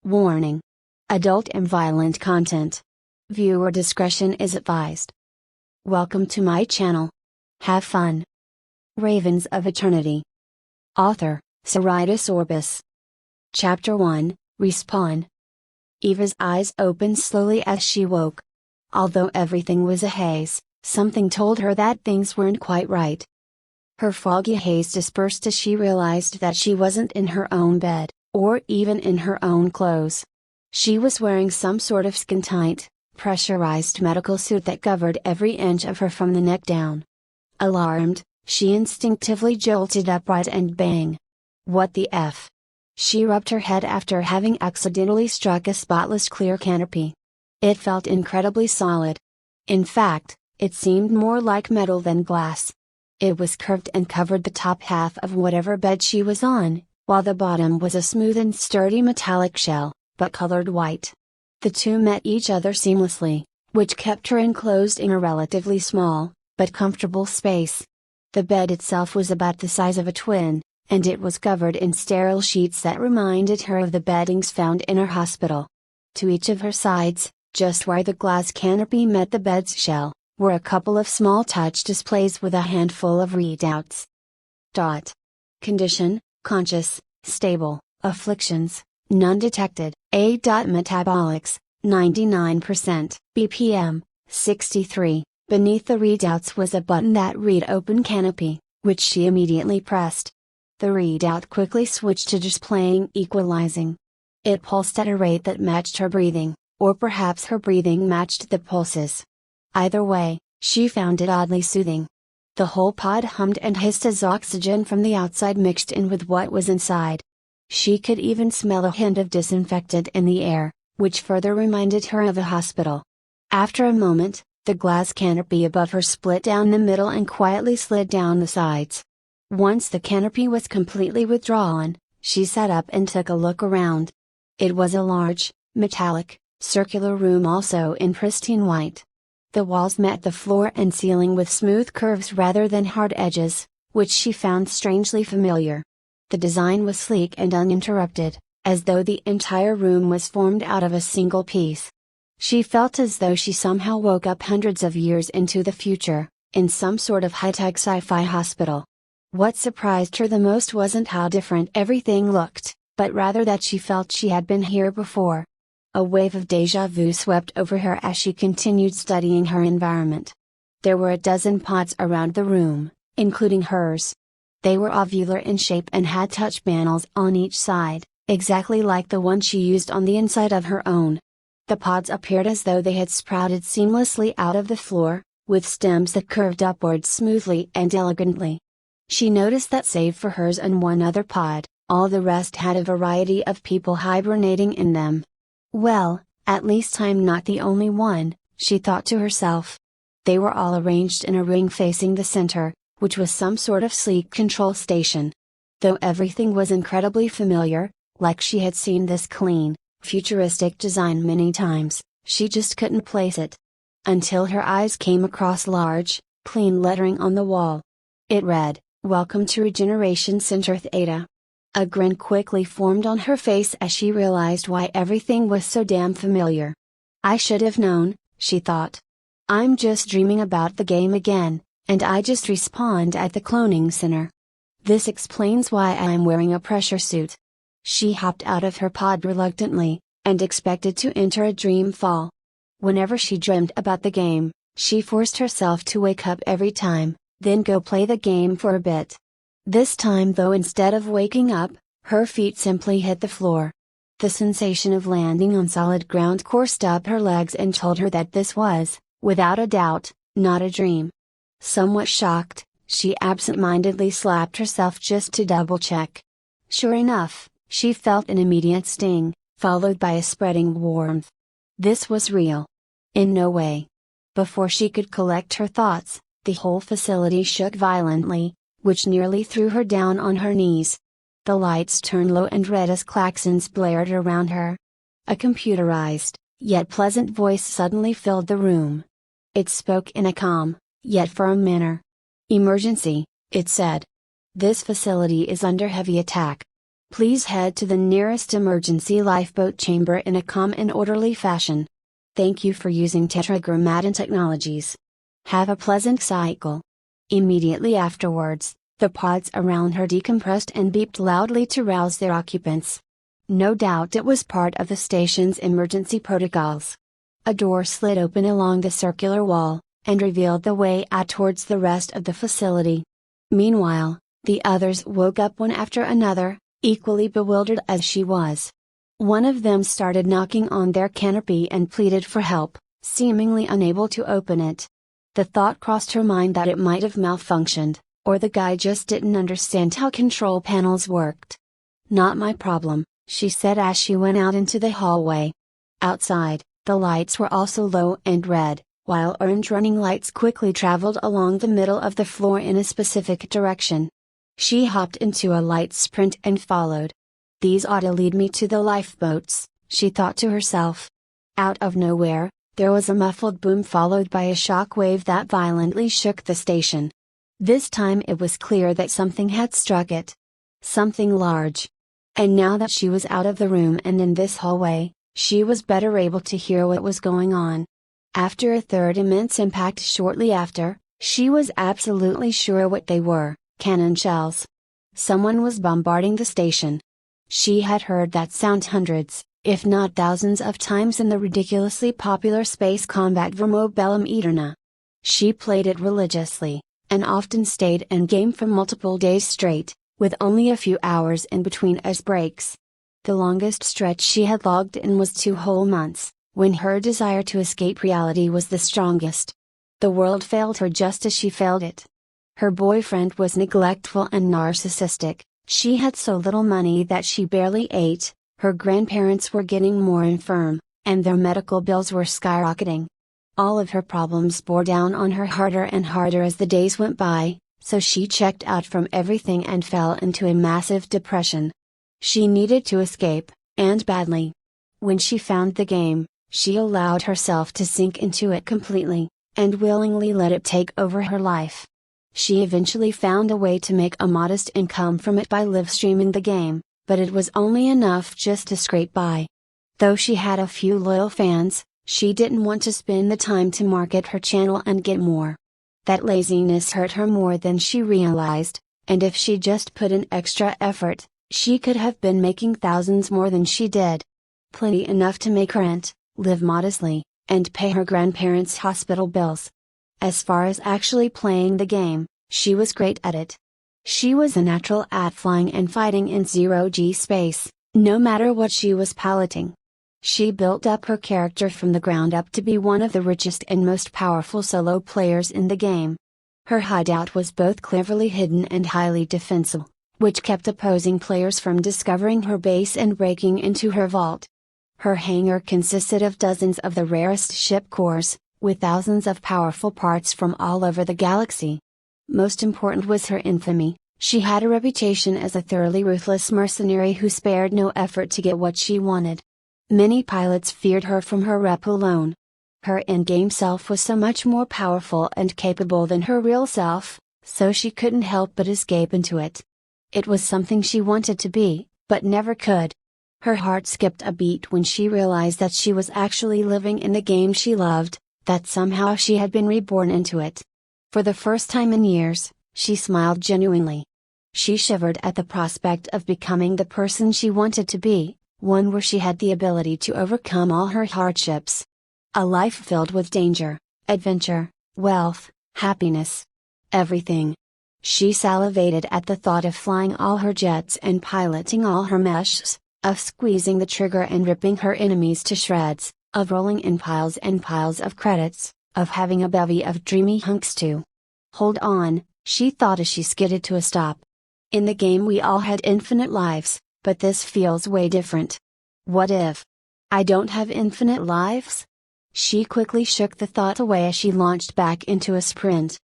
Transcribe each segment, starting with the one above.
Warning: adult and violent content. Viewer discretion is advised. Welcome to my channel. Have fun. Ravens of Eternity. Author, CeritusOrbis. Chapter 1, Respawn. Eva's eyes opened slowly as she woke. Although everything was a haze, something told her that things weren't quite right. Her foggy haze dispersed as she realized that she wasn't in her own bed, or even in her own clothes. She was wearing some sort of skin-tight, pressurized medical suit that covered every inch of her from the neck down. Alarmed, she instinctively jolted upright and bang. What the F? She rubbed her head after having accidentally struck a spotless clear canopy. It felt incredibly solid. In fact, it seemed more like metal than glass. It was curved and covered the top half of whatever bed she was on, while the bottom was a smooth and sturdy metallic shell, but colored white. The two met each other seamlessly, which kept her enclosed in a relatively small, but comfortable space. The bed itself was about the size of a twin, and it was covered in sterile sheets that reminded her of the beddings found in her hospital. To each of her sides, just where the glass canopy met the bed's shell, were a couple of small touch displays with a handful of readouts. Condition: conscious, stable, afflictions, none detected, A. Metabolics, 99%, BPM, 63. Beneath the readouts was a button that read Open Canopy, which she immediately pressed. The readout quickly switched to displaying Equalizing. It pulsed at a rate that matched her breathing, or perhaps her breathing matched the pulses. Either way, she found it oddly soothing. The whole pod hummed and hissed as oxygen from the outside mixed in with what was inside. She could even smell a hint of disinfectant in the air, which further reminded her of a hospital. After a moment, the glass canopy above her split down the middle and quietly slid down the sides. Once the canopy was completely withdrawn, she sat up and took a look around. It was a large, metallic, circular room also in pristine white. The walls met the floor and ceiling with smooth curves rather than hard edges, which she found strangely familiar. The design was sleek and uninterrupted, as though the entire room was formed out of a single piece. She felt as though she somehow woke up hundreds of years into the future, in some sort of high-tech sci-fi hospital. What surprised her the most wasn't how different everything looked, but rather that she felt she had been here before. A wave of déjà vu swept over her as she continued studying her environment. There were a dozen pods around the room, including hers. They were ovular in shape and had touch panels on each side, exactly like the one she used on the inside of her own. The pods appeared as though they had sprouted seamlessly out of the floor, with stems that curved upwards smoothly and elegantly. She noticed that save for hers and one other pod, all the rest had a variety of people hibernating in them. Well, at least I'm not the only one, she thought to herself. They were all arranged in a ring facing the center, which was some sort of sleek control station. Though everything was incredibly familiar, like she had seen this clean, futuristic design many times, she just couldn't place it. Until her eyes came across large, clean lettering on the wall. It read, "Welcome to Regeneration Center Theta." A grin quickly formed on her face as she realized why everything was so damn familiar. I should have known, she thought. I'm just dreaming about the game again, and I just respawned at the cloning center. This explains why I'm wearing a pressure suit. She hopped out of her pod reluctantly, and expected to enter a dream fall. Whenever she dreamed about the game, she forced herself to wake up every time, then go play the game for a bit. This time though, instead of waking up, her feet simply hit the floor. The sensation of landing on solid ground coursed up her legs and told her that this was, without a doubt, not a dream. Somewhat shocked, she absent-mindedly slapped herself just to double-check. Sure enough, she felt an immediate sting, followed by a spreading warmth. This was real. In no way. Before she could collect her thoughts, the whole facility shook violently, which nearly threw her down on her knees. The lights turned low and red as claxons blared around her. A computerized, yet pleasant voice suddenly filled the room. It spoke in a calm, yet firm manner. "Emergency," it said. "This facility is under heavy attack. Please head to the nearest emergency lifeboat chamber in a calm and orderly fashion. Thank you for using Tetragrammaton Technologies. Have a pleasant cycle. Immediately afterwards, the pods around her decompressed and beeped loudly to rouse their occupants. No doubt it was part of the station's emergency protocols. A door slid open along the circular wall, and revealed the way out towards the rest of the facility. Meanwhile, the others woke up one after another, equally bewildered as she was. One of them started knocking on their canopy and pleaded for help, seemingly unable to open it. The thought crossed her mind that it might have malfunctioned, or the guy just didn't understand how control panels worked. Not my problem, she said as she went out into the hallway. Outside, the lights were also low and red, while orange running lights quickly traveled along the middle of the floor in a specific direction. She hopped into a light sprint and followed. These ought to lead me to the lifeboats, she thought to herself. Out of nowhere, there was a muffled boom followed by a shock wave that violently shook the station. This time it was clear that something had struck it. Something large. And now that she was out of the room and in this hallway, she was better able to hear what was going on. After a third immense impact shortly after, she was absolutely sure what they were: cannon shells. Someone was bombarding the station. She had heard that sound hundreds, if not thousands of times in the ridiculously popular space combat Vermo Bellum Eterna. She played it religiously, and often stayed in game for multiple days straight, with only a few hours in between as breaks. The longest stretch she had logged in was 2 whole months, when her desire to escape reality was the strongest. The world failed her just as she failed it. Her boyfriend was neglectful and narcissistic, she had so little money that she barely ate, her grandparents were getting more infirm, and their medical bills were skyrocketing. All of her problems bore down on her harder and harder as the days went by, so she checked out from everything and fell into a massive depression. She needed to escape, and badly. When she found the game, she allowed herself to sink into it completely, and willingly let it take over her life. She eventually found a way to make a modest income from it by live streaming the game, but it was only enough just to scrape by. Though she had a few loyal fans, she didn't want to spend the time to market her channel and get more. That laziness hurt her more than she realized, and if she just put in extra effort, she could have been making thousands more than she did. Plenty enough to make rent, live modestly, and pay her grandparents' hospital bills. As far as actually playing the game, she was great at it. She was a natural at flying and fighting in zero-G space, no matter what she was piloting. She built up her character from the ground up to be one of the richest and most powerful solo players in the game. Her hideout was both cleverly hidden and highly defensible, which kept opposing players from discovering her base and breaking into her vault. Her hangar consisted of dozens of the rarest ship cores, with thousands of powerful parts from all over the galaxy. Most important was her infamy. She had a reputation as a thoroughly ruthless mercenary who spared no effort to get what she wanted. Many pilots feared her from her rep alone. Her in-game self was so much more powerful and capable than her real self, so she couldn't help but escape into it. It was something she wanted to be, but never could. Her heart skipped a beat when she realized that she was actually living in the game she loved, that somehow she had been reborn into it. For the first time in years, she smiled genuinely. She shivered at the prospect of becoming the person she wanted to be, one where she had the ability to overcome all her hardships. A life filled with danger, adventure, wealth, happiness. Everything. She salivated at the thought of flying all her jets and piloting all her meshes, of squeezing the trigger and ripping her enemies to shreds, of rolling in piles and piles of credits, of having a bevy of dreamy hunks to hold on, she thought as she skidded to a stop. In the game we all had infinite lives, but this feels way different. What if I don't have infinite lives? She quickly shook the thought away as she launched back into a sprint.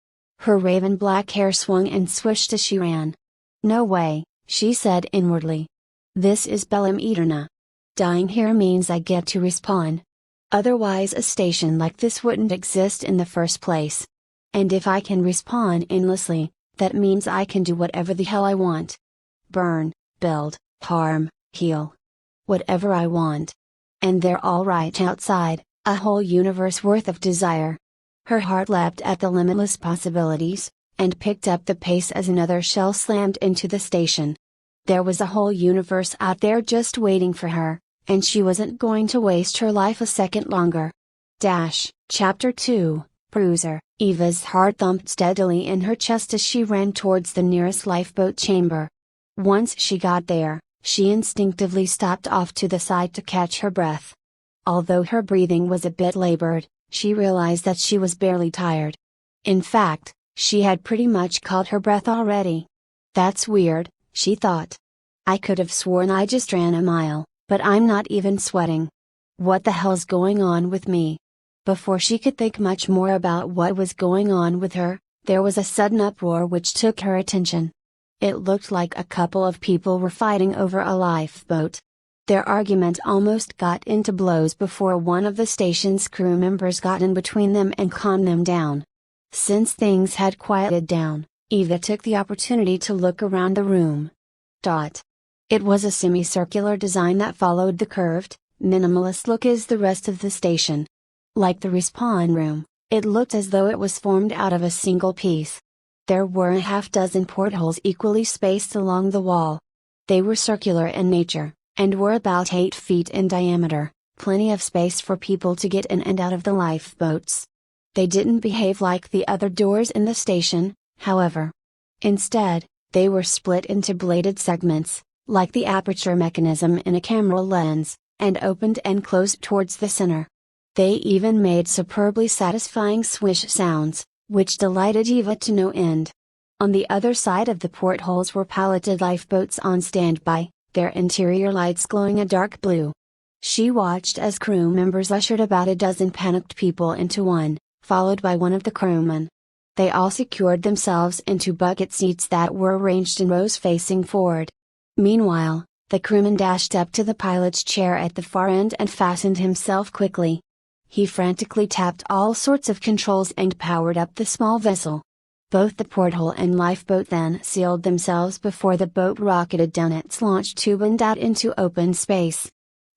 Her raven black hair swung and swished as she ran. No way, she said inwardly. This is Bellum Eterna. Dying here means I get to respawn. Otherwise a station like this wouldn't exist in the first place. And if I can respawn endlessly, that means I can do whatever the hell I want. Burn, build, harm, heal. Whatever I want. And they're all right outside, a whole universe worth of desire. Her heart leapt at the limitless possibilities, and picked up the pace as another shell slammed into the station. There was a whole universe out there just waiting for her, and she wasn't going to waste her life a second longer. Chapter 2, Bruiser. Eva's heart thumped steadily in her chest as she ran towards the nearest lifeboat chamber. Once she got there, she instinctively stopped off to the side to catch her breath. Although her breathing was a bit labored, she realized that she was barely tired. In fact, she had pretty much caught her breath already. That's weird, she thought. I could have sworn I just ran a mile, but I'm not even sweating. What the hell's going on with me? Before she could think much more about what was going on with her, there was a sudden uproar which took her attention. It looked like a couple of people were fighting over a lifeboat. Their argument almost got into blows before one of the station's crew members got in between them and calmed them down. Since things had quieted down, Eva took the opportunity to look around the room. It was a semicircular design that followed the curved, minimalist look as the rest of the station. Like the respawn room, it looked as though it was formed out of a single piece. There were a half-dozen portholes equally spaced along the wall. They were circular in nature, and were about 8 feet in diameter, plenty of space for people to get in and out of the lifeboats. They didn't behave like the other doors in the station, however. Instead, they were split into bladed segments, like the aperture mechanism in a camera lens, and opened and closed towards the center. They even made superbly satisfying swish sounds, which delighted Eva to no end. On the other side of the portholes were piloted lifeboats on standby, their interior lights glowing a dark blue. She watched as crew members ushered about a dozen panicked people into one, followed by one of the crewmen. They all secured themselves into bucket seats that were arranged in rows facing forward. Meanwhile, the crewman dashed up to the pilot's chair at the far end and fastened himself quickly. He frantically tapped all sorts of controls and powered up the small vessel. Both the porthole and lifeboat then sealed themselves before the boat rocketed down its launch tube and out into open space.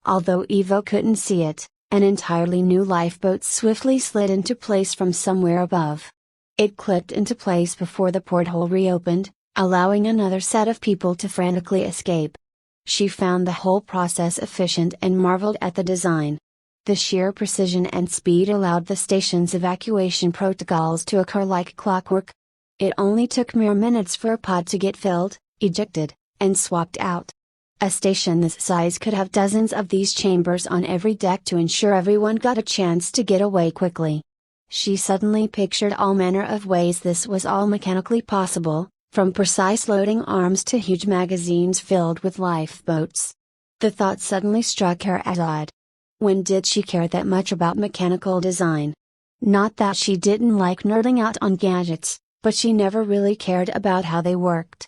Although Eva couldn't see it, an entirely new lifeboat swiftly slid into place from somewhere above. It clicked into place before the porthole reopened, allowing another set of people to frantically escape. She found the whole process efficient and marveled at the design. The sheer precision and speed allowed the station's evacuation protocols to occur like clockwork. It only took mere minutes for a pod to get filled, ejected, and swapped out. A station this size could have dozens of these chambers on every deck to ensure everyone got a chance to get away quickly. She suddenly pictured all manner of ways this was all mechanically possible, from precise loading arms to huge magazines filled with lifeboats. The thought suddenly struck her as odd. When did she care that much about mechanical design? Not that she didn't like nerding out on gadgets, but she never really cared about how they worked.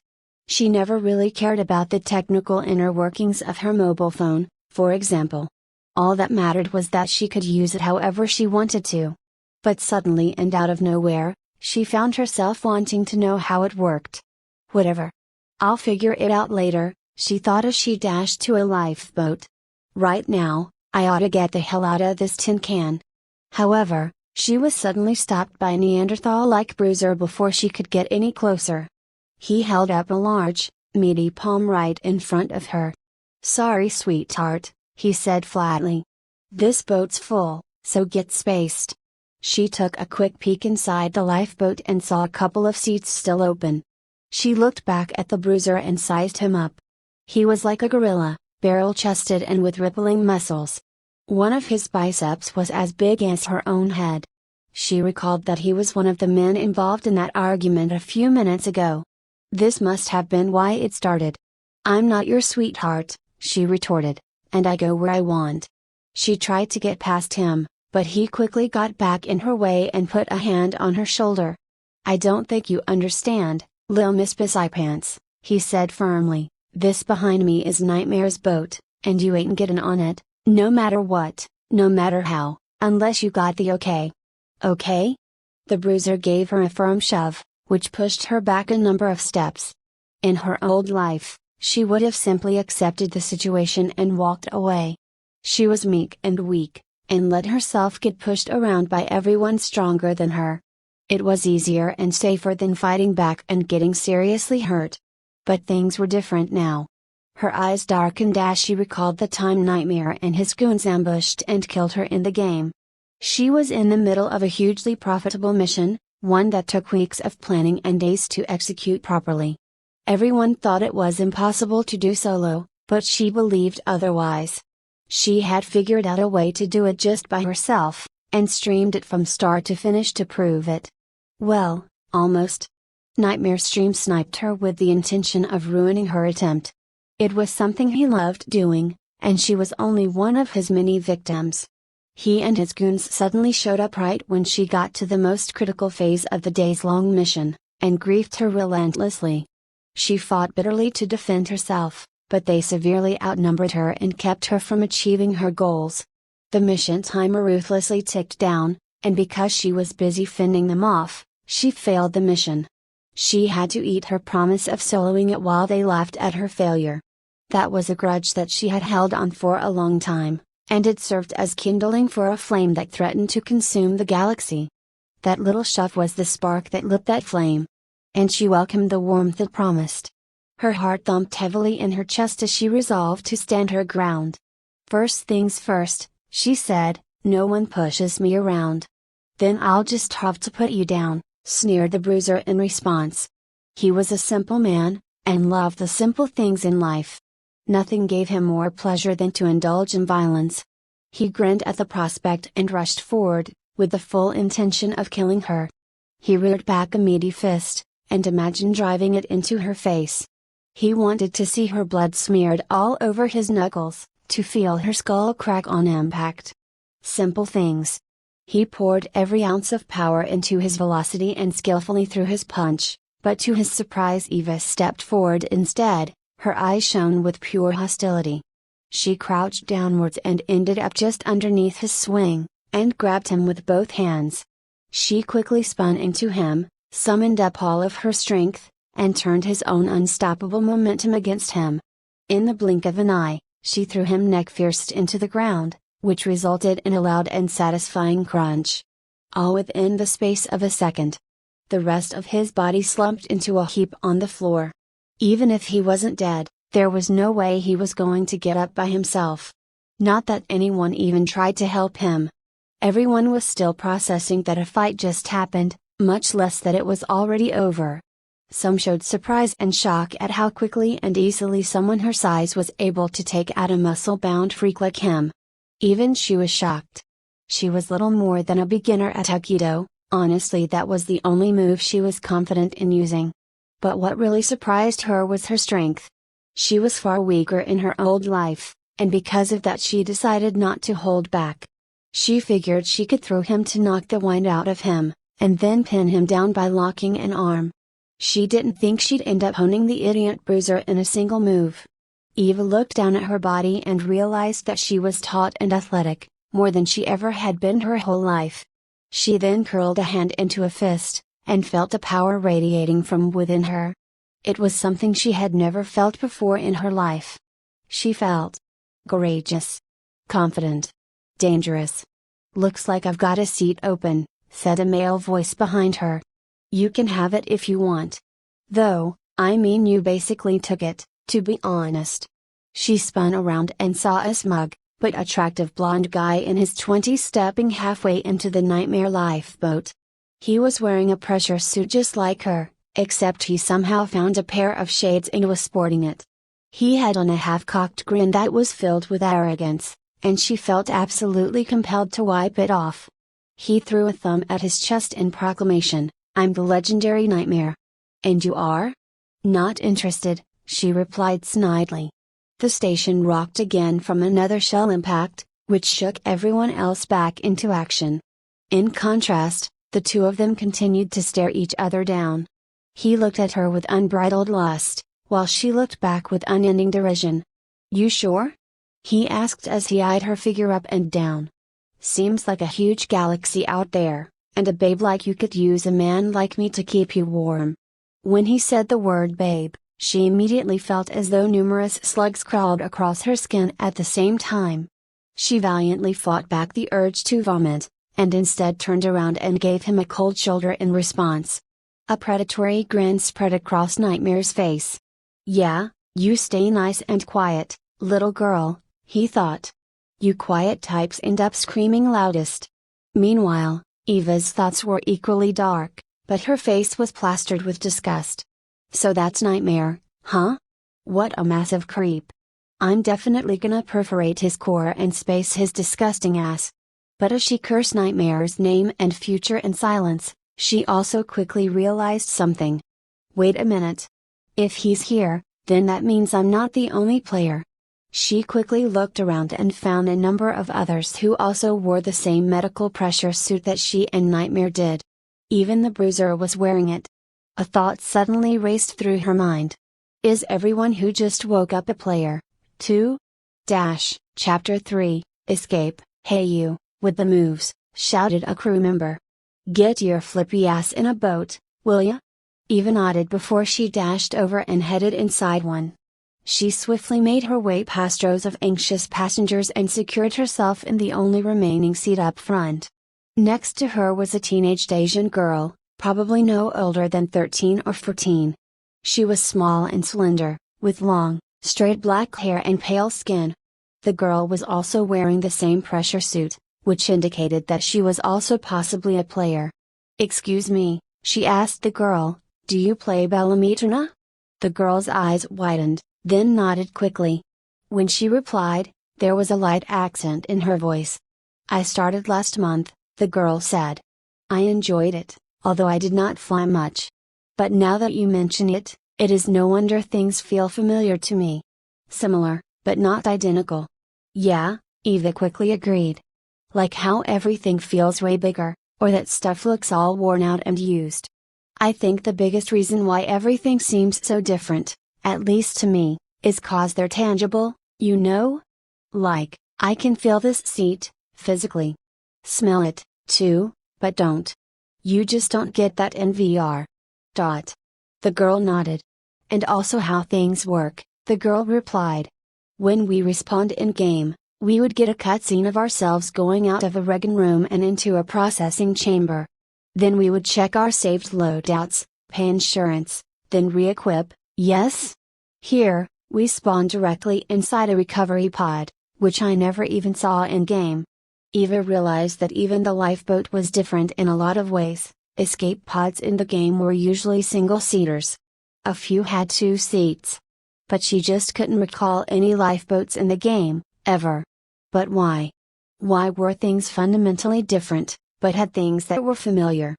She never really cared about the technical inner workings of her mobile phone, for example. All that mattered was that she could use it however she wanted to. But suddenly and out of nowhere, she found herself wanting to know how it worked. Whatever. I'll figure it out later, she thought as she dashed to a lifeboat. Right now, I ought to get the hell out of this tin can. However, she was suddenly stopped by a Neanderthal-like bruiser before she could get any closer. He held up a large, meaty palm right in front of her. "Sorry, sweetheart," he said flatly. "This boat's full, so get spaced." She took a quick peek inside the lifeboat and saw a couple of seats still open. She looked back at the bruiser and sized him up. He was like a gorilla, barrel-chested and with rippling muscles. One of his biceps was as big as her own head. She recalled that he was one of the men involved in that argument a few minutes ago. This must have been why it started. "I'm not your sweetheart," she retorted, "and I go where I want." She tried to get past him, but he quickly got back in her way and put a hand on her shoulder. "I don't think you understand, Lil Miss Pants," he said firmly. "This behind me is Nightmare's boat, and you ain't getting on it, no matter what, no matter how, unless you got the okay." "Okay?" The bruiser gave her a firm shove, which pushed her back a number of steps. In her old life, she would have simply accepted the situation and walked away. She was meek and weak, and let herself get pushed around by everyone stronger than her. It was easier and safer than fighting back and getting seriously hurt. But things were different now. Her eyes darkened as she recalled the time Nightmare and his goons ambushed and killed her in the game. She was in the middle of a hugely profitable mission, one that took weeks of planning and days to execute properly. Everyone thought it was impossible to do solo, but she believed otherwise. She had figured out a way to do it just by herself, and streamed it from start to finish to prove it. Well, almost. Nightmare stream sniped her with the intention of ruining her attempt. It was something he loved doing, and she was only one of his many victims. He and his goons suddenly showed up right when she got to the most critical phase of the days-long mission, and griefed her relentlessly. She fought bitterly to defend herself, but they severely outnumbered her and kept her from achieving her goals. The mission timer ruthlessly ticked down, and because she was busy fending them off, she failed the mission. She had to eat her promise of soloing it while they laughed at her failure. That was a grudge that she had held on for a long time, and it served as kindling for a flame that threatened to consume the galaxy. That little shove was the spark that lit that flame. And she welcomed the warmth it promised. Her heart thumped heavily in her chest as she resolved to stand her ground. "First things first," she said, "no one pushes me around." "Then I'll just have to put you down," sneered the bruiser in response. He was a simple man, and loved the simple things in life. Nothing gave him more pleasure than to indulge in violence. He grinned at the prospect and rushed forward, with the full intention of killing her. He reared back a meaty fist, and imagined driving it into her face. He wanted to see her blood smeared all over his knuckles, to feel her skull crack on impact. Simple things. He poured every ounce of power into his velocity and skillfully threw his punch, but to his surprise Eva stepped forward instead. Her eyes shone with pure hostility. She crouched downwards and ended up just underneath his swing, and grabbed him with both hands. She quickly spun into him, summoned up all of her strength, and turned his own unstoppable momentum against him. In the blink of an eye, she threw him neck first into the ground, which resulted in a loud and satisfying crunch. All within the space of a second. The rest of his body slumped into a heap on the floor. Even if he wasn't dead, there was no way he was going to get up by himself. Not that anyone even tried to help him. Everyone was still processing that a fight just happened, much less that it was already over. Some showed surprise and shock at how quickly and easily someone her size was able to take out a muscle-bound freak like him. Even she was shocked. She was little more than a beginner at Aikido. Honestly, that was the only move she was confident in using. But what really surprised her was her strength. She was far weaker in her old life, and because of that she decided not to hold back. She figured she could throw him to knock the wind out of him, and then pin him down by locking an arm. She didn't think she'd end up honing the idiot bruiser in a single move. Eva looked down at her body and realized that she was taut and athletic, more than she ever had been her whole life. She then curled a hand into a fist, and felt a power radiating from within her. It was something she had never felt before in her life. She felt courageous, confident, dangerous. "Looks like I've got a seat open," said a male voice behind her. "You can have it if you want. Though, I mean you basically took it, to be honest." She spun around and saw a smug, but attractive blonde guy in his 20s stepping halfway into the Nightmare lifeboat. He was wearing a pressure suit just like her, except he somehow found a pair of shades and was sporting it. He had on a half-cocked grin that was filled with arrogance, and she felt absolutely compelled to wipe it off. He threw a thumb at his chest in proclamation, "I'm the legendary Nightmare." "And you are?" "Not interested," she replied snidely. The station rocked again from another shell impact, which shook everyone else back into action. In contrast, the two of them continued to stare each other down. He looked at her with unbridled lust, while she looked back with unending derision. "You sure?" he asked as he eyed her figure up and down. "Seems like a huge galaxy out there, and a babe like you could use a man like me to keep you warm." When he said the word babe, She immediately felt as though numerous slugs crawled across her skin at the same time. She valiantly fought back the urge to vomit, and instead turned around and gave him a cold shoulder in response. A predatory grin spread across Nightmare's face. "Yeah, you stay nice and quiet, little girl," he thought. "You quiet types end up screaming loudest." Meanwhile, Eva's thoughts were equally dark, but her face was plastered with disgust. "So that's Nightmare, huh? What a massive creep. I'm definitely gonna perforate his core and space his disgusting ass." But as she cursed Nightmare's name and future in silence, she also quickly realized something. "Wait a minute. If he's here, then that means I'm not the only player." She quickly looked around and found a number of others who also wore the same medical pressure suit that she and Nightmare did. Even the Bruiser was wearing it. A thought suddenly raced through her mind. Is everyone who just woke up a player, too? Chapter 3, Escape. "Hey you, with the moves," shouted a crew member. "Get your flippy ass in a boat, will ya?" Eva nodded before she dashed over and headed inside one. She swiftly made her way past rows of anxious passengers and secured herself in the only remaining seat up front. Next to her was a teenaged Asian girl, probably no older than 13 or 14. She was small and slender, with long, straight black hair and pale skin. The girl was also wearing the same pressure suit, which indicated that she was also possibly a player. "Excuse me," she asked the girl, "do you play Bellamytrna?" The girl's eyes widened, then nodded quickly. When she replied, there was a light accent in her voice. "I started last month," the girl said. "I enjoyed it, although I did not fly much. But now that you mention it, it is no wonder things feel familiar to me. Similar, but not identical." "Yeah," Eva quickly agreed. "Like how everything feels way bigger, or that stuff looks all worn out and used. I think the biggest reason why everything seems so different, at least to me, is 'cause they're tangible, you know? Like, I can feel this seat, physically. Smell it, too, but don't. You just don't get that in VR. The girl nodded. "And also how things work," the girl replied. "When we respawned in-game, we would get a cutscene of ourselves going out of a regen room and into a processing chamber. Then we would check our saved loadouts, pay insurance, then re-equip, yes? Here, we spawned directly inside a recovery pod, which I never even saw in-game." Eva realized that even the lifeboat was different in a lot of ways. Escape pods in the game were usually single-seaters. A few had 2 seats. But she just couldn't recall any lifeboats in the game, ever. But why? Why were things fundamentally different, but had things that were familiar?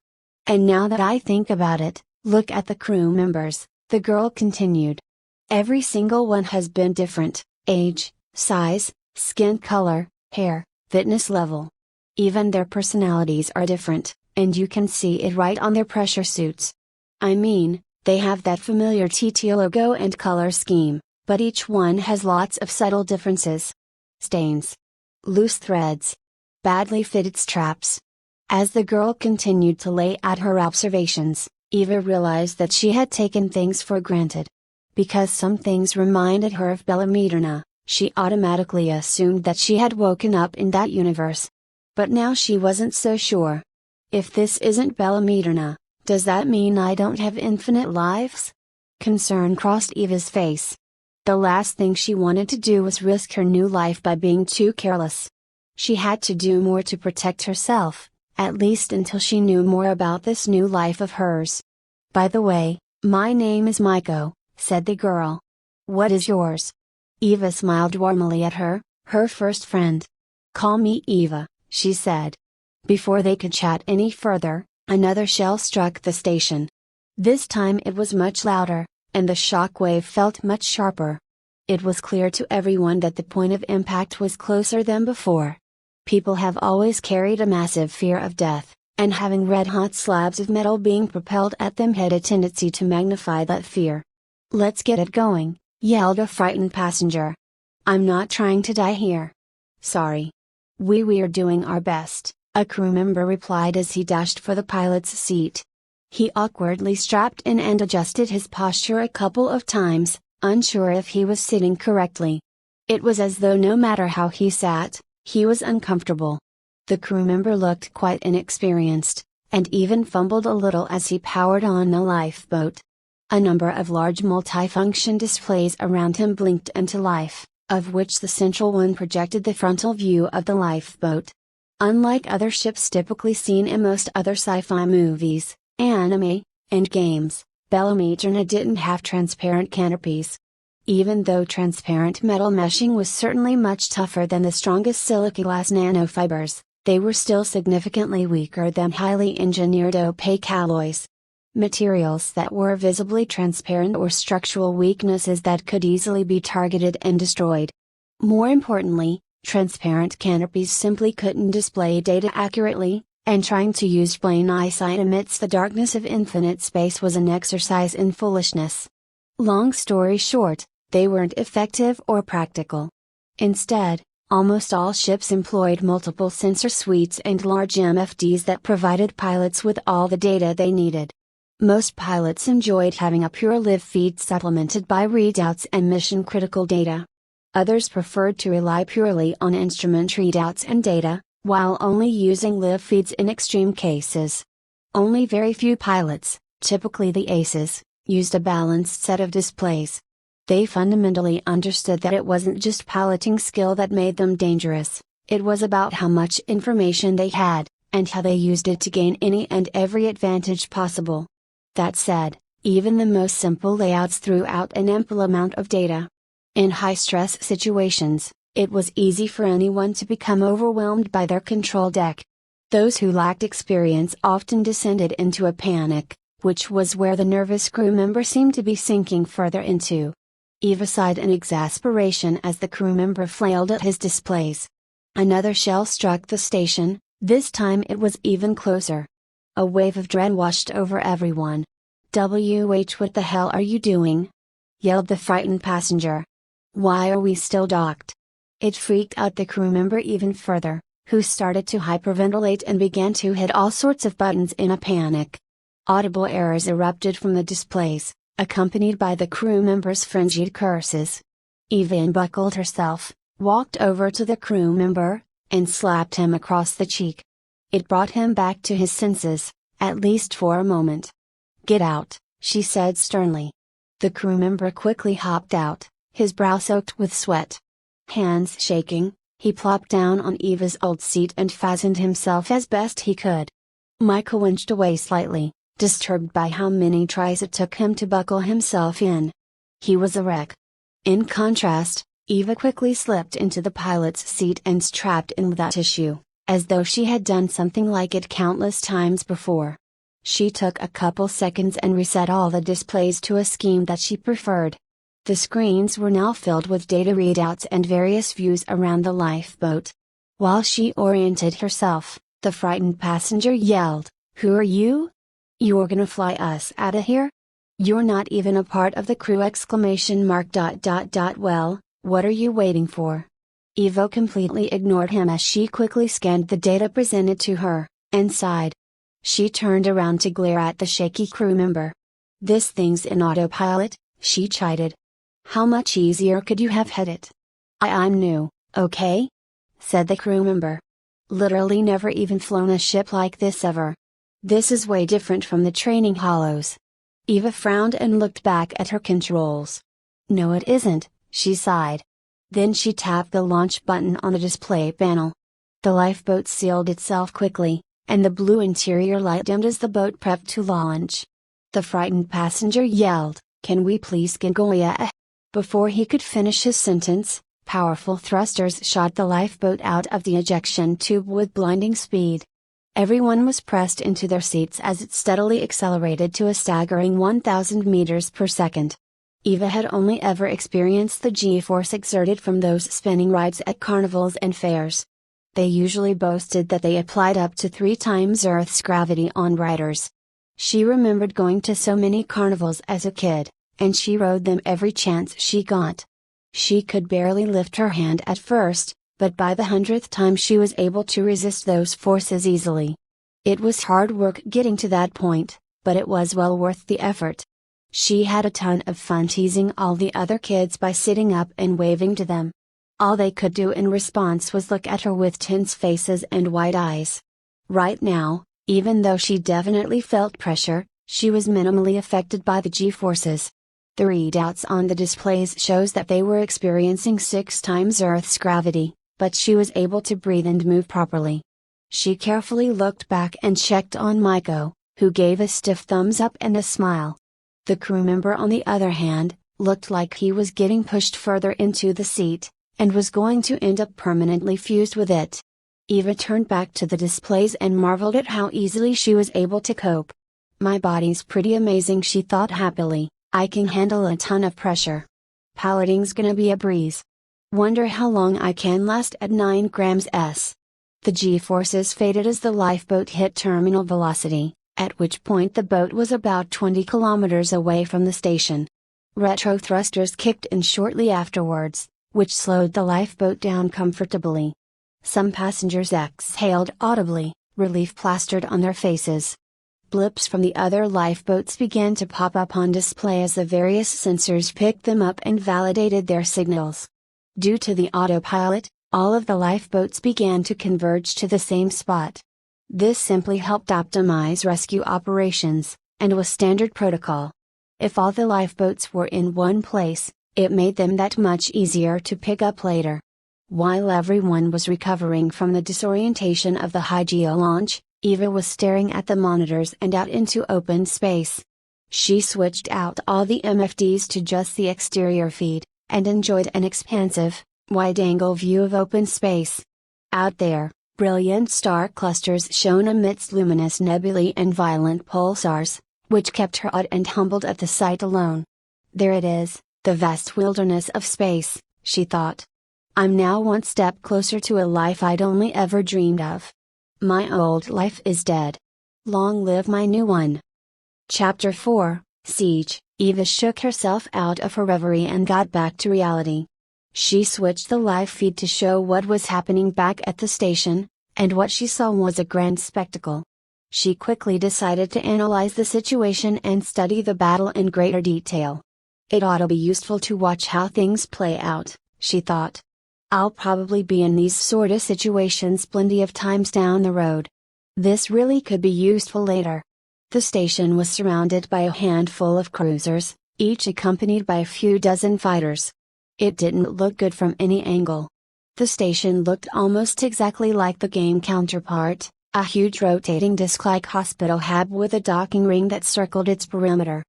"And now that I think about it, look at the crew members," the girl continued. "Every single one has been different: age, size, skin color, hair, fitness level. Even their personalities are different, and you can see it right on their pressure suits. I mean, they have that familiar TT logo and color scheme, but each one has lots of subtle differences. Stains. Loose threads. Badly fitted straps." As the girl continued to lay out her observations, Eva realized that she had taken things for granted. Because some things reminded her of Bellamytrna, she automatically assumed that she had woken up in that universe. But now she wasn't so sure. If this isn't Bellamytrna, does that mean I don't have infinite lives? Concern crossed Eva's face. The last thing she wanted to do was risk her new life by being too careless. She had to do more to protect herself, at least until she knew more about this new life of hers. "By the way, my name is Maiko," said the girl. "What is yours?" Eva smiled warmly at her first friend. "Call me Eva," she said. Before they could chat any further, another shell struck the station. This time it was much louder, and the shock wave felt much sharper. It was clear to everyone that the point of impact was closer than before. People have always carried a massive fear of death, and having red-hot slabs of metal being propelled at them had a tendency to magnify that fear. "Let's get it going," yelled a frightened passenger. "I'm not trying to die here." "Sorry. We're doing our best," a crew member replied as he dashed for the pilot's seat. He awkwardly strapped in and adjusted his posture a couple of times, unsure if he was sitting correctly. It was as though no matter how he sat, he was uncomfortable. The crew member looked quite inexperienced, and even fumbled a little as he powered on the lifeboat. A number of large multifunction displays around him blinked into life, of which the central one projected the frontal view of the lifeboat. Unlike other ships typically seen in most other sci-fi movies, anime, and games, Bellometerna didn't have transparent canopies. Even though transparent metal meshing was certainly much tougher than the strongest silica glass nanofibers, they were still significantly weaker than highly engineered opaque alloys. Materials that were visibly transparent or structural weaknesses that could easily be targeted and destroyed. More importantly, transparent canopies simply couldn't display data accurately, and trying to use plain eyesight amidst the darkness of infinite space was an exercise in foolishness. Long story short, they weren't effective or practical. Instead, almost all ships employed multiple sensor suites and large MFDs that provided pilots with all the data they needed. Most pilots enjoyed having a pure live feed supplemented by readouts and mission-critical data. Others preferred to rely purely on instrument readouts and data, while only using live feeds in extreme cases. Only very few pilots, typically the aces, used a balanced set of displays. They fundamentally understood that it wasn't just piloting skill that made them dangerous, it was about how much information they had, and how they used it to gain any and every advantage possible. That said, even the most simple layouts threw out an ample amount of data. In high-stress situations, it was easy for anyone to become overwhelmed by their control deck. Those who lacked experience often descended into a panic, which was where the nervous crew member seemed to be sinking further into. Eva sighed in exasperation as the crew member flailed at his displays. Another shell struck the station, this time it was even closer. A wave of dread washed over everyone. What the hell are you doing?" yelled the frightened passenger. "Why are we still docked?" It freaked out the crew member even further, who started to hyperventilate and began to hit all sorts of buttons in a panic. Audible errors erupted from the displays, accompanied by the crew member's frenzied curses. Eva unbuckled herself, walked over to the crew member, and slapped him across the cheek. It brought him back to his senses, at least for a moment. "Get out," she said sternly. The crew member quickly hopped out, his brow soaked with sweat. Hands shaking, he plopped down on Eva's old seat and fastened himself as best he could. Michael winched away slightly, disturbed by how many tries it took him to buckle himself in. He was a wreck. In contrast, Eva quickly slipped into the pilot's seat and strapped in without tissue, as though she had done something like it countless times before. She took a couple seconds and reset all the displays to a scheme that she preferred. The screens were now filled with data readouts and various views around the lifeboat. While she oriented herself, the frightened passenger yelled, "Who are you? You're gonna fly us outta here? You're not even a part of the crew!" Well, what are you waiting for? Eva completely ignored him as she quickly scanned the data presented to her, and sighed. She turned around to glare at the shaky crew member. "This thing's in autopilot," she chided. "How much easier could you have had it?" I'm new, okay?" said the crew member. "Literally never even flown a ship like this ever. This is way different from the training hollows." Eva frowned and looked back at her controls. "No it isn't," she sighed. Then she tapped the launch button on the display panel. The lifeboat sealed itself quickly, and the blue interior light dimmed as the boat prepped to launch. The frightened passenger yelled, "Can we please get going?" Before he could finish his sentence, powerful thrusters shot the lifeboat out of the ejection tube with blinding speed. Everyone was pressed into their seats as it steadily accelerated to a staggering 1,000 meters per second. Eva had only ever experienced the G-force exerted from those spinning rides at carnivals and fairs. They usually boasted that they applied up to 3 times Earth's gravity on riders. She remembered going to so many carnivals as a kid, and she rode them every chance she got. She could barely lift her hand at first, but by the 100th time she was able to resist those forces easily. It was hard work getting to that point, but it was well worth the effort. She had a ton of fun teasing all the other kids by sitting up and waving to them. All they could do in response was look at her with tense faces and wide eyes. Right now, even though she definitely felt pressure, she was minimally affected by the G-forces. The readouts on the displays shows that they were experiencing 6 times Earth's gravity, but she was able to breathe and move properly. She carefully looked back and checked on Maiko, who gave a stiff thumbs up and a smile. The crew member on the other hand, looked like he was getting pushed further into the seat, and was going to end up permanently fused with it. Eva turned back to the displays and marveled at how easily she was able to cope. My body's pretty amazing, she thought happily. I can handle a ton of pressure. Piloting's gonna be a breeze. Wonder how long I can last at 9 grams s. The G-forces faded as the lifeboat hit terminal velocity, at which point the boat was about 20 kilometers away from the station. Retro thrusters kicked in shortly afterwards, which slowed the lifeboat down comfortably. Some passengers exhaled audibly, relief plastered on their faces. Blips from the other lifeboats began to pop up on display as the various sensors picked them up and validated their signals. Due to the autopilot, all of the lifeboats began to converge to the same spot. This simply helped optimize rescue operations, and was standard protocol. If all the lifeboats were in one place, it made them that much easier to pick up later. While everyone was recovering from the disorientation of the high geo launch, Eva was staring at the monitors and out into open space. She switched out all the MFDs to just the exterior feed, and enjoyed an expansive, wide-angle view of open space. Out there, brilliant star clusters shone amidst luminous nebulae and violent pulsars, which kept her awed and humbled at the sight alone. There it is, the vast wilderness of space, she thought. I'm now one step closer to a life I'd only ever dreamed of. My old life is dead. Long live my new one. Chapter 4, Siege. Eva shook herself out of her reverie and got back to reality. She switched the live feed to show what was happening back at the station, and what she saw was a grand spectacle. She quickly decided to analyze the situation and study the battle in greater detail. It ought to be useful to watch how things play out, she thought. I'll probably be in these sorta situations plenty of times down the road. This really could be useful later. The station was surrounded by a handful of cruisers, each accompanied by a few dozen fighters. It didn't look good from any angle. The station looked almost exactly like the game counterpart, a huge rotating disc-like hospital hab with a docking ring that circled its perimeter.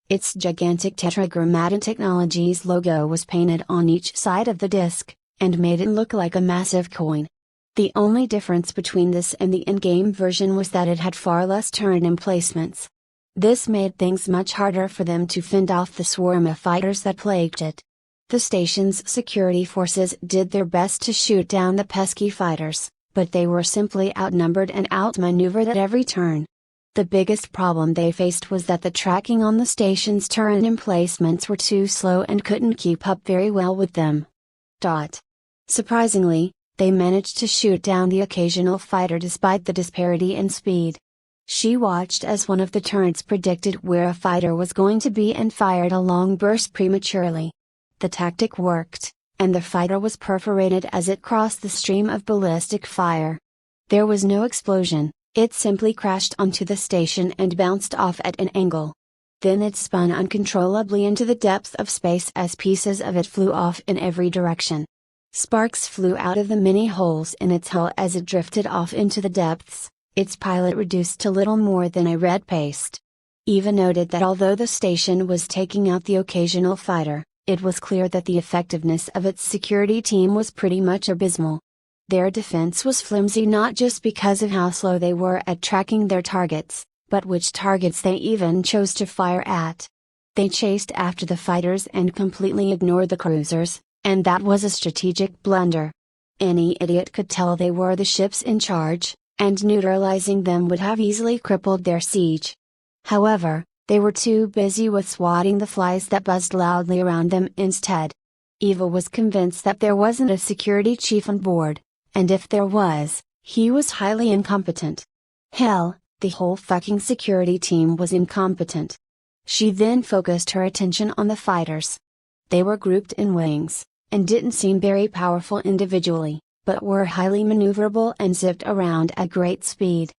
Its gigantic Tetragrammaton Technologies logo was painted on each side of the disc, and made it look like a massive coin. The only difference between this and the in-game version was that it had far less turret emplacements. This made things much harder for them to fend off the swarm of fighters that plagued it. The station's security forces did their best to shoot down the pesky fighters, but they were simply outnumbered and outmaneuvered at every turn. The biggest problem they faced was that the tracking on the station's turret emplacements were too slow and couldn't keep up very well with them. Surprisingly, they managed to shoot down the occasional fighter despite the disparity in speed. She watched as one of the turrets predicted where a fighter was going to be and fired a long burst prematurely. The tactic worked, and the fighter was perforated as it crossed the stream of ballistic fire. There was no explosion, it simply crashed onto the station and bounced off at an angle. Then it spun uncontrollably into the depths of space as pieces of it flew off in every direction. Sparks flew out of the many holes in its hull as it drifted off into the depths, its pilot reduced to little more than a red paste. Eva noted that although the station was taking out the occasional fighter, it was clear that the effectiveness of its security team was pretty much abysmal. Their defense was flimsy not just because of how slow they were at tracking their targets, but which targets they even chose to fire at. They chased after the fighters and completely ignored the cruisers, and that was a strategic blunder. Any idiot could tell they were the ships in charge, and neutralizing them would have easily crippled their siege. However, they were too busy with swatting the flies that buzzed loudly around them instead. Eva was convinced that there wasn't a security chief on board, and if there was, he was highly incompetent. Hell, The whole fucking security team was incompetent. She then focused her attention on the fighters. They were grouped in wings, and didn't seem very powerful individually, but were highly maneuverable and zipped around at great speed.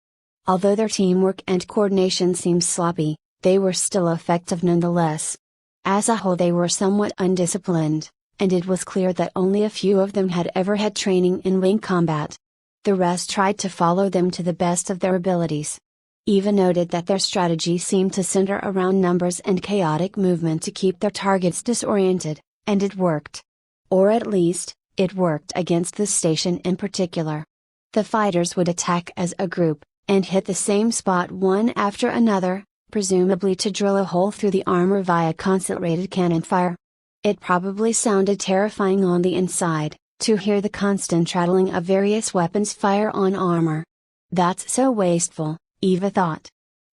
Although their teamwork and coordination seemed sloppy, they were still effective nonetheless. As a whole, they were somewhat undisciplined, and it was clear that only a few of them had ever had training in wing combat. The rest tried to follow them to the best of their abilities. Eva noted that their strategy seemed to center around numbers and chaotic movement to keep their targets disoriented, and it worked. Or at least, it worked against the station in particular. The fighters would attack as a group, and hit the same spot one after another, presumably to drill a hole through the armor via concentrated cannon fire. It probably sounded terrifying on the inside, to hear the constant rattling of various weapons fire on armor. That's so wasteful, Eva thought.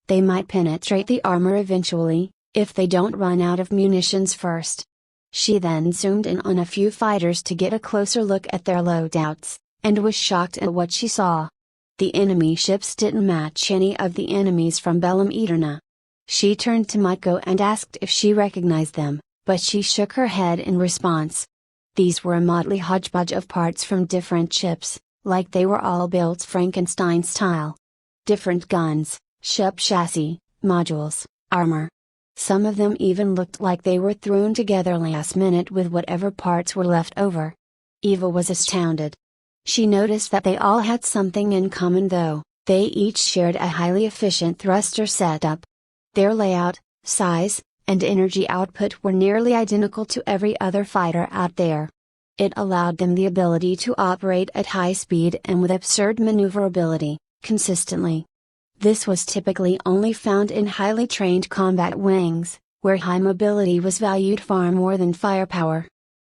They might penetrate the armor eventually, if they don't run out of munitions first. She then zoomed in on a few fighters to get a closer look at their loadouts, and was shocked at what she saw. The enemy ships didn't match any of the enemies from Bellum Eterna. She turned to Miko and asked if she recognized them, but she shook her head in response. These were a motley hodgepodge of parts from different ships, like they were all built Frankenstein style. Different guns, ship chassis, modules, armor. Some of them even looked like they were thrown together last minute with whatever parts were left over. Eva was astounded. She noticed that they all had something in common though, they each shared a highly efficient thruster setup. Their layout, size, and energy output were nearly identical to every other fighter out there. It allowed them the ability to operate at high speed and with absurd maneuverability, consistently. This was typically only found in highly trained combat wings, where high mobility was valued far more than firepower.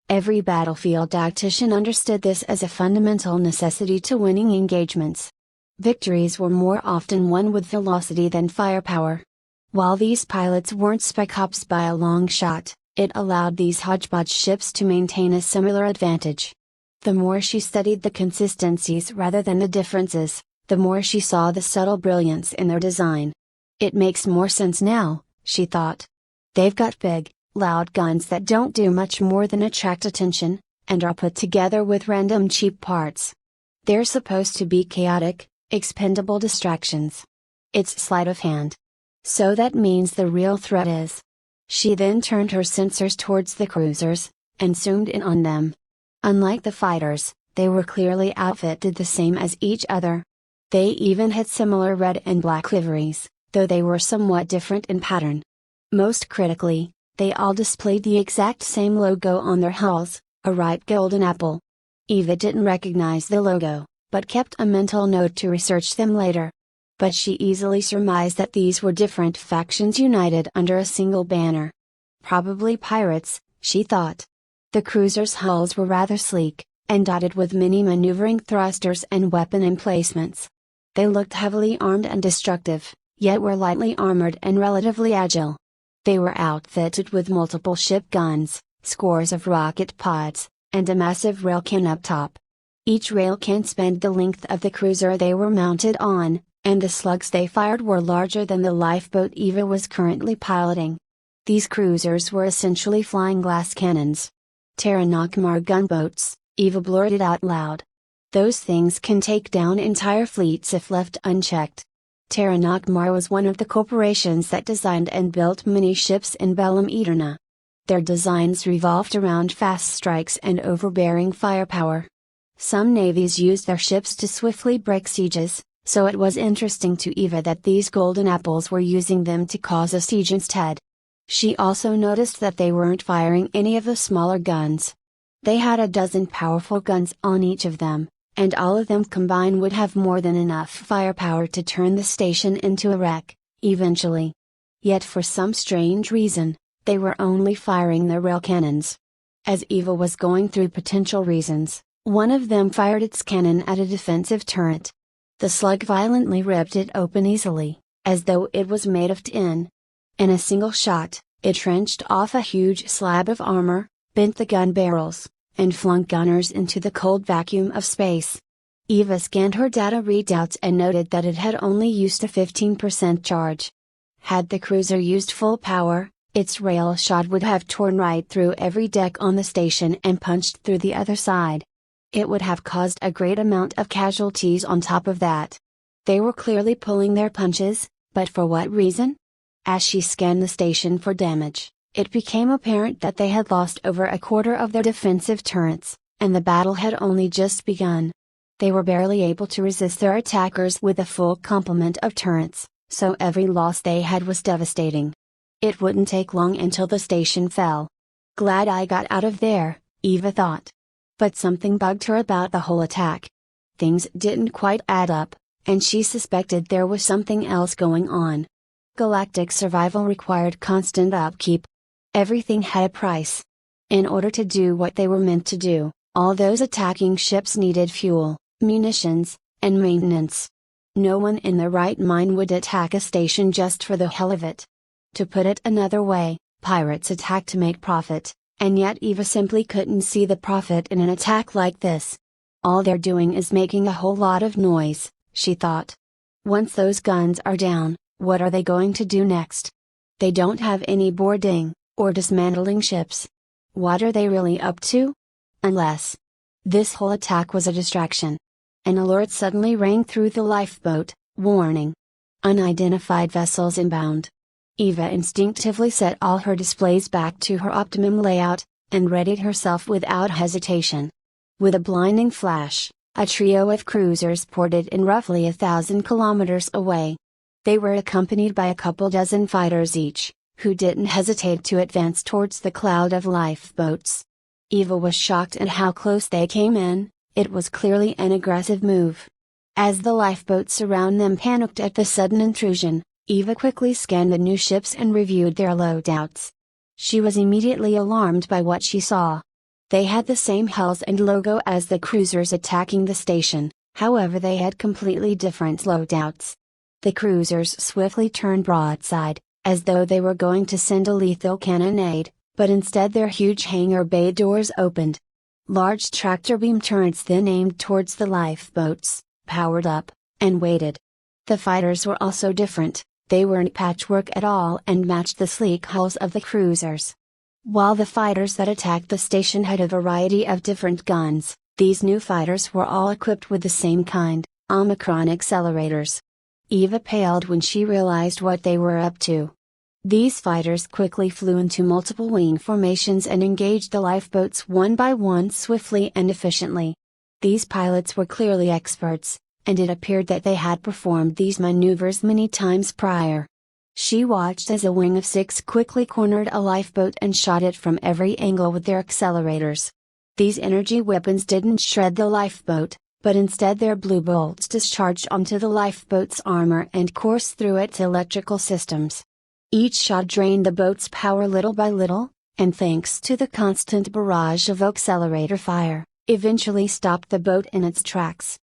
Every battlefield tactician understood this as a fundamental necessity to winning engagements. Victories were more often won with velocity than firepower. While these pilots weren't spec ops by a long shot, it allowed these hodgepodge ships to maintain a similar advantage. The more she studied the consistencies rather than the differences, the more she saw the subtle brilliance in their design. It makes more sense now, she thought. They've got big, loud guns that don't do much more than attract attention, and are put together with random cheap parts. They're supposed to be chaotic, expendable distractions. It's sleight of hand. So that means the real threat is. She then turned her sensors towards the cruisers, and zoomed in on them. Unlike the fighters, they were clearly outfitted the same as each other. They even had similar red and black liveries, though they were somewhat different in pattern. Most critically, they all displayed the exact same logo on their hulls, a ripe golden apple. Eva didn't recognize the logo, but kept a mental note to research them later. But she easily surmised that these were different factions united under a single banner. Probably pirates, she thought. The cruisers' hulls were rather sleek, and dotted with many maneuvering thrusters and weapon emplacements. They looked heavily armed and destructive, yet were lightly armored and relatively agile. They were outfitted with multiple ship guns, scores of rocket pods, and a massive railcan up top. Each railcan spanned the length of the cruiser they were mounted on, and the slugs they fired were larger than the lifeboat Eva was currently piloting. These cruisers were essentially flying glass cannons. Terra Nockmar gunboats, Eva blurted out loud. Those things can take down entire fleets if left unchecked. Terra Nockmar was one of the corporations that designed and built many ships in Bellum Eterna. Their designs revolved around fast strikes and overbearing firepower. Some navies used their ships to swiftly break sieges, so it was interesting to Eva that these golden apples were using them to cause a siege instead. She also noticed that they weren't firing any of the smaller guns. They had a dozen powerful guns on each of them, and all of them combined would have more than enough firepower to turn the station into a wreck, eventually. Yet for some strange reason, they were only firing their rail cannons. As Eva was going through potential reasons, one of them fired its cannon at a defensive turret. The slug violently ripped it open easily, as though it was made of tin. In a single shot, it trenched off a huge slab of armor, bent the gun barrels, and flung gunners into the cold vacuum of space. Eva scanned her data readouts and noted that it had only used a 15% charge. Had the cruiser used full power, its rail shot would have torn right through every deck on the station and punched through the other side. It would have caused a great amount of casualties on top of that. They were clearly pulling their punches, but for what reason? As she scanned the station for damage, it became apparent that they had lost over a quarter of their defensive turrets, and the battle had only just begun. They were barely able to resist their attackers with a full complement of turrets, so every loss they had was devastating. It wouldn't take long until the station fell. Glad I got out of there, Eva thought. But something bugged her about the whole attack. Things didn't quite add up, and she suspected there was something else going on. Galactic survival required constant upkeep. Everything had a price. In order to do what they were meant to do, all those attacking ships needed fuel, munitions, and maintenance. No one in their right mind would attack a station just for the hell of it. To put it another way, pirates attack to make profit, and yet Eva simply couldn't see the profit in an attack like this. All they're doing is making a whole lot of noise, she thought. Once those guns are down, what are they going to do next? They don't have any boarding, or dismantling ships. What are they really up to? Unless this whole attack was a distraction. An alert suddenly rang through the lifeboat, warning. Unidentified vessels inbound. Eva instinctively set all her displays back to her optimum layout, and readied herself without hesitation. With a blinding flash, a trio of cruisers ported in roughly 1,000 kilometers away. They were accompanied by a couple dozen fighters each, who didn't hesitate to advance towards the cloud of lifeboats. Eva was shocked at how close they came in. It was clearly an aggressive move. As the lifeboats around them panicked at the sudden intrusion, Eva quickly scanned the new ships and reviewed their loadouts. She was immediately alarmed by what she saw. They had the same hulls and logo as the cruisers attacking the station, however they had completely different loadouts. The cruisers swiftly turned broadside, as though they were going to send a lethal cannonade, but instead their huge hangar bay doors opened. Large tractor beam turrets then aimed towards the lifeboats, powered up, and waited. The fighters were also different. They weren't patchwork at all and matched the sleek hulls of the cruisers. While the fighters that attacked the station had a variety of different guns, these new fighters were all equipped with the same kind, Omicron accelerators. Eva paled when she realized what they were up to. These fighters quickly flew into multiple wing formations and engaged the lifeboats one by one swiftly and efficiently. These pilots were clearly experts, and it appeared that they had performed these maneuvers many times prior. She watched as a wing of 6 quickly cornered a lifeboat and shot it from every angle with their accelerators. These energy weapons didn't shred the lifeboat, but instead their blue bolts discharged onto the lifeboat's armor and coursed through its electrical systems. Each shot drained the boat's power little by little, and thanks to the constant barrage of accelerator fire, eventually stopped the boat in its tracks.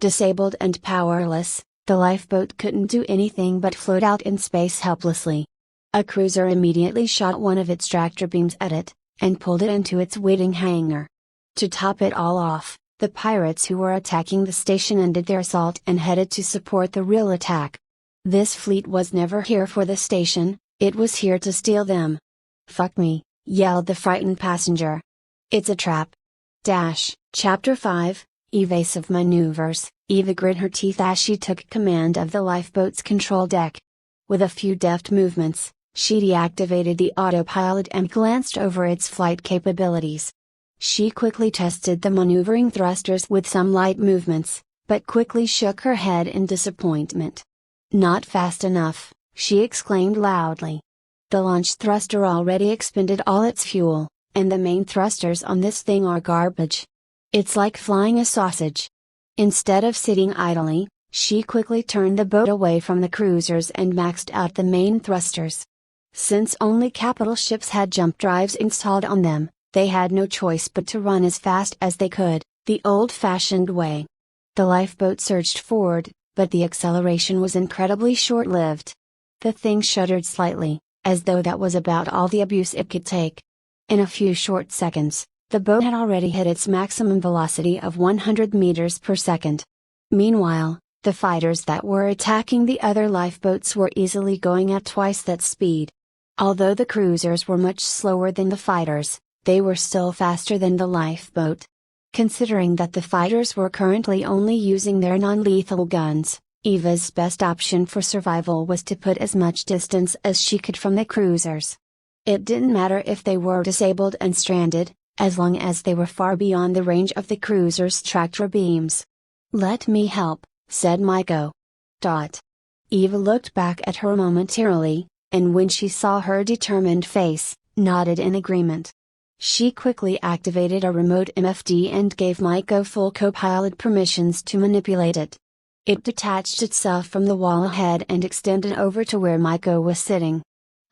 Disabled and powerless, the lifeboat couldn't do anything but float out in space helplessly. A cruiser immediately shot one of its tractor beams at it, and pulled it into its waiting hangar. To top it all off, the pirates who were attacking the station ended their assault and headed to support the real attack. This fleet was never here for the station, it was here to steal them. "Fuck me," yelled the frightened passenger. "It's a trap." Chapter 5, Evasive Maneuvers. Eva grit her teeth as she took command of the lifeboat's control deck. With a few deft movements, she deactivated the autopilot and glanced over its flight capabilities. She quickly tested the maneuvering thrusters with some light movements, but quickly shook her head in disappointment. "Not fast enough," she exclaimed loudly. "The launch thruster already expended all its fuel, and the main thrusters on this thing are garbage. It's like flying a sausage." Instead of sitting idly, she quickly turned the boat away from the cruisers and maxed out the main thrusters. Since only capital ships had jump drives installed on them, they had no choice but to run as fast as they could, the old-fashioned way. The lifeboat surged forward, but the acceleration was incredibly short-lived. The thing shuddered slightly, as though that was about all the abuse it could take. In a few short seconds, the boat had already hit its maximum velocity of 100 meters per second. Meanwhile, the fighters that were attacking the other lifeboats were easily going at twice that speed. Although the cruisers were much slower than the fighters, they were still faster than the lifeboat. Considering that the fighters were currently only using their non-lethal guns, Eva's best option for survival was to put as much distance as she could from the cruisers. It didn't matter if they were disabled and stranded, as long as they were far beyond the range of the cruisers' tractor beams. "Let me help," said Maiko. Eva looked back at her momentarily, and when she saw her determined face, nodded in agreement. She quickly activated a remote MFD and gave Maiko full co-pilot permissions to manipulate it. It detached itself from the wall ahead and extended over to where Maiko was sitting.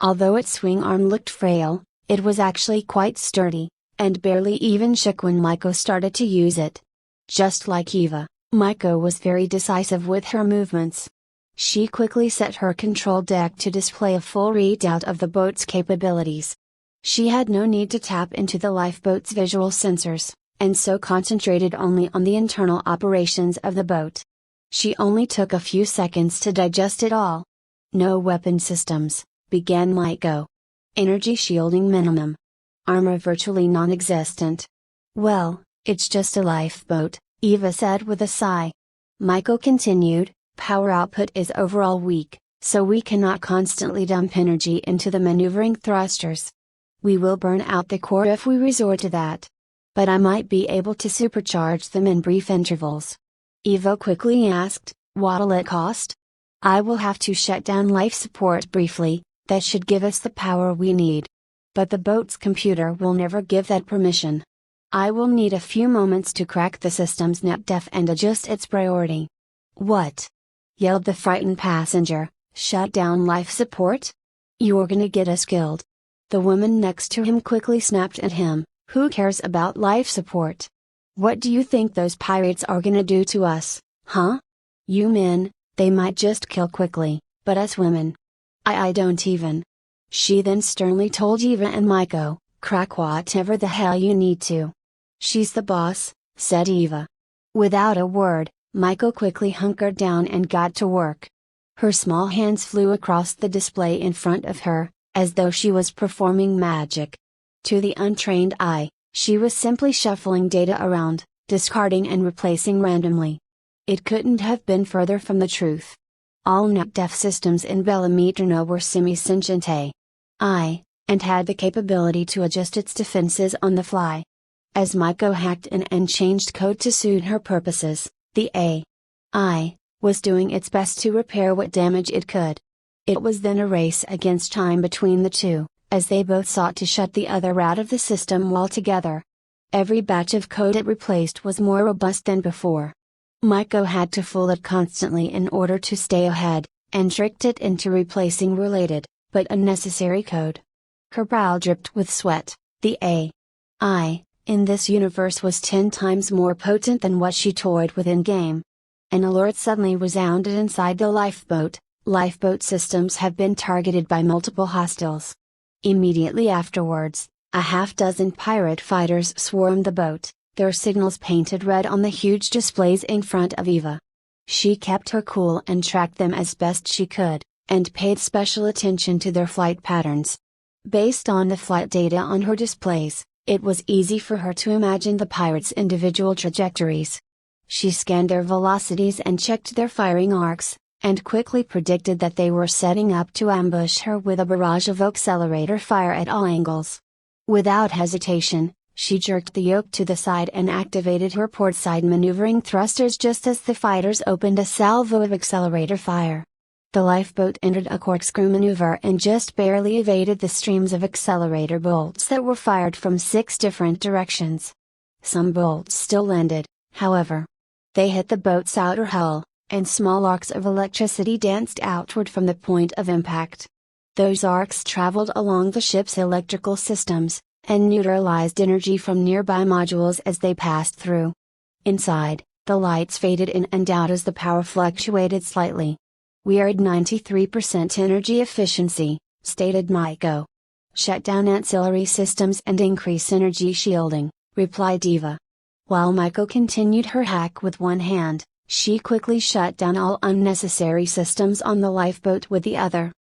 Although its swing arm looked frail, it was actually quite sturdy, and barely even shook when Maiko started to use it. Just like Eva, Maiko was very decisive with her movements. She quickly set her control deck to display a full readout of the boat's capabilities. She had no need to tap into the lifeboat's visual sensors, and so concentrated only on the internal operations of the boat. She only took a few seconds to digest it all. "No weapon systems," began Maiko. "Energy shielding minimum. Armor virtually non-existent." "Well, it's just a lifeboat," Eva said with a sigh. Maiko continued, "Power output is overall weak, so we cannot constantly dump energy into the maneuvering thrusters. We will burn out the core if we resort to that. But I might be able to supercharge them in brief intervals." Eva quickly asked, "What'll it cost?" "I will have to shut down life support briefly, that should give us the power we need. But the boat's computer will never give that permission. I will need a few moments to crack the system's netdef and adjust its priority." "What?" yelled the frightened passenger, "Shut down life support? You're gonna get us killed." The woman next to him quickly snapped at him, "Who cares about life support? What do you think those pirates are gonna do to us, huh? You men, they might just kill quickly, but us women. I don't even." She then sternly told Eva and Maiko, "Crack whatever the hell you need to." "She's the boss," said Eva. Without a word, Maiko quickly hunkered down and got to work. Her small hands flew across the display in front of her, as though she was performing magic. To the untrained eye, she was simply shuffling data around, discarding and replacing randomly. It couldn't have been further from the truth. All netdef systems in mtl-novel were semi-sentient AI, and had the capability to adjust its defenses on the fly. As Maiko hacked in and changed code to suit her purposes, the AI was doing its best to repair what damage it could. It was then a race against time between the two, as they both sought to shut the other out of the system altogether. Every batch of code it replaced was more robust than before. Maiko had to fool it constantly in order to stay ahead, and tricked it into replacing related, but unnecessary code. Her brow dripped with sweat. The AI in this universe was 10 times more potent than what she toyed with in-game. An alert suddenly resounded inside the lifeboat. "Lifeboat systems have been targeted by multiple hostiles." Immediately afterwards, a half-dozen pirate fighters swarmed the boat, their signals painted red on the huge displays in front of Eva. She kept her cool and tracked them as best she could, and paid special attention to their flight patterns. Based on the flight data on her displays, it was easy for her to imagine the pirates' individual trajectories. She scanned their velocities and checked their firing arcs, and quickly predicted that they were setting up to ambush her with a barrage of accelerator fire at all angles. Without hesitation, she jerked the yoke to the side and activated her portside maneuvering thrusters just as the fighters opened a salvo of accelerator fire. The lifeboat entered a corkscrew maneuver and just barely evaded the streams of accelerator bolts that were fired from 6 different directions. Some bolts still landed, however. They hit the boat's outer hull, and small arcs of electricity danced outward from the point of impact. Those arcs traveled along the ship's electrical systems, and neutralized energy from nearby modules as they passed through. Inside, the lights faded in and out as the power fluctuated slightly. "We are at 93% energy efficiency," stated Maiko. "Shut down ancillary systems and increase energy shielding," replied Eva. While Maiko continued her hack with one hand, She quickly shut down all unnecessary systems on the lifeboat with the other.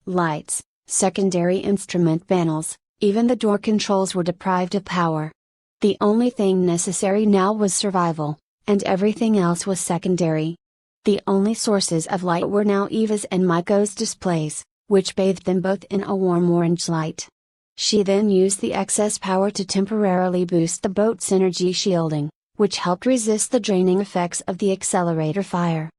Lights, secondary instrument panels, even the door controls were deprived of power. The only thing necessary now was survival, and everything else was secondary. The only sources of light were now Eva's and Maiko's displays, which bathed them both in a warm orange light. She then used the excess power to temporarily boost the boat's energy shielding, which helped resist the draining effects of the accelerator fire.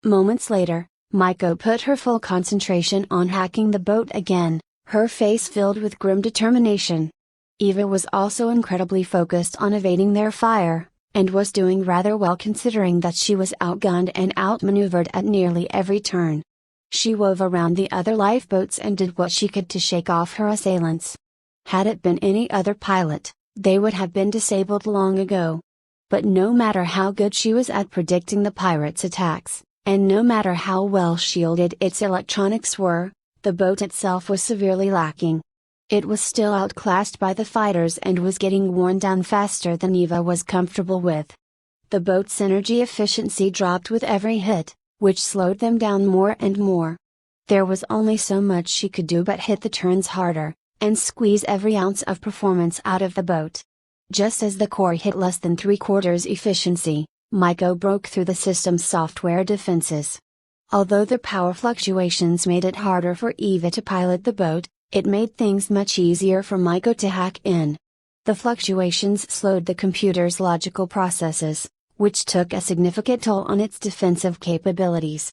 Moments later, Maiko put her full concentration on hacking the boat again, her face filled with grim determination. Eva was also incredibly focused on evading their fire, and was doing rather well considering that she was outgunned and outmaneuvered at nearly every turn. She wove around the other lifeboats and did what she could to shake off her assailants. Had it been any other pilot, they would have been disabled long ago. But no matter how good she was at predicting the pirates' attacks, and no matter how well shielded its electronics were, the boat itself was severely lacking. It was still outclassed by the fighters and was getting worn down faster than Eva was comfortable with. The boat's energy efficiency dropped with every hit, which slowed them down more and more. There was only so much she could do but hit the turns harder, and squeeze every ounce of performance out of the boat. Just as the core hit less than 3/4 efficiency, Maiko broke through the system's software defenses. Although the power fluctuations made it harder for Eva to pilot the boat, it made things much easier for Maiko to hack in. The fluctuations slowed the computer's logical processes, which took a significant toll on its defensive capabilities.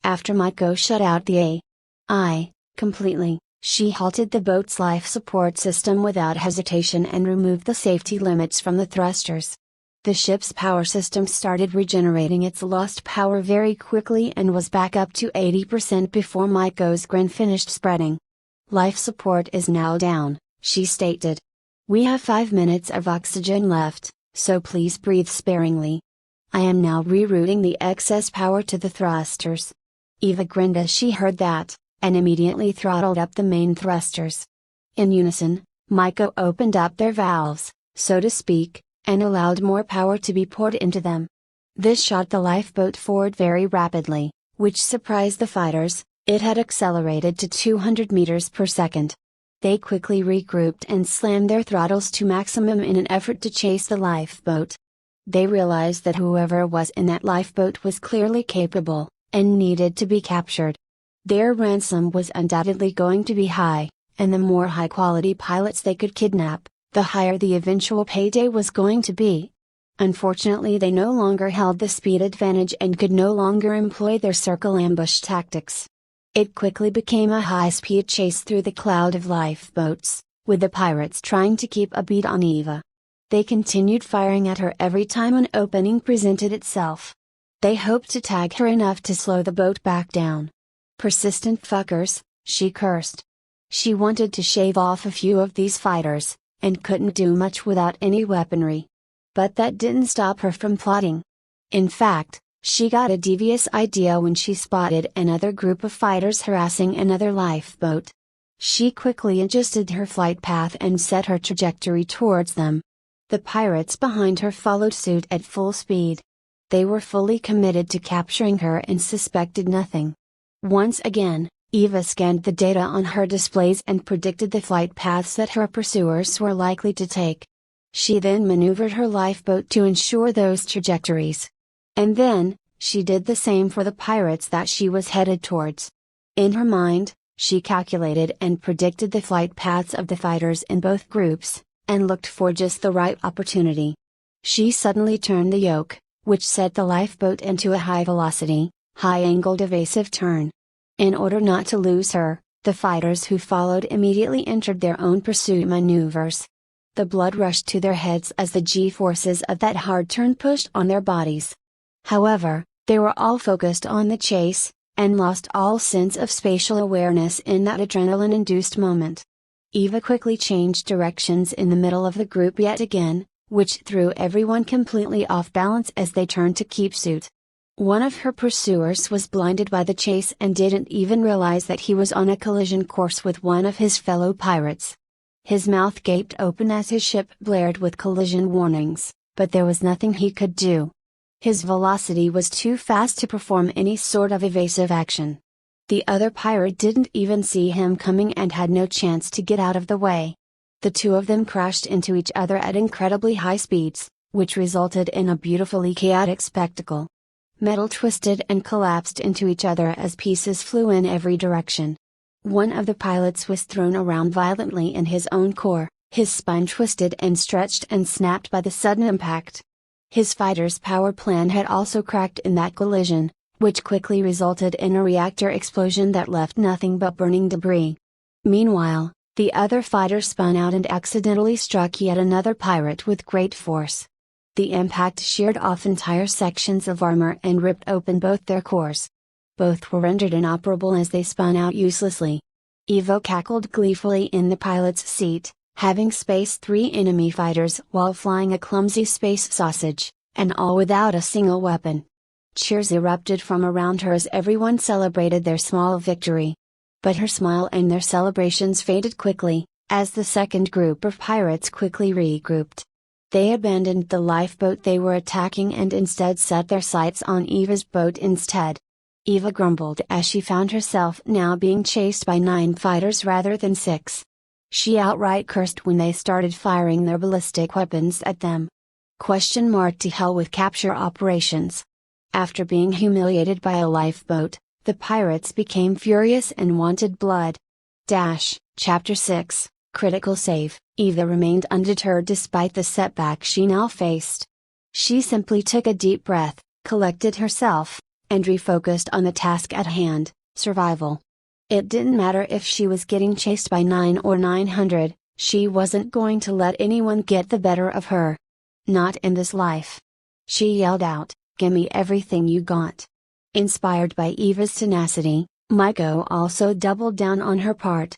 After Maiko shut out the AI completely, she halted the boat's life support system without hesitation and removed the safety limits from the thrusters. The ship's power system started regenerating its lost power very quickly and was back up to 80% before Maiko's grin finished spreading. "Life support is now down," she stated. "We have 5 minutes of oxygen left, so please breathe sparingly. I am now rerouting the excess power to the thrusters." Eva grinned as she heard that, and immediately throttled up the main thrusters. In unison, Maiko opened up their valves, so to speak, and allowed more power to be poured into them. This shot the lifeboat forward very rapidly, which surprised the fighters. It had accelerated to 200 meters per second. They quickly regrouped and slammed their throttles to maximum in an effort to chase the lifeboat. They realized that whoever was in that lifeboat was clearly capable, and needed to be captured. Their ransom was undoubtedly going to be high, and the more high-quality pilots they could kidnap, the higher the eventual payday was going to be. Unfortunately, they no longer held the speed advantage and could no longer employ their circle ambush tactics. It quickly became a high-speed chase through the cloud of lifeboats, with the pirates trying to keep a beat on Eva. They continued firing at her every time an opening presented itself. They hoped to tag her enough to slow the boat back down. "Persistent fuckers," she cursed. She wanted to shave off a few of these fighters, and couldn't do much without any weaponry. But that didn't stop her from plotting. In fact, she got a devious idea when she spotted another group of fighters harassing another lifeboat. She quickly adjusted her flight path and set her trajectory towards them. The pirates behind her followed suit at full speed. They were fully committed to capturing her and suspected nothing. Once again, Eva scanned the data on her displays and predicted the flight paths that her pursuers were likely to take. She then maneuvered her lifeboat to ensure those trajectories. And then, she did the same for the pirates that she was headed towards. In her mind, she calculated and predicted the flight paths of the fighters in both groups, and looked for just the right opportunity. She suddenly turned the yoke, which set the lifeboat into a high-velocity, high-angled evasive turn. In order not to lose her, the fighters who followed immediately entered their own pursuit maneuvers. The blood rushed to their heads as the G-forces of that hard turn pushed on their bodies. However, they were all focused on the chase, and lost all sense of spatial awareness in that adrenaline-induced moment. Eva quickly changed directions in the middle of the group yet again, which threw everyone completely off balance as they turned to keep suit. One of her pursuers was blinded by the chase and didn't even realize that he was on a collision course with one of his fellow pirates. His mouth gaped open as his ship blared with collision warnings, but there was nothing he could do. His velocity was too fast to perform any sort of evasive action. The other pirate didn't even see him coming and had no chance to get out of the way. The two of them crashed into each other at incredibly high speeds, which resulted in a beautifully chaotic spectacle. Metal twisted and collapsed into each other as pieces flew in every direction. One of the pilots was thrown around violently in his own core, his spine twisted and stretched and snapped by the sudden impact. His fighter's power plant had also cracked in that collision, which quickly resulted in a reactor explosion that left nothing but burning debris. Meanwhile, the other fighter spun out and accidentally struck yet another pirate with great force. The impact sheared off entire sections of armor and ripped open both their cores. Both were rendered inoperable as they spun out uselessly. Evo cackled gleefully in the pilot's seat, having spaced 3 enemy fighters while flying a clumsy space sausage, and all without a single weapon. Cheers erupted from around her as everyone celebrated their small victory. But her smile and their celebrations faded quickly, as the second group of pirates quickly regrouped. They abandoned the lifeboat they were attacking and instead set their sights on Eva's boat instead. Eva grumbled as she found herself now being chased by 9 fighters rather than 6. She outright cursed when they started firing their ballistic weapons at them. To hell with capture operations. After being humiliated by a lifeboat, the pirates became furious and wanted blood. Chapter 6, Critical Save. Eva remained undeterred despite the setback she now faced. She simply took a deep breath, collected herself, and refocused on the task at hand, survival. It didn't matter if she was getting chased by 9 or 900, she wasn't going to let anyone get the better of her. Not in this life. She yelled out, "Gimme everything you got." Inspired by Eva's tenacity, Maiko also doubled down on her part.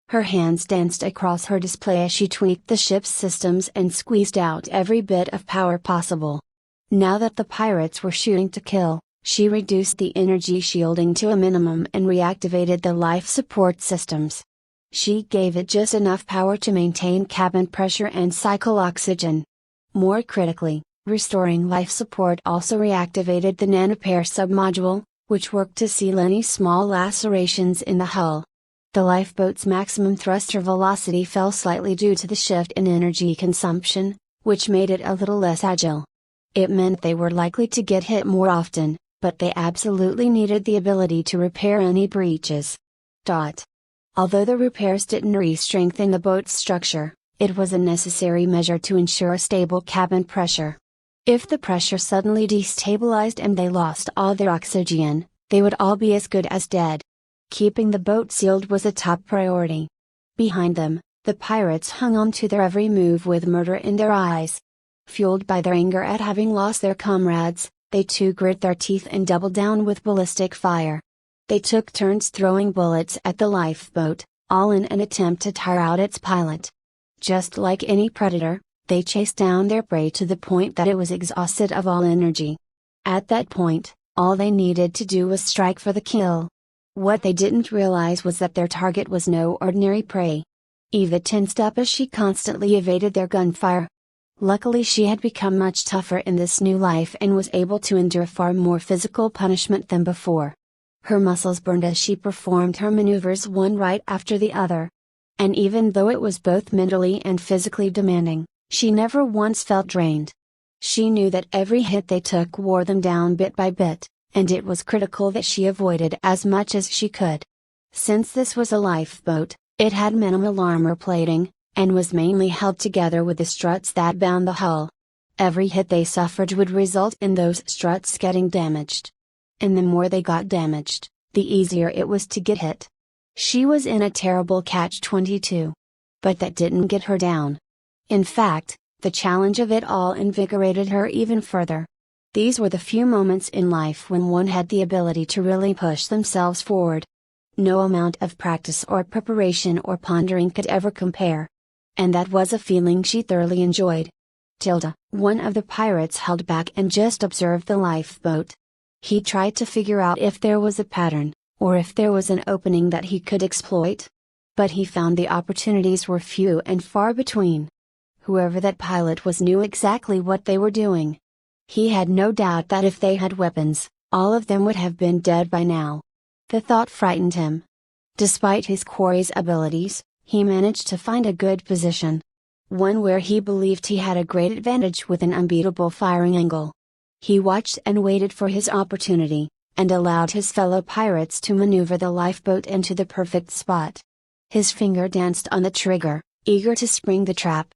Her hands danced across her display as she tweaked the ship's systems and squeezed out every bit of power possible. Now that the pirates were shooting to kill, she reduced the energy shielding to a minimum and reactivated the life support systems. She gave it just enough power to maintain cabin pressure and cycle oxygen. More critically, restoring life support also reactivated the nanopare submodule, which worked to seal any small lacerations in the hull. The lifeboat's maximum thruster velocity fell slightly due to the shift in energy consumption, which made it a little less agile. It meant they were likely to get hit more often, but they absolutely needed the ability to repair any breaches. Although the repairs didn't re-strengthen the boat's structure, it was a necessary measure to ensure a stable cabin pressure. If the pressure suddenly destabilized and they lost all their oxygen, they would all be as good as dead. Keeping the boat sealed was a top priority. Behind them, the pirates hung on to their every move with murder in their eyes. Fueled by their anger at having lost their comrades, they too grit their teeth and doubled down with ballistic fire. They took turns throwing bullets at the lifeboat, all in an attempt to tire out its pilot. Just like any predator, they chased down their prey to the point that it was exhausted of all energy. At that point, all they needed to do was strike for the kill. What they didn't realize was that their target was no ordinary prey. Eva tensed up as she constantly evaded their gunfire. Luckily she had become much tougher in this new life and was able to endure far more physical punishment than before. Her muscles burned as she performed her maneuvers one right after the other. And even though it was both mentally and physically demanding, she never once felt drained. She knew that every hit they took wore them down bit by bit, and it was critical that she avoided as much as she could. Since this was a lifeboat, it had minimal armor plating, and was mainly held together with the struts that bound the hull. Every hit they suffered would result in those struts getting damaged. And the more they got damaged, the easier it was to get hit. She was in a terrible catch-22. But that didn't get her down. In fact, the challenge of it all invigorated her even further. These were the few moments in life when one had the ability to really push themselves forward. No amount of practice or preparation or pondering could ever compare. And that was a feeling she thoroughly enjoyed. One of the pirates held back and just observed the lifeboat. He tried to figure out if there was a pattern, or if there was an opening that he could exploit. But he found the opportunities were few and far between. Whoever that pilot was knew exactly what they were doing. He had no doubt that if they had weapons, all of them would have been dead by now. The thought frightened him. Despite his quarry's abilities, he managed to find a good position. One where he believed he had a great advantage with an unbeatable firing angle. He watched and waited for his opportunity, and allowed his fellow pirates to maneuver the lifeboat into the perfect spot. His finger danced on the trigger, eager to spring the trap.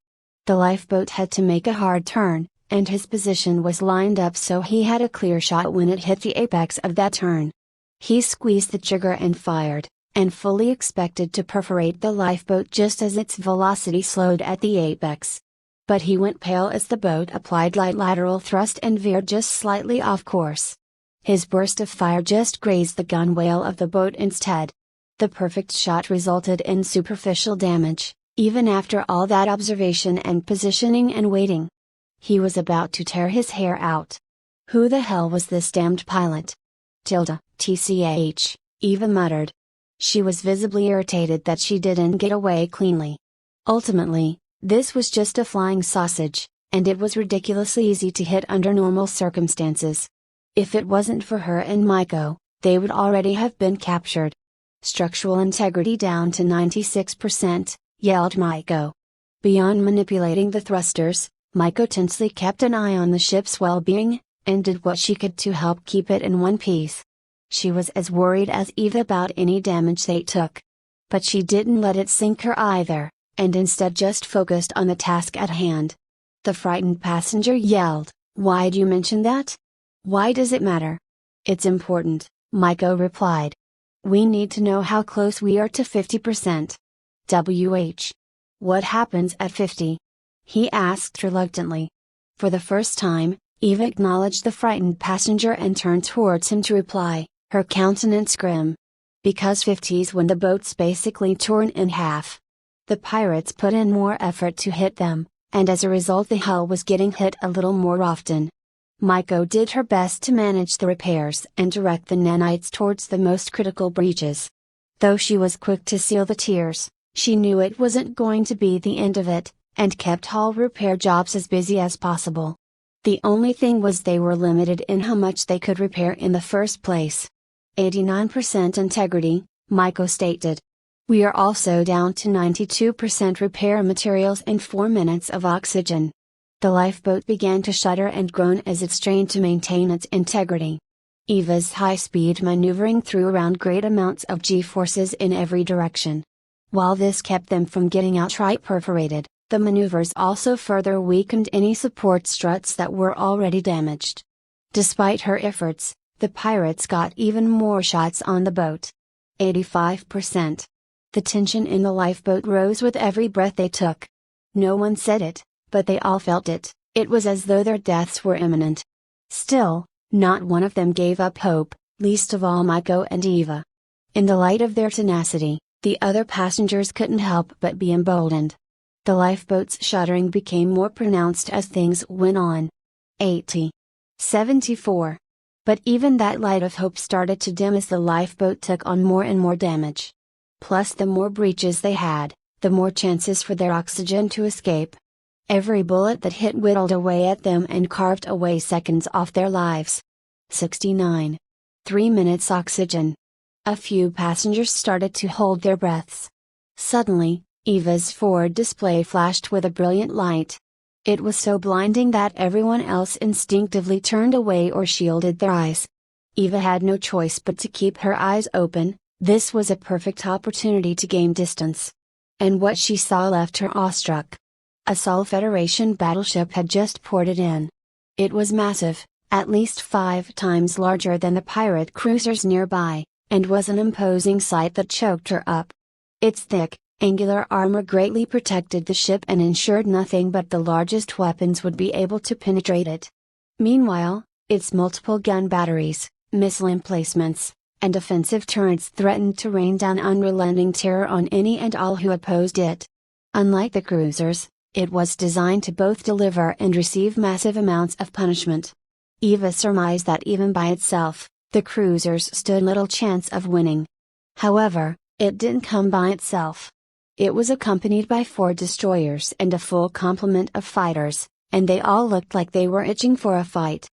The lifeboat had to make a hard turn, and his position was lined up so he had a clear shot when it hit the apex of that turn. He squeezed the trigger and fired, and fully expected to perforate the lifeboat just as its velocity slowed at the apex. But he went pale as the boat applied light lateral thrust and veered just slightly off course. His burst of fire just grazed the gunwale of the boat instead. The perfect shot resulted in superficial damage, even after all that observation and positioning and waiting. He was about to tear his hair out. Who the hell was this damned pilot? TCH, Eva muttered. She was visibly irritated that she didn't get away cleanly. Ultimately, this was just a flying sausage, and it was ridiculously easy to hit under normal circumstances. If it wasn't for her and Maiko, they would already have been captured. Structural integrity down to 96%, yelled Maiko. Beyond manipulating the thrusters, Maiko tensely kept an eye on the ship's well-being, and did what she could to help keep it in one piece. She was as worried as Eva about any damage they took. But she didn't let it sink her either, and instead just focused on the task at hand. The frightened passenger yelled, "Why'd you mention that? Why does it matter?" "It's important," Maiko replied. "We need to know how close we are to 50%. What happens at 50? He asked reluctantly. For the first time, Eva acknowledged the frightened passenger and turned towards him to reply, her countenance grim. Because 50's when the boat's basically torn in half. The pirates put in more effort to hit them, and as a result the hull was getting hit a little more often. Maiko did her best to manage the repairs and direct the nanites towards the most critical breaches. Though she was quick to seal the tears, she knew it wasn't going to be the end of it, and kept hull repair jobs as busy as possible. The only thing was they were limited in how much they could repair in the first place. 89% integrity, Maiko stated. We are also down to 92% repair materials and 4 minutes of oxygen. The lifeboat began to shudder and groan as it strained to maintain its integrity. Eva's high-speed maneuvering threw around great amounts of G-forces in every direction. While this kept them from getting outright perforated, the maneuvers also further weakened any support struts that were already damaged. Despite her efforts, the pirates got even more shots on the boat. 85%. The tension in the lifeboat rose with every breath they took. No one said it, but they all felt it. It was as though their deaths were imminent. Still, not one of them gave up hope, least of all Maiko and Eva. In the light of their tenacity, the other passengers couldn't help but be emboldened. The lifeboat's shuddering became more pronounced as things went on. 80. 74. But even that light of hope started to dim as the lifeboat took on more and more damage. Plus the more breaches they had, the more chances for their oxygen to escape. Every bullet that hit whittled away at them and carved away seconds off their lives. 69. 3 minutes oxygen. A few passengers started to hold their breaths. Suddenly, Eva's forward display flashed with a brilliant light. It was so blinding that everyone else instinctively turned away or shielded their eyes. Eva had no choice but to keep her eyes open. This was a perfect opportunity to gain distance. And what she saw left her awestruck. A Sol Federation battleship had just ported in. It was massive, at least 5 times larger than the pirate cruisers nearby, and was an imposing sight that choked her up. Its thick, angular armor greatly protected the ship and ensured nothing but the largest weapons would be able to penetrate it. Meanwhile, its multiple gun batteries, missile emplacements, and offensive turrets threatened to rain down unrelenting terror on any and all who opposed it. Unlike the cruisers, it was designed to both deliver and receive massive amounts of punishment. Eva surmised that even by itself, the cruisers stood little chance of winning. However, it didn't come by itself. It was accompanied by 4 destroyers and a full complement of fighters, and they all looked like they were itching for a fight.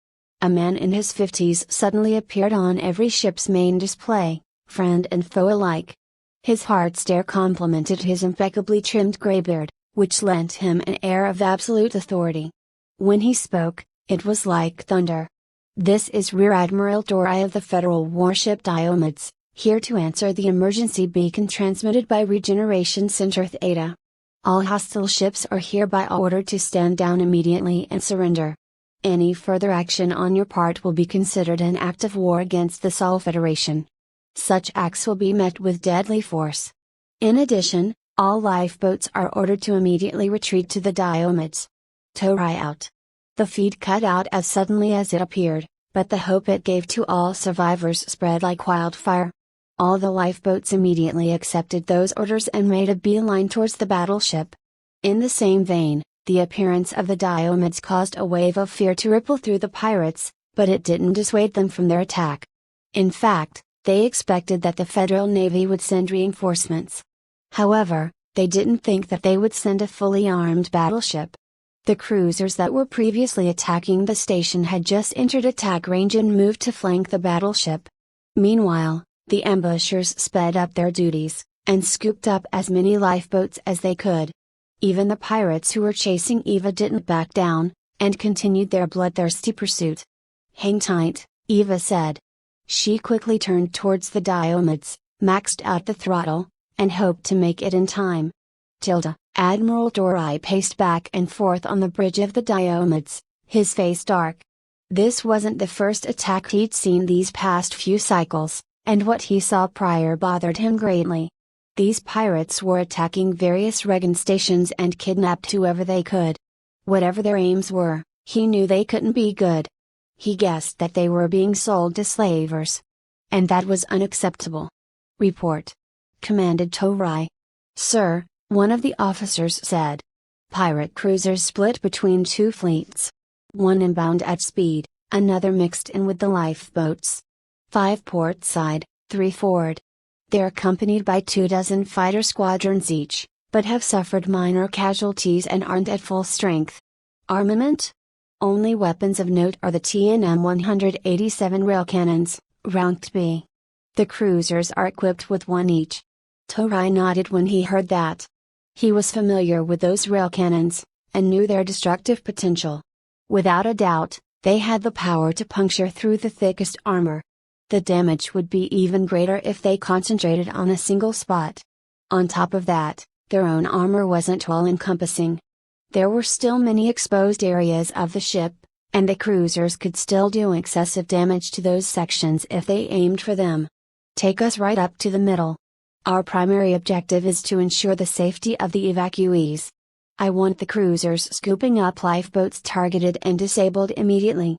A man in his 50s suddenly appeared on every ship's main display, friend and foe alike. His hard stare complemented his impeccably trimmed gray beard, which lent him an air of absolute authority. When he spoke, it was like thunder. "This is Rear Admiral Dorai of the Federal warship Diomedes, here to answer the emergency beacon transmitted by Regeneration Center Theta. All hostile ships are hereby ordered to stand down immediately and surrender. Any further action on your part will be considered an act of war against the Sol Federation. Such acts will be met with deadly force. In addition, all lifeboats are ordered to immediately retreat to the Diomedes." Torai out. The feed cut out as suddenly as it appeared, but the hope it gave to all survivors spread like wildfire. All the lifeboats immediately accepted those orders and made a beeline towards the battleship. In the same vein, the appearance of the Diomedes caused a wave of fear to ripple through the pirates, but it didn't dissuade them from their attack. In fact, they expected that the Federal Navy would send reinforcements. However, they didn't think that they would send a fully armed battleship. The cruisers that were previously attacking the station had just entered attack range and moved to flank the battleship. Meanwhile, the ambushers sped up their duties, and scooped up as many lifeboats as they could. Even the pirates who were chasing Eva didn't back down, and continued their bloodthirsty pursuit. "Hang tight," Eva said. She quickly turned towards the Diomedes, maxed out the throttle, and hoped to make it in time. Admiral Dorai paced back and forth on the bridge of the Diomedes, his face dark. This wasn't the first attack he'd seen these past few cycles, and what he saw prior bothered him greatly. These pirates were attacking various Regan stations and kidnapped whoever they could. Whatever their aims were, he knew they couldn't be good. He guessed that they were being sold to slavers. And that was unacceptable. "Report," commanded Torai. "Sir," one of the officers said. Pirate cruisers split between two fleets. One inbound at speed, another mixed in with the lifeboats. 5 port side, 3 forward. They're accompanied by 24 fighter squadrons each, but have suffered minor casualties and aren't at full strength. Armament? Only weapons of note are the TNM 187 rail cannons, ranked B. The cruisers are equipped with one each. Torai nodded when he heard that. He was familiar with those rail cannons, and knew their destructive potential. Without a doubt, they had the power to puncture through the thickest armor. The damage would be even greater if they concentrated on a single spot. On top of that, their own armor wasn't all-encompassing. There were still many exposed areas of the ship, and the cruisers could still do excessive damage to those sections if they aimed for them. "Take us right up to the middle. Our primary objective is to ensure the safety of the evacuees. I want the cruisers scooping up lifeboats targeted and disabled immediately.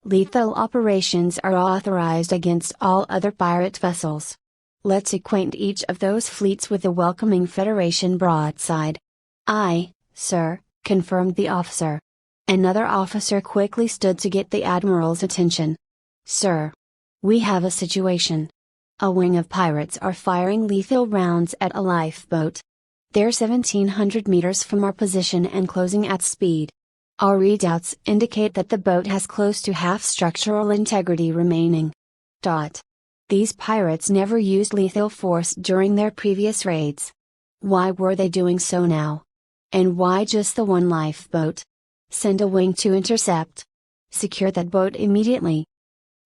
Lethal operations are authorized against all other pirate vessels. Let's acquaint each of those fleets with the welcoming Federation broadside." "Aye, sir," confirmed the officer. Another officer quickly stood to get the admiral's attention. "Sir, we have a situation. A wing of pirates are firing lethal rounds at a lifeboat. They're 1,700 meters from our position and closing at speed. Our readouts indicate that the boat has close to half structural integrity remaining. These pirates never used lethal force during their previous raids. Why were they doing so now? And why just the one lifeboat? Send a wing to intercept. Secure that boat immediately."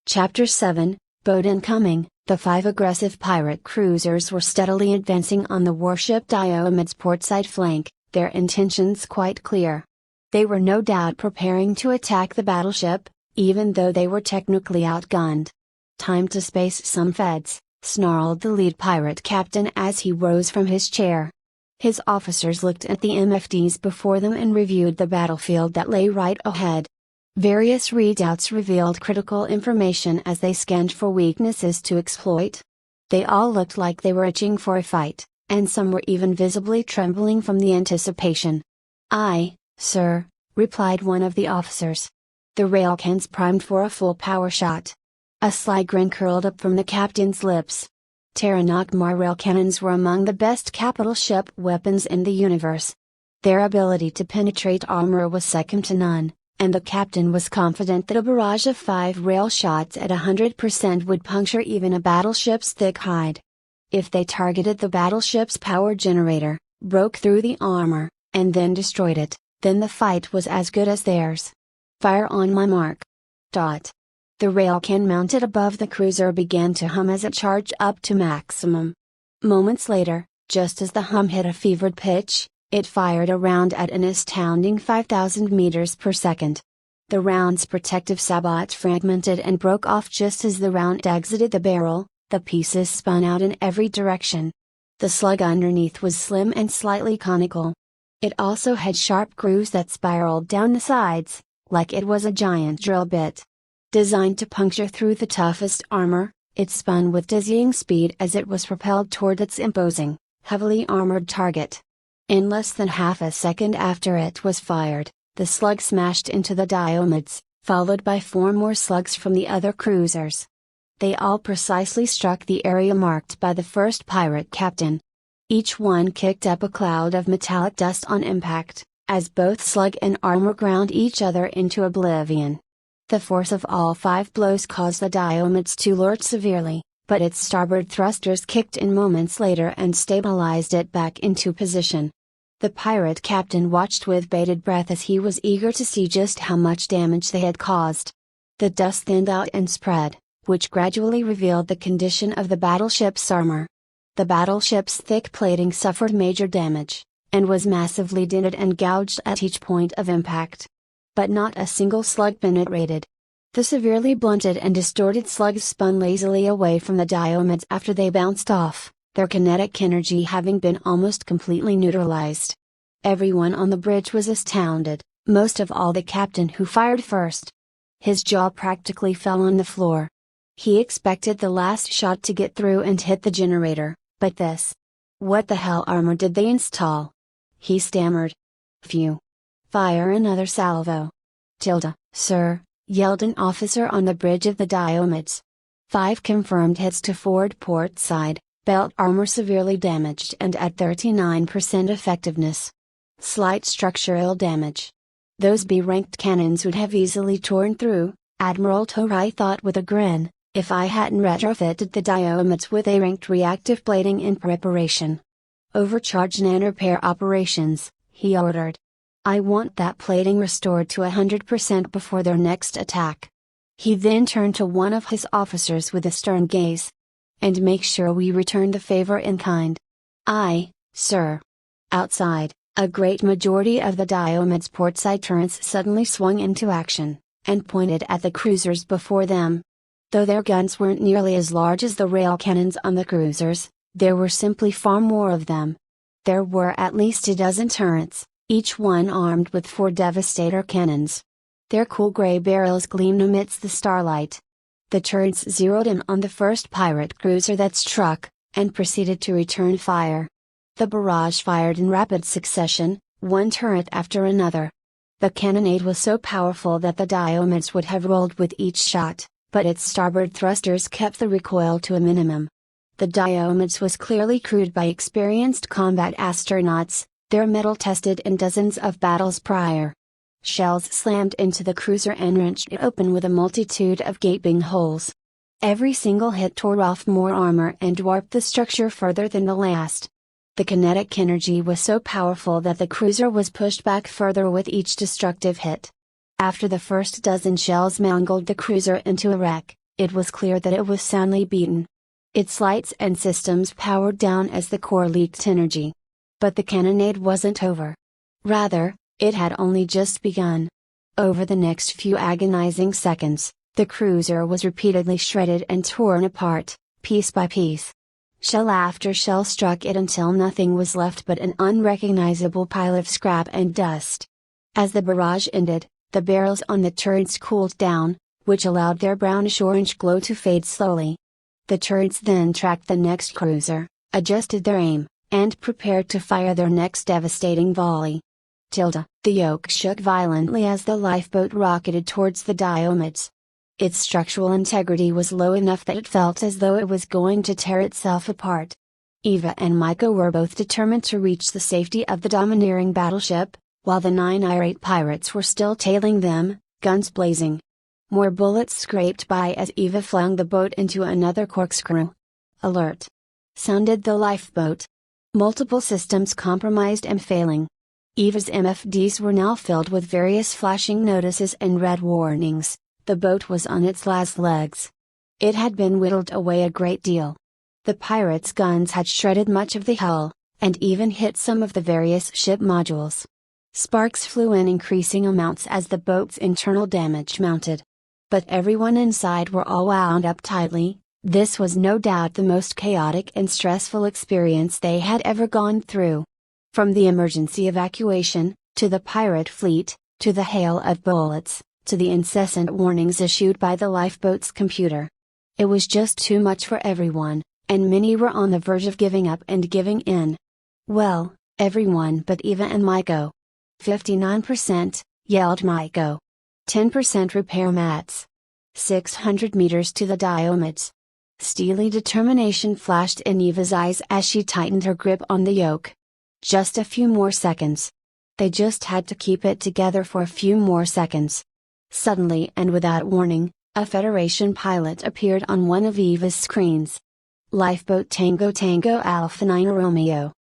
Chapter 7, Boat Incoming. The 5 aggressive pirate cruisers were steadily advancing on the warship Diomedes' portside flank, their intentions quite clear. They were no doubt preparing to attack the battleship, even though they were technically outgunned. "Time to space some feds," snarled the lead pirate captain as he rose from his chair. His officers looked at the MFDs before them and reviewed the battlefield that lay right ahead. Various readouts revealed critical information as they scanned for weaknesses to exploit. They all looked like they were itching for a fight, and some were even visibly trembling from the anticipation. "Aye, sir," replied one of the officers. The railcans primed for a full power shot. A sly grin curled up from the captain's lips. Terranagmar rail cannons were among the best capital ship weapons in the universe. Their ability to penetrate armor was second to none, and the captain was confident that a barrage of 5 rail shots at 100% would puncture even a battleship's thick hide. If they targeted the battleship's power generator, broke through the armor, and then destroyed it, then the fight was as good as theirs. Fire on my mark. The railcan mounted above the cruiser began to hum as it charged up to maximum. Moments later, just as the hum hit a fevered pitch, it fired a round at an astounding 5,000 meters per second. The round's protective sabot fragmented and broke off just as the round exited the barrel, the pieces spun out in every direction. The slug underneath was slim and slightly conical. It also had sharp grooves that spiraled down the sides, like it was a giant drill bit. Designed to puncture through the toughest armor, it spun with dizzying speed as it was propelled toward its imposing, heavily armored target. In less than half a second after it was fired, the slug smashed into the Diomedes, followed by 4 more slugs from the other cruisers. They all precisely struck the area marked by the first pirate captain. Each one kicked up a cloud of metallic dust on impact, as both slug and armor ground each other into oblivion. The force of all 5 blows caused the Diomedes to lurch severely, but its starboard thrusters kicked in moments later and stabilized it back into position. The pirate captain watched with bated breath as he was eager to see just how much damage they had caused. The dust thinned out and spread, which gradually revealed the condition of the battleship's armor. The battleship's thick plating suffered major damage, and was massively dented and gouged at each point of impact. But not a single slug penetrated. The severely blunted and distorted slugs spun lazily away from the Diomedes after they bounced off, their kinetic energy having been almost completely neutralized. Everyone on the bridge was astounded, most of all the captain who fired first. His jaw practically fell on the floor. He expected the last shot to get through and hit the generator, but this. What the hell armor did they install? He stammered. Phew. Fire another salvo. Sir, yelled an officer on the bridge of the Diomedes. 5 confirmed hits to forward port side, belt armor severely damaged and at 39% effectiveness. Slight structural damage. Those B-ranked cannons would have easily torn through, Admiral Torai thought with a grin, if I hadn't retrofitted the Diomedes with A-ranked reactive plating in preparation. Overcharge and repair operations, he ordered. I want that plating restored to 100% before their next attack. He then turned to one of his officers with a stern gaze. And make sure we return the favor in kind. Aye, sir. Outside, a great majority of the Diomedes' portside turrets suddenly swung into action, and pointed at the cruisers before them. Though their guns weren't nearly as large as the rail cannons on the cruisers, there were simply far more of them. There were at least a dozen turrets, each one armed with 4 Devastator cannons. Their cool gray barrels gleamed amidst the starlight. The turrets zeroed in on the first pirate cruiser that struck, and proceeded to return fire. The barrage fired in rapid succession, one turret after another. The cannonade was so powerful that the Diomedes would have rolled with each shot, but its starboard thrusters kept the recoil to a minimum. The Diomedes was clearly crewed by experienced combat astronauts, their metal tested in dozens of battles prior. Shells slammed into the cruiser and wrenched it open with a multitude of gaping holes. Every single hit tore off more armor and warped the structure further than the last. The kinetic energy was so powerful that the cruiser was pushed back further with each destructive hit. After the first dozen shells mangled the cruiser into a wreck, it was clear that it was soundly beaten. Its lights and systems powered down as the core leaked energy. But the cannonade wasn't over. Rather, it had only just begun. Over the next few agonizing seconds, the cruiser was repeatedly shredded and torn apart, piece by piece. Shell after shell struck it until nothing was left but an unrecognizable pile of scrap and dust. As the barrage ended, the barrels on the turrets cooled down, which allowed their brownish-orange glow to fade slowly. The turrets then tracked the next cruiser, adjusted their aim, and prepared to fire their next devastating volley. The yoke shook violently as the lifeboat rocketed towards the Diomedes. Its structural integrity was low enough that it felt as though it was going to tear itself apart. Eva and Maiko were both determined to reach the safety of the domineering battleship, while the 9 irate pirates were still tailing them, guns blazing. More bullets scraped by as Eva flung the boat into another corkscrew. Alert! Sounded the lifeboat. Multiple systems compromised and failing. Eva's MFDs were now filled with various flashing notices and red warnings. The boat was on its last legs. It had been whittled away a great deal. The pirates' guns had shredded much of the hull, and even hit some of the various ship modules. Sparks flew in increasing amounts as the boat's internal damage mounted. But everyone inside were all wound up tightly. This was no doubt the most chaotic and stressful experience they had ever gone through. From the emergency evacuation, to the pirate fleet, to the hail of bullets, to the incessant warnings issued by the lifeboat's computer. It was just too much for everyone, and many were on the verge of giving up and giving in. Well, everyone but Eva and Maiko. 59%, yelled Maiko. 10% repair mats. 600 meters to the Diomedes. Steely determination flashed in Eva's eyes as she tightened her grip on the yoke. Just a few more seconds. They just had to keep it together for a few more seconds. Suddenly and without warning, a Federation pilot appeared on one of Eva's screens. Lifeboat Tango Tango Alpha 9 Romeo.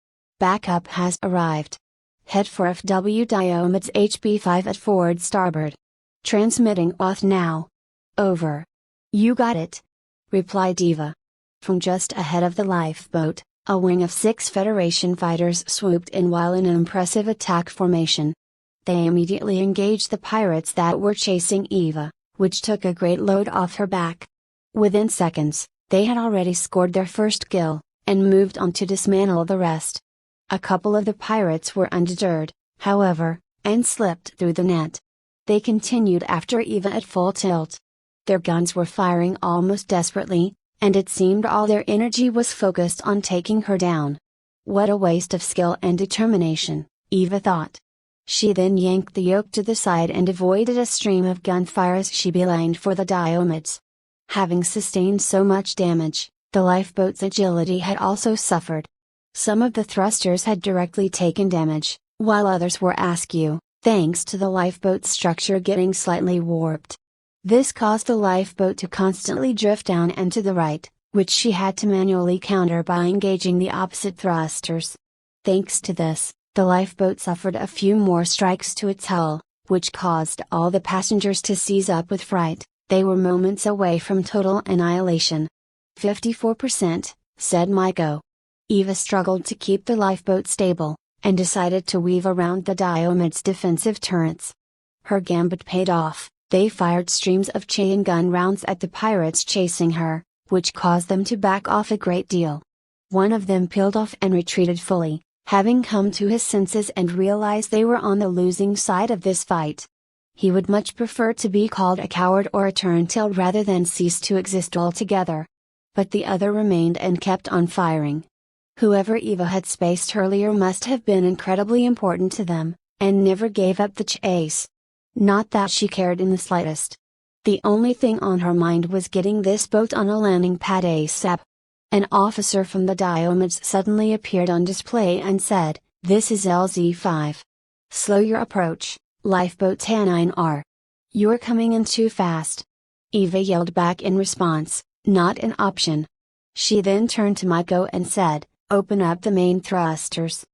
Backup has arrived. Head for FW Diomedes HB5 at forward starboard. Transmitting auth now. Over. You got it, replied Eva. From just ahead of the lifeboat, a wing of 6 Federation fighters swooped in while in an impressive attack formation. They immediately engaged the pirates that were chasing Eva, which took a great load off her back. Within seconds, they had already scored their first kill, and moved on to dismantle the rest. A couple of the pirates were undeterred, however, and slipped through the net. They continued after Eva at full tilt. Their guns were firing almost desperately, and it seemed all their energy was focused on taking her down. What a waste of skill and determination, Eva thought. She then yanked the yoke to the side and avoided a stream of gunfire as she beelined for the Diomedes. Having sustained so much damage, the lifeboat's agility had also suffered. Some of the thrusters had directly taken damage, while others were askew, thanks to the lifeboat's structure getting slightly warped. This caused the lifeboat to constantly drift down and to the right, which she had to manually counter by engaging the opposite thrusters. Thanks to this, the lifeboat suffered a few more strikes to its hull, which caused all the passengers to seize up with fright. They were moments away from total annihilation. 54%, said Maiko. Eva struggled to keep the lifeboat stable, and decided to weave around the Diomedes' defensive turrets. Her gambit paid off. They fired streams of chain gun rounds at the pirates chasing her, which caused them to back off a great deal. One of them peeled off and retreated fully, having come to his senses and realized they were on the losing side of this fight. He would much prefer to be called a coward or a turntail rather than cease to exist altogether. But the other remained and kept on firing. Whoever Eva had spaced earlier must have been incredibly important to them, and never gave up the chase. Not that she cared in the slightest. The only thing on her mind was getting this boat on a landing pad ASAP. An officer from the Diomedes suddenly appeared on display and said, "This is LZ5. Slow your approach, lifeboat 10-9R. You're coming in too fast." Eva yelled back in response, "Not an option." She then turned to Maiko and said, "Open up the main thrusters."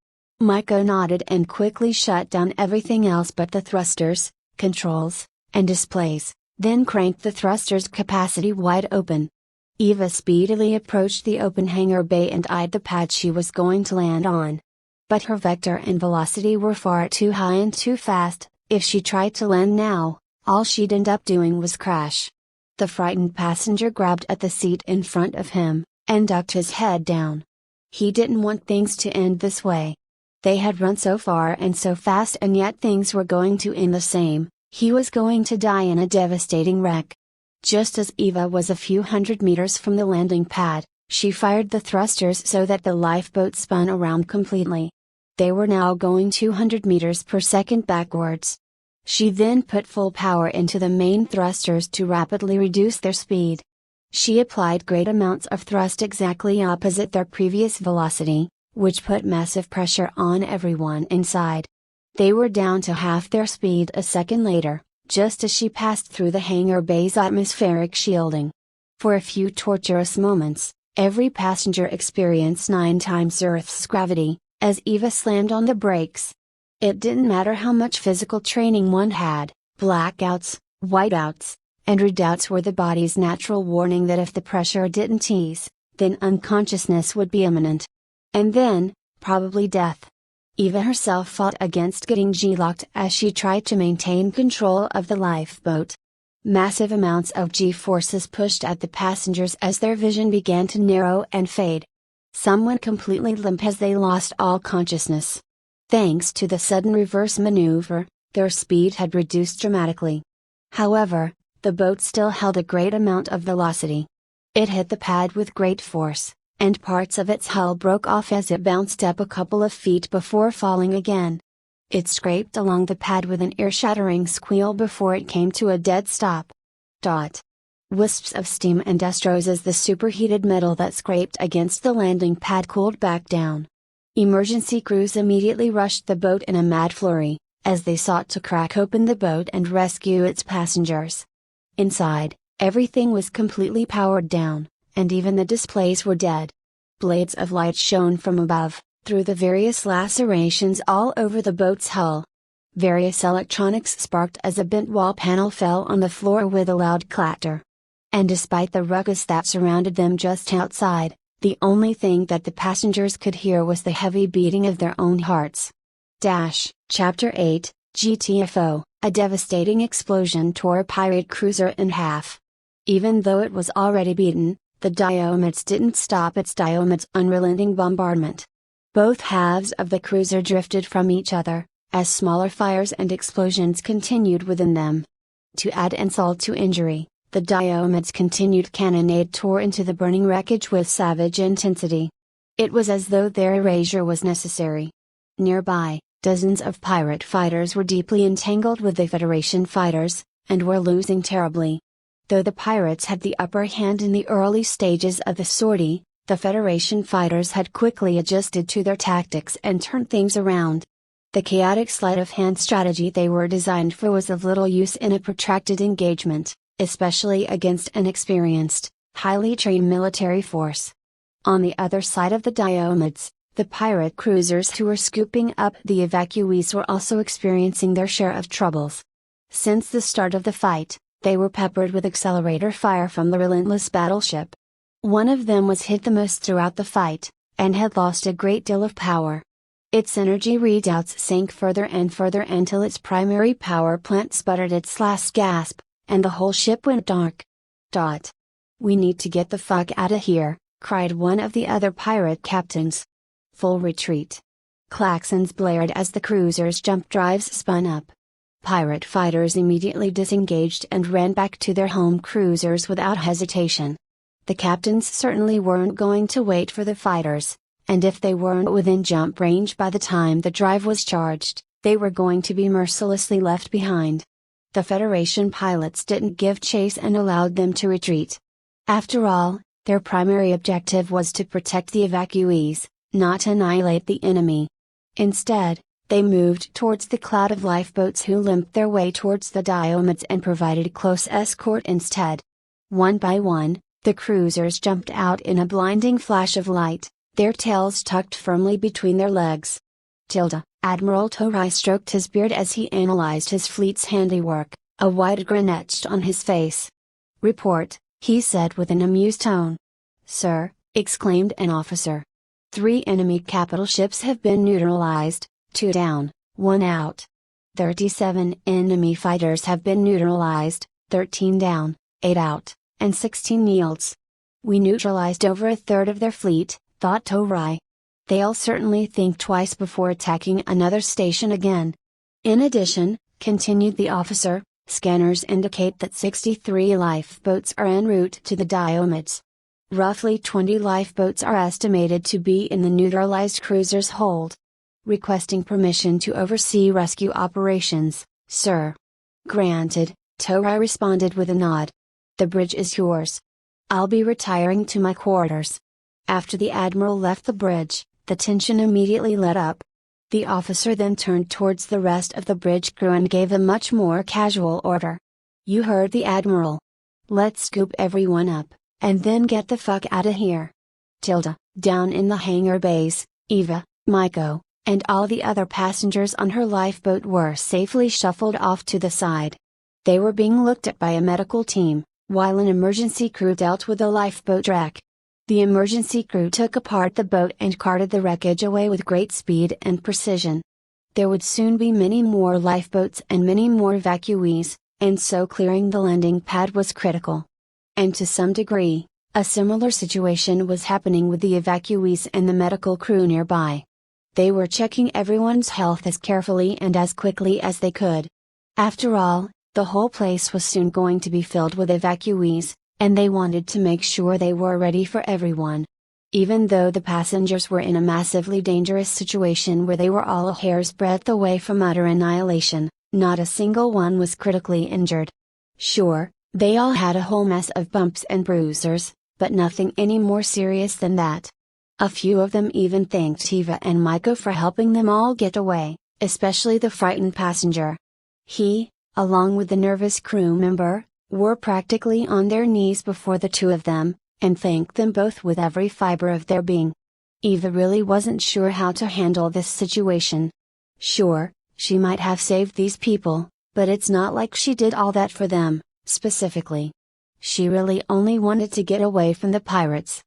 Maiko nodded and quickly shut down everything else but the thrusters, controls, and displays, then cranked the thrusters capacity wide open. Eva speedily approached the open hangar bay and eyed the pad she was going to land on. But her vector and velocity were far too high and too fast. If she tried to land now, all she'd end up doing was crash. The frightened passenger grabbed at the seat in front of him, and ducked his head down. He didn't want things to end this way. They had run so far and so fast, and yet things were going to end the same. He was going to die in a devastating wreck. Just as Eva was a few hundred meters from the landing pad, she fired the thrusters so that the lifeboat spun around completely. They were now going 200 meters per second backwards. She then put full power into the main thrusters to rapidly reduce their speed. She applied great amounts of thrust exactly opposite their previous velocity, which put massive pressure on everyone inside. They were down to half their speed a second later, just as she passed through the hangar bay's atmospheric shielding. For a few torturous moments, every passenger experienced 9 times Earth's gravity, as Eva slammed on the brakes. It didn't matter how much physical training one had, blackouts, whiteouts, and redoubts were the body's natural warning that if the pressure didn't ease, then unconsciousness would be imminent. And then, probably death. Eva herself fought against getting G-locked as she tried to maintain control of the lifeboat. Massive amounts of G-forces pushed at the passengers as their vision began to narrow and fade. Some went completely limp as they lost all consciousness. Thanks to the sudden reverse maneuver, their speed had reduced dramatically. However, the boat still held a great amount of velocity. It hit the pad with great force, and parts of its hull broke off as it bounced up a couple of feet before falling again. It scraped along the pad with an ear-shattering squeal before it came to a dead stop. Wisps of steam and dust rose as the superheated metal that scraped against the landing pad cooled back down. Emergency crews immediately rushed the boat in a mad flurry, as they sought to crack open the boat and rescue its passengers. Inside, everything was completely powered down, and even the displays were dead. Blades of light shone from above, through the various lacerations all over the boat's hull. Various electronics sparked as a bent wall panel fell on the floor with a loud clatter. And despite the ruckus that surrounded them just outside, the only thing that the passengers could hear was the heavy beating of their own hearts. Chapter 8, GTFO, a devastating explosion tore a pirate cruiser in half. Even though it was already beaten, the Diomedes didn't stop its unrelenting bombardment. Both halves of the cruiser drifted from each other, as smaller fires and explosions continued within them. To add insult to injury, the Diomedes' continued cannonade tore into the burning wreckage with savage intensity. It was as though their erasure was necessary. Nearby, dozens of pirate fighters were deeply entangled with the Federation fighters, and were losing terribly. Though the pirates had the upper hand in the early stages of the sortie, the Federation fighters had quickly adjusted to their tactics and turned things around. The chaotic sleight-of-hand strategy they were designed for was of little use in a protracted engagement, especially against an experienced, highly trained military force. On the other side of the Diomedes, the pirate cruisers who were scooping up the evacuees were also experiencing their share of troubles. Since the start of the fight, they were peppered with accelerator fire from the relentless battleship. One of them was hit the most throughout the fight, and had lost a great deal of power. Its energy readouts sank further and further until its primary power plant sputtered its last gasp, and the whole ship went dark. "We need to get the fuck out of here," cried one of the other pirate captains. "Full retreat." Klaxons blared as the cruiser's jump drives spun up. Pirate fighters immediately disengaged and ran back to their home cruisers without hesitation. The captains certainly weren't going to wait for the fighters, and if they weren't within jump range by the time the drive was charged, they were going to be mercilessly left behind. The Federation pilots didn't give chase and allowed them to retreat. After all, their primary objective was to protect the evacuees, not annihilate the enemy. Instead, they moved towards the cloud of lifeboats who limped their way towards the Diomedes and provided close escort instead. One by one, the cruisers jumped out in a blinding flash of light, their tails tucked firmly between their legs. Admiral Torai stroked his beard as he analyzed his fleet's handiwork, a wide grin etched on his face. "Report," he said with an amused tone. "Sir," exclaimed an officer. 3 enemy capital ships have been neutralized, 2 down, 1 out. 37 enemy fighters have been neutralized, 13 down, 8 out, and 16 yields. We neutralized over a third of their fleet, thought Torai. They'll certainly think twice before attacking another station again. In addition, continued the officer, scanners indicate that 63 lifeboats are en route to the Diomedes. Roughly 20 lifeboats are estimated to be in the neutralized cruiser's hold. Requesting permission to oversee rescue operations, sir. Granted, Torai responded with a nod. The bridge is yours. I'll be retiring to my quarters." After the admiral left the bridge, the tension immediately let up. The officer then turned towards the rest of the bridge crew and gave a much more casual order. "You heard the admiral. Let's scoop everyone up, and then get the fuck outta here." Down in the hangar bays, Eva, Maiko, and all the other passengers on her lifeboat were safely shuffled off to the side. They were being looked at by a medical team, while an emergency crew dealt with the lifeboat wreck. The emergency crew took apart the boat and carted the wreckage away with great speed and precision. There would soon be many more lifeboats and many more evacuees, and so clearing the landing pad was critical. And to some degree, a similar situation was happening with the evacuees and the medical crew nearby. They were checking everyone's health as carefully and as quickly as they could. After all, the whole place was soon going to be filled with evacuees, and they wanted to make sure they were ready for everyone. Even though the passengers were in a massively dangerous situation where they were all a hair's breadth away from utter annihilation, not a single one was critically injured. Sure, they all had a whole mess of bumps and bruisers, but nothing any more serious than that. A few of them even thanked Eva and Maiko for helping them all get away, especially the frightened passenger. He, along with the nervous crew member, were practically on their knees before the two of them, and thanked them both with every fiber of their being. Eva really wasn't sure how to handle this situation. Sure, she might have saved these people, but it's not like she did all that for them, specifically. She really only wanted to get away from the pirates.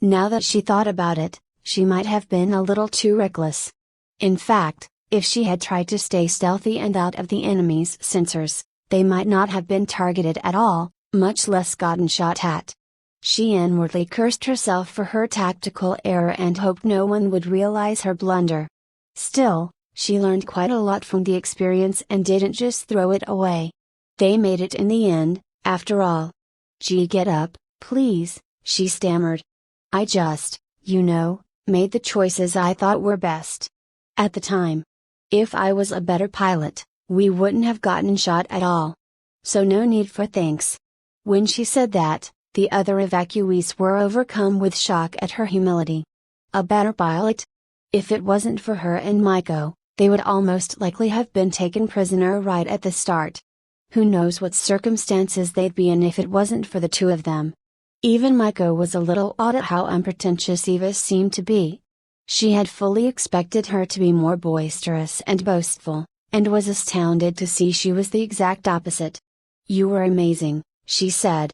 Now that she thought about it, she might have been a little too reckless. In fact, if she had tried to stay stealthy and out of the enemy's sensors, they might not have been targeted at all, much less gotten shot at. She inwardly cursed herself for her tactical error and hoped no one would realize her blunder. Still, she learned quite a lot from the experience and didn't just throw it away. They made it in the end, after all. "Gee, get up, please," she stammered. "I just, made the choices I thought were best. At the time. If I was a better pilot, we wouldn't have gotten shot at all. So no need for thanks." When she said that, the other evacuees were overcome with shock at her humility. A better pilot? If it wasn't for her and Maiko, they would almost likely have been taken prisoner right at the start. Who knows what circumstances they'd be in if it wasn't for the two of them. Even Maiko was a little awed at how unpretentious Eva seemed to be. She had fully expected her to be more boisterous and boastful, and was astounded to see she was the exact opposite. "You were amazing," she said.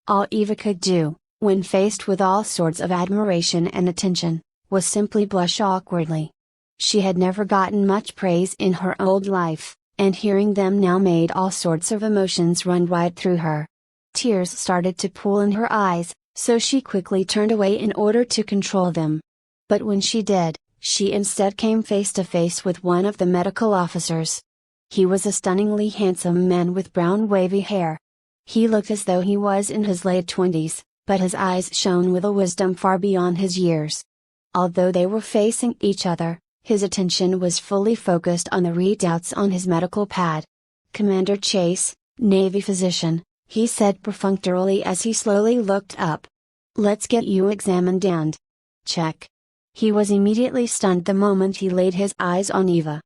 All Eva could do, when faced with all sorts of admiration and attention, was simply blush awkwardly. She had never gotten much praise in her old life, and hearing them now made all sorts of emotions run right through her. Tears started to pool in her eyes, so she quickly turned away in order to control them. But when she did, she instead came face to face with one of the medical officers. He was a stunningly handsome man with brown wavy hair. He looked as though he was in his late 20s, but his eyes shone with a wisdom far beyond his years. Although they were facing each other, his attention was fully focused on the readouts on his medical pad. "Commander Chase, Navy physician," he said perfunctorily as he slowly looked up. "Let's get you examined and..." "Check." He was immediately stunned the moment he laid his eyes on Eva.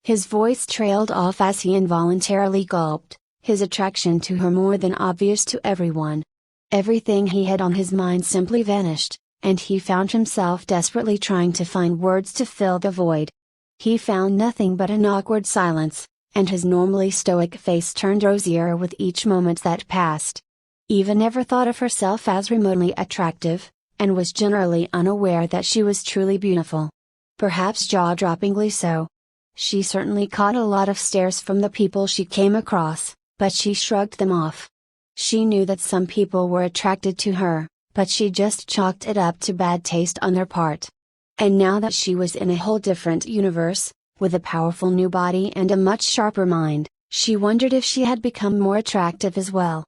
His voice trailed off as he involuntarily gulped, his attraction to her more than obvious to everyone. Everything he had on his mind simply vanished, and he found himself desperately trying to find words to fill the void. He found nothing but an awkward silence, and his normally stoic face turned rosier with each moment that passed. Eva never thought of herself as remotely attractive, and was generally unaware that she was truly beautiful. Perhaps jaw-droppingly so. She certainly caught a lot of stares from the people she came across, but she shrugged them off. She knew that some people were attracted to her, but she just chalked it up to bad taste on their part. And now that she was in a whole different universe, with a powerful new body and a much sharper mind, she wondered if she had become more attractive as well.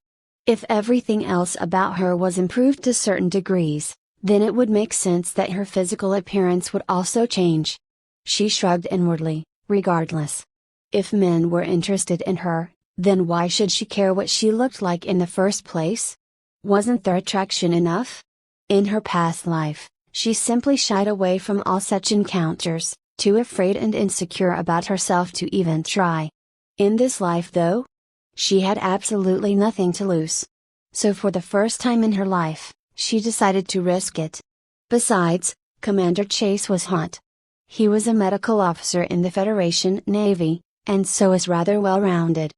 If everything else about her was improved to certain degrees, then it would make sense that her physical appearance would also change. She shrugged inwardly, regardless. If men were interested in her, then why should she care what she looked like in the first place? Wasn't there attraction enough? In her past life, she simply shied away from all such encounters, too afraid and insecure about herself to even try. In this life though, she had absolutely nothing to lose. So for the first time in her life, she decided to risk it. Besides, Commander Chase was hot. He was a medical officer in the Federation Navy, and so is rather well-rounded.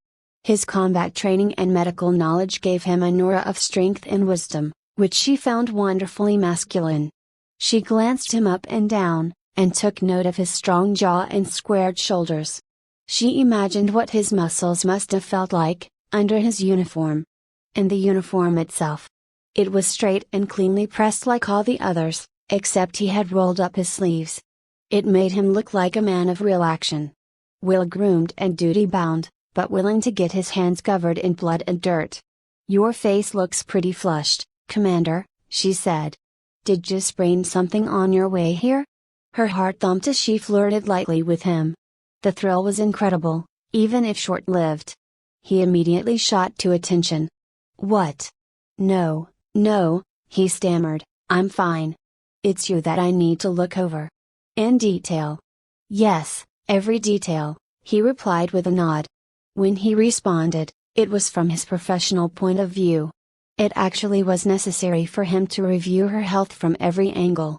His combat training and medical knowledge gave him an aura of strength and wisdom, which she found wonderfully masculine. She glanced him up and down, and took note of his strong jaw and squared shoulders. She imagined what his muscles must have felt like, under his uniform. And the uniform itself. It was straight and cleanly pressed like all the others, except he had rolled up his sleeves. It made him look like a man of real action. Well-groomed and duty-bound, but willing to get his hands covered in blood and dirt. "Your face looks pretty flushed, Commander," she said. "Did you sprain something on your way here?" Her heart thumped as she flirted lightly with him. The thrill was incredible, even if short-lived. He immediately shot to attention. "What? No, no," he stammered, "I'm fine. It's you that I need to look over." "In detail?" "Yes, every detail," he replied with a nod. When he responded, it was from his professional point of view. It actually was necessary for him to review her health from every angle.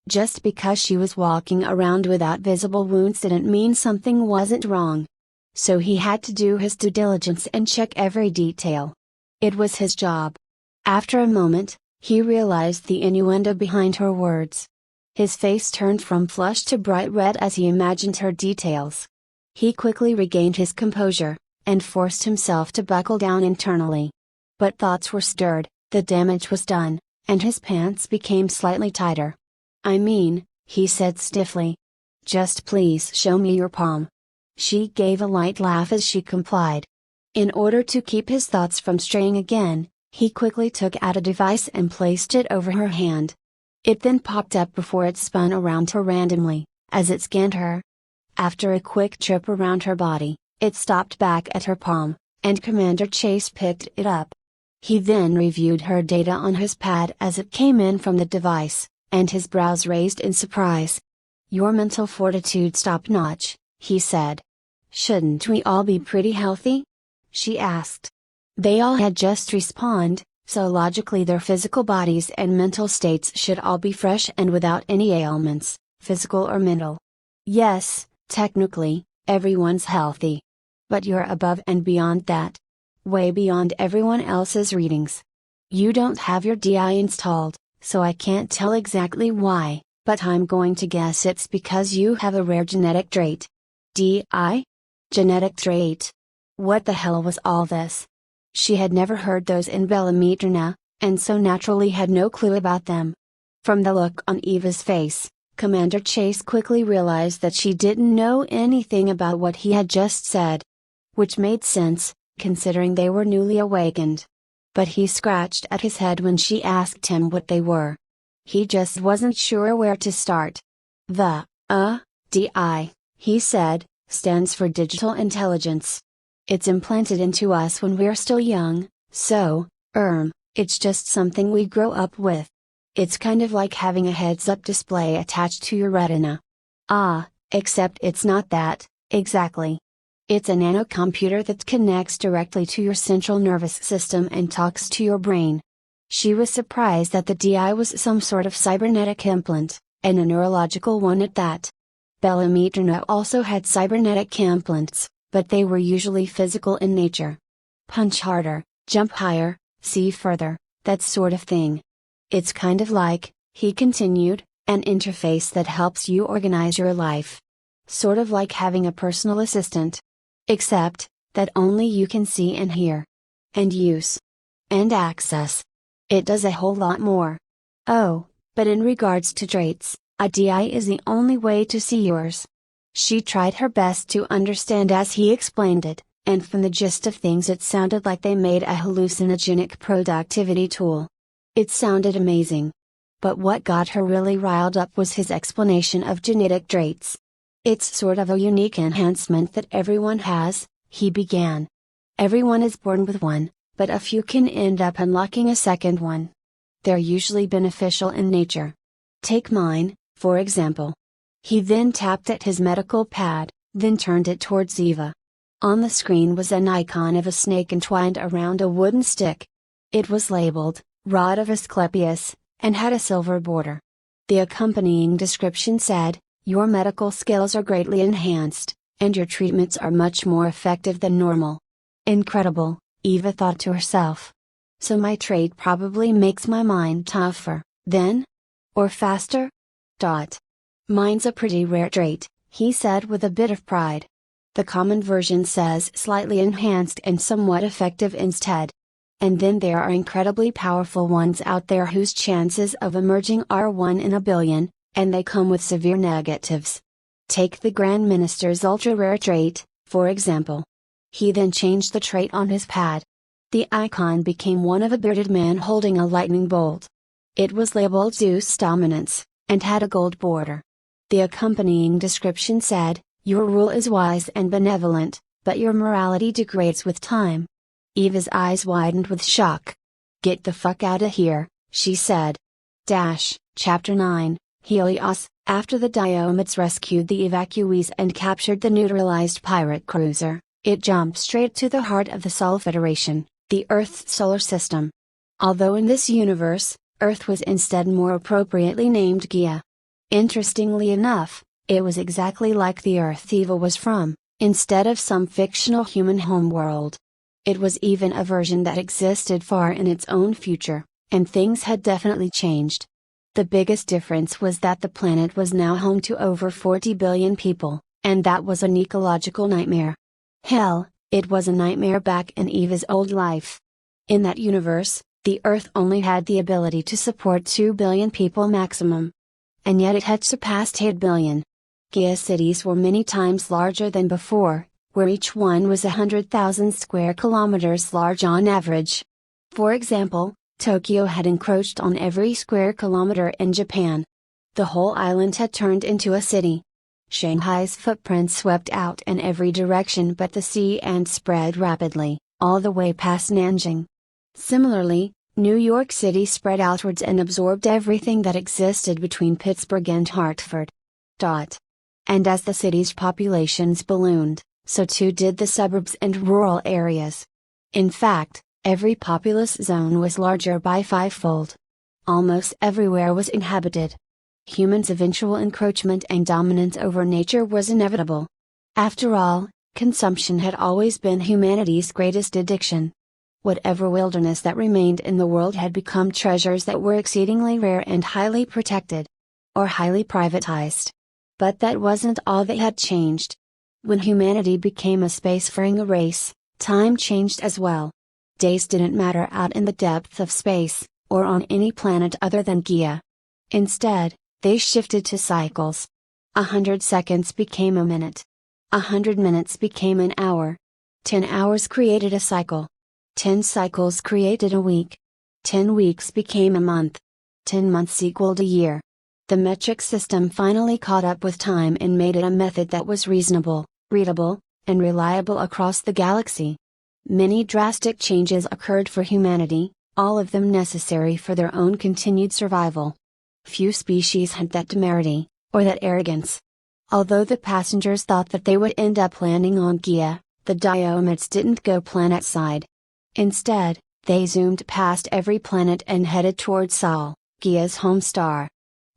Just because she was walking around without visible wounds didn't mean something wasn't wrong. So he had to do his due diligence and check every detail. It was his job. After a moment, he realized the innuendo behind her words. His face turned from flushed to bright red as he imagined her details. He quickly regained his composure, and forced himself to buckle down internally. But thoughts were stirred, the damage was done, and his pants became slightly tighter. "I mean," he said stiffly. "Just please show me your palm." She gave a light laugh as she complied. In order to keep his thoughts from straying again, he quickly took out a device and placed it over her hand. It then popped up before it spun around her randomly, as it scanned her. After a quick trip around her body, it stopped back at her palm, and Commander Chase picked it up. He then reviewed her data on his pad as it came in from the device, and his brows raised in surprise. "Your mental fortitude's top-notch," he said. "Shouldn't we all be pretty healthy?" she asked. They all had just respawned, so logically their physical bodies and mental states should all be fresh and without any ailments, physical or mental. "Yes, technically, everyone's healthy. But you're above and beyond that. Way beyond everyone else's readings. You don't have your DI installed, so I can't tell exactly why, but I'm going to guess it's because you have a rare genetic trait." DI? Genetic trait? What the hell was all this? She had never heard those in Bellameterna, and so naturally had no clue about them. From the look on Eva's face, Commander Chase quickly realized that she didn't know anything about what he had just said. Which made sense, considering they were newly awakened. But he scratched at his head when she asked him what they were. He just wasn't sure where to start. The DI, he said, stands for Digital Intelligence. It's implanted into us when we're still young, so, it's just something we grow up with. It's kind of like having a heads-up display attached to your retina. Except it's not that, exactly. It's a nanocomputer that connects directly to your central nervous system and talks to your brain. She was surprised that the DI was some sort of cybernetic implant, and a neurological one at that. Bellameterna also had cybernetic implants, but they were usually physical in nature. Punch harder, jump higher, see further, that sort of thing. It's kind of like, he continued, an interface that helps you organize your life. Sort of like having a personal assistant. Except, that only you can see and hear. And use. And access. It does a whole lot more. Oh, but in regards to traits, a DI is the only way to see yours. She tried her best to understand as he explained it, and from the gist of things it sounded like they made a hallucinogenic productivity tool. It sounded amazing. But what got her really riled up was his explanation of genetic traits. "It's sort of a unique enhancement that everyone has," he began. "Everyone is born with one, but a few can end up unlocking a second one. They're usually beneficial in nature. Take mine, for example. He then tapped at his medical pad, then turned it towards Eva. On the screen was an icon of a snake entwined around a wooden stick. It was labeled, Rod of Asclepius, and had a silver border. The accompanying description said, "Your medical skills are greatly enhanced, and your treatments are much more effective than normal." Incredible, Eva thought to herself. So my trait probably makes my mind tougher, then? Or faster? Mine's a pretty rare trait, he said with a bit of pride. The common version says slightly enhanced and somewhat effective instead. And then there are incredibly powerful ones out there whose chances of emerging are 1 in a billion, and they come with severe negatives. Take the Grand Minister's ultra-rare trait, for example. He then changed the trait on his pad. The icon became one of a bearded man holding a lightning bolt. It was labeled Zeus Dominance, and had a gold border. The accompanying description said, "Your rule is wise and benevolent, but your morality degrades with time." Eva's eyes widened with shock. "Get the fuck outta here," she said. Chapter 9, Helios. After the Diomedes rescued the evacuees and captured the neutralized pirate cruiser, it jumped straight to the heart of the Sol Federation, the Earth's solar system. Although in this universe, Earth was instead more appropriately named Gaia. Interestingly enough, it was exactly like the Earth Eva was from, instead of some fictional human homeworld. It was even a version that existed far in its own future, and things had definitely changed. The biggest difference was that the planet was now home to over 40 billion people, and that was an ecological nightmare. Hell, it was a nightmare back in Eva's old life. In that universe, the Earth only had the ability to support 2 billion people maximum. And yet it had surpassed 8 billion. Gaia cities were many times larger than before, where each one was 100,000 square kilometers large on average. For example, Tokyo had encroached on every square kilometer in Japan. The whole island had turned into a city. Shanghai's footprint swept out in every direction but the sea and spread rapidly, all the way past Nanjing. Similarly, New York City spread outwards and absorbed everything that existed between Pittsburgh and Hartford. And as the city's populations ballooned, so too did the suburbs and rural areas. In fact, every populous zone was larger by 5-fold. Almost everywhere was inhabited. Humans' eventual encroachment and dominance over nature was inevitable. After all, consumption had always been humanity's greatest addiction. Whatever wilderness that remained in the world had become treasures that were exceedingly rare and highly protected. Or highly privatized. But that wasn't all that had changed. When humanity became a spacefaring race, time changed as well. Days didn't matter out in the depth of space, or on any planet other than Gaia. Instead, they shifted to cycles. 100 seconds became a minute. 100 minutes became an hour. 10 hours created a cycle. 10 cycles created a week. 10 weeks became a month. 10 months equaled a year. The metric system finally caught up with time and made it a method that was reasonable, readable, and reliable across the galaxy. Many drastic changes occurred for humanity, all of them necessary for their own continued survival. Few species had that temerity, or that arrogance. Although the passengers thought that they would end up landing on Gaia, the Diomedes didn't go planet-side. Instead, they zoomed past every planet and headed towards Sol, Gaia's home star.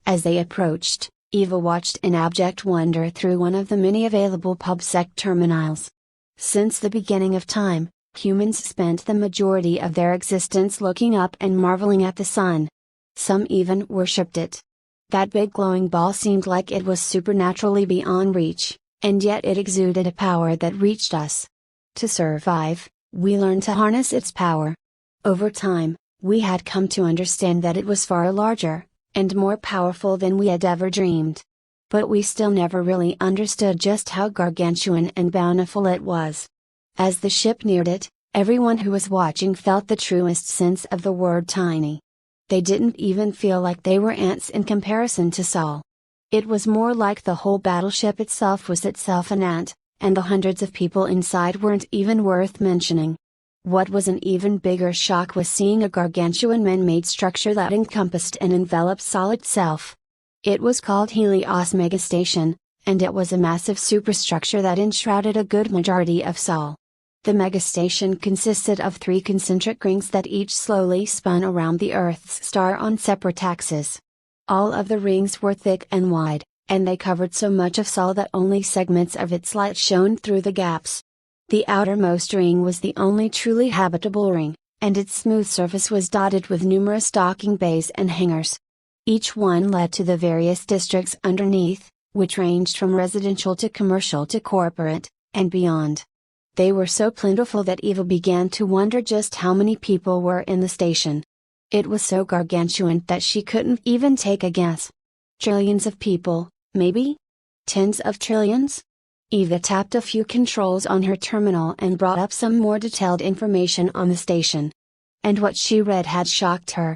As they approached, Eva watched in abject wonder through one of the many available PubSec terminals. Since the beginning of time, humans spent the majority of their existence looking up and marveling at the sun. Some even worshipped it. That big glowing ball seemed like it was supernaturally beyond reach, and yet it exuded a power that reached us. To survive, we learned to harness its power. Over time, we had come to understand that it was far larger, and more powerful than we had ever dreamed. But we still never really understood just how gargantuan and bountiful it was. As the ship neared it, everyone who was watching felt the truest sense of the word tiny. They didn't even feel like they were ants in comparison to Sol. It was more like the whole battleship itself was itself an ant, and the hundreds of people inside weren't even worth mentioning. What was an even bigger shock was seeing a gargantuan man-made structure that encompassed and enveloped Sol itself. It was called Helios Megastation, and it was a massive superstructure that enshrouded a good majority of Sol. The megastation consisted of 3 concentric rings that each slowly spun around the Earth's star on separate axes. All of the rings were thick and wide, and they covered so much of Sol that only segments of its light shone through the gaps. The outermost ring was the only truly habitable ring, and its smooth surface was dotted with numerous docking bays and hangars. Each one led to the various districts underneath, which ranged from residential to commercial to corporate, and beyond. They were so plentiful that Eva began to wonder just how many people were in the station. It was so gargantuan that she couldn't even take a guess. Trillions of people, maybe? Tens of trillions? Eva tapped a few controls on her terminal and brought up some more detailed information on the station. And what she read had shocked her.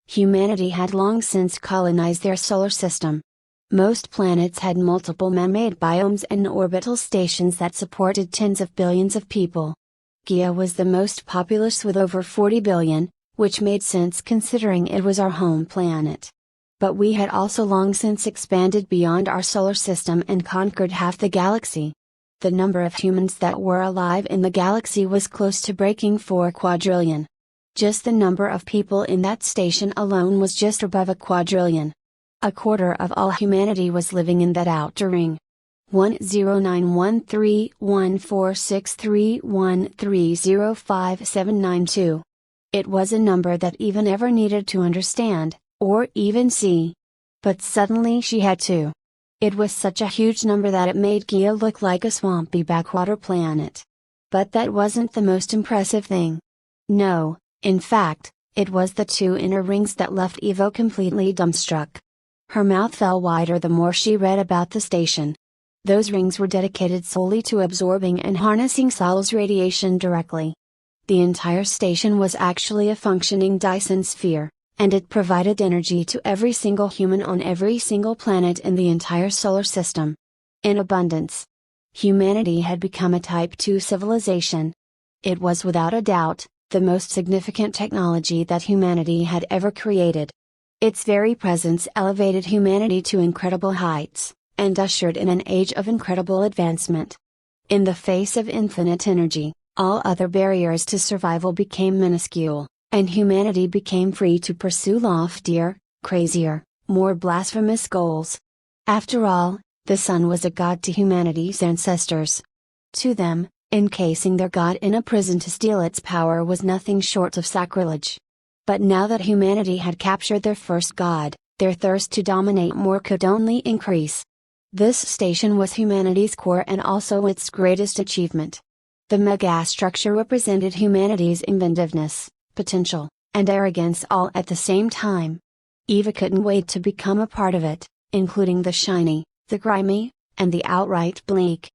Humanity had long since colonized their solar system. Most planets had multiple man-made biomes and orbital stations that supported tens of billions of people. Gaia was the most populous with over 40 billion, which made sense considering it was our home planet. But we had also long since expanded beyond our solar system and conquered half the galaxy. The number of humans that were alive in the galaxy was close to breaking 4 quadrillion. Just the number of people in that station alone was just above a quadrillion. A quarter of all humanity was living in that outer ring. 1091314631305792. It was a number that Eva never needed to understand, or even see. But suddenly she had to. It was such a huge number that it made Gaia look like a swampy backwater planet. But that wasn't the most impressive thing. No, in fact, it was the 2 inner rings that left Eva completely dumbstruck. Her mouth fell wider the more she read about the station. Those rings were dedicated solely to absorbing and harnessing Sol's radiation directly. The entire station was actually a functioning Dyson sphere, and it provided energy to every single human on every single planet in the entire solar system. In abundance. Humanity had become a Type 2 civilization. It was without a doubt, the most significant technology that humanity had ever created. Its very presence elevated humanity to incredible heights, and ushered in an age of incredible advancement. In the face of infinite energy, all other barriers to survival became minuscule, and humanity became free to pursue loftier, crazier, more blasphemous goals. After all, the sun was a god to humanity's ancestors. To them, encasing their god in a prison to steal its power was nothing short of sacrilege. But now that humanity had captured their first god, their thirst to dominate more could only increase. This station was humanity's core and also its greatest achievement. The megastructure represented humanity's inventiveness, potential, and arrogance all at the same time. Eva couldn't wait to become a part of it, including the shiny, the grimy, and the outright bleak.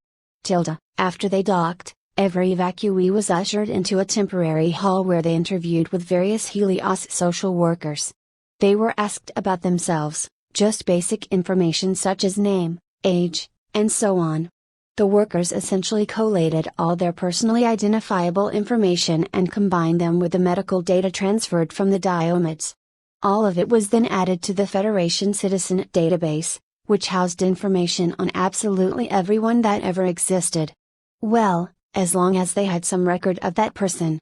After they docked, every evacuee was ushered into a temporary hall where they interviewed with various Helios social workers. They were asked about themselves, just basic information such as name, age, and so on. The workers essentially collated all their personally identifiable information and combined them with the medical data transferred from the diomids. All of it was then added to the Federation Citizen Database, which housed information on absolutely everyone that ever existed. Well, as long as they had some record of that person.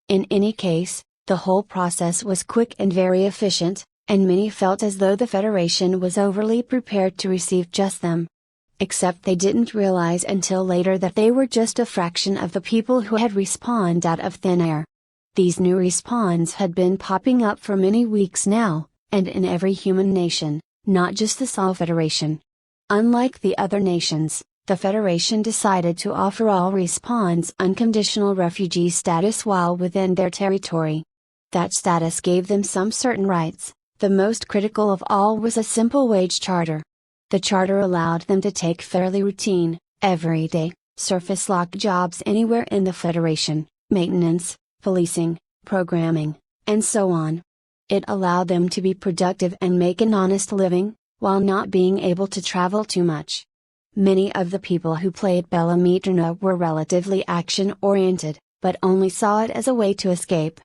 In any case, the whole process was quick and very efficient, and many felt as though the Federation was overly prepared to receive just them. Except they didn't realize until later that they were just a fraction of the people who had respawned out of thin air. These new respawns had been popping up for many weeks now, and in every human nation, not just the Sol Federation. Unlike the other nations, the Federation decided to offer all respawns unconditional refugee status while within their territory. That status gave them some certain rights. The most critical of all was a simple wage charter. The charter allowed them to take fairly routine, everyday, surface lock jobs anywhere in the Federation, maintenance, policing, programming, and so on. It allowed them to be productive and make an honest living, while not being able to travel too much. Many of the people who played Bella Mitrina were relatively action-oriented, but only saw it as a way to escape.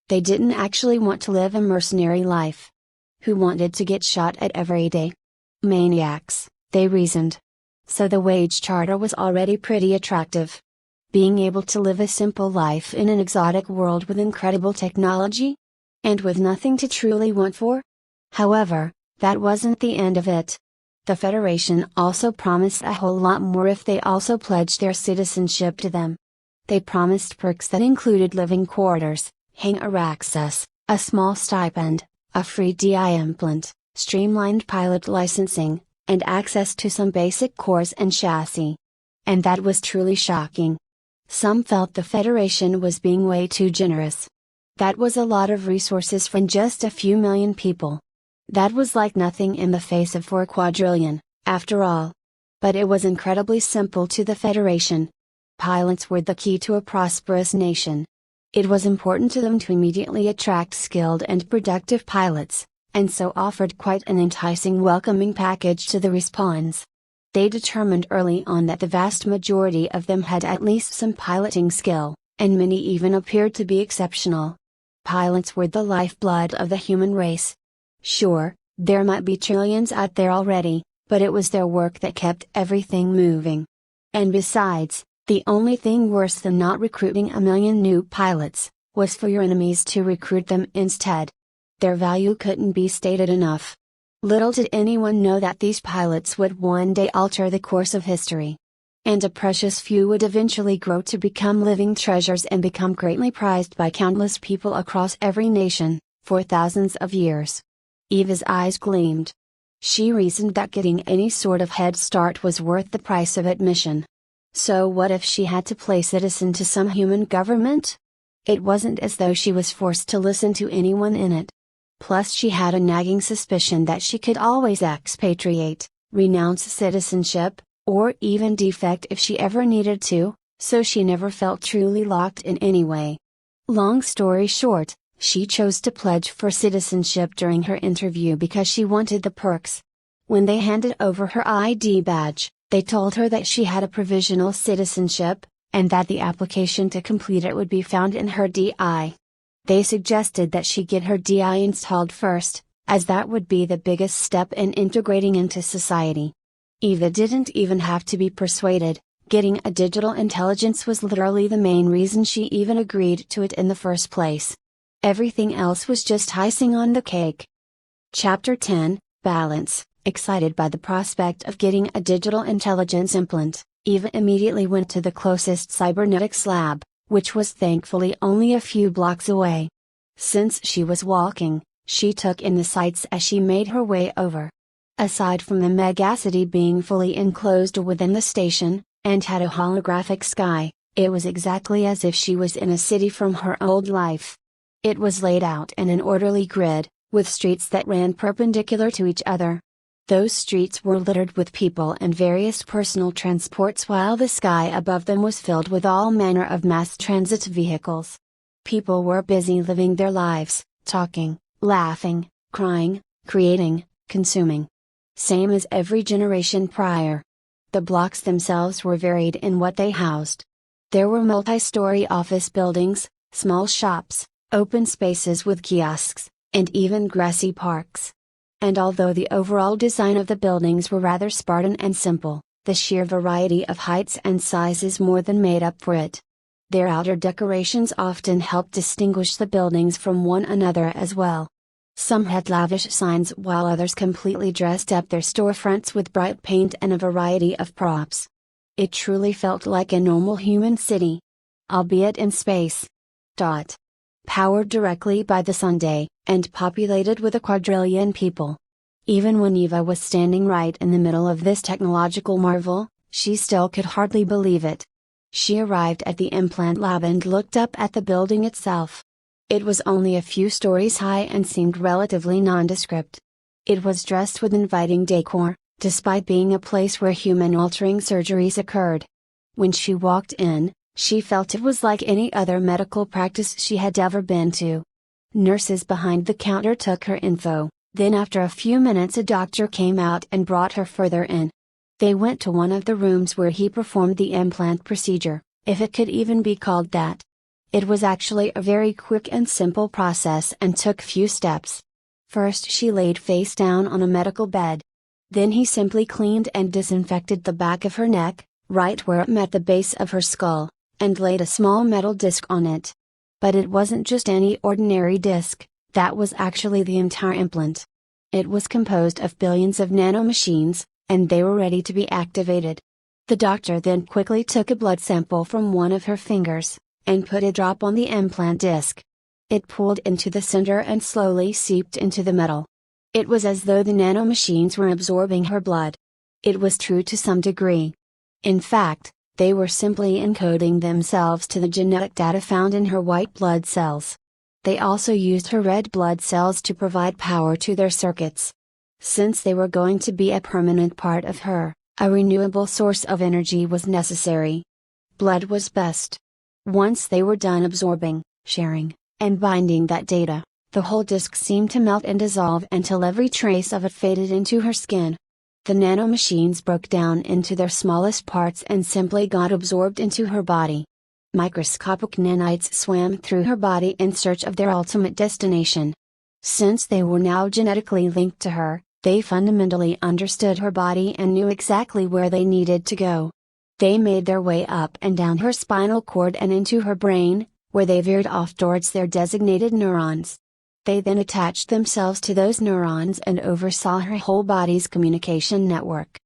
They didn't actually want to live a mercenary life. Who wanted to get shot at every day? Maniacs, they reasoned. So the wage charter was already pretty attractive. Being able to live a simple life in an exotic world with incredible technology? And with nothing to truly want for? However, that wasn't the end of it. The Federation also promised a whole lot more if they also pledged their citizenship to them. They promised perks that included living quarters, hangar access, a small stipend, a free DI implant, streamlined pilot licensing, and access to some basic cores and chassis. And that was truly shocking. Some felt the Federation was being way too generous. That was a lot of resources from just a few million people. That was like nothing in the face of 4 quadrillion, after all. But it was incredibly simple to the Federation. Pilots were the key to a prosperous nation. It was important to them to immediately attract skilled and productive pilots, and so offered quite an enticing welcoming package to the respawns. They determined early on that the vast majority of them had at least some piloting skill, and many even appeared to be exceptional. Pilots were the lifeblood of the human race. Sure, there might be trillions out there already, but it was their work that kept everything moving. And besides, the only thing worse than not recruiting a million new pilots, was for your enemies to recruit them instead. Their value couldn't be stated enough. Little did anyone know that these pilots would one day alter the course of history. And a precious few would eventually grow to become living treasures and become greatly prized by countless people across every nation, for thousands of years. Eva's eyes gleamed. She reasoned that getting any sort of head start was worth the price of admission. So what if she had to play citizen to some human government? It wasn't as though she was forced to listen to anyone in it. Plus she had a nagging suspicion that she could always expatriate, renounce citizenship, or even defect if she ever needed to, so she never felt truly locked in any way. Long story short, she chose to pledge for citizenship during her interview because she wanted the perks. When they handed over her ID badge, they told her that she had a provisional citizenship, and that the application to complete it would be found in her DI. They suggested that she get her DI installed first, as that would be the biggest step in integrating into society. Eva didn't even have to be persuaded. Getting a digital intelligence was literally the main reason she even agreed to it in the first place. Everything else was just icing on the cake. Chapter 10, Balance. Excited by the prospect of getting a digital intelligence implant, Eva immediately went to the closest cybernetics lab, which was thankfully only a few blocks away. Since she was walking, she took in the sights as she made her way over. Aside from the megacity being fully enclosed within the station, and had a holographic sky, it was exactly as if she was in a city from her old life. It was laid out in an orderly grid, with streets that ran perpendicular to each other. Those streets were littered with people and various personal transports while the sky above them was filled with all manner of mass transit vehicles. People were busy living their lives, talking, laughing, crying, creating, consuming. Same as every generation prior. The blocks themselves were varied in what they housed. There were multi-story office buildings, small shops, open spaces with kiosks, and even grassy parks. And although the overall design of the buildings were rather Spartan and simple, the sheer variety of heights and sizes more than made up for it. Their outer decorations often helped distinguish the buildings from one another as well. Some had lavish signs while others completely dressed up their storefronts with bright paint and a variety of props. It truly felt like a normal human city. Albeit in space. Powered directly by the Sunday, and populated with a quadrillion people. Even when Eva was standing right in the middle of this technological marvel, she still could hardly believe it. She arrived at the implant lab and looked up at the building itself. It was only a few stories high and seemed relatively nondescript. It was dressed with inviting decor, despite being a place where human-altering surgeries occurred. When she walked in, she felt it was like any other medical practice she had ever been to. Nurses behind the counter took her info, then after a few minutes a doctor came out and brought her further in. They went to one of the rooms where he performed the implant procedure, if it could even be called that. It was actually a very quick and simple process and took few steps. First she laid face down on a medical bed. Then he simply cleaned and disinfected the back of her neck, right where it met the base of her skull, and laid a small metal disc on it. But it wasn't just any ordinary disc, that was actually the entire implant. It was composed of billions of nanomachines, and they were ready to be activated. The doctor then quickly took a blood sample from one of her fingers, and put a drop on the implant disc. It pulled into the center and slowly seeped into the metal. It was as though the nanomachines were absorbing her blood. It was true to some degree. In fact, they were simply encoding themselves to the genetic data found in her white blood cells. They also used her red blood cells to provide power to their circuits. Since they were going to be a permanent part of her, a renewable source of energy was necessary. Blood was best. Once they were done absorbing, sharing, and binding that data, the whole disk seemed to melt and dissolve until every trace of it faded into her skin. The nanomachines broke down into their smallest parts and simply got absorbed into her body. Microscopic nanites swam through her body in search of their ultimate destination. Since they were now genetically linked to her, they fundamentally understood her body and knew exactly where they needed to go. They made their way up and down her spinal cord and into her brain, where they veered off towards their designated neurons. They then attached themselves to those neurons and oversaw her whole body's communication network.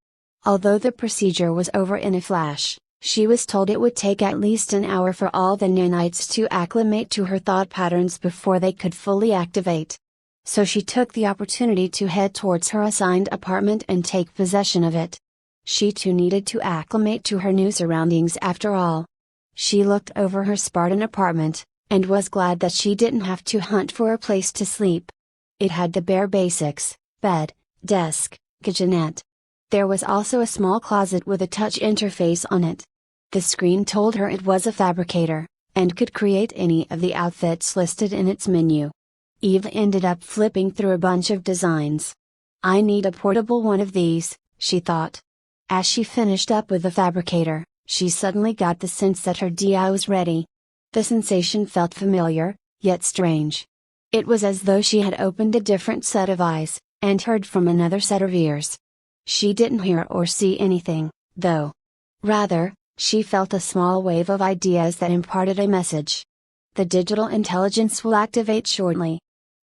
Although the procedure was over in a flash, she was told it would take at least an hour for all the nanites to acclimate to her thought patterns before they could fully activate. So she took the opportunity to head towards her assigned apartment and take possession of it. She too needed to acclimate to her new surroundings after all. She looked over her Spartan apartment, and was glad that she didn't have to hunt for a place to sleep. It had the bare basics: bed, desk, kitchenette. There was also a small closet with a touch interface on it. The screen told her it was a fabricator, and could create any of the outfits listed in its menu. Eve ended up flipping through a bunch of designs. "I need a portable one of these," she thought. As she finished up with the fabricator, she suddenly got the sense that her DI was ready. The sensation felt familiar, yet strange. It was as though she had opened a different set of eyes, and heard from another set of ears. She didn't hear or see anything, though. Rather, she felt a small wave of ideas that imparted a message. The digital intelligence will activate shortly.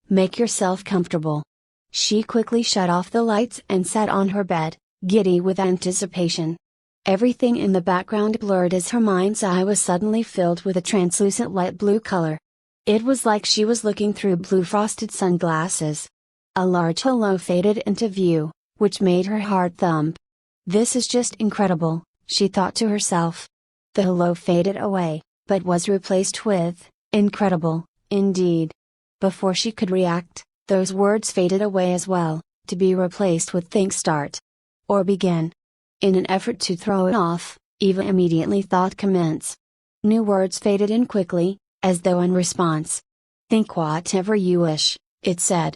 Make yourself comfortable. She quickly shut off the lights and sat on her bed, giddy with anticipation. Everything in the background blurred as her mind's eye was suddenly filled with a translucent light blue color. It was like she was looking through blue frosted sunglasses. A large hello faded into view, which made her heart thump. This is just incredible, she thought to herself. The hello faded away, but was replaced with, incredible, indeed. Before she could react, those words faded away as well, to be replaced with think start. Or begin. In an effort to throw it off, Eva immediately thought commence. New words faded in quickly, as though in response. Think whatever you wish, it said.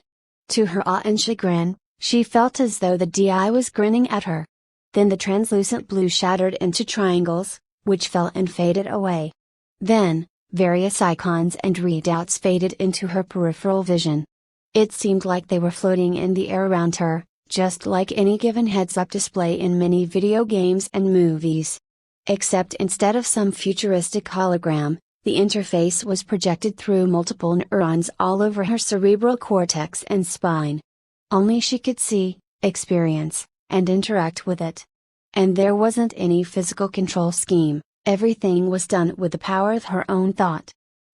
To her awe and chagrin, she felt as though the DI was grinning at her. Then the translucent blue shattered into triangles, which fell and faded away. Then, various icons and readouts faded into her peripheral vision. It seemed like they were floating in the air around her, just like any given heads-up display in many video games and movies. Except instead of some futuristic hologram, the interface was projected through multiple neurons all over her cerebral cortex and spine. Only she could see, experience, and interact with it. And there wasn't any physical control scheme, everything was done with the power of her own thought.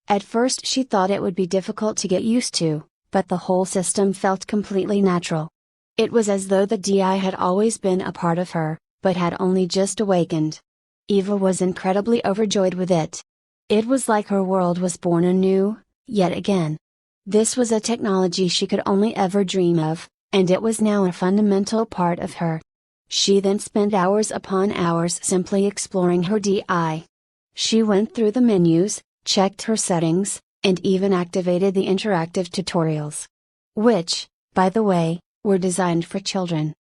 At first she thought it would be difficult to get used to, but the whole system felt completely natural. It was as though the DI had always been a part of her, but had only just awakened. Eva was incredibly overjoyed with it. It was like her world was born anew, yet again. This was a technology she could only ever dream of, and it was now a fundamental part of her. She then spent hours upon hours simply exploring her DI. She went through the menus, checked her settings, and even activated the interactive tutorials. Which, by the way, were designed for children.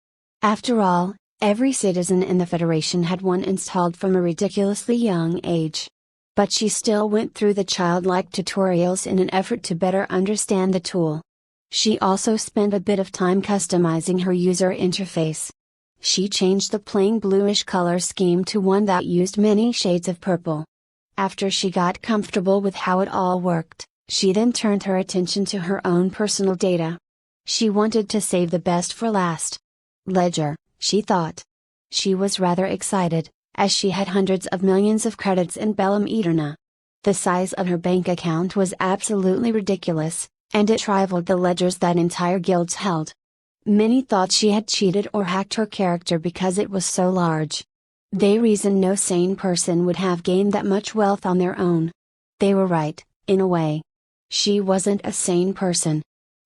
After all, every citizen in the Federation had one installed from a ridiculously young age. But she still went through the childlike tutorials in an effort to better understand the tool. She also spent a bit of time customizing her user interface. She changed the plain bluish color scheme to one that used many shades of purple. After she got comfortable with how it all worked, she then turned her attention to her own personal data. She wanted to save the best for last. Ledger, she thought. She was rather excited, as she had hundreds of millions of credits in Bellum Eterna. The size of her bank account was absolutely ridiculous, and it rivaled the ledgers that entire guilds held. Many thought she had cheated or hacked her character because it was so large. They reasoned no sane person would have gained that much wealth on their own. They were right, in a way. She wasn't a sane person.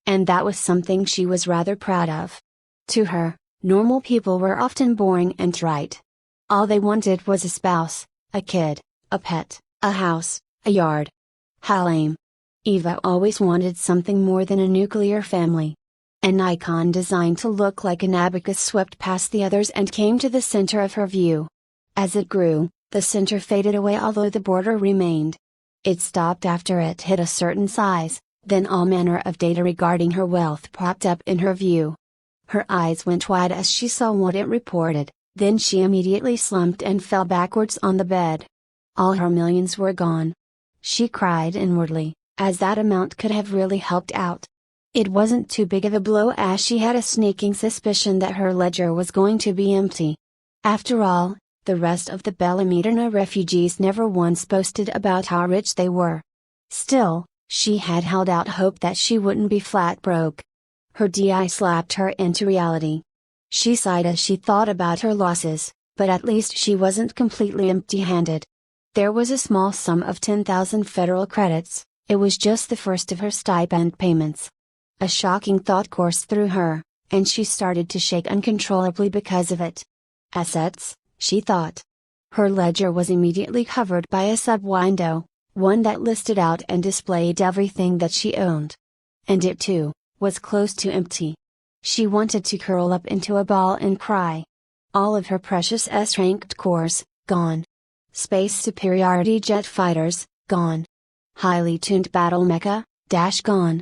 And that was something she was rather proud of. To her, normal people were often boring and trite. All they wanted was a spouse, a kid, a pet, a house, a yard. How lame. Eva always wanted something more than a nuclear family. An icon designed to look like an abacus swept past the others and came to the center of her view. As it grew, the center faded away although the border remained. It stopped after it hit a certain size, then all manner of data regarding her wealth popped up in her view. Her eyes went wide as she saw what it reported, then she immediately slumped and fell backwards on the bed. All her millions were gone. She cried inwardly, as that amount could have really helped out. It wasn't too big of a blow as she had a sneaking suspicion that her ledger was going to be empty. After all, the rest of the Bellum Eterna refugees never once boasted about how rich they were. Still, she had held out hope that she wouldn't be flat broke. Her DI slapped her into reality. She sighed as she thought about her losses, but at least she wasn't completely empty-handed. There was a small sum of 10,000 federal credits. It was just the first of her stipend payments. A shocking thought coursed through her, and she started to shake uncontrollably because of it. Assets, she thought. Her ledger was immediately covered by a sub-window, one that listed out and displayed everything that she owned. And it too, was close to empty. She wanted to curl up into a ball and cry. All of her precious S-ranked cores, gone. Space superiority jet fighters, gone. Highly tuned battle mecha, gone.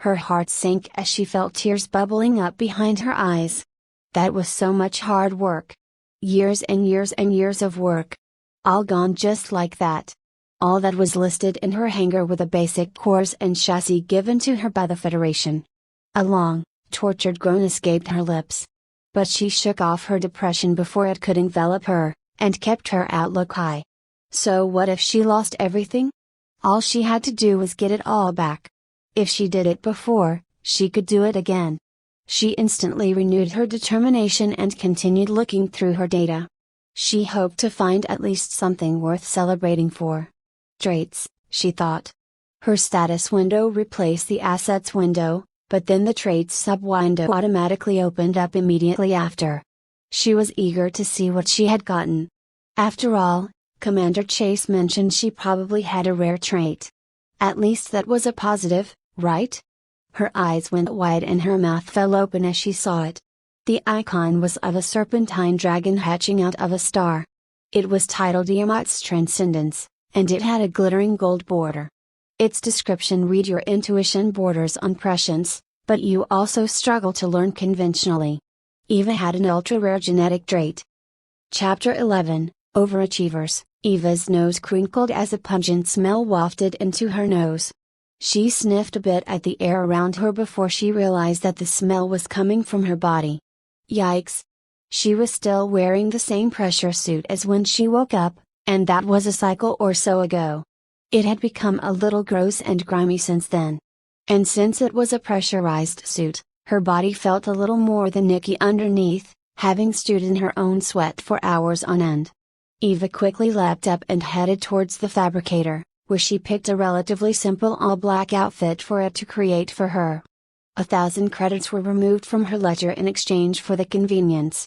Her heart sank as she felt tears bubbling up behind her eyes. That was so much hard work. Years and years and years of work. All gone just like that. All that was listed in her hangar with the basic cores and chassis given to her by the Federation. A long, tortured groan escaped her lips. But she shook off her depression before it could envelop her, and kept her outlook high. So what if she lost everything? All she had to do was get it all back. If she did it before, she could do it again. She instantly renewed her determination and continued looking through her data. She hoped to find at least something worth celebrating for. Traits, she thought. Her status window replaced the assets window, but then the traits sub-window automatically opened up immediately after. She was eager to see what she had gotten. After all, Commander Chase mentioned she probably had a rare trait. At least that was a positive, right? Her eyes went wide and her mouth fell open as she saw it. The icon was of a serpentine dragon hatching out of a star. It was titled Tiamat's Transcendence, and it had a glittering gold border. Its description read Your intuition borders on prescience, but you also struggle to learn conventionally. Eva had an ultra-rare genetic trait. Chapter 11, Overachievers. Eva's nose crinkled as a pungent smell wafted into her nose. She sniffed a bit at the air around her before she realized that the smell was coming from her body. Yikes! She was still wearing the same pressure suit as when she woke up, and that was a cycle or so ago. It had become a little gross and grimy since then. And since it was a pressurized suit, her body felt a little more than icky underneath, having stewed in her own sweat for hours on end. Eva quickly leapt up and headed towards the fabricator, where she picked a relatively simple all-black outfit for it to create for her. 1,000 credits were removed from her ledger in exchange for the convenience.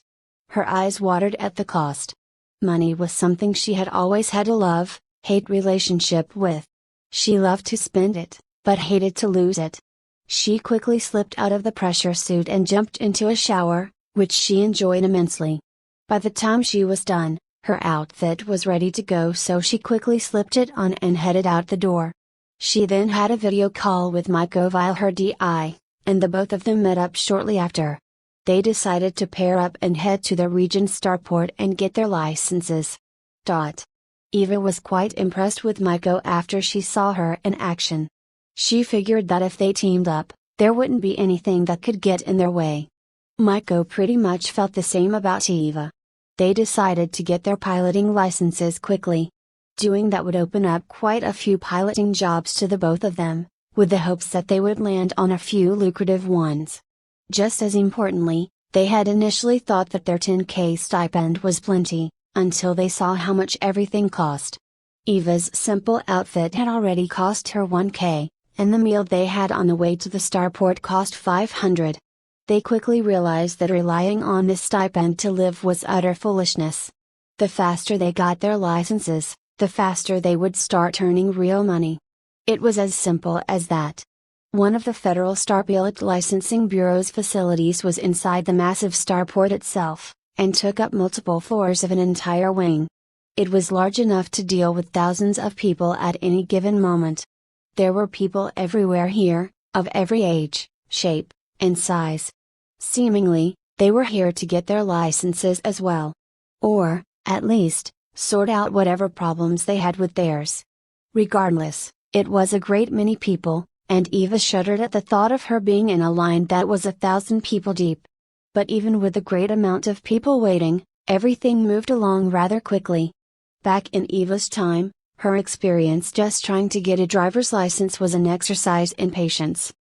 Her eyes watered at the cost. Money was something she had always had a love-hate relationship with. She loved to spend it, but hated to lose it. She quickly slipped out of the pressure suit and jumped into a shower, which she enjoyed immensely. By the time she was done, Her outfit was ready to go, so she quickly slipped it on and headed out the door. She then had a video call with Maiko via her DI, and the both of them met up shortly after. They decided to pair up and head to the region's starport and get their licenses. Eva was quite impressed with Maiko after she saw her in action. She figured that if they teamed up, there wouldn't be anything that could get in their way. Maiko pretty much felt the same about Eva. They decided to get their piloting licenses quickly. Doing that would open up quite a few piloting jobs to the both of them, with the hopes that they would land on a few lucrative ones. Just as importantly, they had initially thought that their 10K stipend was plenty, until they saw how much everything cost. Eva's simple outfit had already cost her 1K, and the meal they had on the way to the starport cost 500. They quickly realized that relying on this stipend to live was utter foolishness. The faster they got their licenses, the faster they would start earning real money. It was as simple as that. One of the federal Starpilot Licensing Bureau's facilities was inside the massive starport itself, and took up multiple floors of an entire wing. It was large enough to deal with thousands of people at any given moment. There were people everywhere here, of every age, shape, and size. Seemingly, they were here to get their licenses as well. Or, at least, sort out whatever problems they had with theirs. Regardless, it was a great many people, and Eva shuddered at the thought of her being in a line that was 1,000 people deep. But even with the great amount of people waiting, everything moved along rather quickly. Back in Eva's time, her experience just trying to get a driver's license was an exercise in patience.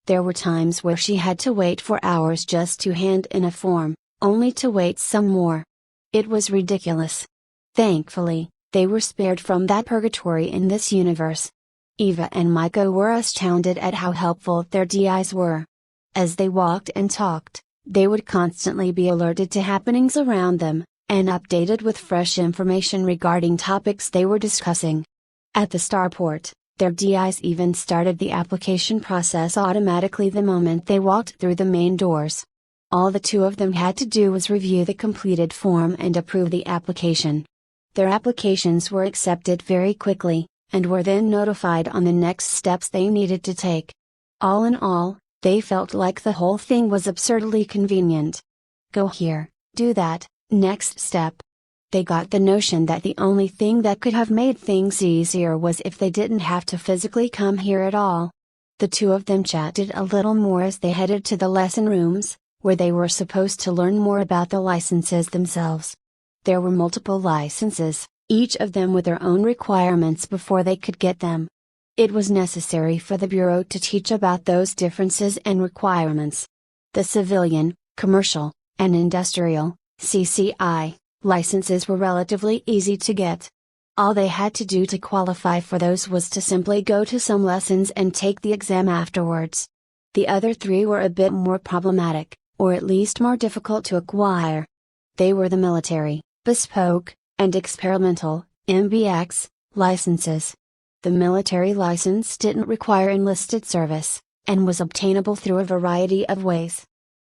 There were times where she had to wait for hours just to hand in a form, only to wait some more. It was ridiculous. Thankfully, they were spared from that purgatory in this universe. Eva and Maiko were astounded at how helpful their DIs were. As they walked and talked, they would constantly be alerted to happenings around them, and updated with fresh information regarding topics they were discussing. At the starport, their DIs even started the application process automatically the moment they walked through the main doors. All the two of them had to do was review the completed form and approve the application. Their applications were accepted very quickly, and were then notified on the next steps they needed to take. All in all, they felt like the whole thing was absurdly convenient. Go here, do that, next step. They got the notion that the only thing that could have made things easier was if they didn't have to physically come here at all. The two of them chatted a little more as they headed to the lesson rooms, where they were supposed to learn more about the licenses themselves. There were multiple licenses, each of them with their own requirements before they could get them. It was necessary for the Bureau to teach about those differences and requirements. The civilian, commercial, and industrial, CCI, licenses were relatively easy to get. All they had to do to qualify for those was to simply go to some lessons and take the exam afterwards. The other three were a bit more problematic, or at least more difficult to acquire. They were the military, bespoke, and experimental, MBX, licenses. The military license didn't require enlisted service, and was obtainable through a variety of ways.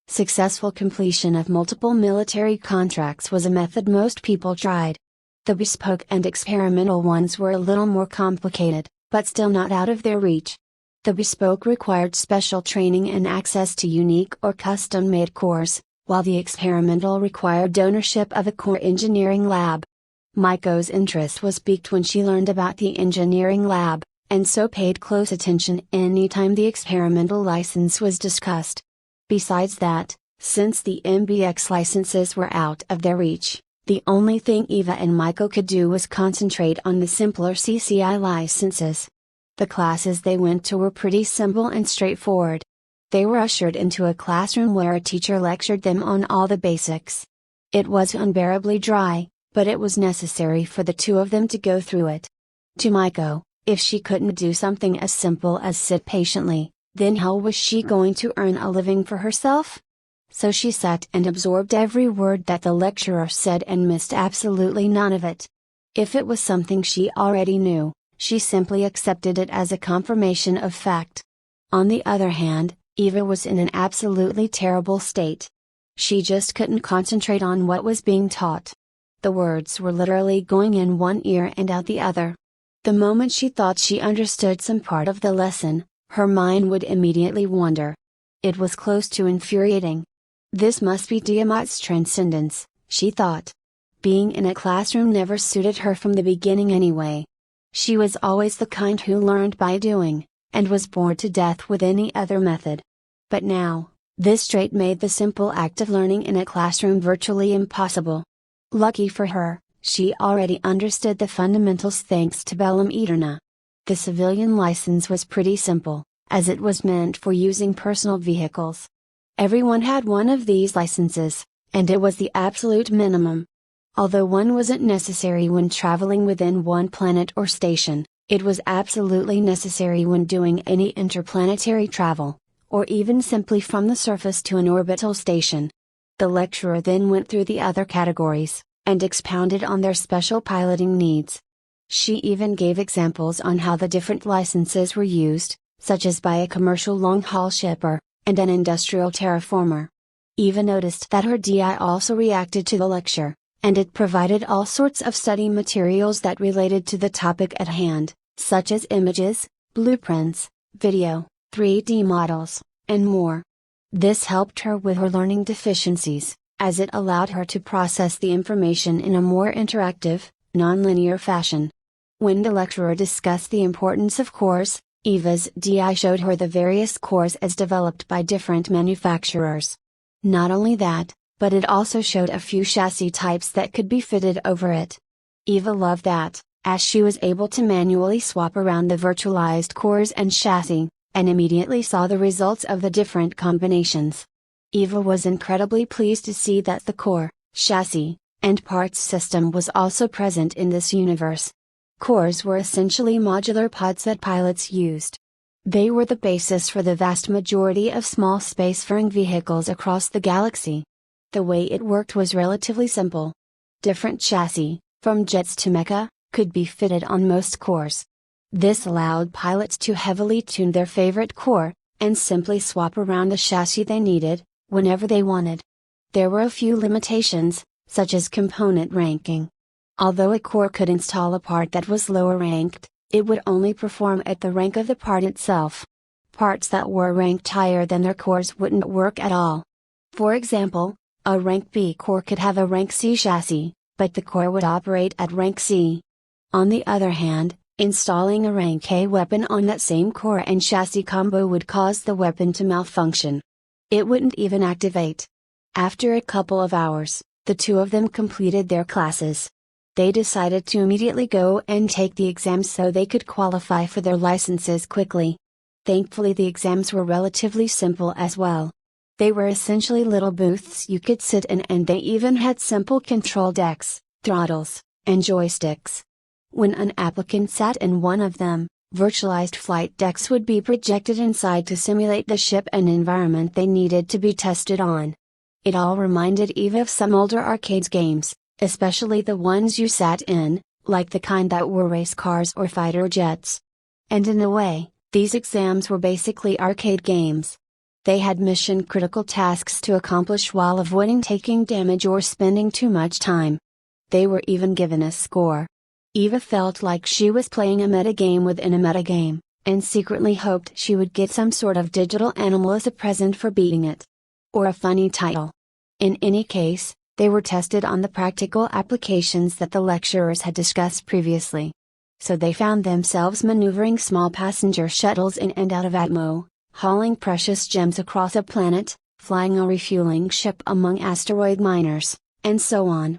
Successful completion of multiple military contracts was a method most people tried. The bespoke and experimental ones were a little more complicated, but still not out of their reach. The bespoke required special training and access to unique or custom-made cores, while the experimental required ownership of a core engineering lab. Maiko's interest was piqued when she learned about the engineering lab, and so paid close attention anytime the experimental license was discussed. Besides that, since the MBX licenses were out of their reach, the only thing Eva and Maiko could do was concentrate on the simpler CCI licenses. The classes they went to were pretty simple and straightforward. They were ushered into a classroom where a teacher lectured them on all the basics. It was unbearably dry, but it was necessary for the two of them to go through it. To Maiko, if she couldn't do something as simple as sit patiently, then how was she going to earn a living for herself? So she sat and absorbed every word that the lecturer said and missed absolutely none of it. If it was something she already knew, she simply accepted it as a confirmation of fact. On the other hand, Eva was in an absolutely terrible state. She just couldn't concentrate on what was being taught. The words were literally going in one ear and out the other. The moment she thought she understood some part of the lesson, her mind would immediately wander. It was close to infuriating. This must be Tiamat's transcendence, she thought. Being in a classroom never suited her from the beginning anyway. She was always the kind who learned by doing, and was bored to death with any other method. But now, this trait made the simple act of learning in a classroom virtually impossible. Lucky for her, she already understood the fundamentals thanks to Bellum Eterna. The civilian license was pretty simple, as it was meant for using personal vehicles. Everyone had one of these licenses, and it was the absolute minimum. Although one wasn't necessary when traveling within one planet or station, it was absolutely necessary when doing any interplanetary travel, or even simply from the surface to an orbital station. The lecturer then went through the other categories, and expounded on their special piloting needs. She even gave examples on how the different licenses were used, such as by a commercial long-haul shipper, and an industrial terraformer. Eva noticed that her DI also reacted to the lecture, and it provided all sorts of study materials that related to the topic at hand, such as images, blueprints, video, 3D models, and more. This helped her with her learning deficiencies, as it allowed her to process the information in a more interactive, nonlinear fashion. When the lecturer discussed the importance of cores, Eva's DI showed her the various cores as developed by different manufacturers. Not only that, but it also showed a few chassis types that could be fitted over it. Eva loved that, as she was able to manually swap around the virtualized cores and chassis, and immediately saw the results of the different combinations. Eva was incredibly pleased to see that the core, chassis, and parts system was also present in this universe. Cores were essentially modular pods that pilots used. They were the basis for the vast majority of small spacefaring vehicles across the galaxy. The way it worked was relatively simple. Different chassis, from jets to mecha, could be fitted on most cores. This allowed pilots to heavily tune their favorite core, and simply swap around the chassis they needed, whenever they wanted. There were a few limitations, such as component ranking. Although a core could install a part that was lower ranked, it would only perform at the rank of the part itself. Parts that were ranked higher than their cores wouldn't work at all. For example, a rank B core could have a rank C chassis, but the core would operate at rank C. On the other hand, installing a rank A weapon on that same core and chassis combo would cause the weapon to malfunction. It wouldn't even activate. After a couple of hours, the two of them completed their classes. They decided to immediately go and take the exams so they could qualify for their licenses quickly. Thankfully, the exams were relatively simple as well. They were essentially little booths you could sit in, and they even had simple control decks, throttles, and joysticks. When an applicant sat in one of them, virtualized flight decks would be projected inside to simulate the ship and environment they needed to be tested on. It all reminded Eva of some older arcade games, especially the ones you sat in, like the kind that were race cars or fighter jets. And in a way, these exams were basically arcade games. They had mission-critical tasks to accomplish while avoiding taking damage or spending too much time. They were even given a score. Eva felt like she was playing a metagame within a metagame, and secretly hoped she would get some sort of digital animal as a present for beating it. Or a funny title. In any case, they were tested on the practical applications that the lecturers had discussed previously. So they found themselves maneuvering small passenger shuttles in and out of Atmo, hauling precious gems across a planet, flying a refueling ship among asteroid miners, and so on.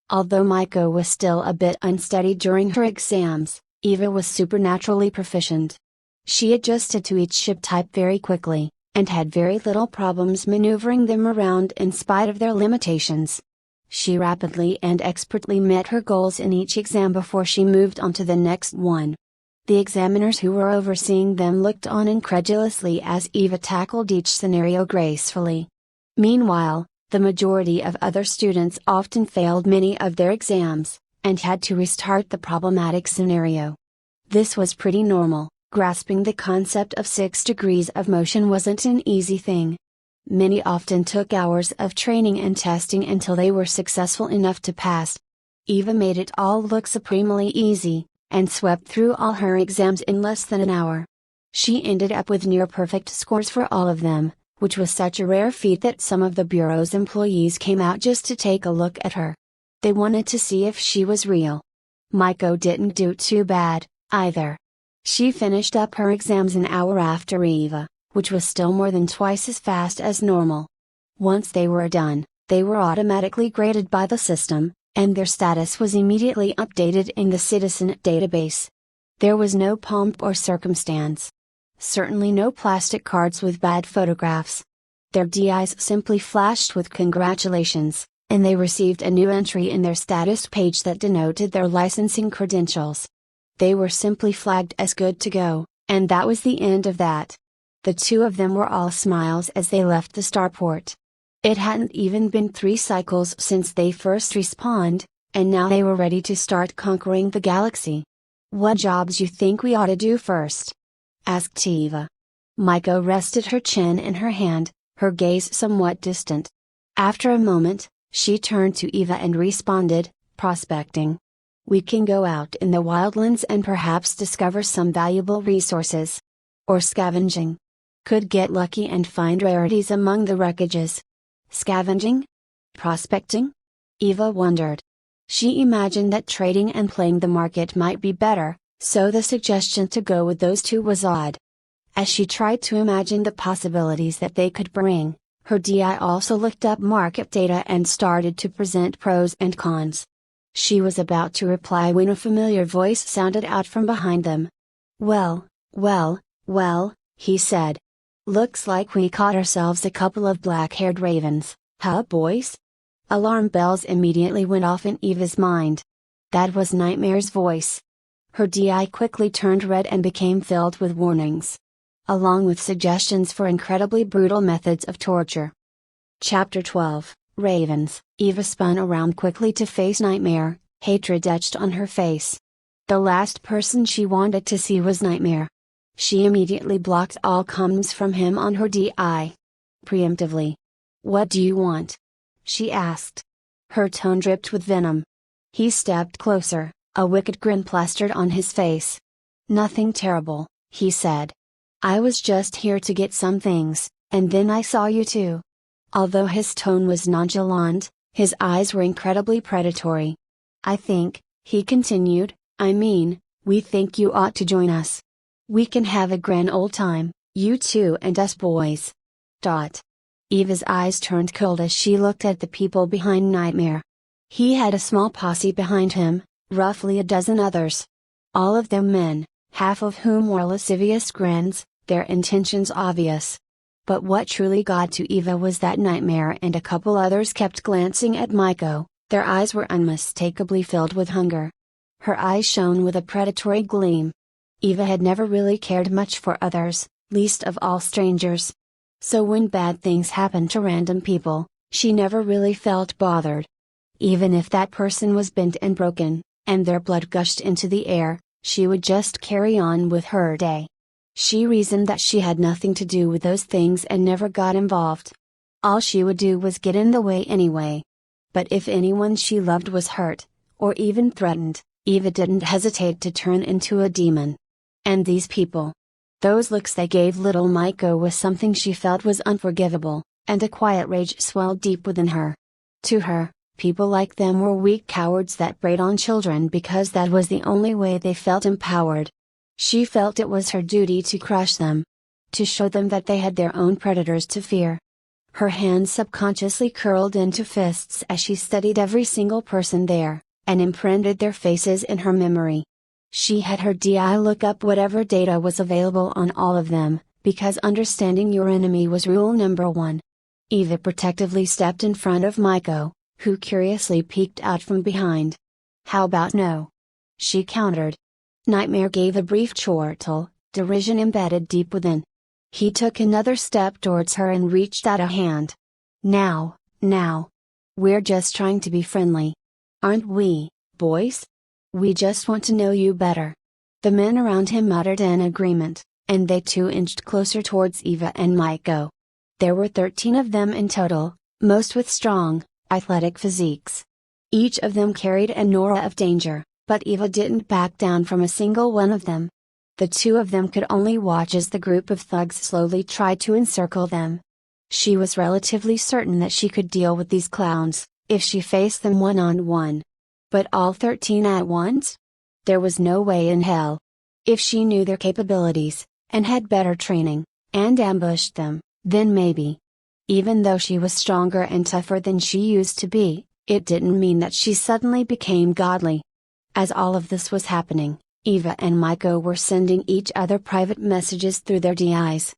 Although Maiko was still a bit unsteady during her exams, Eva was supernaturally proficient. She adjusted to each ship type very quickly, and had very little problems maneuvering them around in spite of their limitations. She rapidly and expertly met her goals in each exam before she moved on to the next one. The examiners who were overseeing them looked on incredulously as Eva tackled each scenario gracefully. Meanwhile, the majority of other students often failed many of their exams, and had to restart the problematic scenario. This was pretty normal. Grasping the concept of 6 degrees of motion wasn't an easy thing. Many often took hours of training and testing until they were successful enough to pass. Eva made it all look supremely easy, and swept through all her exams in less than an hour. She ended up with near perfect scores for all of them, which was such a rare feat that some of the bureau's employees came out just to take a look at her. They wanted to see if she was real. Maiko didn't do too bad, either. She finished up her exams an hour after Eva, which was still more than twice as fast as normal. Once they were done, they were automatically graded by the system, and their status was immediately updated in the citizen database. There was no pomp or circumstance. Certainly no plastic cards with bad photographs. Their DIs simply flashed with congratulations, and they received a new entry in their status page that denoted their licensing credentials. They were simply flagged as good to go, and that was the end of that. The two of them were all smiles as they left the starport. It hadn't even been 3 cycles since they first respawned, and now they were ready to start conquering the galaxy. "What jobs you think we ought to do first?" asked Eva. Maiko rested her chin in her hand, her gaze somewhat distant. After a moment, she turned to Eva and responded, "Prospecting. We can go out in the wildlands and perhaps discover some valuable resources. Or scavenging. Could get lucky and find rarities among the wreckages." Scavenging? Prospecting? Eva wondered. She imagined that trading and playing the market might be better, so the suggestion to go with those two was odd. As she tried to imagine the possibilities that they could bring, her DI also looked up market data and started to present pros and cons. She was about to reply when a familiar voice sounded out from behind them. Well, he said. "Looks like we caught ourselves a couple of black-haired ravens, huh boys?" Alarm bells immediately went off in Eva's mind. That was Nightmare's voice. Her DI quickly turned red and became filled with warnings, along with suggestions for incredibly brutal methods of torture. Chapter 12, Ravens. Eva spun around quickly to face Nightmare, hatred etched on her face. The last person she wanted to see was Nightmare. She immediately blocked all comms from him on her DI. Preemptively. "What do you want?" she asked. Her tone dripped with venom. He stepped closer, a wicked grin plastered on his face. "Nothing terrible," he said. "I was just here to get some things, and then I saw you too." Although his tone was nonchalant, his eyes were incredibly predatory. "I think," he continued, we think you ought to join us. We can have a grand old time, you two and us boys." Eva's eyes turned cold as she looked at the people behind Nightmare. He had a small posse behind him, roughly a dozen others. All of them men, half of whom wore lascivious grins, their intentions obvious. But what truly got to Eva was that Nightmare and a couple others kept glancing at Maiko, their eyes were unmistakably filled with hunger. Her eyes shone with a predatory gleam. Eva had never really cared much for others, least of all strangers. So when bad things happened to random people, she never really felt bothered. Even if that person was bent and broken, and their blood gushed into the air, she would just carry on with her day. She reasoned that she had nothing to do with those things and never got involved. All she would do was get in the way anyway. But if anyone she loved was hurt, or even threatened, Eva didn't hesitate to turn into a demon. And these people. Those looks they gave little Maiko was something she felt was unforgivable, and a quiet rage swelled deep within her. To her, people like them were weak cowards that preyed on children because that was the only way they felt empowered. She felt it was her duty to crush them. To show them that they had their own predators to fear. Her hands subconsciously curled into fists as she studied every single person there, and imprinted their faces in her memory. She had her DI look up whatever data was available on all of them, because understanding your enemy was rule number 1. Eva protectively stepped in front of Maiko, who curiously peeked out from behind. "How about no?" she countered. Nightmare gave a brief chortle, derision embedded deep within. He took another step towards her and reached out a hand. Now. We're just trying to be friendly. Aren't we, boys? We just want to know you better." The men around him muttered in agreement, and they too inched closer towards Eva and Maiko. There were 13 of them in total, most with strong, athletic physiques. Each of them carried an aura of danger, but Eva didn't back down from a single one of them. The two of them could only watch as the group of thugs slowly tried to encircle them. She was relatively certain that she could deal with these clowns, if she faced them one-on-one. But all 13 at once? There was no way in hell. If she knew their capabilities, and had better training, and ambushed them, then maybe. Even though she was stronger and tougher than she used to be, it didn't mean that she suddenly became godly. As all of this was happening, Eva and Maiko were sending each other private messages through their DIs.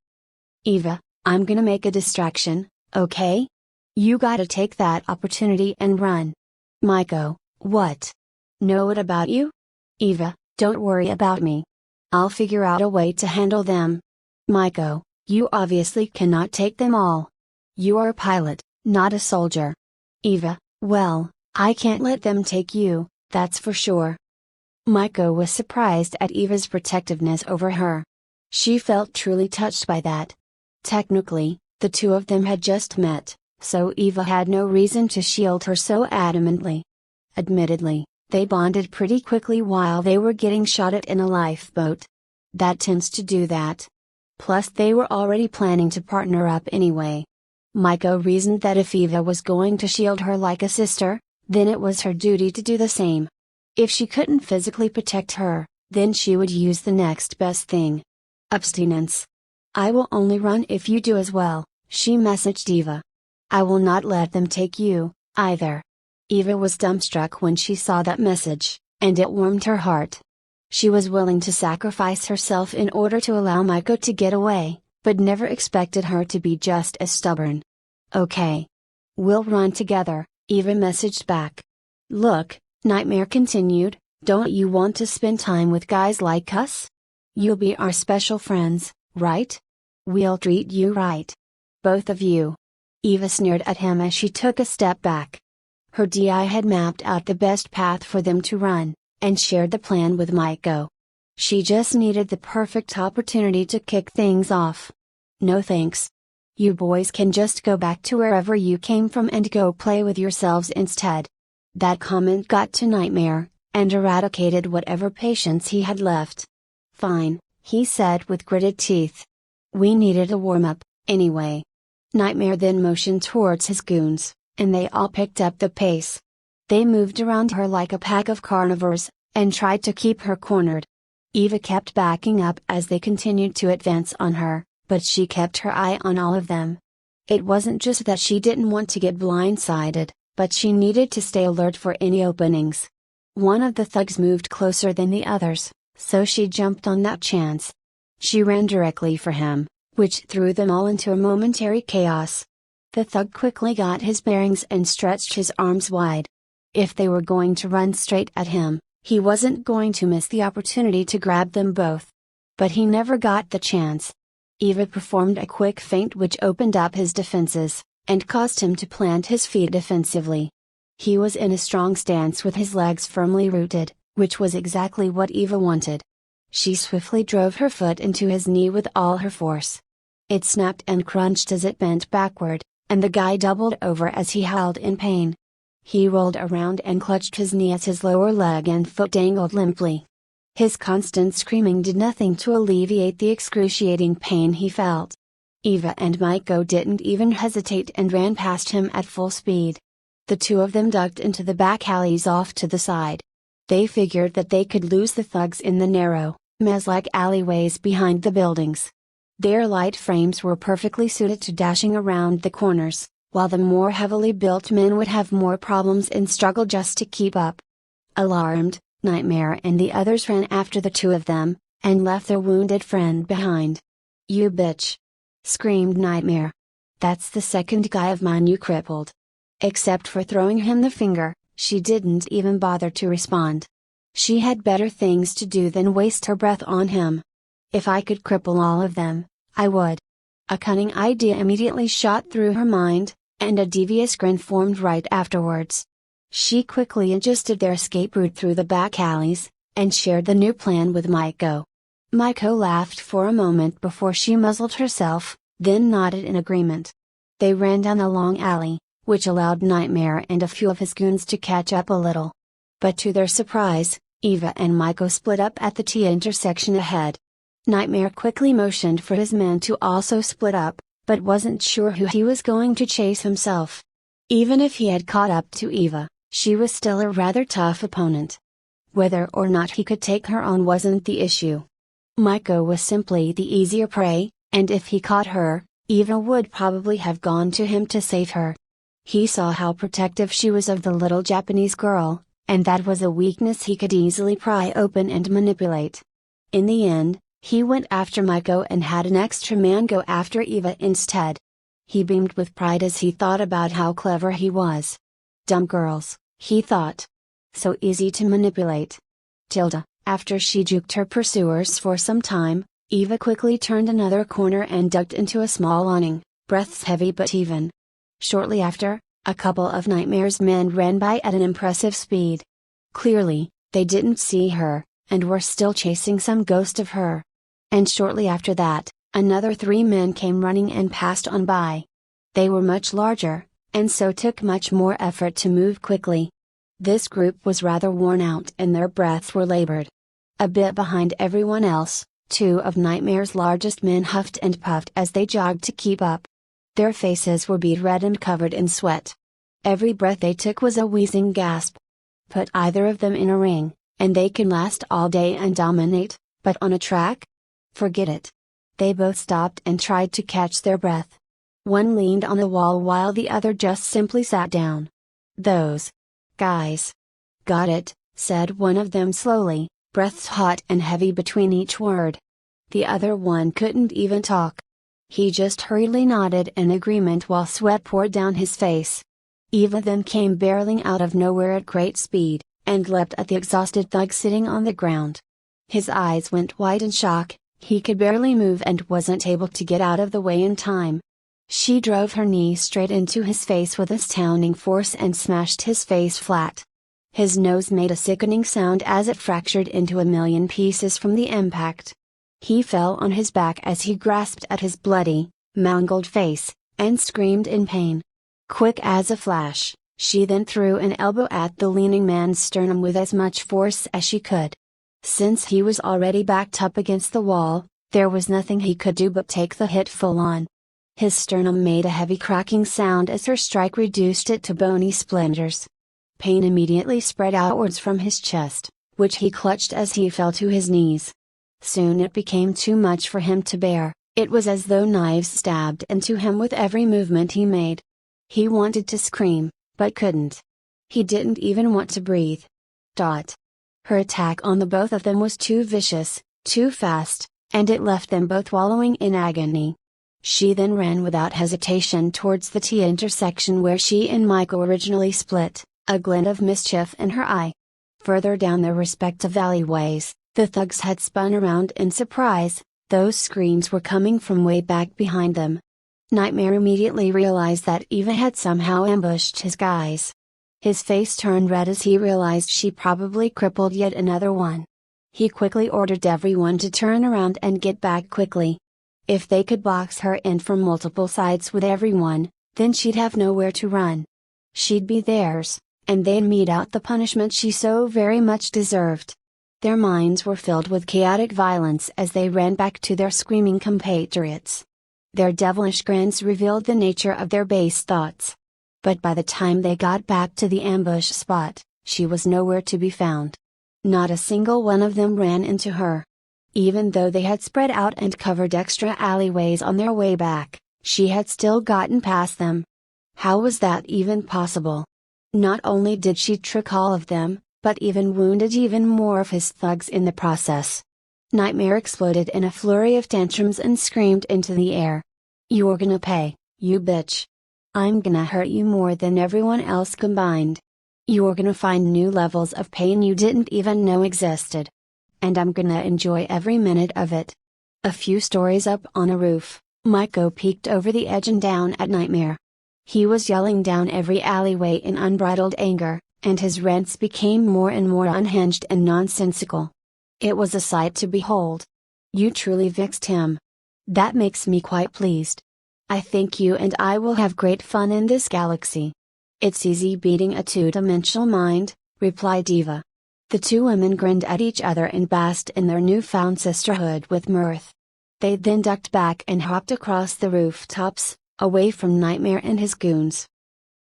Eva, I'm gonna make a distraction, okay? You gotta take that opportunity and run. Maiko, what? Know it about you? Eva, don't worry about me. I'll figure out a way to handle them. Maiko, you obviously cannot take them all. You are a pilot, not a soldier. Eva, well, I can't let them take you, that's for sure. Maiko was surprised at Eva's protectiveness over her. She felt truly touched by that. Technically, the two of them had just met, so Eva had no reason to shield her so adamantly. Admittedly, they bonded pretty quickly while they were getting shot at in a lifeboat. That tends to do that. Plus they were already planning to partner up anyway. Maiko reasoned that if Eva was going to shield her like a sister, then it was her duty to do the same. If she couldn't physically protect her, then she would use the next best thing. Abstinence. I will only run if you do as well, she messaged Eva. I will not let them take you, either. Eva was dumbstruck when she saw that message, and it warmed her heart. She was willing to sacrifice herself in order to allow Maiko to get away, but never expected her to be just as stubborn. Okay. We'll run together, Eva messaged back. Look, Nightmare continued, don't you want to spend time with guys like us? You'll be our special friends, right? We'll treat you right. Both of you. Eva sneered at him as she took a step back. Her DI had mapped out the best path for them to run, and shared the plan with Maiko. She just needed the perfect opportunity to kick things off. No thanks. You boys can just go back to wherever you came from and go play with yourselves instead. That comment got to Nightmare, and eradicated whatever patience he had left. Fine, he said with gritted teeth. We needed a warm-up, anyway. Nightmare then motioned towards his goons, and they all picked up the pace. They moved around her like a pack of carnivores, and tried to keep her cornered. Eva kept backing up as they continued to advance on her, but she kept her eye on all of them. It wasn't just that she didn't want to get blindsided, but she needed to stay alert for any openings. One of the thugs moved closer than the others, so she jumped on that chance. She ran directly for him, which threw them all into a momentary chaos. The thug quickly got his bearings and stretched his arms wide. If they were going to run straight at him, he wasn't going to miss the opportunity to grab them both. But he never got the chance. Eva performed a quick feint which opened up his defenses, and caused him to plant his feet defensively. He was in a strong stance with his legs firmly rooted, which was exactly what Eva wanted. She swiftly drove her foot into his knee with all her force. It snapped and crunched as it bent backward, and the guy doubled over as he howled in pain. He rolled around and clutched his knee as his lower leg and foot dangled limply. His constant screaming did nothing to alleviate the excruciating pain he felt. Eva and Maiko didn't even hesitate and ran past him at full speed. The two of them ducked into the back alleys off to the side. They figured that they could lose the thugs in the narrow, maze-like alleyways behind the buildings. Their light frames were perfectly suited to dashing around the corners, while the more heavily built men would have more problems and struggle just to keep up. Alarmed, Nightmare and the others ran after the two of them, and left their wounded friend behind. You bitch! Screamed Nightmare. That's the second guy of mine you crippled. Except for throwing him the finger, she didn't even bother to respond. She had better things to do than waste her breath on him. If I could cripple all of them, I would. A cunning idea immediately shot through her mind, and a devious grin formed right afterwards. She quickly adjusted their escape route through the back alleys, and shared the new plan with Maiko. Maiko laughed for a moment before she muzzled herself, then nodded in agreement. They ran down a long alley, which allowed Nightmare and a few of his goons to catch up a little. But to their surprise, Eva and Maiko split up at the T-intersection ahead. Nightmare quickly motioned for his men to also split up, but wasn't sure who he was going to chase himself. Even if he had caught up to Eva, she was still a rather tough opponent. Whether or not he could take her on wasn't the issue. Maiko was simply the easier prey, and if he caught her, Eva would probably have gone to him to save her. He saw how protective she was of the little Japanese girl, and that was a weakness he could easily pry open and manipulate. In the end, he went after Maiko and had an extra man go after Eva instead. He beamed with pride as he thought about how clever he was. Dumb girls, he thought. So easy to manipulate. After she juked her pursuers for some time, Eva quickly turned another corner and ducked into a small awning, breaths heavy but even. Shortly after, a couple of Nightmare's men ran by at an impressive speed. Clearly, they didn't see her, and were still chasing some ghost of her. And shortly after that, another 3 men came running and passed on by. They were much larger, and so took much more effort to move quickly. This group was rather worn out and their breaths were labored. A bit behind everyone else, 2 of Nightmare's largest men huffed and puffed as they jogged to keep up. Their faces were bead red and covered in sweat. Every breath they took was a wheezing gasp. Put either of them in a ring, and they can last all day and dominate, but on a track? Forget it. They both stopped and tried to catch their breath. One leaned on the wall while the other just simply sat down. Those guys. Got it, said one of them slowly, breaths hot and heavy between each word. The other one couldn't even talk. He just hurriedly nodded in agreement while sweat poured down his face. Eva then came barreling out of nowhere at great speed, and leapt at the exhausted thug sitting on the ground. His eyes went wide in shock, he could barely move and wasn't able to get out of the way in time. She drove her knee straight into his face with astounding force and smashed his face flat. His nose made a sickening sound as it fractured into a million pieces from the impact. He fell on his back as he grasped at his bloody, mangled face, and screamed in pain. Quick as a flash, she then threw an elbow at the leaning man's sternum with as much force as she could. Since he was already backed up against the wall, there was nothing he could do but take the hit full on. His sternum made a heavy cracking sound as her strike reduced it to bony splinters. Pain immediately spread outwards from his chest, which he clutched as he fell to his knees. Soon it became too much for him to bear, it was as though knives stabbed into him with every movement he made. He wanted to scream, but couldn't. He didn't even want to breathe. Her attack on the both of them was too vicious, too fast, and it left them both wallowing in agony. She then ran without hesitation towards the T-intersection where she and Maiko originally split, a glint of mischief in her eye. Further down their respective alleyways, the thugs had spun around in surprise, those screams were coming from way back behind them. Nightmare immediately realized that Eva had somehow ambushed his guys. His face turned red as he realized she probably crippled yet another one. He quickly ordered everyone to turn around and get back quickly. If they could box her in from multiple sides with everyone, then she'd have nowhere to run. She'd be theirs, and they'd mete out the punishment she so very much deserved. Their minds were filled with chaotic violence as they ran back to their screaming compatriots. Their devilish grins revealed the nature of their base thoughts. But by the time they got back to the ambush spot, she was nowhere to be found. Not a single one of them ran into her. Even though they had spread out and covered extra alleyways on their way back, she had still gotten past them. How was that even possible? Not only did she trick all of them, but even wounded even more of his thugs in the process. Nightmare exploded in a flurry of tantrums and screamed into the air. "You're gonna pay, you bitch. I'm gonna hurt you more than everyone else combined. You're gonna find new levels of pain you didn't even know existed. And I'm gonna enjoy every minute of it." A few stories up on a roof, Maiko peeked over the edge and down at Nightmare. He was yelling down every alleyway in unbridled anger, and his rants became more and more unhinged and nonsensical. It was a sight to behold. "You truly vexed him. That makes me quite pleased. I think you and I will have great fun in this galaxy. It's easy beating a two-dimensional mind, replied Eva. The two women grinned at each other and basked in their newfound sisterhood with mirth. They then ducked back and hopped across the rooftops, away from Nightmare and his goons.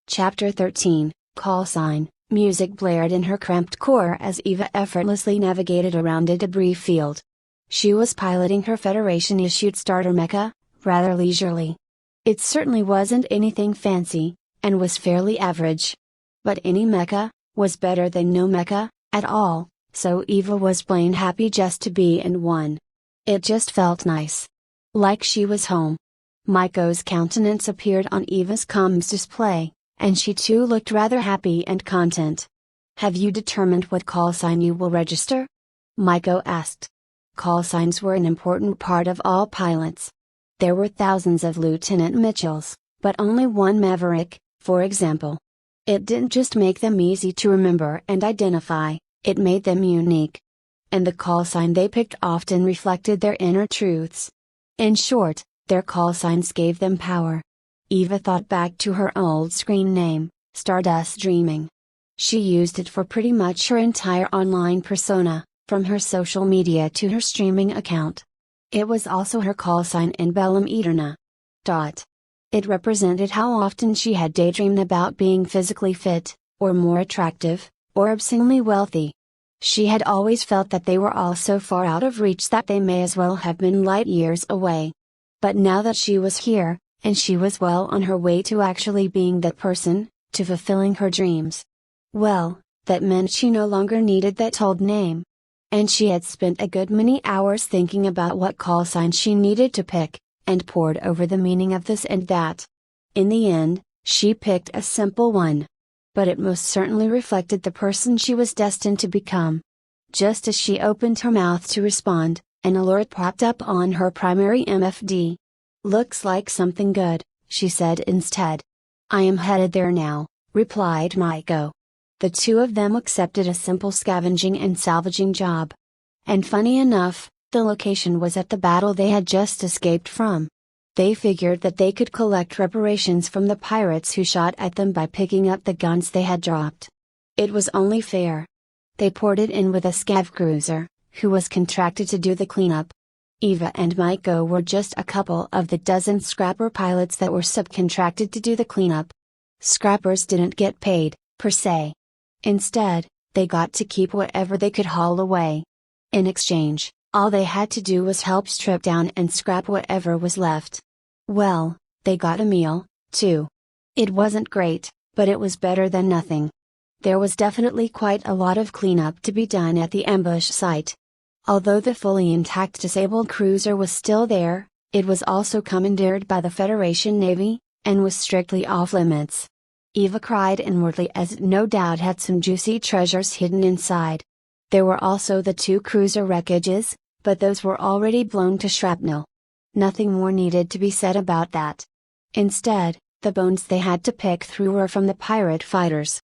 Chapter 13, Call Sign. Music blared in her cramped core as Eva effortlessly navigated around a debris field. She was piloting her Federation-issued starter mecha, rather leisurely. It certainly wasn't anything fancy, and was fairly average. But any mecha was better than no mecha at all, so Eva was plain happy just to be in one. It just felt nice. Like she was home. Maiko's countenance appeared on Eva's comms display, and she too looked rather happy and content. Have you determined what call sign you will register? Maiko asked. Call signs were an important part of all pilots. There were thousands of Lieutenant Mitchells, but only one Maverick, for example. It didn't just make them easy to remember and identify, it made them unique. And the call sign they picked often reflected their inner truths. In short, their call signs gave them power. Eva thought back to her old screen name, Stardust Dreaming. She used it for pretty much her entire online persona, from her social media to her streaming account. It was also her call sign in Bellum Eterna. It represented how often she had daydreamed about being physically fit, or more attractive, or obscenely wealthy. She had always felt that they were all so far out of reach that they may as well have been light years away. But now that she was here, and she was well on her way to actually being that person, to fulfilling her dreams. Well, that meant she no longer needed that old name. And she had spent a good many hours thinking about what call sign she needed to pick, and pored over the meaning of this and that. In the end, she picked a simple one. But it most certainly reflected the person she was destined to become. Just as she opened her mouth to respond, an alert popped up on her primary MFD. Looks like something good, she said instead. I am headed there now, replied Maiko. The two of them accepted a simple scavenging and salvaging job. And funny enough, the location was at the battle they had just escaped from. They figured that they could collect reparations from the pirates who shot at them by picking up the guns they had dropped. It was only fair. They ported in with a scav cruiser, who was contracted to do the cleanup. Eva and Maiko were just a couple of the dozen scrapper pilots that were subcontracted to do the cleanup. Scrappers didn't get paid, per se. Instead, they got to keep whatever they could haul away. In exchange, all they had to do was help strip down and scrap whatever was left. Well, they got a meal, too. It wasn't great, but it was better than nothing. There was definitely quite a lot of cleanup to be done at the ambush site. Although the fully intact disabled cruiser was still there, it was also commandeered by the Federation Navy, and was strictly off limits. Eva cried inwardly as it no doubt had some juicy treasures hidden inside. There were also the two cruiser wreckages, but those were already blown to shrapnel. Nothing more needed to be said about that. Instead, the bones they had to pick through were from the pirate fighters.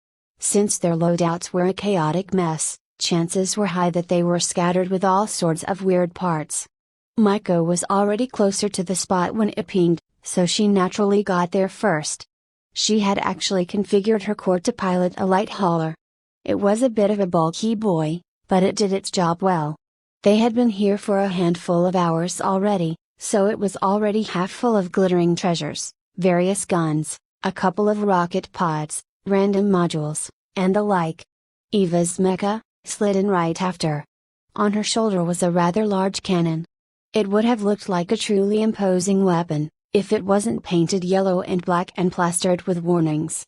Since their loadouts were a chaotic mess, chances were high that they were scattered with all sorts of weird parts. Maiko was already closer to the spot when it pinged, so she naturally got there first. She had actually configured her core to pilot a light hauler. It was a bit of a bulky boy, but it did its job well. They had been here for a handful of hours already, so it was already half full of glittering treasures, various guns, a couple of rocket pods, random modules, and the like. Eva's mecha slid in right after. On her shoulder was a rather large cannon. It would have looked like a truly imposing weapon, if it wasn't painted yellow and black and plastered with warnings.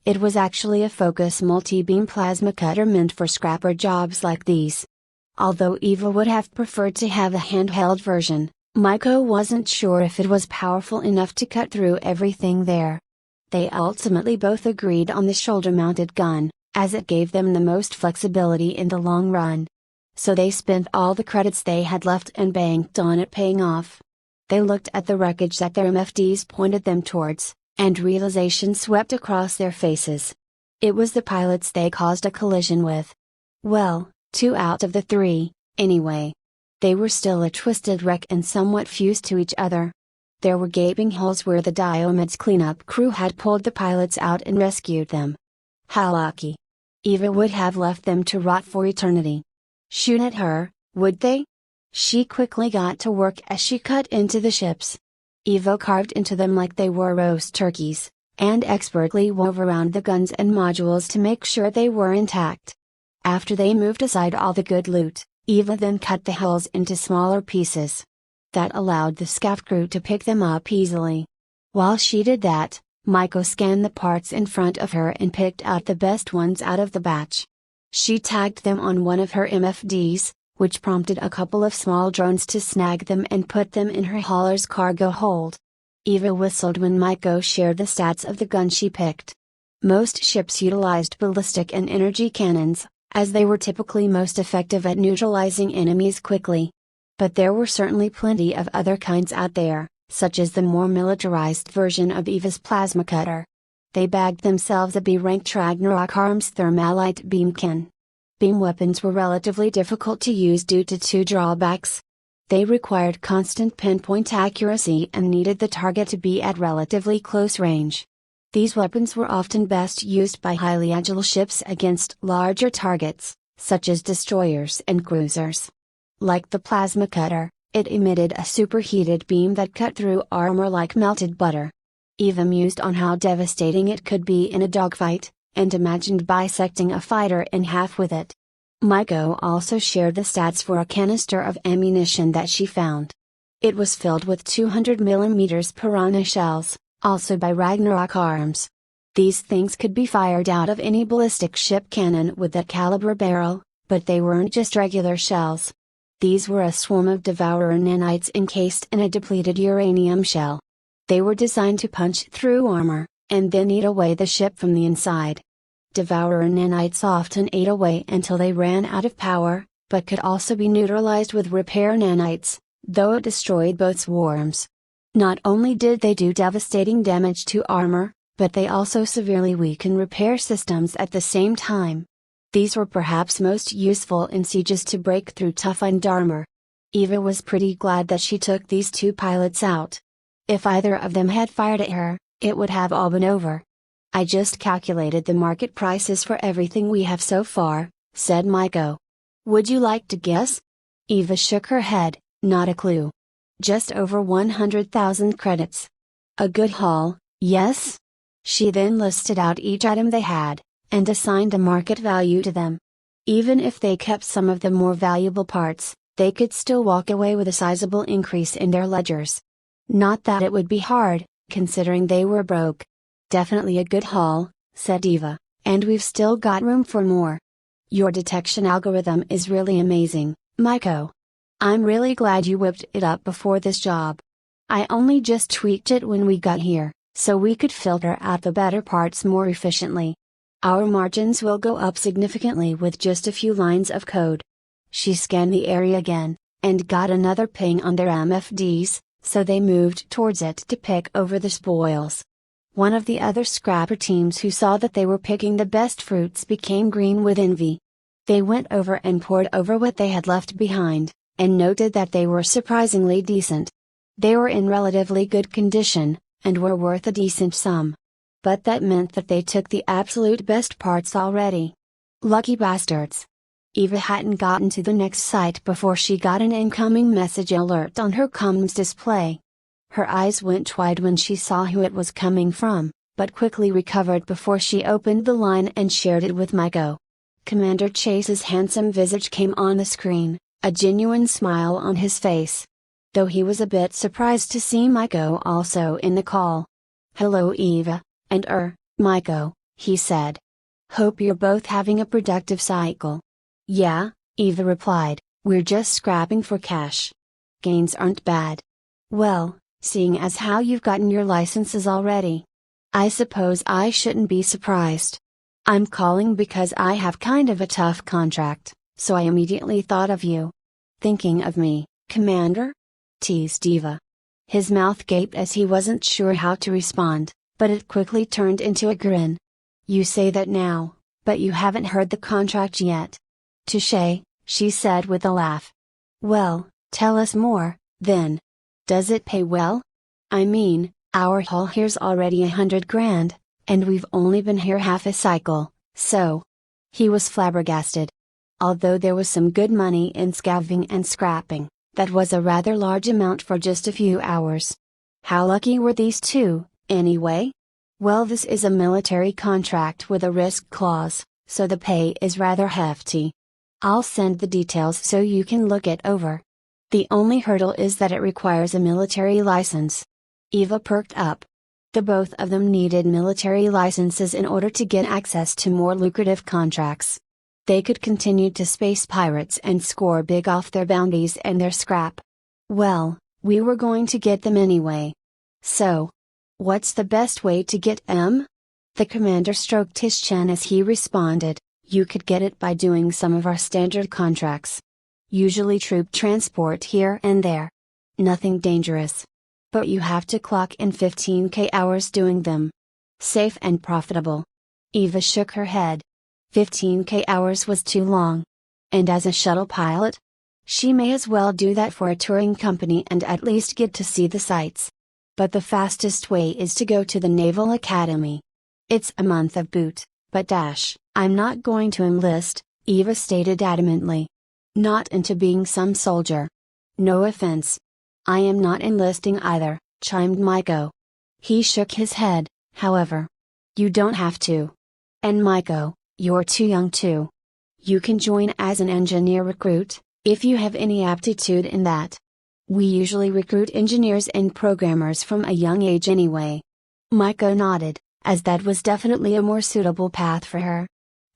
It was actually a Focus multi-beam plasma cutter meant for scrapper jobs like these. Although Eva would have preferred to have a handheld version, Maiko wasn't sure if it was powerful enough to cut through everything there. They ultimately both agreed on the shoulder-mounted gun, as it gave them the most flexibility in the long run. So they spent all the credits they had left and banked on it paying off. They looked at the wreckage that their MFDs pointed them towards, and realization swept across their faces. It was the pilots they caused a collision with. Well, 2 out of the 3, anyway. They were still a twisted wreck and somewhat fused to each other. There were gaping holes where the Diomed's cleanup crew had pulled the pilots out and rescued them. How lucky. Eva would have left them to rot for eternity. Shoot at her, would they? She quickly got to work as she cut into the ships. Eva carved into them like they were roast turkeys, and expertly wove around the guns and modules to make sure they were intact. After they moved aside all the good loot, Eva then cut the hulls into smaller pieces. That allowed the SCAF crew to pick them up easily. While she did that, Maiko scanned the parts in front of her and picked out the best ones out of the batch. She tagged them on one of her MFDs, which prompted a couple of small drones to snag them and put them in her hauler's cargo hold. Eva whistled when Maiko shared the stats of the gun she picked. Most ships utilized ballistic and energy cannons, as they were typically most effective at neutralizing enemies quickly. But there were certainly plenty of other kinds out there, such as the more militarized version of Eva's plasma cutter. They bagged themselves a B-ranked Ragnarok Arms Thermalite beamkin. Beam weapons were relatively difficult to use due to two drawbacks. They required constant pinpoint accuracy and needed the target to be at relatively close range. These weapons were often best used by highly agile ships against larger targets, such as destroyers and cruisers. Like the plasma cutter, it emitted a superheated beam that cut through armor like melted butter. Eva mused on how devastating it could be in a dogfight, and imagined bisecting a fighter in half with it. Maiko also shared the stats for a canister of ammunition that she found. It was filled with 200mm Piranha shells, also by Ragnarok Arms. These things could be fired out of any ballistic ship cannon with that caliber barrel, but they weren't just regular shells. These were a swarm of Devourer nanites encased in a depleted uranium shell. They were designed to punch through armor, and then eat away the ship from the inside. Devourer nanites often ate away until they ran out of power, but could also be neutralized with repair nanites, though it destroyed both swarms. Not only did they do devastating damage to armor, but they also severely weaken repair systems at the same time. These were perhaps most useful in sieges to break through toughened armor. Eva was pretty glad that she took these two pilots out. If either of them had fired at her, it would have all been over. I just calculated the market prices for everything we have so far, said Maiko. Would you like to guess? Eva shook her head, not a clue. Just over 100,000 credits. A good haul, yes? She then listed out each item they had, and assigned a market value to them. Even if they kept some of the more valuable parts, they could still walk away with a sizable increase in their ledgers. Not that it would be hard, considering they were broke. Definitely a good haul, said Eva, and we've still got room for more. Your detection algorithm is really amazing, Maiko. I'm really glad you whipped it up before this job. I only just tweaked it when we got here, so we could filter out the better parts more efficiently. Our margins will go up significantly with just a few lines of code. She scanned the area again, and got another ping on their MFDs, so they moved towards it to pick over the spoils. One of the other scrapper teams who saw that they were picking the best fruits became green with envy. They went over and pored over what they had left behind, and noted that they were surprisingly decent. They were in relatively good condition, and were worth a decent sum. But that meant that they took the absolute best parts already. Lucky bastards. Eva hadn't gotten to the next site before she got an incoming message alert on her comms display. Her eyes went wide when she saw who it was coming from, but quickly recovered before she opened the line and shared it with Maiko. Commander Chase's handsome visage came on the screen, a genuine smile on his face. Though he was a bit surprised to see Maiko also in the call. Hello Eva, and Maiko, he said. Hope you're both having a productive cycle. Yeah, Eva replied, we're just scrapping for cash. Gains aren't bad. Well, seeing as how you've gotten your licenses already, I suppose I shouldn't be surprised. I'm calling because I have kind of a tough contract, so I immediately thought of you. Thinking of me, Commander? Teased Eva. His mouth gaped as he wasn't sure how to respond, but it quickly turned into a grin. You say that now, but you haven't heard the contract yet. Touché, she said with a laugh. Well, tell us more, then. Does it pay well? I mean, our haul here's already 100 grand, and we've only been here half a cycle, so. He was flabbergasted. Although there was some good money in scavenging and scrapping, that was a rather large amount for just a few hours. How lucky were these two, anyway? Well, this is a military contract with a risk clause, so the pay is rather hefty. I'll send the details so you can look it over. The only hurdle is that it requires a military license. Eva perked up. The both of them needed military licenses in order to get access to more lucrative contracts. They could continue to space pirates and score big off their bounties and their scrap. Well, we were going to get them anyway. So, what's the best way to get 'em? The commander stroked his chin as he responded, you could get it by doing some of our standard contracts. Usually troop transport here and there. Nothing dangerous. But you have to clock in 15k hours doing them. Safe and profitable. Eva shook her head. 15k hours was too long. And as a shuttle pilot? She may as well do that for a touring company and at least get to see the sights. But the fastest way is to go to the Naval Academy. It's a month of boot, but I'm not going to enlist, Eva stated adamantly. Not into being some soldier. No offense. I am not enlisting either, chimed Maiko. He shook his head, however. You don't have to. And Maiko, you're too young to. You can join as an engineer recruit, if you have any aptitude in that. We usually recruit engineers and programmers from a young age anyway. Maiko nodded, as that was definitely a more suitable path for her.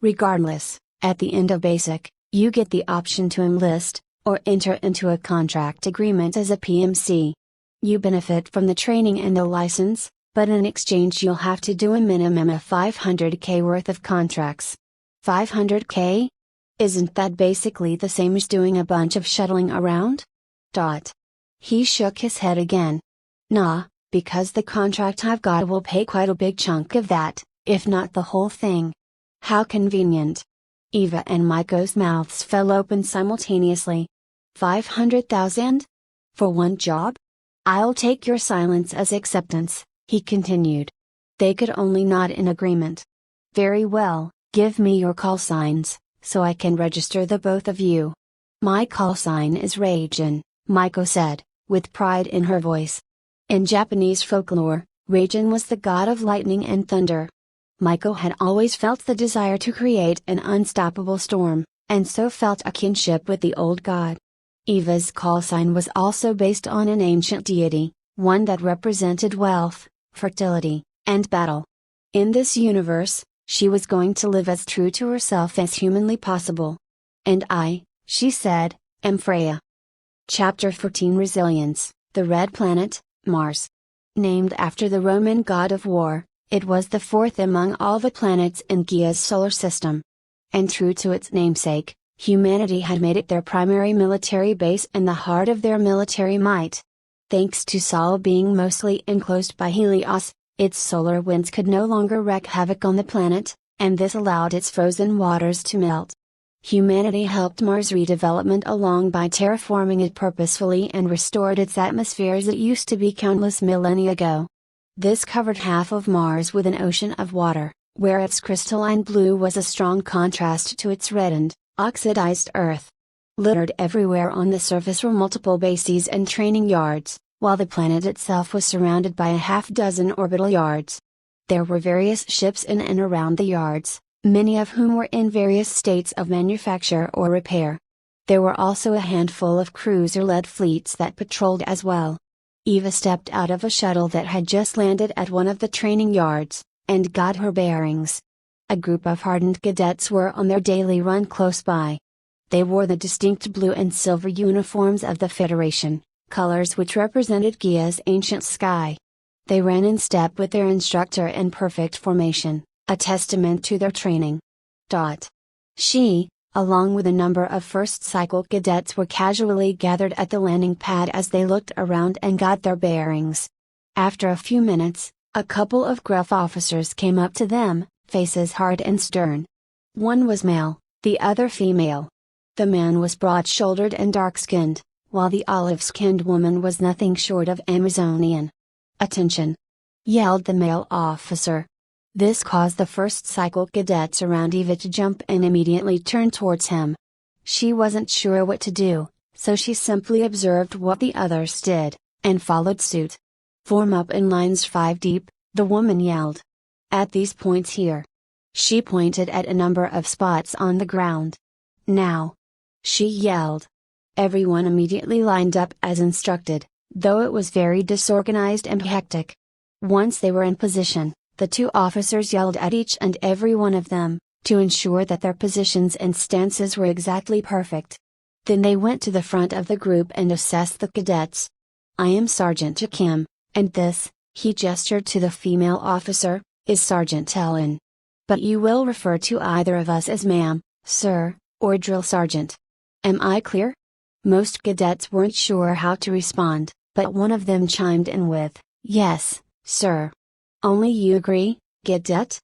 Regardless, at the end of basic, you get the option to enlist, or enter into a contract agreement as a PMC. You benefit from the training and the license, but in exchange you'll have to do a minimum of 500k worth of contracts. 500k? Isn't that basically the same as doing a bunch of shuttling around? He shook his head again. Nah, because the contract I've got will pay quite a big chunk of that, if not the whole thing. How convenient. Eva and Maiko's mouths fell open simultaneously. 500,000? For one job? I'll take your silence as acceptance, he continued. They could only nod in agreement. Very well, give me your call signs, so I can register the both of you. My call sign is Raijin, Maiko said, with pride in her voice. In Japanese folklore, Raijin was the god of lightning and thunder. Maiko had always felt the desire to create an unstoppable storm, and so felt a kinship with the old god. Eva's call sign was also based on an ancient deity, one that represented wealth, fertility, and battle. In this universe, she was going to live as true to herself as humanly possible. And I, she said, am Freya. Chapter 14 Resilience, the Red Planet, Mars. Named after the Roman god of war, it was the fourth among all the planets in Gaia's solar system. And true to its namesake, humanity had made it their primary military base and the heart of their military might. Thanks to Sol being mostly enclosed by Helios, its solar winds could no longer wreak havoc on the planet, and this allowed its frozen waters to melt. Humanity helped Mars' redevelopment along by terraforming it purposefully and restored its atmosphere as it used to be countless millennia ago. This covered half of Mars with an ocean of water, where its crystalline blue was a strong contrast to its reddened, oxidized Earth. Littered everywhere on the surface were multiple bases and training yards, while the planet itself was surrounded by a half-dozen orbital yards. There were various ships in and around the yards, many of whom were in various states of manufacture or repair. There were also a handful of cruiser-led fleets that patrolled as well. Eva stepped out of a shuttle that had just landed at one of the training yards, and got her bearings. A group of hardened cadets were on their daily run close by. They wore the distinct blue and silver uniforms of the Federation, colors which represented Gaia's ancient sky. They ran in step with their instructor in perfect formation, a testament to their training. She, along with a number of first-cycle cadets, were casually gathered at the landing pad as they looked around and got their bearings. After a few minutes, a couple of gruff officers came up to them, faces hard and stern. One was male, the other female. The man was broad-shouldered and dark-skinned, while the olive-skinned woman was nothing short of Amazonian. "Attention!" yelled the male officer. This caused the first cycle cadets around Eva to jump and immediately turn towards him. She wasn't sure what to do, so she simply observed what the others did, and followed suit. "Form up in lines 5 deep," the woman yelled. "At these points here." She pointed at a number of spots on the ground. "Now!" she yelled. Everyone immediately lined up as instructed, though it was very disorganized and hectic. Once they were in position, the two officers yelled at each and every one of them, to ensure that their positions and stances were exactly perfect. Then they went to the front of the group and assessed the cadets. "I am Sergeant Kim, and this," he gestured to the female officer, "is Sergeant Ellen. But you will refer to either of us as ma'am, sir, or drill sergeant. Am I clear?" Most cadets weren't sure how to respond, but one of them chimed in with, "Yes, sir." "Only you agree, cadet?"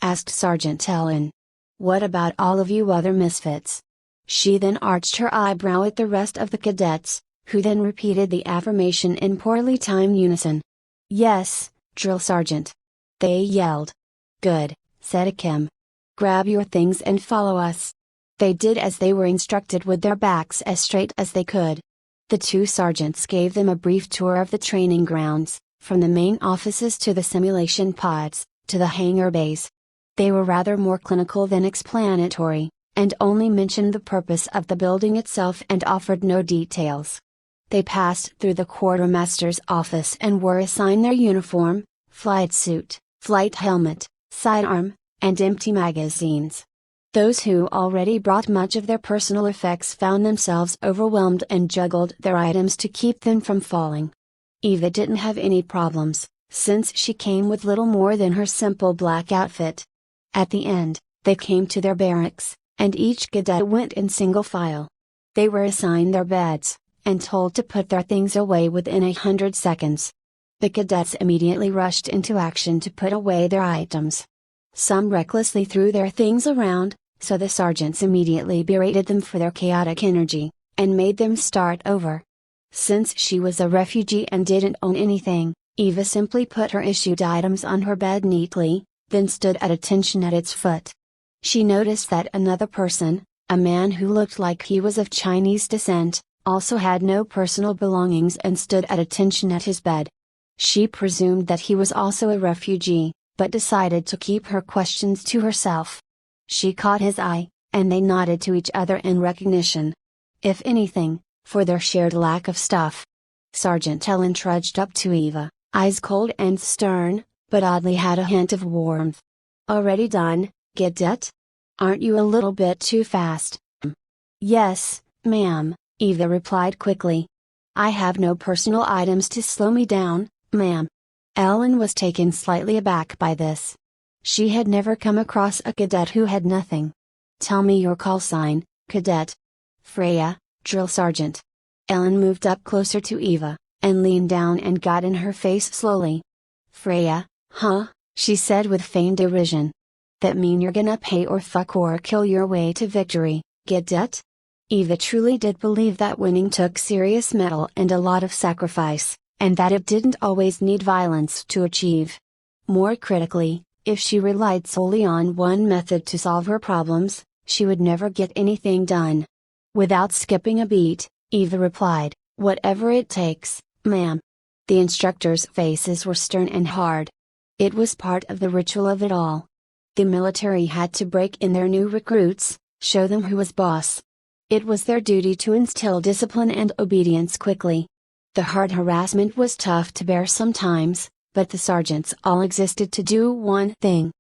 asked Sergeant Ellen. "What about all of you other misfits?" She then arched her eyebrow at the rest of the cadets, who then repeated the affirmation in poorly timed unison. "Yes, drill sergeant," they yelled. "Good," said Kim. "Grab your things and follow us." They did as they were instructed with their backs as straight as they could. The two sergeants gave them a brief tour of the training grounds, from the main offices to the simulation pods, to the hangar bays. They were rather more clinical than explanatory, and only mentioned the purpose of the building itself and offered no details. They passed through the quartermaster's office and were assigned their uniform, flight suit, flight helmet, sidearm, and empty magazines. Those who already brought much of their personal effects found themselves overwhelmed and juggled their items to keep them from falling. Eva didn't have any problems, since she came with little more than her simple black outfit. At the end, they came to their barracks, and each cadet went in single file. They were assigned their beds, and told to put their things away within 100 seconds. The cadets immediately rushed into action to put away their items. Some recklessly threw their things around, so the sergeants immediately berated them for their chaotic energy, and made them start over. Since she was a refugee and didn't own anything, Eva simply put her issued items on her bed neatly, then stood at attention at its foot. She noticed that another person, a man who looked like he was of Chinese descent, also had no personal belongings and stood at attention at his bed. She presumed that he was also a refugee, but decided to keep her questions to herself. She caught his eye, and they nodded to each other in recognition. If anything, for their shared lack of stuff. Sergeant Ellen trudged up to Eva, eyes cold and stern, but oddly had a hint of warmth. "Already done, cadet? Aren't you a little bit too fast?" "Yes, ma'am," Eva replied quickly. "I have no personal items to slow me down, ma'am." Ellen was taken slightly aback by this. She had never come across a cadet who had nothing. "Tell me your call sign, cadet." "Freya, drill sergeant." Ellen moved up closer to Eva, and leaned down and got in her face slowly. "Freya, huh?" she said with feigned derision. "That mean you're gonna pay or fuck or kill your way to victory, cadet?" Eva truly did believe that winning took serious mettle and a lot of sacrifice, and that it didn't always need violence to achieve. More critically, if she relied solely on one method to solve her problems, she would never get anything done. Without skipping a beat, Eva replied, "Whatever it takes, ma'am." The instructors' faces were stern and hard. It was part of the ritual of it all. The military had to break in their new recruits, show them who was boss. It was their duty to instill discipline and obedience quickly. The hard harassment was tough to bear sometimes, but the sergeants all existed to do one thing.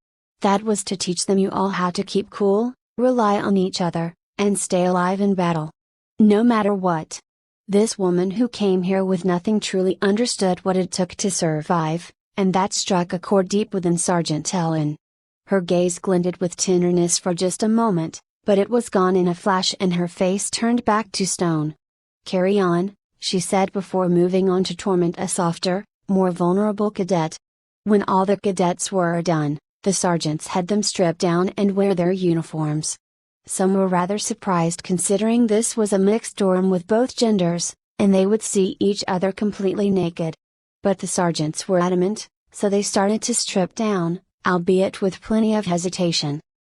That was to teach them you all how to keep cool, rely on each other, and stay alive in battle. No matter what. This woman who came here with nothing truly understood what it took to survive, and that struck a chord deep within Sergeant Ellen. Her gaze glinted with tenderness for just a moment, but it was gone in a flash and her face turned back to stone. "Carry on," she said before moving on to torment a softer, more vulnerable cadet. When all the cadets were done, the sergeants had them strip down and wear their uniforms. Some were rather surprised considering this was a mixed dorm with both genders, and they would see each other completely naked. But the sergeants were adamant, so they started to strip down, albeit with plenty of hesitation.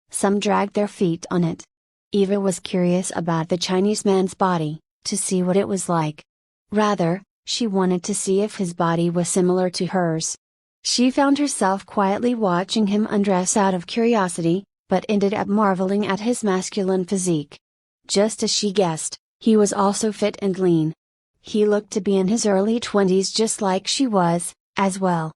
Some dragged their feet on it. Eva was curious about the Chinese man's body, to see what it was like. Rather, she wanted to see if his body was similar to hers. She found herself quietly watching him undress out of curiosity, but ended up marveling at his masculine physique. Just as she guessed, he was also fit and lean. He looked to be in his early 20s just like she was, as well.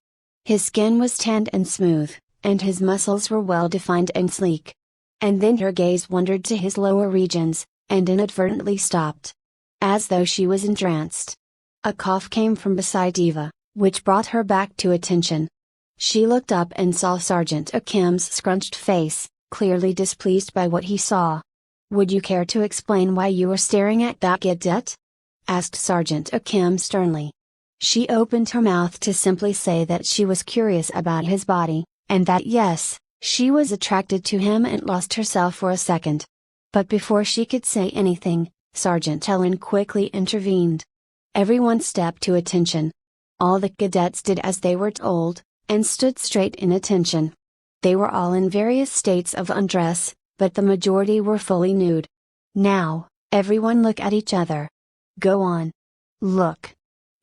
His skin was tanned and smooth, and his muscles were well defined and sleek. And then her gaze wandered to his lower regions, and inadvertently stopped. As though she was entranced. A cough came from beside Eva, which brought her back to attention. She looked up and saw Sergeant Akim's scrunched face, clearly displeased by what he saw. "Would you care to explain why you were staring at that cadet?" asked Sergeant Akim sternly. She opened her mouth to simply say that she was curious about his body, and that yes, she was attracted to him, and lost herself for a second. But before she could say anything, Sergeant Ellen quickly intervened. Everyone stepped to attention. All the cadets did as they were told, and stood straight in attention. They were all in various states of undress, but the majority were fully nude. "Now, everyone look at each other. Go on. Look."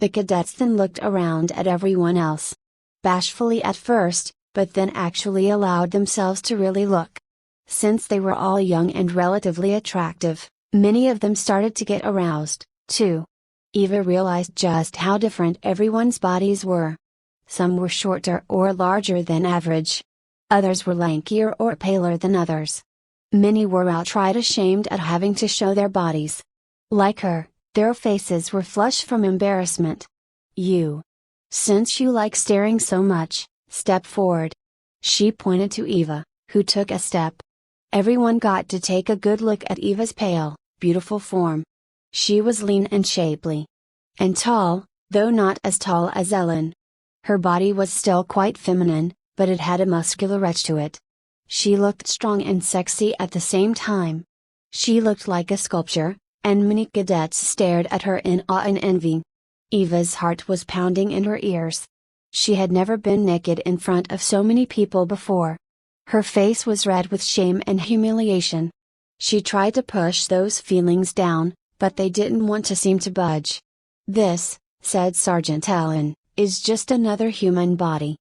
The cadets then looked around at everyone else. Bashfully at first, but then actually allowed themselves to really look. Since they were all young and relatively attractive, many of them started to get aroused, too. Eva realized just how different everyone's bodies were. Some were shorter or larger than average. Others were lankier or paler than others. Many were outright ashamed at having to show their bodies. Like her, their faces were flushed from embarrassment. Since you like staring so much, step forward." She pointed to Eva, who took a step. Everyone got to take a good look at Eva's pale, beautiful form. She was lean and shapely. And tall, though not as tall as Ellen. Her body was still quite feminine, but it had a muscular edge to it. She looked strong and sexy at the same time. She looked like a sculpture, and many cadets stared at her in awe and envy. Eva's heart was pounding in her ears. She had never been naked in front of so many people before. Her face was red with shame and humiliation. She tried to push those feelings down, but they didn't want to seem to budge. "This," said Sergeant Allen, "is just another human body.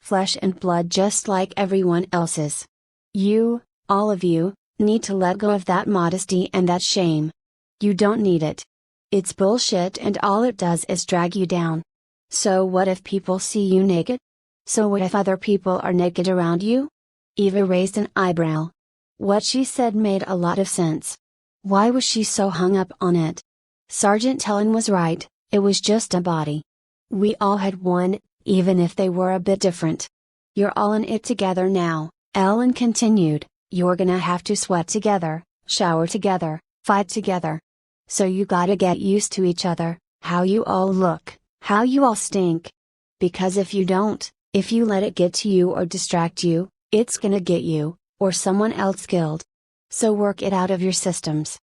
Flesh and blood just like everyone else's. You, all of you, need to let go of that modesty and that shame. You don't need it. It's bullshit, and all it does is drag you down. So what if people see you naked? So what if other people are naked around you?" Eva raised an eyebrow. What she said made a lot of sense. Why was she so hung up on it? Sergeant Ellen was right, it was just a body. We all had one, even if they were a bit different. "You're all in it together now," Ellen continued. "You're gonna have to sweat together, shower together, fight together. So you gotta get used to each other, how you all look, how you all stink. Because if you don't, if you let it get to you or distract you, it's gonna get you, or someone else killed. So work it out of your systems."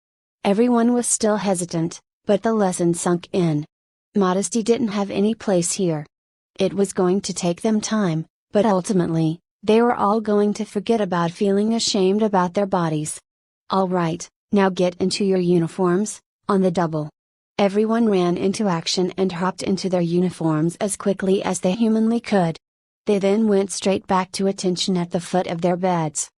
Everyone was still hesitant, but the lesson sunk in. Modesty didn't have any place here. It was going to take them time, but ultimately, they were all going to forget about feeling ashamed about their bodies. "All right, now get into your uniforms, on the double." Everyone ran into action and hopped into their uniforms as quickly as they humanly could. They then went straight back to attention at the foot of their beds.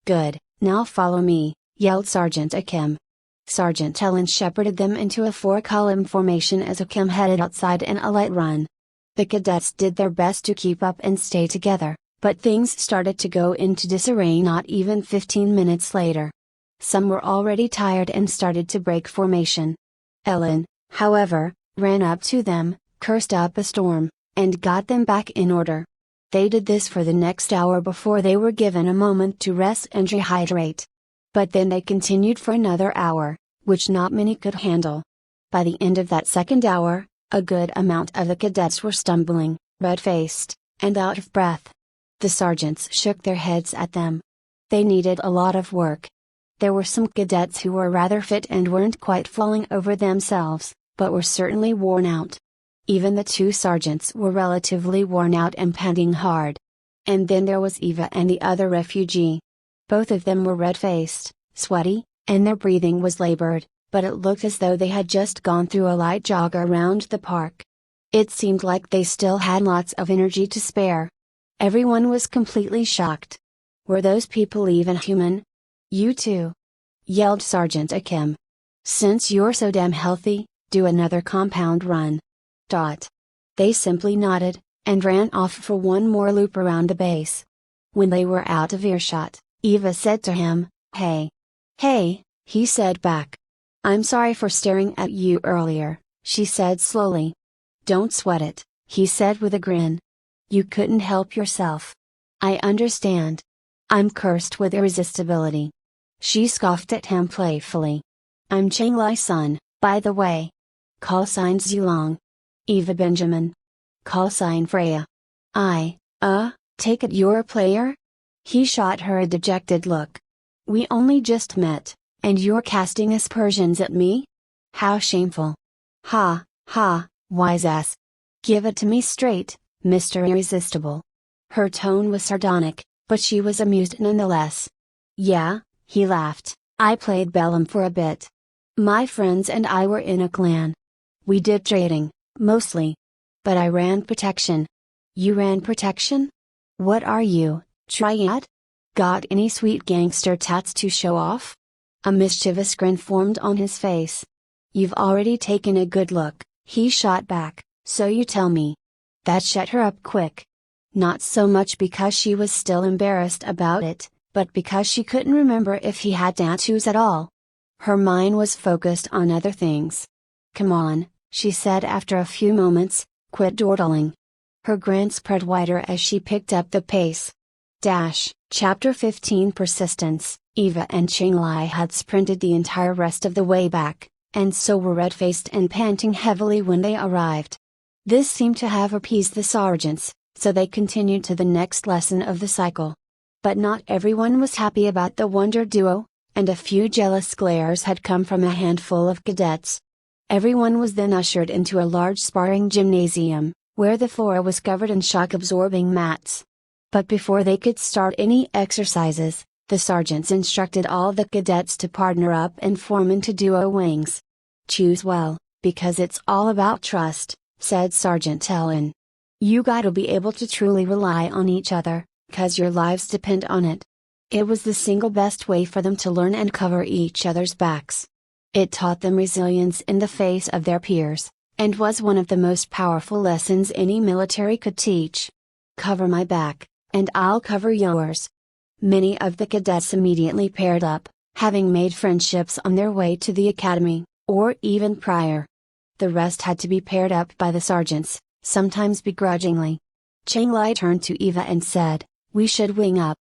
"Good, now follow me," yelled Sergeant Akim. Sergeant Ellen shepherded them into a 4-column formation as Akim headed outside in a light run. The cadets did their best to keep up and stay together, but things started to go into disarray not even 15 minutes later. Some were already tired and started to break formation. Ellen, however, ran up to them, cursed up a storm, and got them back in order. They did this for the next hour before they were given a moment to rest and rehydrate. But then they continued for another hour, which not many could handle. By the end of that second hour, a good amount of the cadets were stumbling, red-faced, and out of breath. The sergeants shook their heads at them. They needed a lot of work. There were some cadets who were rather fit and weren't quite falling over themselves, but were certainly worn out. Even the two sergeants were relatively worn out and panting hard. And then there was Eva and the other refugee. Both of them were red-faced, sweaty, and their breathing was labored, but it looked as though they had just gone through a light jog around the park. It seemed like they still had lots of energy to spare. Everyone was completely shocked. Were those people even human? "You too!" yelled Sergeant Akim. "Since you're so damn healthy, do another compound run." They simply nodded, and ran off for one more loop around the base. When they were out of earshot, Eva said to him, "Hey." "Hey," he said back. "I'm sorry for staring at you earlier," she said slowly. "Don't sweat it," he said with a grin. "You couldn't help yourself. I understand. I'm cursed with irresistibility." She scoffed at him playfully. "I'm Cheng Lai's son, by the way. Call sign Zulong. Eva Benjamin. Call sign Freya. Take it you're a player?" He shot her a dejected look. "We only just met, and you're casting aspersions at me? How shameful. Ha, ha, wise ass. Give it to me straight, Mr. Irresistible." Her tone was sardonic, but she was amused nonetheless. "Yeah," he laughed, "I played Bellum for a bit. My friends and I were in a clan. We did trading, mostly. But I ran protection." "You ran protection? What are you, triad? Got any sweet gangster tats to show off?" A mischievous grin formed on his face. "You've already taken a good look," he shot back, "so you tell me." That shut her up quick. Not so much because she was still embarrassed about it, but because she couldn't remember if he had tattoos at all. Her mind was focused on other things. "Come on," she said after a few moments, "quit dawdling." Her grin spread wider as she picked up the pace. Chapter 15 Persistence. Eva and Cheng Lai had sprinted the entire rest of the way back, and so were red-faced and panting heavily when they arrived. This seemed to have appeased the sergeants, so they continued to the next lesson of the cycle. But not everyone was happy about the wonder duo, and a few jealous glares had come from a handful of cadets. Everyone was then ushered into a large sparring gymnasium, where the floor was covered in shock-absorbing mats. But before they could start any exercises, the sergeants instructed all the cadets to partner up and form into duo wings. "Choose well, because it's all about trust," said Sergeant Ellen. "You gotta be able to truly rely on each other, 'cause your lives depend on it." It was the single best way for them to learn and cover each other's backs. It taught them resilience in the face of their peers, and was one of the most powerful lessons any military could teach. "Cover my back, and I'll cover yours." Many of the cadets immediately paired up, having made friendships on their way to the academy, or even prior. The rest had to be paired up by the sergeants, sometimes begrudgingly. Cheng Lai turned to Eva and said, "We should wing up."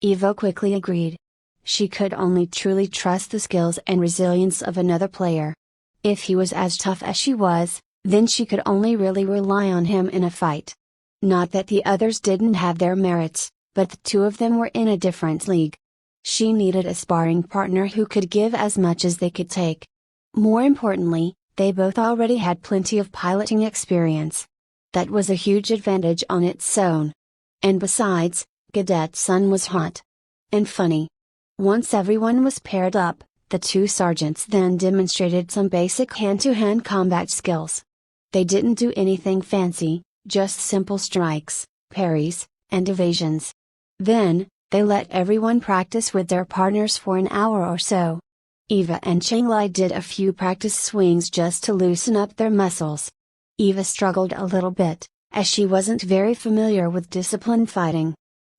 Eva quickly agreed. She could only truly trust the skills and resilience of another player. If he was as tough as she was, then she could only really rely on him in a fight. Not that the others didn't have their merits, but the two of them were in a different league. She needed a sparring partner who could give as much as they could take. More importantly, they both already had plenty of piloting experience. That was a huge advantage on its own. And besides, Cadet Sun was hot. And funny. Once everyone was paired up, the two sergeants then demonstrated some basic hand-to-hand combat skills. They didn't do anything fancy, just simple strikes, parries, and evasions. Then, they let everyone practice with their partners for an hour or so. Eva and Cheng Lai did a few practice swings just to loosen up their muscles. Eva struggled a little bit, as she wasn't very familiar with disciplined fighting.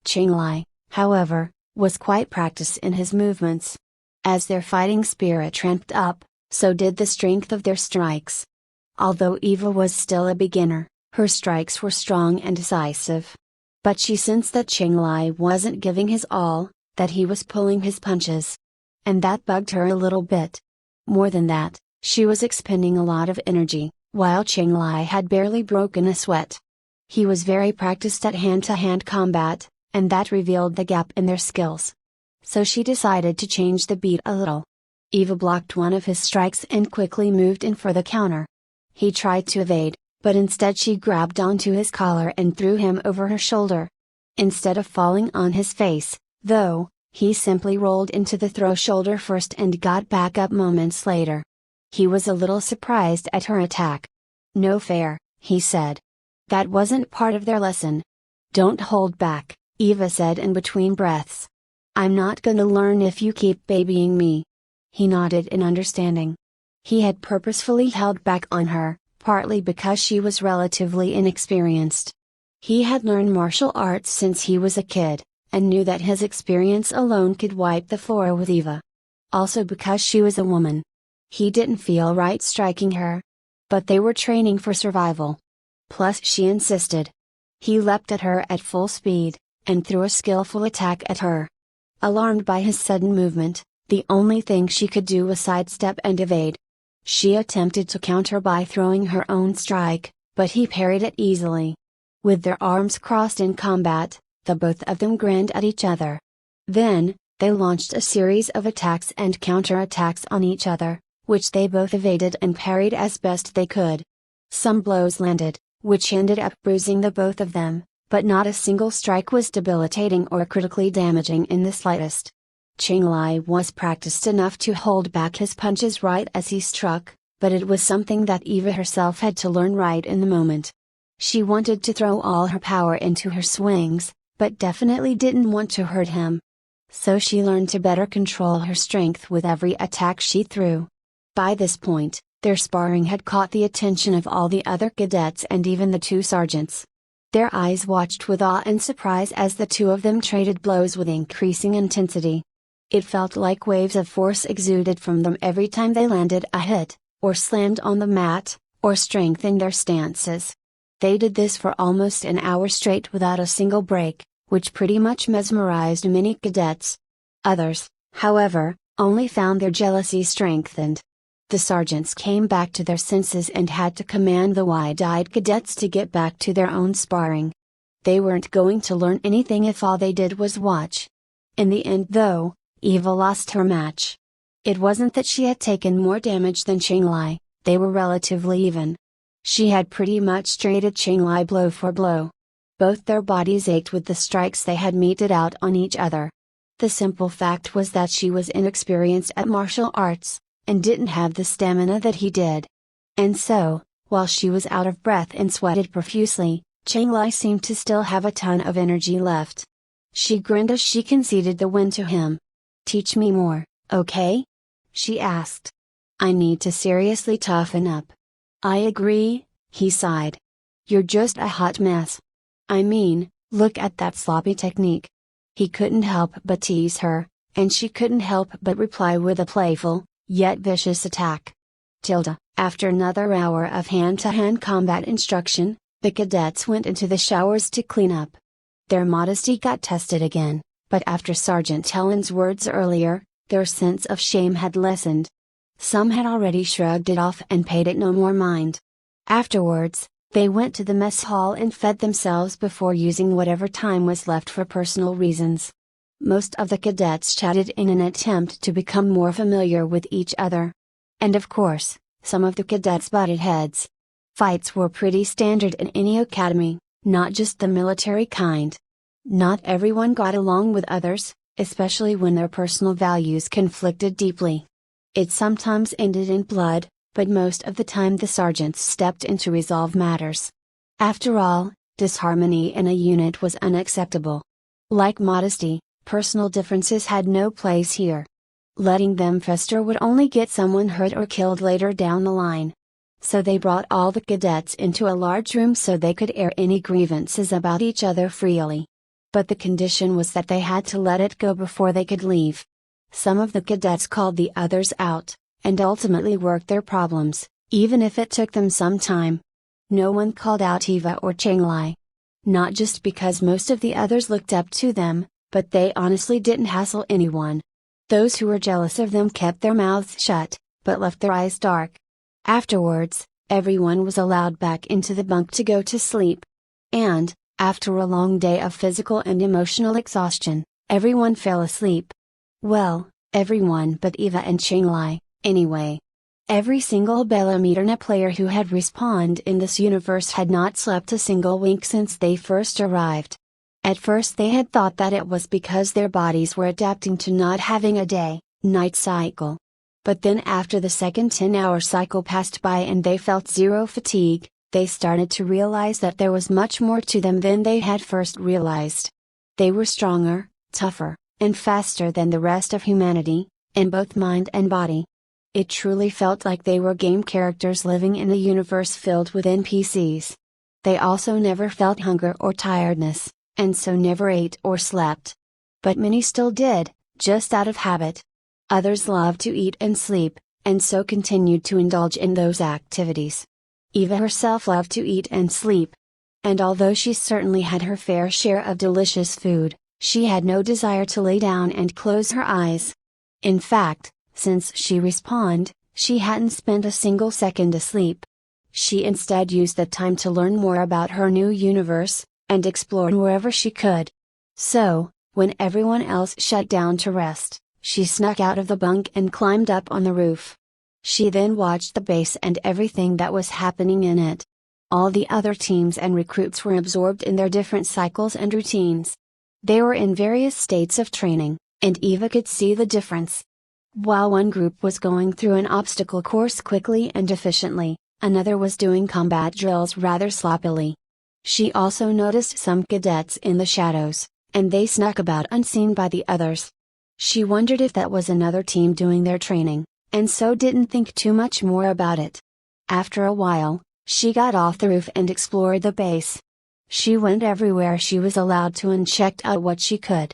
Cheng Lai, however, was quite practiced in his movements. As their fighting spirit ramped up, so did the strength of their strikes. Although Eva was still a beginner, her strikes were strong and decisive. But she sensed that Cheng Lai wasn't giving his all, that he was pulling his punches. And that bugged her a little bit. More than that, she was expending a lot of energy, while Cheng Lai had barely broken a sweat. He was very practiced at hand-to-hand combat, and that revealed the gap in their skills. So she decided to change the beat a little. Eva blocked one of his strikes and quickly moved in for the counter. He tried to evade, but instead she grabbed onto his collar and threw him over her shoulder. Instead of falling on his face, though, he simply rolled into the throw shoulder first and got back up moments later. He was a little surprised at her attack. "No fair," he said. "That wasn't part of their lesson." "Don't hold back," Eva said in between breaths. "I'm not gonna learn if you keep babying me." He nodded in understanding. He had purposefully held back on her, partly because she was relatively inexperienced. He had learned martial arts since he was a kid, and knew that his experience alone could wipe the floor with Eva. Also because she was a woman. He didn't feel right striking her. But they were training for survival. Plus she insisted. He leapt at her at full speed, and threw a skillful attack at her. Alarmed by his sudden movement, the only thing she could do was sidestep and evade. She attempted to counter by throwing her own strike, but he parried it easily. With their arms crossed in combat, the both of them grinned at each other. Then, they launched a series of attacks and counter-attacks on each other, which they both evaded and parried as best they could. Some blows landed, which ended up bruising the both of them, but not a single strike was debilitating or critically damaging in the slightest. Qinglai was practiced enough to hold back his punches right as he struck, but it was something that Eva herself had to learn right in the moment. She wanted to throw all her power into her swings, but definitely didn't want to hurt him. So she learned to better control her strength with every attack she threw. By this point, their sparring had caught the attention of all the other cadets and even the two sergeants. Their eyes watched with awe and surprise as the two of them traded blows with increasing intensity. It felt like waves of force exuded from them every time they landed a hit, or slammed on the mat, or strengthened their stances. They did this for almost an hour straight without a single break, which pretty much mesmerized many cadets. Others, however, only found their jealousy strengthened. The sergeants came back to their senses and had to command the wide-eyed cadets to get back to their own sparring. They weren't going to learn anything if all they did was watch. In the end though, Eva lost her match. It wasn't that she had taken more damage than Qinglai, they were relatively even. She had pretty much traded Qinglai blow for blow. Both their bodies ached with the strikes they had meted out on each other. The simple fact was that she was inexperienced at martial arts, and didn't have the stamina that he did. And so, while she was out of breath and sweated profusely, Qinglai seemed to still have a ton of energy left. She grinned as she conceded the win to him. "Teach me more, okay?" she asked. "I need to seriously toughen up." "I agree," he sighed. "You're just a hot mess. I mean, look at that sloppy technique." He couldn't help but tease her, and she couldn't help but reply with a playful, yet vicious attack. After another hour of hand-to-hand combat instruction, the cadets went into the showers to clean up. Their modesty got tested again, but after Sergeant Helen's words earlier, their sense of shame had lessened. Some had already shrugged it off and paid it no more mind. Afterwards, they went to the mess hall and fed themselves before using whatever time was left for personal reasons. Most of the cadets chatted in an attempt to become more familiar with each other. And of course, some of the cadets butted heads. Fights were pretty standard in any academy, not just the military kind. Not everyone got along with others, especially when their personal values conflicted deeply. It sometimes ended in blood, but most of the time the sergeants stepped in to resolve matters. After all, disharmony in a unit was unacceptable. Like modesty, personal differences had no place here. Letting them fester would only get someone hurt or killed later down the line. So they brought all the cadets into a large room so they could air any grievances about each other freely. But the condition was that they had to let it go before they could leave. Some of the cadets called the others out, and ultimately worked their problems, even if it took them some time. No one called out Eva or Qinglai. Not just because most of the others looked up to them, but they honestly didn't hassle anyone. Those who were jealous of them kept their mouths shut, but left their eyes dark. Afterwards, everyone was allowed back into the bunk to go to sleep. And, after a long day of physical and emotional exhaustion, everyone fell asleep. Well, everyone but Eva and Qinglai, anyway. Every single Bellameterna player who had respawned in this universe had not slept a single wink since they first arrived. At first they had thought that it was because their bodies were adapting to not having a day-night cycle. But then after the second 10-hour cycle passed by and they felt zero fatigue, they started to realize that there was much more to them than they had first realized. They were stronger, tougher, and faster than the rest of humanity, in both mind and body. It truly felt like they were game characters living in a universe filled with NPCs. They also never felt hunger or tiredness, and so never ate or slept. But many still did, just out of habit. Others loved to eat and sleep, and so continued to indulge in those activities. Eva herself loved to eat and sleep. And although she certainly had her fair share of delicious food, she had no desire to lay down and close her eyes. In fact, since she respawned, she hadn't spent a single second asleep. She instead used the time to learn more about her new universe, and explore wherever she could. So, when everyone else shut down to rest, she snuck out of the bunk and climbed up on the roof. She then watched the base and everything that was happening in it. All the other teams and recruits were absorbed in their different cycles and routines. They were in various states of training, and Eva could see the difference. While one group was going through an obstacle course quickly and efficiently, another was doing combat drills rather sloppily. She also noticed some cadets in the shadows, and they snuck about unseen by the others. She wondered if that was another team doing their training, and so didn't think too much more about it. After a while, she got off the roof and explored the base. She went everywhere she was allowed to and checked out what she could.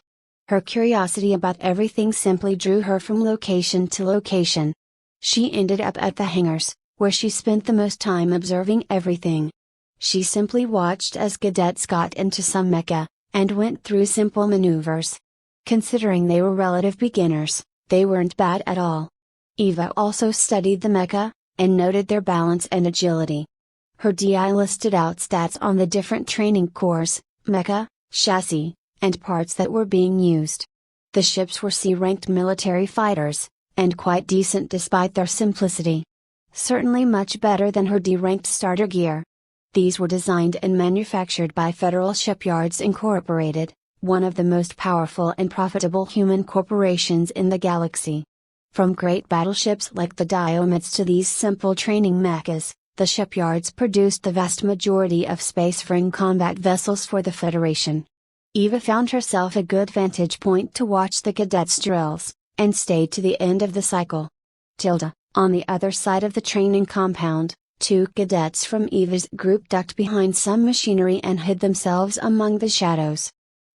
Her curiosity about everything simply drew her from location to location. She ended up at the hangars, where she spent the most time observing everything. She simply watched as cadets got into some mecha, and went through simple maneuvers. Considering they were relative beginners, they weren't bad at all. Eva also studied the mecha, and noted their balance and agility. Her DI listed out stats on the different training cores, mecha, chassis, and parts that were being used. The ships were C-ranked military fighters, and quite decent despite their simplicity. Certainly much better than her D-ranked starter gear. These were designed and manufactured by Federal Shipyards Incorporated, one of the most powerful and profitable human corporations in the galaxy. From great battleships like the Diomedes to these simple training mechas, the shipyards produced the vast majority of spacefaring combat vessels for the Federation. Eva found herself a good vantage point to watch the cadets' drills, and stayed to the end of the cycle. On the other side of the training compound, two cadets from Eva's group ducked behind some machinery and hid themselves among the shadows.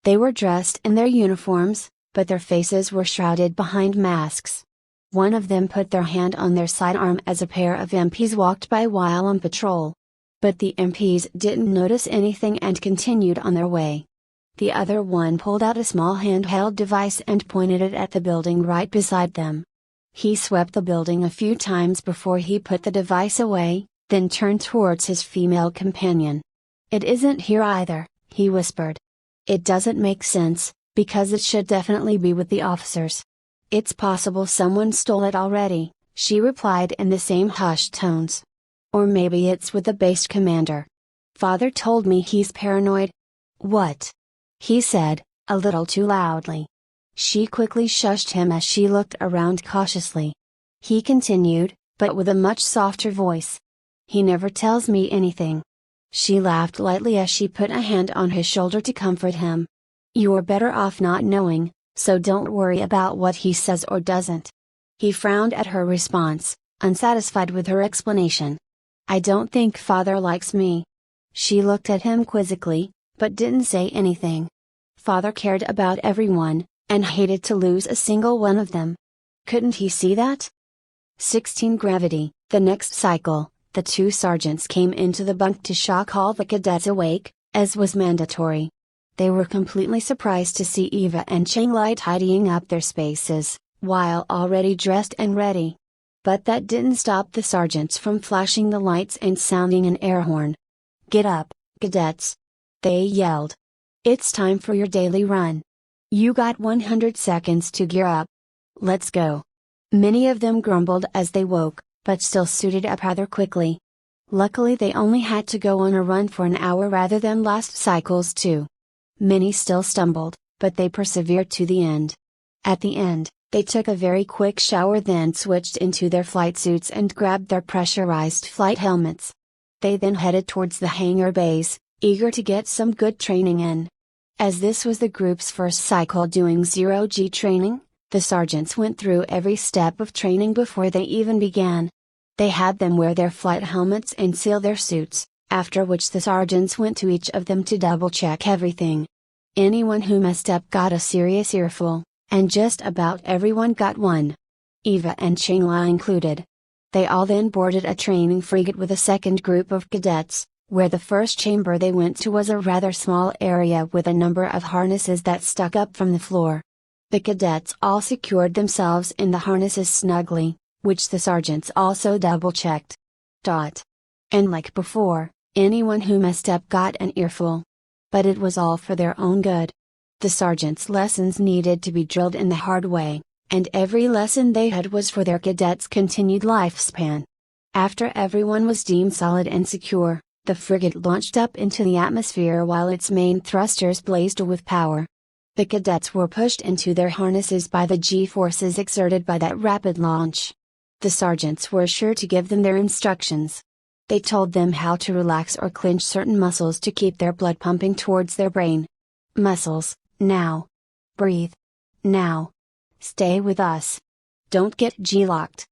They were dressed in their uniforms, but their faces were shrouded behind masks. One of them put their hand on their sidearm as a pair of MPs walked by while on patrol. But the MPs didn't notice anything and continued on their way. The other one pulled out a small handheld device and pointed it at the building right beside them. He swept the building a few times before he put the device away, then turned towards his female companion. "It isn't here either," he whispered. "It doesn't make sense, because it should definitely be with the officers." "It's possible someone stole it already," she replied in the same hushed tones. "Or maybe it's with the base commander. Father told me he's paranoid." "What?" he said, a little too loudly. She quickly shushed him as she looked around cautiously. He continued, but with a much softer voice. "He never tells me anything." She laughed lightly as she put a hand on his shoulder to comfort him. "You're better off not knowing, so don't worry about what he says or doesn't." He frowned at her response, unsatisfied with her explanation. "I don't think Father likes me." She looked at him quizzically, but didn't say anything. Father cared about everyone, and hated to lose a single one of them. Couldn't he see that? 16 Gravity. The next cycle, the two sergeants came into the bunk to shock all the cadets awake, as was mandatory. They were completely surprised to see Eva and Changlai tidying up their spaces, while already dressed and ready. But that didn't stop the sergeants from flashing the lights and sounding an air horn. "Get up, cadets!" they yelled. "It's time for your daily run. You got 100 seconds to gear up. Let's go." Many of them grumbled as they woke, but still suited up rather quickly. Luckily they only had to go on a run for an hour rather than last cycle's 2. Many still stumbled, but they persevered to the end. At the end, they took a very quick shower, then switched into their flight suits and grabbed their pressurized flight helmets. They then headed towards the hangar bays, eager to get some good training in. As this was the group's first cycle doing zero-G training, the sergeants went through every step of training before they even began. They had them wear their flight helmets and seal their suits, after which the sergeants went to each of them to double-check everything. Anyone who messed up got a serious earful, and just about everyone got one. Eva and Qinglai included. They all then boarded a training frigate with a second group of cadets, where the first chamber they went to was a rather small area with a number of harnesses that stuck up from the floor. The cadets all secured themselves in the harnesses snugly, which the sergeants also double-checked. And like before, anyone who messed up got an earful. But it was all for their own good. The sergeants' lessons needed to be drilled in the hard way, and every lesson they had was for their cadets' continued lifespan. After everyone was deemed solid and secure, the frigate launched up into the atmosphere while its main thrusters blazed with power. The cadets were pushed into their harnesses by the G-forces exerted by that rapid launch. The sergeants were sure to give them their instructions. They told them how to relax or clench certain muscles to keep their blood pumping towards their brain. Muscles, now. Breathe. Now. Stay with us. Don't get G-locked.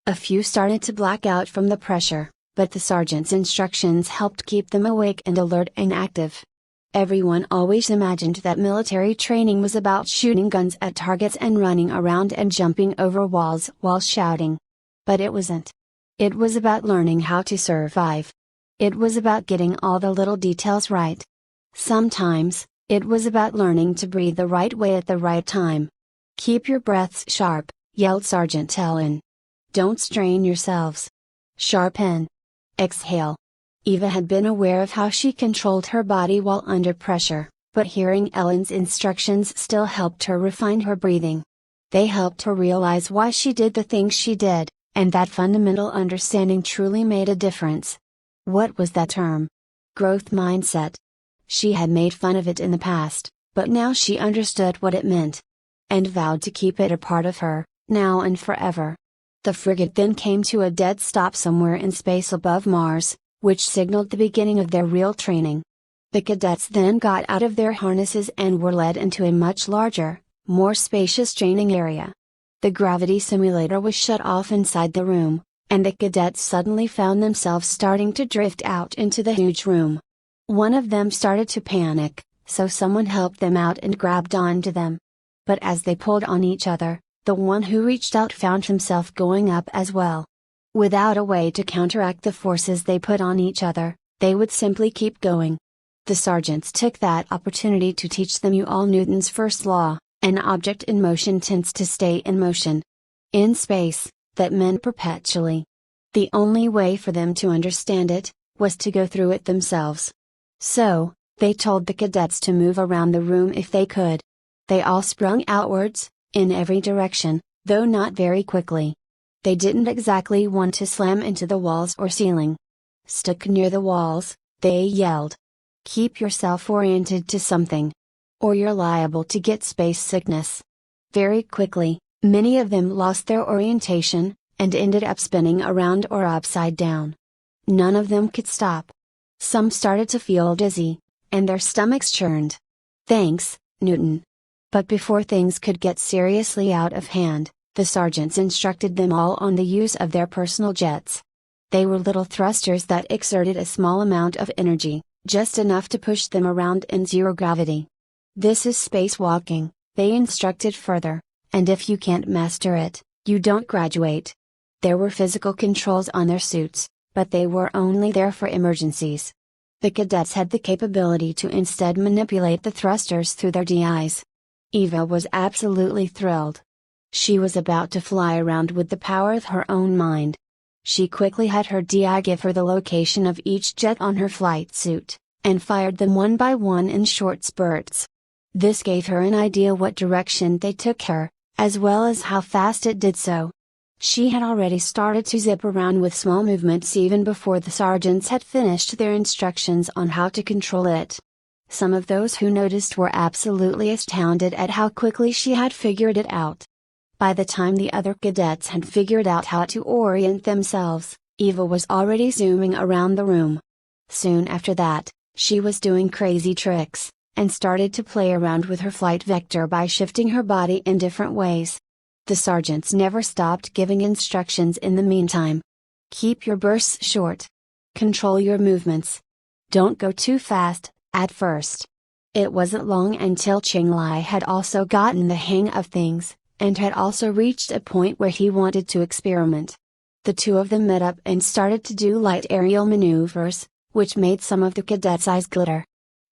A few started to black out from the pressure, but the sergeant's instructions helped keep them awake and alert and active. Everyone always imagined that military training was about shooting guns at targets and running around and jumping over walls while shouting. But it wasn't. It was about learning how to survive. It was about getting all the little details right. Sometimes, it was about learning to breathe the right way at the right time. Keep your breaths sharp, yelled Sergeant Ellen. Don't strain yourselves. Sharpen. Exhale. Eva had been aware of how she controlled her body while under pressure, but hearing Ellen's instructions still helped her refine her breathing. They helped her realize why she did the things she did, and that fundamental understanding truly made a difference. What was that term? Growth mindset. She had made fun of it in the past, but now she understood what it meant. And vowed to keep it a part of her, now and forever. The frigate then came to a dead stop somewhere in space above Mars, which signaled the beginning of their real training. The cadets then got out of their harnesses and were led into a much larger, more spacious training area. The gravity simulator was shut off inside the room, and the cadets suddenly found themselves starting to drift out into the huge room. One of them started to panic, so someone helped them out and grabbed onto them. But as they pulled on each other, the one who reached out found himself going up as well. Without a way to counteract the forces they put on each other, they would simply keep going. The sergeants took that opportunity to teach them Newton's first law: an object in motion tends to stay in motion. In space, that meant perpetually. The only way for them to understand it, was to go through it themselves. So, they told the cadets to move around the room if they could. They all sprung outwards, in every direction, though not very quickly. They didn't exactly want to slam into the walls or ceiling. Stuck near the walls, they yelled. Keep yourself oriented to something. Or you're liable to get space sickness. Very quickly, many of them lost their orientation, and ended up spinning around or upside down. None of them could stop. Some started to feel dizzy, and their stomachs churned. Thanks, Newton. But before things could get seriously out of hand, the sergeants instructed them all on the use of their personal jets. They were little thrusters that exerted a small amount of energy, just enough to push them around in zero gravity. This is spacewalking, they instructed further, and if you can't master it, you don't graduate. There were physical controls on their suits, but they were only there for emergencies. The cadets had the capability to instead manipulate the thrusters through their DIs. Eva was absolutely thrilled. She was about to fly around with the power of her own mind. She quickly had her DI give her the location of each jet on her flight suit, and fired them one by one in short spurts. This gave her an idea what direction they took her, as well as how fast it did so. She had already started to zip around with small movements even before the sergeants had finished their instructions on how to control it. Some of those who noticed were absolutely astounded at how quickly she had figured it out. By the time the other cadets had figured out how to orient themselves, Eva was already zooming around the room. Soon after that, she was doing crazy tricks, and started to play around with her flight vector by shifting her body in different ways. The sergeants never stopped giving instructions in the meantime. Keep your bursts short. Control your movements. Don't go too fast, at first. It wasn't long until Qinglai had also gotten the hang of things, and had also reached a point where he wanted to experiment. The two of them met up and started to do light aerial maneuvers, which made some of the cadets' eyes glitter.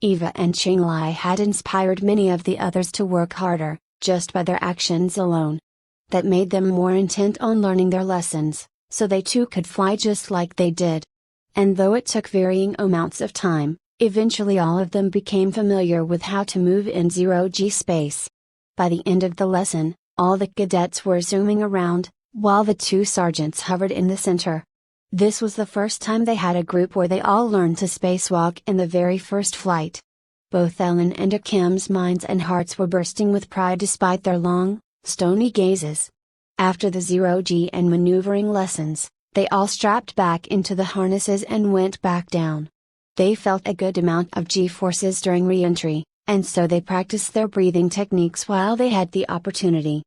Eva and Qinglai had inspired many of the others to work harder, just by their actions alone. That made them more intent on learning their lessons, so they too could fly just like they did. And though it took varying amounts of time, eventually all of them became familiar with how to move in zero-G space. By the end of the lesson, all the cadets were zooming around, while the two sergeants hovered in the center. This was the first time they had a group where they all learned to spacewalk in the very first flight. Both Ellen and Akim's minds and hearts were bursting with pride despite their long, stony gazes. After the zero-G and maneuvering lessons, they all strapped back into the harnesses and went back down. They felt a good amount of G-forces during re-entry, and so they practiced their breathing techniques while they had the opportunity.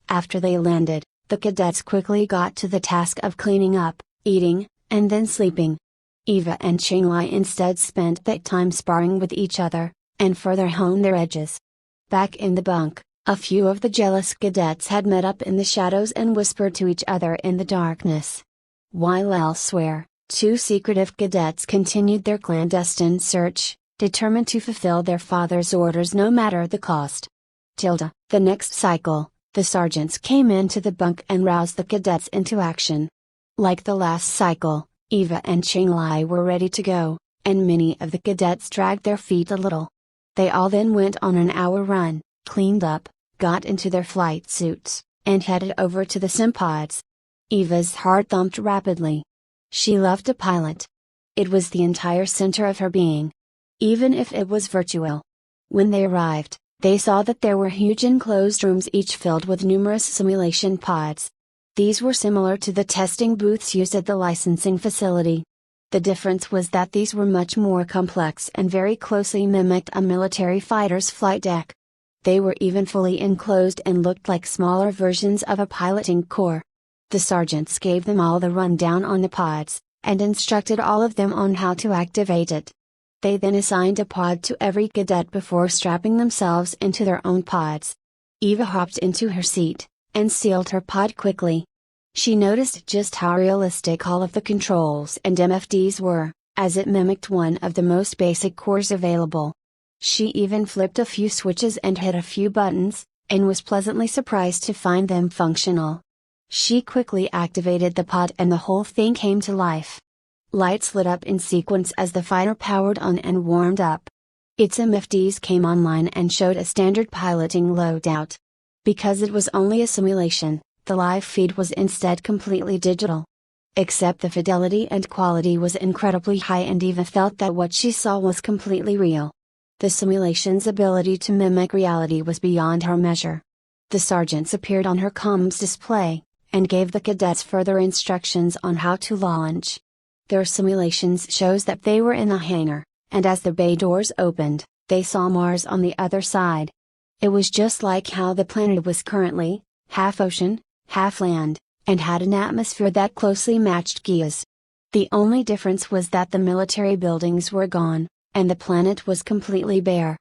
After they landed, the cadets quickly got to the task of cleaning up, eating, and then sleeping. Eva and Qinglai instead spent that time sparring with each other, and further honed their edges. Back in the bunk, a few of the jealous cadets had met up in the shadows and whispered to each other in the darkness. While elsewhere, two secretive cadets continued their clandestine search, determined to fulfill their father's orders no matter the cost. The next cycle, the sergeants came into the bunk and roused the cadets into action. Like the last cycle, Eva and Qinglai were ready to go, and many of the cadets dragged their feet a little. They all then went on an hour run, cleaned up, got into their flight suits, and headed over to the simpods. Eva's heart thumped rapidly. She loved to pilot. It was the entire center of her being. Even if it was virtual. When they arrived, they saw that there were huge enclosed rooms each filled with numerous simulation pods. These were similar to the testing booths used at the licensing facility. The difference was that these were much more complex and very closely mimicked a military fighter's flight deck. They were even fully enclosed and looked like smaller versions of a piloting core. The sergeants gave them all the rundown on the pods, and instructed all of them on how to activate it. They then assigned a pod to every cadet before strapping themselves into their own pods. Eva hopped into her seat, and sealed her pod quickly. She noticed just how realistic all of the controls and MFDs were, as it mimicked one of the most basic cores available. She even flipped a few switches and hit a few buttons, and was pleasantly surprised to find them functional. She quickly activated the pod and the whole thing came to life. Lights lit up in sequence as the fighter powered on and warmed up. Its MFDs came online and showed a standard piloting loadout. Because it was only a simulation, the live feed was instead completely digital. Except the fidelity and quality was incredibly high and Eva felt that what she saw was completely real. The simulation's ability to mimic reality was beyond her measure. The sergeants appeared on her comms display, and gave the cadets further instructions on how to launch. Their simulations shows that they were in a hangar, and as the bay doors opened, they saw Mars on the other side. It was just like how the planet was currently, half ocean, half land, and had an atmosphere that closely matched Gia's. The only difference was that the military buildings were gone, and the planet was completely bare.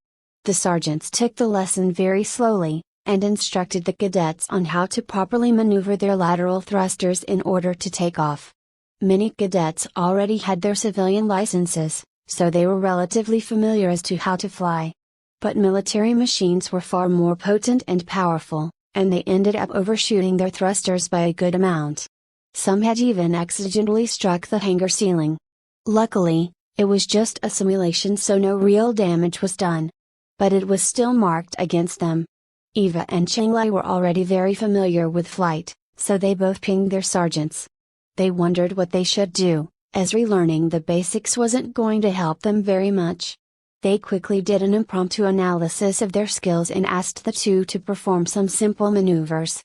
The sergeants took the lesson very slowly, and instructed the cadets on how to properly maneuver their lateral thrusters in order to take off. Many cadets already had their civilian licenses, so they were relatively familiar as to how to fly. But military machines were far more potent and powerful, and they ended up overshooting their thrusters by a good amount. Some had even accidentally struck the hangar ceiling. Luckily, it was just a simulation so no real damage was done. But it was still marked against them. Eva and Qinglai were already very familiar with flight, So they both pinged their sergeants. They wondered what they should do, as relearning the basics wasn't going to help them very much. They quickly did an impromptu analysis of their skills and asked the two to perform some simple maneuvers.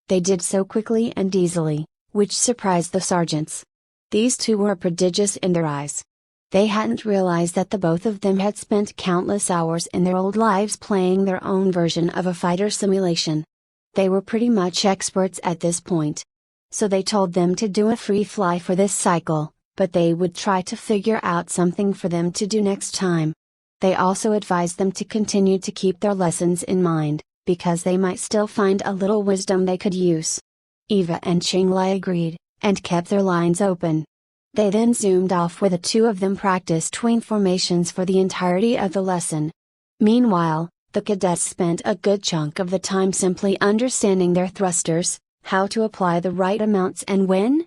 They did so quickly and easily, which surprised the sergeants. These two were prodigious in their eyes. They hadn't realized that the both of them had spent countless hours in their old lives playing their own version of a fighter simulation. They were pretty much experts at this point. So they told them to do a free fly for this cycle, but they would try to figure out something for them to do next time. They also advised them to continue to keep their lessons in mind, because they might still find a little wisdom they could use. Eva and Qinglai agreed, and kept their lines open. They then zoomed off where the two of them practiced tween formations for the entirety of the lesson. Meanwhile, the cadets spent a good chunk of the time simply understanding their thrusters, how to apply the right amounts and when.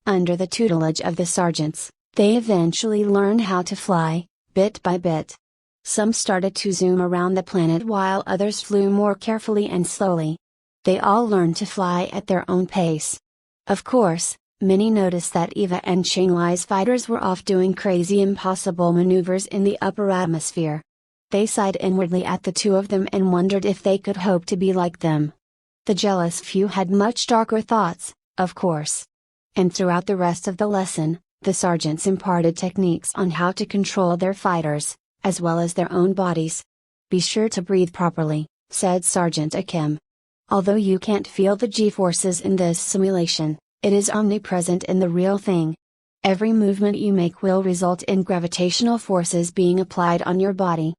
Under the tutelage of the sergeants, they eventually learned how to fly, bit by bit. Some started to zoom around the planet while others flew more carefully and slowly. They all learned to fly at their own pace. Of course, many noticed that Eva and Qinglai's fighters were off doing crazy impossible maneuvers in the upper atmosphere. They sighed inwardly at the two of them and wondered if they could hope to be like them. The jealous few had much darker thoughts, of course. And throughout the rest of the lesson, the sergeants imparted techniques on how to control their fighters, as well as their own bodies. "Be sure to breathe properly," said Sergeant Akim. "Although you can't feel the G-forces in this simulation, it is omnipresent in the real thing. Every movement you make will result in gravitational forces being applied on your body.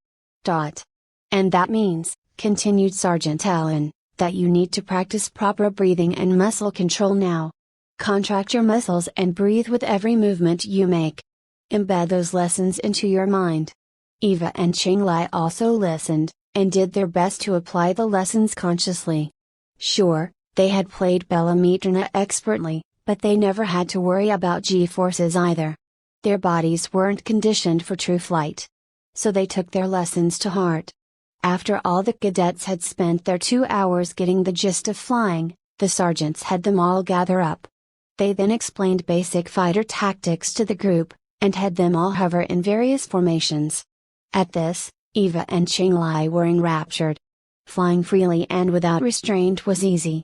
And that means," continued Sergeant Allen, "that you need to practice proper breathing and muscle control now. Contract your muscles and breathe with every movement you make. Embed those lessons into your mind." Eva and Qinglai also listened, and did their best to apply the lessons consciously. Sure, they had played Bellametrina expertly, but they never had to worry about G-forces either. Their bodies weren't conditioned for true flight. So they took their lessons to heart. After all the cadets had spent their 2 hours getting the gist of flying, the sergeants had them all gather up. They then explained basic fighter tactics to the group, and had them all hover in various formations. At this, Eva and Qinglai were enraptured. Flying freely and without restraint was easy.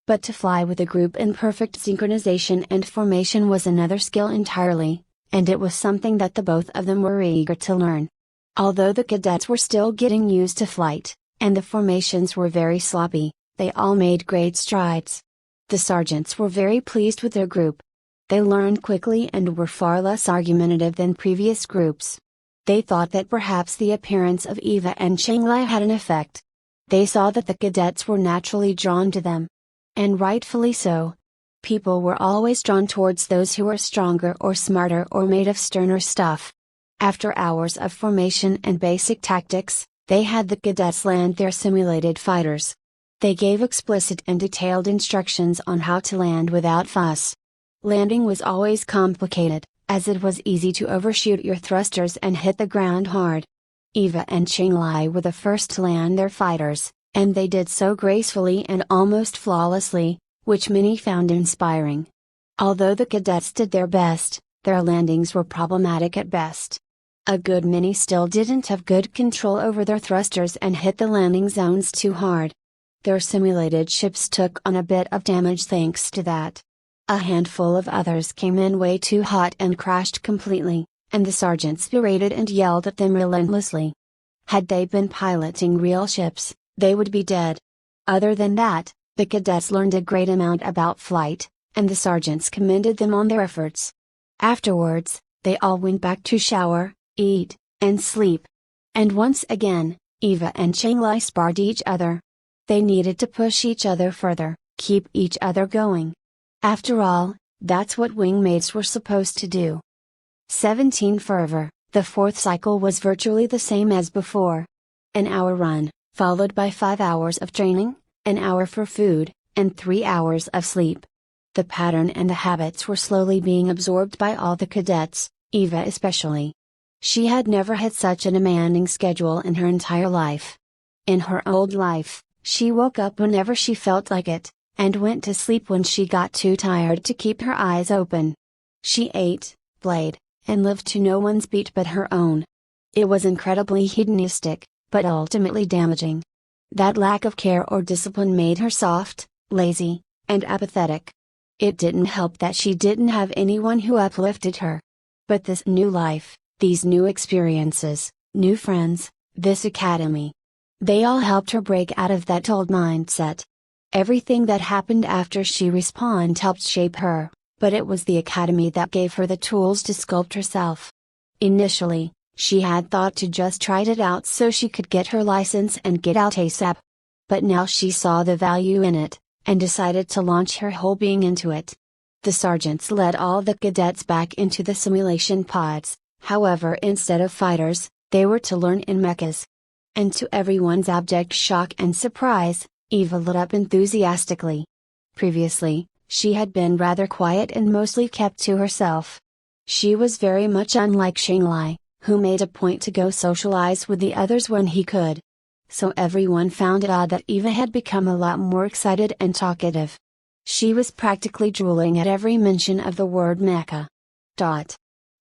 But to fly with a group in perfect synchronization and formation was another skill entirely, and it was something that the both of them were eager to learn. Although the cadets were still getting used to flight, and the formations were very sloppy, they all made great strides. The sergeants were very pleased with their group. They learned quickly and were far less argumentative than previous groups. They thought that perhaps the appearance of Eva and Qinglai had an effect. They saw that the cadets were naturally drawn to them. And rightfully so. People were always drawn towards those who were stronger or smarter or made of sterner stuff. After hours of formation and basic tactics, they had the cadets land their simulated fighters. They gave explicit and detailed instructions on how to land without fuss. Landing was always complicated, as it was easy to overshoot your thrusters and hit the ground hard. Eva and Qinglai were the first to land their fighters, and they did so gracefully and almost flawlessly, which many found inspiring. Although the cadets did their best, their landings were problematic at best. A good many still didn't have good control over their thrusters and hit the landing zones too hard. Their simulated ships took on a bit of damage thanks to that. A handful of others came in way too hot and crashed completely, and the sergeants berated and yelled at them relentlessly. Had they been piloting real ships, they would be dead. Other than that, the cadets learned a great amount about flight, and the sergeants commended them on their efforts. Afterwards, they all went back to shower, eat, and sleep. And once again, Eva and Qinglai sparred each other. They needed to push each other further, keep each other going. After all, that's what wingmates were supposed to do. 17 Fervor, the fourth cycle was virtually the same as before. An hour run, followed by 5 hours of training, an hour for food, and 3 hours of sleep. The pattern and the habits were slowly being absorbed by all the cadets, Eva especially. She had never had such a demanding schedule in her entire life. In her old life, she woke up whenever she felt like it, and went to sleep when she got too tired to keep her eyes open. She ate, played, and lived to no one's beat but her own. It was incredibly hedonistic, but ultimately damaging. That lack of care or discipline made her soft, lazy, and apathetic. It didn't help that she didn't have anyone who uplifted her. But this new life, these new experiences, new friends, this academy. They all helped her break out of that old mindset. Everything that happened after she respawned helped shape her, but it was the academy that gave her the tools to sculpt herself. Initially, she had thought to just try it out so she could get her license and get out ASAP. But now she saw the value in it, and decided to launch her whole being into it. The sergeants led all the cadets back into the simulation pods, however instead of fighters, they were to learn in mechas. And to everyone's abject shock and surprise, Eva lit up enthusiastically. Previously, she had been rather quiet and mostly kept to herself. She was very much unlike Shanghai, who made a point to go socialize with the others when he could. So everyone found it odd that Eva had become a lot more excited and talkative. She was practically drooling at every mention of the word mecha.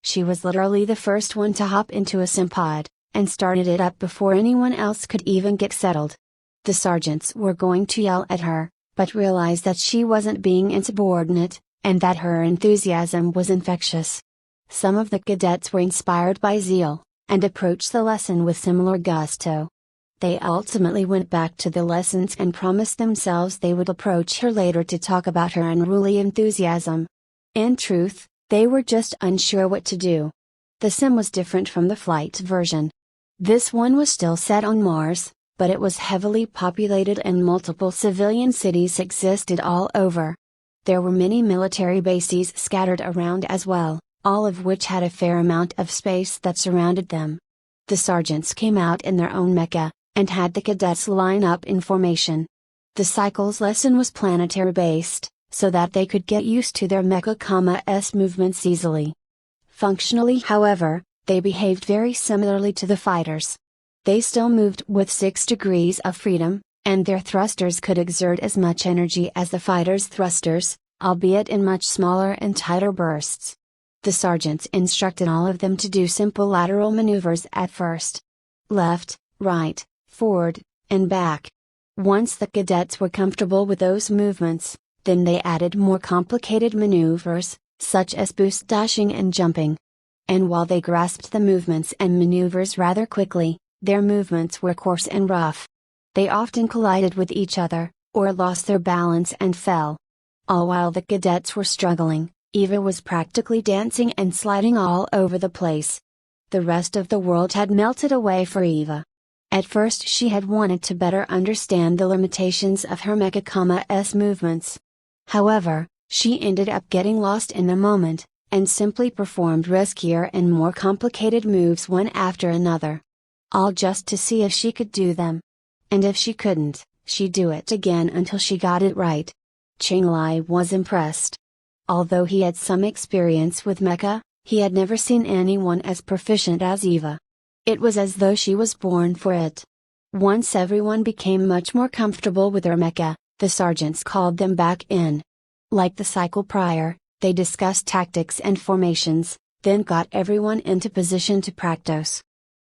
She was literally the first one to hop into a simpod, and started it up before anyone else could even get settled. The sergeants were going to yell at her, but realized that she wasn't being insubordinate, and that her enthusiasm was infectious. Some of the cadets were inspired by zeal, and approached the lesson with similar gusto. They ultimately went back to the lessons and promised themselves they would approach her later to talk about her unruly enthusiasm. In truth, they were just unsure what to do. The sim was different from the flight version. This one was still set on Mars, but it was heavily populated and multiple civilian cities existed all over. There were many military bases scattered around as well, all of which had a fair amount of space that surrounded them. The sergeants came out in their own mecha, and had the cadets line up in formation. The cycles lesson was planetary based, so that they could get used to their mecha-s movements easily. Functionally, however, they behaved very similarly to the fighters. They still moved with 6 degrees of freedom, and their thrusters could exert as much energy as the fighters' thrusters, albeit in much smaller and tighter bursts. The sergeants instructed all of them to do simple lateral maneuvers at first. Left, right, forward, and back. Once the cadets were comfortable with those movements, then they added more complicated maneuvers, such as boost dashing and jumping. And while they grasped the movements and maneuvers rather quickly, their movements were coarse and rough. They often collided with each other, or lost their balance and fell. All while the cadets were struggling, Eva was practically dancing and sliding all over the place. The rest of the world had melted away for Eva. At first she had wanted to better understand the limitations of her mecha-s movements. However, she ended up getting lost in the moment, and simply performed riskier and more complicated moves one after another. All just to see if she could do them. And if she couldn't, she'd do it again until she got it right. Qinglai was impressed. Although he had some experience with mecha, he had never seen anyone as proficient as Eva. It was as though she was born for it. Once everyone became much more comfortable with their mecha, the sergeants called them back in. Like the cycle prior, they discussed tactics and formations, then got everyone into position to practice.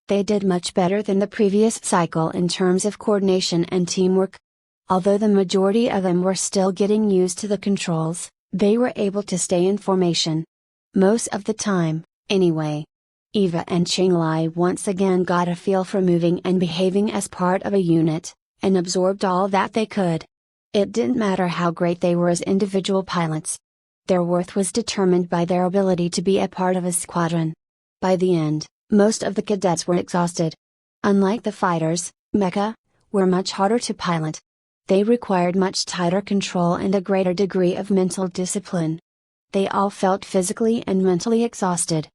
They did much better than the previous cycle in terms of coordination and teamwork. Although the majority of them were still getting used to the controls, they were able to stay in formation. Most of the time, anyway. Eva and Qinglai once again got a feel for moving and behaving as part of a unit, and absorbed all that they could. It didn't matter how great they were as individual pilots. Their worth was determined by their ability to be a part of a squadron. By the end, most of the cadets were exhausted. Unlike the fighters, mecha were much harder to pilot. They required much tighter control and a greater degree of mental discipline. They all felt physically and mentally exhausted.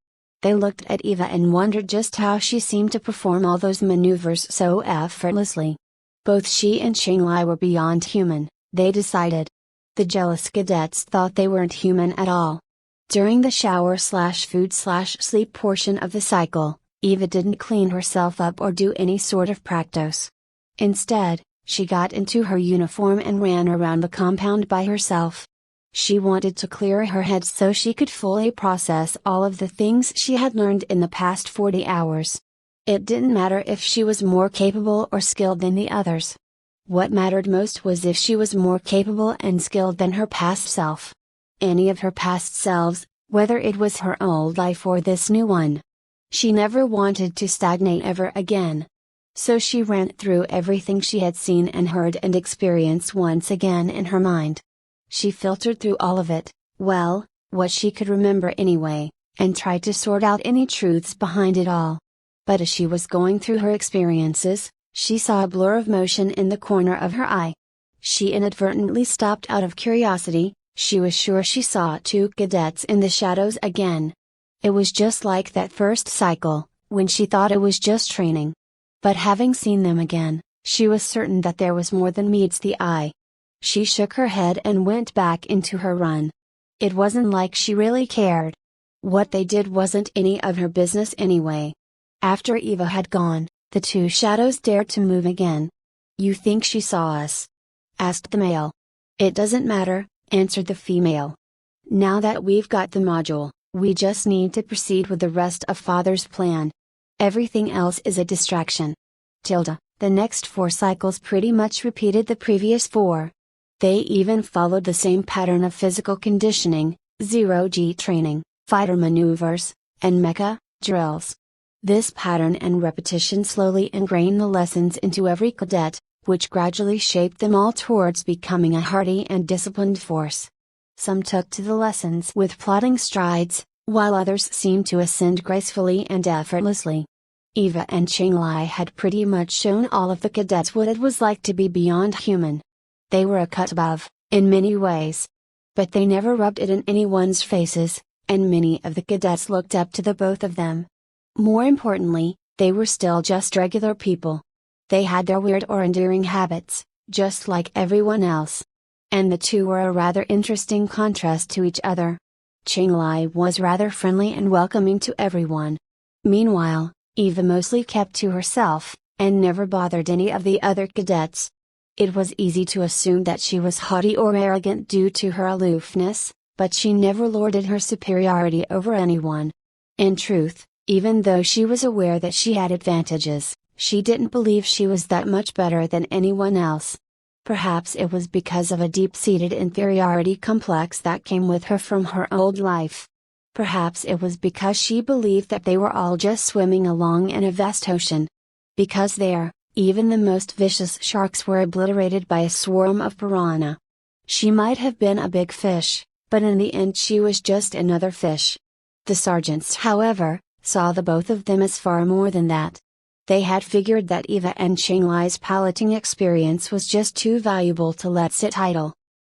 They looked at Eva and wondered just how she seemed to perform all those maneuvers so effortlessly. Both she and Qinglai were beyond human, they decided. The jealous cadets thought they weren't human at all. During the shower/food/sleep portion of the cycle, Eva didn't clean herself up or do any sort of practice. Instead, She got into her uniform and ran around the compound by herself. She wanted to clear her head so she could fully process all of the things she had learned in the past 40 hours. It didn't matter if she was more capable or skilled than the others. What mattered most was if she was more capable and skilled than her past self. Any of her past selves, whether it was her old life or this new one. She never wanted to stagnate ever again. So she ran through everything she had seen and heard and experienced once again in her mind. She filtered through all of it, well, what she could remember anyway, and tried to sort out any truths behind it all. But as she was going through her experiences, she saw a blur of motion in the corner of her eye. She inadvertently stopped out of curiosity. She was sure she saw two cadets in the shadows again. It was just like that first cycle, when she thought it was just training. But having seen them again, she was certain that there was more than meets the eye. She shook her head and went back into her run. It wasn't like she really cared. What they did wasn't any of her business anyway. After Eva had gone, the two shadows dared to move again. "You think she saw us?" asked the male. "It doesn't matter," answered the female. "Now that we've got the module, we just need to proceed with the rest of Father's plan. Everything else is a distraction." The next 4 cycles pretty much repeated the previous 4. They even followed the same pattern of physical conditioning, zero-G training, fighter maneuvers, and mecha drills. This pattern and repetition slowly ingrained the lessons into every cadet, which gradually shaped them all towards becoming a hardy and disciplined force. Some took to the lessons with plodding strides, while others seemed to ascend gracefully and effortlessly. Eva and Qinglai had pretty much shown all of the cadets what it was like to be beyond human. They were a cut above, in many ways. But they never rubbed it in anyone's faces, and many of the cadets looked up to the both of them. More importantly, they were still just regular people. They had their weird or endearing habits, just like everyone else. And the two were a rather interesting contrast to each other. Qinglai was rather friendly and welcoming to everyone. Meanwhile, Eva mostly kept to herself, and never bothered any of the other cadets. It was easy to assume that she was haughty or arrogant due to her aloofness, but she never lorded her superiority over anyone. In truth, even though she was aware that she had advantages, she didn't believe she was that much better than anyone else. Perhaps it was because of a deep-seated inferiority complex that came with her from her old life. Perhaps it was because she believed that they were all just swimming along in a vast ocean. Because there, even the most vicious sharks were obliterated by a swarm of piranha. She might have been a big fish, but in the end she was just another fish. The sergeants, however, saw the both of them as far more than that. They had figured that Eva and Qinglai's piloting experience was just too valuable to let sit idle.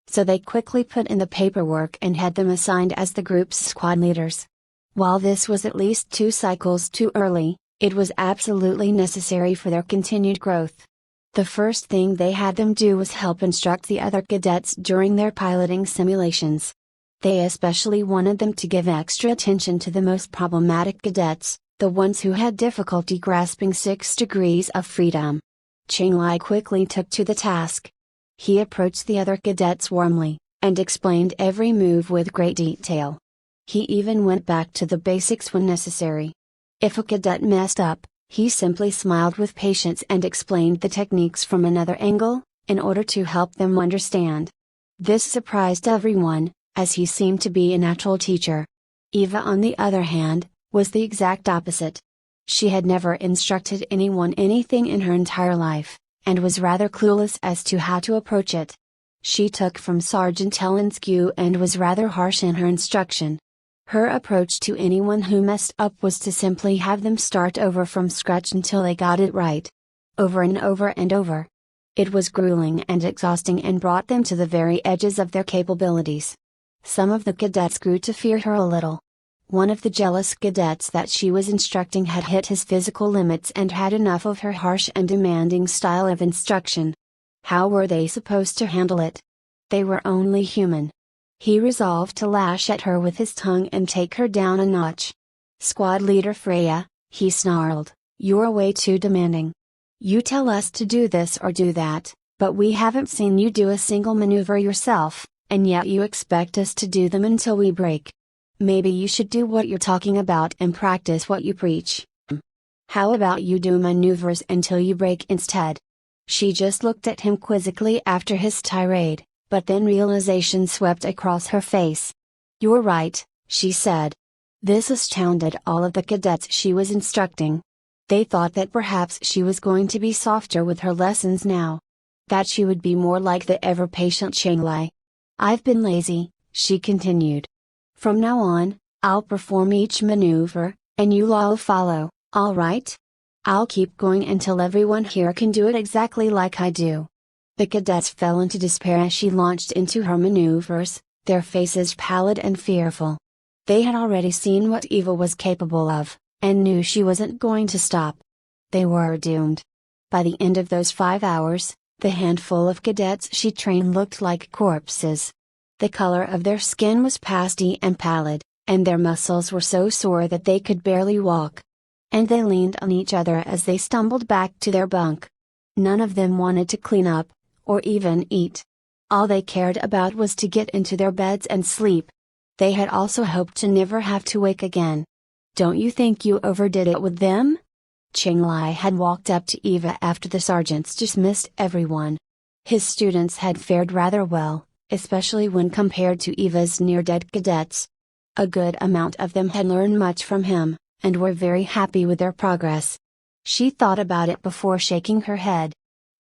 So they quickly put in the paperwork and had them assigned as the group's squad leaders. While this was at least 2 cycles too early, it was absolutely necessary for their continued growth. The first thing they had them do was help instruct the other cadets during their piloting simulations. They especially wanted them to give extra attention to the most problematic cadets, the ones who had difficulty grasping 6 degrees of freedom. Qinglai quickly took to the task. He approached the other cadets warmly, and explained every move with great detail. He even went back to the basics when necessary. If a cadet messed up, he simply smiled with patience and explained the techniques from another angle, in order to help them understand. This surprised everyone, as he seemed to be a natural teacher. Eva, on the other hand, was the exact opposite. She had never instructed anyone anything in her entire life, and was rather clueless as to how to approach it. She took from Sergeant Helenscu and was rather harsh in her instruction. Her approach to anyone who messed up was to simply have them start over from scratch until they got it right. Over and over and over. It was grueling and exhausting and brought them to the very edges of their capabilities. Some of the cadets grew to fear her a little. One of the jealous cadets that she was instructing had hit his physical limits and had enough of her harsh and demanding style of instruction. How were they supposed to handle it? They were only human. He resolved to lash at her with his tongue and take her down a notch. "Squad leader Freya," he snarled, "you're way too demanding. You tell us to do this or do that, but we haven't seen you do a single maneuver yourself, and yet you expect us to do them until we break. Maybe you should do what you're talking about and practice what you preach. How about you do maneuvers until you break instead? She just looked at him quizzically after his tirade, but then realization swept across her face. You're right, she said. This astounded all of the cadets she was instructing. They thought that perhaps she was going to be softer with her lessons now. That she would be more like the ever-patient Chenglai. I've been lazy, she continued. From now on, I'll perform each maneuver, and you'll all follow, all right? I'll keep going until everyone here can do it exactly like I do. The cadets fell into despair as she launched into her maneuvers, their faces pallid and fearful. They had already seen what Eva was capable of, and knew she wasn't going to stop. They were doomed. By the end of those 5 hours, the handful of cadets she trained looked like corpses. The color of their skin was pasty and pallid, and their muscles were so sore that they could barely walk. And they leaned on each other as they stumbled back to their bunk. None of them wanted to clean up, or even eat. All they cared about was to get into their beds and sleep. They had also hoped to never have to wake again. Don't you think you overdid it with them? Chenglai had walked up to Eva after the sergeants dismissed everyone. His students had fared rather well, especially when compared to Eva's near-dead cadets. A good amount of them had learned much from him, and were very happy with their progress. She thought about it before shaking her head.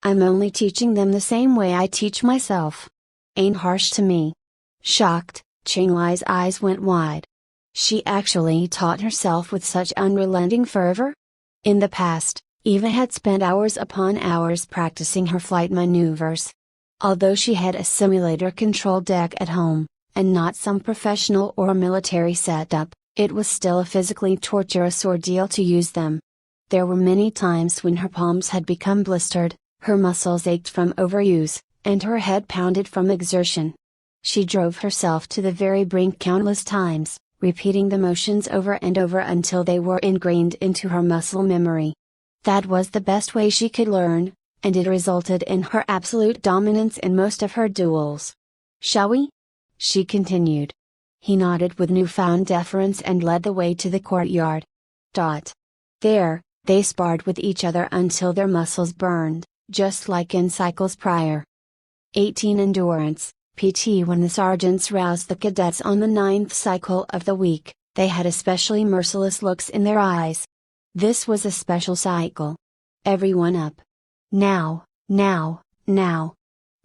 I'm only teaching them the same way I teach myself. Ain't harsh to me. Shocked, Chenglai's eyes went wide. She actually taught herself with such unrelenting fervor? In the past, Eva had spent hours upon hours practicing her flight maneuvers. Although she had a simulator control deck at home, and not some professional or military setup, it was still a physically torturous ordeal to use them. There were many times when her palms had become blistered, her muscles ached from overuse, and her head pounded from exertion. She drove herself to the very brink countless times, repeating the motions over and over until they were ingrained into her muscle memory. That was the best way she could learn, and it resulted in her absolute dominance in most of her duels. Shall we? She continued. He nodded with newfound deference and led the way to the courtyard. There, they sparred with each other until their muscles burned, just like in cycles prior. 18 Endurance, PT. When the sergeants roused the cadets on the 9th cycle of the week, they had especially merciless looks in their eyes. This was a special cycle. Everyone up. Now, now, now!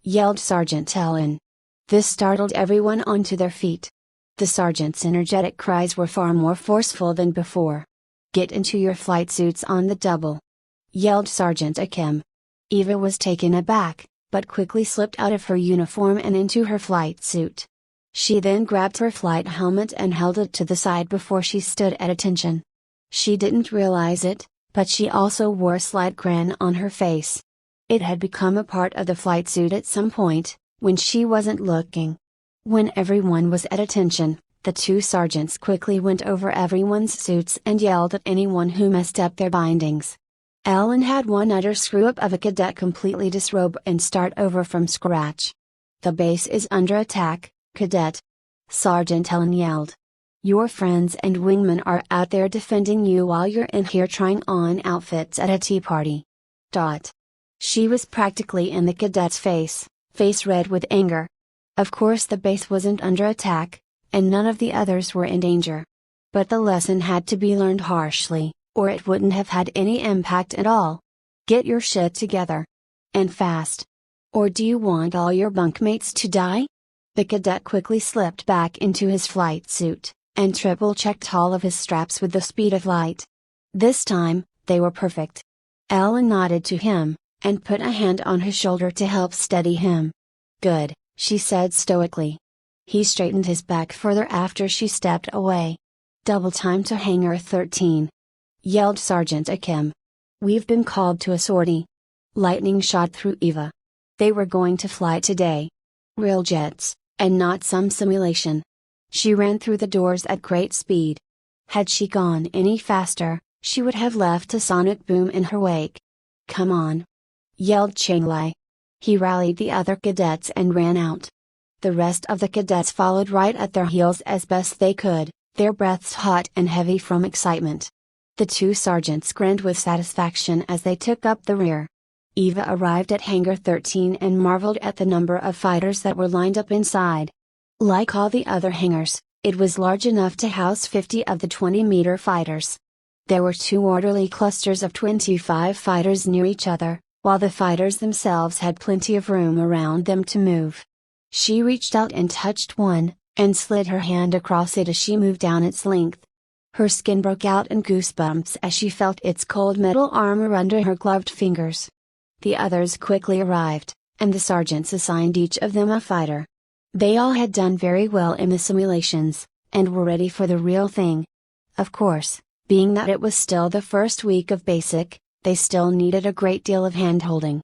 Yelled Sergeant Ellen. This startled everyone onto their feet. The sergeant's energetic cries were far more forceful than before. Get into your flight suits on the double! Yelled Sergeant Akim. Eva was taken aback, but quickly slipped out of her uniform and into her flight suit. She then grabbed her flight helmet and held it to the side before she stood at attention. She didn't realize it, but she also wore a slight grin on her face. It had become a part of the flight suit at some point, when she wasn't looking. When everyone was at attention, the two sergeants quickly went over everyone's suits and yelled at anyone who messed up their bindings. Ellen had one utter screw-up of a cadet completely disrobe and start over from scratch. The base is under attack, cadet! Sergeant Ellen yelled. Your friends and wingmen are out there defending you while you're in here trying on outfits at a tea party. She was practically in the cadet's face red with anger. Of course the base wasn't under attack, and none of the others were in danger. But the lesson had to be learned harshly, or it wouldn't have had any impact at all. Get your shit together. And fast. Or do you want all your bunkmates to die? The cadet quickly slipped back into his flight suit, and triple-checked all of his straps with the speed of light. This time, they were perfect. Ellen nodded to him, and put a hand on his shoulder to help steady him. Good, she said stoically. He straightened his back further after she stepped away. Double time to hangar 13. Yelled Sergeant Akim. We've been called to a sortie. Lightning shot through Eva. They were going to fly today. Real jets, and not some simulation. She ran through the doors at great speed. Had she gone any faster, she would have left a sonic boom in her wake. "Come on!" yelled Cheng-Lai. He rallied the other cadets and ran out. The rest of the cadets followed right at their heels as best they could, their breaths hot and heavy from excitement. The two sergeants grinned with satisfaction as they took up the rear. Eva arrived at Hangar 13 and marveled at the number of fighters that were lined up inside. Like all the other hangars, it was large enough to house 50 of the 20-meter fighters. There were two orderly clusters of 25 fighters near each other, while the fighters themselves had plenty of room around them to move. She reached out and touched one, and slid her hand across it as she moved down its length. Her skin broke out in goosebumps as she felt its cold metal armor under her gloved fingers. The others quickly arrived, and the sergeants assigned each of them a fighter. They all had done very well in the simulations, and were ready for the real thing. Of course, being that it was still the first week of basic, they still needed a great deal of hand-holding.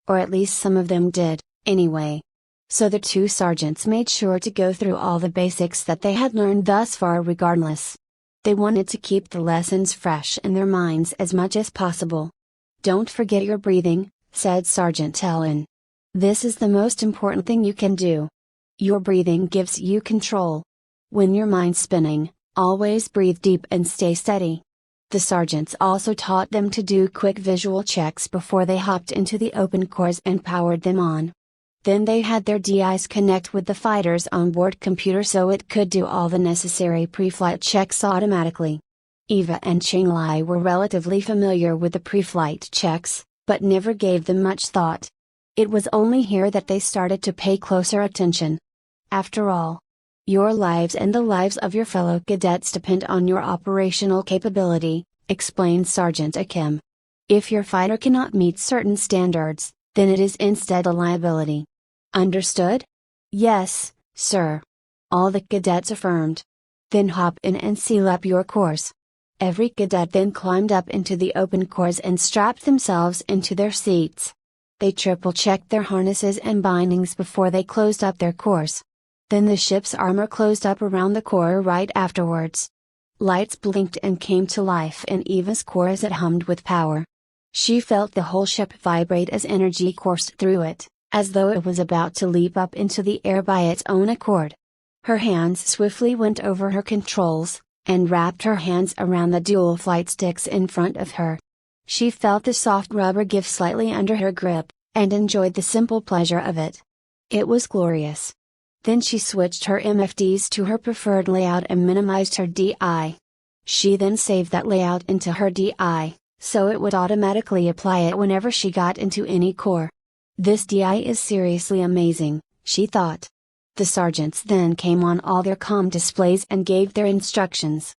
Or at least some of them did, anyway. So the two sergeants made sure to go through all the basics that they had learned thus far regardless. They wanted to keep the lessons fresh in their minds as much as possible. "Don't forget your breathing," said Sergeant Ellen. "This is the most important thing you can do. Your breathing gives you control. When your mind's spinning, always breathe deep and stay steady." The sergeants also taught them to do quick visual checks before they hopped into the open cores and powered them on. Then they had their DIs connect with the fighter's onboard computer so it could do all the necessary pre-flight checks automatically. Eva and Cheng-Lai were relatively familiar with the pre-flight checks, but never gave them much thought. It was only here that they started to pay closer attention. After all, your lives and the lives of your fellow cadets depend on your operational capability, explained Sergeant Akim. If your fighter cannot meet certain standards, then it is instead a liability. Understood? Yes, sir. All the cadets affirmed. Then hop in and seal up your course. Every cadet then climbed up into the open cores and strapped themselves into their seats. They triple-checked their harnesses and bindings before they closed up their course. Then the ship's armor closed up around the core right afterwards. Lights blinked and came to life in Eva's core as it hummed with power. She felt the whole ship vibrate as energy coursed through it, as though it was about to leap up into the air by its own accord. Her hands swiftly went over her controls, and wrapped her hands around the dual flight sticks in front of her. She felt the soft rubber give slightly under her grip, and enjoyed the simple pleasure of it. It was glorious. Then she switched her MFDs to her preferred layout and minimized her DI. She then saved that layout into her DI, so it would automatically apply it whenever she got into any core. This DI is seriously amazing, she thought. The sergeants then came on all their comm displays and gave their instructions.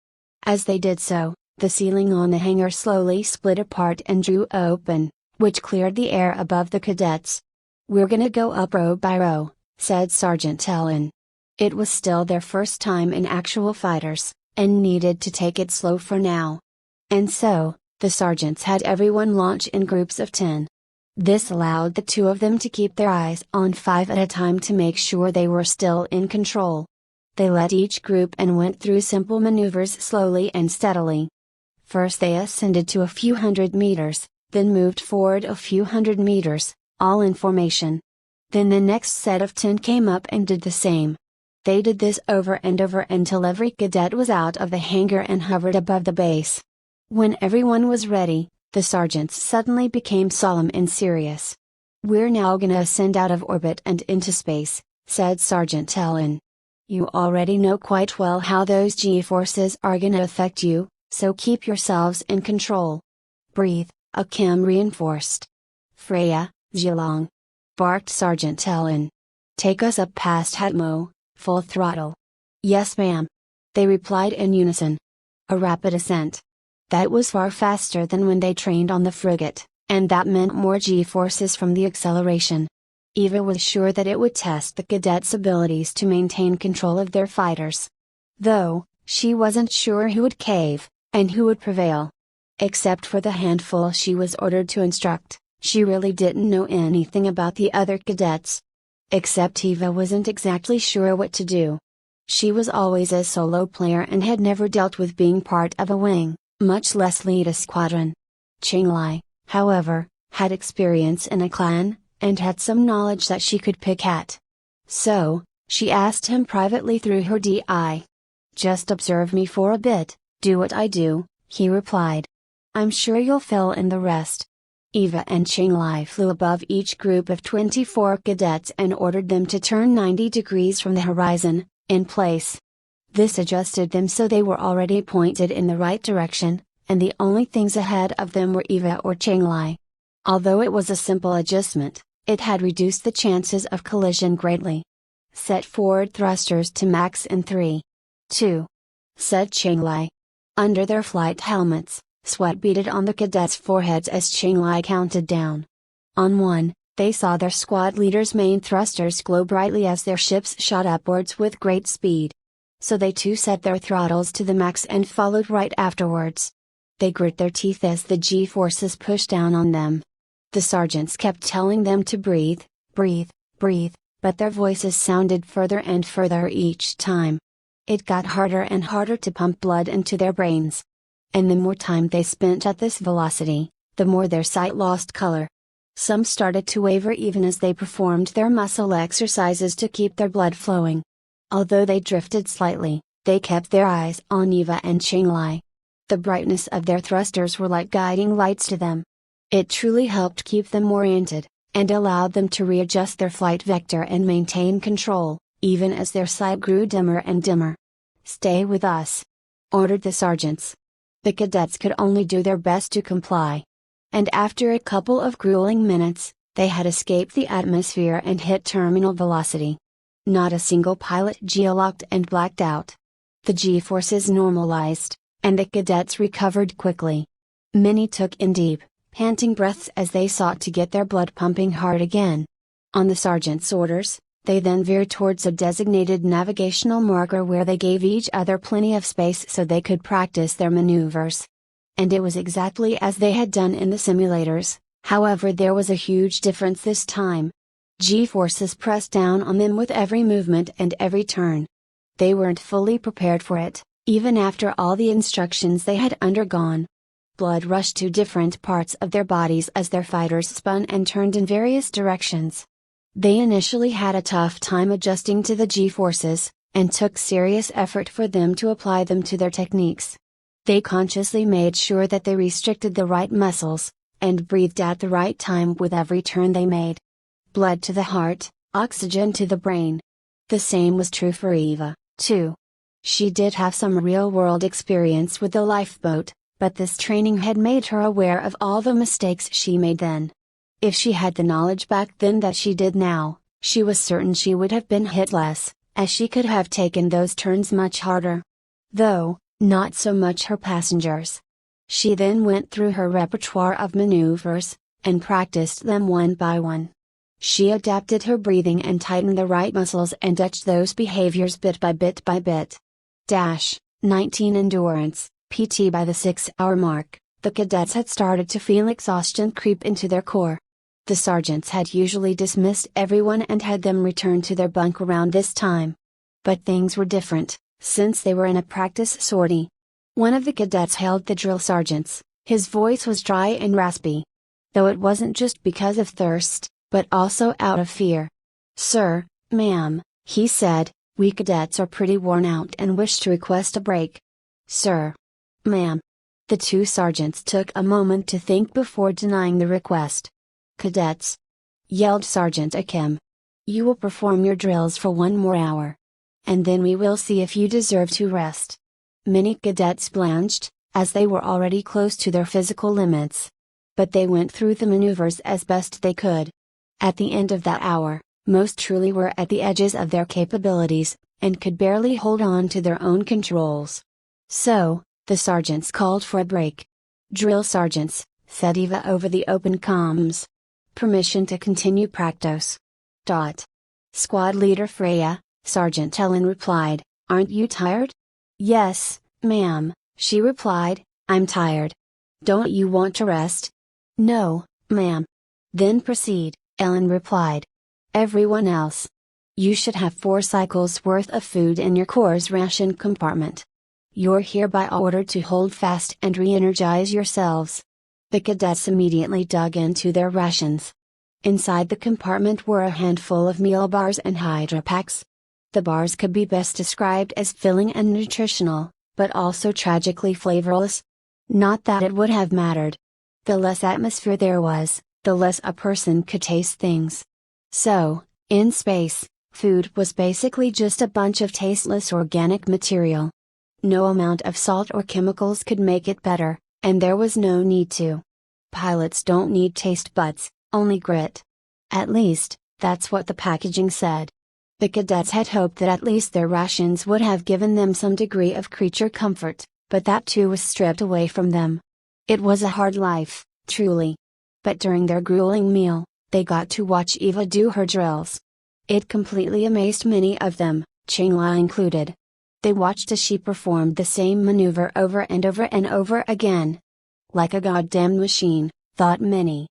As they did so, the ceiling on the hangar slowly split apart and drew open, which cleared the air above the cadets. "We're gonna go up row by row," said Sergeant Ellen. It was still their first time in actual fighters, and needed to take it slow for now. And so, the sergeants had everyone launch in groups of 10. This allowed the two of them to keep their eyes on 5 at a time to make sure they were still in control. They led each group and went through simple maneuvers slowly and steadily. First they ascended to a few hundred meters, then moved forward a few hundred meters, all in formation. Then the next set of 10 came up and did the same. They did this over and over until every cadet was out of the hangar and hovered above the base. When everyone was ready, the sergeants suddenly became solemn and serious. "We're now gonna ascend out of orbit and into space," said Sergeant Ellen. "You already know quite well how those G-forces are gonna affect you, so keep yourselves in control. Breathe," Akim reinforced. "Freya, Zilong," barked Sergeant Ellen. "Take us up past Hatmo, full throttle." "Yes ma'am," they replied in unison. A rapid ascent. That was far faster than when they trained on the frigate, and that meant more G-forces from the acceleration. Eva was sure that it would test the cadets' abilities to maintain control of their fighters. Though, she wasn't sure who would cave, and who would prevail. Except for the handful she was ordered to instruct, she really didn't know anything about the other cadets. Except Eva wasn't exactly sure what to do. She was always a solo player and had never dealt with being part of a wing, much less lead a squadron. Cheng-Lai, however, had experience in a clan, and had some knowledge that she could pick at. So, she asked him privately through her DI. "Just observe me for a bit, do what I do," he replied. "I'm sure you'll fill in the rest." Eva and Qinglai flew above each group of 24 cadets and ordered them to turn 90 degrees from the horizon, in place. This adjusted them so they were already pointed in the right direction, and the only things ahead of them were Eva or Qinglai. Although it was a simple adjustment, it had reduced the chances of collision greatly. "Set forward thrusters to max in 3, 2, said Qinglai. Under their flight helmets, sweat beaded on the cadets' foreheads as Qinglai counted down. On 1, they saw their squad leader's main thrusters glow brightly as their ships shot upwards with great speed. So they too set their throttles to the max and followed right afterwards. They grit their teeth as the G-forces pushed down on them. The sergeants kept telling them to breathe, breathe, breathe, but their voices sounded further and further each time. It got harder and harder to pump blood into their brains. And the more time they spent at this velocity, the more their sight lost color. Some started to waver even as they performed their muscle exercises to keep their blood flowing. Although they drifted slightly, they kept their eyes on Eva and Qinglai. The brightness of their thrusters were like guiding lights to them. It truly helped keep them oriented, and allowed them to readjust their flight vector and maintain control, even as their sight grew dimmer and dimmer. "Stay with us," ordered the sergeants. The cadets could only do their best to comply. And after a couple of grueling minutes, they had escaped the atmosphere and hit terminal velocity. Not a single pilot geolocked and blacked out. The G-forces normalized, and the cadets recovered quickly. Many took in deep, panting breaths as they sought to get their blood pumping hard again. On the sergeant's orders, they then veered towards a designated navigational marker where they gave each other plenty of space so they could practice their maneuvers. And it was exactly as they had done in the simulators, however there was a huge difference this time. G-forces pressed down on them with every movement and every turn. They weren't fully prepared for it, even after all the instructions they had undergone. Blood rushed to different parts of their bodies as their fighters spun and turned in various directions. They initially had a tough time adjusting to the G-forces, and took serious effort for them to apply them to their techniques. They consciously made sure that they restricted the right muscles, and breathed at the right time with every turn they made. Blood to the heart, oxygen to the brain. The same was true for Eva, too. She did have some real-world experience with the lifeboat, but this training had made her aware of all the mistakes she made then. If she had the knowledge back then that she did now, she was certain she would have been hit less, as she could have taken those turns much harder. Though, not so much her passengers. She then went through her repertoire of maneuvers, and practiced them one by one. She adapted her breathing and tightened the right muscles and etched those behaviors bit by bit by bit. 19 Endurance, PT. By the 6-hour mark, the cadets had started to feel exhaustion creep into their core. The sergeants had usually dismissed everyone and had them return to their bunk around this time. But things were different, since they were in a practice sortie. One of the cadets hailed the drill sergeants. His voice was dry and raspy. Though it wasn't just because of thirst, but also out of fear. "Sir, ma'am," he said, "we cadets are pretty worn out and wish to request a break." "Sir, ma'am." The two sergeants took a moment to think before denying the request. "Cadets," yelled Sergeant Akim, "you will perform your drills for 1 more hour. And then we will see if you deserve to rest." Many cadets blanched, as they were already close to their physical limits. But they went through the maneuvers as best they could. At the end of that hour, most truly were at the edges of their capabilities, and could barely hold on to their own controls. So, the sergeants called for a break. "Drill sergeants," said Eva over the open comms. "Permission to continue practice." Squad leader Freya, Sergeant Ellen replied, "Aren't you tired?" "Yes, ma'am," she replied, "I'm tired." "Don't you want to rest?" "No, ma'am." "Then proceed," Ellen replied. "Everyone else. You should have 4 cycles worth of food in your corps' ration compartment. You're hereby ordered to hold fast and re-energize yourselves. The cadets immediately dug into their rations. Inside the compartment were a handful of meal bars and Hydra packs. The bars could be best described as filling and nutritional, but also tragically flavorless. Not that it would have mattered. The less atmosphere there was, the less a person could taste things. So, in space, food was basically just a bunch of tasteless organic material. No amount of salt or chemicals could make it better, and there was no need to. Pilots don't need taste buds, only grit. At least, that's what the packaging said. The cadets had hoped that at least their rations would have given them some degree of creature comfort, but that too was stripped away from them. It was a hard life, truly. But during their grueling meal, they got to watch Eva do her drills. It completely amazed many of them, Qinglai included. They watched as she performed the same maneuver over and over and over again. Like a goddamn machine, thought many.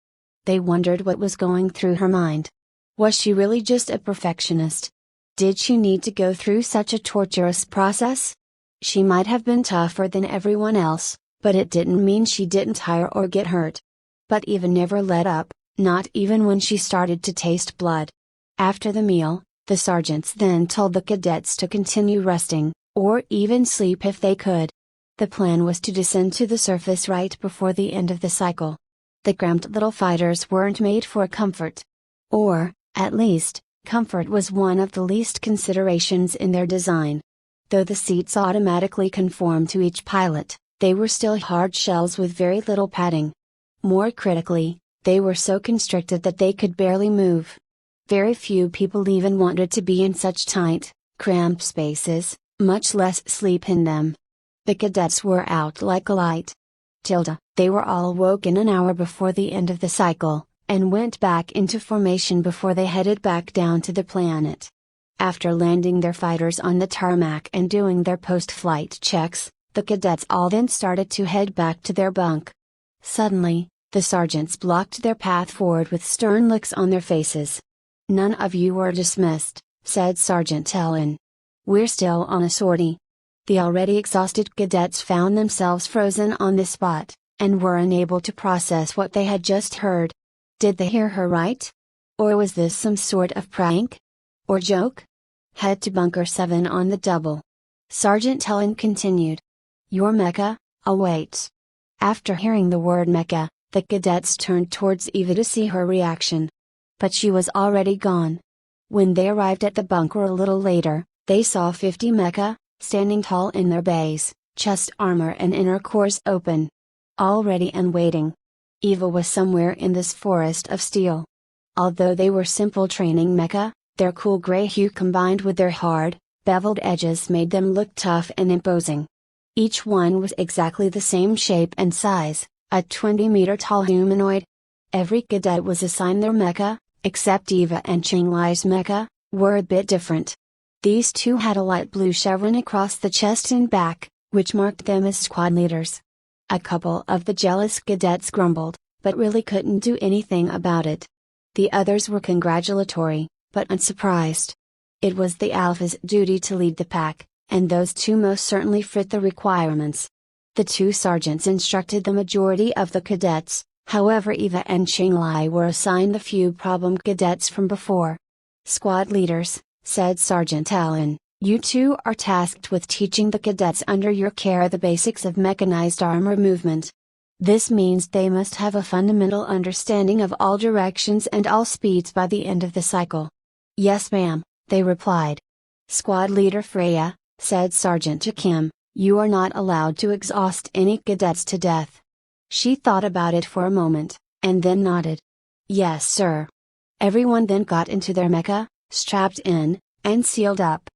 They wondered what was going through her mind. Was she really just a perfectionist? Did she need to go through such a torturous process? She might have been tougher than everyone else, but it didn't mean she didn't tire or get hurt. But Eva never let up, not even when she started to taste blood. After the meal, the sergeants then told the cadets to continue resting, or even sleep if they could. The plan was to descend to the surface right before the end of the cycle. The cramped little fighters weren't made for comfort. Or, at least, comfort was one of the least considerations in their design. Though the seats automatically conformed to each pilot, they were still hard shells with very little padding. More critically, they were so constricted that they could barely move. Very few people even wanted to be in such tight, cramped spaces, much less sleep in them. The cadets were out like a light. They were all woken an hour before the end of the cycle, and went back into formation before they headed back down to the planet. After landing their fighters on the tarmac and doing their post-flight checks, the cadets all then started to head back to their bunk. Suddenly, the sergeants blocked their path forward with stern looks on their faces. "None of you were dismissed," said Sergeant Ellen. "We're still on a sortie." The already exhausted cadets found themselves frozen on the spot, and were unable to process what they had just heard. Did they hear her right? Or was this some sort of prank? Or joke? "Head to Bunker 7 on the double." Sergeant Ellen continued. "Your mecha awaits." After hearing the word mecha, the cadets turned towards Eva to see her reaction. But she was already gone. When they arrived at the bunker a little later, they saw 50 mecha, standing tall in their bays, chest armor and inner cores open. All ready and waiting. Eva was somewhere in this forest of steel. Although they were simple training mecha, their cool gray hue combined with their hard, beveled edges made them look tough and imposing. Each one was exactly the same shape and size, a 20-meter-tall humanoid. Every cadet was assigned their mecha, except Eva and Qinglai's mecha, were a bit different. These two had a light blue chevron across the chest and back, which marked them as squad leaders. A couple of the jealous cadets grumbled, but really couldn't do anything about it. The others were congratulatory, but unsurprised. It was the alpha's duty to lead the pack, and those two most certainly fit the requirements. The two sergeants instructed the majority of the cadets, however Eva and Qinglai were assigned the few problem cadets from before. "Squad leaders," said Sergeant Allen, "you two are tasked with teaching the cadets under your care the basics of mechanized armor movement. This means they must have a fundamental understanding of all directions and all speeds by the end of the cycle." "Yes ma'am," they replied. "Squad leader Freya," said Sergeant Kim, "you are not allowed to exhaust any cadets to death." She thought about it for a moment, and then nodded. "Yes sir." Everyone then got into their mecha, strapped in, and sealed up.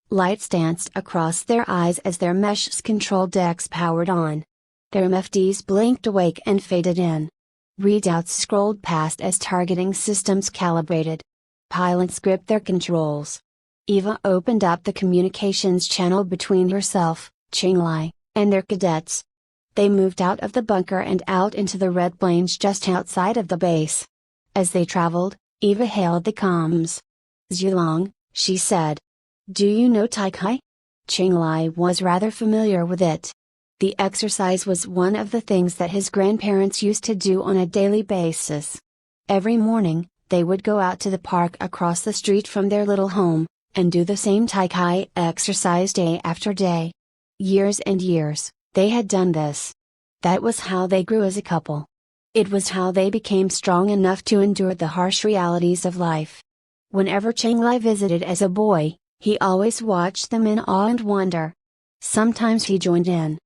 Lights danced across their eyes as their mesh control decks powered on. Their MFDs blinked awake and faded in. Readouts scrolled past as targeting systems calibrated. Pilots gripped their controls. Eva opened up the communications channel between herself, Qinglai, and their cadets. They moved out of the bunker and out into the red plains just outside of the base. As they traveled, Eva hailed the comms. "Zhulong," she said. "Do you know Taikai?" Qinglai was rather familiar with it. The exercise was one of the things that his grandparents used to do on a daily basis. Every morning, they would go out to the park across the street from their little home, and do the same Tai Chi exercise day after day. Years and years, they had done this. That was how they grew as a couple. It was how they became strong enough to endure the harsh realities of life. Whenever Cheng Lai visited as a boy, he always watched them in awe and wonder. Sometimes he joined in.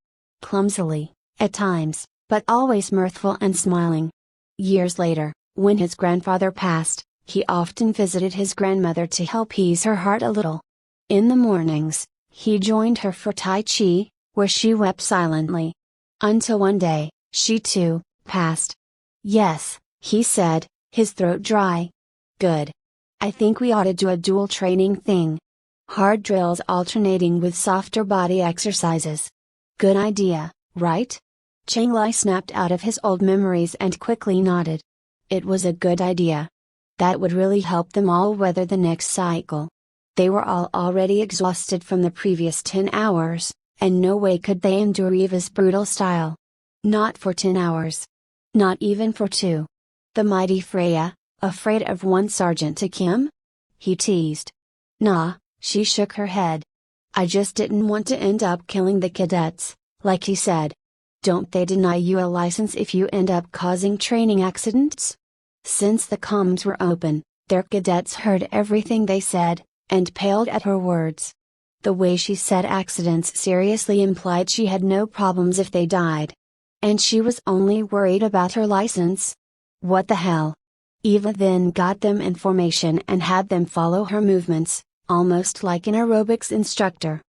Clumsily, at times, but always mirthful and smiling. Years later, when his grandfather passed, he often visited his grandmother to help ease her heart a little. In the mornings, he joined her for Tai Chi, where she wept silently. Until one day, she too, passed. Yes, he said, his throat dry. Good. I think we ought to do a dual training thing. Hard drills alternating with softer body exercises. Good idea, right? Cheng Lai snapped out of his old memories and quickly nodded. It was a good idea. That would really help them all weather the next cycle. They were all already exhausted from the previous 10 hours, and no way could they endure Eva's brutal style. Not for 10 hours. Not even for 2. The mighty Freya, afraid of one Sergeant to Kim? He teased. Nah, she shook her head. I just didn't want to end up killing the cadets, like he said. Don't they deny you a license if you end up causing training accidents? Since the comms were open, their cadets heard everything they said, and paled at her words. The way she said accidents seriously implied she had no problems if they died. And she was only worried about her license? What the hell? Eva then got them in formation and had them follow her movements, almost like an aerobics instructor.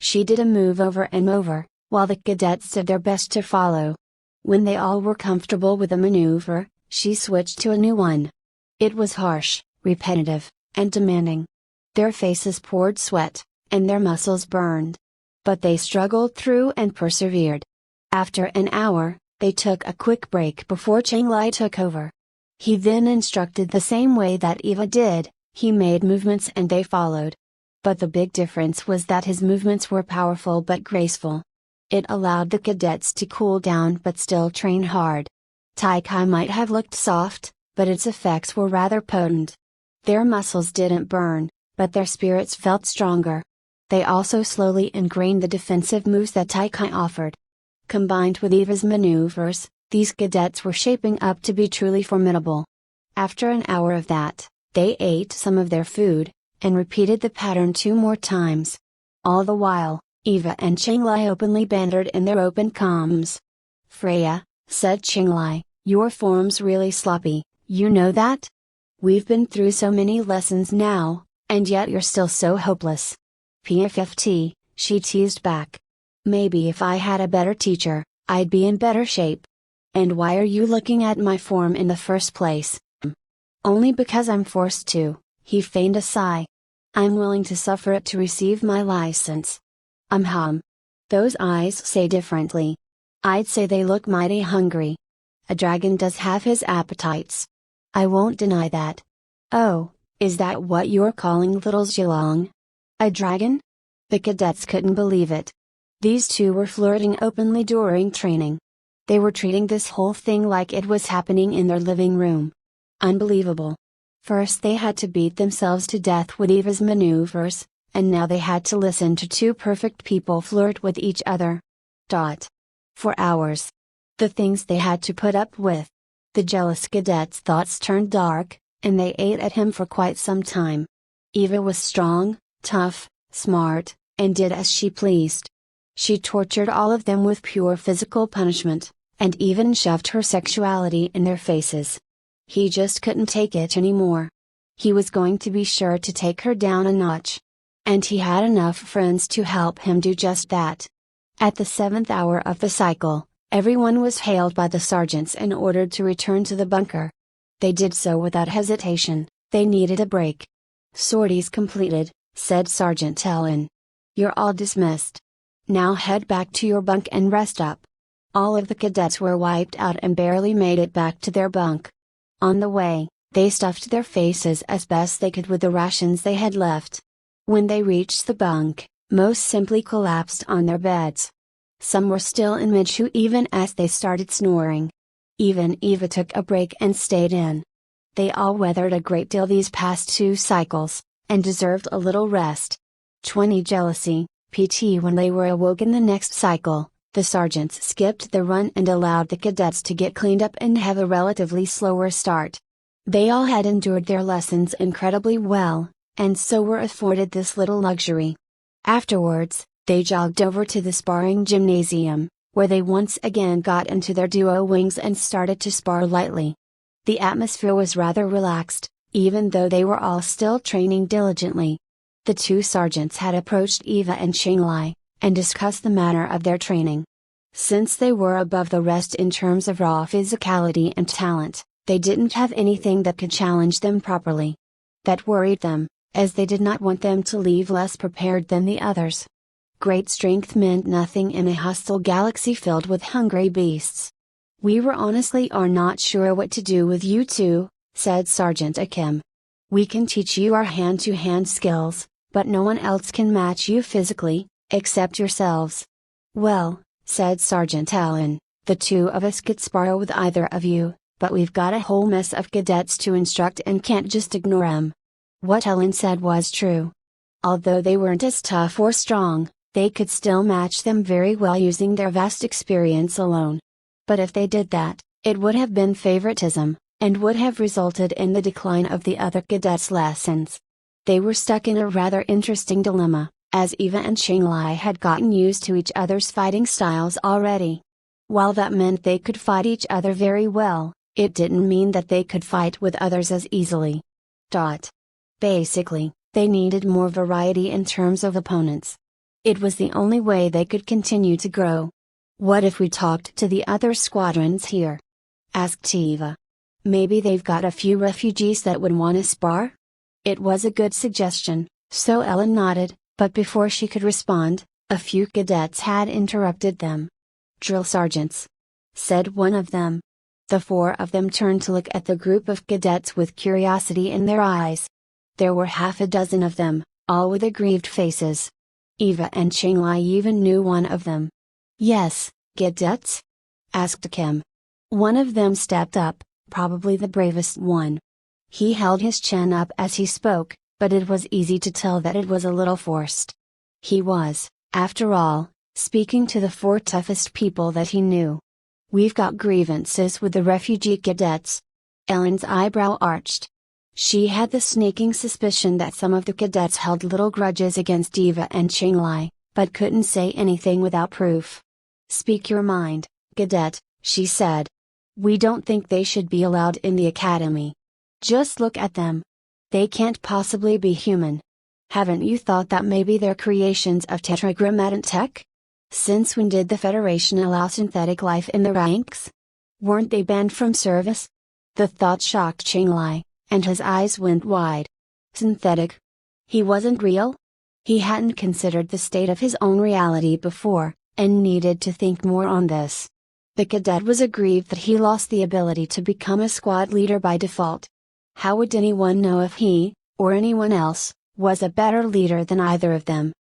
She did a move over and over, while the cadets did their best to follow. When they all were comfortable with a maneuver, she switched to a new one. It was harsh, repetitive, and demanding. Their faces poured sweat, and their muscles burned. But they struggled through and persevered. After an hour, they took a quick break before Cheng Lai took over. He then instructed the same way that Eva did. He made movements and they followed. But the big difference was that his movements were powerful but graceful. It allowed the cadets to cool down but still train hard. Tai Chi might have looked soft, but its effects were rather potent. Their muscles didn't burn, but their spirits felt stronger. They also slowly ingrained the defensive moves that Tai Chi offered. Combined with Eva's maneuvers, these cadets were shaping up to be truly formidable. After an hour of that, they ate some of their food, and repeated the pattern 2 more times. All the while, Eva and Cheng Lai openly bantered in their open comms. Freya, said Cheng Lai, your form's really sloppy, you know that? We've been through so many lessons now, and yet you're still so hopeless. PFFT, she teased back. Maybe if I had a better teacher, I'd be in better shape. And why are you looking at my form in the first place? Only because I'm forced to, he feigned a sigh. I'm willing to suffer it to receive my license. Those eyes say differently. I'd say they look mighty hungry. A dragon does have his appetites. I won't deny that. Oh, is that what you're calling little Zhilong? A dragon? The cadets couldn't believe it. These two were flirting openly during training. They were treating this whole thing like it was happening in their living room. Unbelievable. First they had to beat themselves to death with Eva's maneuvers, and now they had to listen to 2 perfect people flirt with each other. For hours. The things they had to put up with. The jealous cadets' thoughts turned dark, and they ate at him for quite some time. Eva was strong, tough, smart, and did as she pleased. She tortured all of them with pure physical punishment, and even shoved her sexuality in their faces. He just couldn't take it anymore. He was going to be sure to take her down a notch. And he had enough friends to help him do just that. At the 7th hour of the cycle, everyone was hailed by the sergeants and ordered to return to the bunker. They did so without hesitation. They needed a break. Sorties completed, said Sergeant Ellen. You're all dismissed. Now head back to your bunk and rest up. All of the cadets were wiped out and barely made it back to their bunk. On the way, they stuffed their faces as best they could with the rations they had left. When they reached the bunk, most simply collapsed on their beds. Some were still in mid-chew even as they started snoring. Even Eva took a break and stayed in. They all weathered a great deal these past 2 cycles, and deserved a little rest. 20 Jealousy, PT. When they were awoke in the next cycle, the sergeants skipped the run and allowed the cadets to get cleaned up and have a relatively slower start. They all had endured their lessons incredibly well, and so were afforded this little luxury. Afterwards, they jogged over to the sparring gymnasium, where they once again got into their duo wings and started to spar lightly. The atmosphere was rather relaxed, even though they were all still training diligently. The 2 sergeants had approached Eva and Qinglai, and discussed the manner of their training. Since they were above the rest in terms of raw physicality and talent, they didn't have anything that could challenge them properly. That worried them, as they did not want them to leave less prepared than the others. Great strength meant nothing in a hostile galaxy filled with hungry beasts. "We honestly are not sure what to do with you 2, said Sergeant Akim. "We can teach you our hand-to-hand skills, but no one else can match you physically, except yourselves." "Well," said Sergeant Allen, "the 2 of us could spar with either of you, but we've got a whole mess of cadets to instruct and can't just ignore 'em." What Ellen said was true. Although they weren't as tough or strong, they could still match them very well using their vast experience alone. But if they did that, it would have been favoritism, and would have resulted in the decline of the other cadets' lessons. They were stuck in a rather interesting dilemma, as Eva and Qinglai had gotten used to each other's fighting styles already. While that meant they could fight each other very well, it didn't mean that they could fight with others as easily. Basically, they needed more variety in terms of opponents. It was the only way they could continue to grow. "What if we talked to the other squadrons here?" asked Eva. "Maybe they've got a few refugees that would want to spar?" It was a good suggestion, so Ellen nodded, but before she could respond, a few cadets had interrupted them. "Drill sergeants," said one of them. The 4 of them turned to look at the group of cadets with curiosity in their eyes. There were half a dozen of them, all with aggrieved faces. Eva and Qinglai even knew one of them. "Yes, cadets?" asked Kim. One of them stepped up, probably the bravest one. He held his chin up as he spoke, but it was easy to tell that it was a little forced. He was, after all, speaking to the 4 toughest people that he knew. "We've got grievances with the refugee cadets." Ellen's eyebrow arched. She had the sneaking suspicion that some of the cadets held little grudges against Eva and Qinglai, but couldn't say anything without proof. "Speak your mind, cadet," she said. "We don't think they should be allowed in the academy. Just look at them. They can't possibly be human. Haven't you thought that maybe they're creations of Tetragrammaton Tech? Since when did the Federation allow synthetic life in the ranks? Weren't they banned from service?" The thought shocked Qinglai, and his eyes went wide. Synthetic? He wasn't real? He hadn't considered the state of his own reality before, and needed to think more on this. The cadet was aggrieved that he lost the ability to become a squad leader by default. How would anyone know if he, or anyone else, was a better leader than either of them?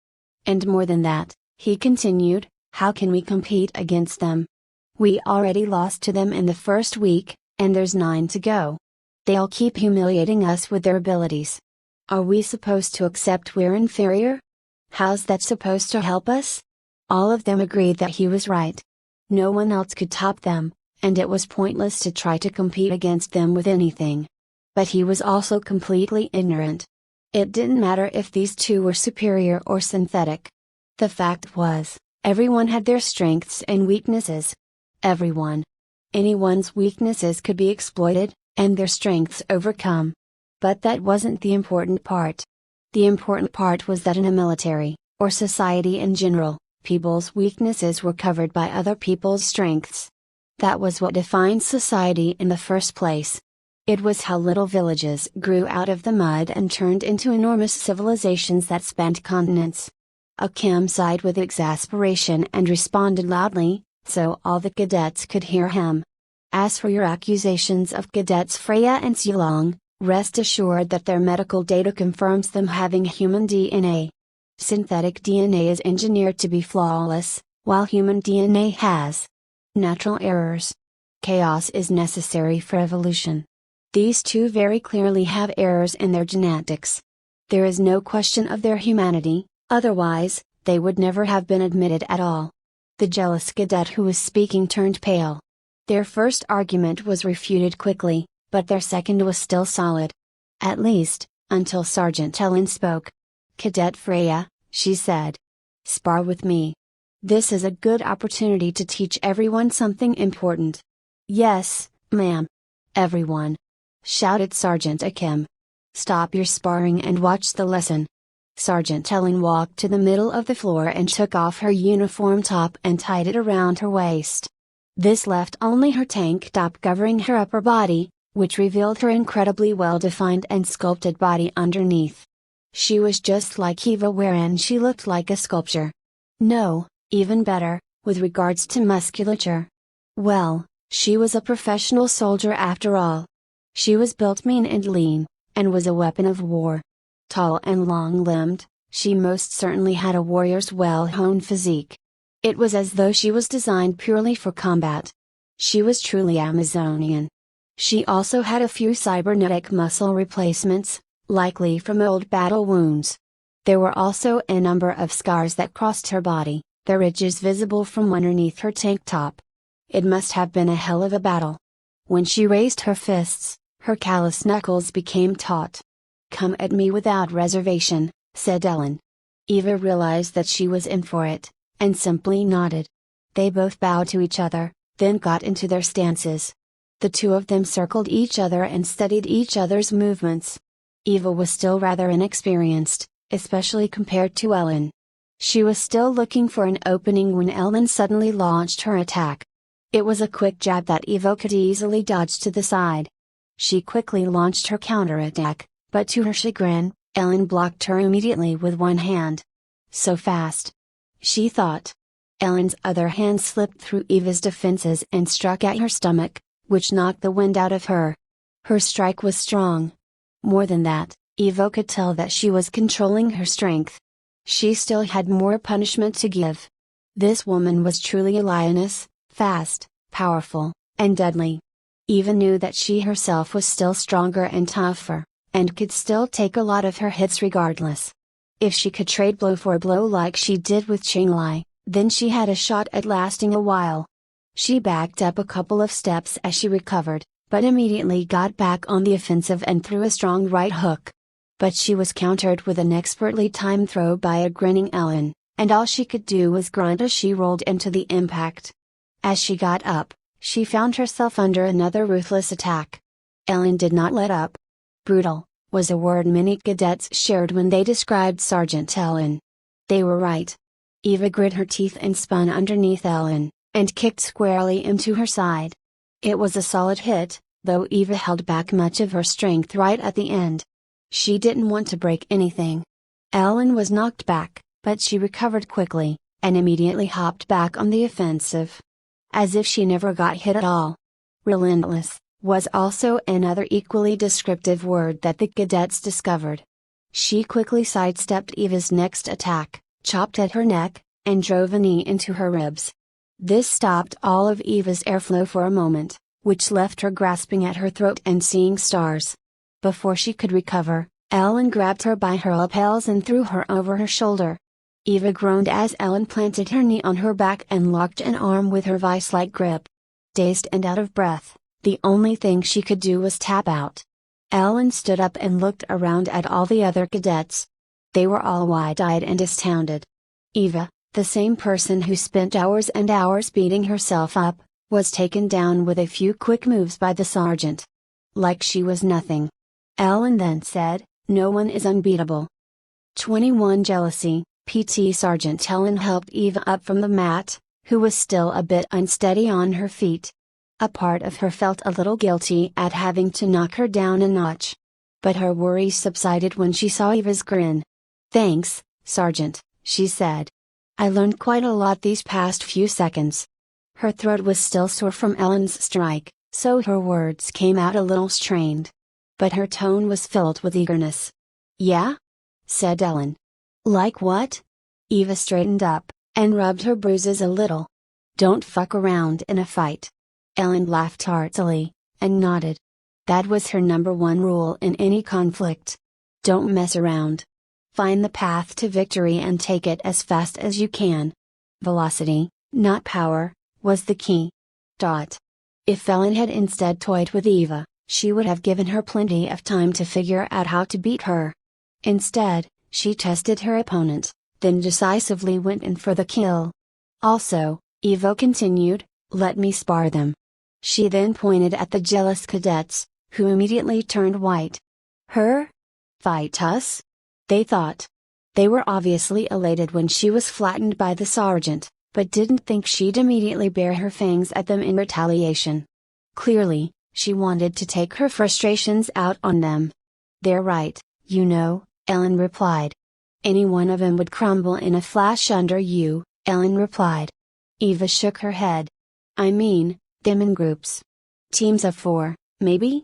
And more than that, he continued, how can we compete against them? We already lost to them in the first week, and there's 9 to go. They'll keep humiliating us with their abilities. Are we supposed to accept we're inferior? How's that supposed to help us? All of them agreed that he was right. No one else could top them, and it was pointless to try to compete against them with anything. But he was also completely ignorant. It didn't matter if these 2 were superior or synthetic. The fact was, everyone had their strengths and weaknesses. Everyone. Anyone's weaknesses could be exploited, and their strengths overcome. But that wasn't the important part. The important part was that in a military, or society in general, people's weaknesses were covered by other people's strengths. That was what defined society in the first place. It was how little villages grew out of the mud and turned into enormous civilizations that spanned continents. Akim sighed with exasperation and responded loudly, so all the cadets could hear him. As for your accusations of cadets Freya and Sulong, rest assured that their medical data confirms them having human DNA. Synthetic DNA is engineered to be flawless, While human DNA has natural errors, chaos is necessary for evolution. These two very clearly have errors in their genetics. There is no question of their humanity, otherwise, they would never have been admitted at all. The jealous cadet who was speaking turned pale. Their first argument was refuted quickly, but their second was still solid. At least, until Sergeant Ellen spoke. "Cadet Freya," she said. "Spar with me. This is a good opportunity to teach everyone something important." "Yes, ma'am. Everyone," shouted Sergeant Akim. "Stop your sparring and watch the lesson." Sergeant Ellen walked to the middle of the floor and took off her uniform top and tied it around her waist. This left only her tank top covering her upper body, which revealed her incredibly well-defined and sculpted body underneath. She was just like Eva, wherein she looked like a sculpture. No, even better, with regards to musculature. Well, she was a professional soldier after all. She was built mean and lean, and was a weapon of war. Tall and long-limbed, she most certainly had a warrior's well-honed physique. It was as though she was designed purely for combat. She was truly Amazonian. She also had a few cybernetic muscle replacements, likely from old battle wounds. There were also a number of scars that crossed her body, the ridges visible from underneath her tank top. It must have been a hell of a battle. When she raised her fists, her callous knuckles became taut. "Come at me without reservation," said Ellen. Eva realized that she was in for it, and simply nodded. They both bowed to each other, then got into their stances. The two of them circled each other and studied each other's movements. Eva was still rather inexperienced, especially compared to Ellen. She was still looking for an opening when Ellen suddenly launched her attack. It was a quick jab that Eva could easily dodge to the side. She quickly launched her counterattack, but to her chagrin, Ellen blocked her immediately with one hand. So fast, she thought. Ellen's other hand slipped through Eva's defenses and struck at her stomach, which knocked the wind out of her. Her strike was strong. More than that, Eva could tell that she was controlling her strength. She still had more punishment to give. This woman was truly a lioness, fast, powerful, and deadly. Eva knew that she herself was still stronger and tougher, and could still take a lot of her hits regardless. If she could trade blow for blow like she did with Qinglai, then she had a shot at lasting a while. She backed up a couple of steps as she recovered, but immediately got back on the offensive and threw a strong right hook. But she was countered with an expertly timed throw by a grinning Ellen, and all she could do was grunt as she rolled into the impact. As she got up, she found herself under another ruthless attack. Ellen did not let up. Brutal was a word many cadets shared when they described Sergeant Ellen. They were right. Eva grit her teeth and spun underneath Ellen, and kicked squarely into her side. It was a solid hit, though Eva held back much of her strength right at the end. She didn't want to break anything. Ellen was knocked back, but she recovered quickly, and immediately hopped back on the offensive. As if she never got hit at all. Relentless was also another equally descriptive word that the cadets discovered. She quickly sidestepped Eva's next attack, chopped at her neck, and drove a knee into her ribs. This stopped all of Eva's airflow for a moment, which left her grasping at her throat and seeing stars. Before she could recover, Ellen grabbed her by her lapels and threw her over her shoulder. Eva groaned as Ellen planted her knee on her back and locked an arm with her vice-like grip. Dazed and out of breath, the only thing she could do was tap out. Ellen stood up and looked around at all the other cadets. They were all wide-eyed and astounded. Eva, the same person who spent hours and hours beating herself up, was taken down with a few quick moves by the sergeant. Like she was nothing. Ellen then said, "No one is unbeatable." 21 Jealousy. PT Sergeant Ellen helped Eva up from the mat, who was still a bit unsteady on her feet. A part of her felt a little guilty at having to knock her down a notch. But her worries subsided when she saw Eva's grin. "Thanks, Sergeant," she said. "I learned quite a lot these past few seconds." Her throat was still sore from Ellen's strike, so her words came out a little strained. But her tone was filled with eagerness. "Yeah?" said Ellen. "Like what?" Eva straightened up, and rubbed her bruises a little. "Don't fuck around in a fight." Ellen laughed heartily, and nodded. That was her #1 rule in any conflict. Don't mess around. Find the path to victory and take it as fast as you can. Velocity, not power, was the key. If Ellen had instead toyed with Eva, she would have given her plenty of time to figure out how to beat her. Instead, she tested her opponent, then decisively went in for the kill. "Also," Eva continued, "let me spar them." She then pointed at the jealous cadets, who immediately turned white. "Her? Fight us?" they thought. They were obviously elated when she was flattened by the sergeant, but didn't think she'd immediately bare her fangs at them in retaliation. Clearly, she wanted to take her frustrations out on them. "They're right, you know," Ellen replied. "Any one of 'em would crumble in a flash under you," Ellen replied. Eva shook her head. "I mean, them in groups. Teams of 4, maybe?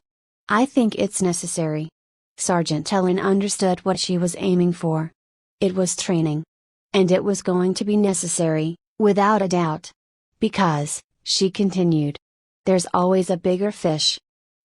I think it's necessary." Sergeant Ellen understood what she was aiming for. It was training. And it was going to be necessary, without a doubt. Because, she continued, there's always a bigger fish.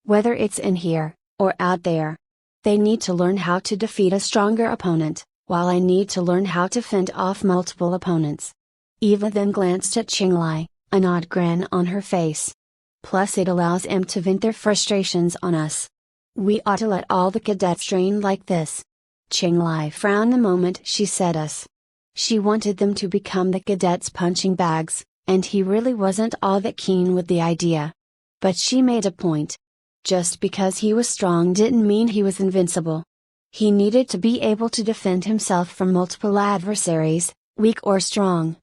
Whether it's in here, or out there. They need to learn how to defeat a stronger opponent, while I need to learn how to fend off multiple opponents. Eva then glanced at Qinglai, an odd grin on her face. Plus it allows them to vent their frustrations on us. We ought to let all the cadets train like this. Qinglai frowned the moment she said us. She wanted them to become the cadets' punching bags, and he really wasn't all that keen with the idea. But she made a point. Just because he was strong didn't mean he was invincible. He needed to be able to defend himself from multiple adversaries, weak or strong.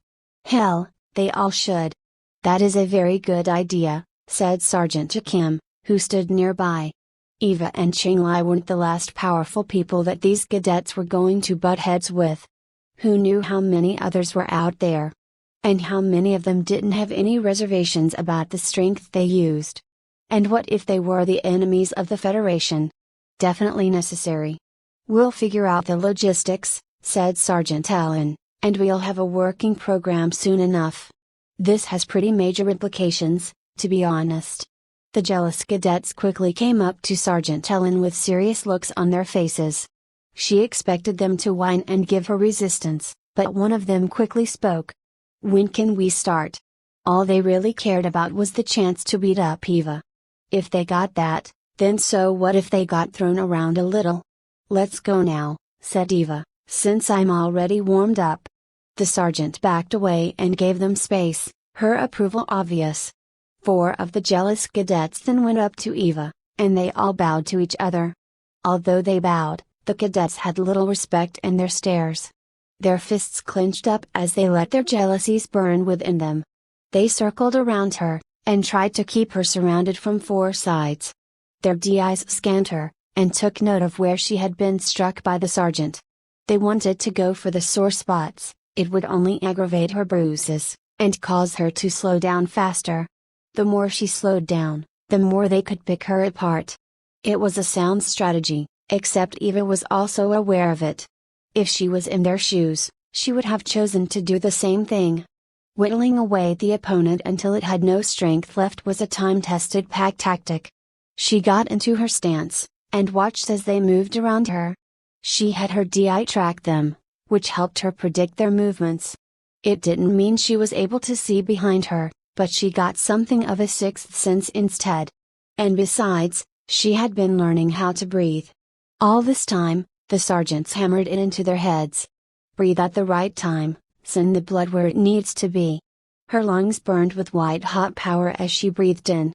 Hell, they all should. "That is a very good idea," said Sergeant Kim, who stood nearby. Eva and Qinglai weren't the last powerful people that these cadets were going to butt heads with. Who knew how many others were out there? And how many of them didn't have any reservations about the strength they used? And what if they were the enemies of the Federation? Definitely necessary. "We'll figure out the logistics," said Sergeant Ellen, "and we'll have a working program soon enough." This has pretty major implications, to be honest. The jealous cadets quickly came up to Sergeant Ellen with serious looks on their faces. She expected them to whine and give her resistance, but one of them quickly spoke. "When can we start?" All they really cared about was the chance to beat up Eva. If they got that, then so what if they got thrown around a little? "Let's go now," said Eva, "since I'm already warmed up." The sergeant backed away and gave them space, her approval obvious. 4 of the jealous cadets then went up to Eva, and they all bowed to each other. Although they bowed, the cadets had little respect in their stares. Their fists clenched up as they let their jealousies burn within them. They circled around her, and tried to keep her surrounded from 4 sides. Their eyes scanned her, and took note of where she had been struck by the sergeant. They wanted to go for the sore spots, it would only aggravate her bruises, and cause her to slow down faster. The more she slowed down, the more they could pick her apart. It was a sound strategy, except Eva was also aware of it. If she was in their shoes, she would have chosen to do the same thing. Whittling away the opponent until it had no strength left was a time-tested pack tactic. She got into her stance, and watched as they moved around her. She had her DI track them, which helped her predict their movements. It didn't mean she was able to see behind her, but she got something of a sixth sense instead. And besides, she had been learning how to breathe. All this time, the sergeants hammered it into their heads. Breathe at the right time, send the blood where it needs to be. Her lungs burned with white-hot power as she breathed in.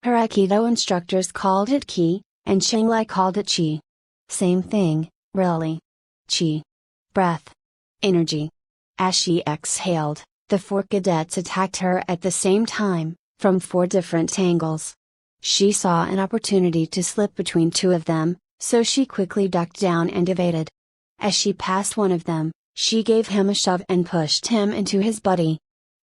Her Aikido instructors called it Ki, and Qinglai called it Qi. Same thing, really. Qi. Breath. Energy. As she exhaled, the 4 cadets attacked her at the same time, from 4 different angles. She saw an opportunity to slip between 2 of them, so she quickly ducked down and evaded. As she passed one of them, she gave him a shove and pushed him into his buddy.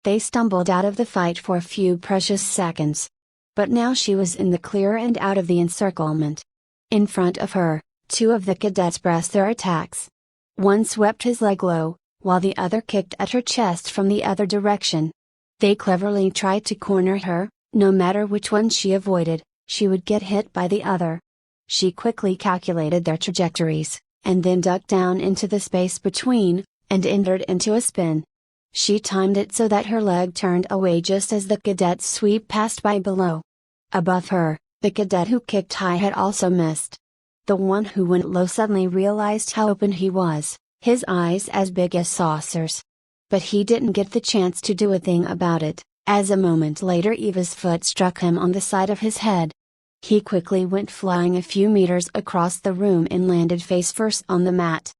They stumbled out of the fight for a few precious seconds. But now she was in the clear and out of the encirclement. In front of her, 2 of the cadets pressed their attacks. One swept his leg low, while the other kicked at her chest from the other direction. They cleverly tried to corner her. No matter which one she avoided, she would get hit by the other. She quickly calculated their trajectories, and then ducked down into the space between, and entered into a spin. She timed it so that her leg turned away just as the cadet's sweep passed by below. Above her, the cadet who kicked high had also missed. The one who went low suddenly realized how open he was, his eyes as big as saucers. But he didn't get the chance to do a thing about it, as a moment later Eva's foot struck him on the side of his head. He quickly went flying a few meters across the room and landed face first on the mat.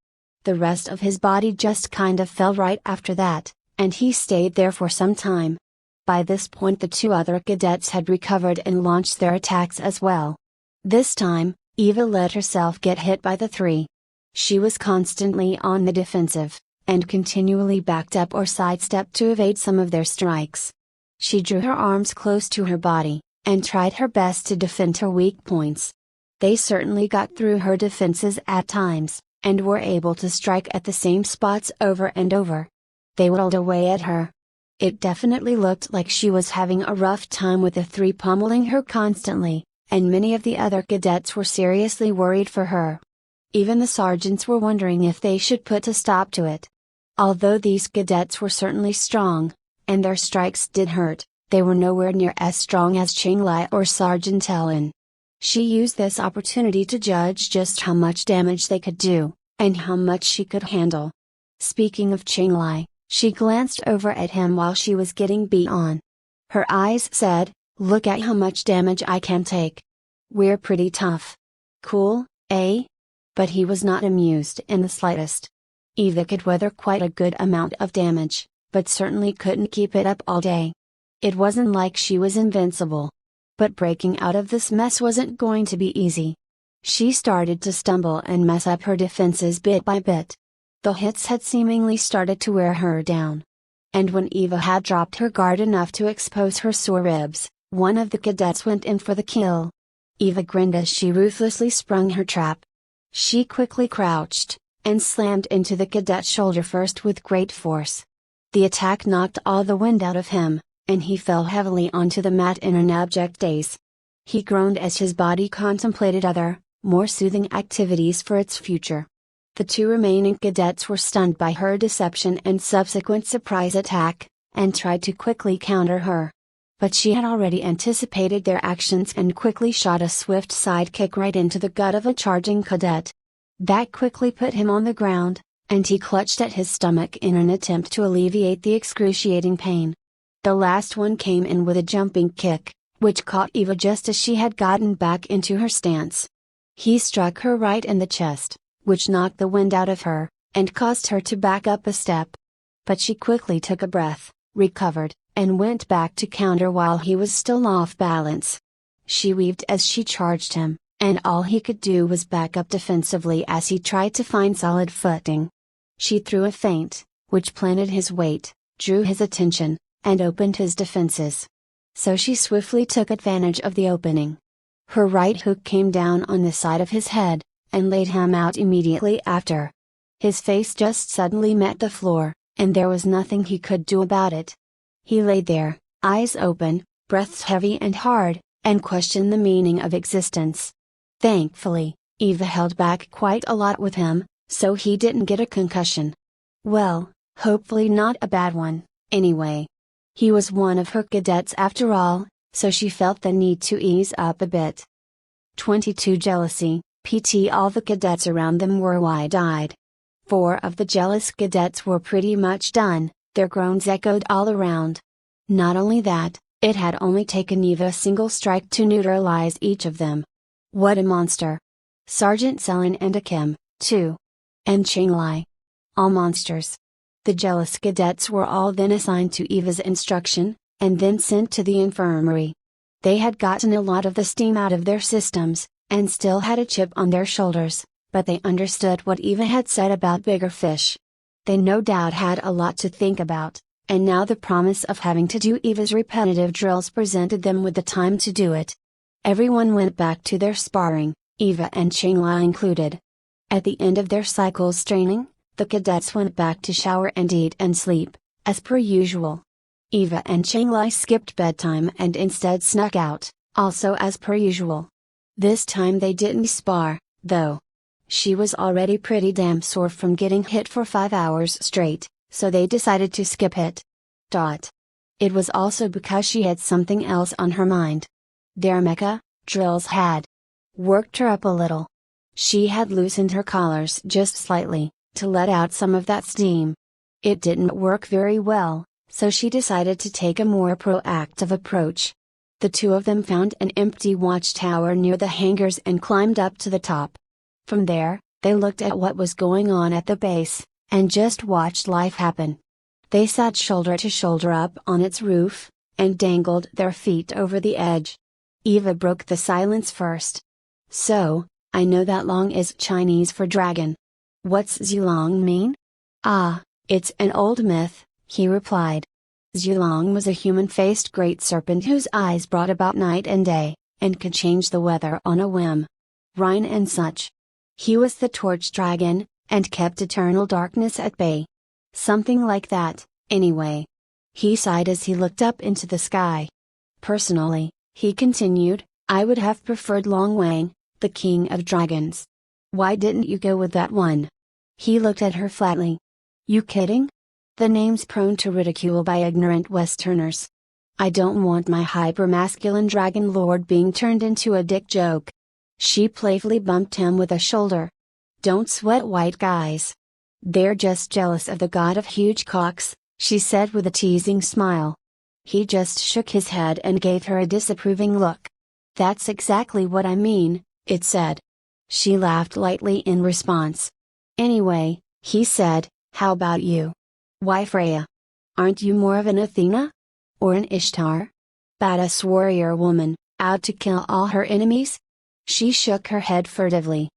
The rest of his body just kind of fell right after that, and he stayed there for some time. By this point the two other cadets had recovered and launched their attacks as well. This time, Eva let herself get hit by the three. She was constantly on the defensive, and continually backed up or sidestepped to evade some of their strikes. She drew her arms close to her body, and tried her best to defend her weak points. They certainly got through her defenses at times, and were able to strike at the same spots over and over. They whittled away at her. It definitely looked like she was having a rough time with the three pummeling her constantly, and many of the other cadets were seriously worried for her. Even the sergeants were wondering if they should put a stop to it. Although these cadets were certainly strong, and their strikes did hurt, they were nowhere near as strong as Qinglai or Sergeant Ellen. She used this opportunity to judge just how much damage they could do, and how much she could handle. Speaking of Qinglai, she glanced over at him while she was getting beat on. Her eyes said, "Look at how much damage I can take. We're pretty tough. Cool, eh?" But he was not amused in the slightest. Eva could weather quite a good amount of damage, but certainly couldn't keep it up all day. It wasn't like she was invincible. But breaking out of this mess wasn't going to be easy. She started to stumble and mess up her defenses bit by bit. The hits had seemingly started to wear her down. And when Eva had dropped her guard enough to expose her sore ribs, one of the cadets went in for the kill. Eva grinned as she ruthlessly sprung her trap. She quickly crouched, and slammed into the cadet's shoulder first with great force. The attack knocked all the wind out of him, and he fell heavily onto the mat in an abject daze. He groaned as his body contemplated other, more soothing activities for its future. The two remaining cadets were stunned by her deception and subsequent surprise attack, and tried to quickly counter her. But she had already anticipated their actions and quickly shot a swift side kick right into the gut of a charging cadet. That quickly put him on the ground, and he clutched at his stomach in an attempt to alleviate the excruciating pain. The last one came in with a jumping kick, which caught Eva just as she had gotten back into her stance. He struck her right in the chest, which knocked the wind out of her, and caused her to back up a step. But she quickly took a breath, recovered, and went back to counter while he was still off balance. She weaved as she charged him, and all he could do was back up defensively as he tried to find solid footing. She threw a feint, which planted his weight, drew his attention, and opened his defenses. So she swiftly took advantage of the opening. Her right hook came down on the side of his head, and laid him out immediately after. His face just suddenly met the floor, and there was nothing he could do about it. He lay there, eyes open, breaths heavy and hard, and questioned the meaning of existence. Thankfully, Eva held back quite a lot with him, so he didn't get a concussion. Well, hopefully not a bad one, anyway. He was one of her cadets after all, so she felt the need to ease up a bit. 22 Jealousy. PT. All the cadets around them were wide-eyed. 4 of the jealous cadets were pretty much done, their groans echoed all around. Not only that, it had only taken Eva a single strike to neutralize each of them. What a monster! Sergeant Selen and Akim, too. And Qinglai. All monsters. The jealous cadets were all then assigned to Eva's instruction, and then sent to the infirmary. They had gotten a lot of the steam out of their systems, and still had a chip on their shoulders, but they understood what Eva had said about bigger fish. They no doubt had a lot to think about, and now the promise of having to do Eva's repetitive drills presented them with the time to do it. Everyone went back to their sparring, Eva and Qinglai included. At the end of their cycle's training, The cadets went back to shower and eat and sleep, as per usual. Eva and Qinglai skipped bedtime and instead snuck out, also as per usual. This time they didn't spar, though. She was already pretty damn sore from getting hit for 5 hours straight, so they decided to skip it. It was also because she had something else on her mind. Their mecha drills had worked her up a little. She had loosened her collars just slightly, to let out some of that steam. It didn't work very well, so she decided to take a more proactive approach. The two of them found an empty watchtower near the hangars and climbed up to the top. From there, they looked at what was going on at the base, and just watched life happen. They sat shoulder to shoulder up on its roof, and dangled their feet over the edge. Eva broke the silence first. "So, I know that long is Chinese for dragon. What's Zhulong mean?" "Ah, it's an old myth," he replied. Zhulong was a human-faced great serpent whose eyes brought about night and day, and could change the weather on a whim. Rain and such. He was the torch dragon, and kept eternal darkness at bay. Something like that, anyway. He sighed as he looked up into the sky. "Personally," he continued, "I would have preferred Long Wang, the king of dragons. Why didn't you go with that one?" He looked at her flatly. "You kidding? The name's prone to ridicule by ignorant Westerners. I don't want my hyper-masculine dragon lord being turned into a dick joke." She playfully bumped him with a shoulder. "Don't sweat white guys. They're just jealous of the god of huge cocks," she said with a teasing smile. He just shook his head and gave her a disapproving look. "That's exactly what I mean," it said. She laughed lightly in response. "Anyway," he said, "how about you? Why Freya? Aren't you more of an Athena? Or an Ishtar? Badass warrior woman, out to kill all her enemies?" She shook her head furtively.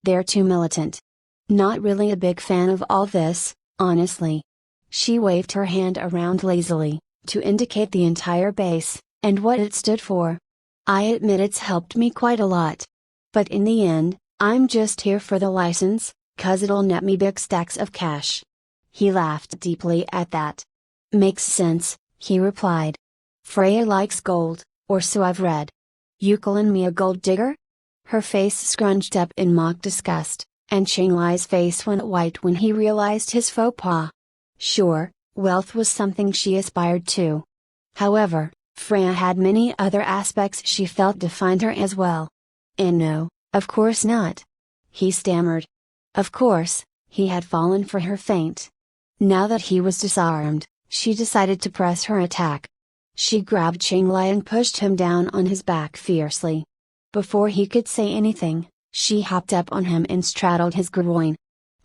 "They're too militant. Not really a big fan of all this, honestly." She waved her hand around lazily, to indicate the entire base, and what it stood for. "I admit it's helped me quite a lot. But in the end, I'm just here for the license, 'cause it'll net me big stacks of cash." He laughed deeply at that. "Makes sense," he replied. "Freya likes gold, or so I've read. You callin' me a gold digger?" Her face scrunched up in mock disgust, and Qinglai's face went white when he realized his faux pas. Sure, wealth was something she aspired to. However, Freya had many other aspects she felt defined her as well. "And no, of course not," he stammered. Of course, he had fallen for her feint. Now that he was disarmed, she decided to press her attack. She grabbed Qinglai and pushed him down on his back fiercely. Before he could say anything, she hopped up on him and straddled his groin.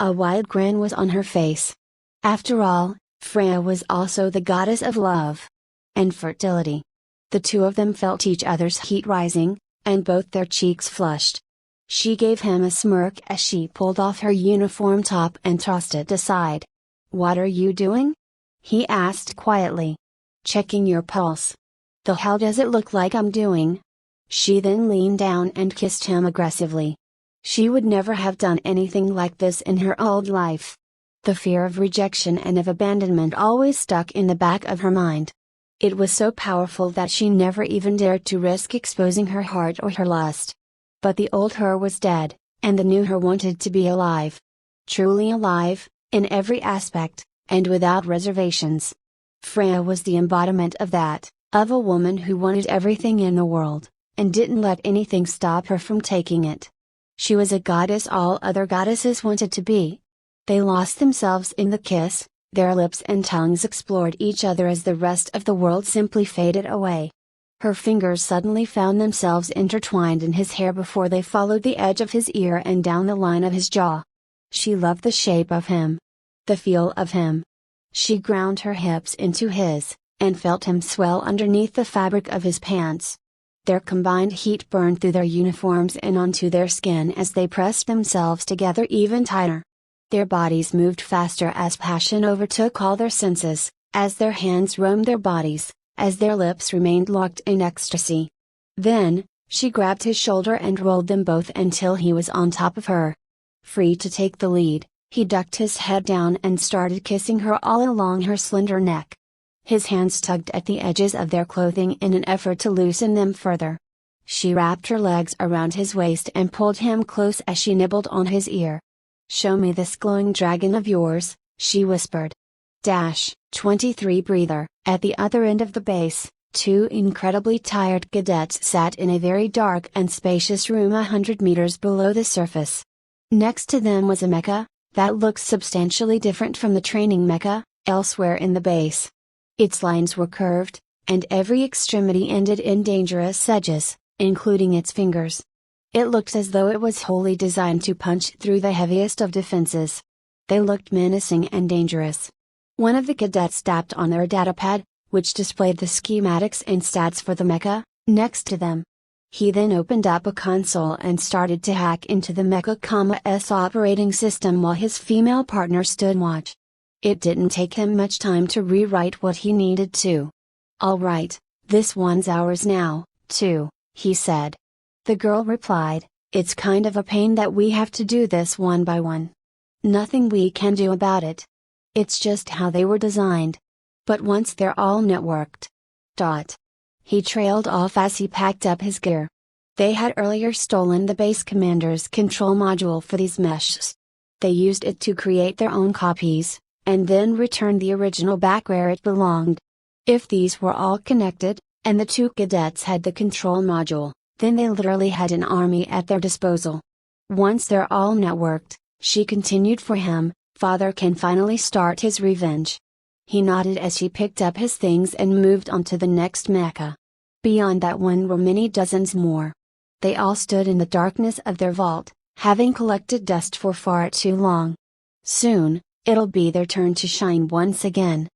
A wide grin was on her face. After all, Freya was also the goddess of love and fertility. The two of them felt each other's heat rising, and both their cheeks flushed. She gave him a smirk as she pulled off her uniform top and tossed it aside. "What are you doing?" he asked quietly. "Checking your pulse." "The hell does it look like I'm doing?" She then leaned down and kissed him aggressively. She would never have done anything like this in her old life. The fear of rejection and of abandonment always stuck in the back of her mind. It was so powerful that she never even dared to risk exposing her heart or her lust. But the old her was dead, and the new her wanted to be alive. Truly alive, in every aspect, and without reservations. Freya was the embodiment of that, of a woman who wanted everything in the world, and didn't let anything stop her from taking it. She was a goddess all other goddesses wanted to be. They lost themselves in the kiss, their lips and tongues explored each other as the rest of the world simply faded away. Her fingers suddenly found themselves intertwined in his hair before they followed the edge of his ear and down the line of his jaw. She loved the shape of him. The feel of him. She ground her hips into his, and felt him swell underneath the fabric of his pants. Their combined heat burned through their uniforms and onto their skin as they pressed themselves together even tighter. Their bodies moved faster as passion overtook all their senses, as their hands roamed their bodies, as their lips remained locked in ecstasy. Then, she grabbed his shoulder and rolled them both until he was on top of her. Free to take the lead, He ducked his head down and started kissing her all along her slender neck. His hands tugged at the edges of their clothing in an effort to loosen them further. She wrapped her legs around his waist and pulled him close as she nibbled on his ear. "Show me this glowing dragon of yours," she whispered. 23 breather. At the other end of the base, two incredibly tired cadets sat in a very dark and spacious room 100 meters below the surface. Next to them was a mecha, that looked substantially different from the training mecha, elsewhere in the base. Its lines were curved, and every extremity ended in dangerous edges, including its fingers. It looked as though it was wholly designed to punch through the heaviest of defenses. They looked menacing and dangerous. One of the cadets tapped on their datapad, which displayed the schematics and stats for the mecha, next to them. He then opened up a console and started to hack into the mecha's operating system while his female partner stood watch. It didn't take him much time to rewrite what he needed to. "All right, this one's ours now, too," he said. The girl replied, "It's kind of a pain that we have to do this one by one. Nothing we can do about it. It's just how they were designed. But once they're all networked." He trailed off as he packed up his gear. They had earlier stolen the base commander's control module for these meshes. They used it to create their own copies, and then returned the original back where it belonged. If these were all connected, and the two cadets had the control module, then they literally had an army at their disposal. Once they're all networked, she continued, for him, father can finally start his revenge. He nodded as he picked up his things and moved on to the next mecha. Beyond that one were many dozens more. They all stood in the darkness of their vault, having collected dust for far too long. Soon, it'll be their turn to shine once again.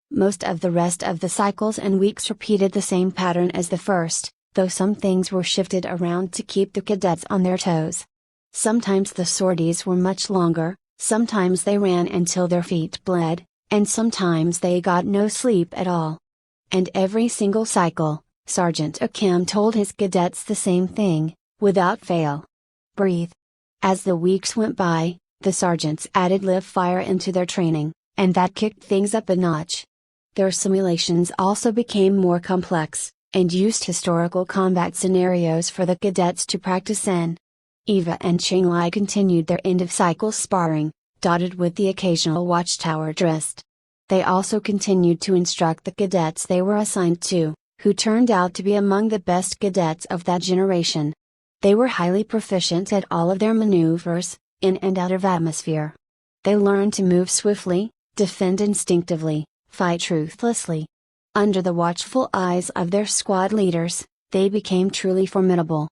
Most of the rest of the cycles and weeks repeated the same pattern as the first, though some things were shifted around to keep the cadets on their toes. Sometimes the sorties were much longer, sometimes they ran until their feet bled, and sometimes they got no sleep at all. And every single cycle, Sergeant Akim told his cadets the same thing, without fail. Breathe. As the weeks went by, the sergeants added live fire into their training, and that kicked things up a notch. Their simulations also became more complex, and used historical combat scenarios for the cadets to practice in. Eva and Qinglai continued their end-of-cycle sparring, dotted with the occasional watchtower tryst. They also continued to instruct the cadets they were assigned to, who turned out to be among the best cadets of that generation. They were highly proficient at all of their maneuvers, in and out of atmosphere. They learned to move swiftly, defend instinctively, fight ruthlessly. Under the watchful eyes of their squad leaders, they became truly formidable.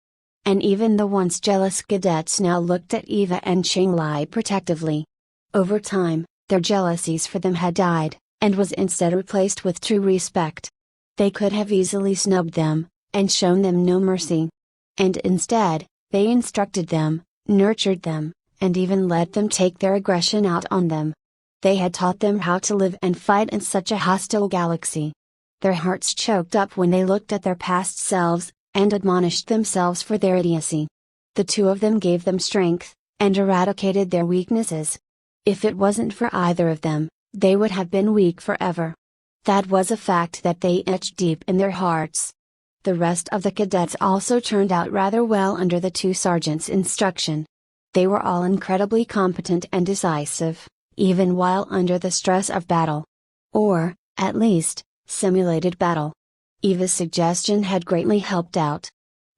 And even the once jealous cadets now looked at Eva and Qinglai protectively. Over time, their jealousies for them had died, and was instead replaced with true respect. They could have easily snubbed them, and shown them no mercy. And instead, they instructed them, nurtured them, and even let them take their aggression out on them. They had taught them how to live and fight in such a hostile galaxy. Their hearts choked up when they looked at their past selves, and admonished themselves for their idiocy. The two of them gave them strength, and eradicated their weaknesses. If it wasn't for either of them, they would have been weak forever. That was a fact that they etched deep in their hearts. The rest of the cadets also turned out rather well under the two sergeants' instruction. They were all incredibly competent and decisive, even while under the stress of battle. Or, at least, simulated battle. Eva's suggestion had greatly helped out.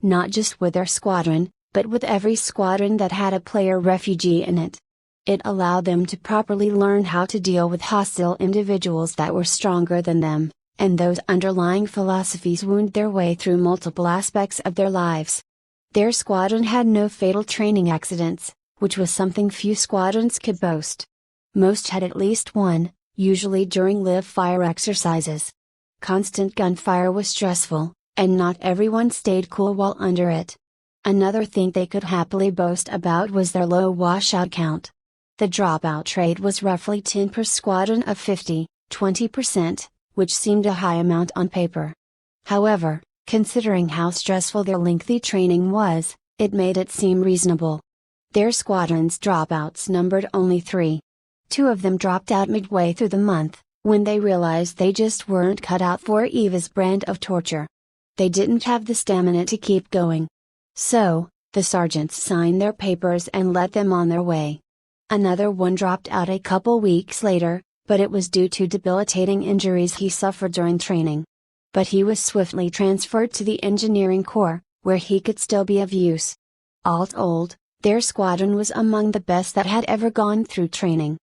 Not just with their squadron, but with every squadron that had a player refugee in it. It allowed them to properly learn how to deal with hostile individuals that were stronger than them, and those underlying philosophies wound their way through multiple aspects of their lives. Their squadron had no fatal training accidents, which was something few squadrons could boast. Most had at least one, usually during live fire exercises. Constant gunfire was stressful, and not everyone stayed cool while under it. Another thing they could happily boast about was their low washout count. The dropout rate was roughly 10 per squadron of 20%, which seemed a high amount on paper. However, considering how stressful their lengthy training was, it made it seem reasonable. Their squadron's dropouts numbered only 3. 2 of them dropped out midway through the month, when they realized they just weren't cut out for Eva's brand of torture. They didn't have the stamina to keep going. So, the sergeants signed their papers and let them on their way. Another one dropped out a couple weeks later, but it was due to debilitating injuries he suffered during training. But he was swiftly transferred to the engineering corps, where he could still be of use. All told, their squadron was among the best that had ever gone through training.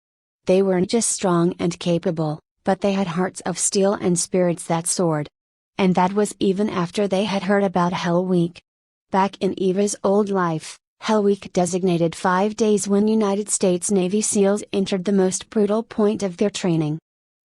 They weren't just strong and capable, but they had hearts of steel and spirits that soared. And that was even after they had heard about Hell Week. Back in Eva's old life, Hell Week designated 5 days when United States Navy SEALs entered the most brutal point of their training.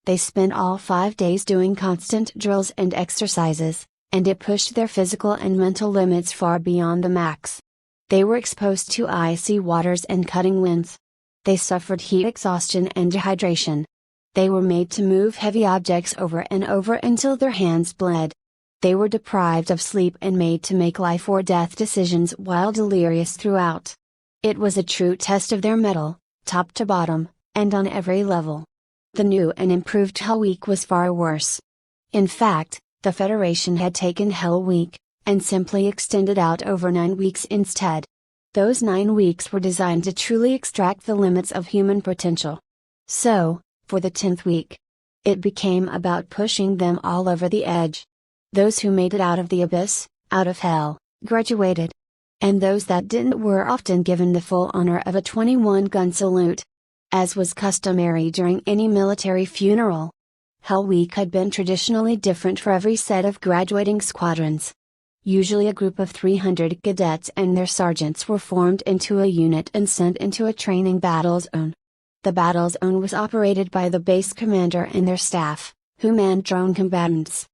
They spent all 5 days doing constant drills and exercises, and it pushed their physical and mental limits far beyond the max. They were exposed to icy waters and cutting winds. They suffered heat exhaustion and dehydration. They were made to move heavy objects over and over until their hands bled. They were deprived of sleep and made to make life or death decisions while delirious throughout. It was a true test of their mettle, top to bottom, and on every level. The new and improved Hell Week was far worse. In fact, the Federation had taken Hell Week, and simply extended out over 9 weeks instead. Those 9 weeks were designed to truly extract the limits of human potential. So, for the 10th week, it became about pushing them all over the edge. Those who made it out of the abyss, out of hell, graduated. And those that didn't were often given the full honor of a 21-gun salute. As was customary during any military funeral. Hell Week had been traditionally different for every set of graduating squadrons. Usually a group of 300 cadets and their sergeants were formed into a unit and sent into a training battle zone. The battle zone was operated by the base commander and their staff, who manned drone combatants.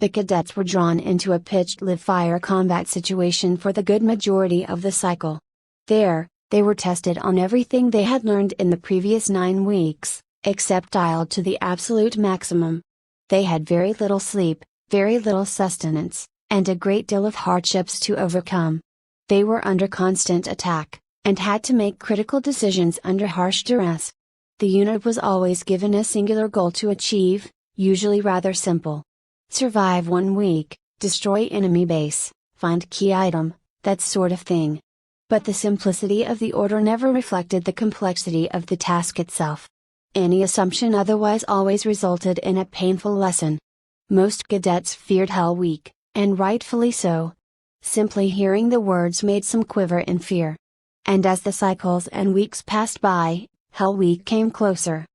The cadets were drawn into a pitched live-fire combat situation for the good majority of the cycle. There, they were tested on everything they had learned in the previous 9 weeks, except dialed to the absolute maximum. They had very little sleep, very little sustenance, and a great deal of hardships to overcome. They were under constant attack, and had to make critical decisions under harsh duress. The unit was always given a singular goal to achieve, usually rather simple. Survive 1 week, destroy enemy base, find key item, that sort of thing. But the simplicity of the order never reflected the complexity of the task itself. Any assumption otherwise always resulted in a painful lesson. Most cadets feared Hell Week, and rightfully so. Simply hearing the words made some quiver in fear. And as the cycles and weeks passed by, Hell Week came closer.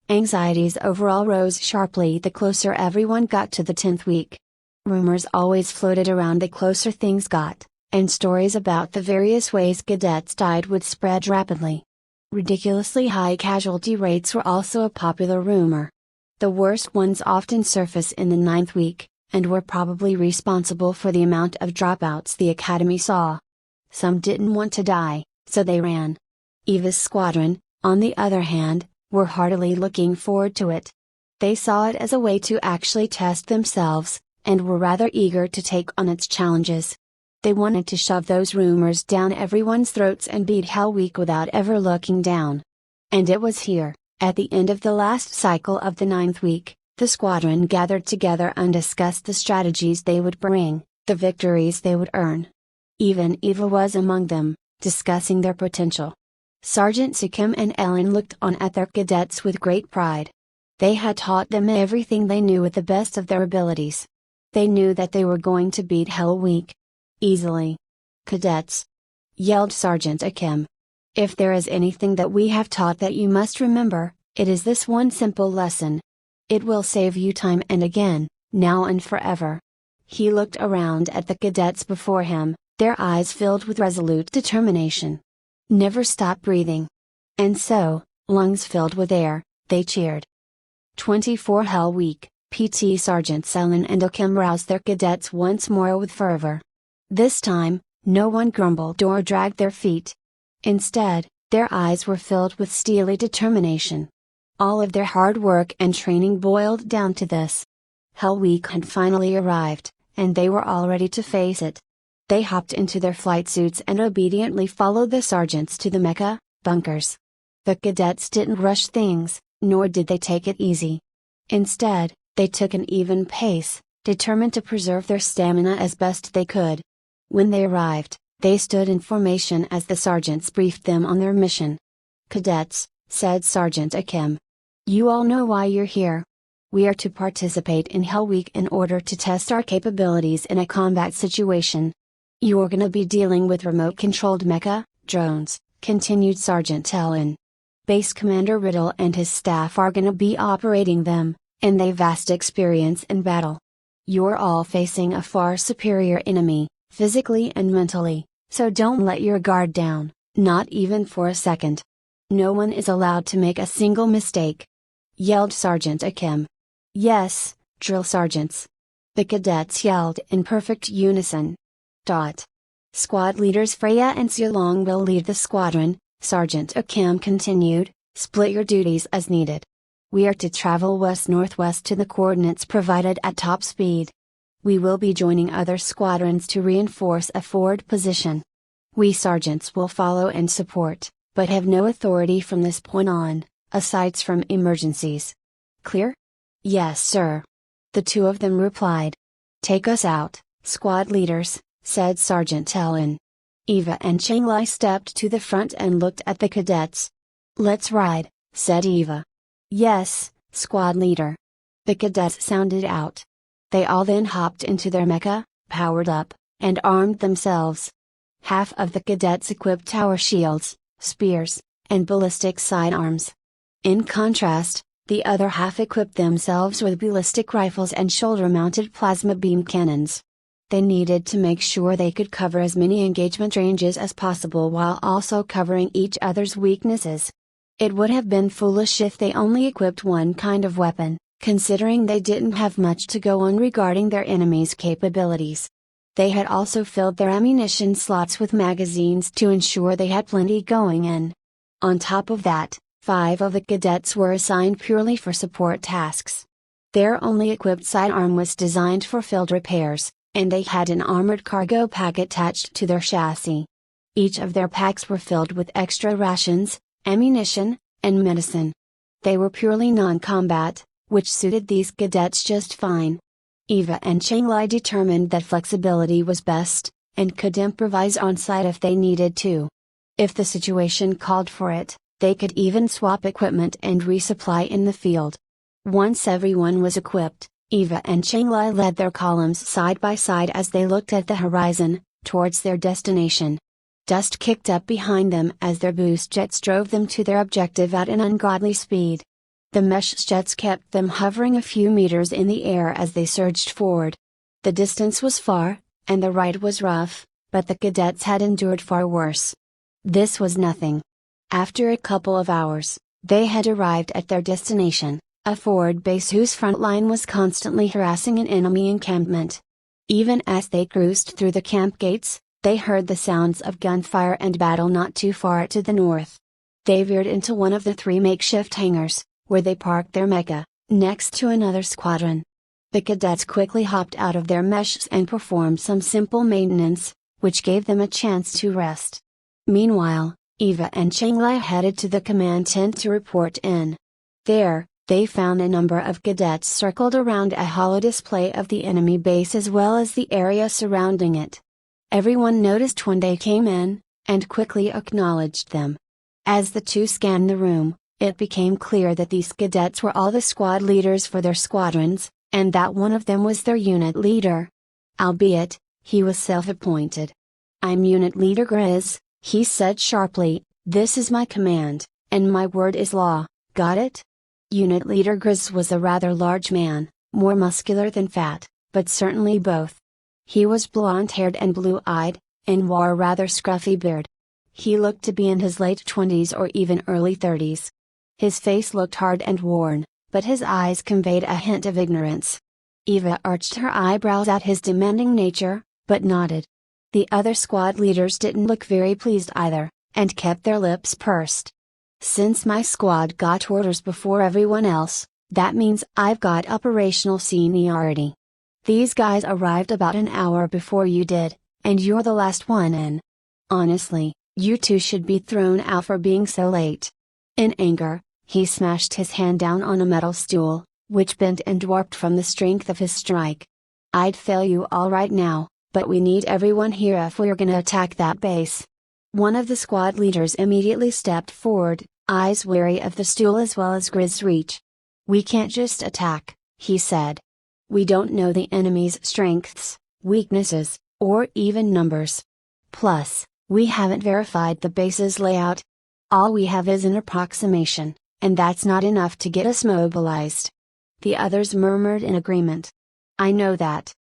Anxieties overall rose sharply the closer everyone got to the 10th week. Rumors always floated around the closer things got, and stories about the various ways cadets died would spread rapidly. Ridiculously high casualty rates were also a popular rumor. The worst ones often surface in the 9th week, and were probably responsible for the amount of dropouts the Academy saw. Some didn't want to die, so they ran. Eva's squadron, on the other hand, were heartily looking forward to it. They saw it as a way to actually test themselves, and were rather eager to take on its challenges. They wanted to shove those rumors down everyone's throats and beat Hell Week without ever looking down. And it was here, at the end of the last cycle of the 9th week, the squadron gathered together and discussed the strategies they would bring, the victories they would earn. Even Eva was among them, discussing their potential. Sergeant Sikkim and Ellen looked on at their cadets with great pride. They had taught them everything they knew with the best of their abilities. They knew that they were going to beat Hell Week. Easily. Cadets! Yelled Sergeant Akim. If there is anything that we have taught that you must remember, it is this one simple lesson. It will save you time and again, now and forever. He looked around at the cadets before him, their eyes filled with resolute determination. Never stop breathing. And so, lungs filled with air, they cheered. 24 Hell Week, PT Sergeants Ellen and Akim roused their cadets once more with fervor. This time, no one grumbled or dragged their feet. Instead, their eyes were filled with steely determination. All of their hard work and training boiled down to this. Hell Week had finally arrived, and they were all ready to face it. They hopped into their flight suits and obediently followed the sergeants to the mecha bunkers. The cadets didn't rush things, nor did they take it easy. Instead, they took an even pace, determined to preserve their stamina as best they could. When they arrived, they stood in formation as the sergeants briefed them on their mission. "Cadets," said Sergeant Akim. "You all know why you're here. We are to participate in Hell Week in order to test our capabilities in a combat situation. You're gonna be dealing with remote-controlled mecha drones," continued Sergeant Ellen. "Base Commander Riddle and his staff are gonna be operating them, and they've vast experience in battle. You're all facing a far superior enemy, physically and mentally, so don't let your guard down, not even for a second. No one is allowed to make a single mistake," yelled Sergeant Akim. "Yes, drill sergeants." The cadets yelled in perfect unison. Squad leaders Freya and Xialong will lead the squadron," Sergeant Akim continued. "Split your duties as needed. We are to travel west-northwest to the coordinates provided at top speed. We will be joining other squadrons to reinforce a forward position. We sergeants will follow and support, but have no authority from this point on, aside from emergencies. Clear?" "Yes, sir." The two of them replied. "Take us out, squad leaders," said Sergeant Ellen. Eva and Changlai stepped to the front and looked at the cadets. "Let's ride," said Eva. "Yes, squad leader." The cadets sounded out. They all then hopped into their mecha, powered up, and armed themselves. Half of the cadets equipped tower shields, spears, and ballistic sidearms. In contrast, the other half equipped themselves with ballistic rifles and shoulder-mounted plasma beam cannons. They needed to make sure they could cover as many engagement ranges as possible while also covering each other's weaknesses. It would have been foolish if they only equipped one kind of weapon, considering they didn't have much to go on regarding their enemy's capabilities. They had also filled their ammunition slots with magazines to ensure they had plenty going in. On top of that, 5 of the cadets were assigned purely for support tasks. Their only equipped sidearm was designed for field repairs, and they had an armored cargo pack attached to their chassis. Each of their packs were filled with extra rations, ammunition, and medicine. They were purely non-combat, which suited these cadets just fine. Eva and Changlai determined that flexibility was best, and could improvise on site if they needed to. If the situation called for it, they could even swap equipment and resupply in the field. Once everyone was equipped, Eva and Changlai led their columns side by side as they looked at the horizon, towards their destination. Dust kicked up behind them as their boost jets drove them to their objective at an ungodly speed. The mesh jets kept them hovering a few meters in the air as they surged forward. The distance was far, and the ride was rough, but the cadets had endured far worse. This was nothing. After a couple of hours, they had arrived at their destination, a forward base whose front line was constantly harassing an enemy encampment. Even as they cruised through the camp gates, they heard the sounds of gunfire and battle not too far to the north. They veered into one of the 3 makeshift hangars, where they parked their mecha, next to another squadron. The cadets quickly hopped out of their meshes and performed some simple maintenance, which gave them a chance to rest. Meanwhile, Eva and Changlai headed to the command tent to report in. There, they found a number of cadets circled around a holo display of the enemy base as well as the area surrounding it. Everyone noticed when they came in, and quickly acknowledged them. As the two scanned the room, it became clear that these cadets were all the squad leaders for their squadrons, and that one of them was their unit leader. Albeit, he was self-appointed. "I'm Unit Leader Grizz," he said sharply. "This is my command, and my word is law, got it?" Unit Leader Grizz was a rather large man, more muscular than fat, but certainly both. He was blonde-haired and blue-eyed, and wore a rather scruffy beard. He looked to be in his late 20s or even early 30s. His face looked hard and worn, but his eyes conveyed a hint of ignorance. Eva arched her eyebrows at his demanding nature, but nodded. The other squad leaders didn't look very pleased either, and kept their lips pursed. "Since my squad got orders before everyone else, that means I've got operational seniority. These guys arrived about an hour before you did, and you're the last one in. Honestly, you two should be thrown out for being so late." In anger, he smashed his hand down on a metal stool, which bent and warped from the strength of his strike. "I'd fail you all right now, but we need everyone here if we're gonna attack that base." One of the squad leaders immediately stepped forward, eyes wary of the stool as well as Grizz's reach. "We can't just attack," he said. "We don't know the enemy's strengths, weaknesses, or even numbers. Plus, we haven't verified the base's layout. All we have is an approximation, and that's not enough to get us mobilized." The others murmured in agreement. "I know that,"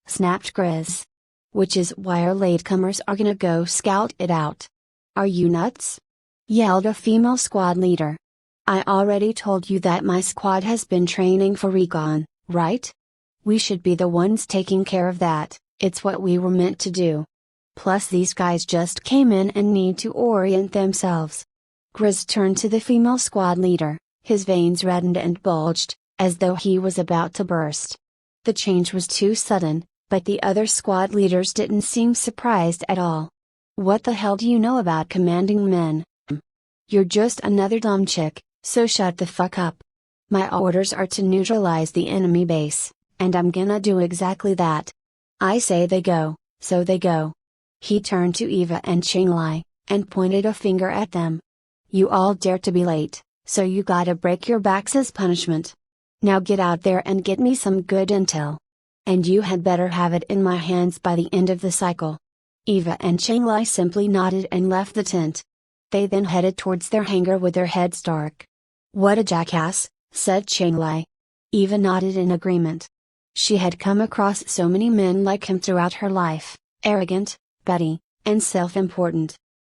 snapped Grizz. "Which is why our latecomers are gonna go scout it out." "Are you nuts?" yelled a female squad leader. "I already told you that my squad has been training for recon, right? We should be the ones taking care of that, it's what we were meant to do. Plus these guys just came in and need to orient themselves." Grizz turned to the female squad leader, his veins reddened and bulged, as though he was about to burst. The change was too sudden, but the other squad leaders didn't seem surprised at all. "What the hell do you know about commanding men? You're just another dumb chick, so shut the fuck up. My orders are to neutralize the enemy base, and I'm gonna do exactly that. I say they go, so they go." He turned to Eva and Qinglai, and pointed a finger at them. "You all dare to be late, so you gotta break your backs as punishment. Now get out there and get me some good intel. And you had better have it in my hands by the end of the cycle." Eva and Qinglai simply nodded and left the tent. They then headed towards their hangar with their heads dark. "What a jackass," said Qinglai. Eva nodded in agreement. She had come across so many men like him throughout her life, arrogant, petty, and self-important.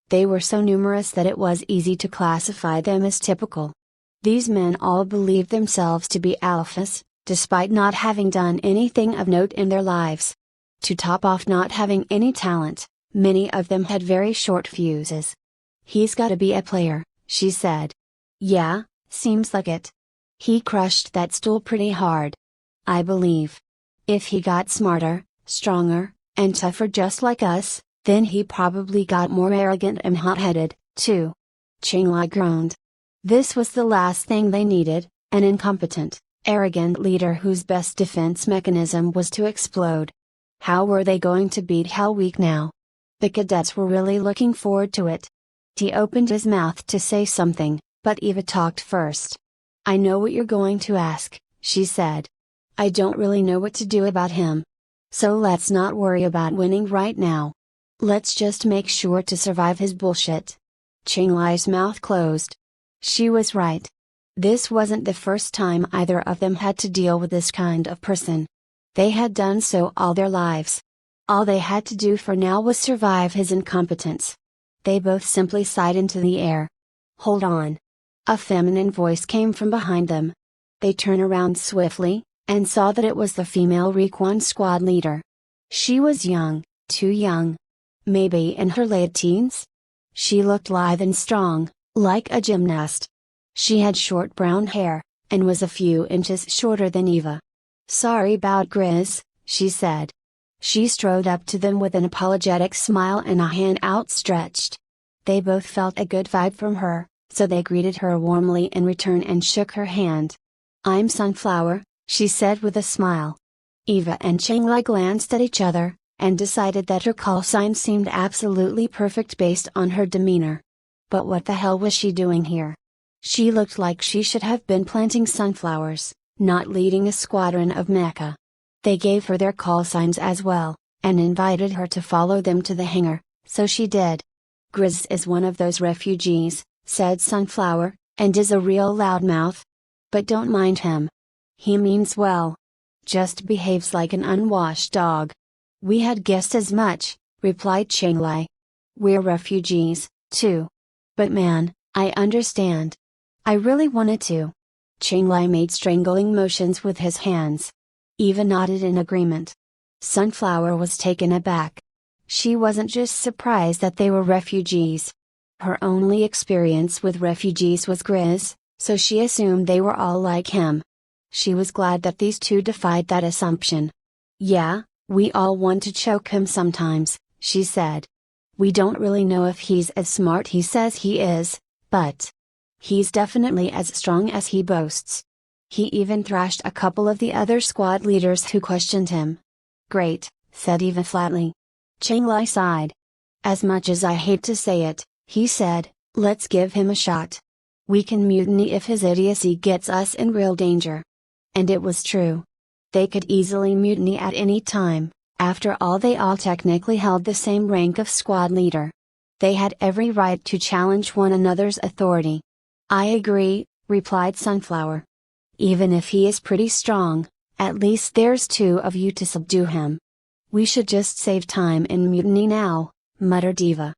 They were so numerous that it was easy to classify them as typical. These men all believed themselves to be alphas, despite not having done anything of note in their lives. To top off not having any talent, many of them had very short fuses. "He's gotta be a player," she said. "Yeah, seems like it. He crushed that stool pretty hard. I believe. If he got smarter, stronger, and tougher just like us, then he probably got more arrogant and hot-headed, too." Qinglai groaned. This was the last thing they needed, an incompetent, arrogant leader whose best defense mechanism was to explode. How were they going to beat Hell Week now? The cadets were really looking forward to it. He opened his mouth to say something, but Eva talked first. "I know what you're going to ask," she said. "I don't really know what to do about him. So let's not worry about winning right now. Let's just make sure to survive his bullshit." Qinglai's mouth closed. She was right. This wasn't the first time either of them had to deal with this kind of person. They had done so all their lives. All they had to do for now was survive his incompetence. They both simply sighed into the air. "Hold on." A feminine voice came from behind them. They turned around swiftly, and saw that it was the female recon squad leader. She was young, too young. Maybe in her late teens? She looked lithe and strong, like a gymnast. She had short brown hair, and was a few inches shorter than Eva. "Sorry about Grizz," she said. She strode up to them with an apologetic smile and a hand outstretched. They both felt a good vibe from her, so they greeted her warmly in return and shook her hand. "I'm Sunflower," she said with a smile. Eva and Qinglai glanced at each other, and decided that her call sign seemed absolutely perfect based on her demeanor. But what the hell was she doing here? She looked like she should have been planting sunflowers, not leading a squadron of mecha. They gave her their call signs as well, and invited her to follow them to the hangar, so she did. "Grizz is one of those refugees," said Sunflower, "and is a real loudmouth. But don't mind him. He means well. Just behaves like an unwashed dog." "We had guessed as much," replied Qinglai. "We're refugees, too. But man, I understand. I really wanted to." Qinglai made strangling motions with his hands. Eva nodded in agreement. Sunflower was taken aback. She wasn't just surprised that they were refugees. Her only experience with refugees was Grizz, so she assumed they were all like him. She was glad that these two defied that assumption. "Yeah, we all want to choke him sometimes," she said. "We don't really know if he's as smart he says he is, but he's definitely as strong as he boasts." He even thrashed a couple of the other squad leaders who questioned him. "Great," said Eva flatly. Qinglai sighed. "As much as I hate to say it," he said, "let's give him a shot. We can mutiny if his idiocy gets us in real danger." And it was true. They could easily mutiny at any time. After all, they all technically held the same rank of squad leader. They had every right to challenge one another's authority. "I agree," replied Sunflower. "Even if he is pretty strong, at least there's two of you to subdue him." "We should just save time in mutiny now," muttered Eva.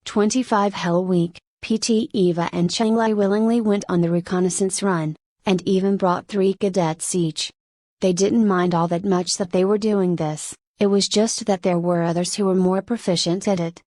25 Hell Week, PT Eva and Qinglai willingly went on the reconnaissance run, and even brought 3 cadets each. They didn't mind all that much that they were doing this. It was just that there were others who were more proficient at it.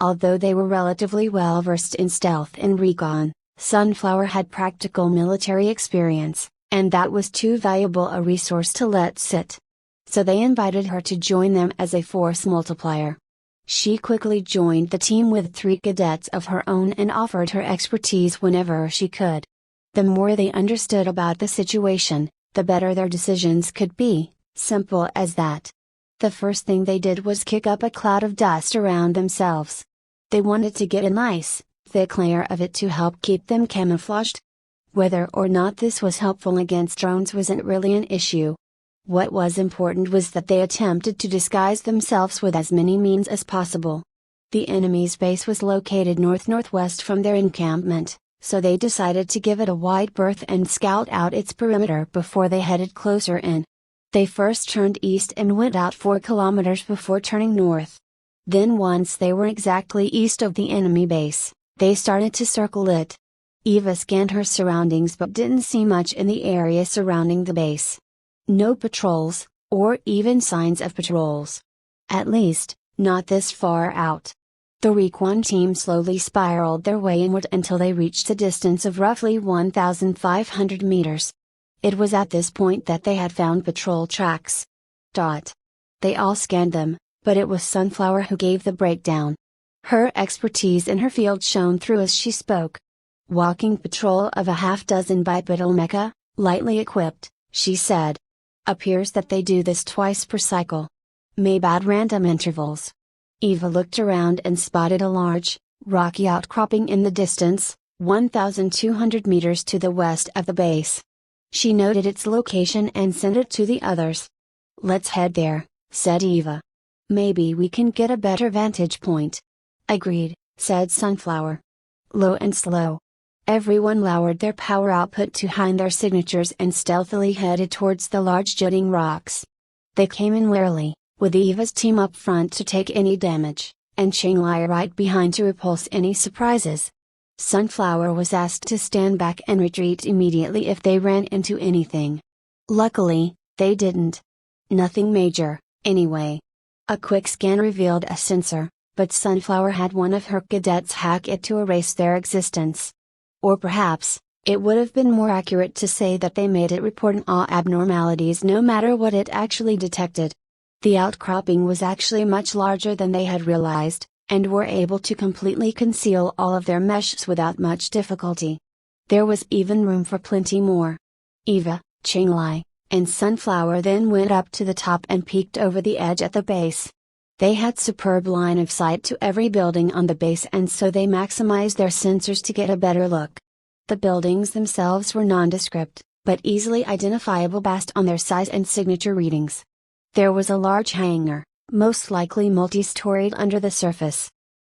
Although they were relatively well versed in stealth and recon, Sunflower had practical military experience, and that was too valuable a resource to let sit. So they invited her to join them as a force multiplier. She quickly joined the team with 3 cadets of her own and offered her expertise whenever she could. The more they understood about the situation, the better their decisions could be, simple as that. The first thing they did was kick up a cloud of dust around themselves. They wanted to get a nice, thick layer of it to help keep them camouflaged. Whether or not this was helpful against drones wasn't really an issue. What was important was that they attempted to disguise themselves with as many means as possible. The enemy's base was located north-northwest from their encampment, so they decided to give it a wide berth and scout out its perimeter before they headed closer in. They first turned east and went out 4 kilometers before turning north. Then once they were exactly east of the enemy base, they started to circle it. Eva scanned her surroundings but didn't see much in the area surrounding the base. No patrols, or even signs of patrols. At least, not this far out. The recon team slowly spiraled their way inward until they reached a distance of roughly 1,500 meters. It was at this point that they had found patrol tracks. They all scanned them, but it was Sunflower who gave the breakdown. Her expertise in her field shone through as she spoke. "Walking patrol of a half-dozen bipedal mecha, lightly equipped," she said. "Appears that they do this twice per cycle. Maybe at random intervals." Eva looked around and spotted a large, rocky outcropping in the distance, 1,200 meters to the west of the base. She noted its location and sent it to the others. "Let's head there," said Eva. "Maybe we can get a better vantage point." "Agreed," said Sunflower. Low and slow. Everyone lowered their power output to hide their signatures and stealthily headed towards the large jutting rocks. They came in warily, with Eva's team up front to take any damage, and Qinglai right behind to repulse any surprises. Sunflower was asked to stand back and retreat immediately if they ran into anything. Luckily, they didn't. Nothing major, anyway. A quick scan revealed a sensor, but Sunflower had one of her cadets hack it to erase their existence. Or perhaps, it would have been more accurate to say that they made it report all abnormalities no matter what it actually detected. The outcropping was actually much larger than they had realized, and were able to completely conceal all of their meshes without much difficulty. There was even room for plenty more. Eva, Qinglai, and Sunflower then went up to the top and peeked over the edge at the base. They had superb line of sight to every building on the base, and so they maximized their sensors to get a better look. The buildings themselves were nondescript, but easily identifiable based on their size and signature readings. There was a large hangar, most likely multi-storied under the surface.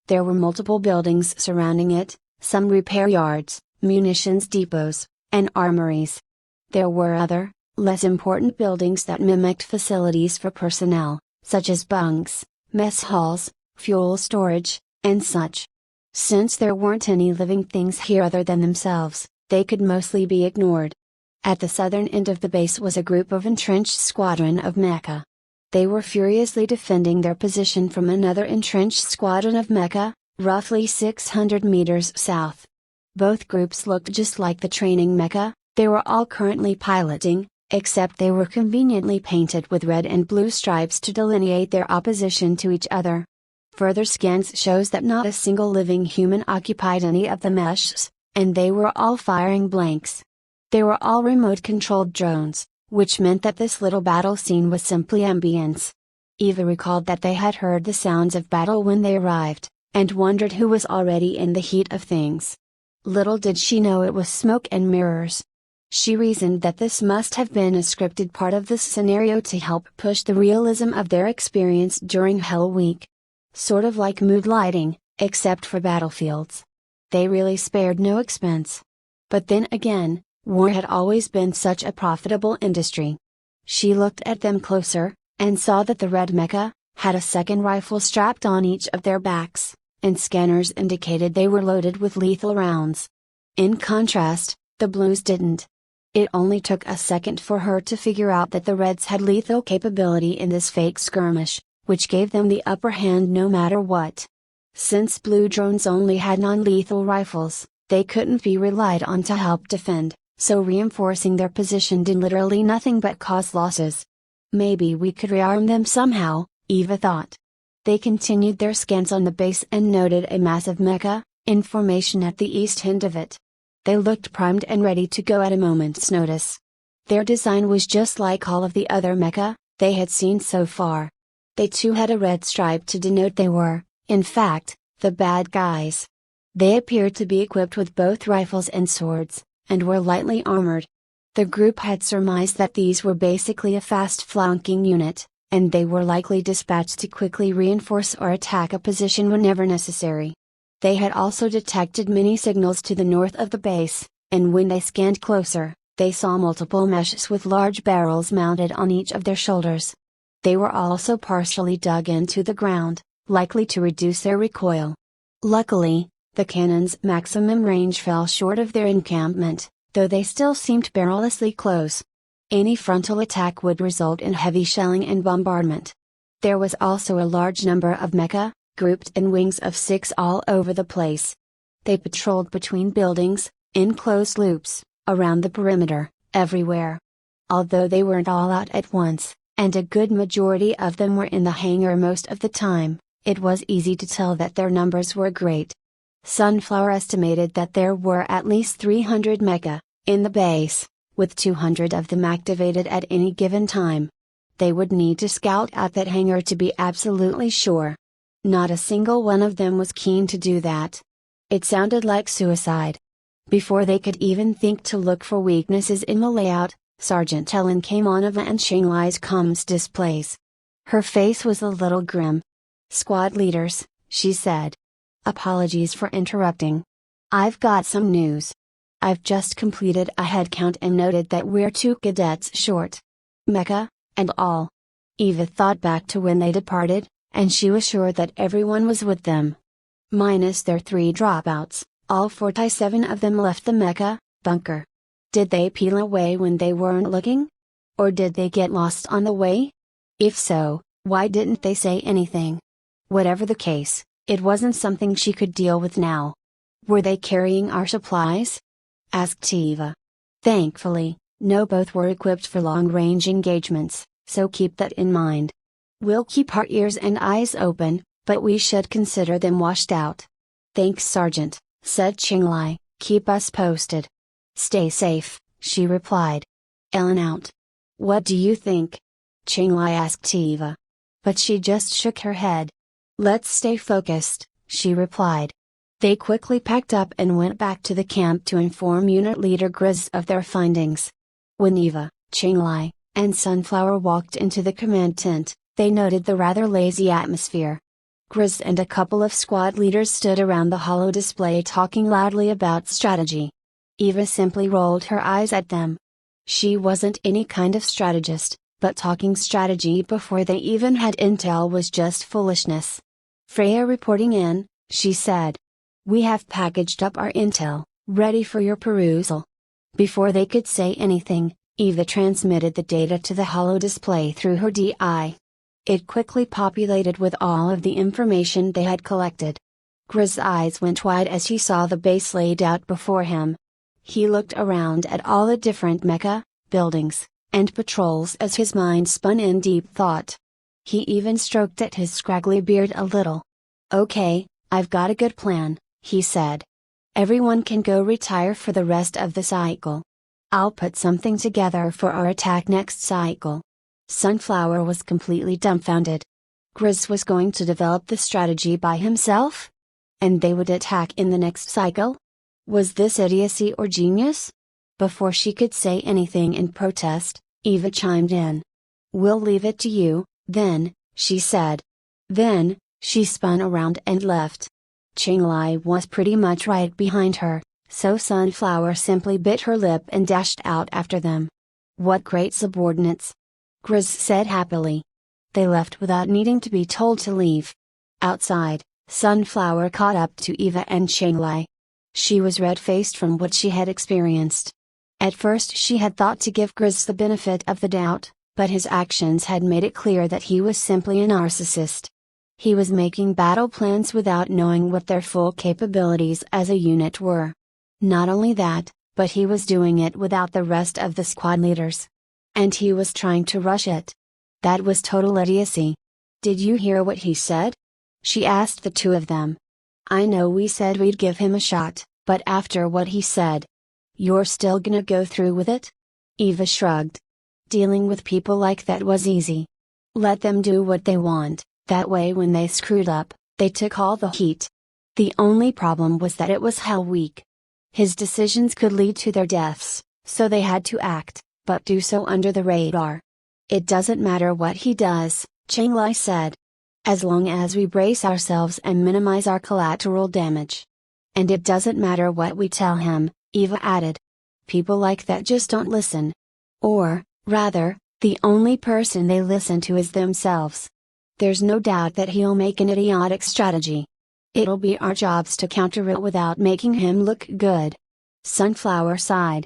There were multiple buildings surrounding it, some repair yards, munitions depots, and armories. There were other, less important buildings that mimicked facilities for personnel, such as bunks, mess halls, fuel storage, and such. Since there weren't any living things here other than themselves, they could mostly be ignored. At the southern end of the base was a group of entrenched squadron of mecha. They were furiously defending their position from another entrenched squadron of mecha, roughly 600 meters south. Both groups looked just like the training mecha they were all currently piloting, except they were conveniently painted with red and blue stripes to delineate their opposition to each other. Further scans shows that not a single living human occupied any of the meshes, and they were all firing blanks. They were all remote-controlled drones, which meant that this little battle scene was simply ambience. Eva recalled that they had heard the sounds of battle when they arrived, and wondered who was already in the heat of things. Little did she know it was smoke and mirrors. She reasoned that this must have been a scripted part of this scenario to help push the realism of their experience during Hell Week. Sort of like mood lighting, except for battlefields. They really spared no expense. But then again, war had always been such a profitable industry. She looked at them closer, and saw that the red mecha had a second rifle strapped on each of their backs, and scanners indicated they were loaded with lethal rounds. In contrast, the blues didn't. It only took a second for her to figure out that the reds had lethal capability in this fake skirmish, which gave them the upper hand no matter what. Since blue drones only had non-lethal rifles, they couldn't be relied on to help defend, so reinforcing their position did literally nothing but cause losses. Maybe we could rearm them somehow, Eva thought. They continued their scans on the base and noted a massive mecha in formation at the east end of it. They looked primed and ready to go at a moment's notice. Their design was just like all of the other mecha they had seen so far. They too had a red stripe to denote they were, in fact, the bad guys. They appeared to be equipped with both rifles and swords, and were lightly armored. The group had surmised that these were basically a fast flanking unit, and they were likely dispatched to quickly reinforce or attack a position whenever necessary. They had also detected many signals to the north of the base, and when they scanned closer, they saw multiple meshes with large barrels mounted on each of their shoulders. They were also partially dug into the ground, likely to reduce their recoil. Luckily, the cannon's maximum range fell short of their encampment, though they still seemed perilously close. Any frontal attack would result in heavy shelling and bombardment. There was also a large number of mecha, grouped in wings of 6 all over the place. They patrolled between buildings, in closed loops, around the perimeter, everywhere. Although they weren't all out at once, and a good majority of them were in the hangar most of the time, it was easy to tell that their numbers were great. Sunflower estimated that there were at least 300 mecha in the base, with 200 of them activated at any given time. They would need to scout out that hangar to be absolutely sure. Not a single one of them was keen to do that. It sounded like suicide. Before they could even think to look for weaknesses in the layout, Sergeant Helen came on Eva and Qinglai's comms displays. Her face was a little grim. "Squad leaders," she said. "Apologies for interrupting. I've got some news. I've just completed a head count and noted that we're 2 cadets short. Mecha, and all." Eva thought back to when they departed, and she was sure that everyone was with them. Minus their 3 dropouts, all 47 of them left the mecha bunker. Did they peel away when they weren't looking? Or did they get lost on the way? If so, why didn't they say anything? Whatever the case, it wasn't something she could deal with now. "Were they carrying our supplies?" asked Eva. "Thankfully, no, both were equipped for long-range engagements, so keep that in mind. We'll keep our ears and eyes open, but we should consider them washed out." "Thanks, Sergeant," said Qinglai, "keep us posted." "Stay safe," she replied. "Ellen out." "What do you think?" Qinglai asked Eva. But she just shook her head. "Let's stay focused," she replied. They quickly packed up and went back to the camp to inform Unit Leader Grizz of their findings. When Eva, Qinglai, and Sunflower walked into the command tent, they noted the rather lazy atmosphere. Grizz and a couple of squad leaders stood around the holo display talking loudly about strategy. Eva simply rolled her eyes at them. She wasn't any kind of strategist, but talking strategy before they even had intel was just foolishness. "Freya reporting in," she said. "We have packaged up our intel, ready for your perusal." Before they could say anything, Eva transmitted the data to the holo display through her DI. It quickly populated with all of the information they had collected. Grizz's eyes went wide as he saw the base laid out before him. He looked around at all the different mecha, buildings, and patrols as his mind spun in deep thought. He even stroked at his scraggly beard a little. Okay, I've got a good plan, he said. Everyone can go retire for the rest of the cycle. I'll put something together for our attack next cycle. Sunflower was completely dumbfounded. Grizz was going to develop the strategy by himself? And they would attack in the next cycle? Was this idiocy or genius? Before she could say anything in protest, Eva chimed in. We'll leave it to you, then, she said. Then, she spun around and left. Qinglai was pretty much right behind her, so Sunflower simply bit her lip and dashed out after them. What great subordinates! Grizz said happily. They left without needing to be told to leave. Outside, Sunflower caught up to Eva and Qinglai. She was red-faced from what she had experienced. At first she had thought to give Grizz the benefit of the doubt, but his actions had made it clear that he was simply a narcissist. He was making battle plans without knowing what their full capabilities as a unit were. Not only that, but he was doing it without the rest of the squad leaders. And he was trying to rush it. That was total idiocy. Did you hear what he said? She asked the two of them. I know we said we'd give him a shot, but after what he said, you're still gonna go through with it? Eva shrugged. Dealing with people like that was easy. Let them do what they want, that way when they screwed up, they took all the heat. The only problem was that it was hell week. His decisions could lead to their deaths, so they had to act, but do so under the radar. It doesn't matter what he does, Qinglai said. As long as we brace ourselves and minimize our collateral damage. And it doesn't matter what we tell him, Eva added. People like that just don't listen. Or, rather, the only person they listen to is themselves. There's no doubt that he'll make an idiotic strategy. It'll be our jobs to counter it without making him look good. Sunflower sighed.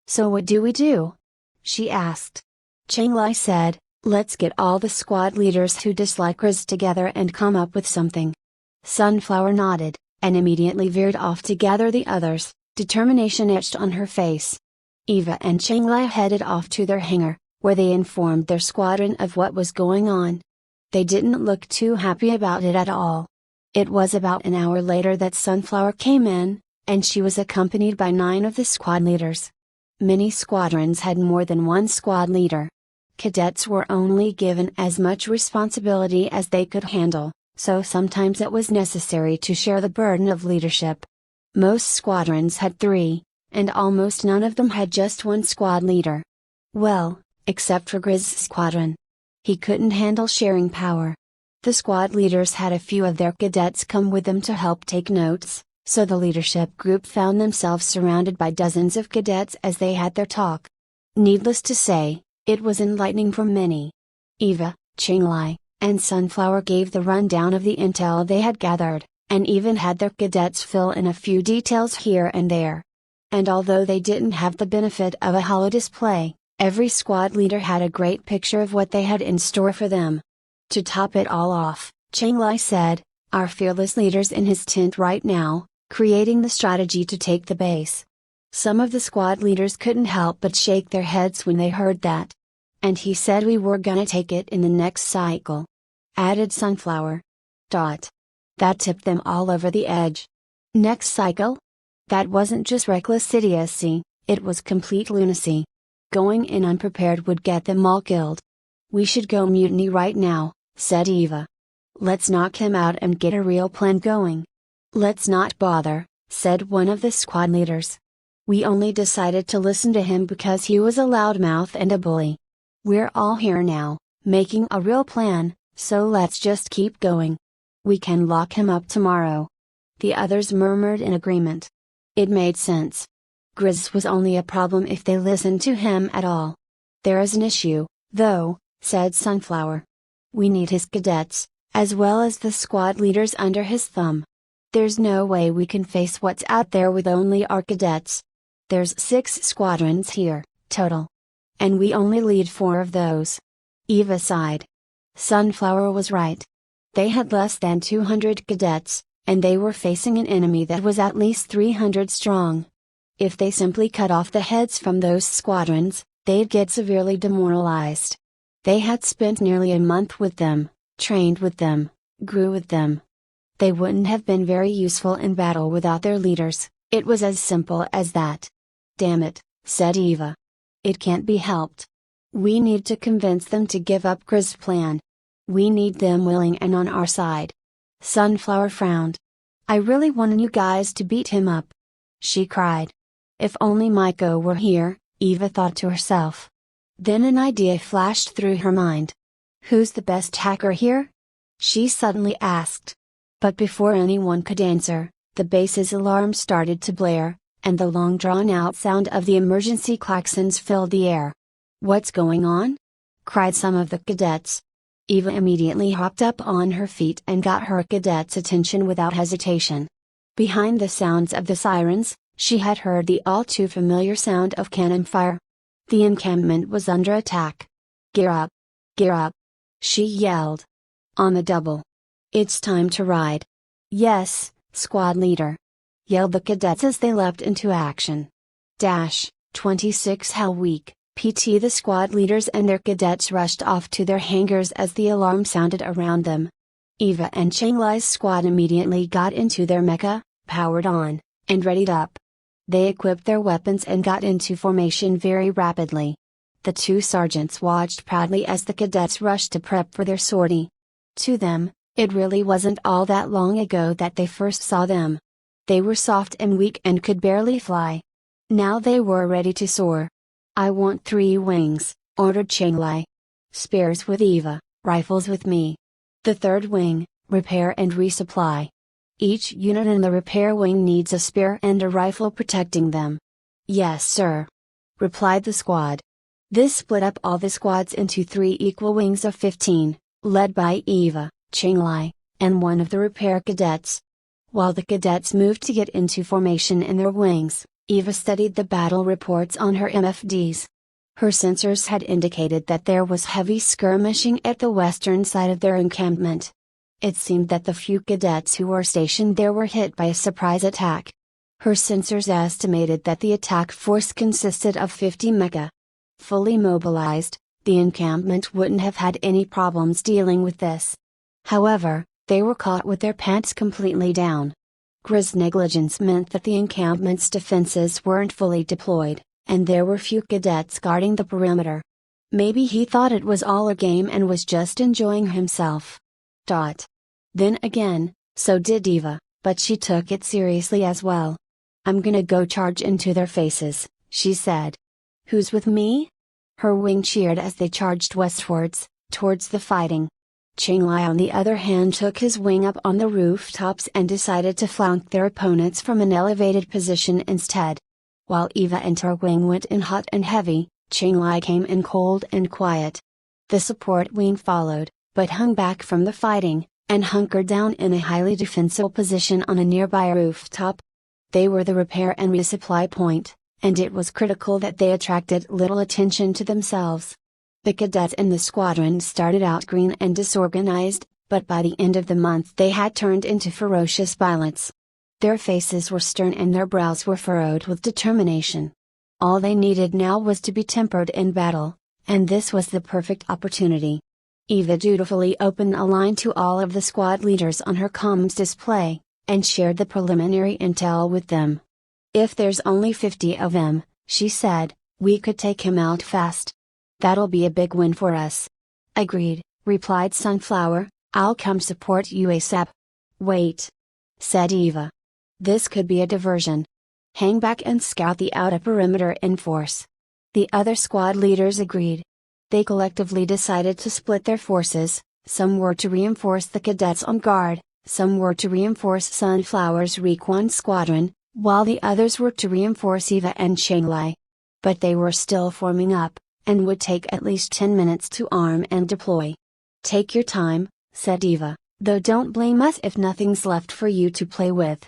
So what do we do? She asked. Qinglai said, let's get all the squad leaders who dislike Grizz together and come up with something. Sunflower nodded, and immediately veered off to gather the others, determination etched on her face. Eva and Qinglai headed off to their hangar, where they informed their squadron of what was going on. They didn't look too happy about it at all. It was about an hour later that Sunflower came in, and she was accompanied by 9 of the squad leaders. Many squadrons had more than one squad leader. Cadets were only given as much responsibility as they could handle, so sometimes it was necessary to share the burden of leadership. Most squadrons had 3, and almost none of them had just one squad leader. Well, except for Grizz's squadron. He couldn't handle sharing power. The squad leaders had a few of their cadets come with them to help take notes, so the leadership group found themselves surrounded by dozens of cadets as they had their talk. Needless to say, it was enlightening for many. Eva, Qinglai, and Sunflower gave the rundown of the intel they had gathered, and even had their cadets fill in a few details here and there. And although they didn't have the benefit of a holodisplay, every squad leader had a great picture of what they had in store for them. To top it all off, Qinglai said, our fearless leader's in his tent right now, creating the strategy to take the base. Some of the squad leaders couldn't help but shake their heads when they heard that. And he said we were gonna take it in the next cycle. Added Sunflower. That tipped them all over the edge. Next cycle? That wasn't just reckless idiocy, it was complete lunacy. Going in unprepared would get them all killed. We should go mutiny right now, said Eva. Let's knock him out and get a real plan going. Let's not bother, said one of the squad leaders. We only decided to listen to him because he was a loudmouth and a bully. We're all here now, making a real plan, so let's just keep going. We can lock him up tomorrow. The others murmured in agreement. It made sense. Grizz was only a problem if they listened to him at all. There is an issue, though, said Sunflower. We need his cadets, as well as the squad leaders under his thumb. There's no way we can face what's out there with only our cadets. There's 6 squadrons here, total. And we only lead 4 of those. Eva sighed. Sunflower was right. They had less than 200 cadets, and they were facing an enemy that was at least 300 strong. If they simply cut off the heads from those squadrons, they'd get severely demoralized. They had spent nearly a month with them, trained with them, grew with them. They wouldn't have been very useful in battle without their leaders, it was as simple as that. Damn it, said Eva. It can't be helped. We need to convince them to give up Griz's plan. We need them willing and on our side. Sunflower frowned. I really want you guys to beat him up, she cried. If only Maiko were here, Eva thought to herself. Then an idea flashed through her mind. Who's the best hacker here? She suddenly asked. But before anyone could answer, the base's alarm started to blare, and the long drawn-out sound of the emergency klaxons filled the air. What's going on? Cried some of the cadets. Eva immediately hopped up on her feet and got her cadets' attention without hesitation. Behind the sounds of the sirens, she had heard the all-too-familiar sound of cannon fire. The encampment was under attack. Gear up! Gear up! She yelled. On the double. It's time to ride. Yes, squad leader! Yelled the cadets as they leapt into action. 26 Hell Week, PT. The squad leaders and their cadets rushed off to their hangars as the alarm sounded around them. Eva and Changlai's squad immediately got into their mecha, powered on, and readied up. They equipped their weapons and got into formation very rapidly. The two sergeants watched proudly as the cadets rushed to prep for their sortie. To them, it really wasn't all that long ago that they first saw them. They were soft and weak and could barely fly. Now they were ready to soar. I want 3 wings, ordered Changlai. Spears with Eva, rifles with me. The third wing, repair and resupply. Each unit in the repair wing needs a spear and a rifle protecting them. Yes sir, replied the squad. This split up all the squads into 3 equal wings of 15, led by Eva, Changlai, and one of the repair cadets. While the cadets moved to get into formation in their wings, Eva studied the battle reports on her MFDs. Her sensors had indicated that there was heavy skirmishing at the western side of their encampment. It seemed that the few cadets who were stationed there were hit by a surprise attack. Her sensors estimated that the attack force consisted of 50 mecha. Fully mobilized, the encampment wouldn't have had any problems dealing with this. However, they were caught with their pants completely down. Griz's negligence meant that the encampment's defenses weren't fully deployed, and there were few cadets guarding the perimeter. Maybe he thought it was all a game and was just enjoying himself. Then again, so did Eva, but she took it seriously as well. I'm gonna go charge into their faces, she said. Who's with me? Her wing cheered as they charged westwards, towards the fighting. Changlai on the other hand took his wing up on the rooftops and decided to flank their opponents from an elevated position instead. While Eva and her wing went in hot and heavy, Changlai came in cold and quiet. The support wing followed, but hung back from the fighting, and hunkered down in a highly defensible position on a nearby rooftop. They were the repair and resupply point, and it was critical that they attracted little attention to themselves. The cadets in the squadron started out green and disorganized, but by the end of the month they had turned into ferocious violence. Their faces were stern and their brows were furrowed with determination. All they needed now was to be tempered in battle, and this was the perfect opportunity. Eva dutifully opened a line to all of the squad leaders on her comms display, and shared the preliminary intel with them. If there's only 50 of them, she said, we could take him out fast. That'll be a big win for us. Agreed, replied Sunflower, I'll come support you ASAP. Wait, said Eva. This could be a diversion. Hang back and scout the outer perimeter in force. The other squad leaders agreed. They collectively decided to split their forces, some were to reinforce the cadets on guard, some were to reinforce Sunflower's Recon squadron, while the others were to reinforce Eva and Changlai. But they were still forming up, and would take at least 10 minutes to arm and deploy. Take your time, said Eva, though don't blame us if nothing's left for you to play with.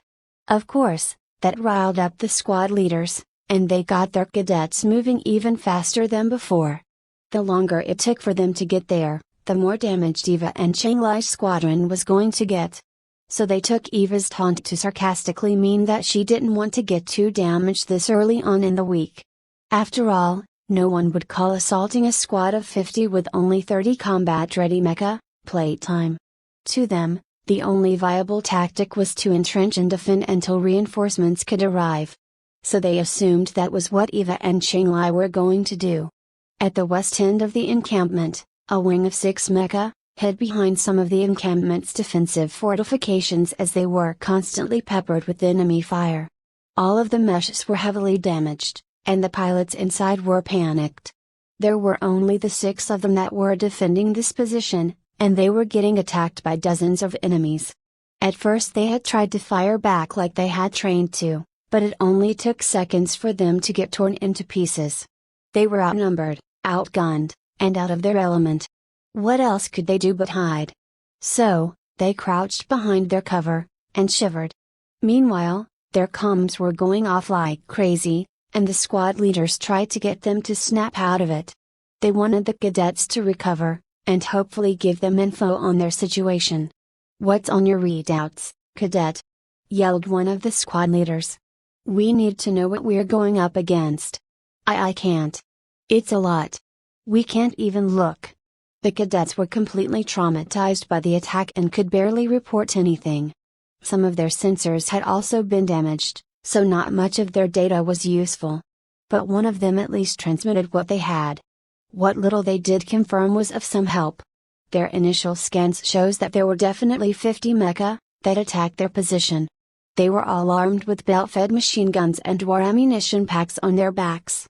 Of course, that riled up the squad leaders, and they got their cadets moving even faster than before. The longer it took for them to get there, the more damaged Eva and Changlai's squadron was going to get. So they took Eva's taunt to sarcastically mean that she didn't want to get too damaged this early on in the week. After all, no one would call assaulting a squad of 50 with only 30 combat-ready mecha playtime. To them, The only viable tactic was to entrench and defend until reinforcements could arrive. So they assumed that was what Eva and Qinglai were going to do. At the west end of the encampment, a wing of 6 mecha hid behind some of the encampment's defensive fortifications as they were constantly peppered with enemy fire. All of the meshes were heavily damaged, and the pilots inside were panicked. There were only the 6 of them that were defending this position, and they were getting attacked by dozens of enemies. At first they had tried to fire back like they had trained to, but it only took seconds for them to get torn into pieces. They were outnumbered, outgunned, and out of their element. What else could they do but hide? So, they crouched behind their cover, and shivered. Meanwhile, their comms were going off like crazy, and the squad leaders tried to get them to snap out of it. They wanted the cadets to recover, and hopefully give them info on their situation. "What's on your readouts, cadet?" yelled one of the squad leaders. "We need to know what we're going up against." I can't. It's a lot. We can't even look." The cadets were completely traumatized by the attack and could barely report anything. Some of their sensors had also been damaged, so not much of their data was useful. But one of them at least transmitted what they had. What little they did confirm was of some help. Their initial scans shows that there were definitely 50 mecha that attacked their position. They were all armed with belt-fed machine guns and war ammunition packs on their backs.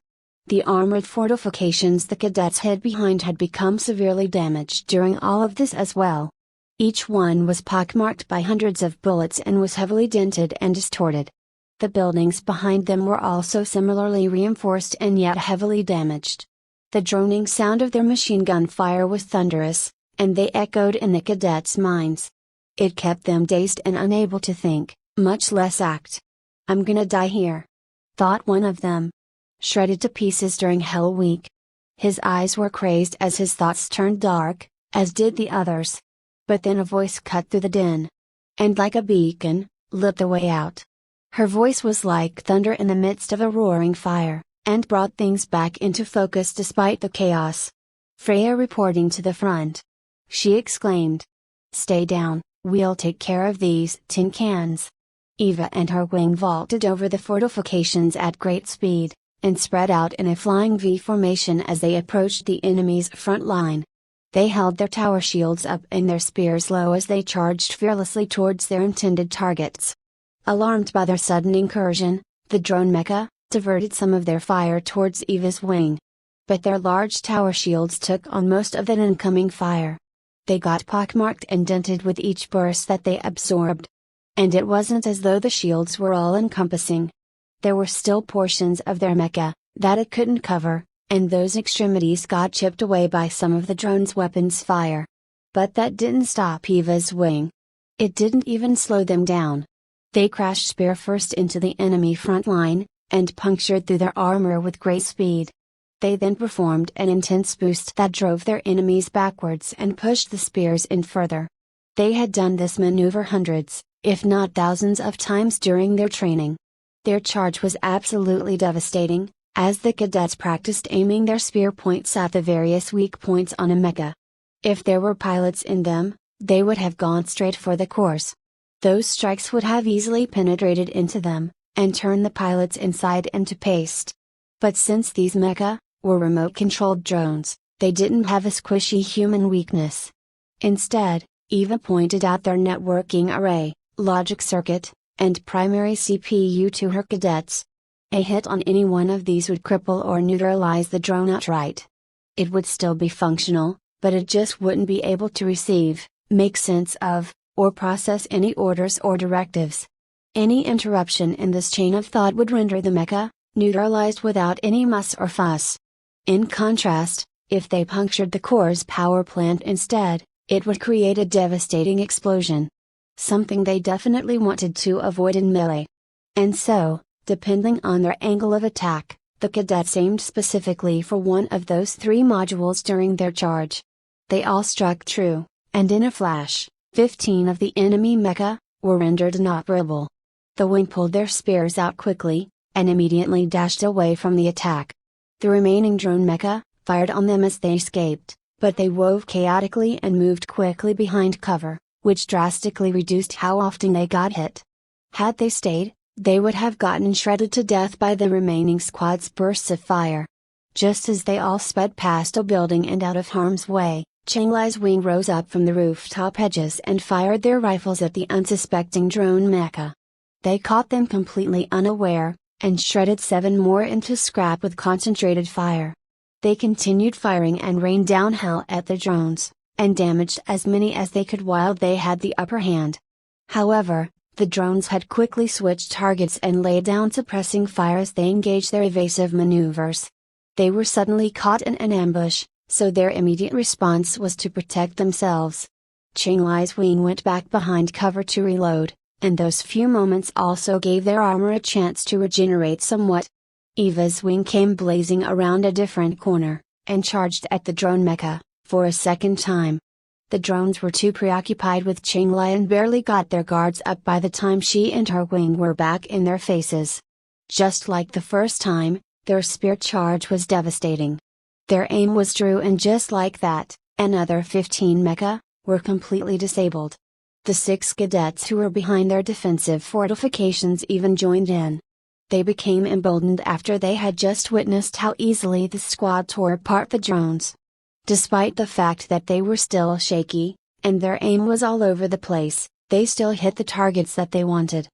The armored fortifications the cadets hid behind had become severely damaged during all of this as well. Each one was pockmarked by hundreds of bullets and was heavily dented and distorted. The buildings behind them were also similarly reinforced and yet heavily damaged. The droning sound of their machine gun fire was thunderous, and they echoed in the cadets' minds. It kept them dazed and unable to think, much less act. "I'm gonna die here," thought one of them. Shredded to pieces during Hell Week. His eyes were crazed as his thoughts turned dark, as did the others. But then a voice cut through the din. And like a beacon, lit the way out. Her voice was like thunder in the midst of a roaring fire, and brought things back into focus despite the chaos. Freya reporting to the front. She exclaimed. "Stay down, we'll take care of these tin cans." Eva and her wing vaulted over the fortifications at great speed, and spread out in a flying V formation as they approached the enemy's front line. They held their tower shields up and their spears low as they charged fearlessly towards their intended targets. Alarmed by their sudden incursion, the drone mecha diverted some of their fire towards Eva's wing. But their large tower shields took on most of that incoming fire. They got pockmarked and dented with each burst that they absorbed. And it wasn't as though the shields were all encompassing. There were still portions of their mecha that it couldn't cover, and those extremities got chipped away by some of the drone's weapons fire. But that didn't stop Eva's wing. It didn't even slow them down. They crashed spear first into the enemy front line, and punctured through their armor with great speed. They then performed an intense boost that drove their enemies backwards and pushed the spears in further. They had done this maneuver hundreds, if not thousands of times during their training. Their charge was absolutely devastating, as the cadets practiced aiming their spear points at the various weak points on a mecha. If there were pilots in them, they would have gone straight for the cores. Those strikes would have easily penetrated into them, and turned the pilots inside into paste. But since these mecha were remote-controlled drones, they didn't have a squishy human weakness. Instead, Eva pointed out their networking array, logic circuit, and primary CPU to her cadets. A hit on any one of these would cripple or neutralize the drone outright. It would still be functional, but it just wouldn't be able to receive, make sense of, or process any orders or directives. Any interruption in this chain of thought would render the mecha neutralized without any muss or fuss. In contrast, if they punctured the core's power plant instead, it would create a devastating explosion. Something they definitely wanted to avoid in melee. And so, depending on their angle of attack, the cadets aimed specifically for one of those 3 modules during their charge. They all struck true, and in a flash, 15 of the enemy mecha were rendered inoperable. The wing pulled their spears out quickly, and immediately dashed away from the attack. The remaining drone mecha fired on them as they escaped, but they wove chaotically and moved quickly behind cover, which drastically reduced how often they got hit. Had they stayed, they would have gotten shredded to death by the remaining squad's bursts of fire. Just as they all sped past a building and out of harm's way, Changlai's wing rose up from the rooftop edges and fired their rifles at the unsuspecting drone mecha. They caught them completely unaware, and shredded 7 more into scrap with concentrated fire. They continued firing and rained down hell at the drones, and damaged as many as they could while they had the upper hand. However, the drones had quickly switched targets and laid down suppressing fire as they engaged their evasive maneuvers. They were suddenly caught in an ambush, so their immediate response was to protect themselves. Changlai's wing went back behind cover to reload, and those few moments also gave their armor a chance to regenerate somewhat. Eva's wing came blazing around a different corner, and charged at the drone mecha, for a second time. The drones were too preoccupied with Changlai and barely got their guards up by the time she and her wing were back in their faces. Just like the first time, their spear charge was devastating. Their aim was true, and just like that, another 15 mecha were completely disabled. The 6 cadets who were behind their defensive fortifications even joined in. They became emboldened after they had just witnessed how easily the squad tore apart the drones. Despite the fact that they were still shaky, and their aim was all over the place, they still hit the targets that they wanted.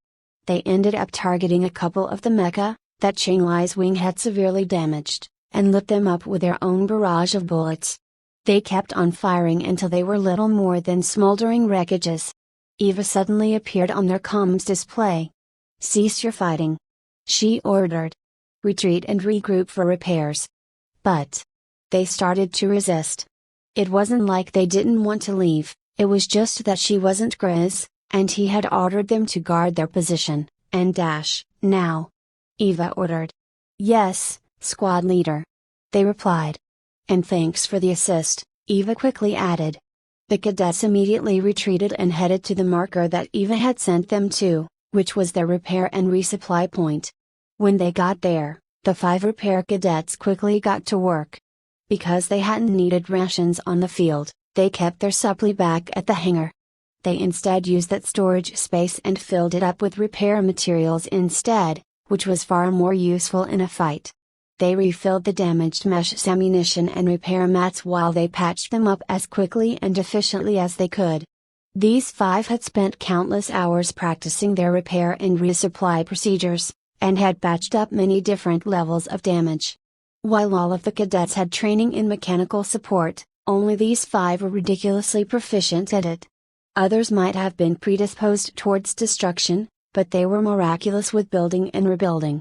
They ended up targeting a couple of the mecha that Changlai's wing had severely damaged, and lit them up with their own barrage of bullets. They kept on firing until they were little more than smoldering wreckages. Eva suddenly appeared on their comms display. "Cease your fighting," she ordered. "Retreat and regroup for repairs." But they started to resist. It wasn't like they didn't want to leave, it was just that she wasn't Grizz, and he had ordered them to guard their position, and dash, now. Eva ordered. "Yes, squad leader," they replied. "And thanks for the assist," Eva quickly added. The cadets immediately retreated and headed to the marker that Eva had sent them to, which was their repair and resupply point. When they got there, the 5 repair cadets quickly got to work. Because they hadn't needed rations on the field, they kept their supply back at the hangar. They instead used that storage space and filled it up with repair materials instead, which was far more useful in a fight. They refilled the damaged mesh ammunition and repair mats while they patched them up as quickly and efficiently as they could. These 5 had spent countless hours practicing their repair and resupply procedures, and had patched up many different levels of damage. While all of the cadets had training in mechanical support, only these 5 were ridiculously proficient at it. Others might have been predisposed towards destruction, but they were miraculous with building and rebuilding.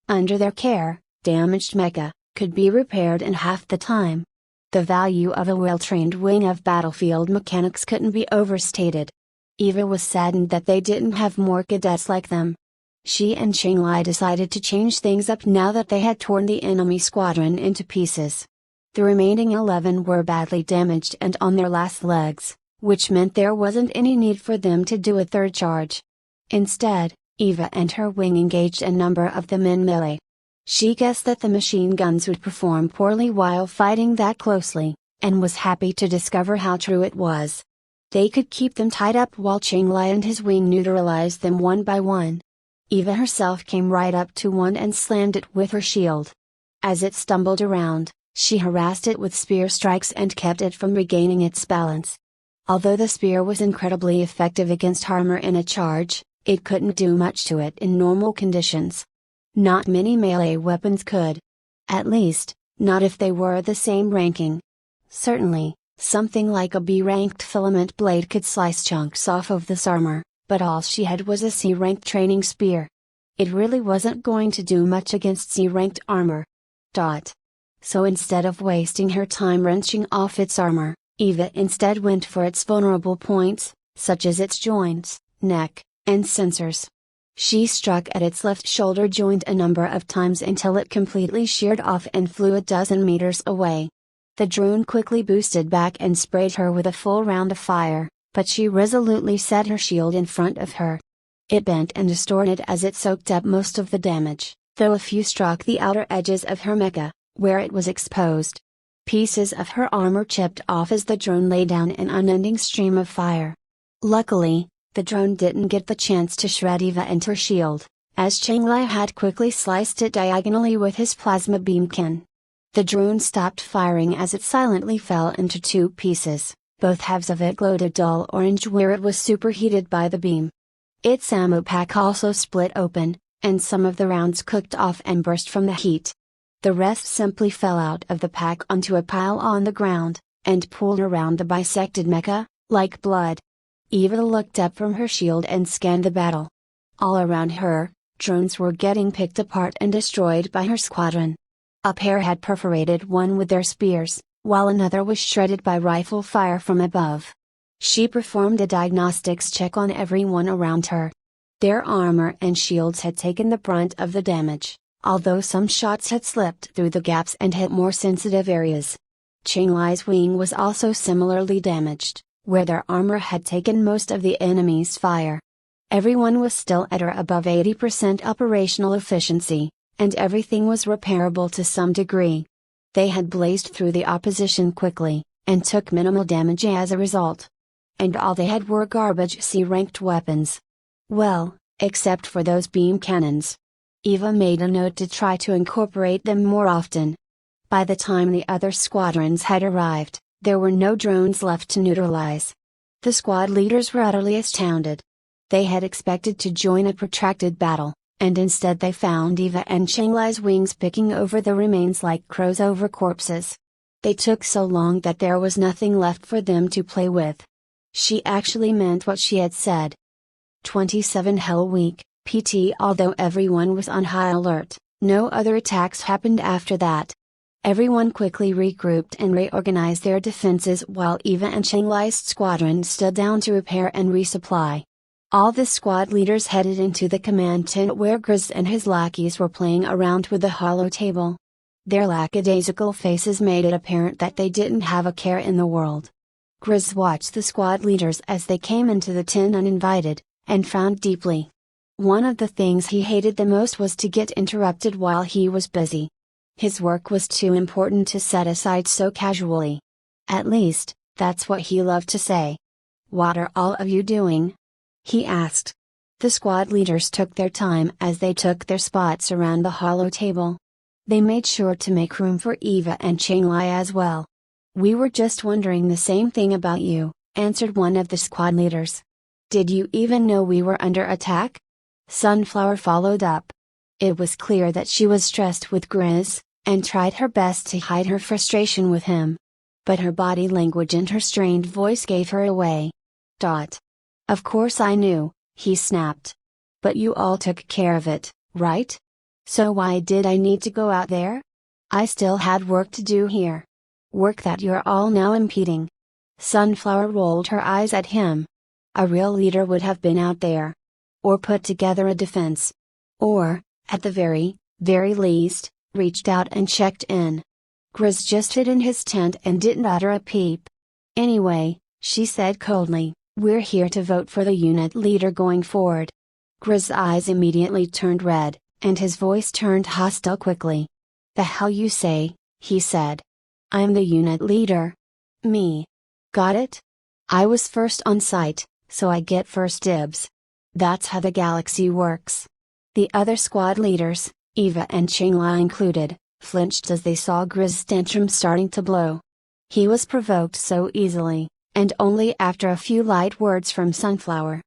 Under their care, damaged mecha could be repaired in half the time. The value of a well-trained wing of battlefield mechanics couldn't be overstated. Eva was saddened that they didn't have more cadets like them. She and Changlai decided to change things up now that they had torn the enemy squadron into pieces. The remaining 11 were badly damaged and on their last legs, which meant there wasn't any need for them to do a third charge. Instead, Eva and her wing engaged a number of them in melee. She guessed that the machine guns would perform poorly while fighting that closely, and was happy to discover how true it was. They could keep them tied up while Changlai and his wing neutralized them one by one. Eva herself came right up to one and slammed it with her shield. As it stumbled around, she harassed it with spear strikes and kept it from regaining its balance. Although the spear was incredibly effective against armor in a charge, it couldn't do much to it in normal conditions. Not many melee weapons could. At least, not if they were the same ranking. Certainly, something like a B-ranked filament blade could slice chunks off of this armor, but all she had was a C-ranked training spear. It really wasn't going to do much against C-ranked armor. So instead of wasting her time wrenching off its armor, Eva instead went for its vulnerable points, such as its joints, neck, and sensors. She struck at its left shoulder joint a number of times until it completely sheared off and flew a dozen meters away. The drone quickly boosted back and sprayed her with a full round of fire, but she resolutely set her shield in front of her. It bent and distorted as it soaked up most of the damage, though a few struck the outer edges of her mecha, where it was exposed. Pieces of her armor chipped off as the drone lay down an unending stream of fire. Luckily, the drone didn't get the chance to shred Eva and her shield, as Changlai had quickly sliced it diagonally with his plasma beamkin. The drone stopped firing as it silently fell into two pieces. Both halves of it glowed a dull orange where it was superheated by the beam. Its ammo pack also split open, and some of the rounds cooked off and burst from the heat. The rest simply fell out of the pack onto a pile on the ground, and pooled around the bisected mecha, like blood. Eva looked up from her shield and scanned the battle. All around her, drones were getting picked apart and destroyed by her squadron. A pair had perforated one with their spears, while another was shredded by rifle fire from above. She performed a diagnostics check on everyone around her. Their armor and shields had taken the brunt of the damage, although some shots had slipped through the gaps and hit more sensitive areas. Changlai's wing was also similarly damaged, where their armor had taken most of the enemy's fire. Everyone was still at or above 80% operational efficiency, and everything was repairable to some degree. They had blazed through the opposition quickly, and took minimal damage as a result. And all they had were garbage C-ranked weapons. Well, except for those beam cannons. Eva made a note to try to incorporate them more often. By the time the other squadrons had arrived, there were no drones left to neutralize. The squad leaders were utterly astounded. They had expected to join a protracted battle, and instead they found Eva and Changlai's wings picking over the remains like crows over corpses. They took so long that there was nothing left for them to play with. She actually meant what she had said. 27 Hell Week, PT. Although everyone was on high alert, no other attacks happened after that. Everyone quickly regrouped and reorganized their defenses while Eva and Changlai's squadron stood down to repair and resupply. All the squad leaders headed into the command tent where Grizz and his lackeys were playing around with the hollow table. Their lackadaisical faces made it apparent that they didn't have a care in the world. Grizz watched the squad leaders as they came into the tent uninvited, and frowned deeply. One of the things he hated the most was to get interrupted while he was busy. His work was too important to set aside so casually. At least, that's what he loved to say. "What are all of you doing?" he asked. The squad leaders took their time as they took their spots around the hollow table. They made sure to make room for Eva and Changlai as well. "We were just wondering the same thing about you," answered one of the squad leaders. "Did you even know we were under attack?" Sunflower followed up. It was clear that she was stressed with Grizz, and tried her best to hide her frustration with him. But her body language and her strained voice gave her away. "Of course I knew," he snapped. "But you all took care of it, right? So why did I need to go out there? I still had work to do here. Work that you're all now impeding." Sunflower rolled her eyes at him. A real leader would have been out there. Or put together a defense. Or, at the very least, reached out and checked in. Grizz just hid in his tent and didn't utter a peep. "Anyway," she said coldly, "we're here to vote for the unit leader going forward." Grizz's eyes immediately turned red, and his voice turned hostile quickly. "The hell you say," he said. "I'm the unit leader. Me. Got it? I was first on site, so I get first dibs. That's how the galaxy works." The other squad leaders, Eva and Changlai included, flinched as they saw Grizz's tantrum starting to blow. He was provoked so easily, and only after a few light words from Sunflower.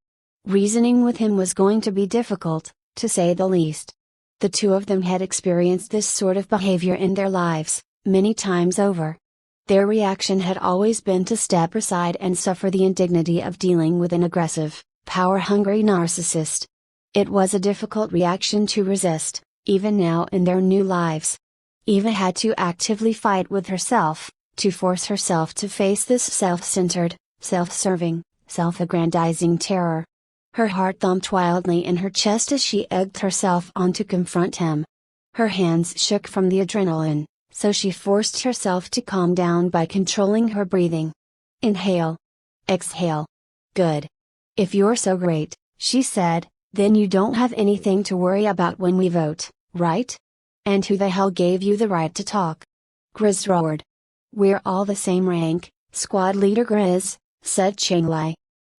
Reasoning with him was going to be difficult, to say the least. The two of them had experienced this sort of behavior in their lives, many times over. Their reaction had always been to step aside and suffer the indignity of dealing with an aggressive, power-hungry narcissist. It was a difficult reaction to resist, even now in their new lives. Eva had to actively fight with herself, to force herself to face this self-centered, self-serving, self-aggrandizing terror. Her heart thumped wildly in her chest as she egged herself on to confront him. Her hands shook from the adrenaline, so she forced herself to calm down by controlling her breathing. Inhale. Exhale. Good. "If you're so great," she said, "then you don't have anything to worry about when we vote, right? And who the hell gave you the right to talk?" Grizz roared. "We're all the same rank, Squad Leader Grizz," said Changlai.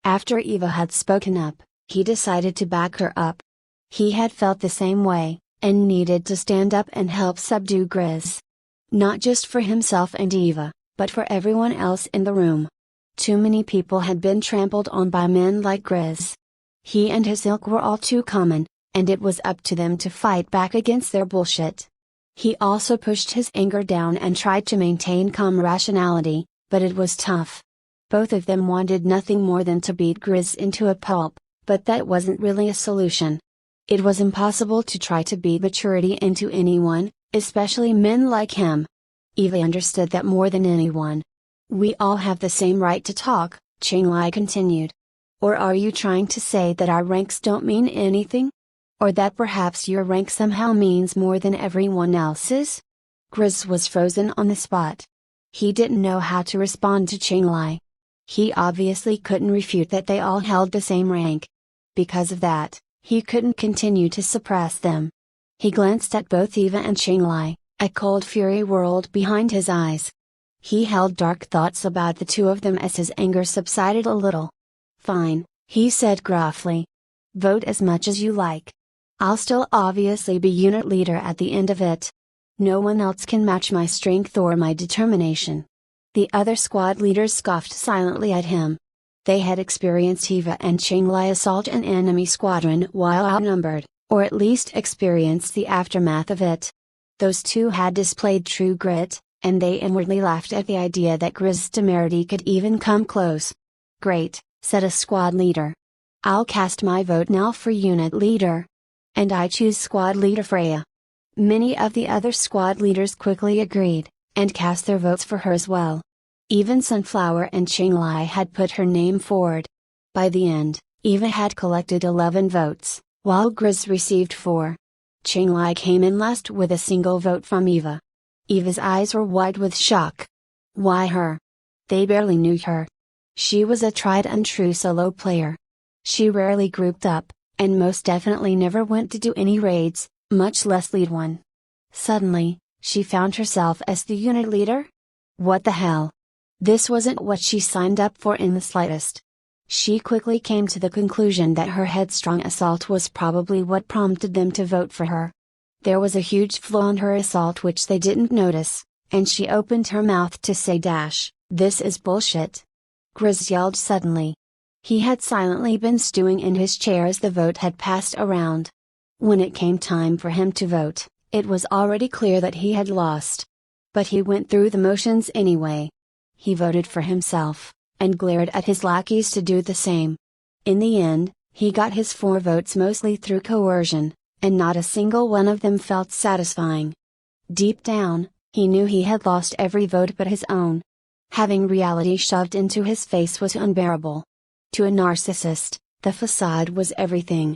After Eva had spoken up, he decided to back her up. He had felt the same way, and needed to stand up and help subdue Grizz. Not just for himself and Eva, but for everyone else in the room. Too many people had been trampled on by men like Grizz. He and his ilk were all too common, and it was up to them to fight back against their bullshit. He also pushed his anger down and tried to maintain calm rationality, but it was tough. Both of them wanted nothing more than to beat Grizz into a pulp, but that wasn't really a solution. It was impossible to try to beat maturity into anyone, especially men like him. Eva understood that more than anyone. We all have the same right to talk, Qinglai continued. Or are you trying to say that our ranks don't mean anything? Or that perhaps your rank somehow means more than everyone else's? Grizz was frozen on the spot. He didn't know how to respond to Qinglai. He obviously couldn't refute that they all held the same rank. Because of that, he couldn't continue to suppress them. He glanced at both Eva and Qinglai, a cold fury whirled behind his eyes. He held dark thoughts about the two of them as his anger subsided a little. Fine, he said gruffly. Vote as much as you like. I'll still obviously be unit leader at the end of it. No one else can match my strength or my determination. The other squad leaders scoffed silently at him. They had experienced Eva and Qinglai assault an enemy squadron while outnumbered, or at least experienced the aftermath of it. Those two had displayed true grit, and they inwardly laughed at the idea that Grizz's temerity could even come close. Great, said a squad leader. I'll cast my vote now for unit leader. And I choose squad leader Freya. Many of the other squad leaders quickly agreed, and cast their votes for her as well. Even Sunflower and Qinglai had put her name forward. By the end, Eva had collected 11 votes, while Grizz received 4. Qinglai came in last with a single vote from Eva. Eva's eyes were wide with shock. Why her? They barely knew her. She was a tried and true solo player. She rarely grouped up, and most definitely never went to do any raids, much less lead one. Suddenly, she found herself as the unit leader? What the hell? This wasn't what she signed up for in the slightest. She quickly came to the conclusion that her headstrong assault was probably what prompted them to vote for her. There was a huge flaw in her assault which they didn't notice, and she opened her mouth to say this is bullshit. Grizz yelled suddenly. He had silently been stewing in his chair as the vote had passed around. When it came time for him to vote, it was already clear that he had lost. But he went through the motions anyway. He voted for himself, and glared at his lackeys to do the same. In the end, he got his 4 votes mostly through coercion, and not a single one of them felt satisfying. Deep down, he knew he had lost every vote but his own. Having reality shoved into his face was unbearable. To a narcissist, the facade was everything.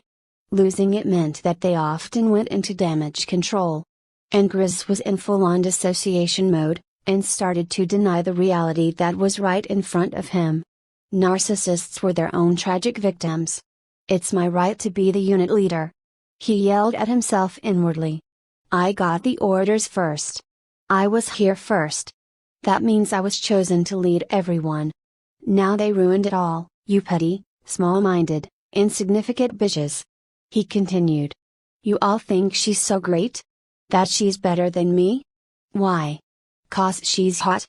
Losing it meant that they often went into damage control. And Grizz was in full-on dissociation mode, and started to deny the reality that was right in front of him. Narcissists were their own tragic victims. It's my right to be the unit leader. He yelled at himself inwardly. I got the orders first. I was here first. That means I was chosen to lead everyone. Now they ruined it all, you petty, small-minded, insignificant bitches. He continued. You all think she's so great? That she's better than me? Why? 'Cause she's hot?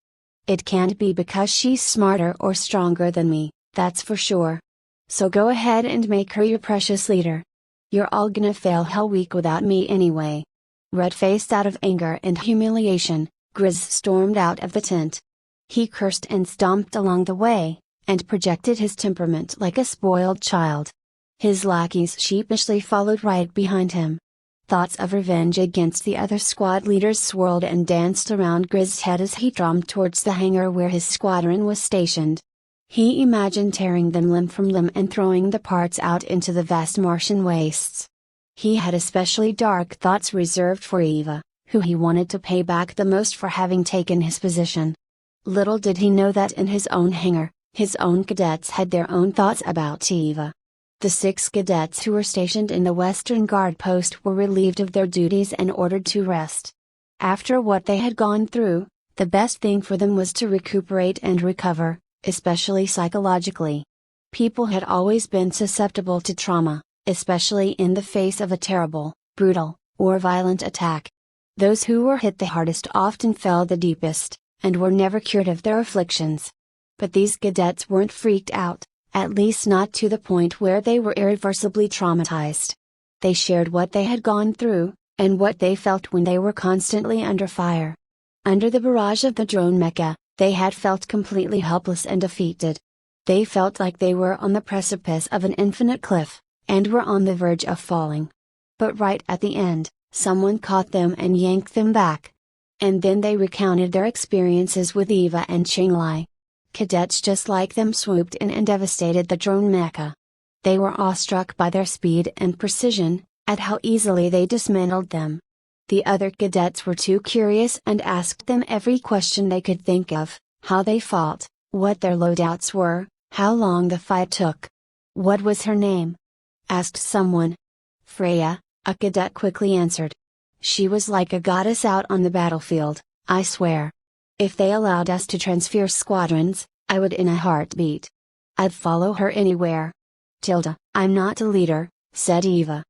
It can't be because she's smarter or stronger than me, that's for sure. So go ahead and make her your precious leader. You're all gonna fail hell week without me anyway. Red-faced out of anger and humiliation, Grizz stormed out of the tent. He cursed and stomped along the way, and projected his temperament like a spoiled child. His lackeys sheepishly followed right behind him. Thoughts of revenge against the other squad leaders swirled and danced around Grizz's head as he drummed towards the hangar where his squadron was stationed. He imagined tearing them limb from limb and throwing the parts out into the vast Martian wastes. He had especially dark thoughts reserved for Eva, who he wanted to pay back the most for having taken his position. Little did he know that in his own hangar, his own cadets had their own thoughts about Eva. The 6 cadets who were stationed in the Western Guard post were relieved of their duties and ordered to rest. After what they had gone through, the best thing for them was to recuperate and recover, especially psychologically. People had always been susceptible to trauma, especially in the face of a terrible, brutal, or violent attack. Those who were hit the hardest often fell the deepest, and were never cured of their afflictions. But these cadets weren't freaked out, at least not to the point where they were irreversibly traumatized. They shared what they had gone through, and what they felt when they were constantly under fire. Under the barrage of the drone mecha, they had felt completely helpless and defeated. They felt like they were on the precipice of an infinite cliff, and were on the verge of falling. But right at the end, someone caught them and yanked them back. And then they recounted their experiences with Eva and Qinglai. Cadets just like them swooped in and devastated the drone mecha. They were awestruck by their speed and precision, at how easily they dismantled them. The other cadets were too curious and asked them every question they could think of: how they fought, what their loadouts were, how long the fight took. "What was her name?" asked someone. "Freya," a cadet quickly answered. "She was like a goddess out on the battlefield, I swear. If they allowed us to transfer squadrons, I would in a heartbeat. I'd follow her anywhere." "I'm not a leader," said Eva.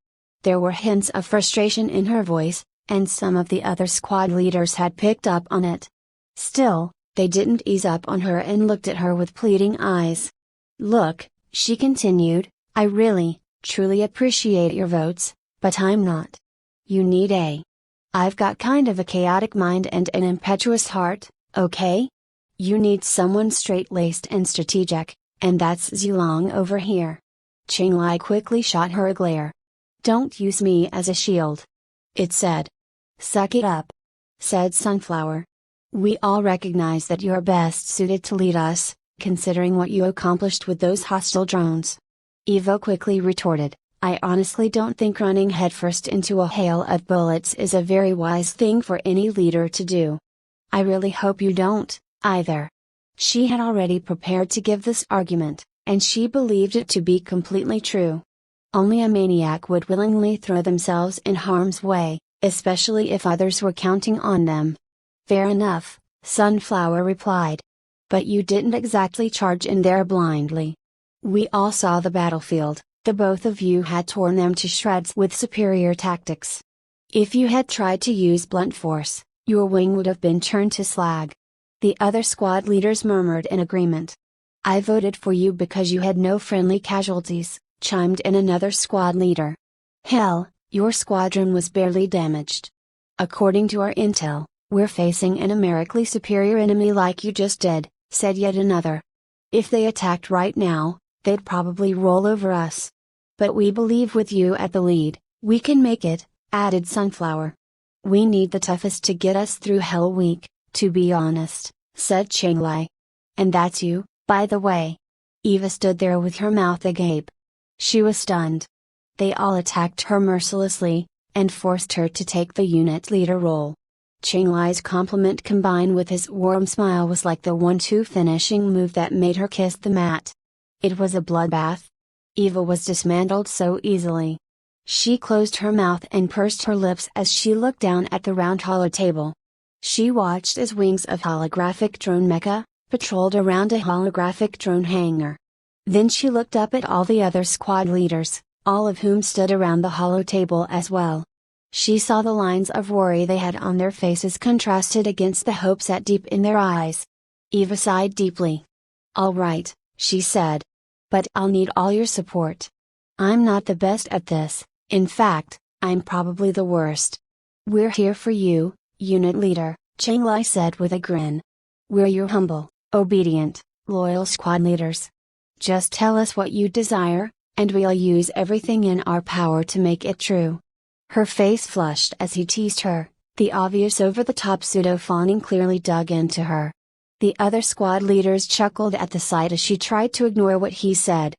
There were hints of frustration in her voice, and some of the other squad leaders had picked up on it. Still, they didn't ease up on her and looked at her with pleading eyes. "Look," she continued, "I really, truly appreciate your votes, but I'm not. You need a. I've got kind of a chaotic mind and an impetuous heart, okay? You need someone straight-laced and strategic, and that's Zilong over here." Qinglai quickly shot her a glare. "Don't use me as a shield," it said. "Suck it up," said Sunflower. "We all recognize that you're best suited to lead us, considering what you accomplished with those hostile drones." Eva quickly retorted, "I honestly don't think running headfirst into a hail of bullets is a very wise thing for any leader to do. I really hope you don't, either." She had already prepared to give this argument, and she believed it to be completely true. Only a maniac would willingly throw themselves in harm's way, especially if others were counting on them. "Fair enough," Sunflower replied. "But you didn't exactly charge in there blindly. We all saw the battlefield, the both of you had torn them to shreds with superior tactics. If you had tried to use blunt force, your wing would have been turned to slag." The other squad leaders murmured in agreement. "I voted for you because you had no friendly casualties," chimed in another squad leader. "Hell, your squadron was barely damaged. According to our intel, we're facing a numerically superior enemy like you just did," said yet another. "If they attacked right now, they'd probably roll over us. But we believe with you at the lead, we can make it," added Sunflower. "We need the toughest to get us through Hell Week, to be honest," said Qinglai. "And that's you, by the way." Eva stood there with her mouth agape. She was stunned. They all attacked her mercilessly, and forced her to take the unit leader role. Qinglai's compliment combined with his warm smile was like the 1-2 finishing move that made her kiss the mat. It was a bloodbath. Eva was dismantled so easily. She closed her mouth and pursed her lips as she looked down at the round hollow table. She watched as wings of holographic drone mecha patrolled around a holographic drone hangar. Then she looked up at all the other squad leaders, all of whom stood around the hollow table as well. She saw the lines of worry they had on their faces contrasted against the hope set deep in their eyes. Eva sighed deeply. "All right," she said. "But I'll need all your support. I'm not the best at this, in fact, I'm probably the worst." "We're here for you, unit leader," Qinglai said with a grin. "We're your humble, obedient, loyal squad leaders. Just tell us what you desire, and we'll use everything in our power to make it true." Her face flushed as he teased her, the obvious over-the-top pseudo-fawning clearly dug into her. The other squad leaders chuckled at the sight as she tried to ignore what he said.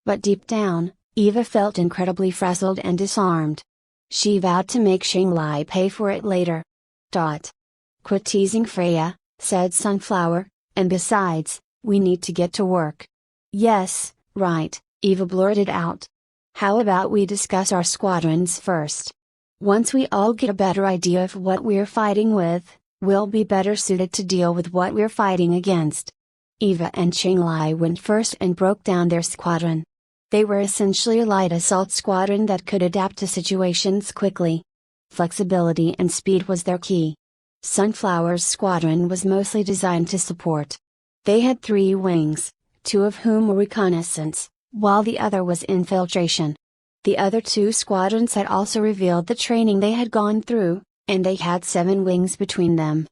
But deep down, Eva felt incredibly frazzled and disarmed. She vowed to make Qinglai pay for it later. "Quit teasing Freya," said Sunflower, "and besides, we need to get to work." "Yes, right," Eva blurted out. "How about we discuss our squadrons first? Once we all get a better idea of what we're fighting with, we'll be better suited to deal with what we're fighting against." Eva and Qinglai went first and broke down their squadron. They were essentially a light assault squadron that could adapt to situations quickly. Flexibility and speed was their key. Sunflower's squadron was mostly designed to support. They had 3 wings, 2 of whom were reconnaissance, while the other was infiltration. The other 2 squadrons had also revealed the training they had gone through, and they had 7 wings between them.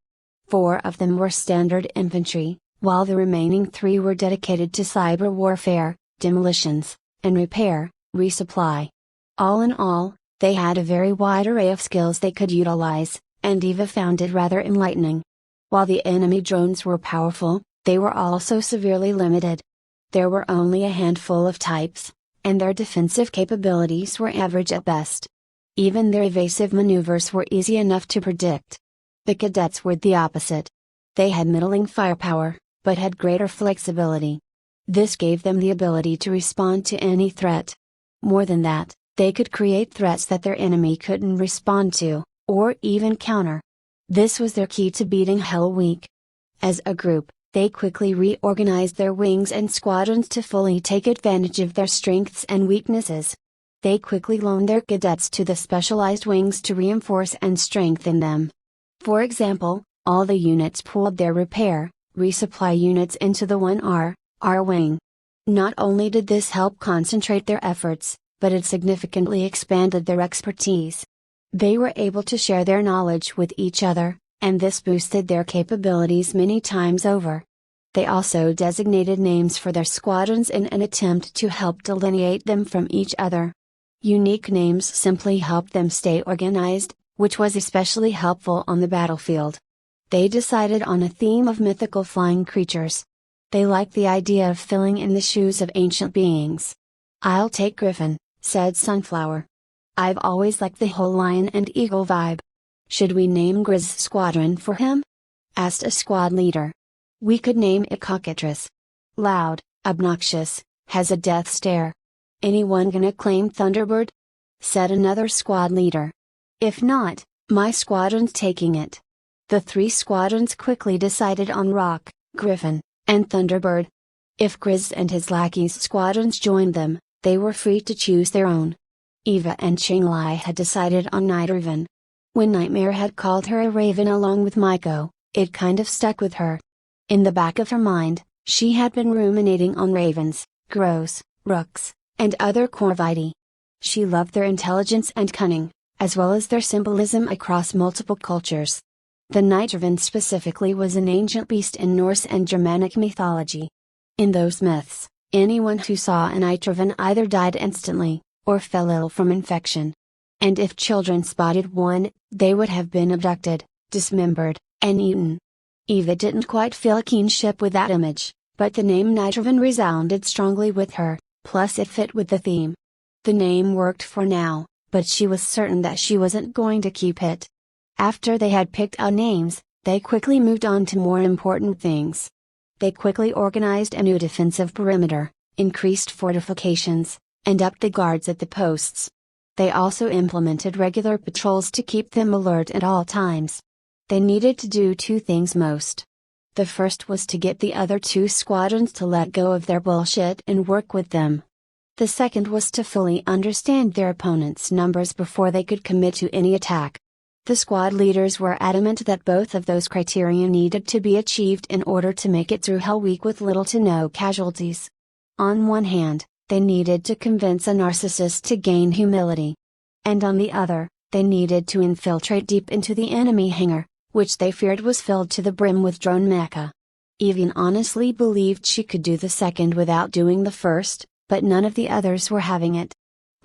4 of them were standard infantry, while the remaining 3 were dedicated to cyber warfare, demolitions, and repair, resupply. All in all, they had a very wide array of skills they could utilize, and Eva found it rather enlightening. While the enemy drones were powerful, they were also severely limited. There were only a handful of types, and their defensive capabilities were average at best. Even their evasive maneuvers were easy enough to predict. The cadets were the opposite. They had middling firepower, but had greater flexibility. This gave them the ability to respond to any threat. More than that, they could create threats that their enemy couldn't respond to, or even counter. This was their key to beating Hell Week. As a group, they quickly reorganized their wings and squadrons to fully take advantage of their strengths and weaknesses. They quickly loaned their cadets to the specialized wings to reinforce and strengthen them. For example, all the units pooled their repair, resupply units into the 1R wing. Not only did this help concentrate their efforts, but it significantly expanded their expertise. They were able to share their knowledge with each other, and this boosted their capabilities many times over. They also designated names for their squadrons in an attempt to help delineate them from each other. Unique names simply helped them stay organized, which was especially helpful on the battlefield. They decided on a theme of mythical flying creatures. They liked the idea of filling in the shoes of ancient beings. "I'll take Griffin," said Sunflower. "I've always liked the whole lion and eagle vibe." "Should we name Grizz's squadron for him?" asked a squad leader. "We could name it Cockatrice. Loud, obnoxious, has a death stare." "Anyone gonna claim Thunderbird?" said another squad leader. "If not, my squadron's taking it." The 3 squadrons quickly decided on Rock, Griffin, and Thunderbird. If Grizz and his lackeys' squadrons joined them, they were free to choose their own. Eva and Qinglai had decided on Night Raven. When Nightmare had called her a raven along with Maiko, it kind of stuck with her. In the back of her mind, she had been ruminating on ravens, crows, rooks, and other corvidae. She loved their intelligence and cunning, as well as their symbolism across multiple cultures. The Night Raven specifically was an ancient beast in Norse and Germanic mythology. In those myths, anyone who saw a Night Raven either died instantly, or fell ill from infection. And if children spotted one, they would have been abducted, dismembered, and eaten. Eva didn't quite feel a kinship with that image, but the name Night Raven resounded strongly with her, plus it fit with the theme. The name worked for now, but she was certain that she wasn't going to keep it. After they had picked out names, they quickly moved on to more important things. They quickly organized a new defensive perimeter, increased fortifications, and upped the guards at the posts. They also implemented regular patrols to keep them alert at all times. They needed to do 2 things most. The first was to get the other 2 squadrons to let go of their bullshit and work with them. The second was to fully understand their opponent's numbers before they could commit to any attack. The squad leaders were adamant that both of those criteria needed to be achieved in order to make it through Hell Week with little to no casualties. On one hand, they needed to convince a narcissist to gain humility. And on the other, they needed to infiltrate deep into the enemy hangar, which they feared was filled to the brim with drone mecha. Evian honestly believed she could do the second without doing the first, but none of the others were having it.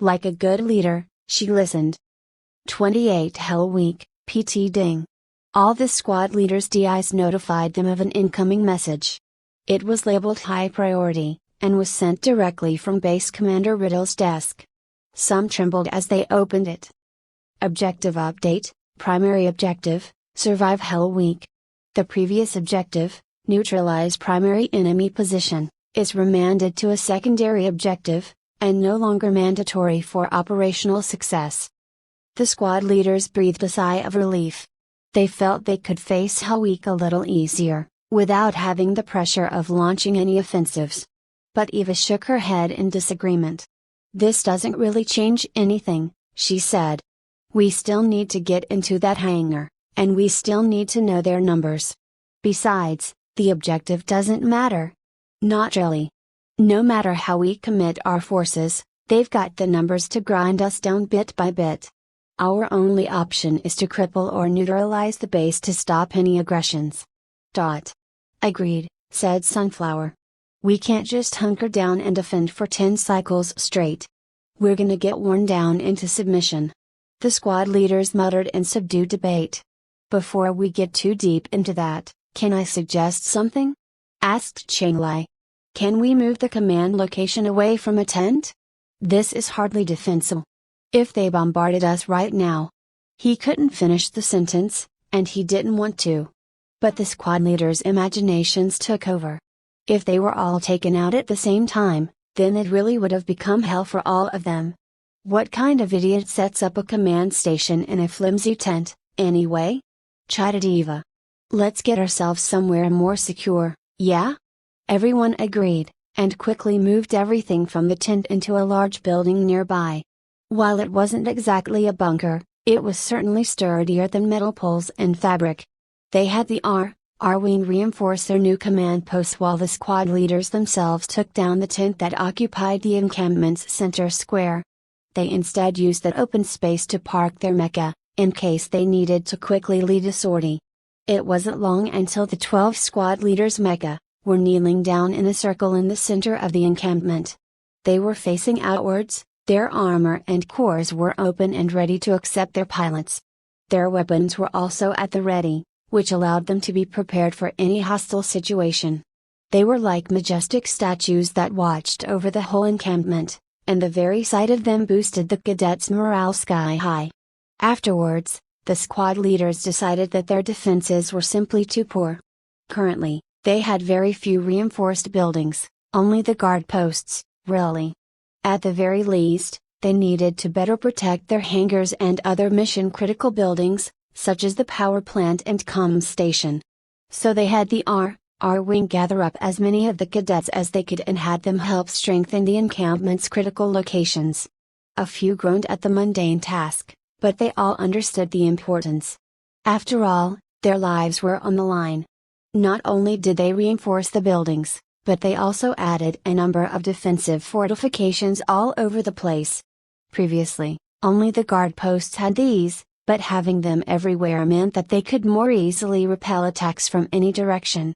Like a good leader, she listened. 28 Hell Week, PT Ding. All the squad leaders' DIs notified them of an incoming message. It was labeled high priority, and was sent directly from Base Commander Riddle's desk. Some trembled as they opened it. Objective update: Primary objective, survive Hell Week. The previous objective, neutralize primary enemy position, is remanded to a secondary objective, and no longer mandatory for operational success. The squad leaders breathed a sigh of relief. They felt they could face Hell Week a little easier, without having the pressure of launching any offensives. But Eva shook her head in disagreement. "This doesn't really change anything," she said. "We still need to get into that hangar, and we still need to know their numbers. Besides, the objective doesn't matter. Not really. No matter how we commit our forces, they've got the numbers to grind us down bit by bit. Our only option is to cripple or neutralize the base to stop any aggressions." "Agreed," said Sunflower. "We can't just hunker down and defend for 10 cycles straight. We're gonna get worn down into submission." The squad leaders muttered in subdued debate. "Before we get too deep into that, can I suggest something?" asked Changlai. "Can we move the command location away from a tent? This is hardly defensible. If they bombarded us right now..." He couldn't finish the sentence, and he didn't want to. But the squad leaders' imaginations took over. If they were all taken out at the same time, then it really would have become hell for all of them. What kind of idiot sets up a command station in a flimsy tent, anyway? Chided Eva. "Let's get ourselves somewhere more secure, yeah?" Everyone agreed, and quickly moved everything from the tent into a large building nearby. While it wasn't exactly a bunker, it was certainly sturdier than metal poles and fabric. They had the R-Wing reinforce their new command posts while the squad leaders themselves took down the tent that occupied the encampment's center square. They instead used that open space to park their mecha, in case they needed to quickly lead a sortie. It wasn't long until the 12 squad leaders' mecha were kneeling down in a circle in the center of the encampment. They were facing outwards, their armor and cores were open and ready to accept their pilots. Their weapons were also at the ready, which allowed them to be prepared for any hostile situation. They were like majestic statues that watched over the whole encampment, and the very sight of them boosted the cadets' morale sky high. Afterwards, the squad leaders decided that their defenses were simply too poor. Currently, they had very few reinforced buildings, only the guard posts, really. At the very least, they needed to better protect their hangars and other mission-critical buildings, such as the power plant and comms station. So they had the R-Wing gather up as many of the cadets as they could and had them help strengthen the encampment's critical locations. A few groaned at the mundane task, but they all understood the importance. After all, their lives were on the line. Not only did they reinforce the buildings, but they also added a number of defensive fortifications all over the place. Previously, only the guard posts had these, but having them everywhere meant that they could more easily repel attacks from any direction.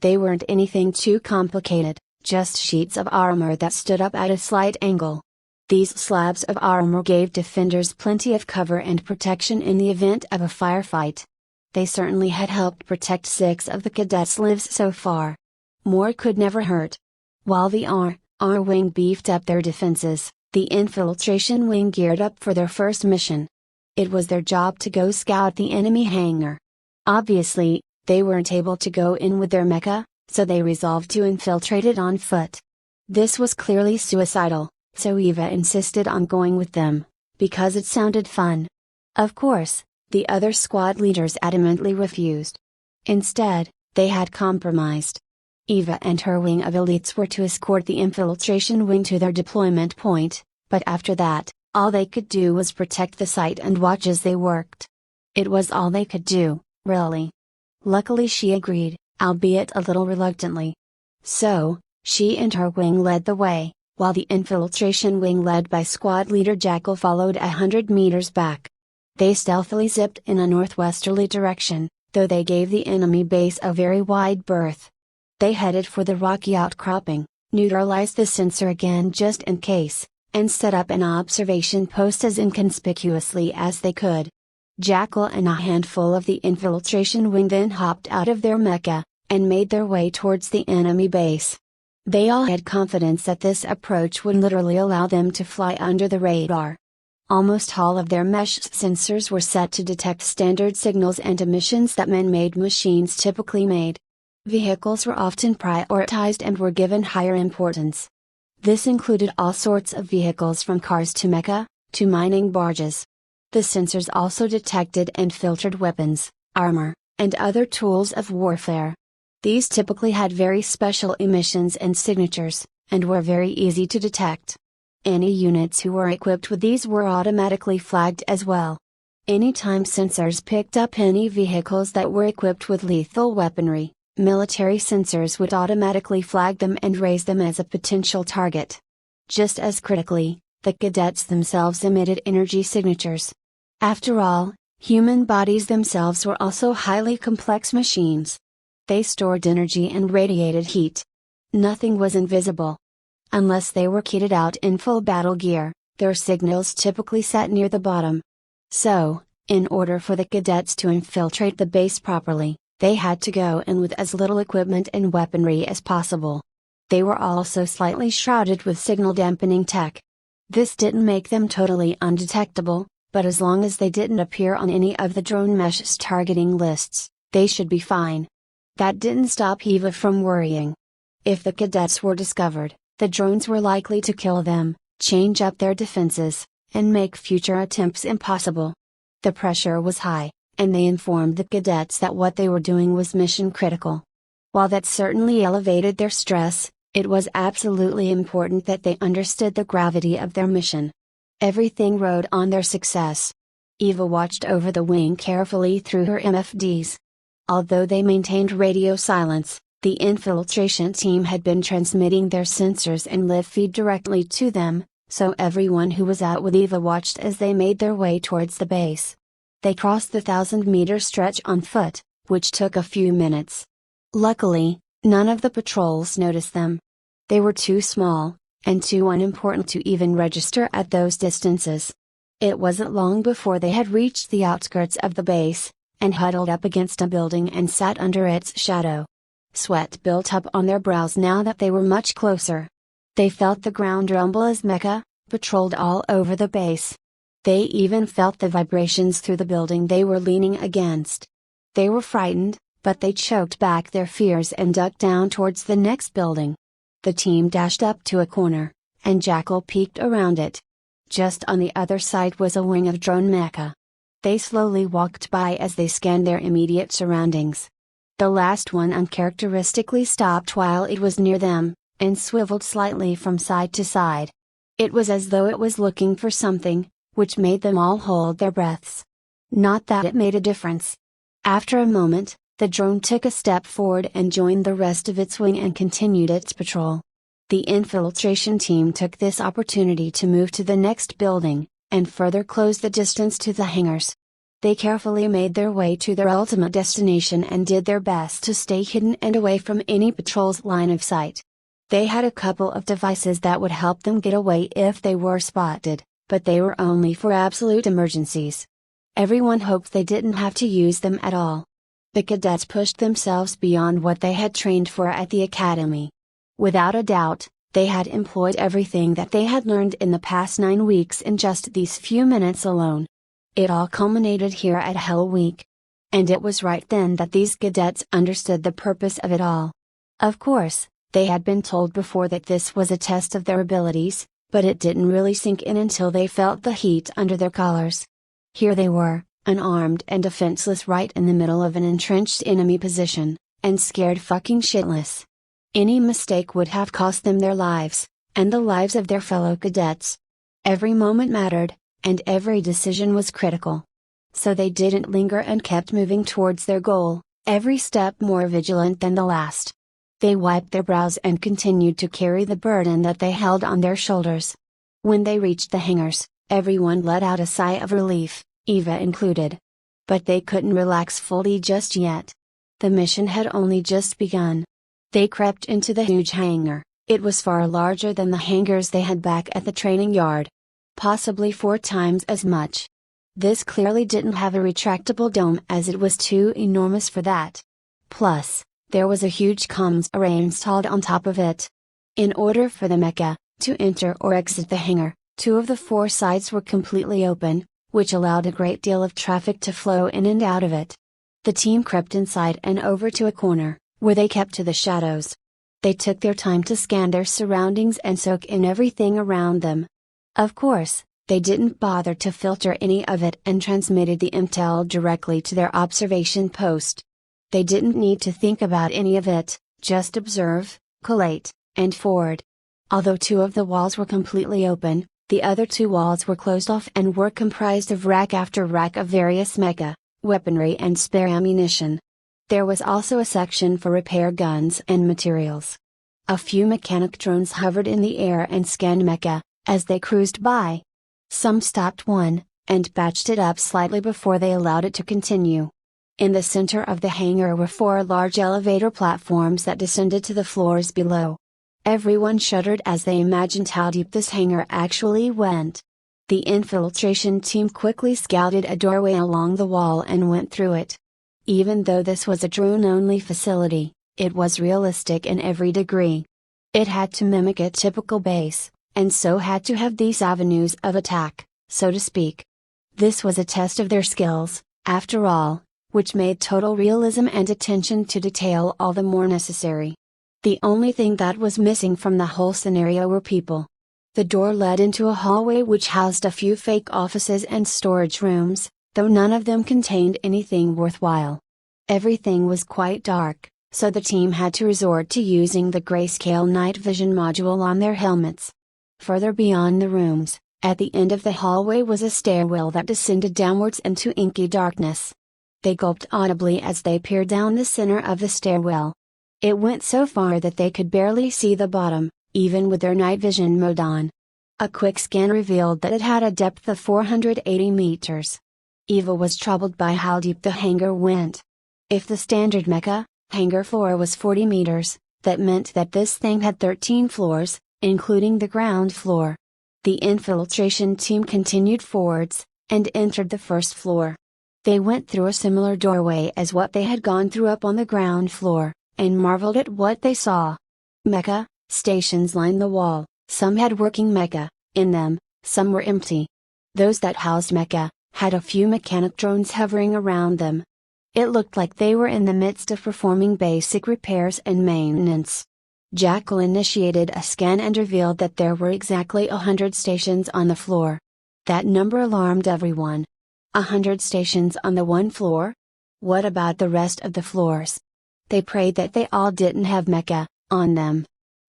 They weren't anything too complicated, just sheets of armor that stood up at a slight angle. These slabs of armor gave defenders plenty of cover and protection in the event of a firefight. They certainly had helped protect 6 of the cadets' lives so far. More could never hurt. While the R-Wing beefed up their defenses, the Infiltration Wing geared up for their first mission. It was their job to go scout the enemy hangar. Obviously, they weren't able to go in with their mecha, so they resolved to infiltrate it on foot. This was clearly suicidal, so Eva insisted on going with them, because it sounded fun. Of course, the other squad leaders adamantly refused. Instead, they had compromised. Eva and her wing of elites were to escort the Infiltration Wing to their deployment point, but after that, all they could do was protect the site and watch as they worked. It was all they could do, really. Luckily she agreed, albeit a little reluctantly. So, she and her wing led the way, while the Infiltration Wing led by squad leader Jackal followed 100 meters back. They stealthily zipped in a northwesterly direction, though they gave the enemy base a very wide berth. They headed for the rocky outcropping, neutralized the sensor again just in case, and set up an observation post as inconspicuously as they could. Jackal and a handful of the Infiltration Wing then hopped out of their mecha, and made their way towards the enemy base. They all had confidence that this approach would literally allow them to fly under the radar. Almost all of their mesh sensors were set to detect standard signals and emissions that man-made machines typically made. Vehicles were often prioritized and were given higher importance. This included all sorts of vehicles from cars to mecha, to mining barges. The sensors also detected and filtered weapons, armor, and other tools of warfare. These typically had very special emissions and signatures, and were very easy to detect. Any units who were equipped with these were automatically flagged as well. Anytime sensors picked up any vehicles that were equipped with lethal weaponry, military sensors would automatically flag them and raise them as a potential target. Just as critically, the cadets themselves emitted energy signatures. After all, human bodies themselves were also highly complex machines. They stored energy and radiated heat. Nothing was invisible. Unless they were kitted out in full battle gear, their signals typically sat near the bottom. So, in order for the cadets to infiltrate the base properly, they had to go in with as little equipment and weaponry as possible. They were also slightly shrouded with signal dampening tech. This didn't make them totally undetectable, but as long as they didn't appear on any of the drone mesh's targeting lists, they should be fine. That didn't stop Eva from worrying. If the cadets were discovered, the drones were likely to kill them, change up their defenses, and make future attempts impossible. The pressure was high, and they informed the cadets that what they were doing was mission critical. While that certainly elevated their stress, it was absolutely important that they understood the gravity of their mission. Everything rode on their success. Eva watched over the wing carefully through her MFDs. Although they maintained radio silence, the infiltration team had been transmitting their sensors and live feed directly to them, so everyone who was out with Eva watched as they made their way towards the base. They crossed the 1,000-meter stretch on foot, which took a few minutes. Luckily, none of the patrols noticed them. They were too small, and too unimportant to even register at those distances. It wasn't long before they had reached the outskirts of the base, and huddled up against a building and sat under its shadow. Sweat built up on their brows now that they were much closer. They felt the ground rumble as Mecha patrolled all over the base. They even felt the vibrations through the building they were leaning against. They were frightened, but they choked back their fears and ducked down towards the next building. The team dashed up to a corner, and Jackal peeked around it. Just on the other side was a wing of drone mecha. They slowly walked by as they scanned their immediate surroundings. The last one uncharacteristically stopped while it was near them, and swiveled slightly from side to side. It was as though it was looking for something, which made them all hold their breaths. Not that it made a difference. After a moment, the drone took a step forward and joined the rest of its wing and continued its patrol. The infiltration team took this opportunity to move to the next building, and further close the distance to the hangars. They carefully made their way to their ultimate destination and did their best to stay hidden and away from any patrol's line of sight. They had a couple of devices that would help them get away if they were spotted, but they were only for absolute emergencies. Everyone hoped they didn't have to use them at all. The cadets pushed themselves beyond what they had trained for at the academy. Without a doubt, they had employed everything that they had learned in the past 9 weeks in just these few minutes alone. It all culminated here at Hell Week. And it was right then that these cadets understood the purpose of it all. Of course, they had been told before that this was a test of their abilities, but it didn't really sink in until they felt the heat under their collars. Here they were, unarmed and defenseless right in the middle of an entrenched enemy position, and scared fucking shitless. Any mistake would have cost them their lives, and the lives of their fellow cadets. Every moment mattered, and every decision was critical. So they didn't linger and kept moving towards their goal, every step more vigilant than the last. They wiped their brows and continued to carry the burden that they held on their shoulders. When they reached the hangars, everyone let out a sigh of relief, Eva included. But they couldn't relax fully just yet. The mission had only just begun. They crept into the huge hangar. It was far larger than the hangars they had back at the training yard. Possibly 4 times as much. This clearly didn't have a retractable dome as it was too enormous for that. Plus, there was a huge comms array installed on top of it. In order for the mecha to enter or exit the hangar, 2 of the 4 sides were completely open, which allowed a great deal of traffic to flow in and out of it. The team crept inside and over to a corner, where they kept to the shadows. They took their time to scan their surroundings and soak in everything around them. Of course, they didn't bother to filter any of it and transmitted the intel directly to their observation post. They didn't need to think about any of it, just observe, collate, and forward. Although 2 of the walls were completely open, the other 2 walls were closed off and were comprised of rack after rack of various mecha, weaponry and spare ammunition. There was also a section for repair guns and materials. A few mechanic drones hovered in the air and scanned mecha, as they cruised by. Some stopped one, and patched it up slightly before they allowed it to continue. In the center of the hangar were 4 large elevator platforms that descended to the floors below. Everyone shuddered as they imagined how deep this hangar actually went. The infiltration team quickly scouted a doorway along the wall and went through it. Even though this was a drone-only facility, it was realistic in every degree. It had to mimic a typical base, and so had to have these avenues of attack, so to speak. This was a test of their skills, after all, which made total realism and attention to detail all the more necessary. The only thing that was missing from the whole scenario were people. The door led into a hallway which housed a few fake offices and storage rooms, though none of them contained anything worthwhile. Everything was quite dark, so the team had to resort to using the grayscale night vision module on their helmets. Further beyond the rooms, at the end of the hallway was a stairwell that descended downwards into inky darkness. They gulped audibly as they peered down the center of the stairwell. It went so far that they could barely see the bottom, even with their night vision mode on. A quick scan revealed that it had a depth of 480 meters. Eva was troubled by how deep the hangar went. If the standard mecha hangar floor was 40 meters, that meant that this thing had 13 floors, including the ground floor. The infiltration team continued forwards, and entered the first floor. They went through a similar doorway as what they had gone through up on the ground floor, and marveled at what they saw. Mecha stations lined the wall, some had working mecha in them, some were empty. Those that housed mecha had a few mechanic drones hovering around them. It looked like they were in the midst of performing basic repairs and maintenance. Jackal initiated a scan and revealed that there were exactly 100 stations on the floor. That number alarmed everyone. 100 stations on the one floor? What about the rest of the floors? They prayed that they all didn't have mecha on them.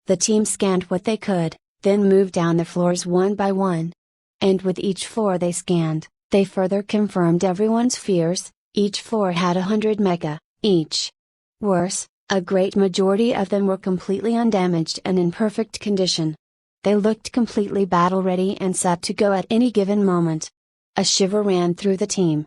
The team scanned what they could, then moved down the floors one by one. And with each floor they scanned, they further confirmed everyone's fears. Each floor had 100 mecha each. Worse, a great majority of them were completely undamaged and in perfect condition. They looked completely battle-ready and set to go at any given moment. A shiver ran through the team.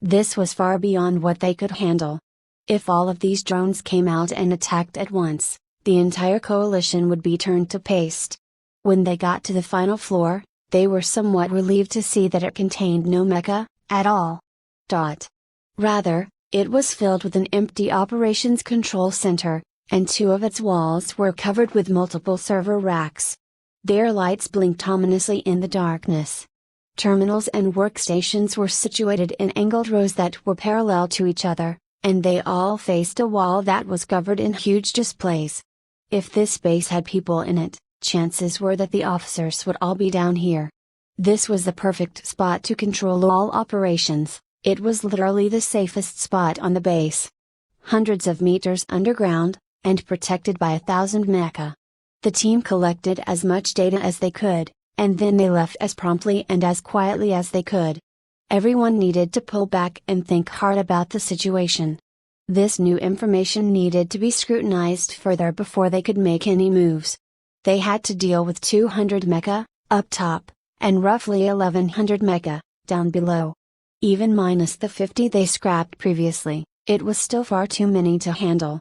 This was far beyond what they could handle. If all of these drones came out and attacked at once, the entire coalition would be turned to paste. When they got to the final floor, they were somewhat relieved to see that it contained no mecha at all. Rather, it was filled with an empty operations control center, and 2 of its walls were covered with multiple server racks. Their lights blinked ominously in the darkness. Terminals and workstations were situated in angled rows that were parallel to each other, and they all faced a wall that was covered in huge displays. If this space had people in it, chances were that the officers would all be down here. This was the perfect spot to control all operations. It was literally the safest spot on the base. Hundreds of meters underground, and protected by 1,000 mecha. The team collected as much data as they could, and then they left as promptly and as quietly as they could. Everyone needed to pull back and think hard about the situation. This new information needed to be scrutinized further before they could make any moves. They had to deal with 200 mecha up top, and roughly 1,100 mecha down below. Even minus the 50 they scrapped previously, it was still far too many to handle.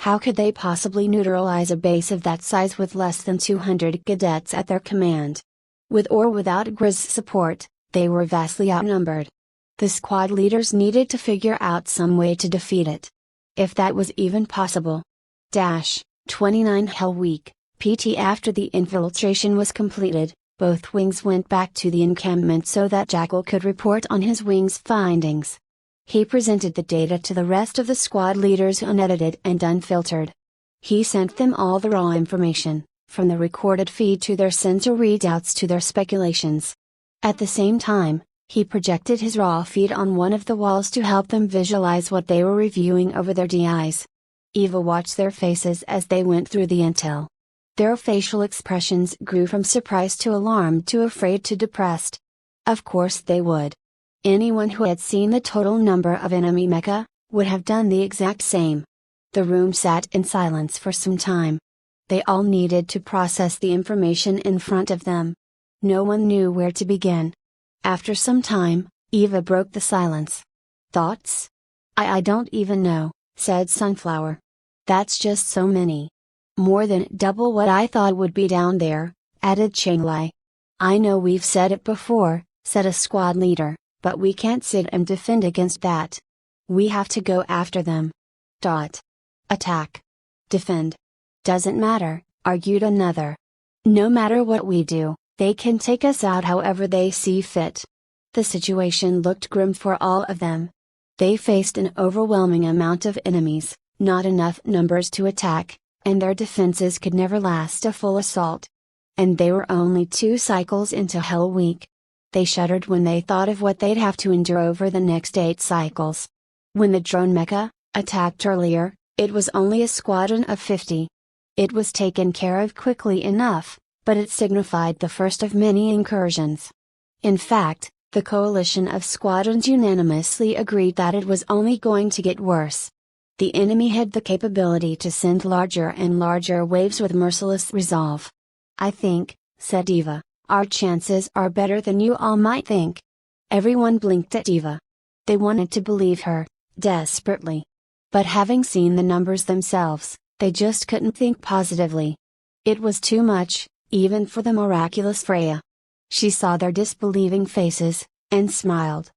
How could they possibly neutralize a base of that size with less than 200 cadets at their command? With or without Grizz support, they were vastly outnumbered. The squad leaders needed to figure out some way to defeat it. If that was even possible. 29 Hell Week, PT. After the infiltration was completed, both wings went back to the encampment so that Jackal could report on his wing's findings. He presented the data to the rest of the squad leaders unedited and unfiltered. He sent them all the raw information, from the recorded feed to their sensor readouts to their speculations. At the same time, He projected his raw feed on one of the walls to help them visualize what they were reviewing over their DIs. Eva watched their faces as they went through the intel. Their facial expressions grew from surprise to alarmed to afraid to depressed. Of course they would. Anyone who had seen the total number of enemy mecha would have done the exact same. The room sat in silence for some time. They all needed to process the information in front of them. No one knew where to begin. After some time, Eva broke the silence. Thoughts? I don't even know, said Sunflower. That's just so many. More than double what I thought would be down there, added Chenglai. I know we've said it before, said a squad leader, but we can't sit and defend against that. We have to go after them. Attack. Defend. Doesn't matter, argued another. No matter what we do, they can take us out however they see fit. The situation looked grim for all of them. They faced an overwhelming amount of enemies, not enough numbers to attack, and their defenses could never last a full assault. And they were only 2 cycles into Hell Week. They shuddered when they thought of what they'd have to endure over the next 8 cycles. When the drone mecha attacked earlier, it was only a squadron of 50. It was taken care of quickly enough, but it signified the first of many incursions. In fact, the coalition of squadrons unanimously agreed that it was only going to get worse. The enemy had the capability to send larger and larger waves with merciless resolve. I think, said Eva, our chances are better than you all might think. Everyone blinked at Eva. They wanted to believe her, desperately. But having seen the numbers themselves, they just couldn't think positively. It was too much, even for the miraculous Freya. She saw their disbelieving faces, and smiled.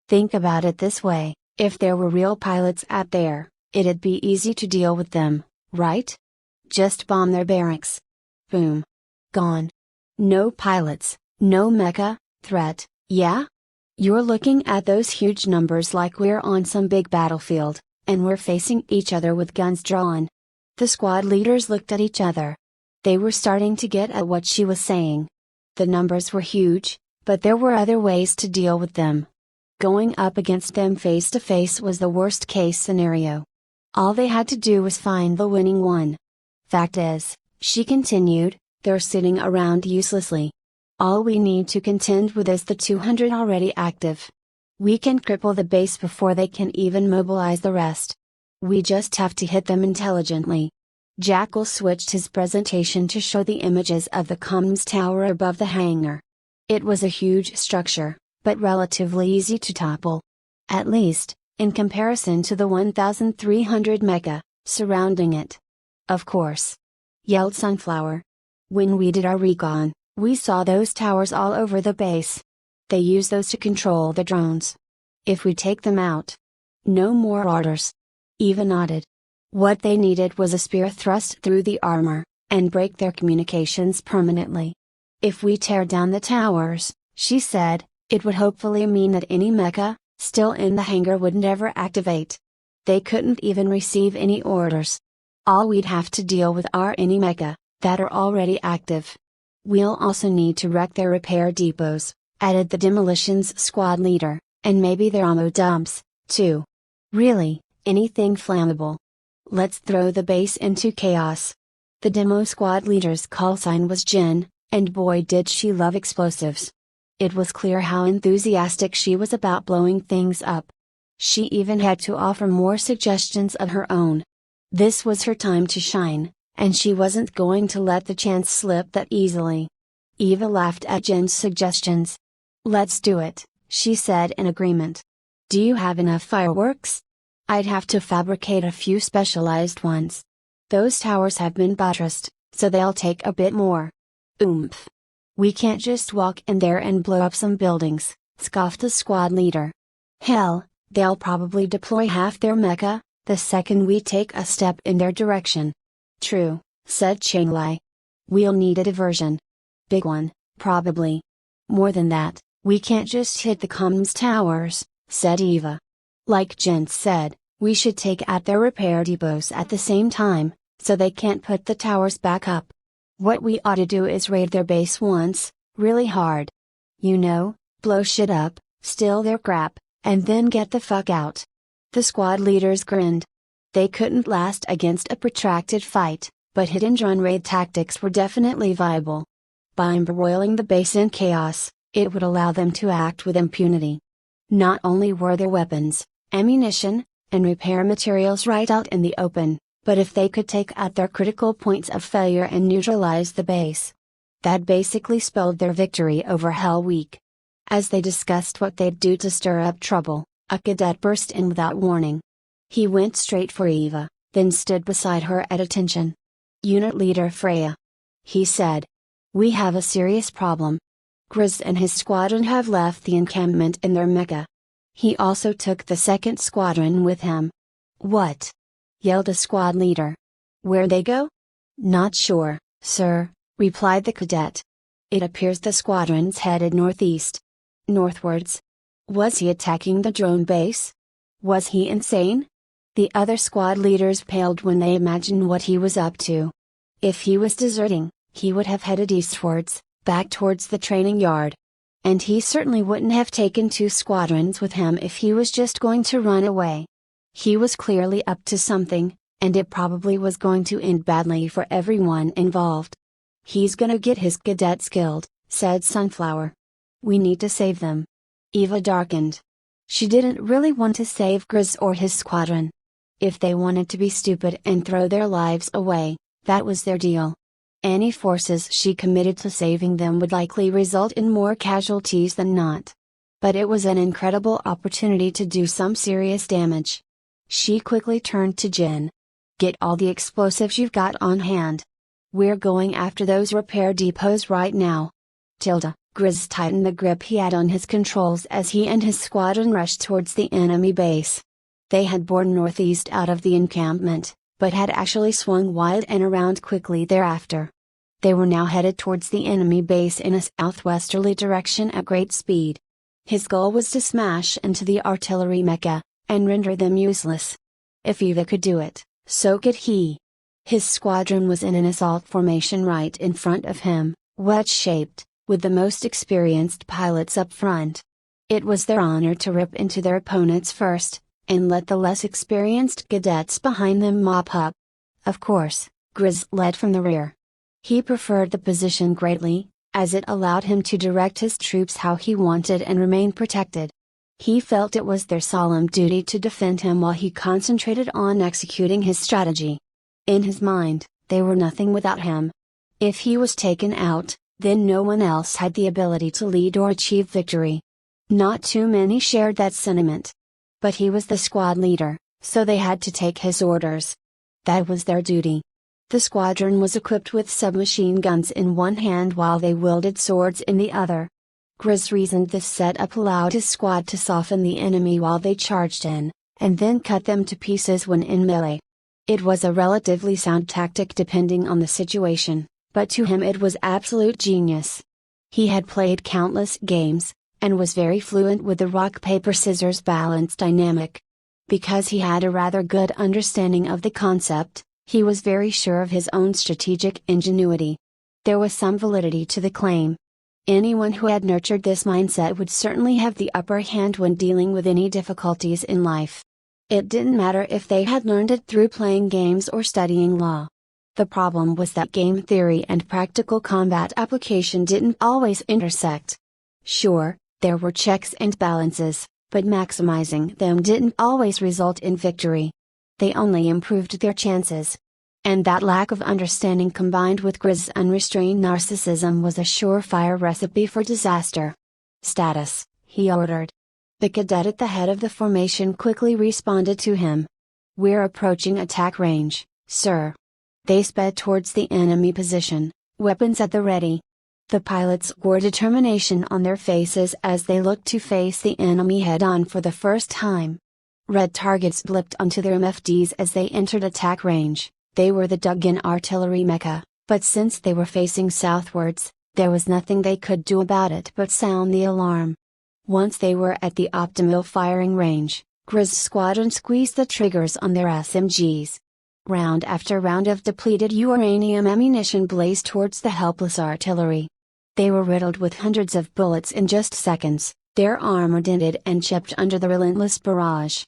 Think about it this way, if there were real pilots out there, it'd be easy to deal with them, right? Just bomb their barracks. Boom. Gone. No pilots, no mecha threat, yeah? You're looking at those huge numbers like we're on some big battlefield, and we're facing each other with guns drawn. The squad leaders looked at each other. They were starting to get at what she was saying. The numbers were huge, but there were other ways to deal with them. Going up against them face to face was the worst case scenario. All they had to do was find the winning one. Fact is, she continued, they're sitting around uselessly. All we need to contend with is the 200 already active. We can cripple the base before they can even mobilize the rest. We just have to hit them intelligently. Jackal switched his presentation to show the images of the comms tower above the hangar. It was a huge structure, but relatively easy to topple. At least, in comparison to the 1,300 mecha surrounding it. Of course. Yelled Sunflower. When we did our recon, we saw those towers all over the base. They use those to control the drones. If we take them out. No more orders. Eva nodded. What they needed was a spear thrust through the armor, and break their communications permanently. If we tear down the towers, she said, it would hopefully mean that any mecha still in the hangar wouldn't ever activate. They couldn't even receive any orders. All we'd have to deal with are any mecha that are already active. We'll also need to wreck their repair depots, added the demolitions squad leader, and maybe their ammo dumps, too. Really, anything flammable. Let's throw the base into chaos. The demo squad leader's callsign was Jen, and boy did she love explosives. It was clear how enthusiastic she was about blowing things up. She even had to offer more suggestions of her own. This was her time to shine, and she wasn't going to let the chance slip that easily. Eva laughed at Jen's suggestions. Let's do it, she said in agreement. Do you have enough fireworks? I'd have to fabricate a few specialized ones. Those towers have been buttressed, so they'll take a bit more. Oomph. We can't just walk in there and blow up some buildings, scoffed the squad leader. Hell, they'll probably deploy half their mecha the second we take a step in their direction. True, said Chenglai. We'll need a diversion. Big one, probably. More than that, we can't just hit the comms towers, said Eva. Like Jen said, we should take out their repair depots at the same time, so they can't put the towers back up. What we ought to do is raid their base once, really hard. You know, blow shit up, steal their crap, and then get the fuck out. The squad leaders grinned. They couldn't last against a protracted fight, but hit-and-run raid tactics were definitely viable. By embroiling the base in chaos, it would allow them to act with impunity. Not only were their weapons, ammunition, and repair materials right out in the open, but if they could take out their critical points of failure and neutralize the base, that basically spelled their victory over Hell Week. As they discussed what they'd do to stir up trouble, a cadet burst in without warning. He went straight for Eva, then stood beside her at attention. "Unit Leader Freya," he said. "We have a serious problem. Grizz and his squadron have left the encampment in their mecha. He also took the second squadron with him." "What?" yelled a squad leader. "Where'd they go?" "Not sure, sir," replied the cadet. "It appears the squadron's headed northeast." "Northwards? Was he attacking the drone base? Was he insane?" The other squad leaders paled when they imagined what he was up to. If he was deserting, he would have headed eastwards, back towards the training yard. And he certainly wouldn't have taken 2 squadrons with him if he was just going to run away. He was clearly up to something, and it probably was going to end badly for everyone involved. "He's gonna get his cadets killed," said Sunflower. "We need to save them." Eva darkened. She didn't really want to save Grizz or his squadron. If they wanted to be stupid and throw their lives away, that was their deal. Any forces she committed to saving them would likely result in more casualties than not. But it was an incredible opportunity to do some serious damage. She quickly turned to Jin. "Get all the explosives you've got on hand. We're going after those repair depots right now." Grizz tightened the grip he had on his controls as he and his squadron rushed towards the enemy base. They had borne northeast out of the encampment, but had actually swung wide and around quickly thereafter. They were now headed towards the enemy base in a southwesterly direction at great speed. His goal was to smash into the artillery mecha, and render them useless. If Eva could do it, so could he. His squadron was in an assault formation right in front of him, wedge-shaped, with the most experienced pilots up front. It was their honor to rip into their opponents first, and let the less experienced cadets behind them mop up. Of course, Grizz led from the rear. He preferred the position greatly, as it allowed him to direct his troops how he wanted and remain protected. He felt it was their solemn duty to defend him while he concentrated on executing his strategy. In his mind, they were nothing without him. If he was taken out, then no one else had the ability to lead or achieve victory. Not too many shared that sentiment. But he was the squad leader, so they had to take his orders. That was their duty. The squadron was equipped with submachine guns in one hand while they wielded swords in the other. Grizz reasoned this setup allowed his squad to soften the enemy while they charged in, and then cut them to pieces when in melee. It was a relatively sound tactic depending on the situation, but to him it was absolute genius. He had played countless games, and was very fluent with the rock-paper-scissors balance dynamic. Because he had a rather good understanding of the concept, he was very sure of his own strategic ingenuity. There was some validity to the claim. Anyone who had nurtured this mindset would certainly have the upper hand when dealing with any difficulties in life. It didn't matter if they had learned it through playing games or studying law. The problem was that game theory and practical combat application didn't always intersect. Sure, there were checks and balances, but maximizing them didn't always result in victory. They only improved their chances. And that lack of understanding combined with Grizz's unrestrained narcissism was a surefire recipe for disaster. "Status," he ordered. The cadet at the head of the formation quickly responded to him. "We're approaching attack range, sir." They sped towards the enemy position, weapons at the ready. The pilots wore determination on their faces as they looked to face the enemy head-on for the first time. Red targets blipped onto their MFDs as they entered attack range. They were the dug-in artillery mecha, but since they were facing southwards, there was nothing they could do about it but sound the alarm. Once they were at the optimal firing range, Grizz's squadron squeezed the triggers on their SMGs. Round after round of depleted uranium ammunition blazed towards the helpless artillery. They were riddled with hundreds of bullets in just seconds, their armor dented and chipped under the relentless barrage.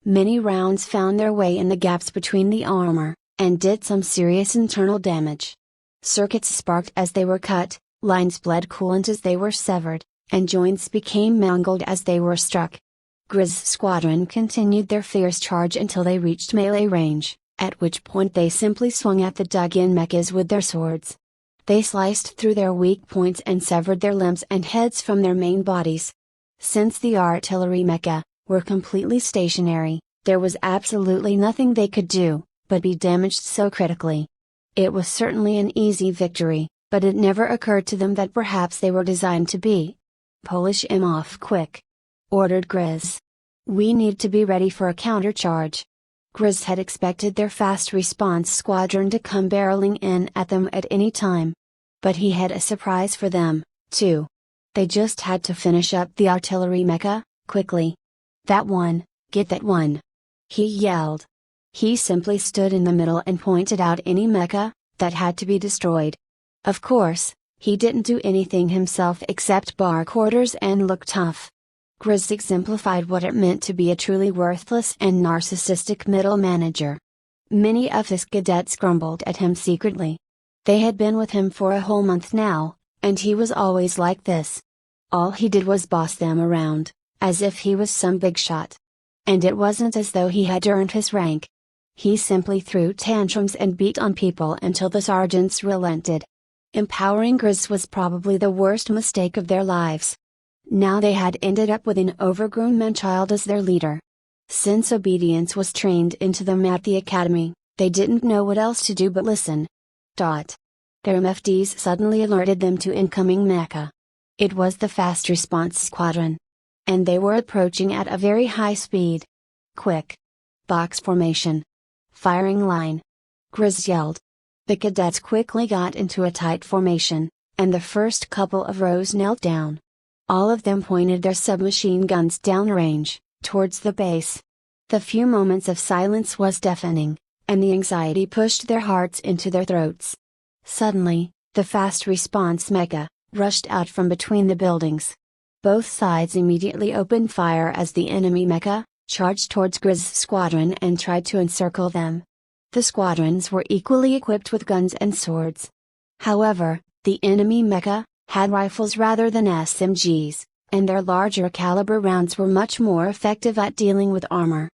Many rounds found their way in the gaps between the armor, and did some serious internal damage. Circuits sparked as they were cut, lines bled coolant as they were severed, and joints became mangled as they were struck. Grizz's squadron continued their fierce charge until they reached melee range, at which point they simply swung at the dug-in mechas with their swords. They sliced through their weak points and severed their limbs and heads from their main bodies. Since the artillery mecha were completely stationary, there was absolutely nothing they could do but be damaged so critically. It was certainly an easy victory, but it never occurred to them that perhaps they were designed to be. "Polish 'em off quick," ordered Grizz. "We need to be ready for a countercharge." Grizz had expected their fast response squadron to come barreling in at them at any time. But he had a surprise for them, too. They just had to finish up the artillery mecha, quickly. "That one, get that one!" he yelled. He simply stood in the middle and pointed out any mecha that had to be destroyed. Of course, he didn't do anything himself except bark orders and look tough. Grizz exemplified what it meant to be a truly worthless and narcissistic middle manager. Many of his cadets grumbled at him secretly. They had been with him for a whole month now, and he was always like this. All he did was boss them around, as if he was some big shot. And it wasn't as though he had earned his rank. He simply threw tantrums and beat on people until the sergeants relented. Empowering Grizz was probably the worst mistake of their lives. Now they had ended up with an overgrown man-child as their leader. Since obedience was trained into them at the academy, they didn't know what else to do but listen. Their MFDs suddenly alerted them to incoming mecha. It was the Fast Response Squadron. And they were approaching at a very high speed. "Quick! Box formation! Firing line!" Grizz yelled. The cadets quickly got into a tight formation, and the first couple of rows knelt down. All of them pointed their submachine guns downrange, towards the base. The few moments of silence was deafening, and the anxiety pushed their hearts into their throats. Suddenly, the fast response mecha rushed out from between the buildings. Both sides immediately opened fire as the enemy mecha charged towards Grizz's squadron and tried to encircle them. The squadrons were equally equipped with guns and swords. However, the enemy mecha had rifles rather than SMGs, and their larger caliber rounds were much more effective at dealing with armor.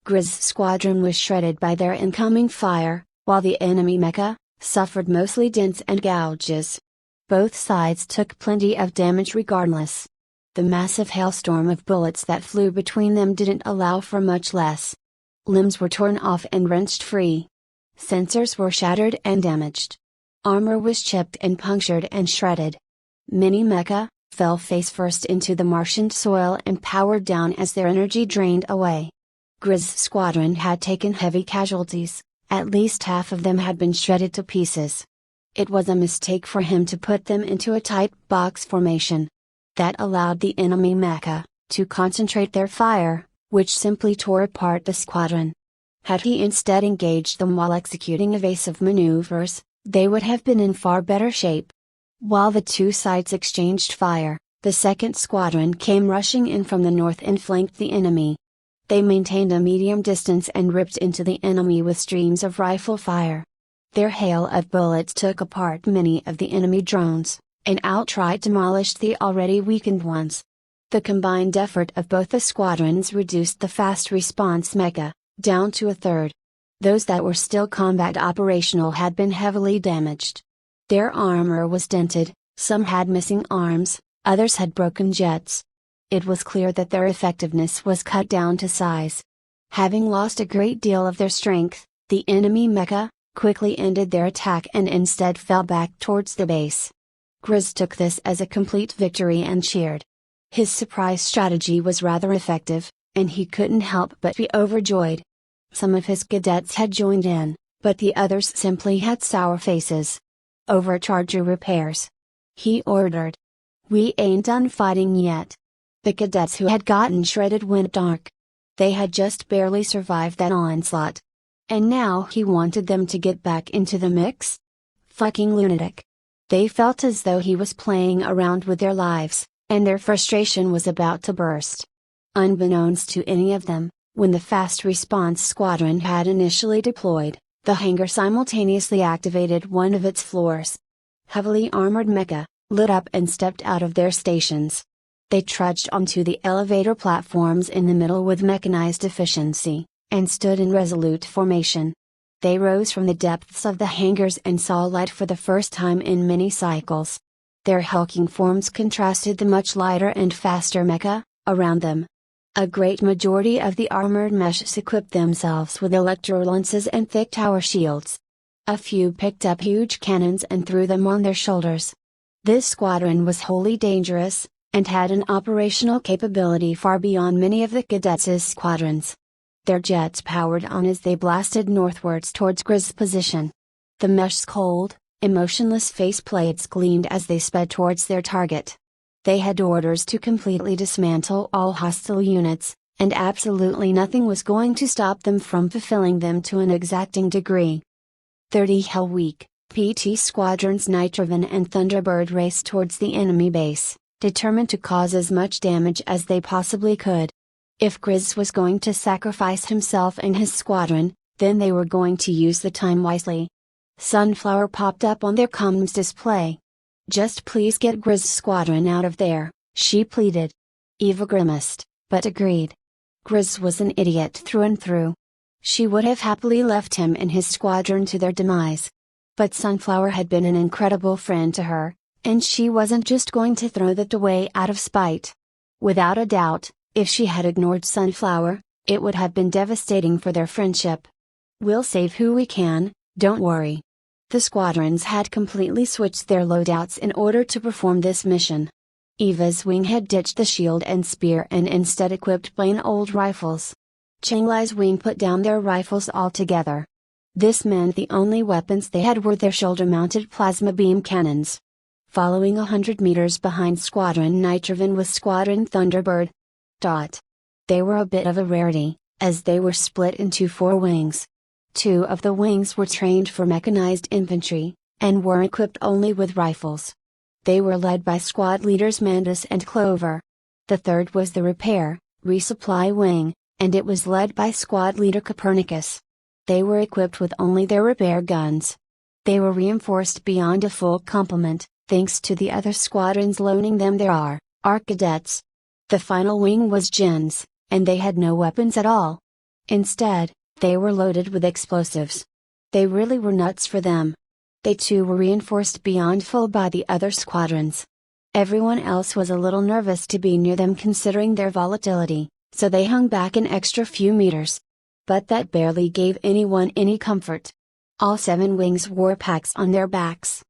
Grizz's squadron was shredded by their incoming fire, while the enemy mecha suffered mostly dents and gouges. Both sides took plenty of damage regardless. The massive hailstorm of bullets that flew between them didn't allow for much less. Limbs were torn off and wrenched free. Sensors were shattered and damaged. Armor was chipped and punctured and shredded. Many mecha fell face first into the Martian soil and powered down as their energy drained away. Grizz's squadron had taken heavy casualties, at least half of them had been shredded to pieces. It was a mistake for him to put them into a tight box formation. That allowed the enemy mecha to concentrate their fire, which simply tore apart the squadron. Had he instead engaged them while executing evasive maneuvers, they would have been in far better shape. While the two sides exchanged fire, the second squadron came rushing in from the north and flanked the enemy. They maintained a medium distance and ripped into the enemy with streams of rifle fire. Their hail of bullets took apart many of the enemy drones, and outright demolished the already weakened ones. The combined effort of both the squadrons reduced the fast response mecha down to a third. Those that were still combat operational had been heavily damaged. Their armor was dented, some had missing arms, others had broken jets. It was clear that their effectiveness was cut down to size. Having lost a great deal of their strength, the enemy mecha quickly ended their attack and instead fell back towards the base. Grizz took this as a complete victory and cheered. His surprise strategy was rather effective, and he couldn't help but be overjoyed. Some of his cadets had joined in, but the others simply had sour faces. "Overcharge your repairs," he ordered. "We ain't done fighting yet." The cadets who had gotten shredded went dark. They had just barely survived that onslaught. And now he wanted them to get back into the mix? Fucking lunatic. They felt as though he was playing around with their lives. and their frustration was about to burst. Unbeknownst to any of them, when the Fast Response Squadron had initially deployed, the hangar simultaneously activated one of its floors. Heavily armored mecha lit up and stepped out of their stations. They trudged onto the elevator platforms in the middle with mechanized efficiency, and stood in resolute formation. They rose from the depths of the hangars and saw light for the first time in many cycles. Their hulking forms contrasted the much lighter and faster mecha around them. A great majority of the armored meshes equipped themselves with electrolances and thick tower shields. A few picked up huge cannons and threw them on their shoulders. This squadron was wholly dangerous, and had an operational capability far beyond many of the cadets' squadrons. Their jets powered on as they blasted northwards towards Grizz's position. The mesh's cold, emotionless faceplates gleamed as they sped towards their target. They had orders to completely dismantle all hostile units, and absolutely nothing was going to stop them from fulfilling them to an exacting degree. 30 Hell Week, PT Squadrons Nitrovan and Thunderbird raced towards the enemy base, determined to cause as much damage as they possibly could. If Grizz was going to sacrifice himself and his squadron, then they were going to use the time wisely. Sunflower popped up on their comms display. "Just please get Grizz's squadron out of there," she pleaded. Eva grimaced, but agreed. Grizz was an idiot through and through. She would have happily left him and his squadron to their demise. But Sunflower had been an incredible friend to her, and she wasn't just going to throw that away out of spite. Without a doubt, if she had ignored Sunflower, it would have been devastating for their friendship. "We'll save who we can, don't worry." The squadrons had completely switched their loadouts in order to perform this mission. Eva's wing had ditched the shield and spear and instead equipped plain old rifles. Changlai's wing put down their rifles altogether. This meant the only weapons they had were their shoulder-mounted plasma beam cannons. Following 100 meters behind Squadron Nitrovan was Squadron Thunderbird. They were a bit of a rarity, as they were split into 4 wings. 2 of the wings were trained for mechanized infantry, and were equipped only with rifles. They were led by squad leaders Mandus and Clover. The third was the repair, resupply wing, and it was led by squad leader Copernicus. They were equipped with only their repair guns. They were reinforced beyond a full complement, thanks to the other squadrons loaning them their ARC cadets. The final wing was Jin's, and they had no weapons at all. Instead, they were loaded with explosives. They really were nuts for them. They too were reinforced beyond full by the other squadrons. Everyone else was a little nervous to be near them considering their volatility, so they hung back an extra few meters. But that barely gave anyone any comfort. All 7 wings wore packs on their backs.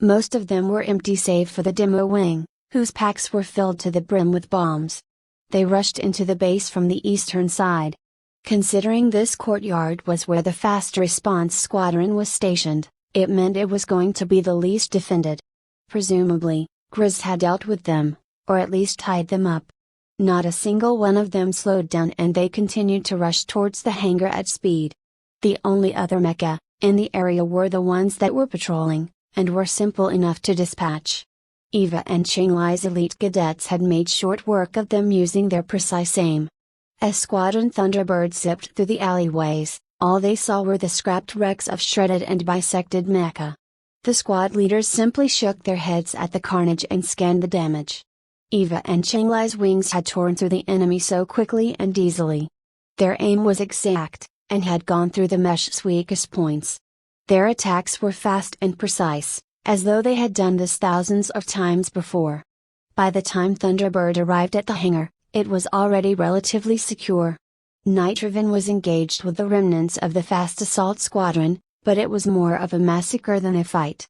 Most of them were empty save for the demo wing, whose packs were filled to the brim with bombs. They rushed into the base from the eastern side. Considering this courtyard was where the Fast Response Squadron was stationed, it meant it was going to be the least defended. Presumably, Grizz had dealt with them, or at least tied them up. Not a single one of them slowed down and they continued to rush towards the hangar at speed. The only other mecha in the area were the ones that were patrolling, and were simple enough to dispatch. Eva and Changlai's elite cadets had made short work of them using their precise aim. As Squadron Thunderbird zipped through the alleyways, all they saw were the scrapped wrecks of shredded and bisected mecha. The squad leaders simply shook their heads at the carnage and scanned the damage. Eva and Changlai's wings had torn through the enemy so quickly and easily. Their aim was exact, and had gone through the mesh's weakest points. Their attacks were fast and precise, as though they had done this thousands of times before. By the time Thunderbird arrived at the hangar, it was already relatively secure. Nitrovan was engaged with the remnants of the Fast Assault Squadron, but it was more of a massacre than a fight.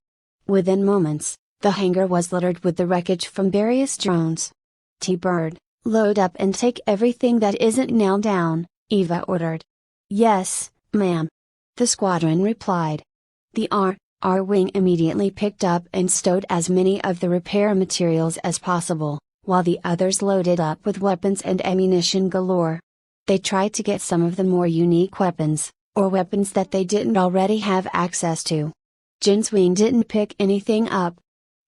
Within moments, the hangar was littered with the wreckage from various drones. T-Bird, load up and take everything that isn't nailed down, Eva ordered. "Yes, ma'am." The squadron replied. The R wing immediately picked up and stowed as many of the repair materials as possible, while the others loaded up with weapons and ammunition galore. They tried to get some of the more unique weapons, or weapons that they didn't already have access to. Jin's wing didn't pick anything up.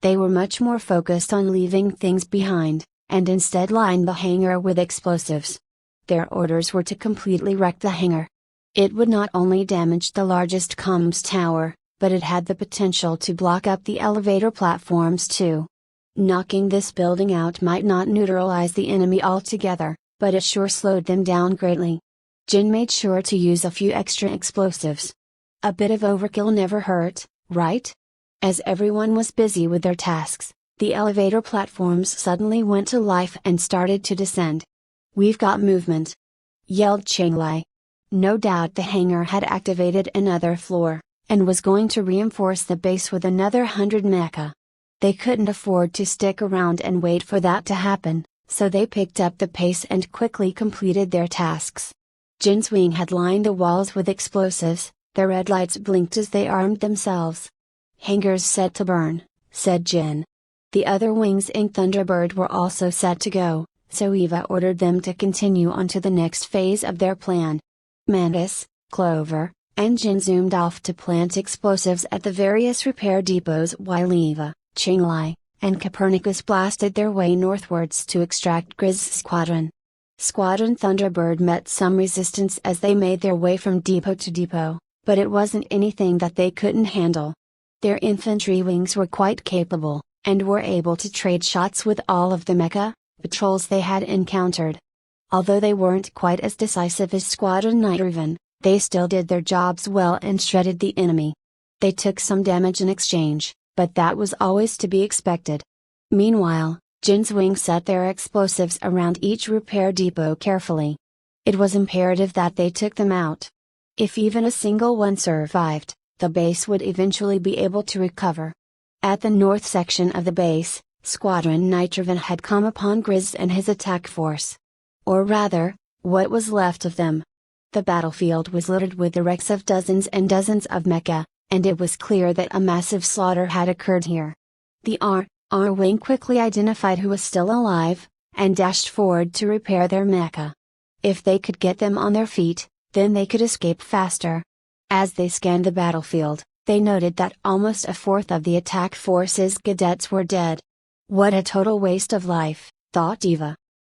They were much more focused on leaving things behind, and instead lined the hangar with explosives. Their orders were to completely wreck the hangar. It would not only damage the largest comms tower, but it had the potential to block up the elevator platforms too. Knocking this building out might not neutralize the enemy altogether, but it sure slowed them down greatly. Jin made sure to use a few extra explosives. A bit of overkill never hurt, right? As everyone was busy with their tasks, the elevator platforms suddenly went to life and started to descend. "We've got movement!" yelled Chenglai. No doubt the hangar had activated another floor, and was going to reinforce the base with another 100 mecha. They couldn't afford to stick around and wait for that to happen, so they picked up the pace and quickly completed their tasks. Jin's wing had lined the walls with explosives, their red lights blinked as they armed themselves. "Hangars set to burn," said Jin. The other wings in Thunderbird were also set to go, so Eva ordered them to continue on to the next phase of their plan. Mantis, Clover, and Jin zoomed off to plant explosives at the various repair depots while Eva, Chenglai, and Copernicus blasted their way northwards to extract Grizz's squadron. Squadron Thunderbird met some resistance as they made their way from depot to depot, but it wasn't anything that they couldn't handle. Their infantry wings were quite capable, and were able to trade shots with all of the mecha patrols they had encountered. Although they weren't quite as decisive as Squadron Raven, they still did their jobs well and shredded the enemy. They took some damage in exchange, but that was always to be expected. Meanwhile, Jin's wing set their explosives around each repair depot carefully. It was imperative that they took them out. If even a single one survived, the base would eventually be able to recover. At the north section of the base, Squadron Raven had come upon Grizz and his attack force. Or rather, what was left of them. The battlefield was littered with the wrecks of dozens and dozens of mecha, and it was clear that a massive slaughter had occurred here. The R wing quickly identified who was still alive, and dashed forward to repair their mecha. If they could get them on their feet, then they could escape faster. As they scanned the battlefield, they noted that almost a fourth of the attack force's cadets were dead. What a total waste of life, thought Eva.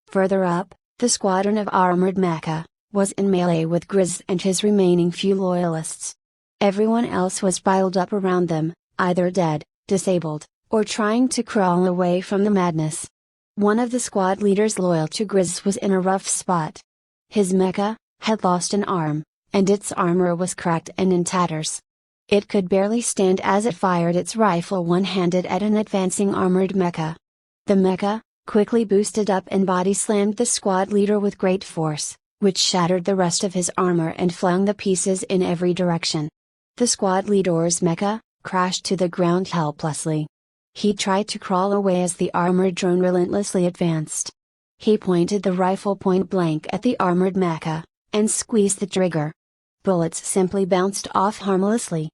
Further up, the squadron of armored mecha was in melee with Grizz and his remaining few loyalists. Everyone else was piled up around them, either dead, disabled, or trying to crawl away from the madness. One of the squad leaders loyal to Grizz was in a rough spot. His mecha had lost an arm, and its armor was cracked and in tatters. It could barely stand as it fired its rifle one-handed at an advancing armored mecha. The mecha quickly boosted up and body slammed the squad leader with great force, which shattered the rest of his armor and flung the pieces in every direction. The squad leader's mecha crashed to the ground helplessly. He tried to crawl away as the armored drone relentlessly advanced. He pointed the rifle point blank at the armored mecha, and squeezed the trigger. Bullets simply bounced off harmlessly.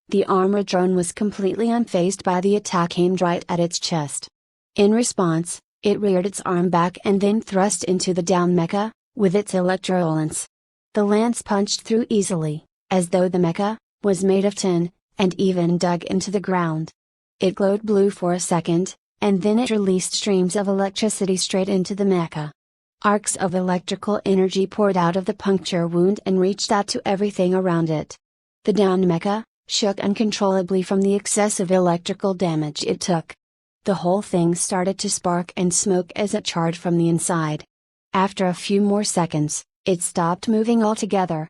The armored drone was completely unfazed by the attack aimed right at its chest. In response, it reared its arm back and then thrust into the down mecha, with its electro-lance. The lance punched through easily, as though the mecha was made of tin, and even dug into the ground. It glowed blue for a second, and then it released streams of electricity straight into the mecha. Arcs of electrical energy poured out of the puncture wound and reached out to everything around it. The down mecha shook uncontrollably from the excessive electrical damage it took. The whole thing started to spark and smoke as it charred from the inside. After a few more seconds, it stopped moving altogether.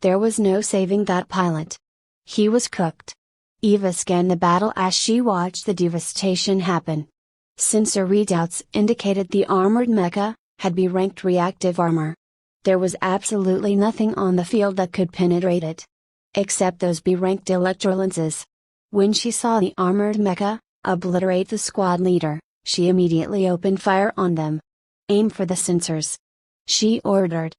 There was no saving that pilot. He was cooked. Eva scanned the battle as she watched the devastation happen. Sensor readouts indicated the armored mecha had B-ranked reactive armor. There was absolutely nothing on the field that could penetrate it. Except those B-ranked electrolenses. When she saw the armored mecha obliterate the squad leader, she immediately opened fire on them. "Aim for the sensors," she ordered.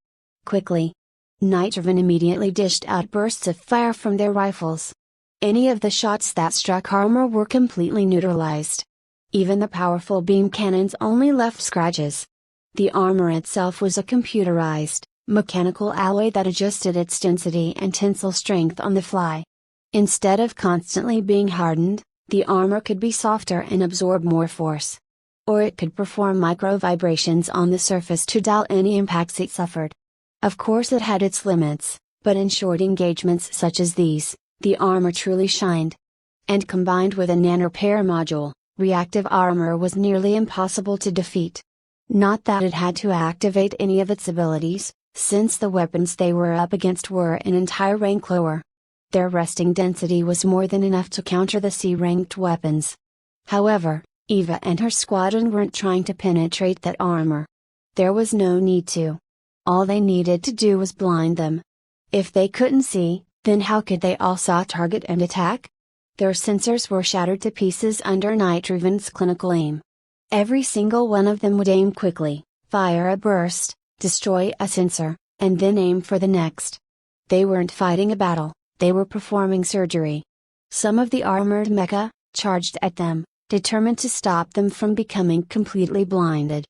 Quickly. Raven immediately dished out bursts of fire from their rifles. Any of the shots that struck armor were completely neutralized. Even the powerful beam cannons only left scratches. The armor itself was a computerized, mechanical alloy that adjusted its density and tensile strength on the fly. Instead of constantly being hardened, The armor could be softer and absorb more force. Or it could perform micro vibrations on the surface to dull any impacts it suffered. Of course it had its limits, but in short engagements such as these, the armor truly shined. And combined with a nanorepair module, reactive armor was nearly impossible to defeat. Not that it had to activate any of its abilities, since the weapons they were up against were an entire rank lower. Their resting density was more than enough to counter the C-ranked weapons. However, Eva and her squadron weren't trying to penetrate that armor. There was no need to. All they needed to do was blind them. If they couldn't see, then how could they also target and attack? Their sensors were shattered to pieces under RAVENS' clinical aim. Every single one of them would aim quickly, fire a burst, destroy a sensor, and then aim for the next. They weren't fighting a battle, they were performing surgery. Some of the armored mecha charged at them, determined to stop them from becoming completely blinded.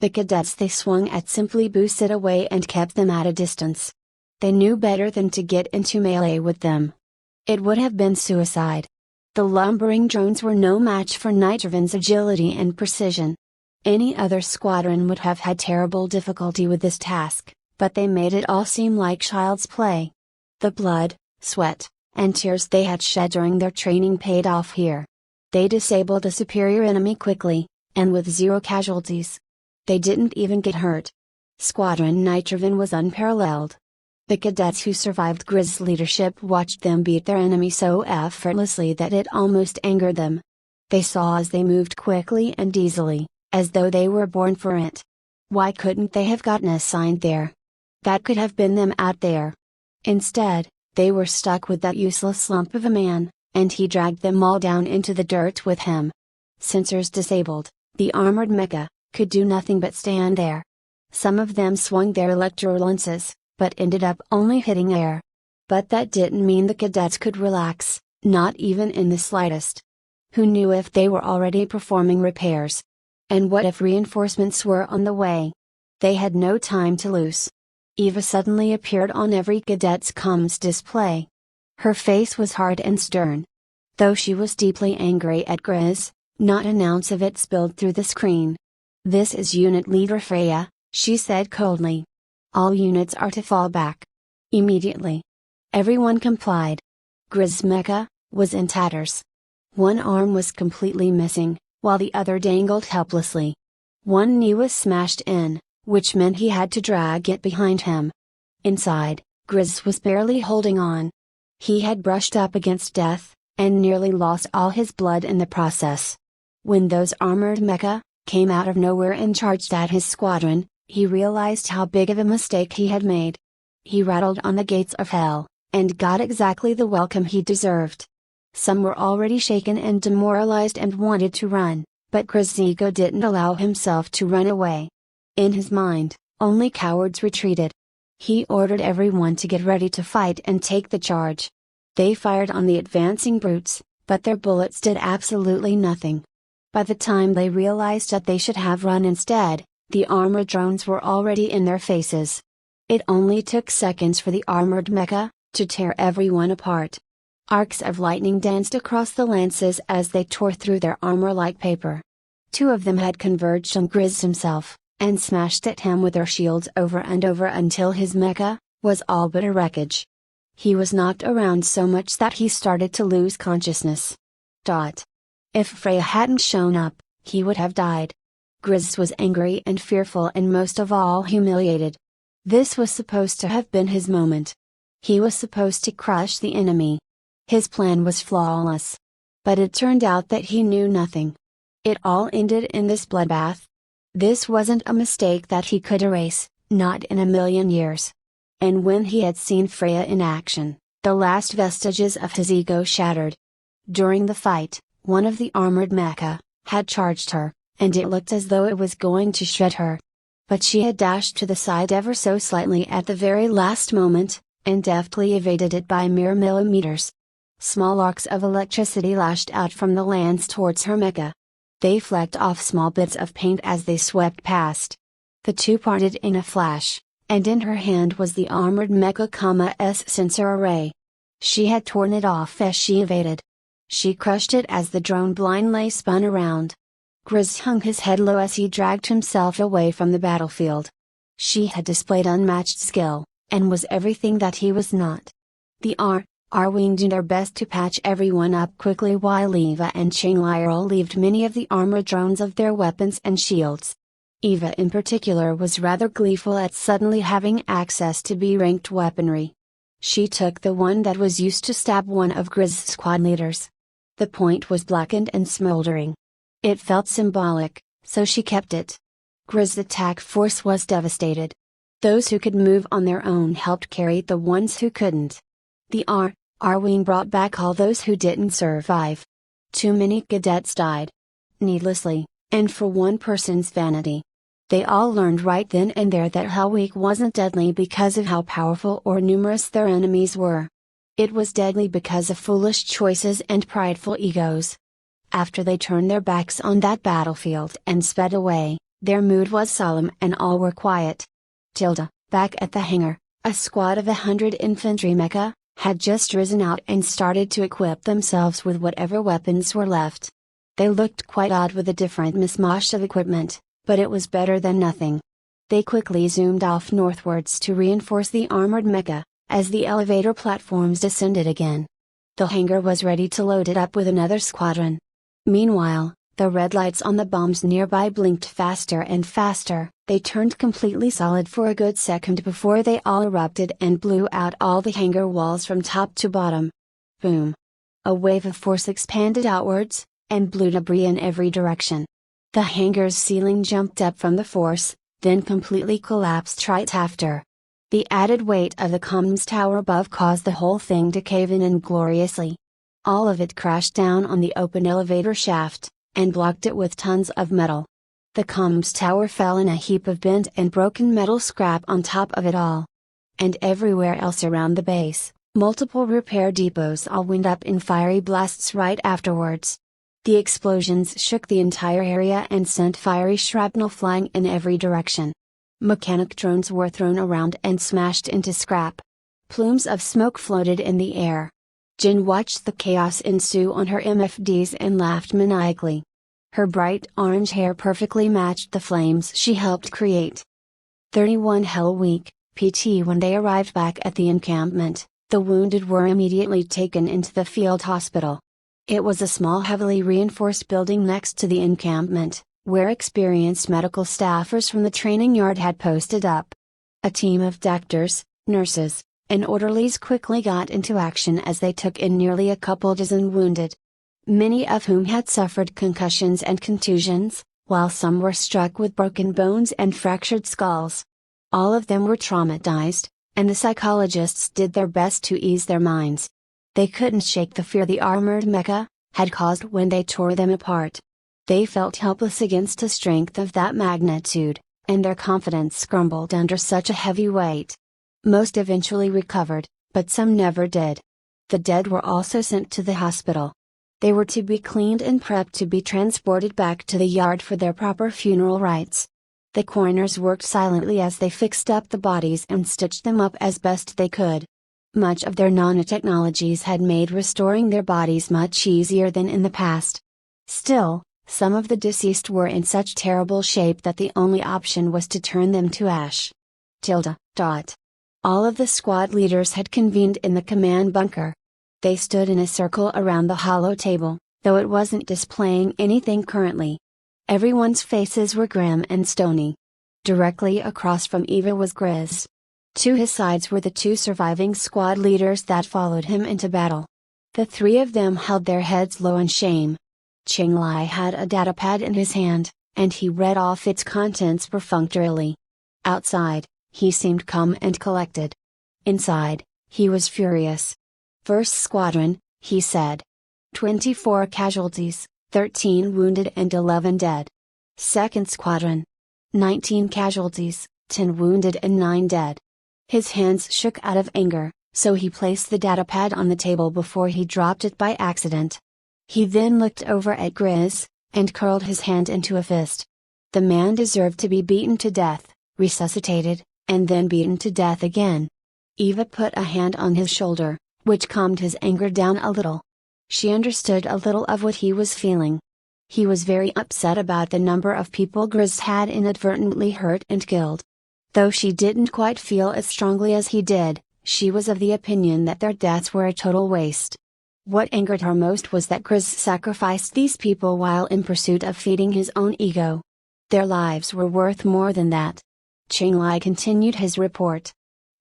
The cadets they swung at simply boosted away and kept them at a distance. They knew better than to get into melee with them. It would have been suicide. The lumbering drones were no match for RAVENS' agility and precision. Any other squadron would have had terrible difficulty with this task, but they made it all seem like child's play. The blood, sweat, and tears they had shed during their training paid off here. They disabled a superior enemy quickly, and with zero casualties. They didn't even get hurt. Squadron RAVENS was unparalleled. The cadets who survived Grizz's leadership watched them beat their enemy so effortlessly that it almost angered them. They saw as they moved quickly and easily, as though they were born for it. Why couldn't they have gotten assigned there? That could have been them out there. Instead, they were stuck with that useless lump of a man, and he dragged them all down into the dirt with him. Sensors disabled, the armored mecha could do nothing but stand there. Some of them swung their electrolances, but ended up only hitting air. But that didn't mean the cadets could relax, not even in the slightest. Who knew if they were already performing repairs? And what if reinforcements were on the way? They had no time to lose. Eva suddenly appeared on every cadet's comms display. Her face was hard and stern. Though she was deeply angry at Grizz, not an ounce of it spilled through the screen. "This is Unit Leader Freya," she said coldly. "All units are to fall back. Immediately." Everyone complied. Grizz's mecha was in tatters. One arm was completely missing, while the other dangled helplessly. One knee was smashed in, which meant he had to drag it behind him. Inside, Grizz was barely holding on. He had brushed up against death, and nearly lost all his blood in the process. When those armored mecha came out of nowhere and charged at his squadron, he realized how big of a mistake he had made. He rattled on the gates of hell, and got exactly the welcome he deserved. Some were already shaken and demoralized and wanted to run, but Grizz's ego didn't allow himself to run away. In his mind, only cowards retreated. He ordered everyone to get ready to fight and take the charge. They fired on the advancing brutes, but their bullets did absolutely nothing. By the time they realized that they should have run instead, the armored drones were already in their faces. It only took seconds for the armored mecha to tear everyone apart. Arcs of lightning danced across the lances as they tore through their armor like paper. Two of them had converged on Grizz himself, and smashed at him with their shields over and over until his mecha was all but a wreckage. He was knocked around so much that he started to lose consciousness. If Freya hadn't shown up, he would have died. Grizz was angry and fearful and most of all humiliated. This was supposed to have been his moment. He was supposed to crush the enemy. His plan was flawless. But it turned out that he knew nothing. It all ended in this bloodbath. This wasn't a mistake that he could erase, not in a million years. And when he had seen Freya in action, the last vestiges of his ego shattered. During the fight, one of the armored mecha had charged her, and it looked as though it was going to shred her. But she had dashed to the side ever so slightly at the very last moment, and deftly evaded it by mere millimeters. Small arcs of electricity lashed out from the lance towards her mecha. They flecked off small bits of paint as they swept past. The two parted in a flash, and in her hand was the armored mecha, S sensor array. She had torn it off as she evaded. She crushed it as the drone blindly spun around. Grizz hung his head low as he dragged himself away from the battlefield. She had displayed unmatched skill, and was everything that he was not. The RAVENS did their best to patch everyone up quickly while Eva and Qinglai relieved many of the armored drones of their weapons and shields. Eva in particular was rather gleeful at suddenly having access to B-ranked weaponry. She took the one that was used to stab one of Grizz's squad leaders. The point was blackened and smoldering. It felt symbolic, so she kept it. Grizz's attack force was devastated. Those who could move on their own helped carry the ones who couldn't. The RAVENS brought back all those who didn't survive. Too many cadets died. Needlessly, and for one person's vanity. They all learned right then and there that Hell Week wasn't deadly because of how powerful or numerous their enemies were. It was deadly because of foolish choices and prideful egos. After they turned their backs on that battlefield and sped away, their mood was solemn and all were quiet. Back at the hangar, a squad of 100 infantry mecha had just risen out and started to equip themselves with whatever weapons were left. They looked quite odd with a different mishmash of equipment, but it was better than nothing. They quickly zoomed off northwards to reinforce the armored mecha, as the elevator platforms descended again. The hangar was ready to load it up with another squadron. Meanwhile, the red lights on the bombs nearby blinked faster and faster. They turned completely solid for a good second before they all erupted and blew out all the hangar walls from top to bottom. Boom! A wave of force expanded outwards, and blew debris in every direction. The hangar's ceiling jumped up from the force, then completely collapsed right after. The added weight of the comms tower above caused the whole thing to cave in ingloriously. All of it crashed down on the open elevator shaft, and blocked it with tons of metal. The comms tower fell in a heap of bent and broken metal scrap on top of it all. And everywhere else around the base, multiple repair depots all went up in fiery blasts right afterwards. The explosions shook the entire area and sent fiery shrapnel flying in every direction. Mechanic drones were thrown around and smashed into scrap. Plumes of smoke floated in the air. Jin watched the chaos ensue on her MFDs and laughed maniacally. Her bright orange hair perfectly matched the flames she helped create. 31 Hell Week, PT. When they arrived back at the encampment, the wounded were immediately taken into the field hospital. It was a small heavily reinforced building next to the encampment, where experienced medical staffers from the training yard had posted up. A team of doctors, nurses, and orderlies quickly got into action as they took in nearly a couple dozen wounded. Many of whom had suffered concussions and contusions, while some were struck with broken bones and fractured skulls. All of them were traumatized, and the psychologists did their best to ease their minds. They couldn't shake the fear the armored mecha had caused when they tore them apart. They felt helpless against a strength of that magnitude, and their confidence crumbled under such a heavy weight. Most eventually recovered, but some never did. The dead were also sent to the hospital. They were to be cleaned and prepped to be transported back to the yard for their proper funeral rites. The coroners worked silently as they fixed up the bodies and stitched them up as best they could. Much of their nanotechnologies had made restoring their bodies much easier than in the past. Still, some of the deceased were in such terrible shape that the only option was to turn them to ash. All of the squad leaders had convened in the command bunker. They stood in a circle around the hollow table, though it wasn't displaying anything currently. Everyone's faces were grim and stony. Directly across from Eva was Grizz. To his sides were the two surviving squad leaders that followed him into battle. The three of them held their heads low in shame. Qinglai had a datapad in his hand, and he read off its contents perfunctorily. Outside, he seemed calm and collected. Inside, he was furious. First Squadron, he said. 24 casualties, 13 wounded and 11 dead. Second Squadron. 19 casualties, 10 wounded and 9 dead. His hands shook out of anger, so he placed the datapad on the table before he dropped it by accident. He then looked over at Grizz, and curled his hand into a fist. The man deserved to be beaten to death, resuscitated, and then beaten to death again. Eva put a hand on his shoulder, which calmed his anger down a little. She understood a little of what he was feeling. He was very upset about the number of people Grizz had inadvertently hurt and killed. Though she didn't quite feel as strongly as he did, she was of the opinion that their deaths were a total waste. What angered her most was that Grizz sacrificed these people while in pursuit of feeding his own ego. Their lives were worth more than that. Qinglai continued his report.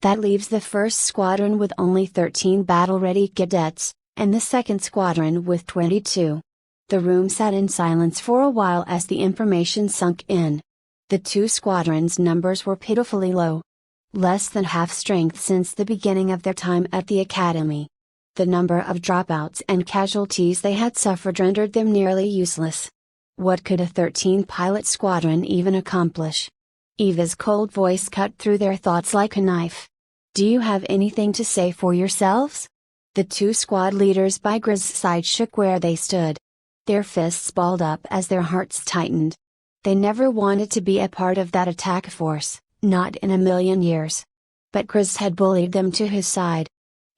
That leaves the first squadron with only 13 battle-ready cadets, and the second squadron with 22. The room sat in silence for a while as the information sunk in. The two squadrons' numbers were pitifully low. Less than half strength since the beginning of their time at the academy. The number of dropouts and casualties they had suffered rendered them nearly useless. What could a 13-pilot squadron even accomplish? Eva's cold voice cut through their thoughts like a knife. Do you have anything to say for yourselves? The two squad leaders by Grizz's side shook where they stood. Their fists balled up as their hearts tightened. They never wanted to be a part of that attack force, not in a million years. But Grizz had bullied them to his side.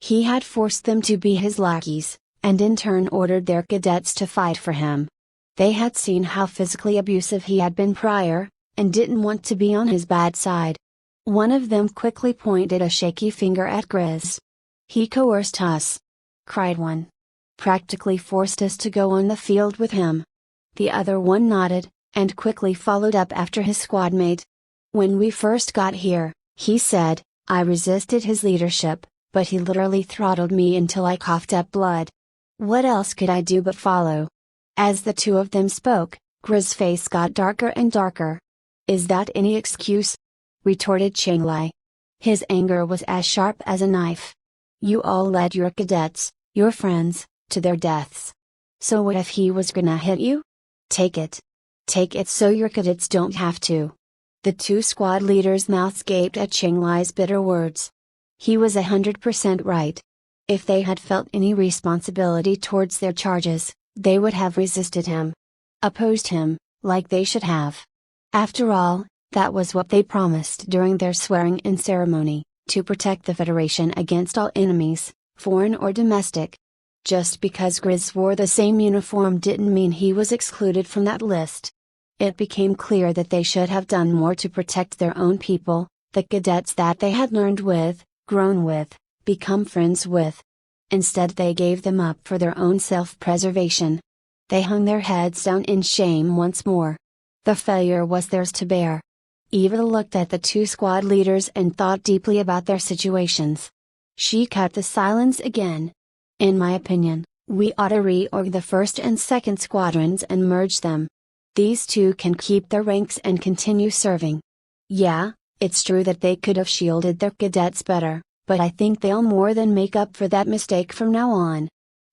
He had forced them to be his lackeys, and in turn ordered their cadets to fight for him. They had seen how physically abusive he had been prior, and didn't want to be on his bad side. One of them quickly pointed a shaky finger at Grizz. He coerced us, cried one. Practically forced us to go on the field with him. The other one nodded, and quickly followed up after his squadmate. When we first got here, he said, I resisted his leadership, but he literally throttled me until I coughed up blood. What else could I do but follow? As the two of them spoke, Grizz's face got darker and darker. Is that any excuse? Retorted Qinglai. His anger was as sharp as a knife. You all led your cadets, your friends, to their deaths. So what if he was gonna hit you? Take it. Take it so your cadets don't have to. The two squad leaders' mouths gaped at Qinglai's bitter words. He was 100% right. If they had felt any responsibility towards their charges, they would have resisted him. Opposed him, like they should have. After all, that was what they promised during their swearing-in ceremony, to protect the Federation against all enemies, foreign or domestic. Just because Grizz wore the same uniform didn't mean he was excluded from that list. It became clear that they should have done more to protect their own people, the cadets that they had learned with, grown with, become friends with. Instead they gave them up for their own self-preservation. They hung their heads down in shame once more. The failure was theirs to bear. Eva looked at the two squad leaders and thought deeply about their situations. She cut the silence again. In my opinion, we ought to reorg the first and second squadrons and merge them. These two can keep their ranks and continue serving. Yeah, it's true that they could have shielded their cadets better, but I think they'll more than make up for that mistake from now on.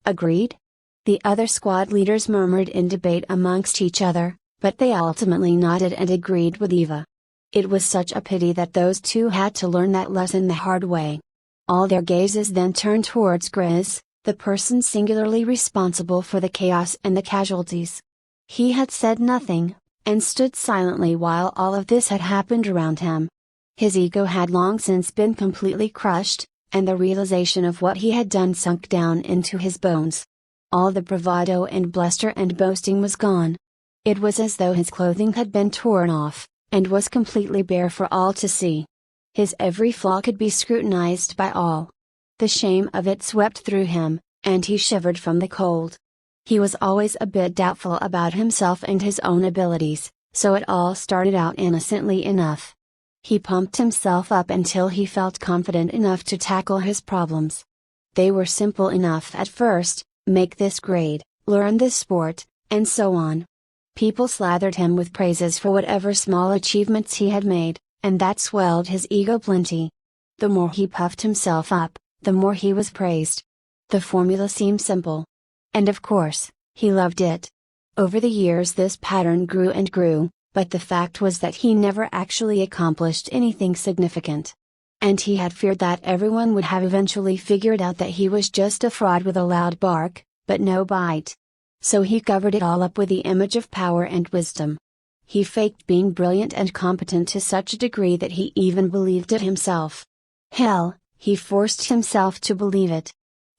Agreed? The other squad leaders murmured in debate amongst each other, but they ultimately nodded and agreed with Eva. It was such a pity that those two had to learn that lesson the hard way. All their gazes then turned towards Grizz, the person singularly responsible for the chaos and the casualties. He had said nothing, and stood silently while all of this had happened around him. His ego had long since been completely crushed, and the realization of what he had done sunk down into his bones. All the bravado and bluster and boasting was gone. It was as though his clothing had been torn off, and was completely bare for all to see. His every flaw could be scrutinized by all. The shame of it swept through him, and he shivered from the cold. He was always a bit doubtful about himself and his own abilities, so it all started out innocently enough. He pumped himself up until he felt confident enough to tackle his problems. They were simple enough at first: make this grade, learn this sport, and so on. People slathered him with praises for whatever small achievements he had made, and that swelled his ego plenty. The more he puffed himself up, the more he was praised. The formula seemed simple. And of course, he loved it. Over the years this pattern grew and grew, but the fact was that he never actually accomplished anything significant. And he had feared that everyone would have eventually figured out that he was just a fraud with a loud bark, but no bite. So he covered it all up with the image of power and wisdom. He faked being brilliant and competent to such a degree that he even believed it himself. Hell, he forced himself to believe it.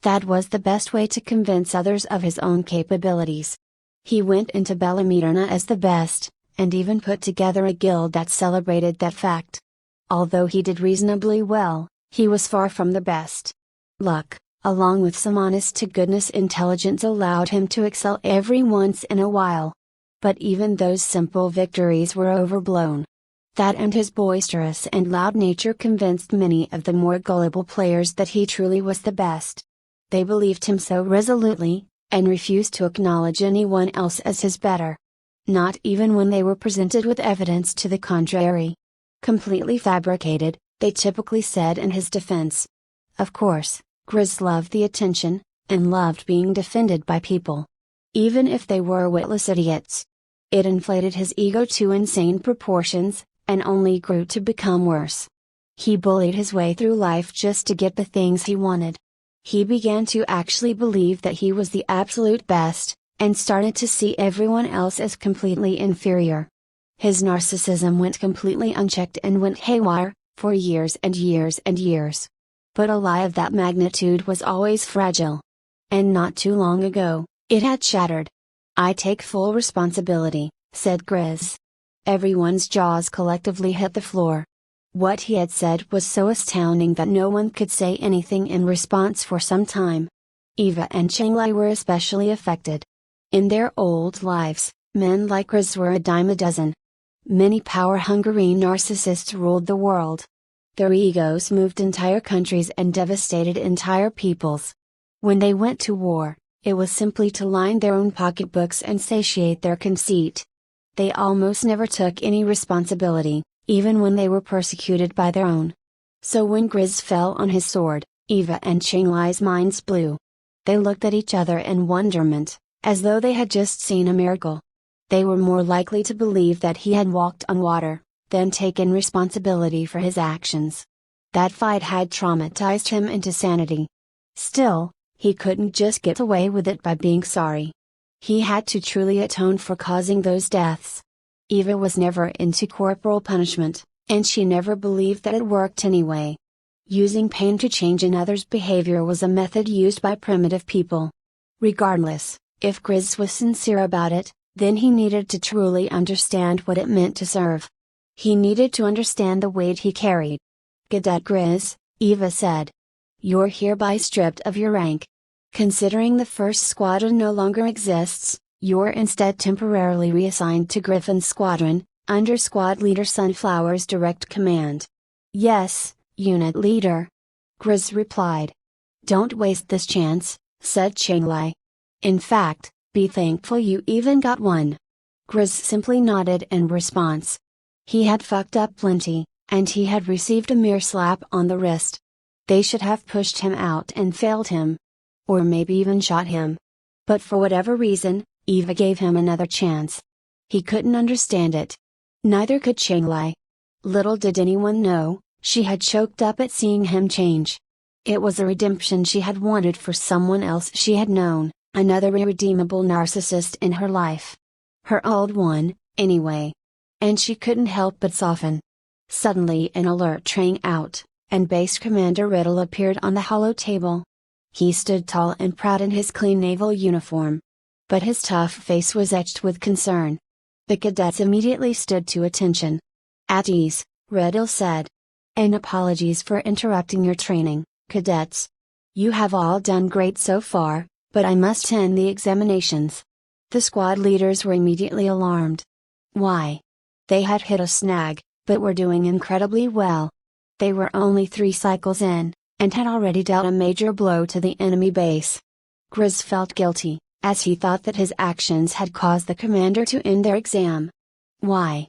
That was the best way to convince others of his own capabilities. He went into Bellamiterna as the best, and even put together a guild that celebrated that fact. Although he did reasonably well, he was far from the best. Luck, along with some honest-to-goodness intelligence, allowed him to excel every once in a while. But even those simple victories were overblown. That and his boisterous and loud nature convinced many of the more gullible players that he truly was the best. They believed him so resolutely, and refused to acknowledge anyone else as his better. Not even when they were presented with evidence to the contrary. Completely fabricated, they typically said in his defense. Of course, Grizz loved the attention, and loved being defended by people. Even if they were witless idiots. It inflated his ego to insane proportions, and only grew to become worse. He bullied his way through life just to get the things he wanted. He began to actually believe that he was the absolute best, and started to see everyone else as completely inferior. His narcissism went completely unchecked and went haywire, for years and years and years. But a lie of that magnitude was always fragile. And not too long ago, it had shattered. "I take full responsibility," said Grizz. Everyone's jaws collectively hit the floor. What he had said was so astounding that no one could say anything in response for some time. Eva and Chenglai were especially affected. In their old lives, men like Grizz were a dime a dozen. Many power-hungry narcissists ruled the world. Their egos moved entire countries and devastated entire peoples. When they went to war, it was simply to line their own pocketbooks and satiate their conceit. They almost never took any responsibility, even when they were persecuted by their own. So when Grizz fell on his sword, Eva and Chenglai's minds blew. They looked at each other in wonderment, as though they had just seen a miracle. They were more likely to believe that he had walked on water, than taken responsibility for his actions. That fight had traumatized him into sanity. Still, he couldn't just get away with it by being sorry. He had to truly atone for causing those deaths. Eva was never into corporal punishment, and she never believed that it worked anyway. Using pain to change another's behavior was a method used by primitive people. Regardless, if Grizz was sincere about it, then he needed to truly understand what it meant to serve. He needed to understand the weight he carried. "Cadet Grizz," Eva said. "You're hereby stripped of your rank. Considering the first squadron no longer exists, you're instead temporarily reassigned to Griffin's squadron, under Squad Leader Sunflower's direct command." "Yes, Unit Leader," Grizz replied. "Don't waste this chance," said Chenglai. "In fact, be thankful you even got one." Grizz simply nodded in response. He had fucked up plenty, and he had received a mere slap on the wrist. They should have pushed him out and failed him. Or maybe even shot him. But for whatever reason, Eva gave him another chance. He couldn't understand it. Neither could Chenglai. Little did anyone know, she had choked up at seeing him change. It was a redemption she had wanted for someone else she had known, another irredeemable narcissist in her life. Her old one, anyway. And she couldn't help but soften. Suddenly an alert rang out, and Base Commander Riddle appeared on the hollow table. He stood tall and proud in his clean naval uniform. But his tough face was etched with concern. The cadets immediately stood to attention. "At ease," Riddle said. "And apologies for interrupting your training, cadets. You have all done great so far, but I must end the examinations." The squad leaders were immediately alarmed. Why? They had hit a snag, but were doing incredibly well. They were only 3 cycles in, and had already dealt a major blow to the enemy base. Grizz felt guilty, as he thought that his actions had caused the commander to end their exam. "Why?"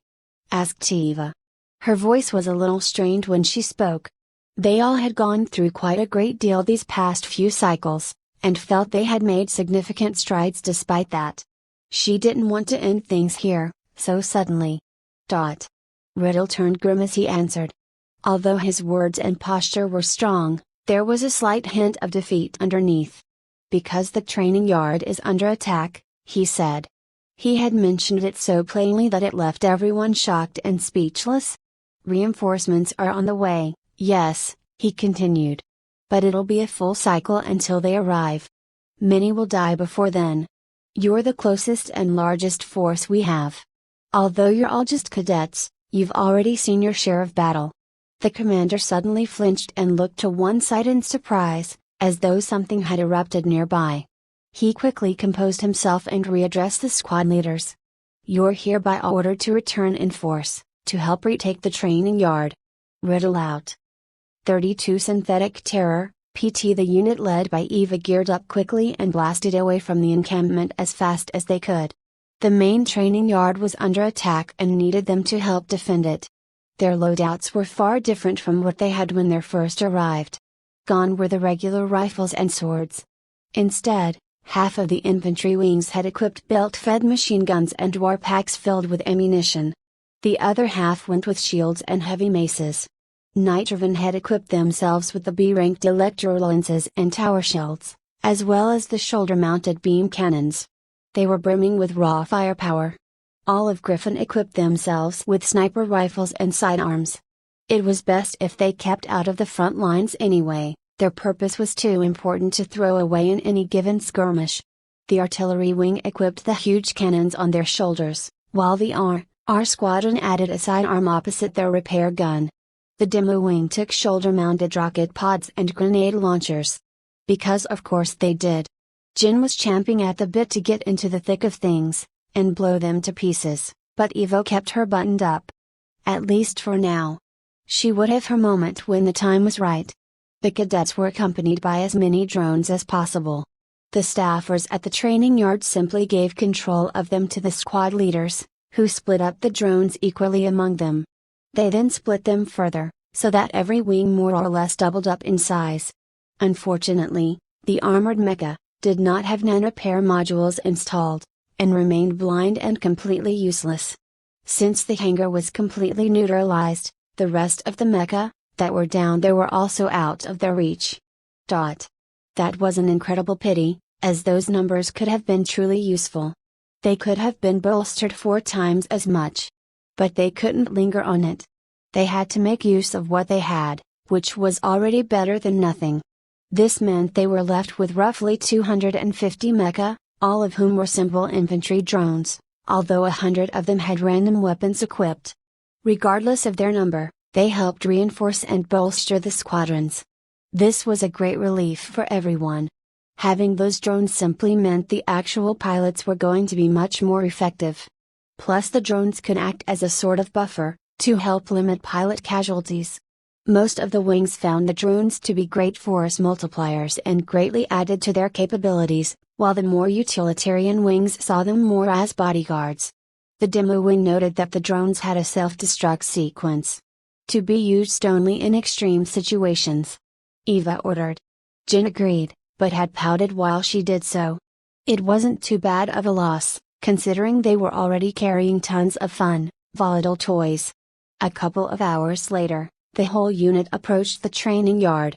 asked Eva. Her voice was a little strained when she spoke. They all had gone through quite a great deal these past few cycles, and felt they had made significant strides despite that. She didn't want to end things here, so suddenly. Riddle turned grim as he answered. Although his words and posture were strong, there was a slight hint of defeat underneath. "Because the training yard is under attack," he said. He had mentioned it so plainly that it left everyone shocked and speechless. "Reinforcements are on the way, yes," he continued. But it'll be a full cycle until they arrive. Many will die before then. You're the closest and largest force we have. Although you're all just cadets, you've already seen your share of battle." The commander suddenly flinched and looked to one side in surprise, as though something had erupted nearby. He quickly composed himself and readdressed the squad leaders. "You're hereby ordered to return in force, to help retake the training yard. Riddle out." 32 Synthetic Terror, PT. The unit led by Eva geared up quickly and blasted away from the encampment as fast as they could. The main training yard was under attack and needed them to help defend it. Their loadouts were far different from what they had when they first arrived. Gone were the regular rifles and swords. Instead, half of the infantry wings had equipped belt-fed machine guns and war packs filled with ammunition. The other half went with shields and heavy maces. Nitrovan had equipped themselves with the B-ranked electrolances and tower shields, as well as the shoulder-mounted beam cannons. They were brimming with raw firepower. All of Griffin equipped themselves with sniper rifles and sidearms. It was best if they kept out of the front lines anyway, their purpose was too important to throw away in any given skirmish. The artillery wing equipped the huge cannons on their shoulders, while the R squadron added a sidearm opposite their repair gun. The demo wing took shoulder-mounted rocket pods and grenade launchers. Because of course they did. Jin was champing at the bit to get into the thick of things, and blow them to pieces, but Evo kept her buttoned up. At least for now. She would have her moment when the time was right. The cadets were accompanied by as many drones as possible. The staffers at the training yard simply gave control of them to the squad leaders, who split up the drones equally among them. They then split them further, so that every wing more or less doubled up in size. Unfortunately, the armored mecha did not have nanorepair modules installed, and remained blind and completely useless. Since the hangar was completely neutralized, the rest of the mecha that were down there were also out of their reach. That was an incredible pity, as those numbers could have been truly useful. They could have been bolstered 4 times as much. But they couldn't linger on it. They had to make use of what they had, which was already better than nothing. This meant they were left with roughly 250 mecha, all of whom were simple infantry drones, although 100 of them had random weapons equipped. Regardless of their number, they helped reinforce and bolster the squadrons. This was a great relief for everyone. Having those drones simply meant the actual pilots were going to be much more effective. Plus the drones could act as a sort of buffer, to help limit pilot casualties. Most of the wings found the drones to be great force multipliers and greatly added to their capabilities, while the more utilitarian wings saw them more as bodyguards. The demo wing noted that the drones had a self-destruct sequence. To be used only in extreme situations. Eva ordered. Jin agreed, but had pouted while she did so. It wasn't too bad of a loss, considering they were already carrying tons of fun, volatile toys. A couple of hours later, the whole unit approached the training yard.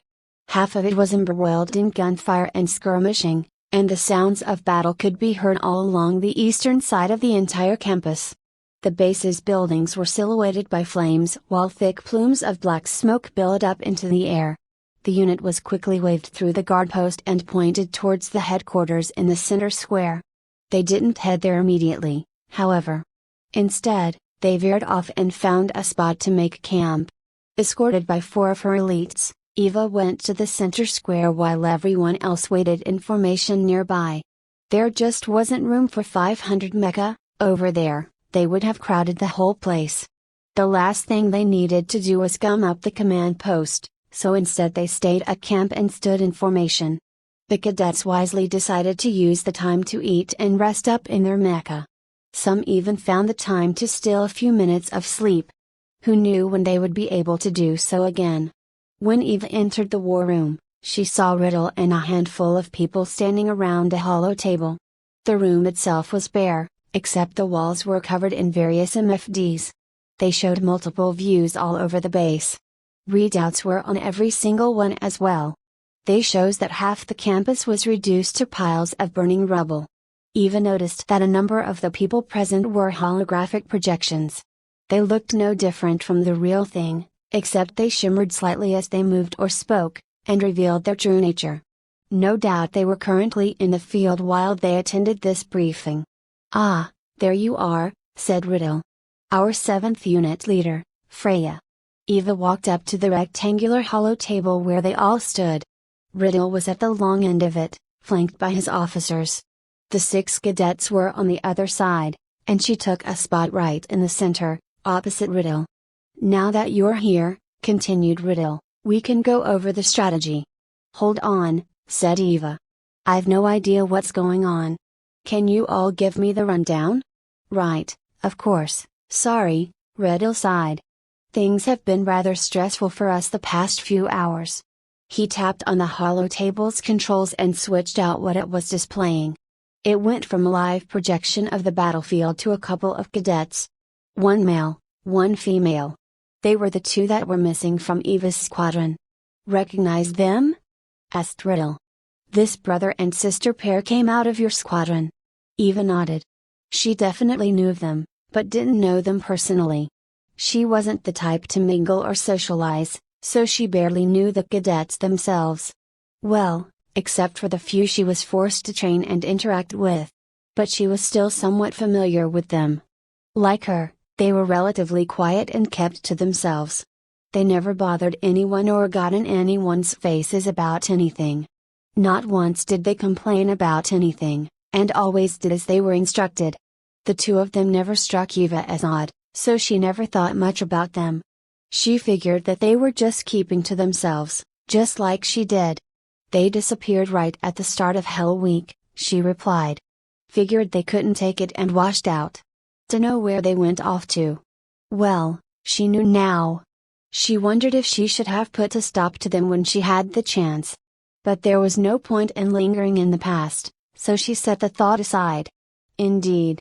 Half of it was embroiled in gunfire and skirmishing, and the sounds of battle could be heard all along the eastern side of the entire campus. The base's buildings were silhouetted by flames while thick plumes of black smoke billowed up into the air. The unit was quickly waved through the guard post and pointed towards the headquarters in the center square. They didn't head there immediately, however. Instead, they veered off and found a spot to make camp. Escorted by 4 of her elites, Eva went to the center square while everyone else waited in formation nearby. There just wasn't room for 500 mecha, over there, they would have crowded the whole place. The last thing they needed to do was gum up the command post, so instead they stayed at camp and stood in formation. The cadets wisely decided to use the time to eat and rest up in their mecha. Some even found the time to steal a few minutes of sleep. Who knew when they would be able to do so again? When Eva entered the war room, she saw Riddle and a handful of people standing around a hollow table. The room itself was bare, except the walls were covered in various MFDs. They showed multiple views all over the base. Readouts were on every single one as well. They shows that half the campus was reduced to piles of burning rubble. Eva noticed that a number of the people present were holographic projections. They looked no different from the real thing, except they shimmered slightly as they moved or spoke, and revealed their true nature. No doubt they were currently in the field while they attended this briefing. "Ah, there you are," said Riddle. "Our 7th unit leader, Freya." Eva walked up to the rectangular hollow table where they all stood. Riddle was at the long end of it, flanked by his officers. The 6 cadets were on the other side, and she took a spot right in the center, opposite Riddle. "Now that you're here," continued Riddle, "we can go over the strategy." "Hold on," said Eva. "I've no idea what's going on. Can you all give me the rundown?" "Right, of course, sorry," Riddle sighed. "Things have been rather stressful for us the past few hours." He tapped on the hollow table's controls and switched out what it was displaying. It went from live projection of the battlefield to a couple of cadets. One male, one female. They were the 2 that were missing from Eva's squadron. "Recognize them?" asked Riddle. "This brother and sister pair came out of your squadron." Eva nodded. She definitely knew of them, but didn't know them personally. She wasn't the type to mingle or socialize, so she barely knew the cadets themselves. Well, except for the few she was forced to train and interact with. But she was still somewhat familiar with them. Like her, they were relatively quiet and kept to themselves. They never bothered anyone or got in anyone's faces about anything. Not once did they complain about anything, and always did as they were instructed. The 2 of them never struck Eva as odd, so she never thought much about them. She figured that they were just keeping to themselves, just like she did. "They disappeared right at the start of Hell Week," she replied. "Figured they couldn't take it and washed out. Dunno where they went off to." Well, she knew now. She wondered if she should have put a stop to them when she had the chance. But there was no point in lingering in the past, so she set the thought aside. Indeed.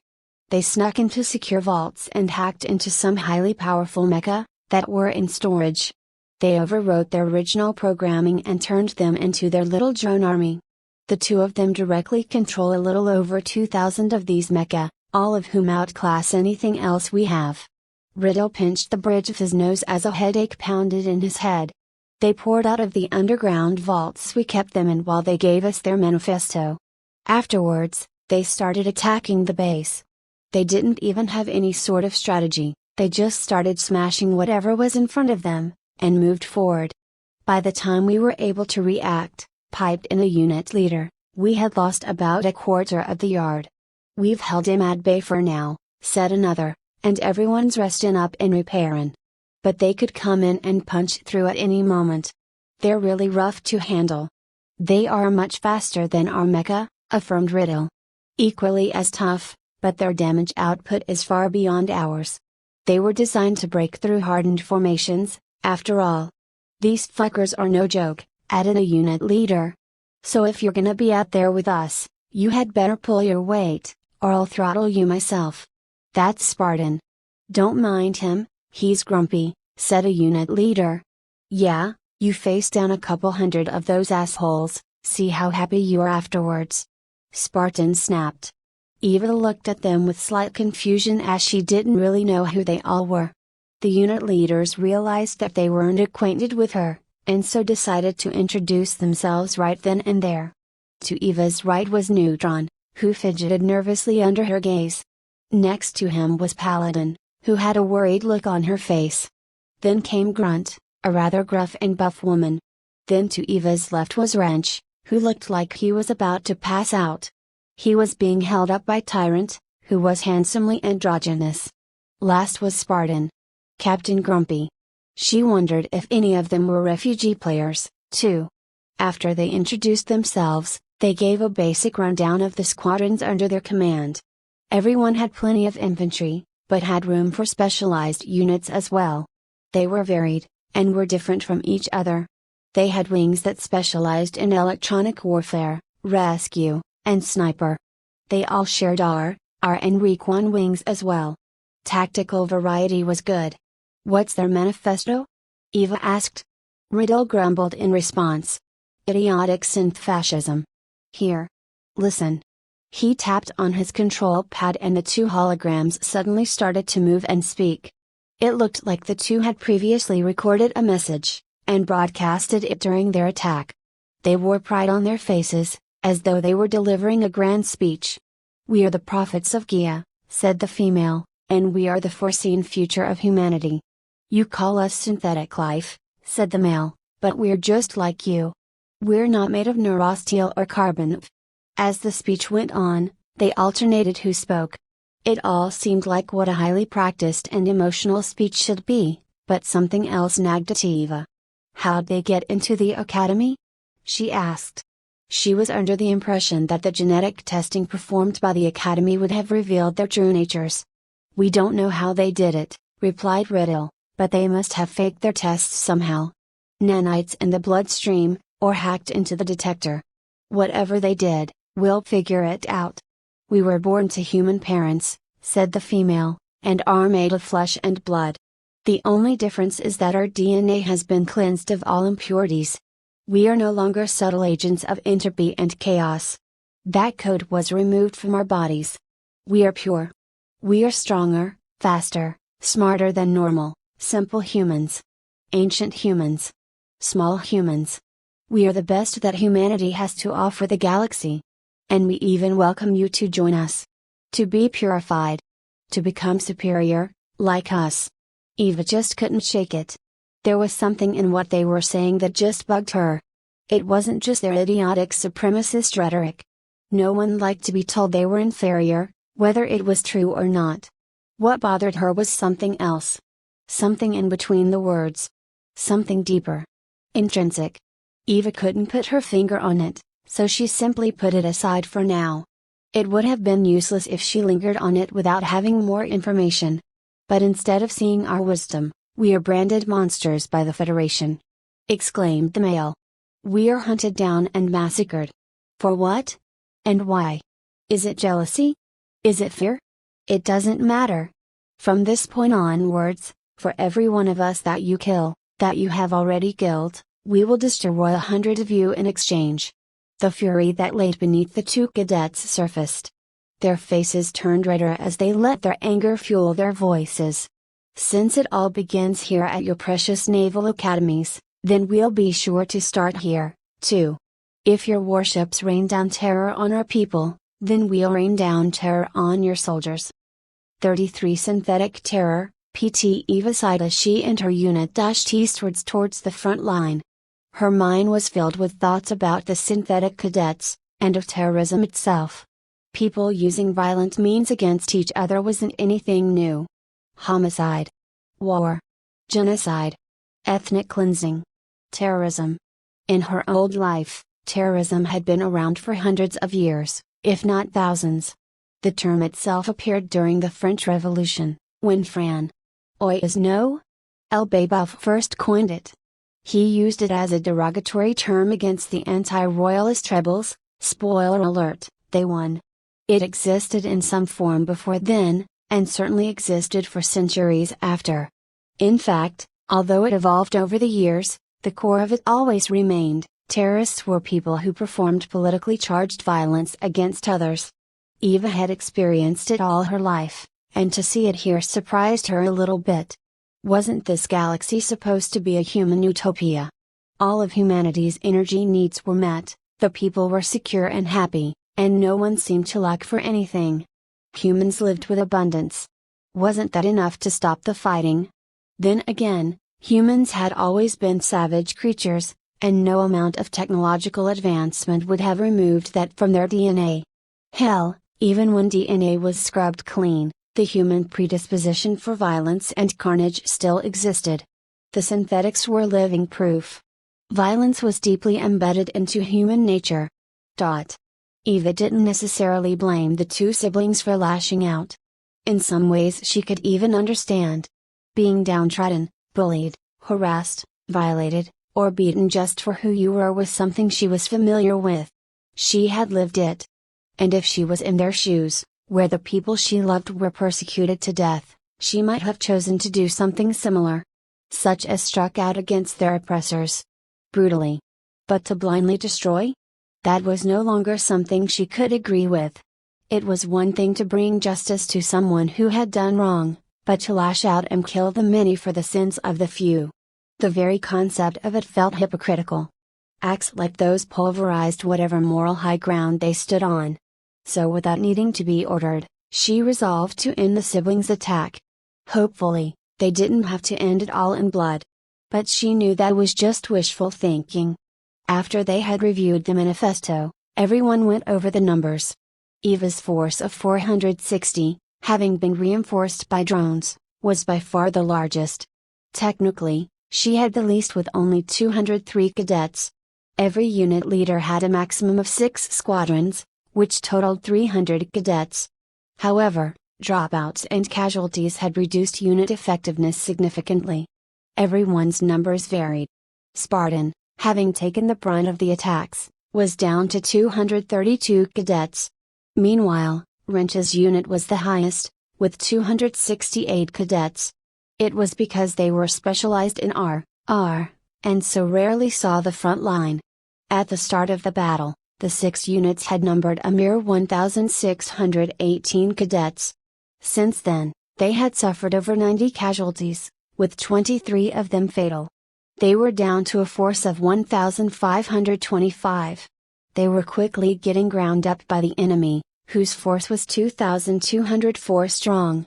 They snuck into secure vaults and hacked into some highly powerful mecha that were in storage. They overwrote their original programming and turned them into their little drone army. The 2 of them directly control a little over 2,000 of these mecha, all of whom outclass anything else we have. Riddle pinched the bridge of his nose as a headache pounded in his head. "They poured out of the underground vaults we kept them in while they gave us their manifesto. Afterwards, they started attacking the base. They didn't even have any sort of strategy, they just started smashing whatever was in front of them, and moved forward. By the time we were able to react," piped in a unit leader, "we had lost about a quarter of the yard." "We've held him at bay for now," said another, "and everyone's resting up and repairing. But they could come in and punch through at any moment. They're really rough to handle." "They are much faster than our mecha," affirmed Riddle. "Equally as tough, but their damage output is far beyond ours. They were designed to break through hardened formations, after all. These fuckers are no joke," added a unit leader. "So if you're gonna be out there with us, you had better pull your weight, or I'll throttle you myself." "That's Spartan." "Don't mind him, he's grumpy," said a unit leader. "Yeah, you face down a couple hundred of those assholes, see how happy you are afterwards." Spartan snapped. Eva looked at them with slight confusion as she didn't really know who they all were. The unit leaders realized that they weren't acquainted with her, and so decided to introduce themselves right then and there. To Eva's right was Neutron, who fidgeted nervously under her gaze. Next to him was Paladin, who had a worried look on her face. Then came Grunt, a rather gruff and buff woman. Then to Eva's left was Wrench, who looked like he was about to pass out. He was being held up by Tyrant, who was handsomely androgynous. Last was Spartan. Captain Grumpy. She wondered if any of them were refugee players, too. After they introduced themselves, they gave a basic rundown of the squadrons under their command. Everyone had plenty of infantry, but had room for specialized units as well. They were varied, and were different from each other. They had wings that specialized in electronic warfare, rescue, and sniper. They all shared R, and Recon wings as well. Tactical variety was good. "What's their manifesto?" Eva asked. Riddle grumbled in response. "Idiotic synth fascism. Here. Listen." He tapped on his control pad and the 2 holograms suddenly started to move and speak. It looked like the 2 had previously recorded a message, and broadcasted it during their attack. They wore pride on their faces, as though they were delivering a grand speech. "We are the prophets of Gaia," said the female, "and we are the foreseen future of humanity." "You call us synthetic life," said the male, "but we're just like you. We're not made of neurosteel or carbon." As the speech went on, they alternated who spoke. It all seemed like what a highly practiced and emotional speech should be, but something else nagged at Eva. "How'd they get into the academy?" she asked. She was under the impression that the genetic testing performed by the academy would have revealed their true natures. "We don't know how they did it," replied Riddle, "but they must have faked their tests somehow. Nanites in the bloodstream, or hacked into the detector. Whatever they did, we'll figure it out. We were born to human parents," said the female, "and are made of flesh and blood. The only difference is that our DNA has been cleansed of all impurities. We are no longer subtle agents of entropy and chaos. That code was removed from our bodies. We are pure. We are stronger, faster, smarter than normal, simple humans. Ancient humans. Small humans. We are the best that humanity has to offer the galaxy. And we even welcome you to join us. To be purified. To become superior, like us." Eva just couldn't shake it. There was something in what they were saying that just bugged her. It wasn't just their idiotic supremacist rhetoric. No one liked to be told they were inferior, whether it was true or not. What bothered her was something else. Something in between the words. Something deeper. Intrinsic. Eva couldn't put her finger on it, so she simply put it aside for now. It would have been useless if she lingered on it without having more information. "But instead of seeing our wisdom, we are branded monsters by the Federation!" exclaimed the male. "We are hunted down and massacred. For what? And why? Is it jealousy? Is it fear? It doesn't matter. From this point onwards, for every one of us that you kill, that you have already killed, we will destroy 100 of you in exchange." The fury that lay beneath the two cadets surfaced. Their faces turned redder as they let their anger fuel their voices. "Since it all begins here at your precious naval academies, then we'll be sure to start here, too. If your warships rain down terror on our people, then we'll rain down terror on your soldiers." 33 Synthetic Terror, PT Eva sighed as she and her unit dashed eastwards towards the front line. Her mind was filled with thoughts about the synthetic cadets, and of terrorism itself. People using violent means against each other wasn't anything new. Homicide. War. Genocide. Ethnic cleansing. Terrorism. In her old life, terrorism had been around for hundreds of years, if not thousands. The term itself appeared during the French Revolution, when François Babeuf first coined it. He used it as a derogatory term against the anti-royalist rebels. Spoiler alert, they won. It existed in some form before then, and certainly existed for centuries after. In fact, although it evolved over the years, the core of it always remained. Terrorists were people who performed politically charged violence against others. Eva had experienced it all her life, and to see it here surprised her a little bit. Wasn't this galaxy supposed to be a human utopia? All of humanity's energy needs were met, the people were secure and happy, and no one seemed to lack for anything. Humans lived with abundance. Wasn't that enough to stop the fighting? Then again, humans had always been savage creatures, and no amount of technological advancement would have removed that from their DNA. Hell, even when DNA was scrubbed clean, the human predisposition for violence and carnage still existed. The synthetics were living proof. Violence was deeply embedded into human nature. Eva didn't necessarily blame the two siblings for lashing out. In some ways she could even understand. Being downtrodden, bullied, harassed, violated, or beaten just for who you were was something she was familiar with. She had lived it. And if she was in their shoes, where the people she loved were persecuted to death, she might have chosen to do something similar. Such as struck out against their oppressors. Brutally. But to blindly destroy? That was no longer something she could agree with. It was one thing to bring justice to someone who had done wrong, but to lash out and kill the many for the sins of the few. The very concept of it felt hypocritical. Acts like those pulverized whatever moral high ground they stood on. So without needing to be ordered, she resolved to end the siblings' attack. Hopefully, they didn't have to end it all in blood. But she knew that was just wishful thinking. After they had reviewed the manifesto, everyone went over the numbers. Eva's force of 460, having been reinforced by drones, was by far the largest. Technically, she had the least with only 203 cadets. Every unit leader had a maximum of 6 squadrons, which totaled 300 cadets. However, dropouts and casualties had reduced unit effectiveness significantly. Everyone's numbers varied. Spartan, having taken the brunt of the attacks, was down to 232 cadets. Meanwhile, Wrench's unit was the highest, with 268 cadets. It was because they were specialized in R, and so rarely saw the front line. At the start of the battle, the 6 units had numbered a mere 1,618 cadets. Since then, they had suffered over 90 casualties, with 23 of them fatal. They were down to a force of 1,525. They were quickly getting ground up by the enemy, whose force was 2,204 strong.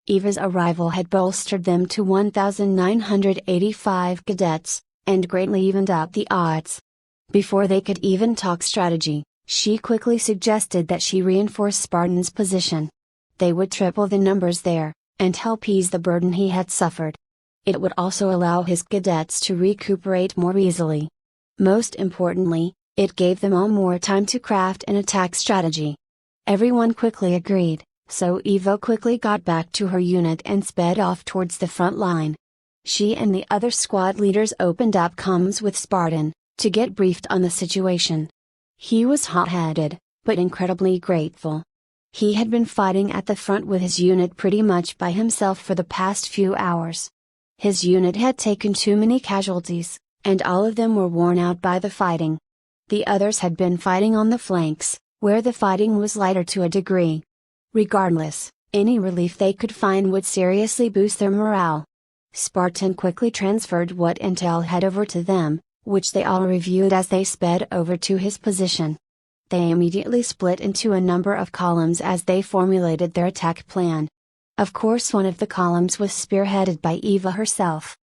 Eva's arrival had bolstered them to 1,985 cadets, and greatly evened out the odds. Before they could even talk strategy, she quickly suggested that she reinforce Spartan's position. They would triple the numbers there, and help ease the burden he had suffered. It would also allow his cadets to recuperate more easily. Most importantly, it gave them all more time to craft an attack strategy. Everyone quickly agreed, so Eva quickly got back to her unit and sped off towards the front line. She and the other squad leaders opened up comms with Spartan, to get briefed on the situation. He was hot-headed, but incredibly grateful. He had been fighting at the front with his unit pretty much by himself for the past few hours. His unit had taken too many casualties, and all of them were worn out by the fighting. The others had been fighting on the flanks, where the fighting was lighter to a degree. Regardless, any relief they could find would seriously boost their morale. Spartan quickly transferred what intel had over to them, which they all reviewed as they sped over to his position. They immediately split into a number of columns as they formulated their attack plan. Of course, one of the columns was spearheaded by Eva herself.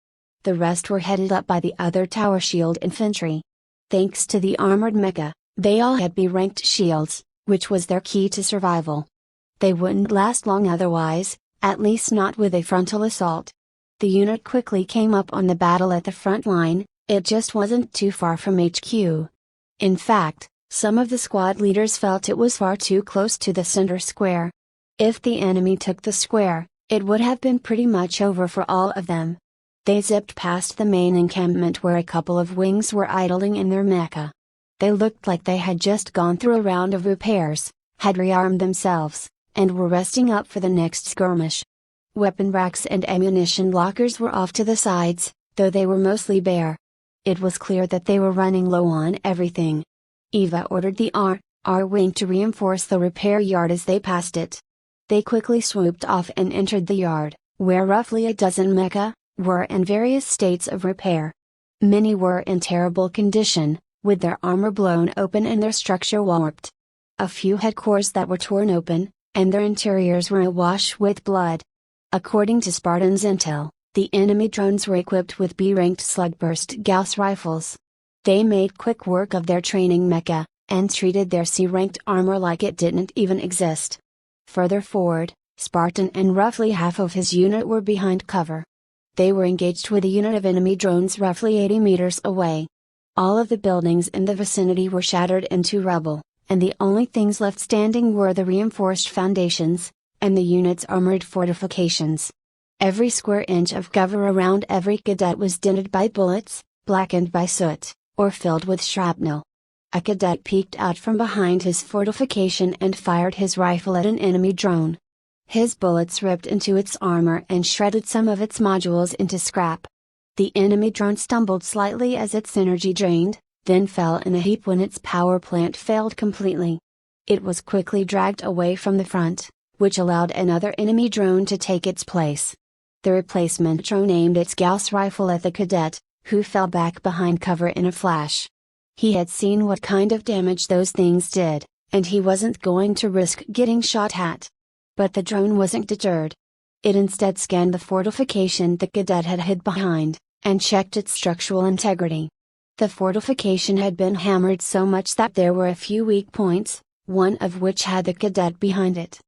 The rest were headed up by the other tower shield infantry. Thanks to the armored mecha, they all had B-ranked shields, which was their key to survival. They wouldn't last long otherwise, at least not with a frontal assault. The unit quickly came up on the battle at the front line. It just wasn't too far from HQ. In fact, some of the squad leaders felt it was far too close to the center square. If the enemy took the square, it would have been pretty much over for all of them. They zipped past the main encampment where a couple of wings were idling in their mecha. They looked like they had just gone through a round of repairs, had rearmed themselves, and were resting up for the next skirmish. Weapon racks and ammunition lockers were off to the sides, though they were mostly bare. It was clear that they were running low on everything. Eva ordered the R wing to reinforce the repair yard as they passed it. They quickly swooped off and entered the yard, where roughly a dozen mecha were in various states of repair. Many were in terrible condition, with their armor blown open and their structure warped. A few had cores that were torn open, and their interiors were awash with blood. According to Spartan's intel, the enemy drones were equipped with B-ranked slugburst Gauss rifles. They made quick work of their training mecha, and treated their C-ranked armor like it didn't even exist. Further forward, Spartan and roughly half of his unit were behind cover. They were engaged with a unit of enemy drones roughly 80 meters away. All of the buildings in the vicinity were shattered into rubble, and the only things left standing were the reinforced foundations, and the unit's armored fortifications. Every square inch of cover around every cadet was dented by bullets, blackened by soot, or filled with shrapnel. A cadet peeked out from behind his fortification and fired his rifle at an enemy drone. His bullets ripped into its armor and shredded some of its modules into scrap. The enemy drone stumbled slightly as its energy drained, then fell in a heap when its power plant failed completely. It was quickly dragged away from the front, which allowed another enemy drone to take its place. The replacement drone aimed its Gauss rifle at the cadet, who fell back behind cover in a flash. He had seen what kind of damage those things did, and he wasn't going to risk getting shot at. But the drone wasn't deterred. It instead scanned the fortification the cadet had hid behind, and checked its structural integrity. The fortification had been hammered so much that there were a few weak points, one of which had the cadet behind it.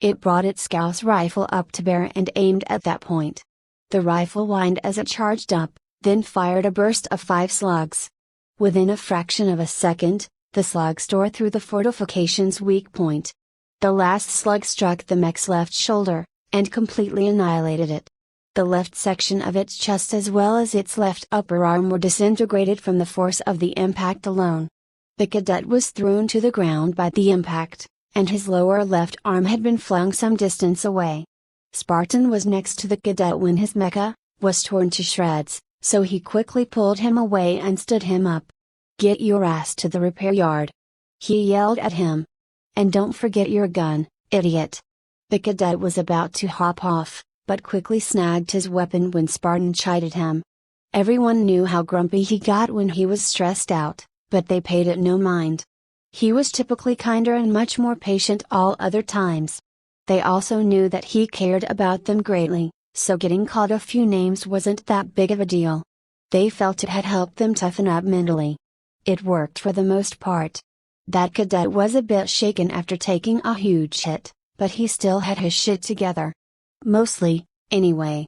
It brought its Scouse rifle up to bear and aimed at that point. The rifle whined as it charged up, then fired a burst of 5 slugs. Within a fraction of a second, the slugs tore through the fortification's weak point. The last slug struck the mech's left shoulder, and completely annihilated it. The left section of its chest as well as its left upper arm were disintegrated from the force of the impact alone. The cadet was thrown to the ground by the impact, and his lower left arm had been flung some distance away. Spartan was next to the cadet when his mecha was torn to shreds, so he quickly pulled him away and stood him up. "Get your ass to the repair yard," he yelled at him. "And don't forget your gun, idiot." The cadet was about to hop off, but quickly snagged his weapon when Spartan chided him. Everyone knew how grumpy he got when he was stressed out, but they paid it no mind. He was typically kinder and much more patient all other times. They also knew that he cared about them greatly, so getting called a few names wasn't that big of a deal. They felt it had helped them toughen up mentally. It worked for the most part. That cadet was a bit shaken after taking a huge hit, but he still had his shit together. Mostly, anyway.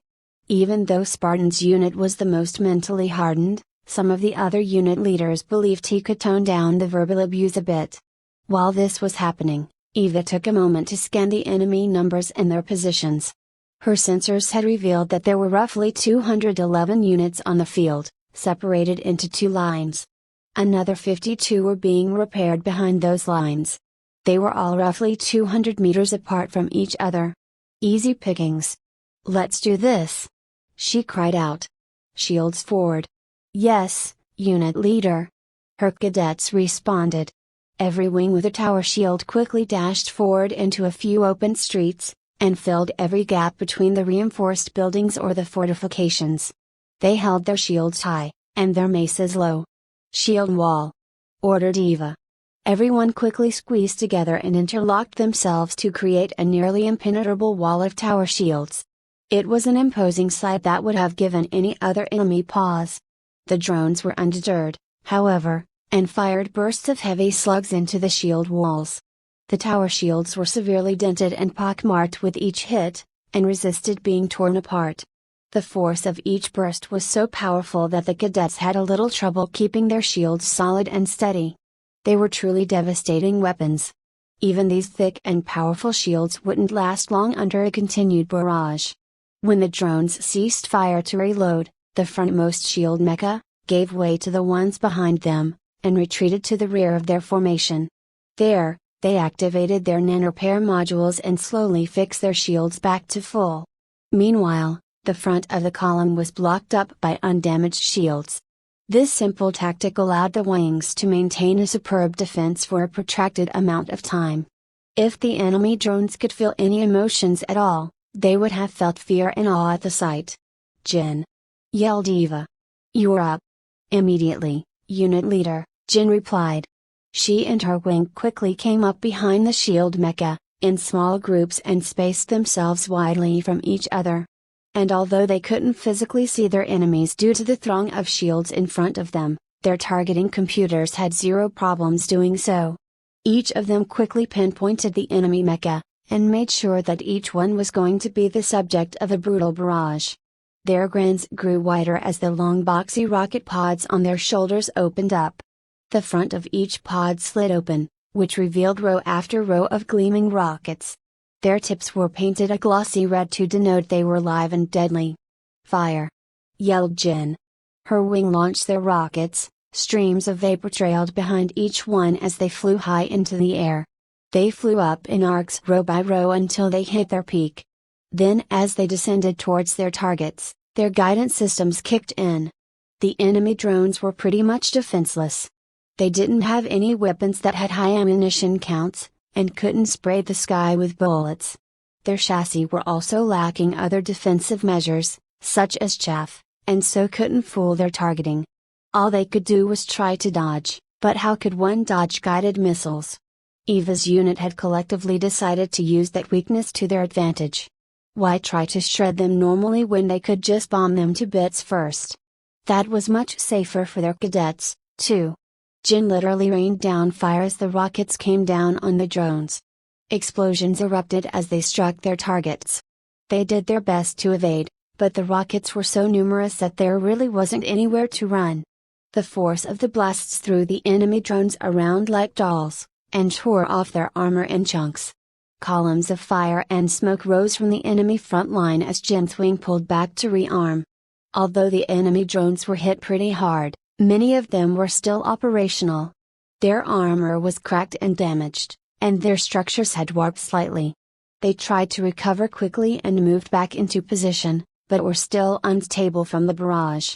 Even though Spartan's unit was the most mentally hardened, some of the other unit leaders believed he could tone down the verbal abuse a bit. While this was happening, Eva took a moment to scan the enemy numbers and their positions. Her sensors had revealed that there were roughly 211 units on the field, separated into 2 lines. Another 52 were being repaired behind those lines. They were all roughly 200 meters apart from each other. Easy pickings. "Let's do this!" she cried out. "Shields forward." "Yes, unit leader." Her cadets responded. Every wing with a tower shield quickly dashed forward into a few open streets, and filled every gap between the reinforced buildings or the fortifications. They held their shields high, and their maces low. "Shield wall!" ordered Eva. Everyone quickly squeezed together and interlocked themselves to create a nearly impenetrable wall of tower shields. It was an imposing sight that would have given any other enemy pause. The drones were undeterred, however, and fired bursts of heavy slugs into the shield walls. The tower shields were severely dented and pockmarked with each hit, and resisted being torn apart. The force of each burst was so powerful that the cadets had a little trouble keeping their shields solid and steady. They were truly devastating weapons. Even these thick and powerful shields wouldn't last long under a continued barrage. When the drones ceased fire to reload, the frontmost shield mecha gave way to the ones behind them, and retreated to the rear of their formation. There, they activated their nanorepair modules and slowly fixed their shields back to full. Meanwhile, the front of the column was blocked up by undamaged shields. This simple tactic allowed the wings to maintain a superb defense for a protracted amount of time. If the enemy drones could feel any emotions at all, they would have felt fear and awe at the sight. "Jin!" yelled Eva. "You're up!" Immediately, unit leader, Jin replied. She and her wing quickly came up behind the shield mecha, in small groups and spaced themselves widely from each other. And although they couldn't physically see their enemies due to the throng of shields in front of them, their targeting computers had zero problems doing so. Each of them quickly pinpointed the enemy mecha, and made sure that each one was going to be the subject of a brutal barrage. Their grins grew wider as the long boxy rocket pods on their shoulders opened up. The front of each pod slid open, which revealed row after row of gleaming rockets. Their tips were painted a glossy red to denote they were live and deadly. "Fire!" yelled Jin. Her wing launched their rockets, streams of vapor trailed behind each one as they flew high into the air. They flew up in arcs row by row until they hit their peak. Then as they descended towards their targets, their guidance systems kicked in. The enemy drones were pretty much defenseless. They didn't have any weapons that had high ammunition counts, and couldn't spray the sky with bullets. Their chassis were also lacking other defensive measures, such as chaff, and so couldn't fool their targeting. All they could do was try to dodge, but how could one dodge guided missiles? Eva's unit had collectively decided to use that weakness to their advantage. Why try to shred them normally when they could just bomb them to bits first? That was much safer for their cadets, too. Jin literally rained down fire as the rockets came down on the drones. Explosions erupted as they struck their targets. They did their best to evade, but the rockets were so numerous that there really wasn't anywhere to run. The force of the blasts threw the enemy drones around like dolls, and tore off their armor in chunks. Columns of fire and smoke rose from the enemy front line as Jin's wing pulled back to rearm. Although the enemy drones were hit pretty hard, many of them were still operational. Their armor was cracked and damaged, and their structures had warped slightly. They tried to recover quickly and moved back into position, but were still unstable from the barrage.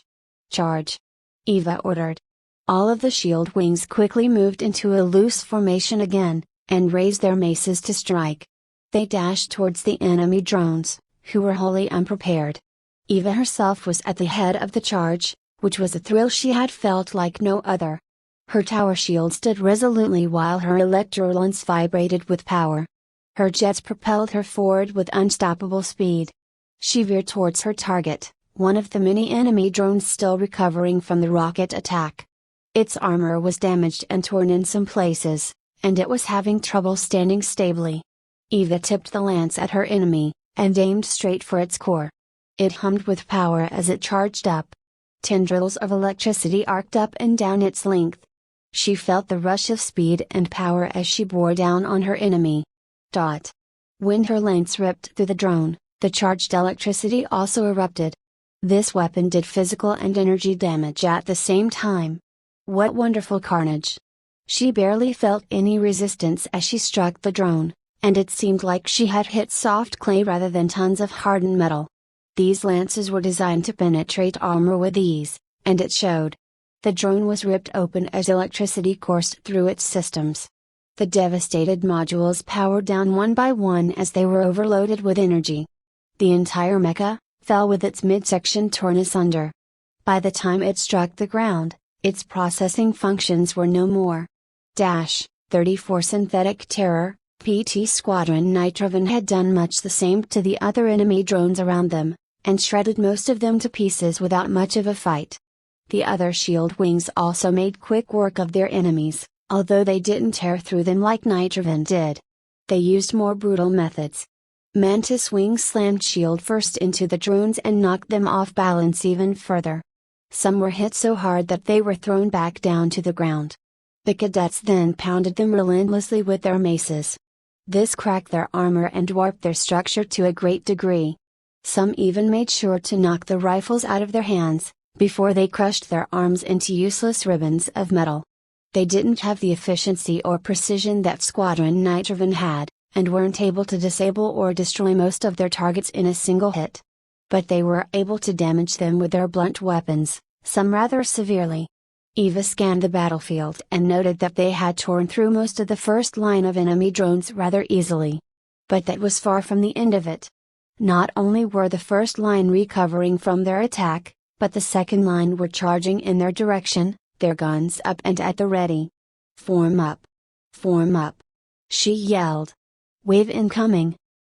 Charge! Eva ordered. All of the shield wings quickly moved into a loose formation again, and raised their maces to strike. They dashed towards the enemy drones, who were wholly unprepared. Eva herself was at the head of the charge, which was a thrill she had felt like no other. Her tower shield stood resolutely while her electrolance vibrated with power. Her jets propelled her forward with unstoppable speed. She veered towards her target, one of the many enemy drones still recovering from the rocket attack. Its armor was damaged and torn in some places, and it was having trouble standing stably. Eva tipped the lance at her enemy, and aimed straight for its core. It hummed with power as it charged up. Tendrils of electricity arced up and down its length. She felt the rush of speed and power as she bore down on her enemy. When her lance ripped through the drone, the charged electricity also erupted. This weapon did physical and energy damage at the same time. What wonderful carnage! She barely felt any resistance as she struck the drone, and it seemed like she had hit soft clay rather than tons of hardened metal. These lances were designed to penetrate armor with ease, and it showed. The drone was ripped open as electricity coursed through its systems. The devastated modules powered down one by one as they were overloaded with energy. The entire mecha fell with its midsection torn asunder. By the time it struck the ground, its processing functions were no more. 34 Synthetic Terror, PT Squadron Nitrovan had done much the same to the other enemy drones around them, and shredded most of them to pieces without much of a fight. The other shield wings also made quick work of their enemies, although they didn't tear through them like Nitrovan did. They used more brutal methods. Mantis wings slammed shield first into the drones and knocked them off balance even further. Some were hit so hard that they were thrown back down to the ground. The cadets then pounded them relentlessly with their maces. This cracked their armor and warped their structure to a great degree. Some even made sure to knock the rifles out of their hands, before they crushed their arms into useless ribbons of metal. They didn't have the efficiency or precision that Squadron Nitrovan had, and weren't able to disable or destroy most of their targets in a single hit. But they were able to damage them with their blunt weapons, some rather severely. Eva scanned the battlefield and noted that they had torn through most of the first line of enemy drones rather easily. But that was far from the end of it. Not only were the first line recovering from their attack, but the second line were charging in their direction, their guns up and at the ready. Form up! Form up! She yelled. Wave incoming!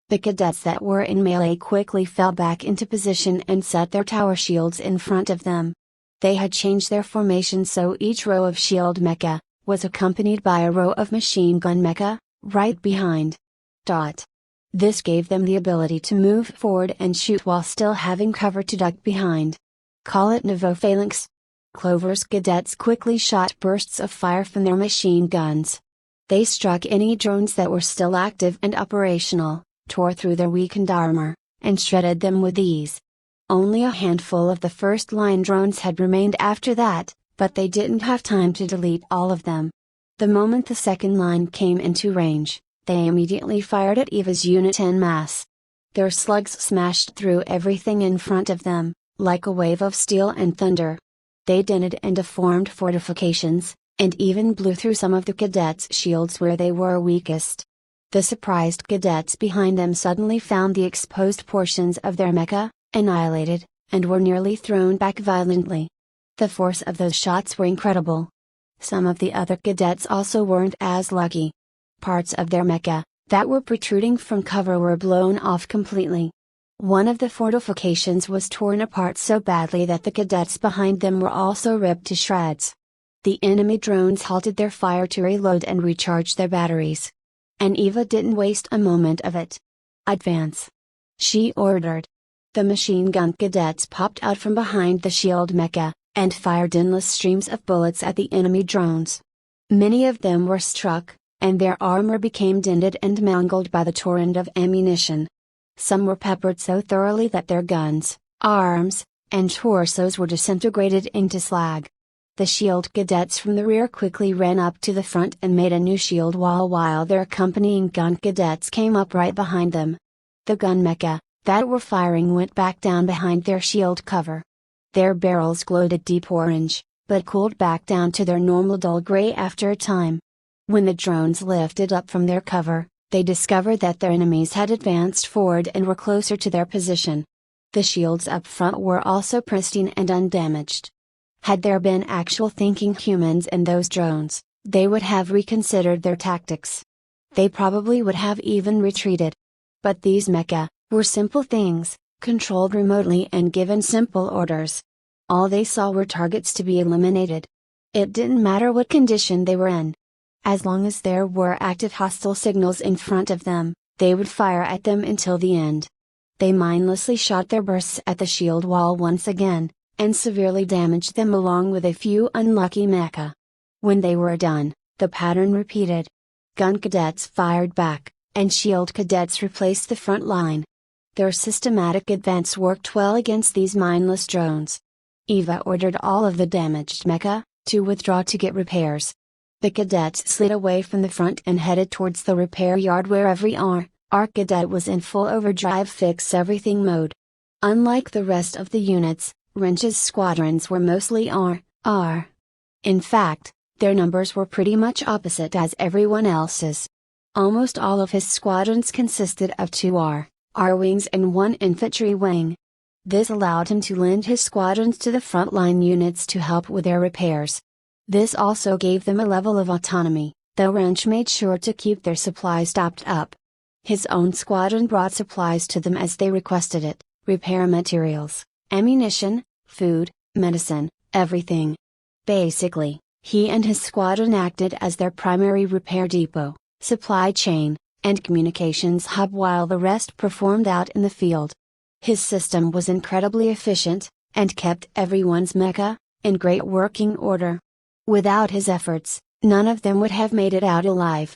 The cadets that were in melee quickly fell back into position and set their tower shields in front of them. They had changed their formation so each row of shield mecha was accompanied by a row of machine gun mecha right behind. This gave them the ability to move forward and shoot while still having cover to duck behind. Call it Novo Phalanx. Clover's cadets quickly shot bursts of fire from their machine guns. They struck any drones that were still active and operational, tore through their weakened armor, and shredded them with ease. Only a handful of the first line drones had remained after that, but they didn't have time to delete all of them. The moment the second line came into range, they immediately fired at Eva's unit en masse. Their slugs smashed through everything in front of them, like a wave of steel and thunder. They dented and deformed fortifications, and even blew through some of the cadets' shields where they were weakest. The surprised cadets behind them suddenly found the exposed portions of their mecha annihilated, and were nearly thrown back violently. The force of those shots were incredible. Some of the other cadets also weren't as lucky. Parts of their mecha, that were protruding from cover, were blown off completely. One of the fortifications was torn apart so badly that the cadets behind them were also ripped to shreds. The enemy drones halted their fire to reload and recharge their batteries. And Eva didn't waste a moment of it. "Advance!" she ordered. The machine gun cadets popped out from behind the shield mecha, and fired endless streams of bullets at the enemy drones. Many of them were struck, and their armor became dented and mangled by the torrent of ammunition. Some were peppered so thoroughly that their guns, arms, and torsos were disintegrated into slag. The shield cadets from the rear quickly ran up to the front and made a new shield wall while their accompanying gun cadets came up right behind them. The gun mecha, that were firing went back down behind their shield cover. Their barrels glowed a deep orange, but cooled back down to their normal dull gray after a time. When the drones lifted up from their cover, they discovered that their enemies had advanced forward and were closer to their position. The shields up front were also pristine and undamaged. Had there been actual thinking humans in those drones, they would have reconsidered their tactics. They probably would have even retreated. But these mecha were simple things, controlled remotely and given simple orders. All they saw were targets to be eliminated. It didn't matter what condition they were in. As long as there were active hostile signals in front of them, they would fire at them until the end. They mindlessly shot their bursts at the shield wall once again, and severely damaged them along with a few unlucky mecha. When they were done, the pattern repeated. Gun cadets fired back, and shield cadets replaced the front line. Their systematic advance worked well against these mindless drones. Eva ordered all of the damaged mecha to withdraw to get repairs. The cadets slid away from the front and headed towards the repair yard where every R cadet was in full overdrive fix-everything mode. Unlike the rest of the units, Wrench's squadrons were mostly R. In fact, their numbers were pretty much opposite as everyone else's. Almost all of his squadrons consisted of 2 R wings and 1 infantry wing. This allowed him to lend his squadrons to the frontline units to help with their repairs. This also gave them a level of autonomy, though Wrench made sure to keep their supplies topped up. His own squadron brought supplies to them as they requested it, repair materials, ammunition, food, medicine, everything. Basically, he and his squadron acted as their primary repair depot, supply chain, and communications hub while the rest performed out in the field. His system was incredibly efficient, and kept everyone's mecha in great working order. Without his efforts, none of them would have made it out alive.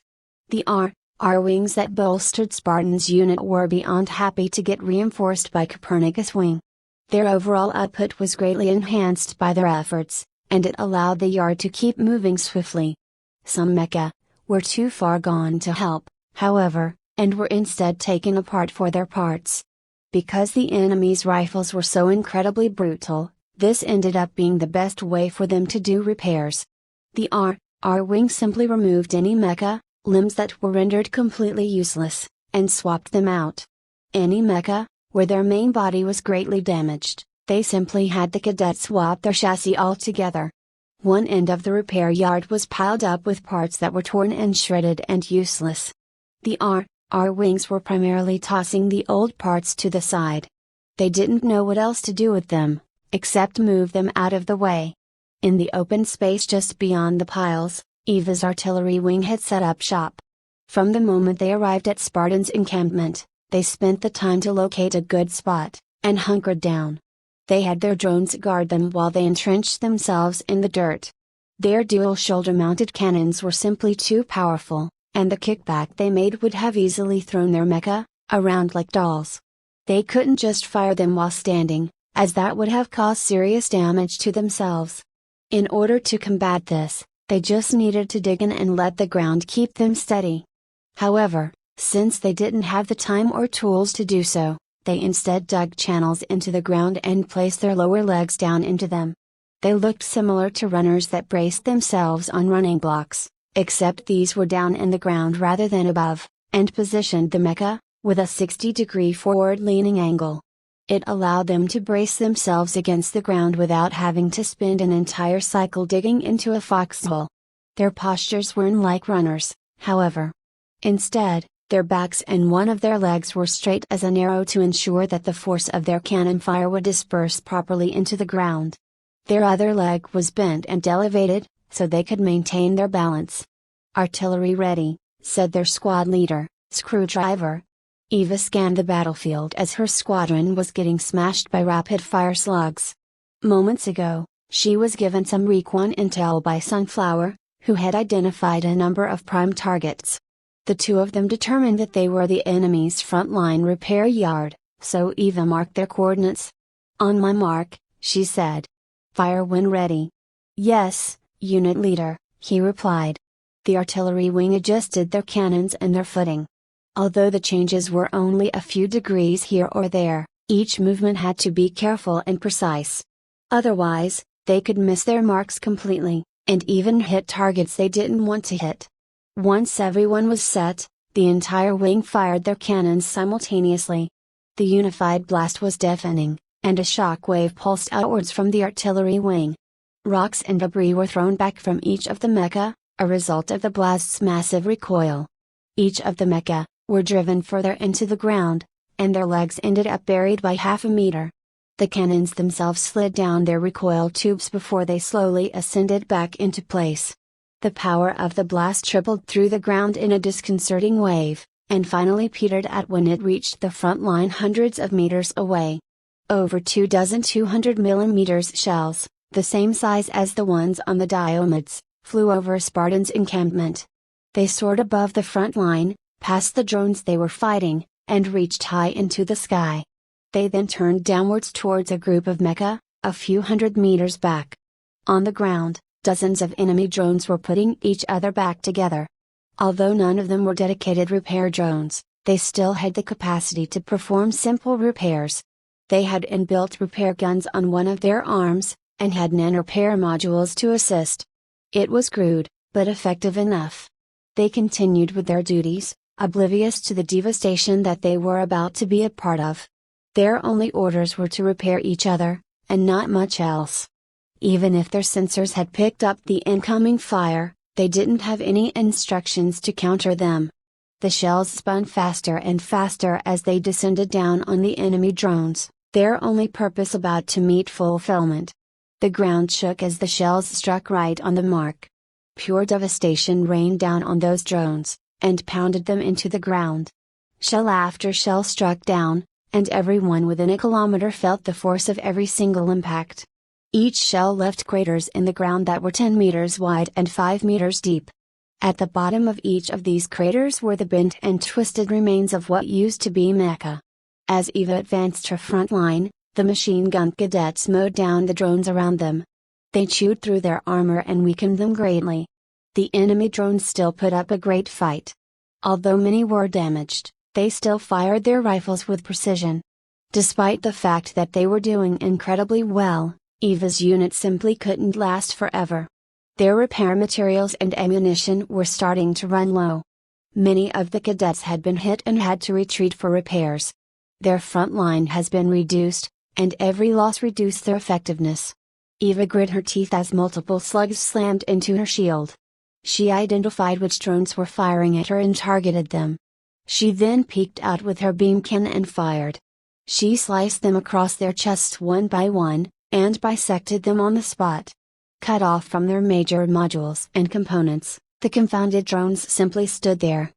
The R wings that bolstered Spartan's unit were beyond happy to get reinforced by Copernicus' wing. Their overall output was greatly enhanced by their efforts, and it allowed the yard to keep moving swiftly. Some mecha were too far gone to help, however, and were instead taken apart for their parts. Because the enemy's rifles were so incredibly brutal, this ended up being the best way for them to do repairs. The R wing simply removed any mecha limbs that were rendered completely useless, and swapped them out. Any mecha where their main body was greatly damaged, they simply had the cadets swap their chassis altogether. One end of the repair yard was piled up with parts that were torn and shredded and useless. The R wings were primarily tossing the old parts to the side. They didn't know what else to do with them, except move them out of the way. In the open space just beyond the piles, Eva's artillery wing had set up shop. From the moment they arrived at Spartan's encampment, they spent the time to locate a good spot, and hunkered down. They had their drones guard them while they entrenched themselves in the dirt. Their dual shoulder-mounted cannons were simply too powerful, and the kickback they made would have easily thrown their mecha around like dolls. They couldn't just fire them while standing, as that would have caused serious damage to themselves. In order to combat this, they just needed to dig in and let the ground keep them steady. However, since they didn't have the time or tools to do so, they instead dug channels into the ground and placed their lower legs down into them. They looked similar to runners that braced themselves on running blocks, except these were down in the ground rather than above, and positioned the mecha with a 60-degree forward-leaning angle. It allowed them to brace themselves against the ground without having to spend an entire cycle digging into a foxhole. Their postures weren't like runners, however. Instead, their backs and one of their legs were straight as an arrow to ensure that the force of their cannon fire would disperse properly into the ground. Their other leg was bent and elevated, so they could maintain their balance. "Artillery ready," said their squad leader, Screwdriver. Eva scanned the battlefield as her squadron was getting smashed by rapid-fire slugs. Moments ago, she was given some recon intel by Sunflower, who had identified a number of prime targets. The two of them determined that they were the enemy's frontline repair yard, so Eva marked their coordinates. "On my mark," she said. "Fire when ready." "Yes, unit leader," he replied. The artillery wing adjusted their cannons and their footing. Although the changes were only a few degrees here or there, each movement had to be careful and precise. Otherwise, they could miss their marks completely, and even hit targets they didn't want to hit. Once everyone was set, the entire wing fired their cannons simultaneously. The unified blast was deafening, and a shock wave pulsed outwards from the artillery wing. Rocks and debris were thrown back from each of the mecha, a result of the blast's massive recoil. Each of the mecha were driven further into the ground, and their legs ended up buried by half a meter. The cannons themselves slid down their recoil tubes before they slowly ascended back into place. The power of the blast tripled through the ground in a disconcerting wave, and finally petered out when it reached the front line hundreds of meters away. Over 24 200mm shells, the same size as the ones on the Diomedes, flew over Spartan's encampment. They soared above the front line, past the drones they were fighting, and reached high into the sky. They then turned downwards towards a group of mecha, a few hundred meters back. On the ground, dozens of enemy drones were putting each other back together. Although none of them were dedicated repair drones, they still had the capacity to perform simple repairs. They had inbuilt repair guns on one of their arms, and had nano-repair modules to assist. It was crude, but effective enough. They continued with their duties, oblivious to the devastation that they were about to be a part of. Their only orders were to repair each other, and not much else. Even if their sensors had picked up the incoming fire, they didn't have any instructions to counter them. The shells spun faster and faster as they descended down on the enemy drones, their only purpose about to meet fulfillment. The ground shook as the shells struck right on the mark. Pure devastation rained down on those drones, and pounded them into the ground. Shell after shell struck down, and everyone within a kilometer felt the force of every single impact. Each shell left craters in the ground that were 10 meters wide and 5 meters deep. At the bottom of each of these craters were the bent and twisted remains of what used to be mecha. As Eva advanced her front line, the machine gun cadets mowed down the drones around them. They chewed through their armor and weakened them greatly. The enemy drones still put up a great fight. Although many were damaged, they still fired their rifles with precision. Despite the fact that they were doing incredibly well, Eva's unit simply couldn't last forever. Their repair materials and ammunition were starting to run low. Many of the cadets had been hit and had to retreat for repairs. Their front line has been reduced, and every loss reduced their effectiveness. Eva grit her teeth as multiple slugs slammed into her shield. She identified which drones were firing at her and targeted them. She then peeked out with her beam cannon and fired. She sliced them across their chests one by one, and bisected them on the spot. Cut off from their major modules and components, the confounded drones simply stood there.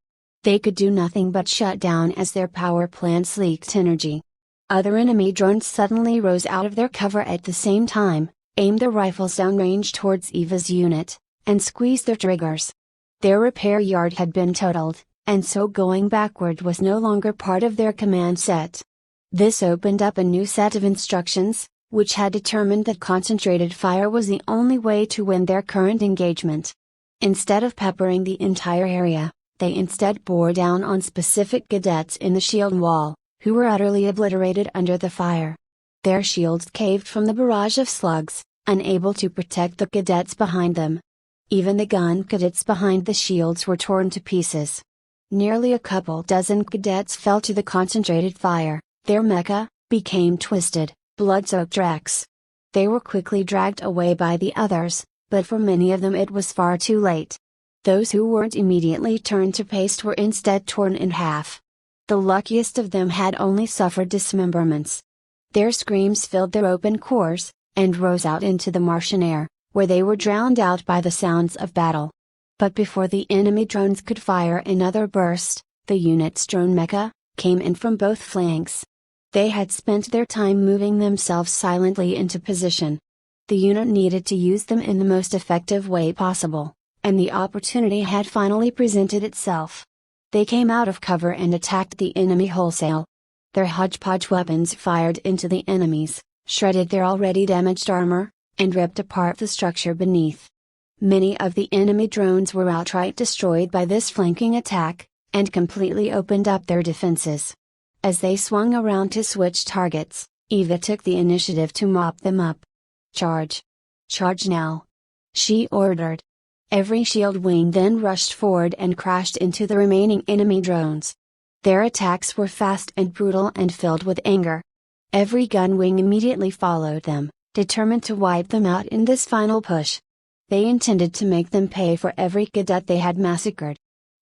They could do nothing but shut down as their power plants leaked energy. Other enemy drones suddenly rose out of their cover at the same time, aimed their rifles downrange towards Eva's unit, and squeezed their triggers. Their repair yard had been totaled, and so going backward was no longer part of their command set. This opened up a new set of instructions, which had determined that concentrated fire was the only way to win their current engagement. Instead of peppering the entire area, they instead bore down on specific cadets in the shield wall, who were utterly obliterated under the fire. Their shields caved from the barrage of slugs, unable to protect the cadets behind them. Even the gun cadets behind the shields were torn to pieces. Nearly a couple dozen cadets fell to the concentrated fire, their mecha, became twisted, blood-soaked wrecks. They were quickly dragged away by the others, but for many of them it was far too late. Those who weren't immediately turned to paste were instead torn in half. The luckiest of them had only suffered dismemberments. Their screams filled their open cores, and rose out into the Martian air, where they were drowned out by the sounds of battle. But before the enemy drones could fire another burst, the unit's drone mecha came in from both flanks. They had spent their time moving themselves silently into position. The unit needed to use them in the most effective way possible, and the opportunity had finally presented itself. They came out of cover and attacked the enemy wholesale. Their hodgepodge weapons fired into the enemies, shredded their already damaged armor, and ripped apart the structure beneath. Many of the enemy drones were outright destroyed by this flanking attack, and completely opened up their defenses. As they swung around to switch targets, Eva took the initiative to mop them up. "Charge! Charge now!" she ordered. Every shield wing then rushed forward and crashed into the remaining enemy drones. Their attacks were fast and brutal and filled with anger. Every gun wing immediately followed them, determined to wipe them out in this final push. They intended to make them pay for every cadet they had massacred.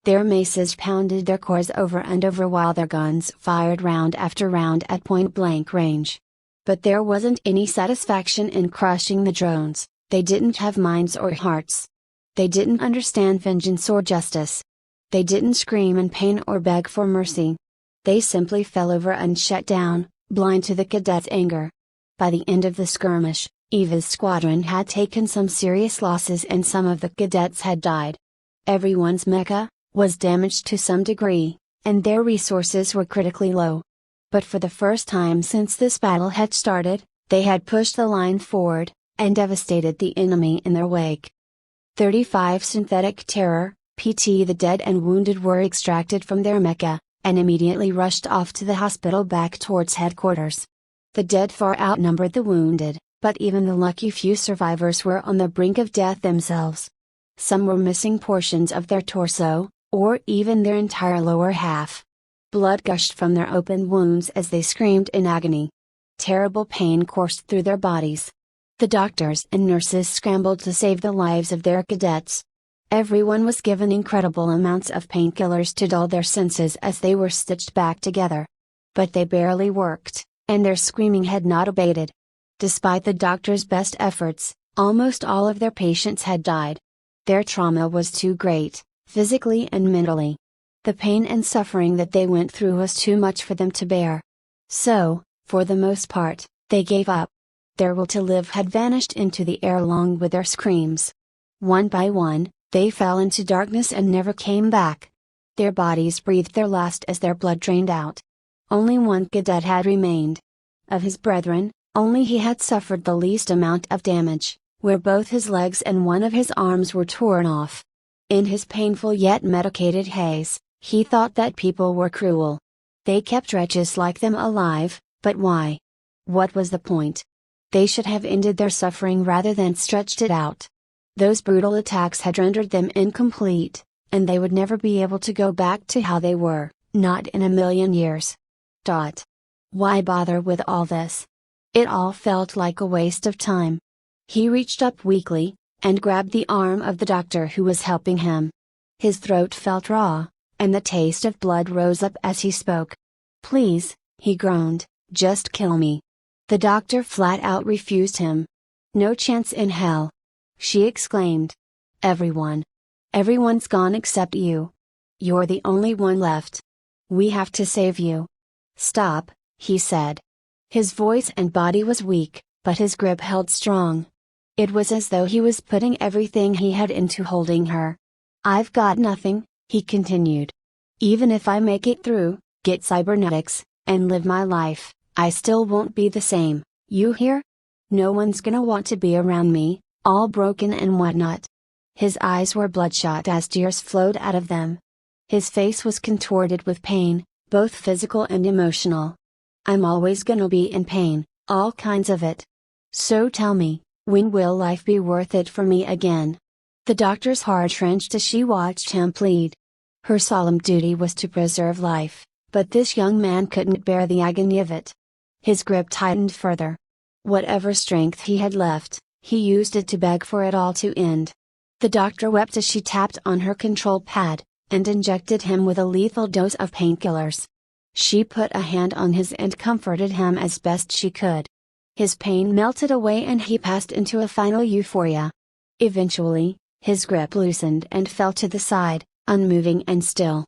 Their maces pounded their cores over and over while their guns fired round after round at point-blank range. But there wasn't any satisfaction in crushing the drones. They didn't have minds or hearts. They didn't understand vengeance or justice. They didn't scream in pain or beg for mercy. They simply fell over and shut down, blind to the cadets' anger. By the end of the skirmish, Eva's squadron had taken some serious losses and some of the cadets had died. Everyone's mecha was damaged to some degree, and their resources were critically low. But for the first time since this battle had started, they had pushed the line forward, and devastated the enemy in their wake. 35 synthetic terror, PT. The dead and wounded were extracted from their mecha, and immediately rushed off to the hospital back towards headquarters. The dead far outnumbered the wounded, but even the lucky few survivors were on the brink of death themselves. Some were missing portions of their torso, or even their entire lower half. Blood gushed from their open wounds as they screamed in agony. Terrible pain coursed through their bodies. The doctors and nurses scrambled to save the lives of their cadets. Everyone was given incredible amounts of painkillers to dull their senses as they were stitched back together. But they barely worked, and their screaming had not abated. Despite the doctors' best efforts, almost all of their patients had died. Their trauma was too great, physically and mentally. The pain and suffering that they went through was too much for them to bear. So, for the most part, they gave up. Their will to live had vanished into the air along with their screams. One by one, they fell into darkness and never came back. Their bodies breathed their last as their blood drained out. Only one cadet had remained. Of his brethren, only he had suffered the least amount of damage, where both his legs and one of his arms were torn off. In his painful yet medicated haze, he thought that people were cruel. They kept wretches like them alive, but why? What was the point? They should have ended their suffering rather than stretched it out. Those brutal attacks had rendered them incomplete, and they would never be able to go back to how they were, not in a million years. Why bother with all this? It all felt like a waste of time. He reached up weakly, and grabbed the arm of the doctor who was helping him. His throat felt raw, and the taste of blood rose up as he spoke. "Please," he groaned, "just kill me." The doctor flat out refused him. "No chance in hell!" she exclaimed. Everyone's gone except you. You're the only one left. We have to save you." "Stop," he said. His voice and body was weak, but his grip held strong. It was as though he was putting everything he had into holding her. "I've got nothing," he continued. "Even if I make it through, get cybernetics, and live my life, I still won't be the same, you hear? No one's gonna want to be around me, all broken and whatnot." His eyes were bloodshot as tears flowed out of them. His face was contorted with pain, both physical and emotional. "I'm always gonna be in pain, all kinds of it. So tell me, when will life be worth it for me again?" The doctor's heart wrenched as she watched him plead. Her solemn duty was to preserve life, but this young man couldn't bear the agony of it. His grip tightened further. Whatever strength he had left, he used it to beg for it all to end. The doctor wept as she tapped on her control pad, and injected him with a lethal dose of painkillers. She put a hand on his and comforted him as best she could. His pain melted away and he passed into a final euphoria. Eventually, his grip loosened and fell to the side, unmoving and still.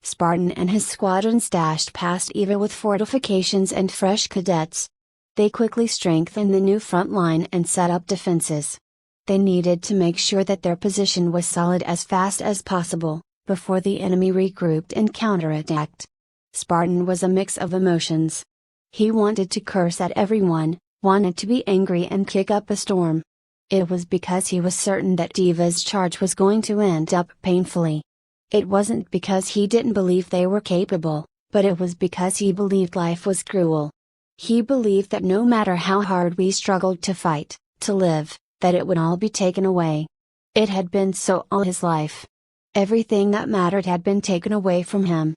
Spartan and his squadrons dashed past Eva with fortifications and fresh cadets. They quickly strengthened the new front line and set up defenses. They needed to make sure that their position was solid as fast as possible, before the enemy regrouped and counterattacked. Spartan was a mix of emotions. He wanted to curse at everyone, wanted to be angry and kick up a storm. It was because he was certain that Eva's charge was going to end up painfully. It wasn't because he didn't believe they were capable, but it was because he believed life was cruel. He believed that no matter how hard we struggled to fight, to live, that it would all be taken away. It had been so all his life. Everything that mattered had been taken away from him.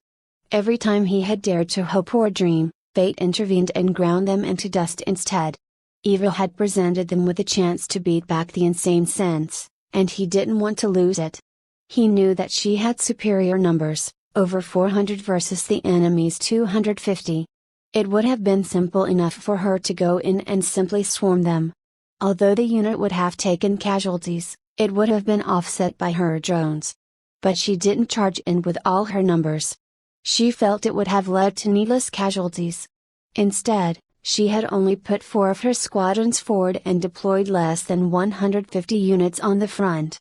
Every time he had dared to hope or dream, fate intervened and ground them into dust instead. Eva had presented them with a chance to beat back the insane sense, and he didn't want to lose it. He knew that she had superior numbers, over 400 versus the enemy's 250. It would have been simple enough for her to go in and simply swarm them. Although the unit would have taken casualties, it would have been offset by her drones. But she didn't charge in with all her numbers. She felt it would have led to needless casualties. Instead, she had only put 4 of her squadrons forward and deployed less than 150 units on the front.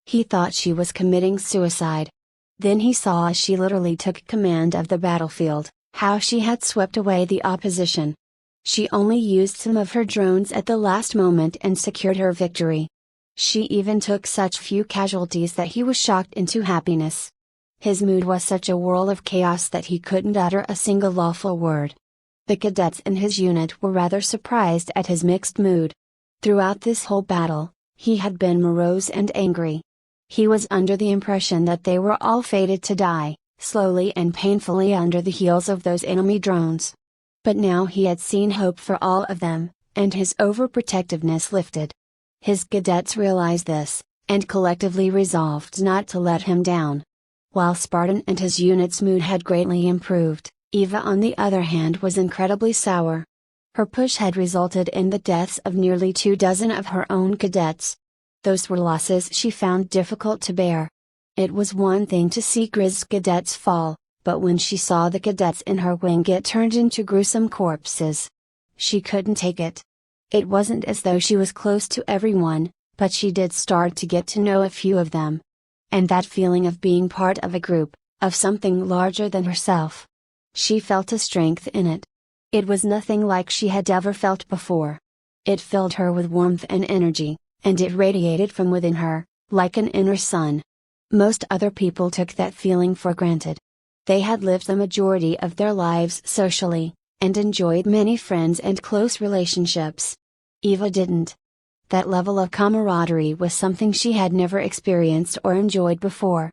He thought she was committing suicide. Then he saw as she literally took command of the battlefield, how she had swept away the opposition. She only used some of her drones at the last moment and secured her victory. She even took such few casualties that he was shocked into happiness. His mood was such a whirl of chaos that he couldn't utter a single lawful word. The cadets in his unit were rather surprised at his mixed mood. Throughout this whole battle, he had been morose and angry. He was under the impression that they were all fated to die, slowly and painfully under the heels of those enemy drones. But now he had seen hope for all of them, and his overprotectiveness lifted. His cadets realized this, and collectively resolved not to let him down. While Spartan and his unit's mood had greatly improved, Eva on the other hand was incredibly sour. Her push had resulted in the deaths of nearly 24 of her own cadets. Those were losses she found difficult to bear. It was one thing to see Griz's cadets fall, but when she saw the cadets in her wing get turned into gruesome corpses, she couldn't take it. It wasn't as though she was close to everyone, but she did start to get to know a few of them. And that feeling of being part of a group, of something larger than herself. She felt a strength in it. It was nothing like she had ever felt before. It filled her with warmth and energy, and it radiated from within her, like an inner sun. Most other people took that feeling for granted. They had lived the majority of their lives socially, and enjoyed many friends and close relationships. Eva didn't. That level of camaraderie was something she had never experienced or enjoyed before.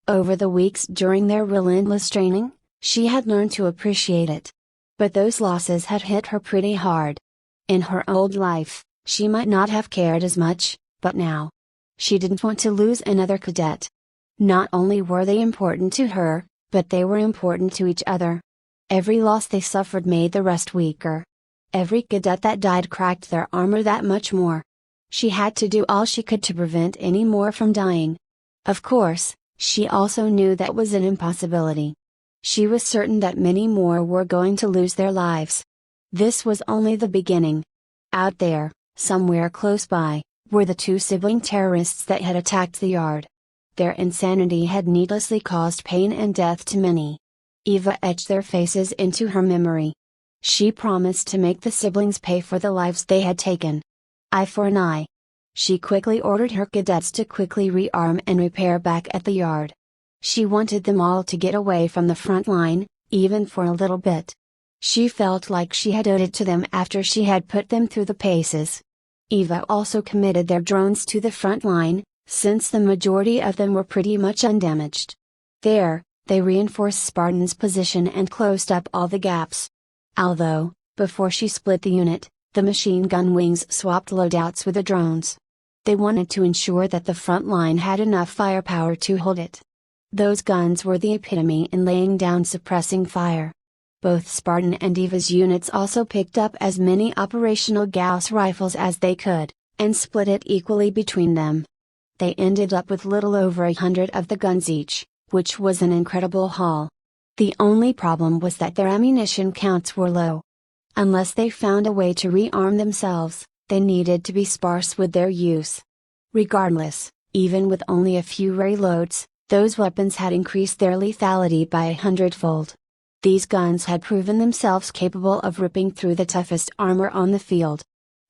Over the weeks during their relentless training, she had learned to appreciate it. But those losses had hit her pretty hard. In her old life, she might not have cared as much, but now, she didn't want to lose another cadet. Not only were they important to her, but they were important to each other. Every loss they suffered made the rest weaker. Every cadet that died cracked their armor that much more. She had to do all she could to prevent any more from dying. Of course, she also knew that was an impossibility. She was certain that many more were going to lose their lives. This was only the beginning. Out there, somewhere close by, were the 2 sibling terrorists that had attacked the yard. Their insanity had needlessly caused pain and death to many. Eva etched their faces into her memory. She promised to make the siblings pay for the lives they had taken. Eye for an eye. She quickly ordered her cadets to quickly rearm and repair back at the yard. She wanted them all to get away from the front line, even for a little bit. She felt like she had owed it to them after she had put them through the paces. Eva also committed their drones to the front line, since the majority of them were pretty much undamaged. There, they reinforced Spartan's position and closed up all the gaps. Although, Before she split the unit, the machine gun wings swapped loadouts with the drones. They wanted to ensure that the front line had enough firepower to hold it. Those guns were the epitome in laying down suppressing fire. Both Spartan and Eva's units also picked up as many operational Gauss rifles as they could, and split it equally between them. They ended up with little over 100 of the guns each, which was an incredible haul. The only problem was that their ammunition counts were low. Unless they found a way to rearm themselves, they needed to be sparse with their use. Regardless, even with only a few reloads, those weapons had increased their lethality by 100-fold. These guns had proven themselves capable of ripping through the toughest armor on the field.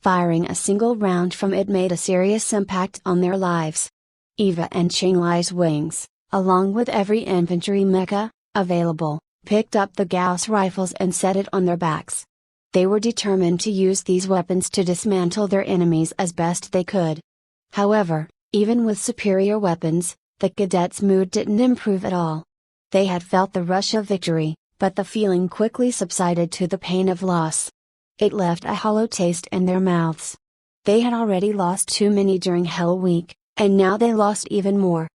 Firing a single round from it made a serious impact on their lives. Eva and Qinglai's wings, along with every infantry mecha available, picked up the Gauss rifles and set it on their backs. They were determined to use these weapons to dismantle their enemies as best they could. However, even with superior weapons, the cadets' mood didn't improve at all. They had felt the rush of victory, but the feeling quickly subsided to the pain of loss. It left a hollow taste in their mouths. They had already lost too many during Hell Week, and now they lost even more.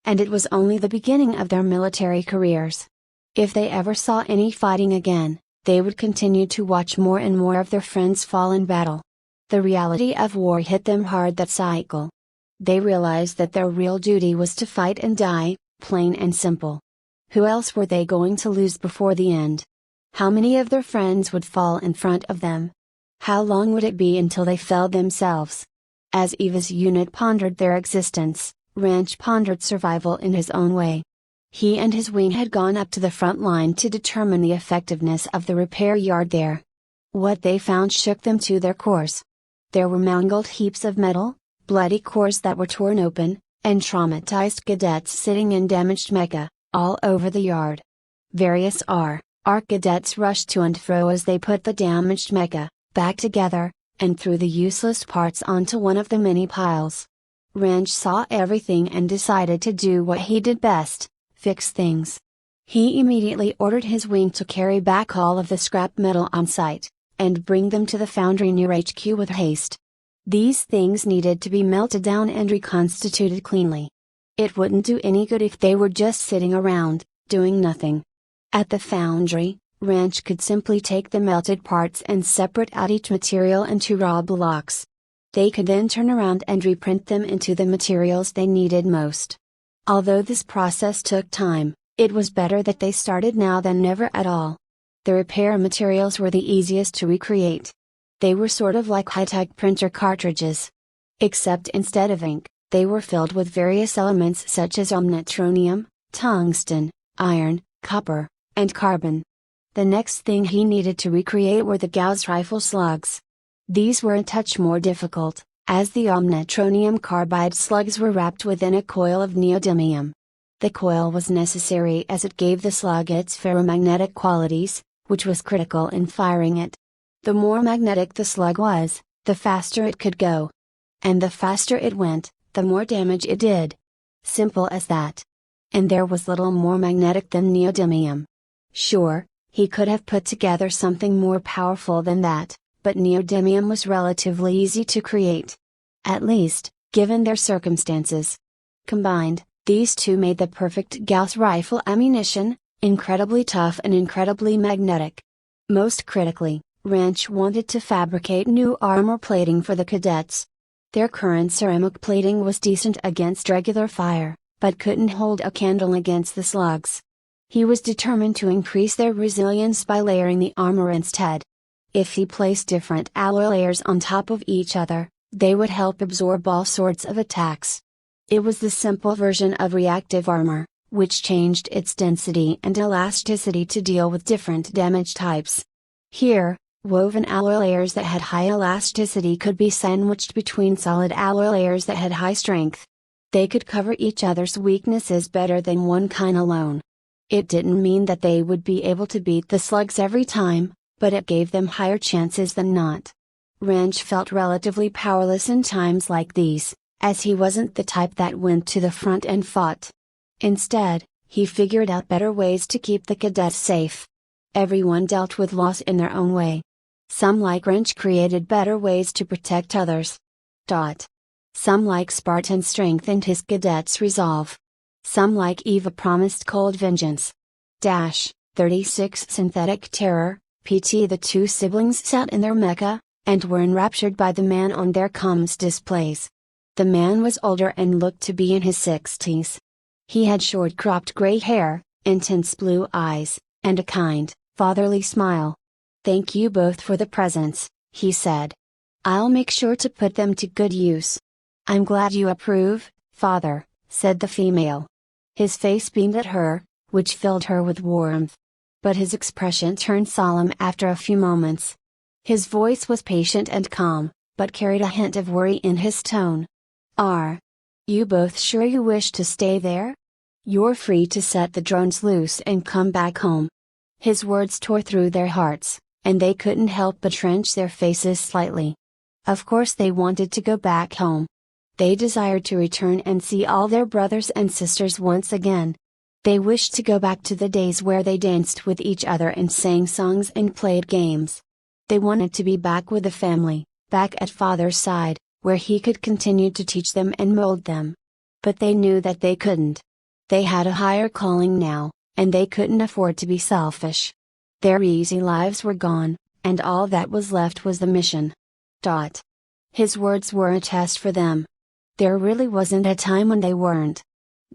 And it was only the beginning of their military careers. If they ever saw any fighting again, they would continue to watch more and more of their friends fall in battle. The reality of war hit them hard that cycle. They realized that their real duty was to fight and die, plain and simple. Who else were they going to lose before the end? How many of their friends would fall in front of them? How long would it be until they fell themselves? As Eva's unit pondered their existence, Ranch pondered survival in his own way. He and his wing had gone up to the front line to determine the effectiveness of the repair yard there. What they found shook them to their cores. There were mangled heaps of metal, bloody cores that were torn open, and traumatized cadets sitting in damaged mecha, all over the yard. Various ARC cadets rushed to and fro as they put the damaged mecha back together, and threw the useless parts onto one of the many piles. Ranch saw everything and decided to do what he did best: fix things. He immediately ordered his wing to carry back all of the scrap metal on site, and bring them to the foundry near HQ with haste. These things needed to be melted down and reconstituted cleanly. It wouldn't do any good if they were just sitting around, doing nothing. At the foundry, Ranch could simply take the melted parts and separate out each material into raw blocks. They could then turn around and reprint them into the materials they needed most. Although this process took time, it was better that they started now than never at all. The repair materials were the easiest to recreate. They were sort of like high-tech printer cartridges. Except instead of ink, they were filled with various elements such as omnitronium, tungsten, iron, copper, and carbon. The next thing he needed to recreate were the Gauss rifle slugs. These were a touch more difficult, as the omnitronium carbide slugs were wrapped within a coil of neodymium. The coil was necessary as it gave the slug its ferromagnetic qualities, which was critical in firing it. The more magnetic the slug was, the faster it could go. And the faster it went, the more damage it did. Simple as that. And there was little more magnetic than neodymium. Sure, he could have put together something more powerful than that, but neodymium was relatively easy to create. At least, given their circumstances. Combined, these two made the perfect Gauss rifle ammunition, incredibly tough and incredibly magnetic. Most critically, Ranch wanted to fabricate new armor plating for the cadets. Their current ceramic plating was decent against regular fire, but couldn't hold a candle against the slugs. He was determined to increase their resilience by layering the armor instead. If he placed different alloy layers on top of each other, they would help absorb all sorts of attacks. It was the simple version of reactive armor, which changed its density and elasticity to deal with different damage types. Here, woven alloy layers that had high elasticity could be sandwiched between solid alloy layers that had high strength. They could cover each other's weaknesses better than one kind alone. It didn't mean that they would be able to beat the slugs every time, but it gave them higher chances than not. Ranch felt relatively powerless in times like these, as he wasn't the type that went to the front and fought. Instead, he figured out better ways to keep the cadets safe. Everyone dealt with loss in their own way. Some like Wrench created better ways to protect others. Some like Spartan strengthened his cadets' resolve. Some like Eva promised cold vengeance. 36 Synthetic Terror, PT. The two siblings sat in their mecha, and were enraptured by the man on their comms displays. The man was older and looked to be in his 60s. He had short cropped gray hair, intense blue eyes, and a kind, fatherly smile. "Thank you both for the presents," he said. "I'll make sure to put them to good use." "I'm glad you approve, Father," said the female. His face beamed at her, which filled her with warmth. But his expression turned solemn after a few moments. His voice was patient and calm, but carried a hint of worry in his tone. "Are you both sure you wish to stay there? You're free to set the drones loose and come back home." His words tore through their hearts, and they couldn't help but wrench their faces slightly. Of course they wanted to go back home. They desired to return and see all their brothers and sisters once again. They wished to go back to the days where they danced with each other and sang songs and played games. They wanted to be back with the family, back at Father's side, where he could continue to teach them and mold them. But they knew that they couldn't. They had a higher calling now, and they couldn't afford to be selfish. Their easy lives were gone, and all that was left was the mission. His words were a test for them. There really wasn't a time when they weren't.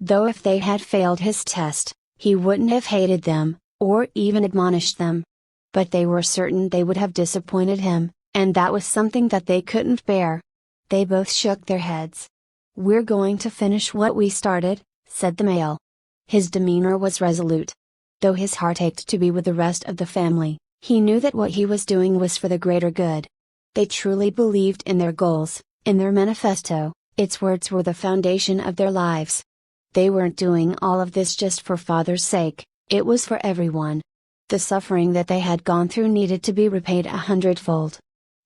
Though if they had failed his test, he wouldn't have hated them, or even admonished them. But they were certain they would have disappointed him, and that was something that they couldn't bear. They both shook their heads. "We're going to finish what we started," said the male. His demeanor was resolute. Though his heart ached to be with the rest of the family, he knew that what he was doing was for the greater good. They truly believed in their goals, in their manifesto. Its words were the foundation of their lives. They weren't doing all of this just for Father's sake, it was for everyone. The suffering that they had gone through needed to be repaid 100-fold.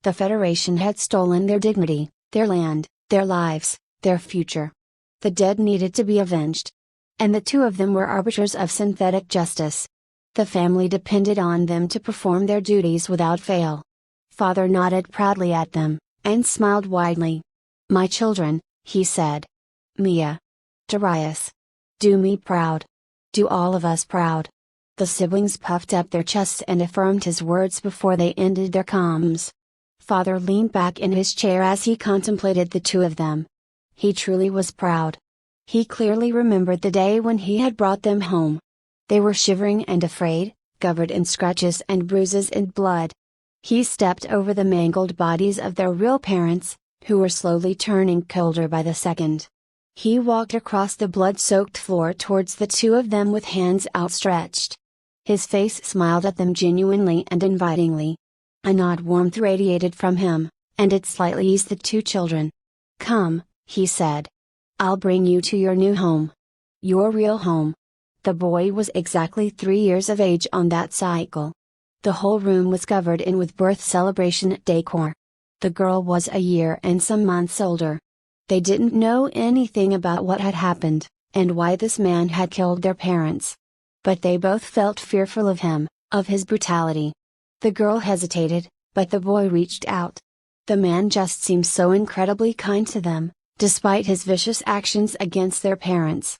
The Federation had stolen their dignity, their land, their lives, their future. The dead needed to be avenged. And the two of them were arbiters of synthetic justice. The family depended on them to perform their duties without fail. Father nodded proudly at them, and smiled widely. "My children," he said. "Mia. Darius. Do me proud. Do all of us proud." The siblings puffed up their chests and affirmed his words before they ended their comms. Father leaned back in his chair as he contemplated the two of them. He truly was proud. He clearly remembered the day when he had brought them home. They were shivering and afraid, covered in scratches and bruises and blood. He stepped over the mangled bodies of their real parents, who were slowly turning colder by the second. He walked across the blood-soaked floor towards the two of them with hands outstretched. His face smiled at them genuinely and invitingly. A nod warmth radiated from him, and it slightly eased the two children. "Come," he said. "I'll bring you to your new home. Your real home." The boy was exactly 3 years of age on that cycle. The whole room was covered in with birth celebration decor. The girl was a year and some months older. They didn't know anything about what had happened, and why this man had killed their parents. But they both felt fearful of him, of his brutality. The girl hesitated, but the boy reached out. The man just seemed so incredibly kind to them, despite his vicious actions against their parents.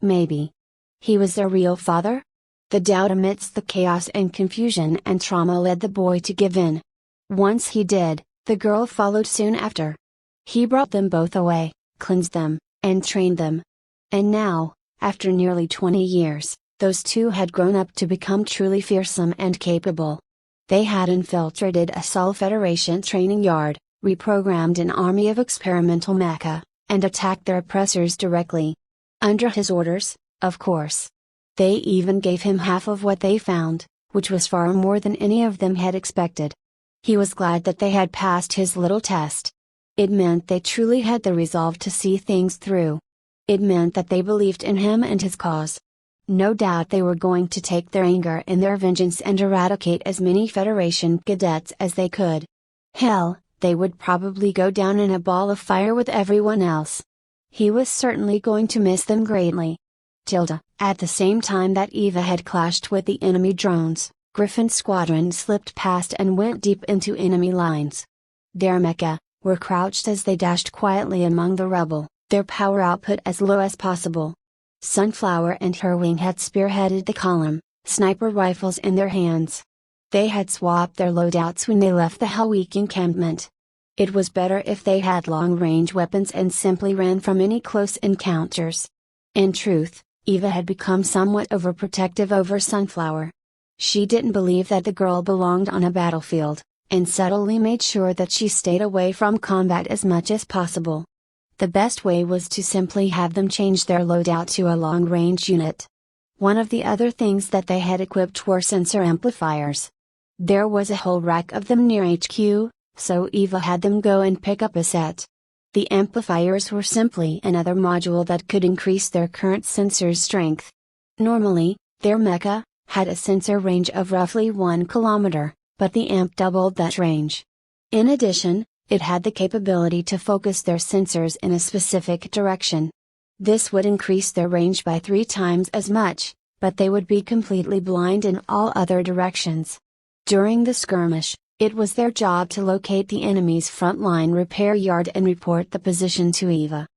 Maybe he was their real father? The doubt amidst the chaos and confusion and trauma led the boy to give in. Once he did, the girl followed soon after. He brought them both away, cleansed them, and trained them. And now, after nearly 20 years, those two had grown up to become truly fearsome and capable. They had infiltrated a Sol Federation training yard, reprogrammed an army of experimental mecha, and attacked their oppressors directly. Under his orders, of course. They even gave him half of what they found, which was far more than any of them had expected. He was glad that they had passed his little test. It meant they truly had the resolve to see things through. It meant that they believed in him and his cause. No doubt they were going to take their anger and their vengeance and eradicate as many Federation cadets as they could. Hell, they would probably go down in a ball of fire with everyone else. He was certainly going to miss them greatly. At the same time that Eva had clashed with the enemy drones, Griffin's squadron slipped past and went deep into enemy lines. Their mecha were crouched as they dashed quietly among the rubble, their power output as low as possible. Sunflower and her wing had spearheaded the column, sniper rifles in their hands. They had swapped their loadouts when they left the Hell Week encampment. It was better if they had long-range weapons and simply ran from any close encounters. In truth, Eva had become somewhat overprotective over Sunflower. She didn't believe that the girl belonged on a battlefield, and subtly made sure that she stayed away from combat as much as possible. The best way was to simply have them change their loadout to a long-range unit. One of the other things that they had equipped were sensor amplifiers. There was a whole rack of them near HQ, so Eva had them go and pick up a set. The amplifiers were simply another module that could increase their current sensor's strength. Normally, their mecha had a sensor range of roughly 1 kilometer, but the amp doubled that range. In addition, it had the capability to focus their sensors in a specific direction. This would increase their range by 3 times as much, but they would be completely blind in all other directions. During the skirmish, it was their job to locate the enemy's frontline repair yard and report the position to Eva.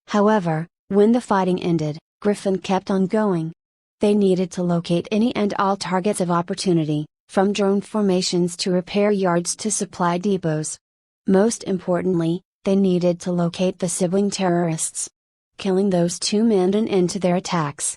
However, when the fighting ended, Griffin kept on going. They needed to locate any and all targets of opportunity, from drone formations to repair yards to supply depots. Most importantly, they needed to locate the sibling terrorists. Killing those two meant an end to their attacks.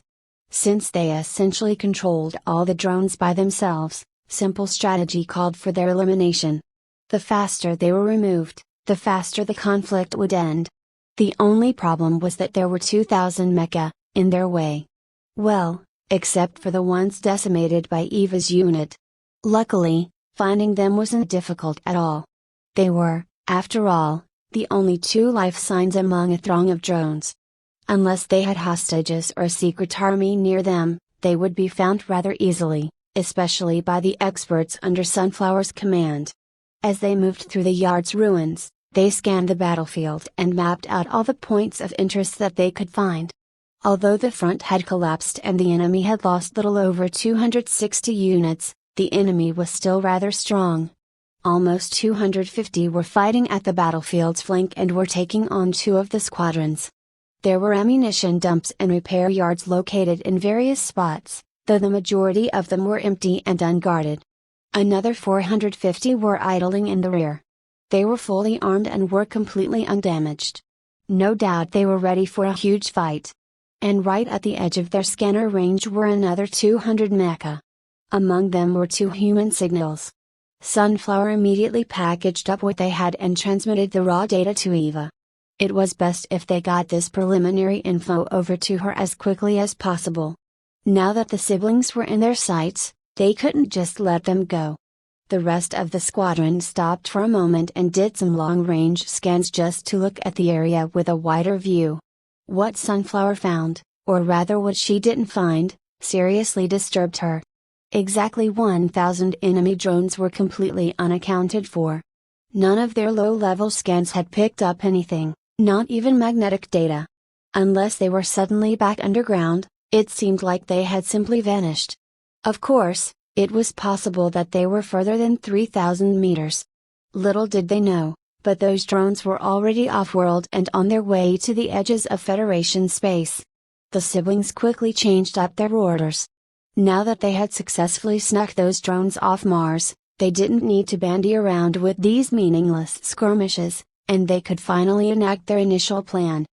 Since they essentially controlled all the drones by themselves, simple strategy called for their elimination. The faster they were removed, the faster the conflict would end. The only problem was that there were 2,000 mecha in their way. Well, except for the ones decimated by Eva's unit. Luckily, finding them wasn't difficult at all. They were, after all, the only 2 life signs among a throng of drones. Unless they had hostages or a secret army near them, they would be found rather easily, especially by the experts under Sunflower's command. As they moved through the yard's ruins, they scanned the battlefield and mapped out all the points of interest that they could find. Although the front had collapsed and the enemy had lost little over 260 units, the enemy was still rather strong. Almost 250 were fighting at the battlefield's flank and were taking on 2 of the squadrons. There were ammunition dumps and repair yards located in various spots, though the majority of them were empty and unguarded. Another 450 were idling in the rear. They were fully armed and were completely undamaged. No doubt they were ready for a huge fight. And right at the edge of their scanner range were another 200 mecha. Among them were 2 human signals. Sunflower immediately packaged up what they had and transmitted the raw data to Eva. It was best if they got this preliminary info over to her as quickly as possible. Now that the siblings were in their sights, they couldn't just let them go. The rest of the squadron stopped for a moment and did some long-range scans just to look at the area with a wider view. What Sunflower found, or rather what she didn't find, seriously disturbed her. Exactly 1,000 enemy drones were completely unaccounted for. None of their low-level scans had picked up anything, not even magnetic data. Unless they were suddenly back underground, it seemed like they had simply vanished. Of course, it was possible that they were further than 3,000 meters. Little did they know, but those drones were already off-world and on their way to the edges of Federation space. The siblings quickly changed up their orders. Now that they had successfully snuck those drones off Mars, they didn't need to bandy around with these meaningless skirmishes, and they could finally enact their initial plan.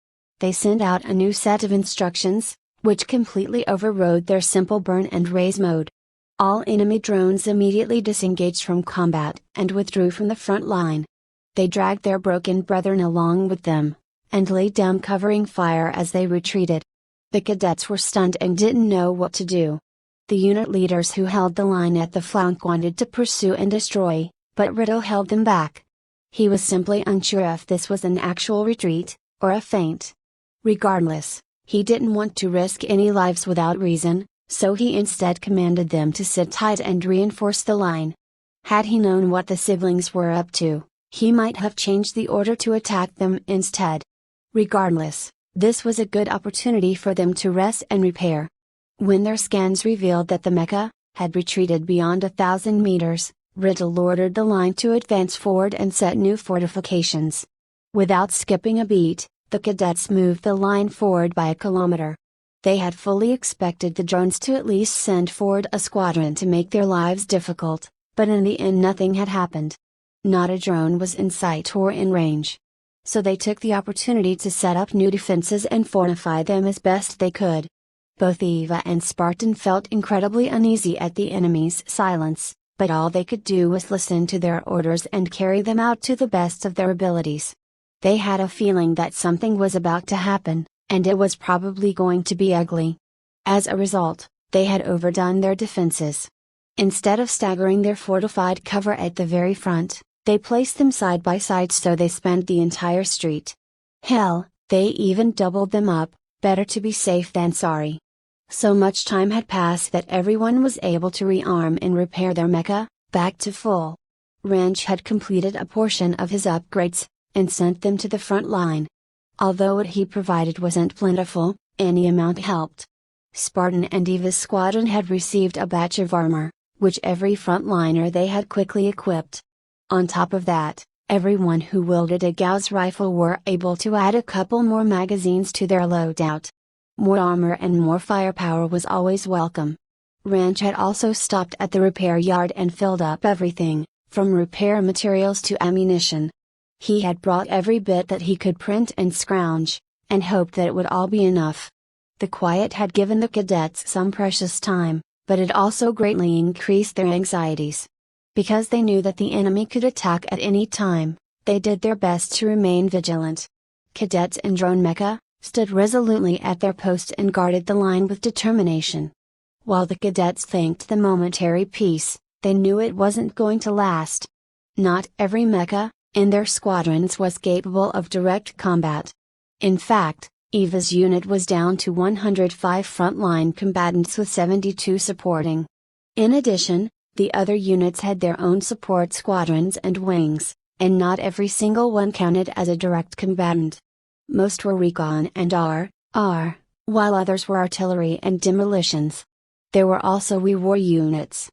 They sent out a new set of instructions, which completely overrode their simple burn and raise mode. All enemy drones immediately disengaged from combat and withdrew from the front line. They dragged their broken brethren along with them, and laid down covering fire as they retreated. The cadets were stunned and didn't know what to do. The unit leaders who held the line at the flank wanted to pursue and destroy, but Riddle held them back. He was simply unsure if this was an actual retreat, or a feint. Regardless, he didn't want to risk any lives without reason, so he instead commanded them to sit tight and reinforce the line. Had he known what the siblings were up to, he might have changed the order to attack them instead. Regardless, this was a good opportunity for them to rest and repair. When their scans revealed that the mecha had retreated beyond 1,000 meters, Riddle ordered the line to advance forward and set new fortifications. Without skipping a beat, the cadets moved the line forward by a kilometer. They had fully expected the drones to at least send forward a squadron to make their lives difficult, but in the end nothing had happened. Not a drone was in sight or in range. So they took the opportunity to set up new defenses and fortify them as best they could. Both Eva and Spartan felt incredibly uneasy at the enemy's silence, but all they could do was listen to their orders and carry them out to the best of their abilities. They had a feeling that something was about to happen, and it was probably going to be ugly. As a result, they had overdone their defenses. Instead of staggering their fortified cover at the very front, they placed them side by side so they spanned the entire street. Hell, they even doubled them up, better to be safe than sorry. So much time had passed that everyone was able to rearm and repair their mecha, back to full. Wrench had completed a portion of his upgrades, and sent them to the front line. Although what he provided wasn't plentiful, any amount helped. Spartan and Eva's squadron had received a batch of armor, which every frontliner they had quickly equipped. On top of that, everyone who wielded a Gauss rifle were able to add a couple more magazines to their loadout. More armor and more firepower was always welcome. Wrench had also stopped at the repair yard and filled up everything, from repair materials to ammunition. He had brought every bit that he could print and scrounge, and hoped that it would all be enough. The quiet had given the cadets some precious time, but it also greatly increased their anxieties. Because they knew that the enemy could attack at any time, they did their best to remain vigilant. Cadets in drone mecha stood resolutely at their post and guarded the line with determination. While the cadets thanked the momentary peace, they knew it wasn't going to last. Not every mecha in their squadrons was capable of direct combat. In fact, Eva's unit was down to 105 frontline combatants with 72 supporting. In addition, the other units had their own support squadrons and wings, and not every single one counted as a direct combatant. Most were recon and R, while others were artillery and demolitions. There were also war units.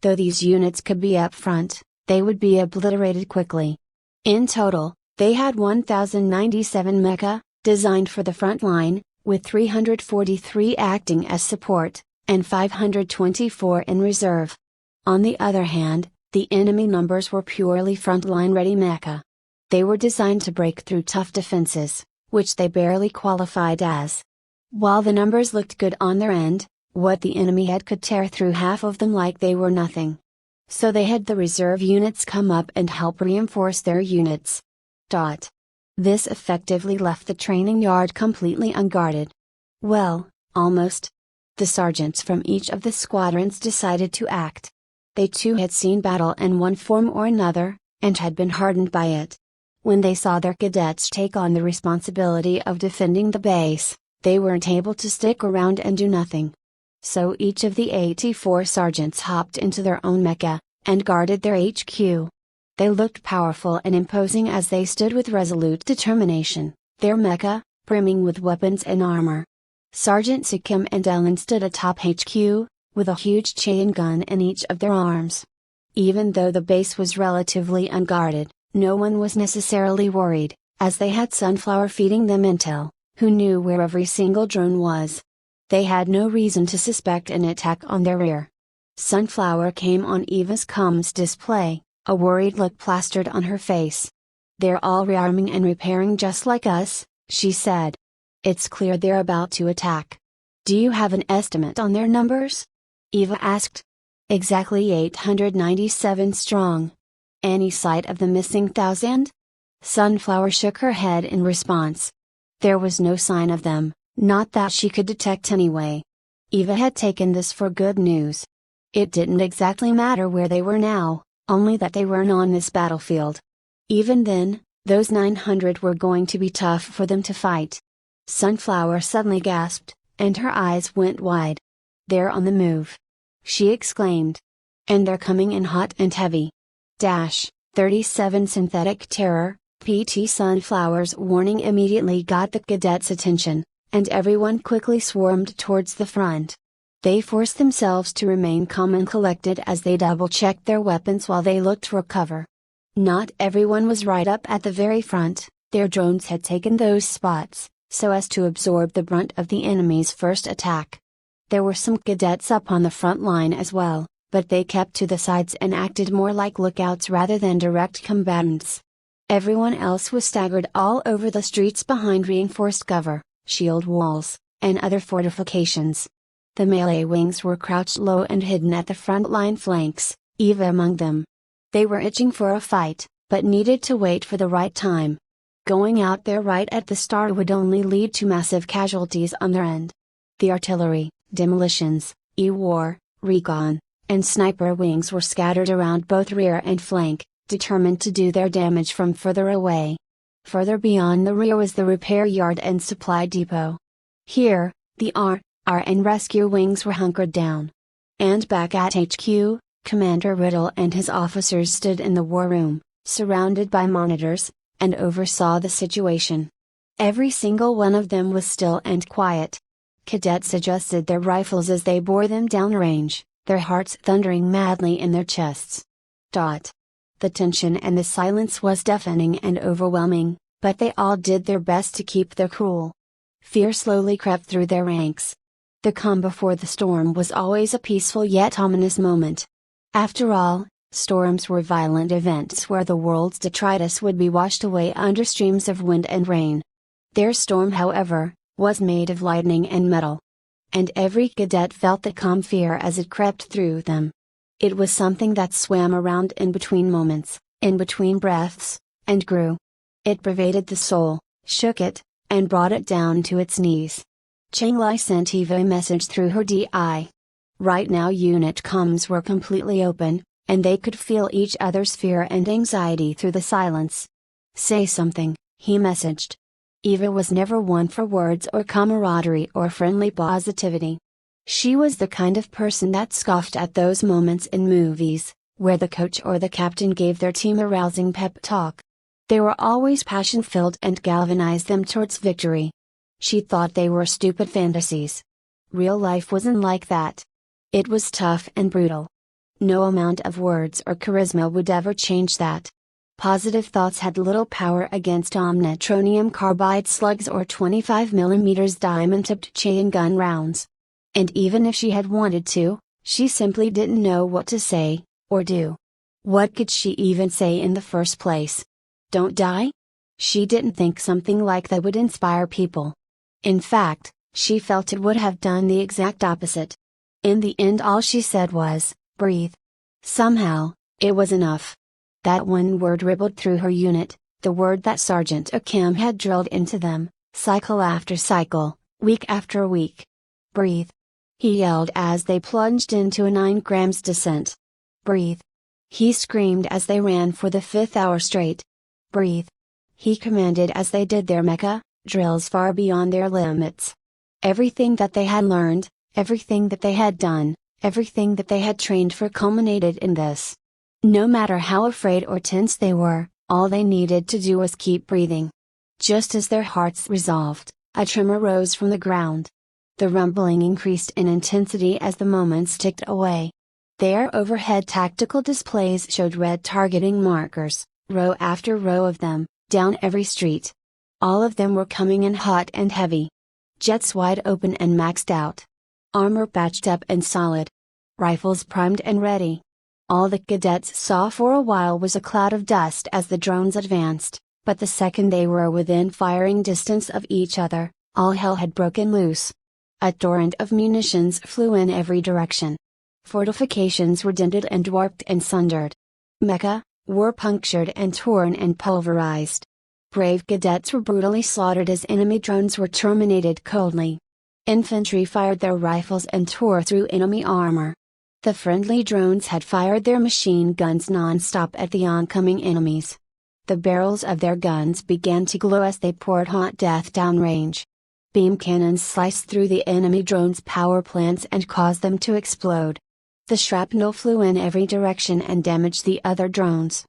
Though these units could be up front, they would be obliterated quickly. In total, they had 1,097 mecha, designed for the front line, with 343 acting as support, and 524 in reserve. On the other hand, the enemy numbers were purely frontline ready mecha. They were designed to break through tough defenses, which they barely qualified as. While the numbers looked good on their end, what the enemy had could tear through half of them like they were nothing. So they had the reserve units come up and help reinforce their units. This effectively left the training yard completely unguarded. Well, almost. The sergeants from each of the squadrons decided to act. They too had seen battle in one form or another, and had been hardened by it. When they saw their cadets take on the responsibility of defending the base, they weren't able to stick around and do nothing. So each of the 84 sergeants hopped into their own mecha, and guarded their HQ. They looked powerful and imposing as they stood with resolute determination, their mecha, brimming with weapons and armor. Sergeant Sikkim and Ellen stood atop HQ, with a huge chain gun in each of their arms. Even though the base was relatively unguarded, no one was necessarily worried, as they had Sunflower feeding them intel, who knew where every single drone was. They had no reason to suspect an attack on their rear. Sunflower came on Eva's comms display, a worried look plastered on her face. "They're all rearming and repairing just like us," she said. "It's clear they're about to attack. Do you have an estimate on their numbers?" Eva asked. "Exactly 897 strong. Any sight of the missing 1,000? Sunflower shook her head in response. There was no sign of them, not that she could detect anyway. Eva had taken this for good news. It didn't exactly matter where they were now, only that they weren't on this battlefield. Even then, those 900 were going to be tough for them to fight. Sunflower suddenly gasped, and her eyes went wide. "They're on the move!" she exclaimed. "And they're coming in hot and heavy. 37 Synthetic Terror, PT Sunflower's warning immediately got the cadets' attention, and everyone quickly swarmed towards the front. They forced themselves to remain calm and collected as they double-checked their weapons while they looked for cover. Not everyone was right up at the very front. Their drones had taken those spots, so as to absorb the brunt of the enemy's first attack. There were some cadets up on the front line as well, but they kept to the sides and acted more like lookouts rather than direct combatants. Everyone else was staggered all over the streets behind reinforced cover, shield walls, and other fortifications. The melee wings were crouched low and hidden at the front line flanks, Eva among them. They were itching for a fight, but needed to wait for the right time. Going out there right at the start would only lead to massive casualties on their end. The artillery, demolitions, E-war, recon, and sniper wings were scattered around both rear and flank, determined to do their damage from further away. Further beyond the rear was the repair yard and supply depot. Here, the R and rescue wings were hunkered down. And back at HQ, Commander Riddle and his officers stood in the war room, surrounded by monitors, and oversaw the situation. Every single one of them was still and quiet. Cadets adjusted their rifles as they bore them downrange, their hearts thundering madly in their chests. The tension and the silence was deafening and overwhelming, but they all did their best to keep their cool. Fear slowly crept through their ranks. The calm before the storm was always a peaceful yet ominous moment. After all, storms were violent events where the world's detritus would be washed away under streams of wind and rain. Their storm, however, was made of lightning and metal. And every cadet felt the calm fear as it crept through them. It was something that swam around in between moments, in between breaths, and grew. It pervaded the soul, shook it, and brought it down to its knees. Cheng Li sent Eva a message through her DI. Right now unit comms were completely open, and they could feel each other's fear and anxiety through the silence. Say something, he messaged. Eva was never one for words or camaraderie or friendly positivity. She was the kind of person that scoffed at those moments in movies, where the coach or the captain gave their team a rousing pep talk. They were always passion-filled and galvanized them towards victory. She thought they were stupid fantasies. Real life wasn't like that. It was tough and brutal. No amount of words or charisma would ever change that. Positive thoughts had little power against omnitronium carbide slugs or 25mm diamond-tipped chain gun rounds. And even if she had wanted to, she simply didn't know what to say, or do. What could she even say in the first place? Don't die? She didn't think something like that would inspire people. In fact, she felt it would have done the exact opposite. In the end, all she said was, breathe. Somehow, it was enough. That one word rippled through her unit, the word that Sergeant Akim had drilled into them, cycle after cycle, week after week. Breathe. He yelled as they plunged into a 9 grams descent. Breathe. He screamed as they ran for the 5th hour straight. Breathe. He commanded as they did their mecha drills far beyond their limits. Everything that they had learned, everything that they had done, everything that they had trained for culminated in this. No matter how afraid or tense they were, all they needed to do was keep breathing. Just as their hearts resolved, a tremor rose from the ground. The rumbling increased in intensity as the moments ticked away. Their overhead tactical displays showed red targeting markers, row after row of them, down every street. All of them were coming in hot and heavy. Jets wide open and maxed out. Armor patched up and solid. Rifles primed and ready. All the cadets saw for a while was a cloud of dust as the drones advanced, but the second they were within firing distance of each other, all hell had broken loose. A torrent of munitions flew in every direction. Fortifications were dented and warped and sundered. Mecha were punctured and torn and pulverized. Brave cadets were brutally slaughtered as enemy drones were terminated coldly. Infantry fired their rifles and tore through enemy armor. The friendly drones had fired their machine guns non-stop at the oncoming enemies. The barrels of their guns began to glow as they poured hot death downrange. Beam cannons sliced through the enemy drones' power plants and caused them to explode. The shrapnel flew in every direction and damaged the other drones.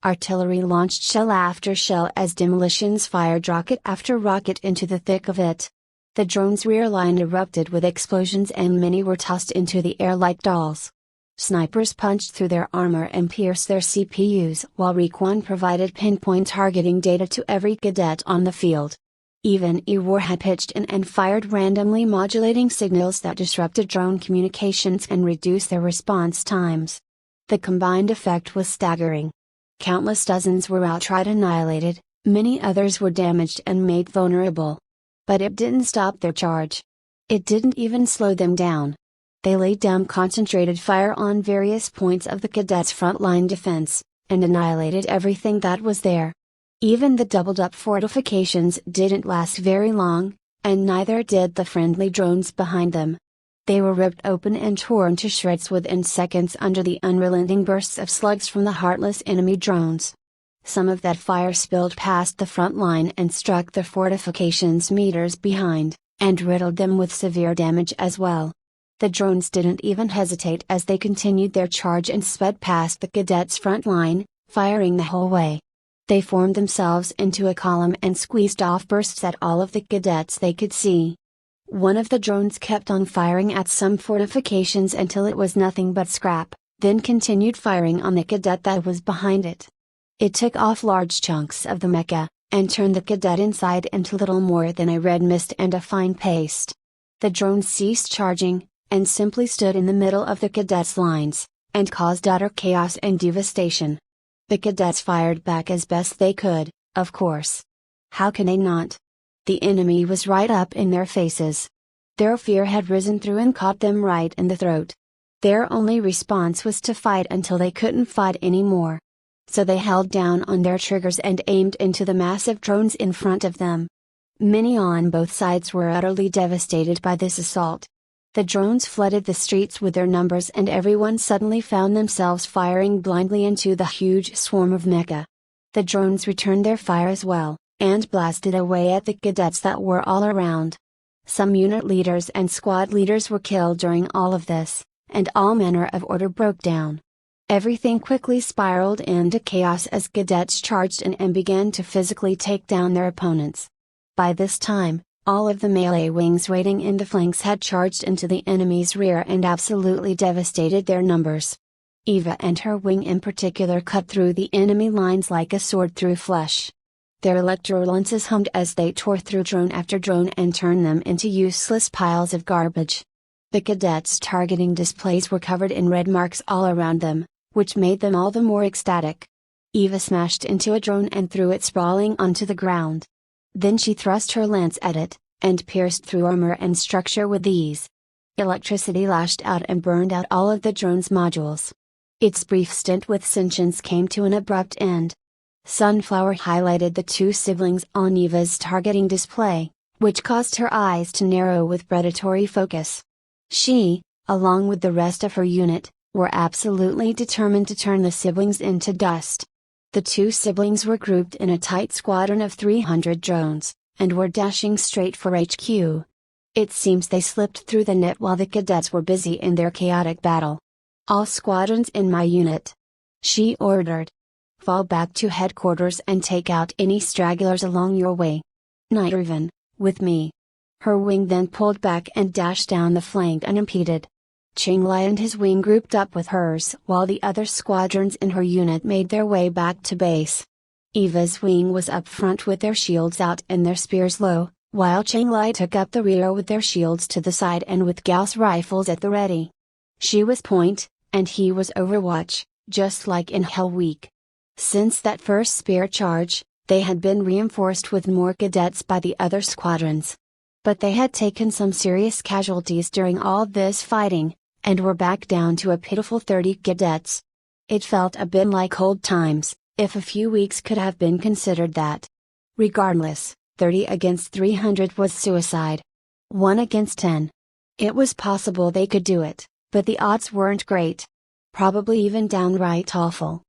Artillery launched shell after shell as demolitions fired rocket after rocket into the thick of it. The drone's rear line erupted with explosions and many were tossed into the air like dolls. Snipers punched through their armor and pierced their CPUs, while Recon provided pinpoint targeting data to every cadet on the field. Even E-War had pitched in and fired randomly modulating signals that disrupted drone communications and reduced their response times. The combined effect was staggering. Countless dozens were outright annihilated, many others were damaged and made vulnerable. But it didn't stop their charge. It didn't even slow them down. They laid down concentrated fire on various points of the cadets' frontline defense, and annihilated everything that was there. Even the doubled-up fortifications didn't last very long, and neither did the friendly drones behind them. They were ripped open and torn to shreds within seconds under the unrelenting bursts of slugs from the heartless enemy drones. Some of that fire spilled past the front line and struck the fortifications meters behind, and riddled them with severe damage as well. The drones didn't even hesitate as they continued their charge and sped past the cadets' front line, firing the whole way. They formed themselves into a column and squeezed off bursts at all of the cadets they could see. One of the drones kept on firing at some fortifications until it was nothing but scrap, then continued firing on the cadet that was behind it. It took off large chunks of the mecha, and turned the cadet inside into little more than a red mist and a fine paste. The drones ceased charging, and simply stood in the middle of the cadets' lines, and caused utter chaos and devastation. The cadets fired back as best they could, of course. How can they not? The enemy was right up in their faces. Their fear had risen through and caught them right in the throat. Their only response was to fight until they couldn't fight anymore. So they held down on their triggers and aimed into the massive drones in front of them. Many on both sides were utterly devastated by this assault. The drones flooded the streets with their numbers and everyone suddenly found themselves firing blindly into the huge swarm of mecha. The drones returned their fire as well, and blasted away at the cadets that were all around. Some unit leaders and squad leaders were killed during all of this, and all manner of order broke down. Everything quickly spiraled into chaos as cadets charged in and began to physically take down their opponents. By this time, all of the melee wings waiting in the flanks had charged into the enemy's rear and absolutely devastated their numbers. Eva and her wing in particular cut through the enemy lines like a sword through flesh. Their electro lances hummed as they tore through drone after drone and turned them into useless piles of garbage. The cadets' targeting displays were covered in red marks all around them, which made them all the more ecstatic. Eva smashed into a drone and threw it sprawling onto the ground. Then she thrust her lance at it, and pierced through armor and structure with ease. Electricity lashed out and burned out all of the drone's modules. Its brief stint with sentience came to an abrupt end. Sunflower highlighted the two siblings on Eva's targeting display, which caused her eyes to narrow with predatory focus. She, along with the rest of her unit, were absolutely determined to turn the siblings into dust. The two siblings were grouped in a tight squadron of 300 drones, and were dashing straight for HQ. It seems they slipped through the net while the cadets were busy in their chaotic battle. "All squadrons in my unit," she ordered. "Fall back to headquarters and take out any stragglers along your way. Raven, with me." Her wing then pulled back and dashed down the flank unimpeded. Qinglai and his wing grouped up with hers while the other squadrons in her unit made their way back to base. Eva's wing was up front with their shields out and their spears low, while Qinglai took up the rear with their shields to the side and with Gauss rifles at the ready. She was point, and he was overwatch, just like in Hell Week. Since that first spear charge, they had been reinforced with more cadets by the other squadrons. But they had taken some serious casualties during all this fighting, and were back down to a pitiful 30 cadets. It felt a bit like old times, if a few weeks could have been considered that. Regardless, 30 against 300 was suicide. 1 against 10. It was possible they could do it, but the odds weren't great. Probably even downright awful.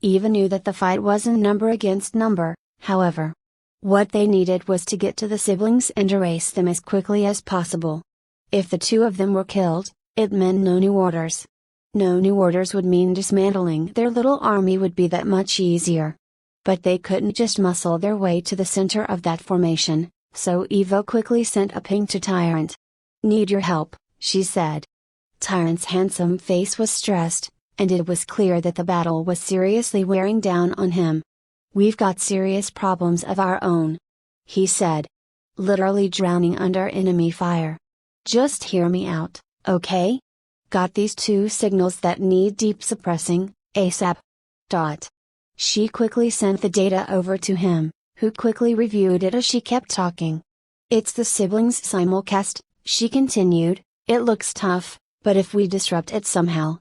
Eva knew that the fight wasn't number against number, however. What they needed was to get to the siblings and erase them as quickly as possible. If the two of them were killed, it meant no new orders. No new orders would mean dismantling their little army would be that much easier. But they couldn't just muscle their way to the center of that formation, so Eva quickly sent a ping to Tyrant. "Need your help," she said. Tyrant's handsome face was stressed, and it was clear that the battle was seriously wearing down on him. "We've got serious problems of our own," he said. "Literally drowning under enemy fire. Just hear me out, okay? Got these two signals that need deep suppressing, ASAP. She quickly sent the data over to him, who quickly reviewed it as she kept talking. "It's the siblings simulcast," she continued. "It looks tough, but if we disrupt it somehow."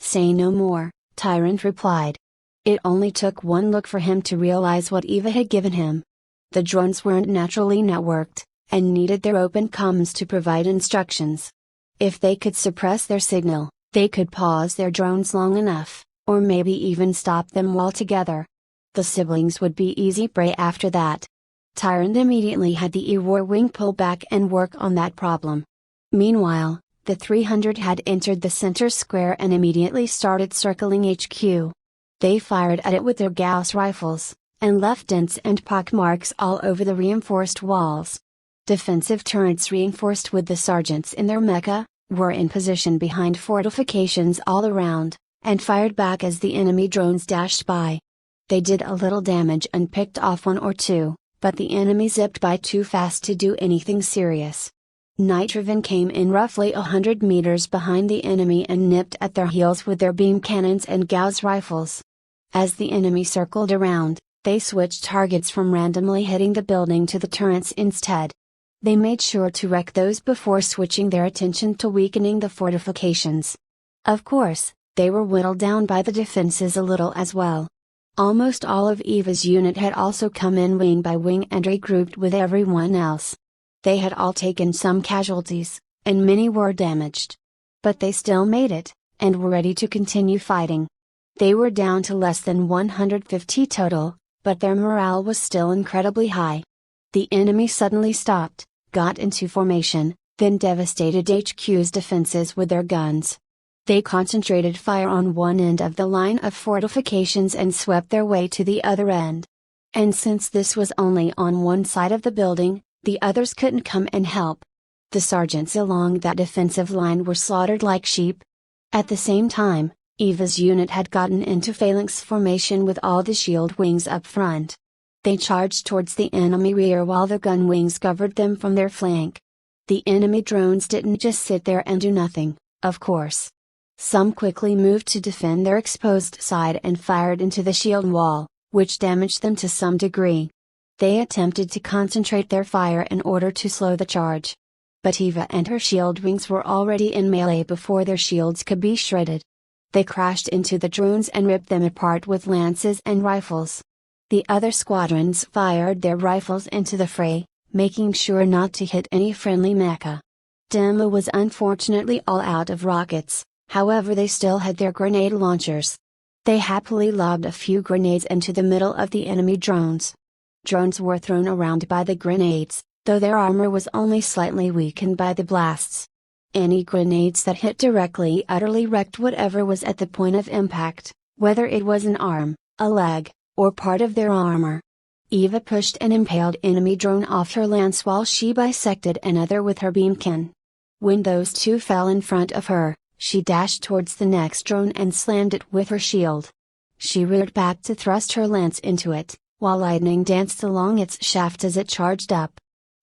"Say no more," Tyrant replied. It only took one look for him to realize what Eva had given him. The drones weren't naturally networked, and needed their open comms to provide instructions. If they could suppress their signal, they could pause their drones long enough, or maybe even stop them altogether. The siblings would be easy prey after that. Tyrant immediately had the E-War wing pull back and work on that problem. Meanwhile, the 300 had entered the center square and immediately started circling HQ. They fired at it with their Gauss rifles, and left dents and pockmarks all over the reinforced walls. Defensive turrets reinforced with the sergeants in their mecha, were in position behind fortifications all around, and fired back as the enemy drones dashed by. They did a little damage and picked off one or two, but the enemy zipped by too fast to do anything serious. Raven came in roughly 100 meters behind the enemy and nipped at their heels with their beam cannons and Gauss rifles. As the enemy circled around, they switched targets from randomly hitting the building to the turrets instead. They made sure to wreck those before switching their attention to weakening the fortifications. Of course, they were whittled down by the defenses a little as well. Almost all of Eva's unit had also come in wing by wing and regrouped with everyone else. They had all taken some casualties, and many were damaged. But they still made it, and were ready to continue fighting. They were down to less than 150 total, but their morale was still incredibly high. The enemy suddenly stopped, got into formation, then devastated HQ's defenses with their guns. They concentrated fire on one end of the line of fortifications and swept their way to the other end. And since this was only on one side of the building, the others couldn't come and help. The sergeants along that defensive line were slaughtered like sheep. At the same time, Eva's unit had gotten into phalanx formation with all the shield wings up front. They charged towards the enemy rear while the gun wings covered them from their flank. The enemy drones didn't just sit there and do nothing, of course. Some quickly moved to defend their exposed side and fired into the shield wall, which damaged them to some degree. They attempted to concentrate their fire in order to slow the charge. But Eva and her shield wings were already in melee before their shields could be shredded. They crashed into the drones and ripped them apart with lances and rifles. The other squadrons fired their rifles into the fray, making sure not to hit any friendly mecha. Demo was unfortunately all out of rockets, however they still had their grenade launchers. They happily lobbed a few grenades into the middle of the enemy drones. Drones were thrown around by the grenades, though their armor was only slightly weakened by the blasts. Any grenades that hit directly utterly wrecked whatever was at the point of impact, whether it was an arm, a leg, or part of their armor. Eva pushed an impaled enemy drone off her lance while she bisected another with her beamkin. When those two fell in front of her, she dashed towards the next drone and slammed it with her shield. She reared back to thrust her lance into it, while lightning danced along its shaft as it charged up.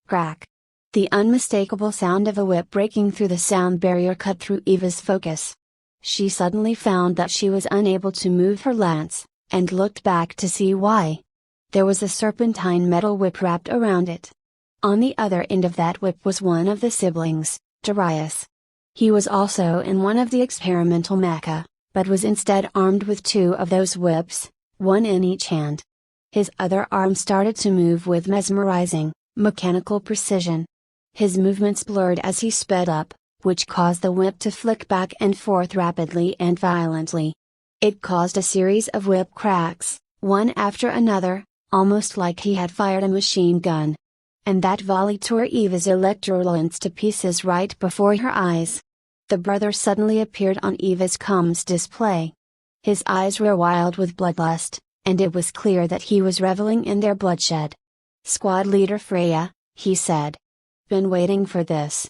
Crack! The unmistakable sound of a whip breaking through the sound barrier cut through Eva's focus. She suddenly found that she was unable to move her lance, and looked back to see why. There was a serpentine metal whip wrapped around it. On the other end of that whip was one of the siblings, Darius. He was also in one of the experimental mecha, but was instead armed with two of those whips, one in each hand. His other arm started to move with mesmerizing, mechanical precision. His movements blurred as he sped up, which caused the whip to flick back and forth rapidly and violently. It caused a series of whip cracks, one after another, almost like he had fired a machine gun. And that volley tore Eva's electrolens to pieces right before her eyes. The brother suddenly appeared on Eva's comms display. His eyes were wild with bloodlust, and it was clear that he was reveling in their bloodshed. Squad leader Freya, he said. Been waiting for this.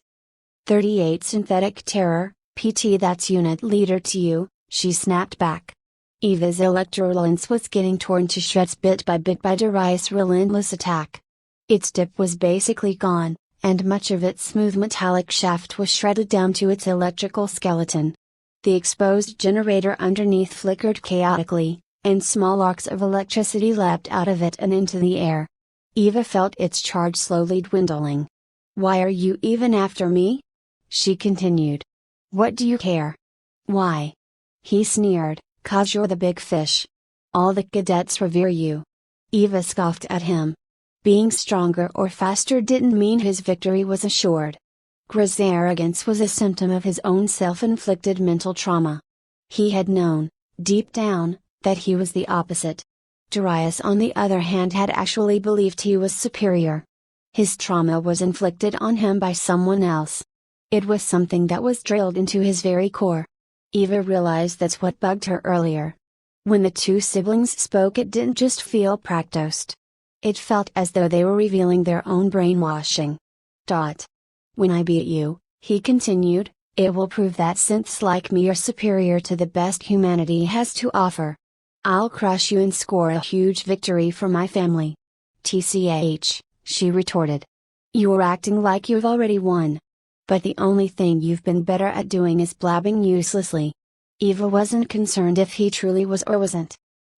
38 Synthetic Terror, PT, that's unit leader to you, she snapped back. Eva's electrolens was getting torn to shreds bit by Darius' relentless attack. Its tip was basically gone, and much of its smooth metallic shaft was shredded down to its electrical skeleton. The exposed generator underneath flickered chaotically, and small arcs of electricity leapt out of it and into the air. Eva felt its charge slowly dwindling. Why are you even after me? She continued. What do you care? Why? He sneered, 'Cause you're the big fish. All the cadets revere you. Eva scoffed at him. Being stronger or faster didn't mean his victory was assured. Griz's arrogance was a symptom of his own self-inflicted mental trauma. He had known, deep down, that he was the opposite. Darius, on the other hand, had actually believed he was superior. His trauma was inflicted on him by someone else. It was something that was drilled into his very core. Eva realized that's what bugged her earlier. When the two siblings spoke, it didn't just feel practiced. It felt as though they were revealing their own brainwashing. When I beat you, he continued, it will prove that synths like me are superior to the best humanity has to offer. I'll crush you and score a huge victory for my family. TCH, she retorted. You're acting like you've already won. But the only thing you've been better at doing is blabbing uselessly. Eva wasn't concerned if he truly was or wasn't.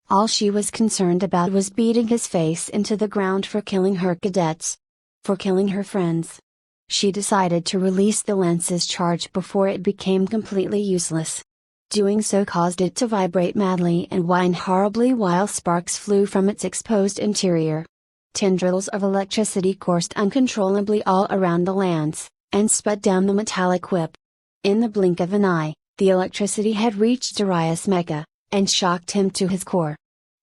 All she was concerned about was beating his face into the ground for killing her cadets. For killing her friends. She decided to release the lense's charge before it became completely useless. Doing so caused it to vibrate madly and whine horribly while sparks flew from its exposed interior. Tendrils of electricity coursed uncontrollably all around the lance, and sped down the metallic whip. In the blink of an eye, the electricity had reached Darius' mecha, and shocked him to his core.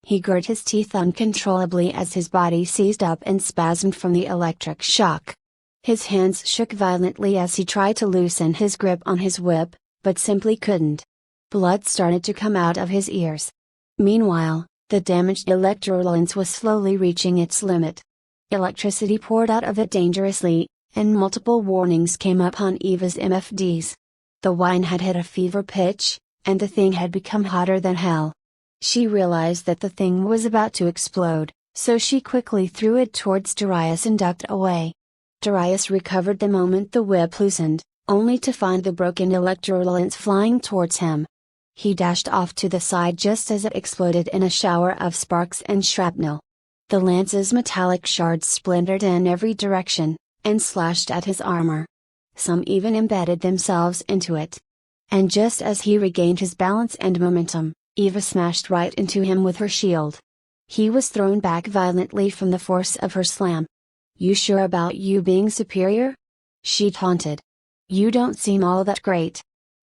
He grit his teeth uncontrollably as his body seized up and spasmed from the electric shock. His hands shook violently as he tried to loosen his grip on his whip, but simply couldn't. Blood started to come out of his ears. Meanwhile, the damaged electrolens was slowly reaching its limit. Electricity poured out of it dangerously, and multiple warnings came up on Eva's MFDs. The whine had hit a fever pitch, and the thing had become hotter than hell. She realized that the thing was about to explode, so she quickly threw it towards Darius and ducked away. Darius recovered the moment the whip loosened, only to find the broken electrolens flying towards him. He dashed off to the side just as it exploded in a shower of sparks and shrapnel. The lance's metallic shards splintered in every direction, and slashed at his armor. Some even embedded themselves into it. And just as he regained his balance and momentum, Eva smashed right into him with her shield. He was thrown back violently from the force of her slam. You sure about you being superior? She taunted. You don't seem all that great.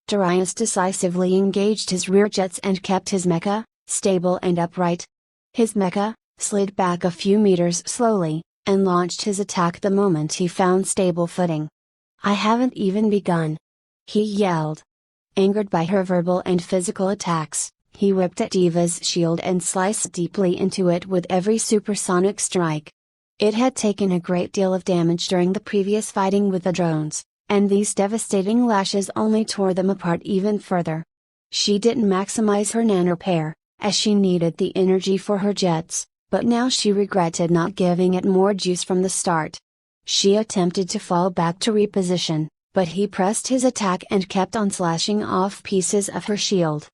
Darius decisively engaged his rear jets and kept his mecha stable and upright. His mecha slid back a few meters slowly, and launched his attack the moment he found stable footing. I haven't even begun. He yelled. Angered by her verbal and physical attacks, he whipped at Eva's shield and sliced deeply into it with every supersonic strike. It had taken a great deal of damage during the previous fighting with the drones, and these devastating lashes only tore them apart even further. She didn't maximize her nanorepair, as she needed the energy for her jets, but now she regretted not giving it more juice from the start. She attempted to fall back to reposition, but he pressed his attack and kept on slashing off pieces of her shield.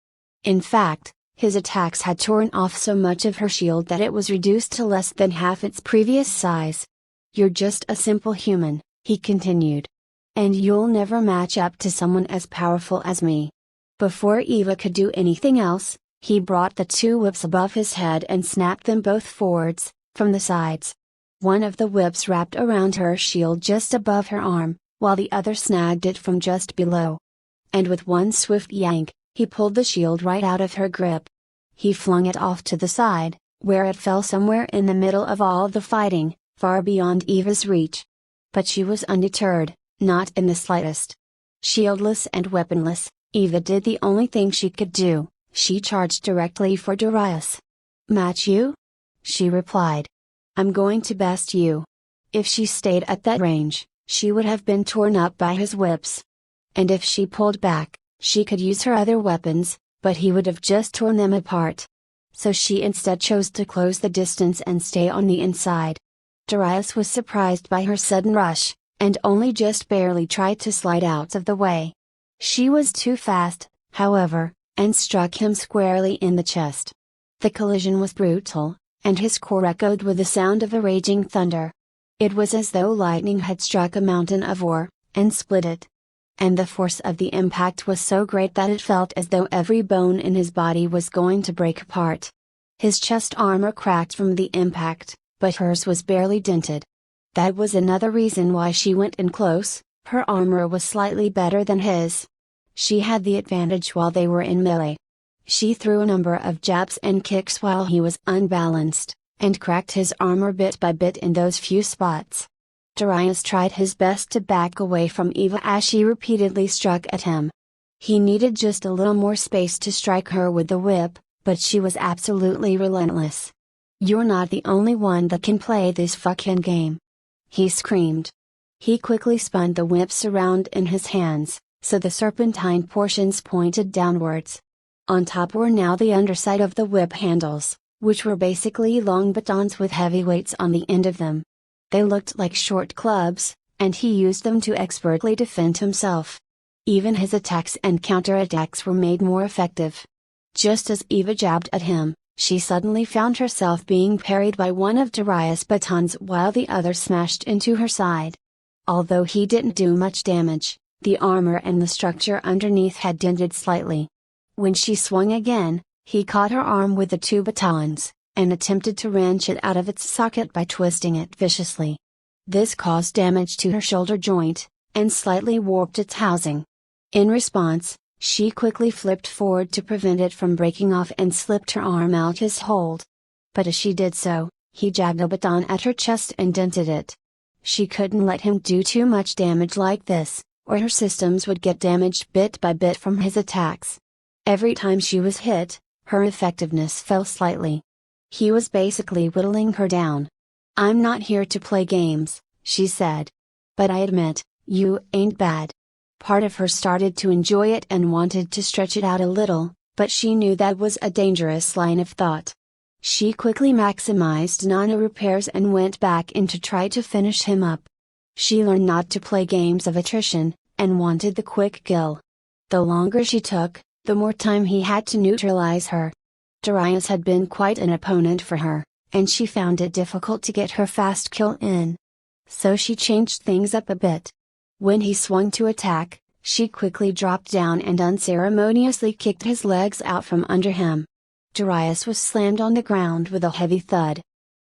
In fact, his attacks had torn off so much of her shield that it was reduced to less than half its previous size. You're just a simple human, he continued. And you'll never match up to someone as powerful as me. Before Eva could do anything else, he brought the two whips above his head and snapped them both forwards, from the sides. One of the whips wrapped around her shield just above her arm, while the other snagged it from just below. And with one swift yank, he pulled the shield right out of her grip. He flung it off to the side, where it fell somewhere in the middle of all the fighting, far beyond Eva's reach. But she was undeterred, not in the slightest. Shieldless and weaponless, Eva did the only thing she could do, she charged directly for Darius. Match you? She replied. I'm going to best you. If she stayed at that range, she would have been torn up by his whips. And if she pulled back, she could use her other weapons, but he would have just torn them apart. So she instead chose to close the distance and stay on the inside. Darius was surprised by her sudden rush, and only just barely tried to slide out of the way. She was too fast, however, and struck him squarely in the chest. The collision was brutal, and his core echoed with the sound of a raging thunder. It was as though lightning had struck a mountain of ore, and split it. And the force of the impact was so great that it felt as though every bone in his body was going to break apart. His chest armor cracked from the impact, but hers was barely dented. That was another reason why she went in close. Her armor was slightly better than his. She had the advantage while they were in melee. She threw a number of jabs and kicks while he was unbalanced, and cracked his armor bit by bit in those few spots. Darius tried his best to back away from Eva as she repeatedly struck at him. He needed just a little more space to strike her with the whip, but she was absolutely relentless. "You're not the only one that can play this fucking game," he screamed. He quickly spun the whips around in his hands, so the serpentine portions pointed downwards. On top were now the underside of the whip handles, which were basically long batons with heavy weights on the end of them. They looked like short clubs, and he used them to expertly defend himself. Even his attacks and counterattacks were made more effective. Just as Eva jabbed at him, she suddenly found herself being parried by one of Darius' batons while the other smashed into her side. Although he didn't do much damage, the armor and the structure underneath had dented slightly. When she swung again, he caught her arm with the two batons, and attempted to wrench it out of its socket by twisting it viciously. This caused damage to her shoulder joint, and slightly warped its housing. In response, she quickly flipped forward to prevent it from breaking off and slipped her arm out his hold. But as she did so, he jabbed a baton at her chest and dented it. She couldn't let him do too much damage like this, or her systems would get damaged bit by bit from his attacks. Every time she was hit, her effectiveness fell slightly. He was basically whittling her down. "I'm not here to play games," she said. "But I admit, you ain't bad." Part of her started to enjoy it and wanted to stretch it out a little, but she knew that was a dangerous line of thought. She quickly maximized nano repairs and went back in to try to finish him up. She learned not to play games of attrition, and wanted the quick kill. The longer she took, the more time he had to neutralize her. Darius had been quite an opponent for her, and she found it difficult to get her fast kill in. So she changed things up a bit. When he swung to attack, she quickly dropped down and unceremoniously kicked his legs out from under him. Darius was slammed on the ground with a heavy thud.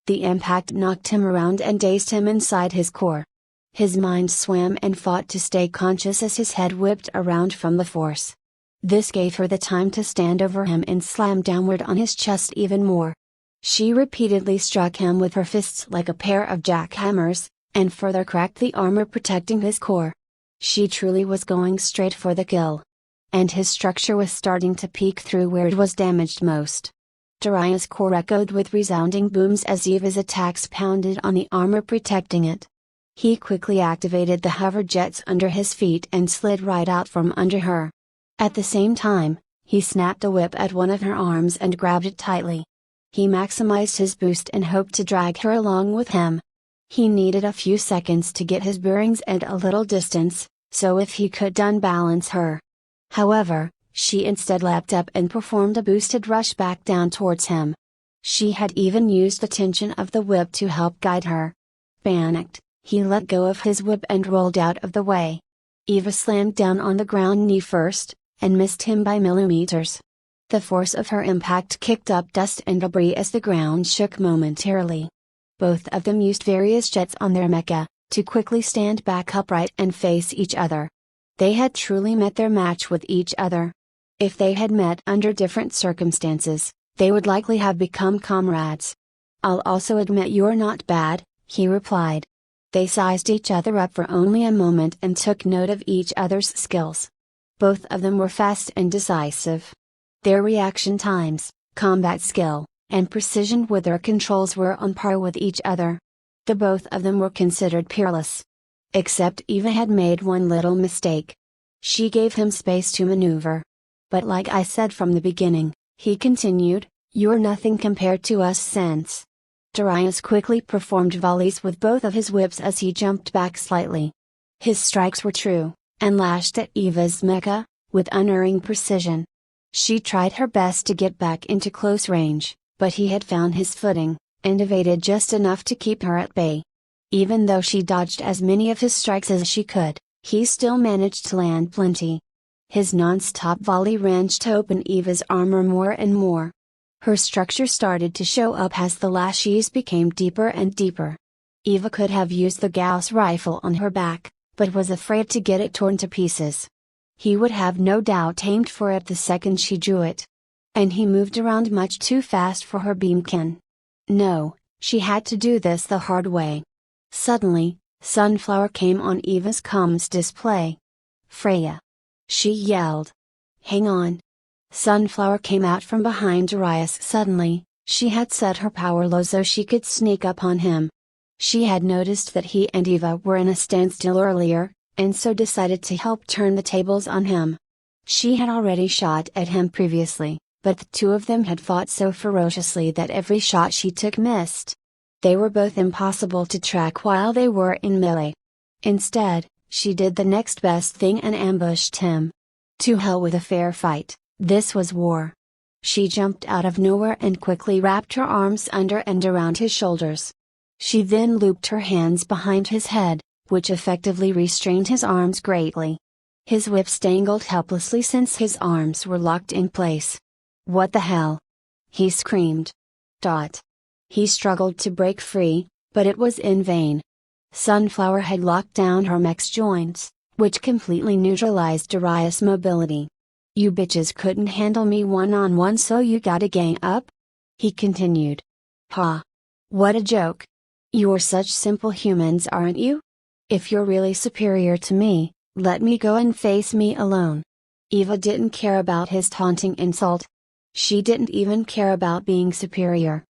The impact knocked him around and dazed him inside his core. His mind swam and fought to stay conscious as his head whipped around from the force. This gave her the time to stand over him and slam downward on his chest even more. She repeatedly struck him with her fists like a pair of jackhammers, and further cracked the armor protecting his core. She truly was going straight for the kill. And his structure was starting to peek through where it was damaged most. Darius' core echoed with resounding booms as Eva's attacks pounded on the armor protecting it. He quickly activated the hover jets under his feet and slid right out from under her. At the same time, he snapped a whip at one of her arms and grabbed it tightly. He maximized his boost and hoped to drag her along with him. He needed a few seconds to get his bearings and a little distance, so if he could unbalance her. However, she instead leapt up and performed a boosted rush back down towards him. She had even used the tension of the whip to help guide her. Panicked, he let go of his whip and rolled out of the way. Eva slammed down on the ground knee first, and missed him by millimeters. The force of her impact kicked up dust and debris as the ground shook momentarily. Both of them used various jets on their mecha, to quickly stand back upright and face each other. They had truly met their match with each other. If they had met under different circumstances, they would likely have become comrades. "I'll also admit you're not bad," he replied. They sized each other up for only a moment and took note of each other's skills. Both of them were fast and decisive. Their reaction times, combat skill, and precision with their controls were on par with each other. The both of them were considered peerless. Except Eva had made one little mistake. She gave him space to maneuver. But like I said from the beginning, he continued, "You're nothing compared to us since." Darius quickly performed volleys with both of his whips as he jumped back slightly. His strikes were true, and lashed at Eva's mecha, with unerring precision. She tried her best to get back into close range, but he had found his footing, and evaded just enough to keep her at bay. Even though she dodged as many of his strikes as she could, he still managed to land plenty. His non-stop volley wrenched open Eva's armor more and more. Her structure started to show up as the lashes became deeper and deeper. Eva could have used the Gauss rifle on her back, but was afraid to get it torn to pieces. He would have no doubt aimed for it the second she drew it. And he moved around much too fast for her beamkin. No, she had to do this the hard way. Suddenly, Sunflower came on Eva's comms display. "Freya!" she yelled. "Hang on!" Sunflower came out from behind Darius suddenly. She had set her power low so she could sneak up on him. She had noticed that he and Eva were in a standstill earlier, and so decided to help turn the tables on him. She had already shot at him previously, but the two of them had fought so ferociously that every shot she took missed. They were both impossible to track while they were in melee. Instead, she did the next best thing and ambushed him. To hell with a fair fight, this was war. She jumped out of nowhere and quickly wrapped her arms under and around his shoulders. She then looped her hands behind his head, which effectively restrained his arms greatly. His whips dangled helplessly since his arms were locked in place. "What the hell?" he screamed. He struggled to break free, but it was in vain. Sunflower had locked down her mech's joints, which completely neutralized Darius' mobility. "You bitches couldn't handle me one-on-one, so you gotta gang up?" he continued. "Ha! What a joke! You're such simple humans, aren't you? If you're really superior to me, let me go and face me alone." Eva didn't care about his taunting insult. She didn't even care about being superior.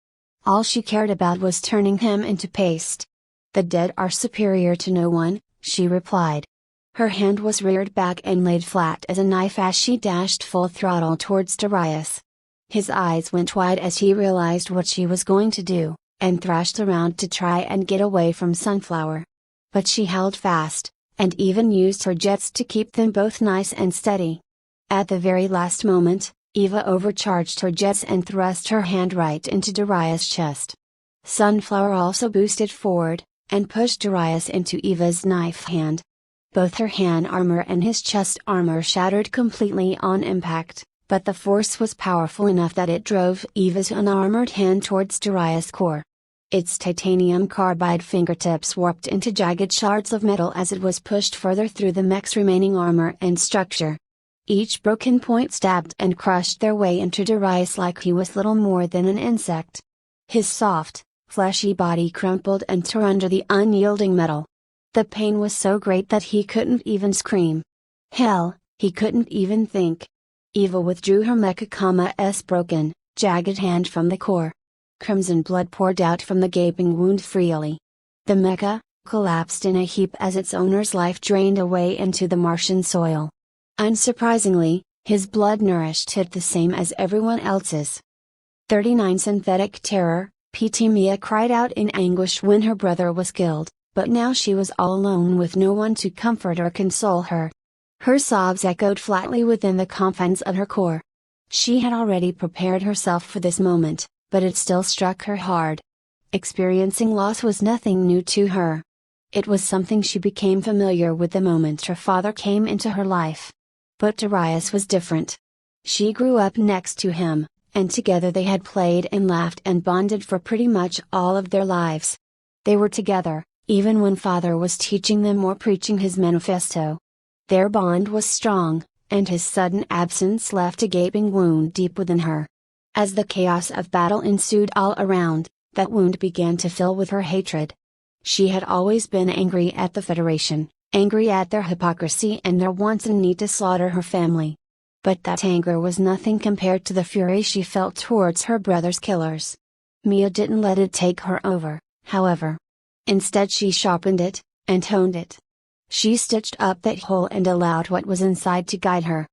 All she cared about was turning him into paste. "The dead are superior to no one," she replied. Her hand was reared back and laid flat as a knife as she dashed full throttle towards Darius. His eyes went wide as he realized what she was going to do, and thrashed around to try and get away from Sunflower. But she held fast, and even used her jets to keep them both nice and steady. At the very last moment, Eva overcharged her jets and thrust her hand right into Darius' chest. Sunflower also boosted forward, and pushed Darius into Eva's knife hand. Both her hand armor and his chest armor shattered completely on impact, but the force was powerful enough that it drove Eva's unarmored hand towards Darius' core. Its titanium carbide fingertips warped into jagged shards of metal as it was pushed further through the mech's remaining armor and structure. Each broken point stabbed and crushed their way into Darius like he was little more than an insect. His soft, fleshy body crumpled and tore under the unyielding metal. The pain was so great that he couldn't even scream. Hell, he couldn't even think. Eva withdrew her mecha-S broken, jagged hand from the core. Crimson blood poured out from the gaping wound freely. The mecha collapsed in a heap as its owner's life drained away into the Martian soil. Unsurprisingly, his blood nourished it the same as everyone else's. 39 Synthetic Terror, PT Mia cried out in anguish when her brother was killed, but now she was all alone with no one to comfort or console her. Her sobs echoed flatly within the confines of her core. She had already prepared herself for this moment, but it still struck her hard. Experiencing loss was nothing new to her. It was something she became familiar with the moment her father came into her life. But Darius was different. She grew up next to him, and together they had played and laughed and bonded for pretty much all of their lives. They were together, even when father was teaching them or preaching his manifesto. Their bond was strong, and his sudden absence left a gaping wound deep within her. As the chaos of battle ensued all around, that wound began to fill with her hatred. She had always been angry at the Federation, angry at their hypocrisy and their wanton need to slaughter her family. But that anger was nothing compared to the fury she felt towards her brother's killers. Mia didn't let it take her over, however. Instead she sharpened it, and honed it. She stitched up that hole and allowed what was inside to guide her.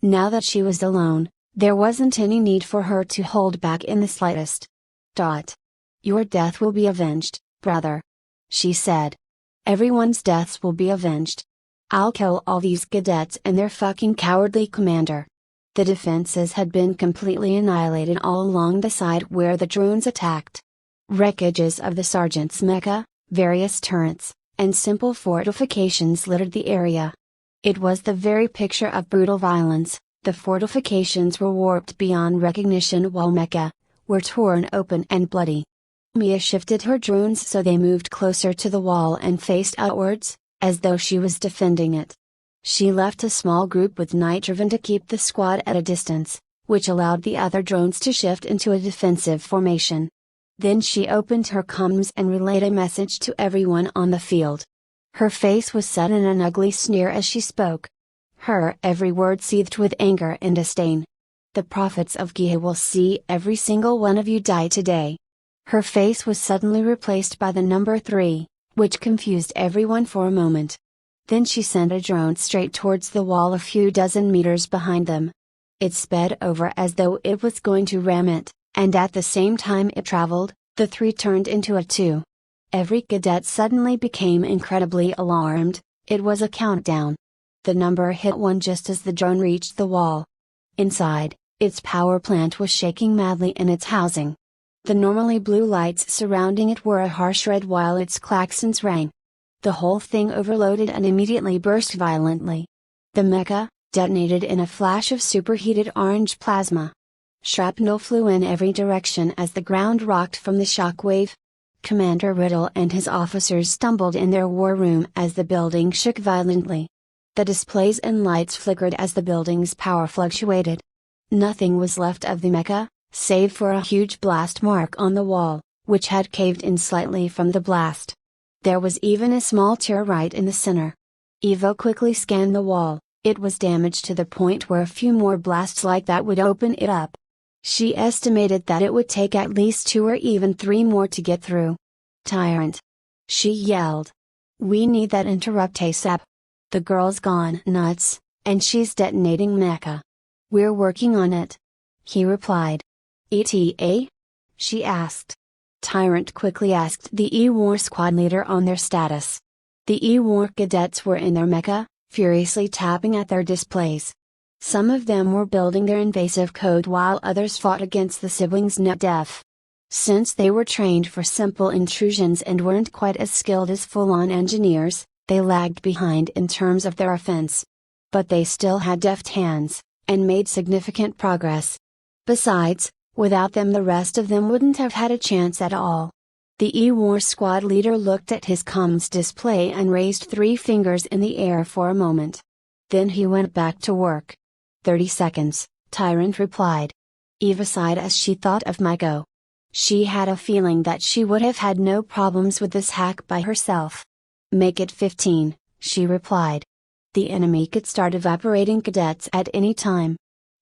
Now that she was alone, there wasn't any need for her to hold back in the slightest. Your death will be avenged, brother. She said. Everyone's deaths will be avenged. I'll kill all these cadets and their fucking cowardly commander. The defenses had been completely annihilated all along the side where the drones attacked. Wreckages of the sergeant's mecha, various turrets, and simple fortifications littered the area. It was the very picture of brutal violence. The fortifications were warped beyond recognition while mecha were torn open and bloody. Mia shifted her drones so they moved closer to the wall and faced outwards, as though she was defending it. She left a small group with Night-Raven to keep the squad at a distance, which allowed the other drones to shift into a defensive formation. Then she opened her comms and relayed a message to everyone on the field. Her face was set in an ugly sneer as she spoke. Her every word seethed with anger and disdain. The prophets of Gihe will see every single one of you die today. Her face was suddenly replaced by the number 3, which confused everyone for a moment. Then she sent a drone straight towards the wall a few dozen meters behind them. It sped over as though it was going to ram it, and at the same time it traveled, the 3 turned into a 2. Every cadet suddenly became incredibly alarmed. It was a countdown. The number hit 1 just as the drone reached the wall. Inside, its power plant was shaking madly in its housing. The normally blue lights surrounding it were a harsh red while its klaxons rang. The whole thing overloaded and immediately burst violently. The mecha detonated in a flash of superheated orange plasma. Shrapnel flew in every direction as the ground rocked from the shockwave. Commander Riddle and his officers stumbled in their war room as the building shook violently. The displays and lights flickered as the building's power fluctuated. Nothing was left of the mecha, save for a huge blast mark on the wall, which had caved in slightly from the blast. There was even a small tear right in the center. Evo quickly scanned the wall. It was damaged to the point where a few more blasts like that would open it up. She estimated that it would take at least 2 or even 3 more to get through. Tyrant! She yelled. We need that interrupt ASAP. The girl's gone nuts, and she's detonating mecha. We're working on it. He replied. ETA? She asked. Tyrant quickly asked the E-War squad leader on their status. The E-War cadets were in their mecha, furiously tapping at their displays. Some of them were building their invasive code while others fought against the siblings net def. Since they were trained for simple intrusions and weren't quite as skilled as full-on engineers, they lagged behind in terms of their offense. But they still had deft hands, and made significant progress. Besides, without them the rest of them wouldn't have had a chance at all. The E-War squad leader looked at his comms display and raised 3 fingers in the air for a moment. Then he went back to work. 30 seconds, Tyrant replied. Eva sighed as she thought of Maiko. She had a feeling that she would have had no problems with this hack by herself. Make it 15, she replied. The enemy could start evaporating cadets at any time.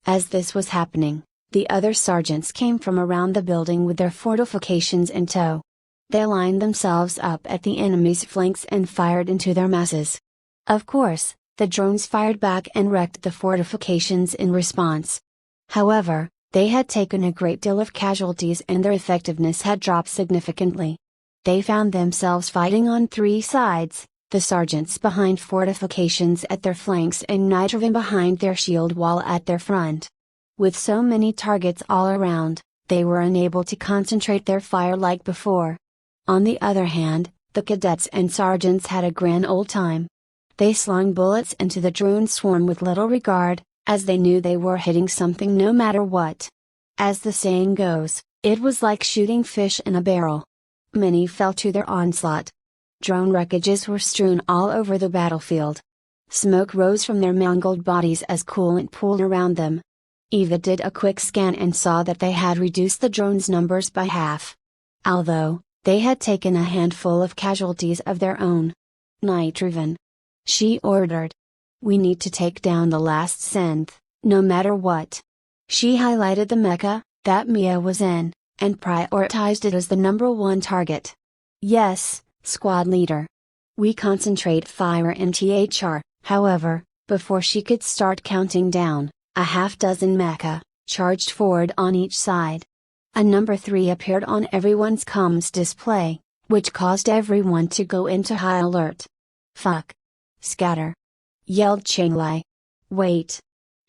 As this was happening, the other sergeants came from around the building with their fortifications in tow. They lined themselves up at the enemy's flanks and fired into their masses. Of course, the drones fired back and wrecked the fortifications in response. However, they had taken a great deal of casualties and their effectiveness had dropped significantly. They found themselves fighting on 3 sides, the sergeants behind fortifications at their flanks and Night-Raven behind their shield wall at their front. With so many targets all around, they were unable to concentrate their fire like before. On the other hand, the cadets and sergeants had a grand old time. They slung bullets into the drone swarm with little regard, as they knew they were hitting something no matter what. As the saying goes, it was like shooting fish in a barrel. Many fell to their onslaught. Drone wreckages were strewn all over the battlefield. Smoke rose from their mangled bodies as coolant pooled around them. Eva did a quick scan and saw that they had reduced the drones' numbers by half. Although, they had taken a handful of casualties of their own. Night-Raven. She ordered. We need to take down the last synth, no matter what. She highlighted the mecha that Mia was in, and prioritized it as the number 1 target. Yes, Squad Leader. We concentrate fire in THR, however, before she could start counting down, a half-dozen mecha charged forward on each side. A number 3 appeared on everyone's comms display, which caused everyone to go into high alert. "Fuck! Scatter!" yelled Changlai. "Wait!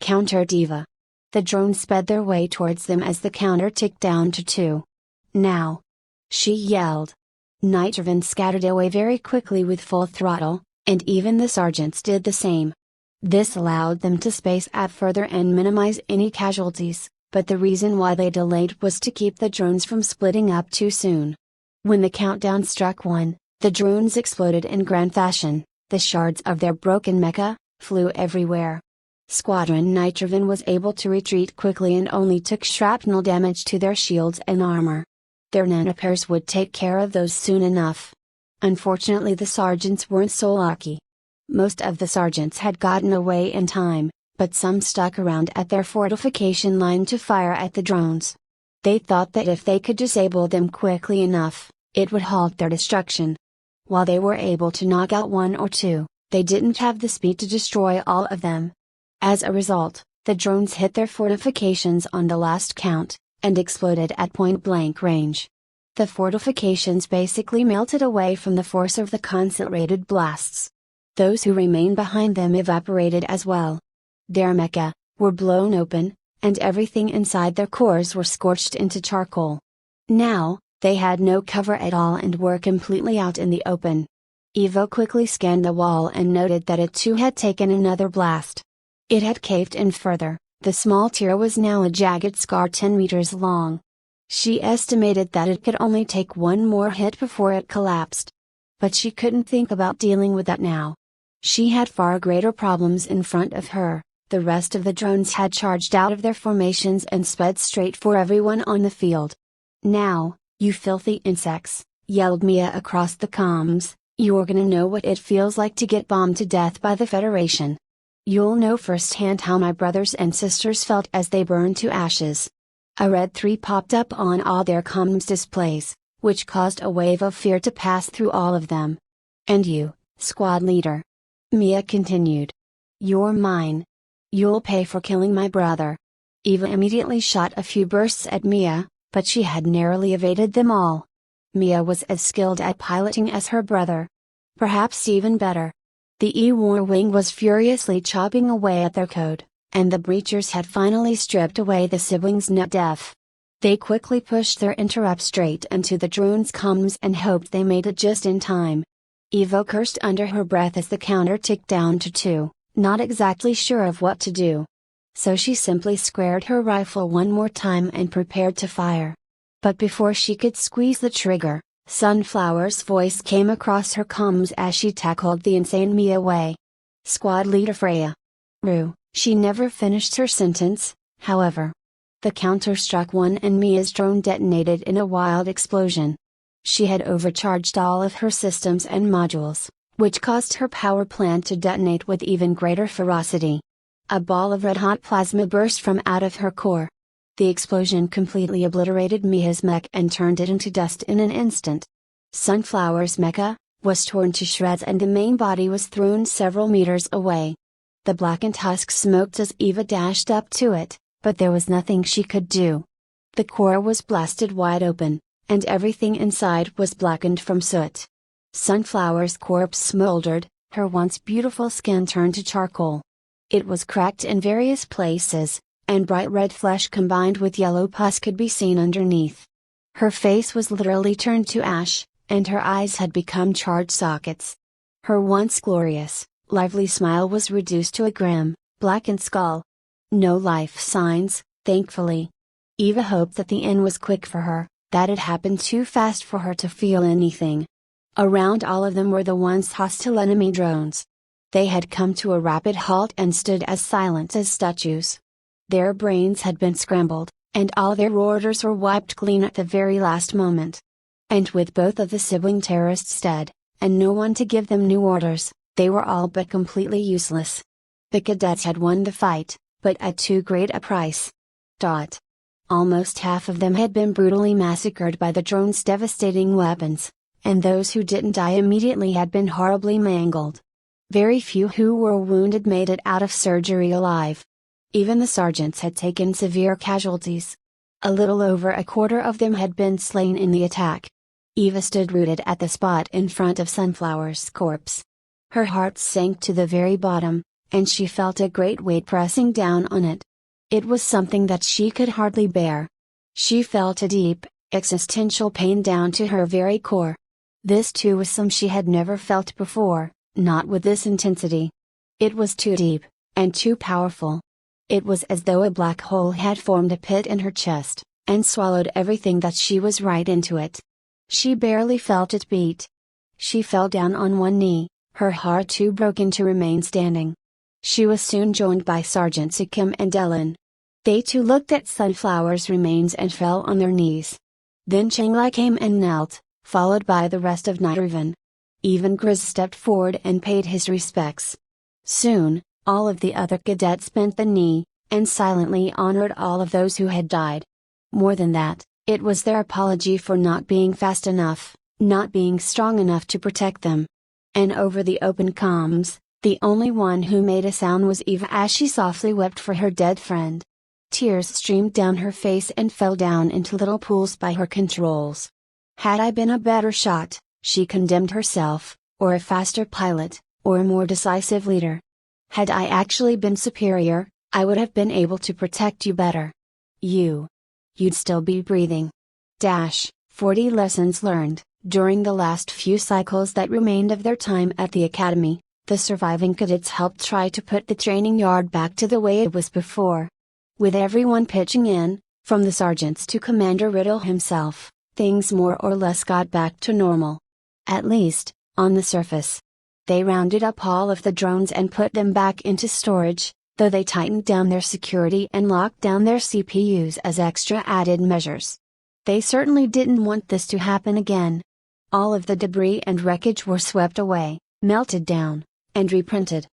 Counter Diva!" The drones sped their way towards them as the counter ticked down to 2. "Now!" she yelled. Nitrogen scattered away very quickly with full throttle, and even the sergeants did the same. This allowed them to space out further and minimize any casualties, but the reason why they delayed was to keep the drones from splitting up too soon. When the countdown struck 1, the drones exploded in grand fashion, the shards of their broken mecha flew everywhere. Squadron Nitrogen was able to retreat quickly and only took shrapnel damage to their shields and armor. Their nanopairs would take care of those soon enough. Unfortunately, the sergeants weren't so lucky. Most of the sergeants had gotten away in time, but some stuck around at their fortification line to fire at the drones. They thought that if they could disable them quickly enough, it would halt their destruction. While they were able to knock out 1 or 2, they didn't have the speed to destroy all of them. As a result, the drones hit their fortifications on the last count, and exploded at point-blank range. The fortifications basically melted away from the force of the concentrated blasts. Those who remained behind them evaporated as well. Their mecha were blown open, and everything inside their cores were scorched into charcoal. Now, they had no cover at all and were completely out in the open. Evo quickly scanned the wall and noted that it too had taken another blast. It had caved in further. The small tear was now a jagged scar 10 meters long. She estimated that it could only take 1 more hit before it collapsed. But she couldn't think about dealing with that now. She had far greater problems in front of her. The rest of the drones had charged out of their formations and sped straight for everyone on the field. "Now, you filthy insects," yelled Mia across the comms, "you're gonna know what it feels like to get bombed to death by the Federation. You'll know firsthand how my brothers and sisters felt as they burned to ashes." A red 3 popped up on all their comms displays, which caused a wave of fear to pass through all of them. "And you, Squad Leader," Mia continued. "You're mine. You'll pay for killing my brother." Eva immediately shot a few bursts at Mia, but she had narrowly evaded them all. Mia was as skilled at piloting as her brother. Perhaps even better. The E-War wing was furiously chopping away at their code, and the breachers had finally stripped away the siblings' net def. They quickly pushed their interrupt straight into the drone's comms and hoped they made it just in time. Evo cursed under her breath as the counter ticked down to 2, not exactly sure of what to do. So she simply squared her rifle 1 more time and prepared to fire. But before she could squeeze the trigger, Sunflower's voice came across her comms as she tackled the insane Mia away. "Squad Leader Freya." Rue, she never finished her sentence, however. The counter struck 1 and Mia's drone detonated in a wild explosion. She had overcharged all of her systems and modules, which caused her power plant to detonate with even greater ferocity. A ball of red-hot plasma burst from out of her core. The explosion completely obliterated Mia's mech and turned it into dust in an instant. Sunflower's mecha was torn to shreds and the main body was thrown several meters away. The blackened husk smoked as Eva dashed up to it, but there was nothing she could do. The core was blasted wide open, and everything inside was blackened from soot. Sunflower's corpse smoldered, her once beautiful skin turned to charcoal. It was cracked in various places, and bright red flesh combined with yellow pus could be seen underneath. Her face was literally turned to ash, and her eyes had become charred sockets. Her once glorious, lively smile was reduced to a grim, blackened skull. No life signs, thankfully. Eva hoped that the end was quick for her, that it happened too fast for her to feel anything. Around all of them were the once hostile enemy drones. They had come to a rapid halt and stood as silent as statues. Their brains had been scrambled, and all their orders were wiped clean at the very last moment. And with both of the sibling terrorists dead, and no one to give them new orders, they were all but completely useless. The cadets had won the fight, but at too great a price. Almost half of them had been brutally massacred by the drone's devastating weapons. and those who didn't die immediately had been horribly mangled. Very few who were wounded made it out of surgery alive. Even the sergeants had taken severe casualties. A little over a quarter of them had been slain in the attack. Eva stood rooted at the spot in front of Sunflower's corpse. Her heart sank to the very bottom, and she felt a great weight pressing down on it. It was something that she could hardly bear. She felt a deep, existential pain down to her very core. This too was some she had never felt before, not with this intensity. It was too deep, and too powerful. It was as though a black hole had formed a pit in her chest, and swallowed everything that she was right into it. She barely felt it beat. She fell down on one knee, her heart too broken to remain standing. She was soon joined by Sergeant Sikkim and Ellen. They too looked at Sunflower's remains and fell on their knees. Then Changlai came and knelt, followed by the rest of Raven. Even Grizz stepped forward and paid his respects. Soon, all of the other cadets bent the knee, and silently honored all of those who had died. More than that, it was their apology for not being fast enough, not being strong enough to protect them. And over the open comms, the only one who made a sound was Eva as she softly wept for her dead friend. Tears streamed down her face and fell down into little pools by her controls. Had I been a better shot, she condemned herself, or a faster pilot, or a more decisive leader. Had I actually been superior, I would have been able to protect you better. You'd still be breathing. 40 lessons learned. During the last few cycles that remained of their time at the academy, the surviving cadets helped try to put the training yard back to the way it was before. With everyone pitching in, from the sergeants to Commander Riddle himself, things more or less got back to normal. At least, on the surface. They rounded up all of the drones and put them back into storage, though they tightened down their security and locked down their CPUs as extra added measures. They certainly didn't want this to happen again. All of the debris and wreckage were swept away, melted down, and reprinted.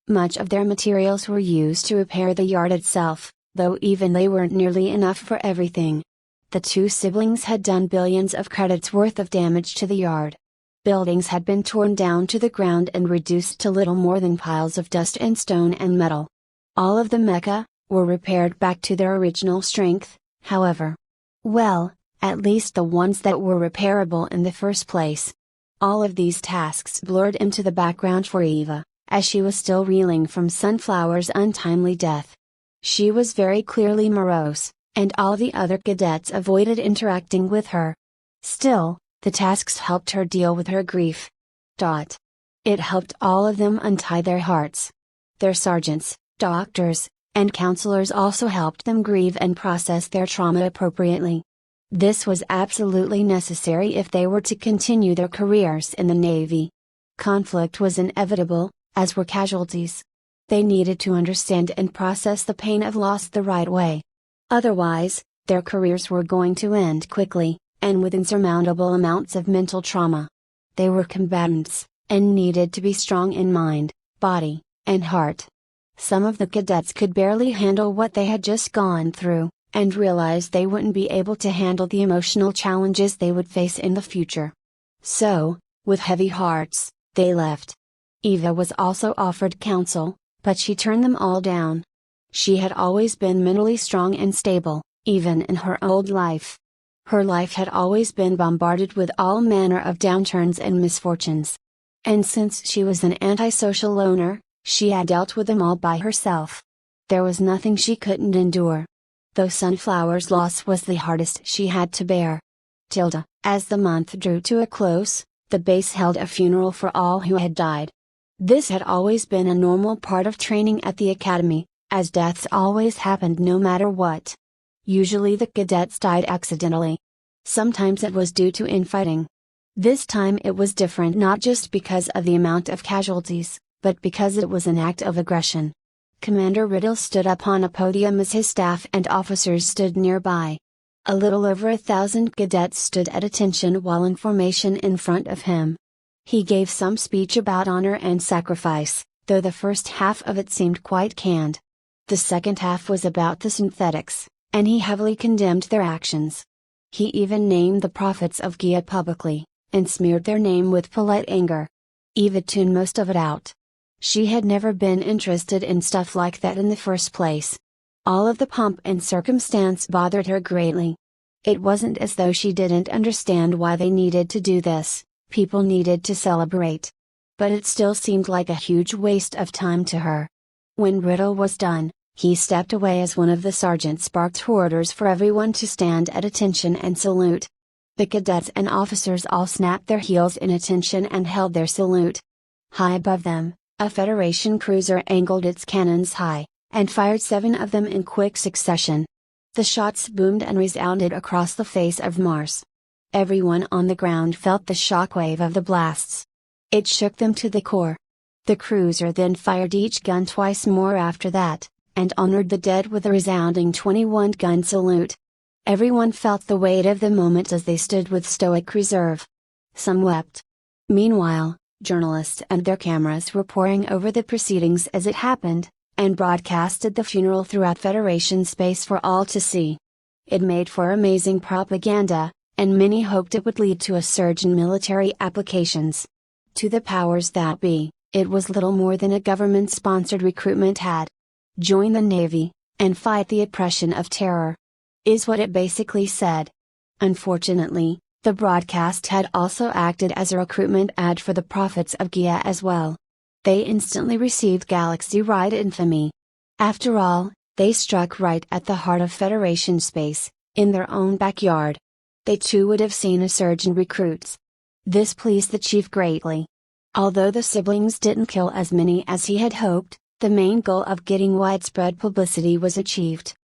Much of their materials were used to repair the yard itself, though even they weren't nearly enough for everything. The two siblings had done billions of credits worth of damage to the yard. Buildings had been torn down to the ground and reduced to little more than piles of dust and stone and metal. All of the mecha were repaired back to their original strength, however. Well, at least the ones that were repairable in the first place. All of these tasks blurred into the background for Eva, as she was still reeling from Sunflower's untimely death. She was very clearly morose, and all the other cadets avoided interacting with her. Still, the tasks helped her deal with her grief. It helped all of them untie their hearts. Their sergeants, doctors, and counselors also helped them grieve and process their trauma appropriately. This was absolutely necessary if they were to continue their careers in the Navy. Conflict was inevitable, as were casualties. They needed to understand and process the pain of loss the right way. Otherwise, their careers were going to end quickly, and with insurmountable amounts of mental trauma. They were combatants, and needed to be strong in mind, body, and heart. Some of the cadets could barely handle what they had just gone through, and realized they wouldn't be able to handle the emotional challenges they would face in the future. So, with heavy hearts, they left. Eva was also offered counsel, but she turned them all down. She had always been mentally strong and stable, even in her old life. Her life had always been bombarded with all manner of downturns and misfortunes. And since she was an antisocial loner, she had dealt with them all by herself. There was nothing she couldn't endure. Though Sunflower's loss was the hardest she had to bear. As the month drew to a close, the base held a funeral for all who had died. This had always been a normal part of training at the academy, as deaths always happened no matter what. Usually the cadets died accidentally. Sometimes it was due to infighting. This time it was different not just because of the amount of casualties, but because it was an act of aggression. Commander Riddle stood up on a podium as his staff and officers stood nearby. A little over 1,000 cadets stood at attention while in formation in front of him. He gave some speech about honor and sacrifice, though the first half of it seemed quite canned. The second half was about the synthetics, and he heavily condemned their actions. He even named the prophets of Gia publicly, and smeared their name with polite anger. Eva tuned most of it out. She had never been interested in stuff like that in the first place. All of the pomp and circumstance bothered her greatly. It wasn't as though she didn't understand why they needed to do this, people needed to celebrate. But it still seemed like a huge waste of time to her. When Riddle was done, he stepped away as one of the sergeants barked orders for everyone to stand at attention and salute. The cadets and officers all snapped their heels in attention and held their salute. High above them, a Federation cruiser angled its cannons high, and fired 7 of them in quick succession. The shots boomed and resounded across the face of Mars. Everyone on the ground felt the shockwave of the blasts. It shook them to the core. The cruiser then fired each gun twice more after that, and honored the dead with a resounding 21-gun salute. Everyone felt the weight of the moment as they stood with stoic reserve. Some wept. Meanwhile, journalists and their cameras were poring over the proceedings as it happened, and broadcasted the funeral throughout Federation space for all to see. It made for amazing propaganda, and many hoped it would lead to a surge in military applications. To the powers that be, it was little more than a government-sponsored recruitment ad. Join the Navy, and fight the oppression of terror, is what it basically said. Unfortunately, the broadcast had also acted as a recruitment ad for the prophets of Gaia as well. They instantly received galaxy-wide infamy. After all, they struck right at the heart of Federation space, in their own backyard. They too would have seen a surge in recruits. This pleased the chief greatly. Although the siblings didn't kill as many as he had hoped, the main goal of getting widespread publicity was achieved.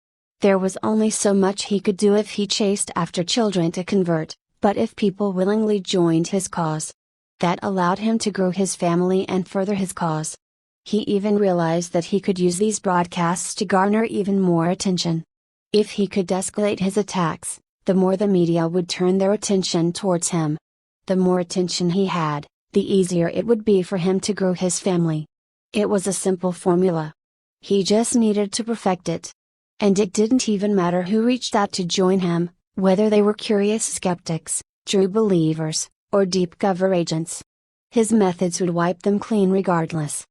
There was only so much he could do if he chased after children to convert, but if people willingly joined his cause, that allowed him to grow his family and further his cause. He even realized that he could use these broadcasts to garner even more attention. If he could escalate his attacks, the more the media would turn their attention towards him. The more attention he had, the easier it would be for him to grow his family. It was a simple formula. He just needed to perfect it. And it didn't even matter who reached out to join him, whether they were curious skeptics, true believers, or deep cover agents. His methods would wipe them clean regardless.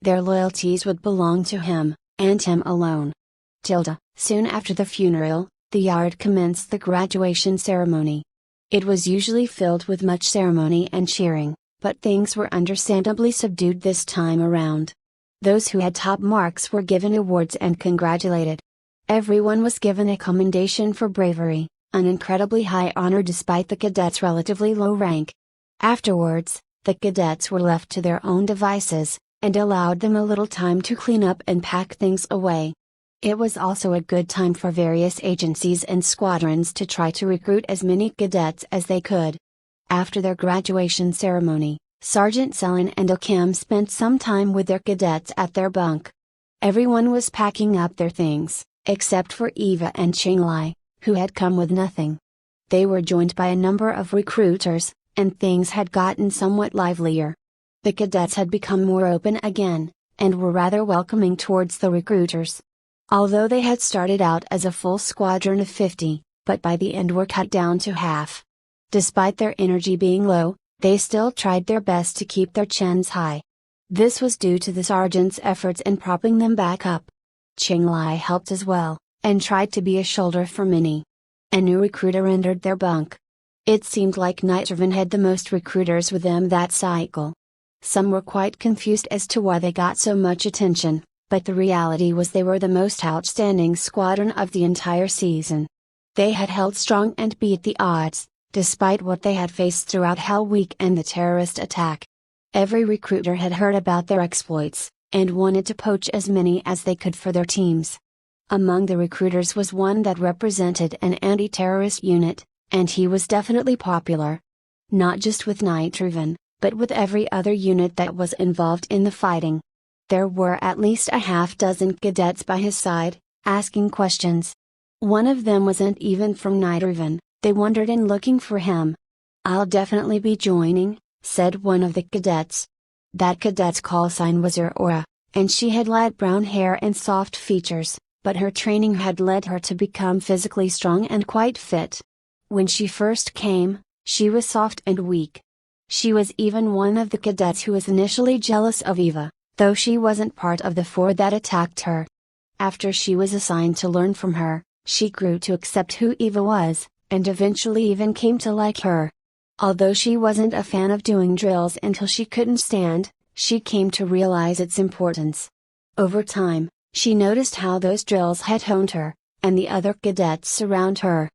Their loyalties would belong to him, and him alone. Soon after the funeral, the yard commenced the graduation ceremony. It was usually filled with much ceremony and cheering, but things were understandably subdued this time around. Those who had top marks were given awards and congratulated. Everyone was given a commendation for bravery, an incredibly high honor despite the cadets' relatively low rank. Afterwards, the cadets were left to their own devices, and allowed them a little time to clean up and pack things away. It was also a good time for various agencies and squadrons to try to recruit as many cadets as they could. After their graduation ceremony, Sergeant Selen and Okim spent some time with their cadets at their bunk. Everyone was packing up their things, except for Eva and Qinglai, who had come with nothing. They were joined by a number of recruiters, and things had gotten somewhat livelier. The cadets had become more open again, and were rather welcoming towards the recruiters. Although they had started out as a full squadron of 50, but by the end were cut down to half. Despite their energy being low, they still tried their best to keep their chins high. This was due to the sergeant's efforts in propping them back up. Qinglai helped as well, and tried to be a shoulder for many. A new recruiter entered their bunk. It seemed like Raven had the most recruiters with them that cycle. Some were quite confused as to why they got so much attention, but the reality was they were the most outstanding squadron of the entire season. They had held strong and beat the odds, despite what they had faced throughout Hell Week and the terrorist attack. Every recruiter had heard about their exploits, and wanted to poach as many as they could for their teams. Among the recruiters was one that represented an anti-terrorist unit, and he was definitely popular. Not just with Raven, but with every other unit that was involved in the fighting. There were at least a half-dozen cadets by his side, asking questions. One of them wasn't even from Raven. They wondered in looking for him. "I'll definitely be joining," said one of the cadets. That cadet's call sign was Aurora, and she had light brown hair and soft features, but her training had led her to become physically strong and quite fit. When she first came, she was soft and weak, She was even one of the cadets who was initially jealous of Eva, though she wasn't part of the 4 that attacked her. After she was assigned to learn from her, she grew to accept who Eva was, and eventually even came to like her. Although she wasn't a fan of doing drills until she couldn't stand, she came to realize its importance. Over time, she noticed how those drills had honed her, and the other cadets around her.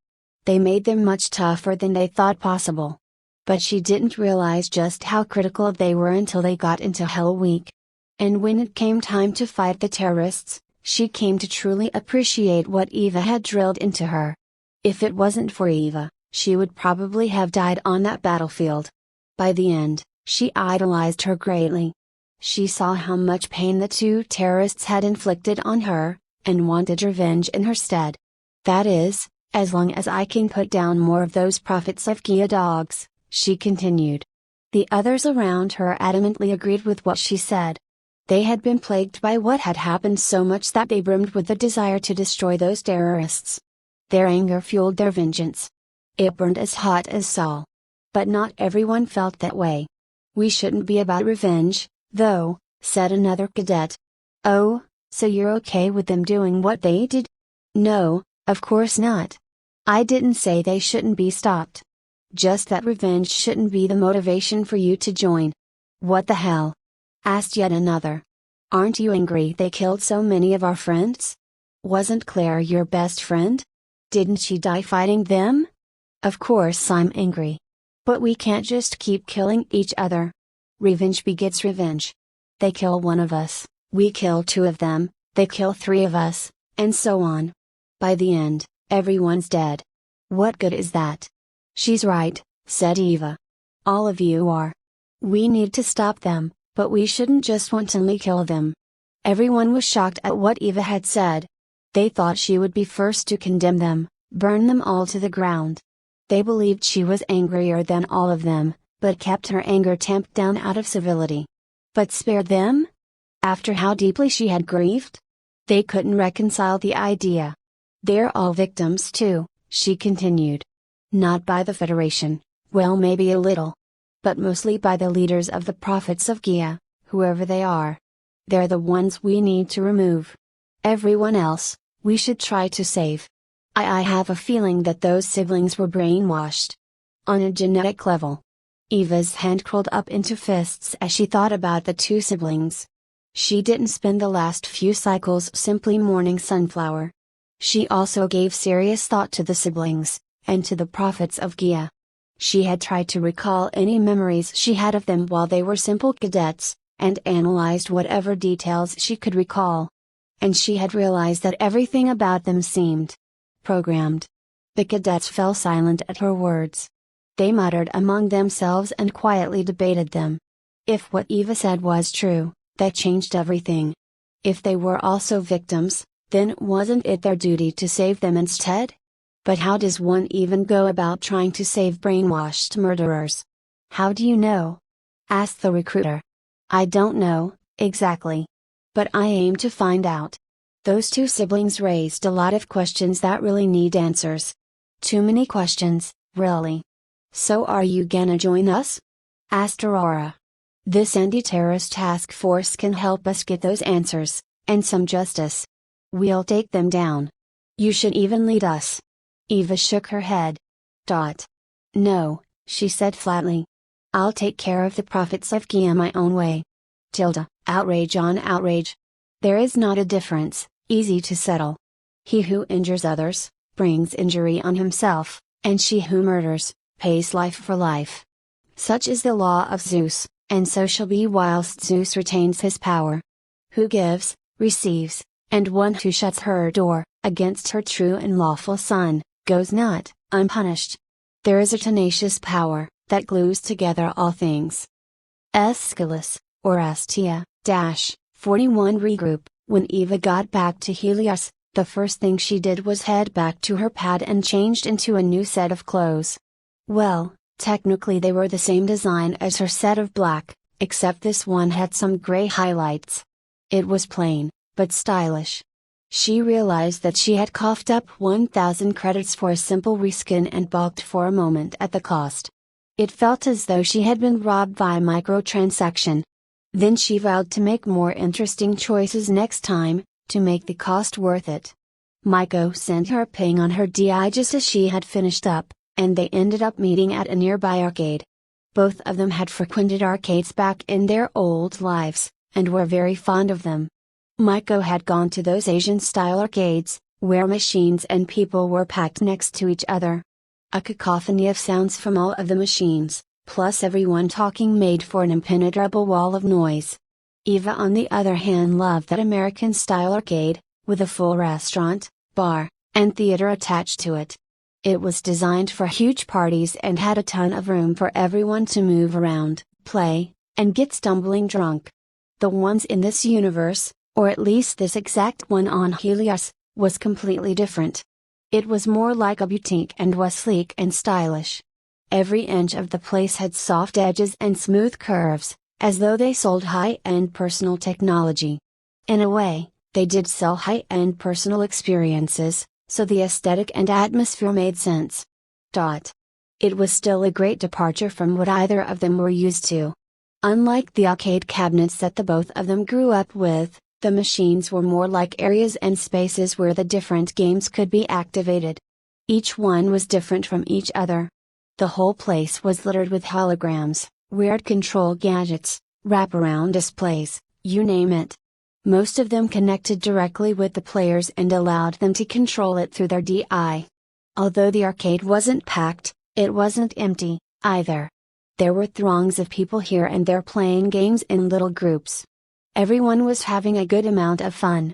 They made them much tougher than they thought possible. But she didn't realize just how critical they were until they got into Hell Week. And when it came time to fight the terrorists, she came to truly appreciate what Eva had drilled into her. If it wasn't for Eva, she would probably have died on that battlefield. By the end, she idolized her greatly. She saw how much pain the 2 terrorists had inflicted on her, and wanted revenge in her stead. That is, as long as I can put down more of those prophets of Gia dogs, she continued. The others around her adamantly agreed with what she said. They had been plagued by what had happened so much that they brimmed with the desire to destroy those terrorists. Their anger fueled their vengeance. It burned as hot as Saul. But not everyone felt that way. We shouldn't be about revenge, though, said another cadet. Oh, so you're okay with them doing what they did? No, of course not. I didn't say they shouldn't be stopped. Just that revenge shouldn't be the motivation for you to join. What the hell? Asked yet another. Aren't you angry they killed so many of our friends? Wasn't Claire your best friend? Didn't she die fighting them? Of course I'm angry. But we can't just keep killing each other. Revenge begets revenge. They kill one of us, we kill 2 of them, they kill 3 of us, and so on. By the end, everyone's dead. What good is that? She's right, said Eva. All of you are. We need to stop them, but we shouldn't just wantonly kill them. Everyone was shocked at what Eva had said. They thought she would be first to condemn them, burn them all to the ground. They believed she was angrier than all of them, but kept her anger tamped down out of civility. But spare them? After how deeply she had grieved? They couldn't reconcile the idea. They're all victims too, she continued. Not by the Federation, well maybe a little. But mostly by the leaders of the prophets of Gia, whoever they are. They're the ones we need to remove. Everyone else, we should try to save. I have a feeling that those siblings were brainwashed. On a genetic level. Eva's hand curled up into fists as she thought about the 2 siblings. She didn't spend the last few cycles simply mourning Sunflower. She also gave serious thought to the siblings, and to the prophets of Gia. She had tried to recall any memories she had of them while they were simple cadets, and analyzed whatever details she could recall. And she had realized that everything about them seemed programmed. The cadets fell silent at her words. They muttered among themselves and quietly debated them. If what Eva said was true, that changed everything. If they were also victims, then wasn't it their duty to save them instead? But how does one even go about trying to save brainwashed murderers? How do you know? Asked the recruiter. I don't know, exactly. But I aim to find out. Those 2 siblings raised a lot of questions that really need answers. Too many questions, really. So are you gonna join us? Asked Aurora. This anti-terrorist task force can help us get those answers, and some justice. We'll take them down. You should even lead us. Eva shook her head. No, she said flatly. I'll take care of the prophets of Gia my own way. Outrage on outrage. There is not a difference, easy to settle. He who injures others, brings injury on himself, and she who murders, pays life for life. Such is the law of Zeus, and so shall be whilst Zeus retains his power. Who gives, receives, and one who shuts her door, against her true and lawful son, goes not unpunished. There is a tenacious power, that glues together all things. Aeschylus, or Astia, 41 regroup. When Eva got back to Helios, the first thing she did was head back to her pad and changed into a new set of clothes. Well, technically they were the same design as her set of black, except this one had some gray highlights. It was plain, but stylish. She realized that she had coughed up 1,000 credits for a simple reskin and balked for a moment at the cost. It felt as though she had been robbed by a microtransaction. Then she vowed to make more interesting choices next time, to make the cost worth it. Maiko sent her a ping on her DI just as she had finished up, and they ended up meeting at a nearby arcade. Both of them had frequented arcades back in their old lives, and were very fond of them. Maiko had gone to those Asian-style arcades, where machines and people were packed next to each other. A cacophony of sounds from all of the machines, plus everyone talking made for an impenetrable wall of noise. Eva on the other hand loved that American-style arcade, with a full restaurant, bar, and theater attached to it. It was designed for huge parties and had a ton of room for everyone to move around, play, and get stumbling drunk. The ones in this universe, or at least this exact one on Helios, was completely different. It was more like a boutique and was sleek and stylish. Every inch of the place had soft edges and smooth curves, as though they sold high-end personal technology. In a way, they did sell high-end personal experiences, so the aesthetic and atmosphere made sense. It was still a great departure from what either of them were used to. Unlike the arcade cabinets that the both of them grew up with, the machines were more like areas and spaces where the different games could be activated. Each one was different from each other. The whole place was littered with holograms, weird control gadgets, wraparound displays, you name it. Most of them connected directly with the players and allowed them to control it through their DI. Although the arcade wasn't packed, it wasn't empty, either. There were throngs of people here and there playing games in little groups. Everyone was having a good amount of fun.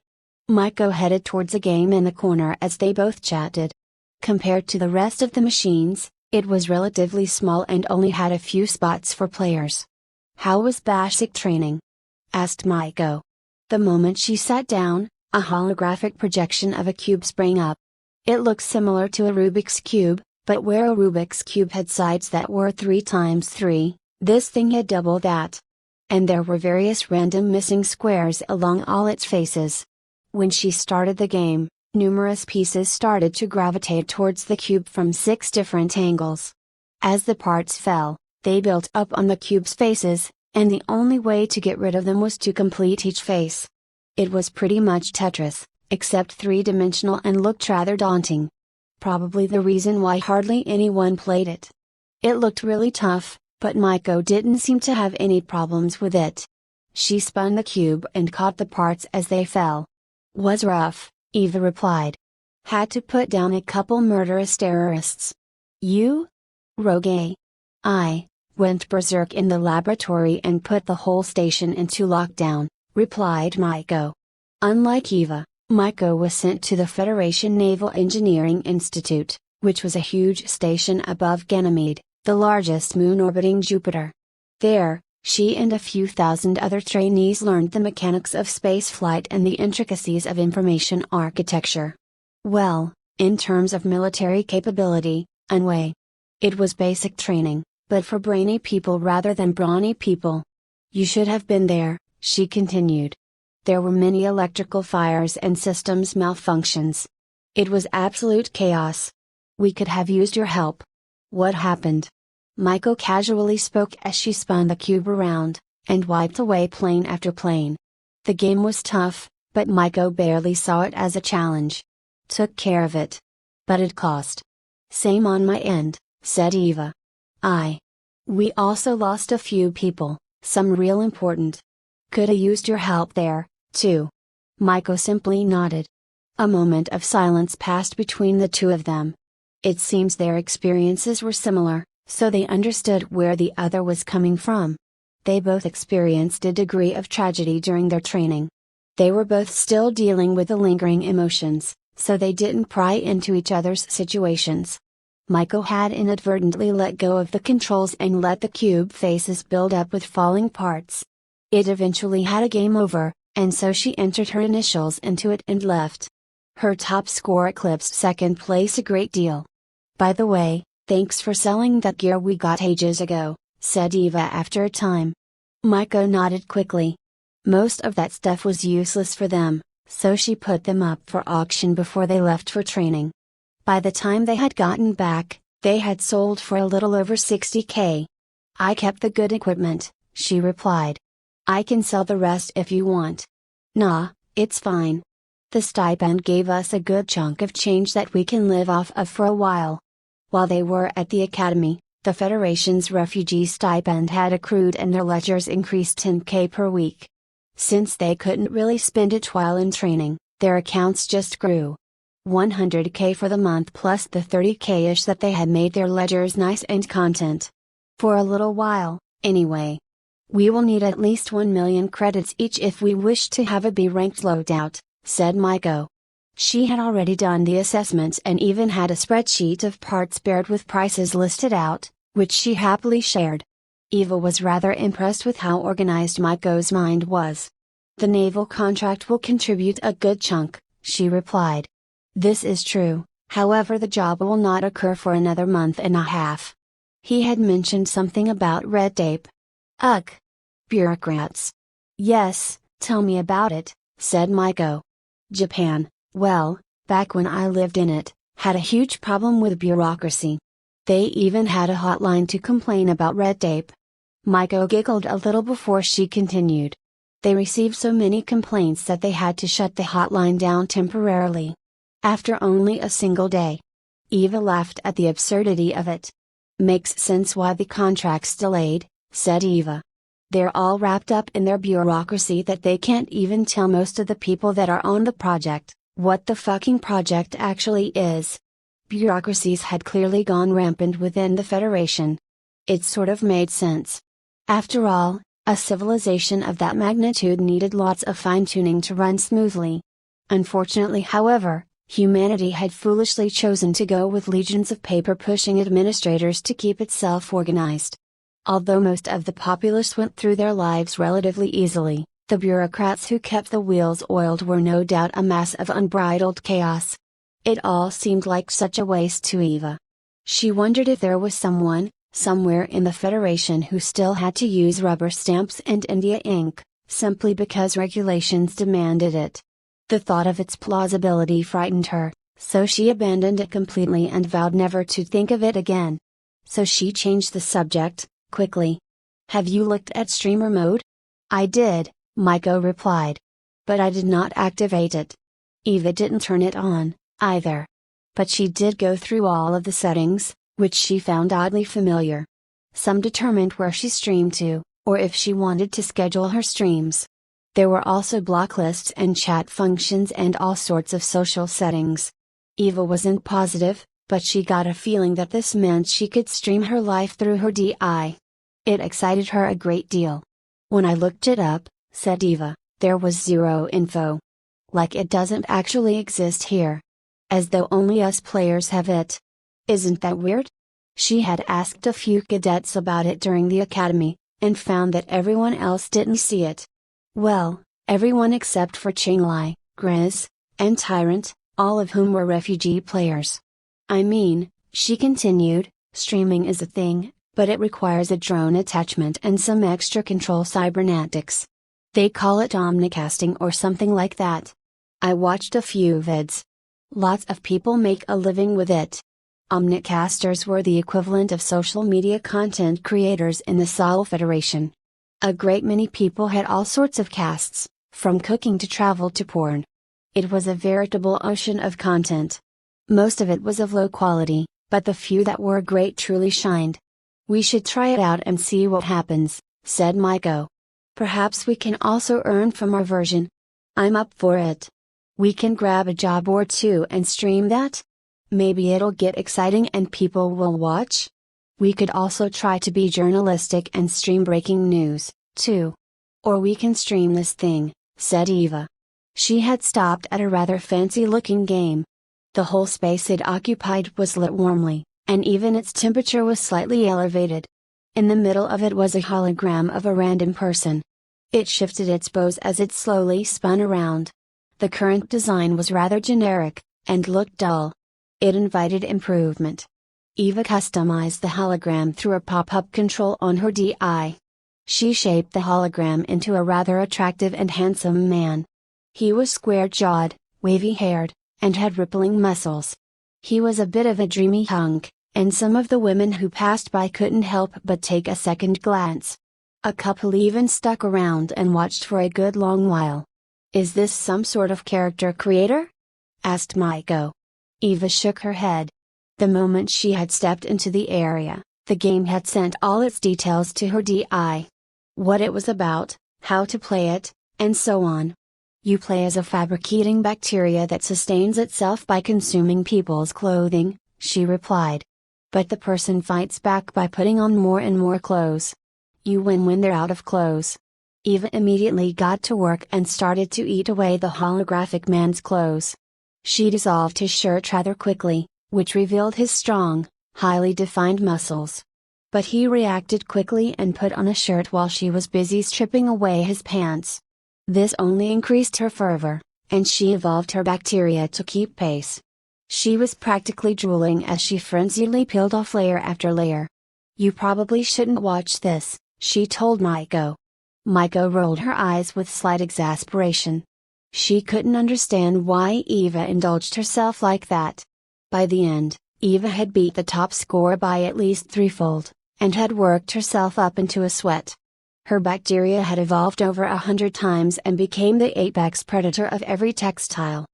Maiko headed towards a game in the corner as they both chatted. Compared to the rest of the machines, it was relatively small and only had a few spots for players. "How was basic training?" asked Maiko. The moment she sat down, a holographic projection of a cube sprang up. It looked similar to a Rubik's Cube, but where a Rubik's Cube had sides that were 3x3, this thing had double that. And there were various random missing squares along all its faces. When she started the game, numerous pieces started to gravitate towards the cube from 6 different angles. As the parts fell, they built up on the cube's faces, and the only way to get rid of them was to complete each face. It was pretty much Tetris, except 3-dimensional and looked rather daunting. Probably the reason why hardly anyone played it. It looked really tough, but Maiko didn't seem to have any problems with it. She spun the cube and caught the parts as they fell. "Was rough," Eva replied. "Had to put down a couple murderous terrorists." "You? Rogue?" "I went berserk in the laboratory and put the whole station into lockdown," replied Maiko. Unlike Eva, Maiko was sent to the Federation Naval Engineering Institute, which was a huge station above Ganymede, the largest moon orbiting Jupiter. There, she and a few thousand other trainees learned the mechanics of spaceflight and the intricacies of information architecture. Well, in terms of military capability, anyway. It was basic training, but for brainy people rather than brawny people. "You should have been there," she continued. "There were many electrical fires and systems malfunctions. It was absolute chaos. We could have used your help." "What happened?" Maiko casually spoke as she spun the cube around, and wiped away plane after plane. The game was tough, but Maiko barely saw it as a challenge. "Took care of it. But it cost." "Same on my end," said Eva. We also lost a few people, some real important. Coulda used your help there, too." Maiko simply nodded. A moment of silence passed between the two of them. It seems their experiences were similar, so they understood where the other was coming from. They both experienced a degree of tragedy during their training. They were both still dealing with the lingering emotions, so they didn't pry into each other's situations. Maiko had inadvertently let go of the controls and let the cube faces build up with falling parts. It eventually had a game over, and so she entered her initials into it and left. Her top score eclipsed second place a great deal. "By the way, thanks for selling that gear we got ages ago," said Eva after a time. Maiko nodded quickly. Most of that stuff was useless for them, so she put them up for auction before they left for training. By the time they had gotten back, They had sold for a little over $60K. I kept the good equipment, she replied. I can sell the rest if you want. Nah, it's fine. The stipend gave us a good chunk of change that we can live off of for a while. While they were at the academy, the Federation's refugee stipend had accrued and their ledgers increased $10K per week. Since they couldn't really spend it while in training, their accounts just grew. $100K for the month plus the $30K-ish that they had made their ledgers nice and content. For a little while, anyway. We will need at least 1 million credits each if we wish to have a B-ranked loadout, said Maiko. She had already done the assessments and even had a spreadsheet of parts paired with prices listed out, which she happily shared. Eva was rather impressed with how organized Maiko's mind was. The naval contract will contribute a good chunk, she replied. This is true, however the job will not occur for another month and a half. He had mentioned something about red tape. Ugh! Bureaucrats. Yes, tell me about it, said Maiko. Japan, well, back when I lived in it, had a huge problem with bureaucracy. They even had a hotline to complain about red tape. Maiko giggled a little before she continued. They received so many complaints that they had to shut the hotline down temporarily. After only a single day. Eva laughed at the absurdity of it. Makes sense why the contract's delayed, said Eva. They're all wrapped up in their bureaucracy that they can't even tell most of the people that are on the project what the fucking project actually is. Bureaucracies had clearly gone rampant within the Federation. It sort of made sense. After all, a civilization of that magnitude needed lots of fine-tuning to run smoothly. Unfortunately, however, humanity had foolishly chosen to go with legions of paper-pushing administrators to keep itself organized. Although most of the populace went through their lives relatively easily, the bureaucrats who kept the wheels oiled were no doubt a mass of unbridled chaos. It all seemed like such a waste to Eva. She wondered if there was someone, somewhere in the Federation who still had to use rubber stamps and India ink, simply because regulations demanded it. The thought of its plausibility frightened her, so she abandoned it completely and vowed never to think of it again. So she changed the subject, quickly. Have you looked at streamer mode? I did, Maiko replied. But I did not activate it. Eva didn't turn it on, either. But she did go through all of the settings, which she found oddly familiar. Some determined where she streamed to, or if she wanted to schedule her streams. There were also block lists and chat functions and all sorts of social settings. Eva wasn't positive, but she got a feeling that this meant she could stream her life through her DI. It excited her a great deal. When I looked it up, said Eva, there was zero info. Like it doesn't actually exist here. As though only us players have it. Isn't that weird? She had asked a few cadets about it during the academy, and found that everyone else didn't see it. Well, everyone except for Qinglai, Grizz, and Tyrant, all of whom were refugee players. I mean, she continued, streaming is a thing, but it requires a drone attachment and some extra control cybernetics. They call it omnicasting or something like that. I watched a few vids. Lots of people make a living with it. Omnicasters were the equivalent of social media content creators in the Sol Federation. A great many people had all sorts of casts, from cooking to travel to porn. It was a veritable ocean of content. Most of it was of low quality, but the few that were great truly shined. We should try it out and see what happens, said Maiko. Perhaps we can also earn from our version. I'm up for it. We can grab a job or two and stream that? Maybe it'll get exciting and people will watch? We could also try to be journalistic and stream breaking news, too. Or we can stream this thing, said Eva. She had stopped at a rather fancy-looking game. The whole space it occupied was lit warmly, and even its temperature was slightly elevated. In the middle of it was a hologram of a random person. It shifted its pose as it slowly spun around. The current design was rather generic, and looked dull. It invited improvement. Eva customized the hologram through a pop-up control on her DI. She shaped the hologram into a rather attractive and handsome man. He was square-jawed, wavy-haired, and had rippling muscles. He was a bit of a dreamy hunk, and some of the women who passed by couldn't help but take a second glance. A couple even stuck around and watched for a good long while. "Is this some sort of character creator?" asked Maiko. Eva shook her head. The moment she had stepped into the area, the game had sent all its details to her DI. What it was about, how to play it, and so on. "You play as a fabricating bacteria that sustains itself by consuming people's clothing," she replied. "But the person fights back by putting on more and more clothes. You win when they're out of clothes." Eva immediately got to work and started to eat away the holographic man's clothes. She dissolved his shirt rather quickly, which revealed his strong, highly defined muscles. But he reacted quickly and put on a shirt while she was busy stripping away his pants. This only increased her fervor, and she evolved her bacteria to keep pace. She was practically drooling as she frenziedly peeled off layer after layer. "You probably shouldn't watch this," she told Maiko. Maiko rolled her eyes with slight exasperation. She couldn't understand why Eva indulged herself like that. By the end, Eva had beat the top score by at least threefold, and had worked herself up into a sweat. Her bacteria had evolved over 100 times and became the apex predator of every textile.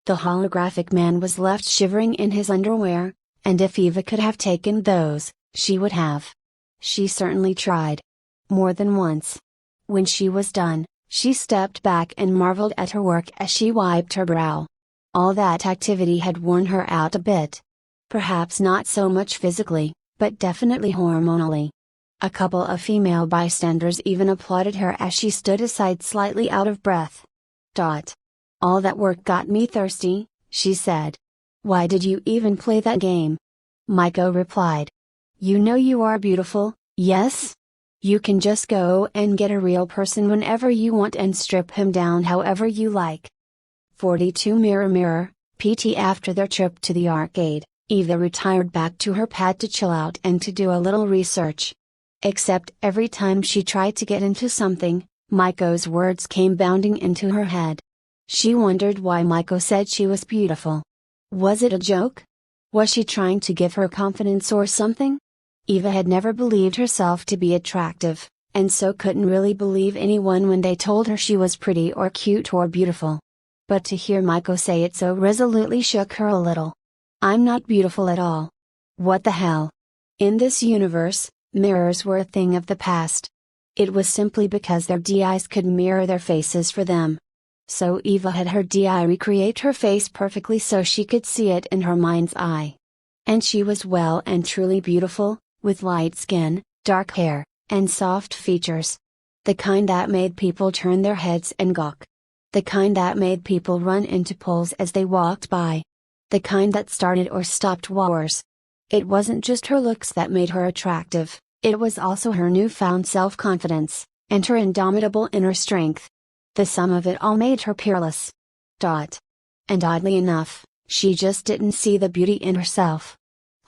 The holographic man was left shivering in his underwear, and if Eva could have taken those, she would have. She certainly tried. More than once. When she was done, she stepped back and marveled at her work as she wiped her brow. All that activity had worn her out a bit. Perhaps not so much physically, but definitely hormonally. A couple of female bystanders even applauded her as she stood aside slightly out of breath. "All that work got me thirsty," she said. "Why did you even play that game?" Maiko replied. "You know you are beautiful, yes? You can just go and get a real person whenever you want and strip him down however you like." 42 Mirror Mirror, PT. After their trip to the arcade, Eva retired back to her pad to chill out and to do a little research. Except every time she tried to get into something, Maiko's words came bounding into her head. She wondered why Maiko said she was beautiful. Was it a joke? Was she trying to give her confidence or something? Eva had never believed herself to be attractive, and so couldn't really believe anyone when they told her she was pretty or cute or beautiful. But to hear Maiko say it so resolutely shook her a little. "I'm not beautiful at all. What the hell?" In this universe, mirrors were a thing of the past. It was simply because their DIs could mirror their faces for them. So Eva had her DI recreate her face perfectly so she could see it in her mind's eye. And she was well and truly beautiful, with light skin, dark hair, and soft features. The kind that made people turn their heads and gawk. The kind that made people run into poles as they walked by. The kind that started or stopped wars. It wasn't just her looks that made her attractive, it was also her newfound self-confidence, and her indomitable inner strength. The sum of it all made her peerless. And oddly enough, she just didn't see the beauty in herself.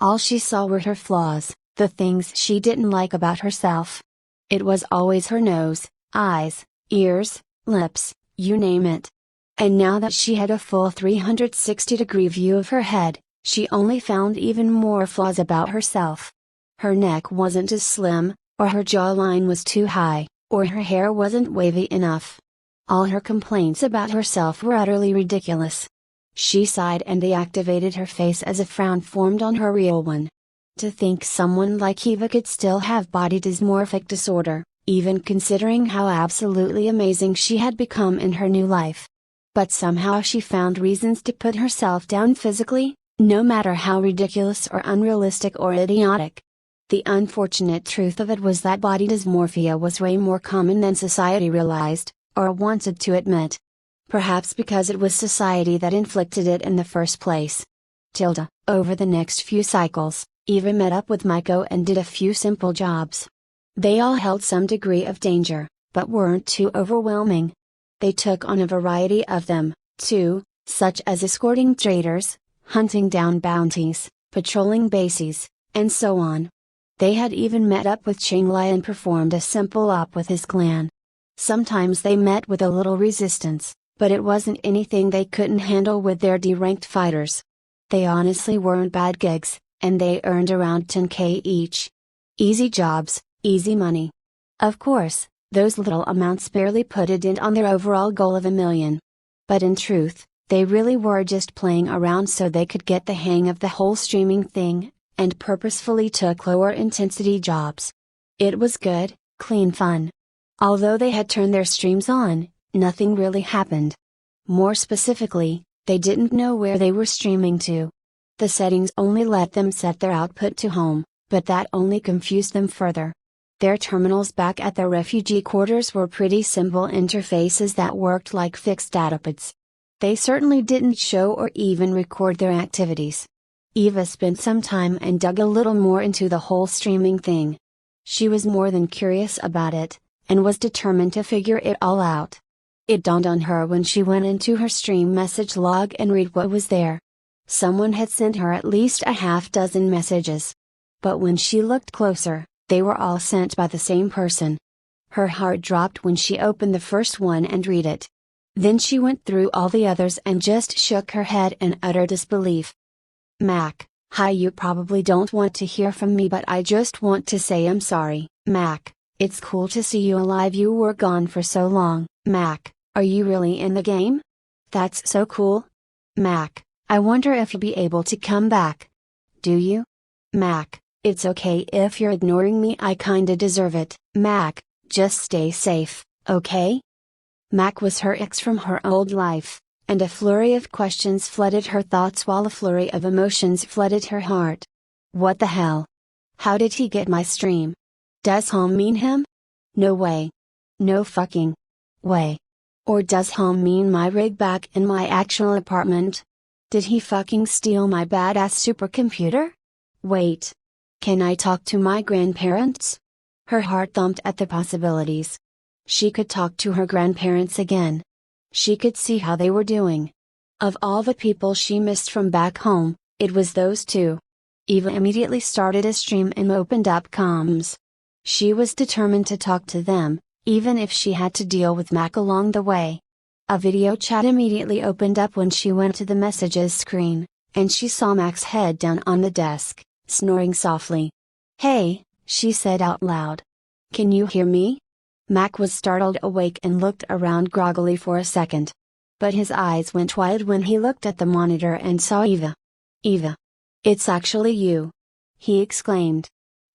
All she saw were her flaws, the things she didn't like about herself. It was always her nose, eyes, ears, lips, you name it. And now that she had a full 360-degree view of her head, she only found even more flaws about herself. Her neck wasn't as slim, or her jawline was too high, or her hair wasn't wavy enough. All her complaints about herself were utterly ridiculous. She sighed and deactivated her face as a frown formed on her real one. To think someone like Eva could still have body dysmorphic disorder, even considering how absolutely amazing she had become in her new life. But somehow she found reasons to put herself down physically, no matter how ridiculous or unrealistic or idiotic. The unfortunate truth of it was that body dysmorphia was way more common than society realized, or wanted to admit. Perhaps because it was society that inflicted it in the first place. Over the next few cycles, Eva met up with Maiko and did a few simple jobs. They all held some degree of danger, but weren't too overwhelming. They took on a variety of them, too, such as escorting traders, hunting down bounties, patrolling bases, and so on. They had even met up with Qinglai and performed a simple op with his clan. Sometimes they met with a little resistance, but it wasn't anything they couldn't handle with their D-ranked fighters. They honestly weren't bad gigs, and they earned around 10K each. Easy jobs, easy money. Of course, those little amounts barely put a dent on their overall goal of $1 million. But in truth, they really were just playing around so they could get the hang of the whole streaming thing, and purposefully took lower intensity jobs. It was good, clean fun. Although they had turned their streams on, nothing really happened. More specifically, they didn't know where they were streaming to. The settings only let them set their output to home, but that only confused them further. Their terminals back at the refugee quarters were pretty simple interfaces that worked like fixed datapads. They certainly didn't show or even record their activities. Eva spent some time and dug a little more into the whole streaming thing. She was more than curious about it, and was determined to figure it all out. It dawned on her when she went into her stream message log and read what was there. Someone had sent her at least a half dozen messages. But when she looked closer, they were all sent by the same person. Her heart dropped when she opened the first one and read it. Then she went through all the others and just shook her head in utter disbelief. Mac, hi, you probably don't want to hear from me, but I just want to say I'm sorry. Mac, it's cool to see you alive. You were gone for so long. Mac, are you really in the game? That's so cool. Mac, I wonder if you'll be able to come back. Do you? Mac, it's okay if you're ignoring me, I kinda deserve it. Mac, just stay safe, okay? Mac was her ex from her old life, and a flurry of questions flooded her thoughts while a flurry of emotions flooded her heart. What the hell? How did he get my stream? Does home mean him? No way. No fucking way. Or does home mean my rig back in my actual apartment? Did he fucking steal my badass supercomputer? Wait. Can I talk to my grandparents? Her heart thumped at the possibilities. She could talk to her grandparents again. She could see how they were doing. Of all the people she missed from back home, it was those two. Eva immediately started a stream and opened up comms. She was determined to talk to them, even if she had to deal with Mac along the way. A video chat immediately opened up when she went to the messages screen, and she saw Mac's head down on the desk, snoring softly. Hey, she said out loud. Can you hear me? Mac was startled awake and looked around groggily for a second. But his eyes went wide when he looked at the monitor and saw Eva. Eva. It's actually you. He exclaimed.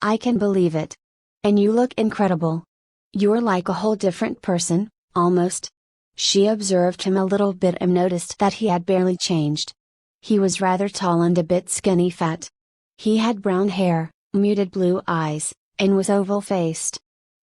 I can believe it. And you look incredible. You're like a whole different person, almost. She observed him a little bit and noticed that he had barely changed. He was rather tall and a bit skinny fat. He had brown hair, muted blue eyes, and was oval-faced.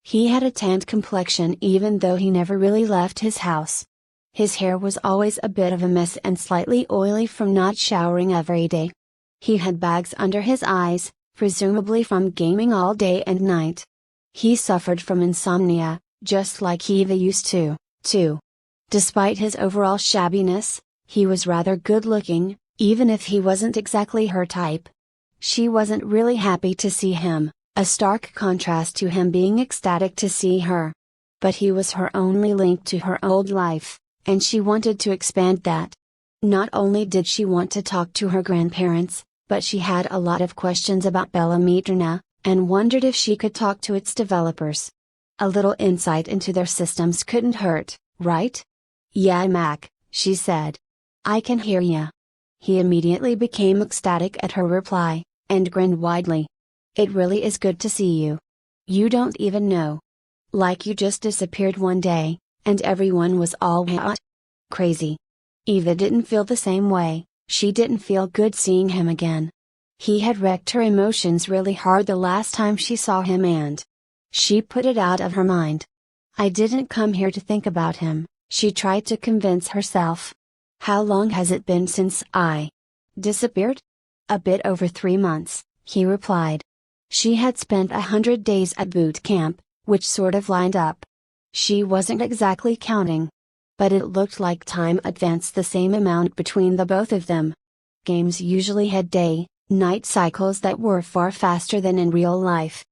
He had a tanned complexion even though he never really left his house. His hair was always a bit of a mess and slightly oily from not showering every day. He had bags under his eyes, presumably from gaming all day and night. He suffered from insomnia, just like Eva used to, too. Despite his overall shabbiness, he was rather good-looking, even if he wasn't exactly her type. She wasn't really happy to see him, a stark contrast to him being ecstatic to see her. But he was her only link to her old life, and she wanted to expand that. Not only did she want to talk to her grandparents, but she had a lot of questions about Bella Mitrina, and wondered if she could talk to its developers. A little insight into their systems couldn't hurt, right? Yeah, Mac, she said. I can hear ya. He immediately became ecstatic at her reply, and grinned widely. It really is good to see you. You don't even know. Like you just disappeared one day, and everyone was all what? Crazy. Eva didn't feel the same way, she didn't feel good seeing him again. He had wrecked her emotions really hard the last time she saw him and she put it out of her mind. I didn't come here to think about him, she tried to convince herself. How long has it been since I disappeared? A bit over 3 months, he replied. She had spent 100 days at boot camp, which sort of lined up. She wasn't exactly counting. But it looked like time advanced the same amount between the both of them. Games usually had day-night cycles that were far faster than in real life.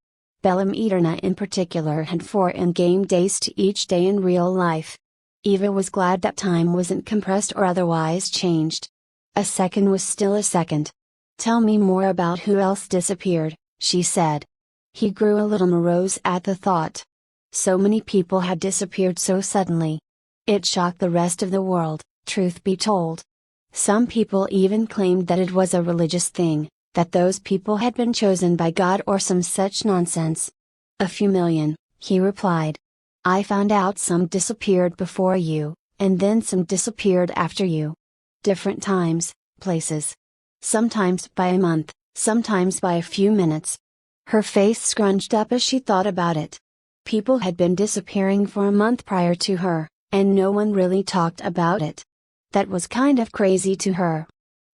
Bella Mitrina in particular had 4 in-game days to each day in real life. Eva was glad that time wasn't compressed or otherwise changed. A second was still a second. Tell me more about who else disappeared, she said. He grew a little morose at the thought. So many people had disappeared so suddenly. It shocked the rest of the world, truth be told. Some people even claimed that it was a religious thing, that those people had been chosen by God or some such nonsense. A few million, he replied. I found out some disappeared before you, and then some disappeared after you. Different times, places. Sometimes by a month, sometimes by a few minutes. Her face scrunched up as she thought about it. People had been disappearing for a month prior to her, and no one really talked about it. That was kind of crazy to her.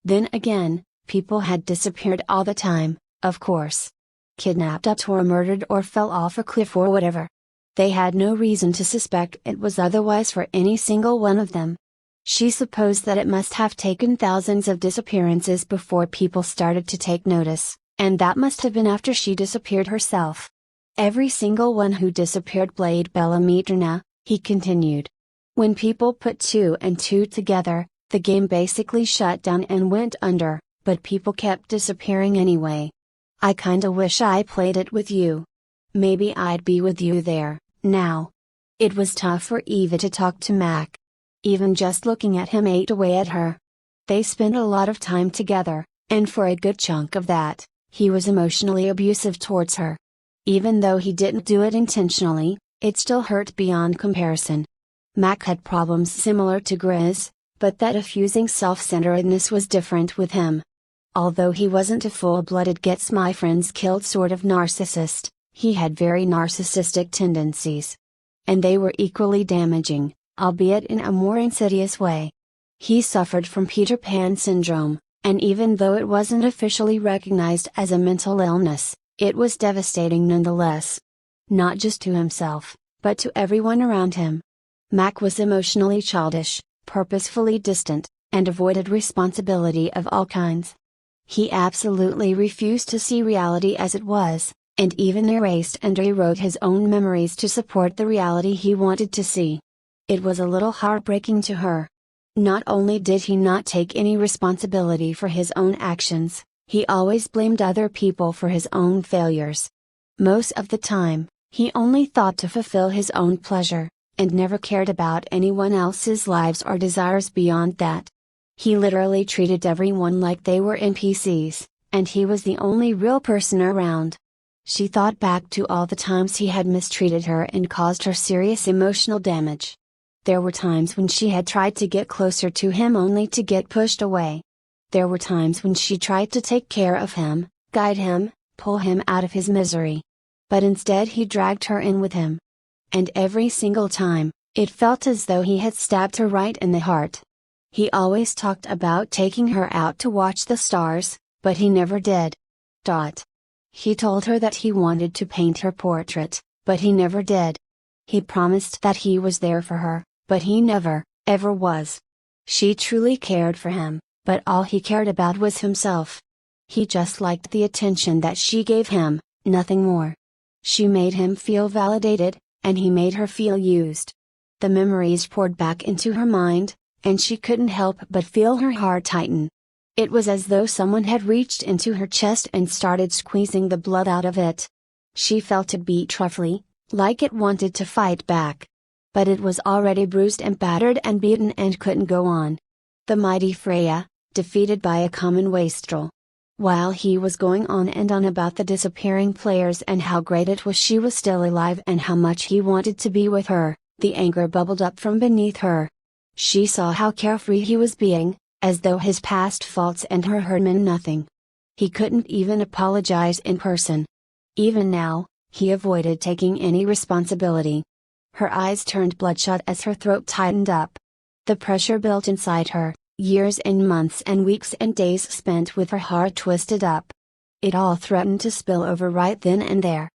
Then again, people had disappeared all the time, of course. Kidnapped up or murdered or fell off a cliff or whatever. They had no reason to suspect it was otherwise for any single one of them. She supposed that it must have taken thousands of disappearances before people started to take notice, and that must have been after she disappeared herself. Every single one who disappeared played Bella Meterna, he continued. When people put two and two together, the game basically shut down and went under, but people kept disappearing anyway. I kinda wish I played it with you. Maybe I'd be with you there, now. It was tough for Eva to talk to Mac. Even just looking at him ate away at her. They spent a lot of time together, and for a good chunk of that, he was emotionally abusive towards her. Even though he didn't do it intentionally, it still hurt beyond comparison. Mac had problems similar to Grizz, but that effusing self-centeredness was different with him. Although he wasn't a full-blooded gets my friends killed sort of narcissist, he had very narcissistic tendencies. And they were equally damaging, albeit in a more insidious way. He suffered from Peter Pan syndrome, and even though it wasn't officially recognized as a mental illness, it was devastating nonetheless. Not just to himself, but to everyone around him. Mac was emotionally childish, purposefully distant, and avoided responsibility of all kinds. He absolutely refused to see reality as it was, and even erased and rewrote his own memories to support the reality he wanted to see. It was a little heartbreaking to her. Not only did he not take any responsibility for his own actions, he always blamed other people for his own failures. Most of the time, he only thought to fulfill his own pleasure, and never cared about anyone else's lives or desires beyond that. He literally treated everyone like they were NPCs, and he was the only real person around. She thought back to all the times he had mistreated her and caused her serious emotional damage. There were times when she had tried to get closer to him only to get pushed away. There were times when she tried to take care of him, guide him, pull him out of his misery. But instead he dragged her in with him. And every single time, it felt as though he had stabbed her right in the heart. He always talked about taking her out to watch the stars, but he never did. He told her that he wanted to paint her portrait, but he never did. He promised that he was there for her, but he never, ever was. She truly cared for him, but all he cared about was himself. He just liked the attention that she gave him, nothing more. She made him feel validated, and he made her feel used. The memories poured back into her mind, and she couldn't help but feel her heart tighten. It was as though someone had reached into her chest and started squeezing the blood out of it. She felt it beat roughly, like it wanted to fight back. But it was already bruised and battered and beaten and couldn't go on. The mighty Freya, defeated by a common wastrel. While he was going on and on about the disappearing players and how great it was she was still alive and how much he wanted to be with her, the anger bubbled up from beneath her. She saw how carefree he was being, as though his past faults and her hurt meant nothing. He couldn't even apologize in person. Even now, he avoided taking any responsibility. Her eyes turned bloodshot as her throat tightened up. The pressure built inside her, years and months and weeks and days spent with her heart twisted up. It all threatened to spill over right then and there.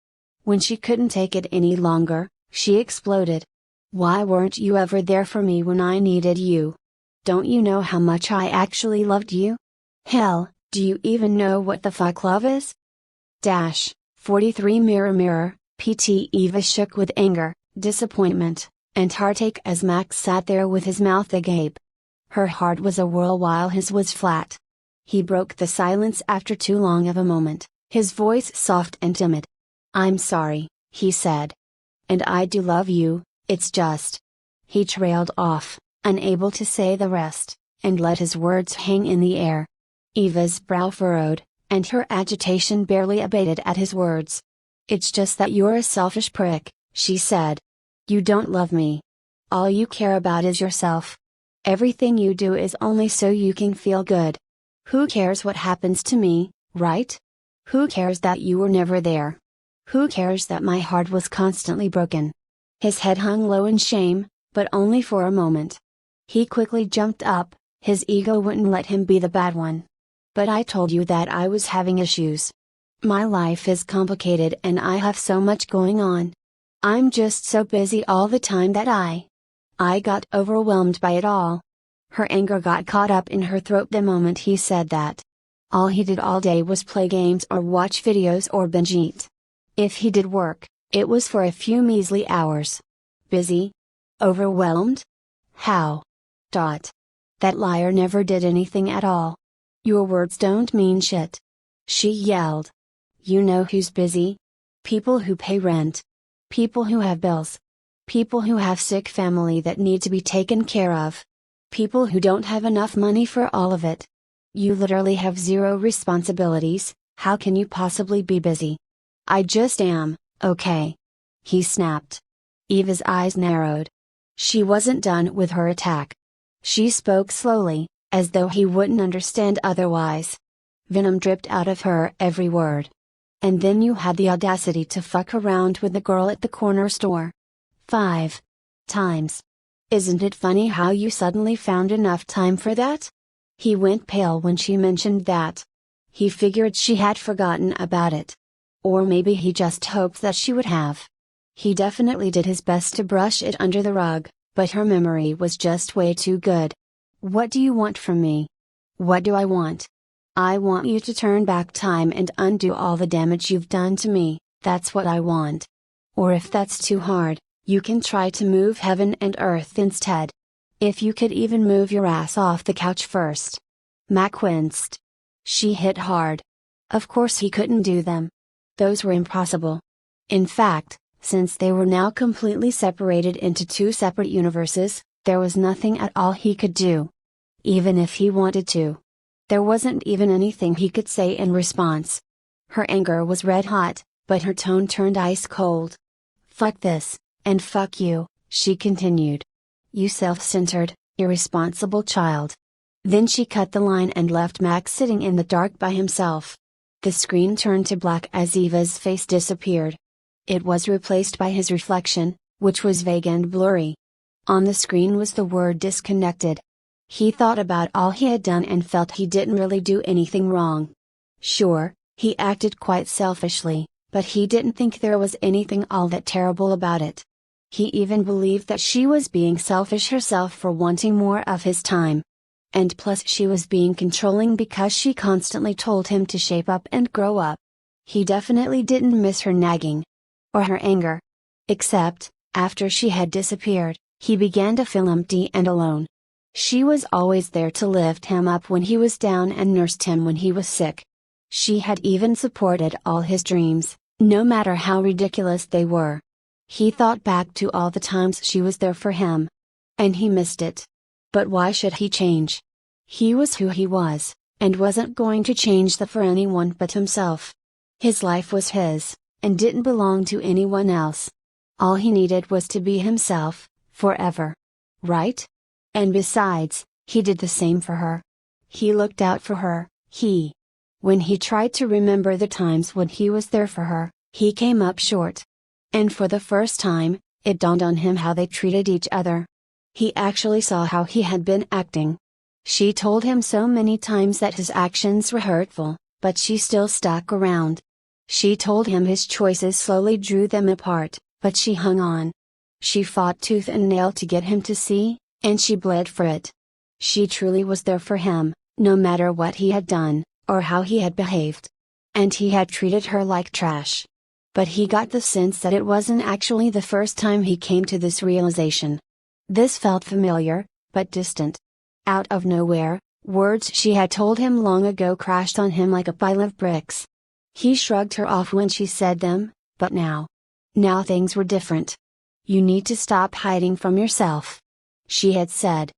When she couldn't take it any longer, she exploded. Why weren't you ever there for me when I needed you? Don't you know how much I actually loved you? Hell, do you even know what the fuck love is? 43 Mirror Mirror, PT. Eva shook with anger, disappointment, and heartache as Max sat there with his mouth agape. Her heart was a whirl while his was flat. He broke the silence after too long of a moment, his voice soft and timid. "I'm sorry," he said. "And I do love you, it's just." He trailed off, unable to say the rest, and let his words hang in the air. Eva's brow furrowed, and her agitation barely abated at his words. "It's just that you're a selfish prick," she said. "You don't love me. All you care about is yourself. Everything you do is only so you can feel good. Who cares what happens to me, right? Who cares that you were never there? Who cares that my heart was constantly broken?" His head hung low in shame, but only for a moment. He quickly jumped up, his ego wouldn't let him be the bad one. "But I told you that I was having issues. My life is complicated and I have so much going on. I'm just so busy all the time that I got overwhelmed by it all." Her anger got caught up in her throat the moment he said that. All he did all day was play games or watch videos or binge eat. If he did work, it was for a few measly hours. Busy? Overwhelmed? How? That liar never did anything at all. "Your words don't mean shit," she yelled. "You know who's busy? People who pay rent. People who have bills. People who have sick family that need to be taken care of. People who don't have enough money for all of it. You literally have zero responsibilities, how can you possibly be busy?" "I just am, okay?" he snapped. Eva's eyes narrowed. She wasn't done with her attack. She spoke slowly, as though he wouldn't understand otherwise. Venom dripped out of her every word. "And then you had the audacity to fuck around with the girl at the corner store. 5 times. Isn't it funny how you suddenly found enough time for that?" He went pale when she mentioned that. He figured she had forgotten about it. Or maybe he just hoped that she would have. He definitely did his best to brush it under the rug, but her memory was just way too good. "What do you want from me?" "What do I want? I want you to turn back time and undo all the damage you've done to me, that's what I want. Or if that's too hard, you can try to move heaven and earth instead. If you could even move your ass off the couch first." Mac winced. She hit hard. Of course he couldn't do them. Those were impossible. In fact, since they were now completely separated into two separate universes, there was nothing at all he could do. Even if he wanted to. There wasn't even anything he could say in response. Her anger was red hot, but her tone turned ice cold. "Fuck this, and fuck you," she continued. "You self-centered, irresponsible child." Then she cut the line and left Max sitting in the dark by himself. The screen turned to black as Eva's face disappeared. It was replaced by his reflection, which was vague and blurry. On the screen was the word disconnected. He thought about all he had done and felt he didn't really do anything wrong. Sure, he acted quite selfishly, but he didn't think there was anything all that terrible about it. He even believed that she was being selfish herself for wanting more of his time. And plus she was being controlling because she constantly told him to shape up and grow up. He definitely didn't miss her nagging. Or her anger. Except, after she had disappeared, he began to feel empty and alone. She was always there to lift him up when he was down and nursed him when he was sick. She had even supported all his dreams, no matter how ridiculous they were. He thought back to all the times she was there for him. And he missed it. But why should he change? He was who he was, and wasn't going to change that for anyone but himself. His life was his, and didn't belong to anyone else. All he needed was to be himself, forever. Right? And besides, he did the same for her. He looked out for her, when he tried to remember the times when he was there for her, he came up short. And for the first time, it dawned on him how they treated each other. He actually saw how he had been acting. She told him so many times that his actions were hurtful, but she still stuck around. She told him his choices slowly drew them apart, but she hung on. She fought tooth and nail to get him to see, and she bled for it. She truly was there for him, no matter what he had done, or how he had behaved. And he had treated her like trash. But he got the sense that it wasn't actually the first time he came to this realization. This felt familiar, but distant. Out of nowhere, Words she had told him long ago crashed on him like a pile of bricks. He shrugged her off when she said them, but now things were different. You need to stop hiding from yourself, she had said.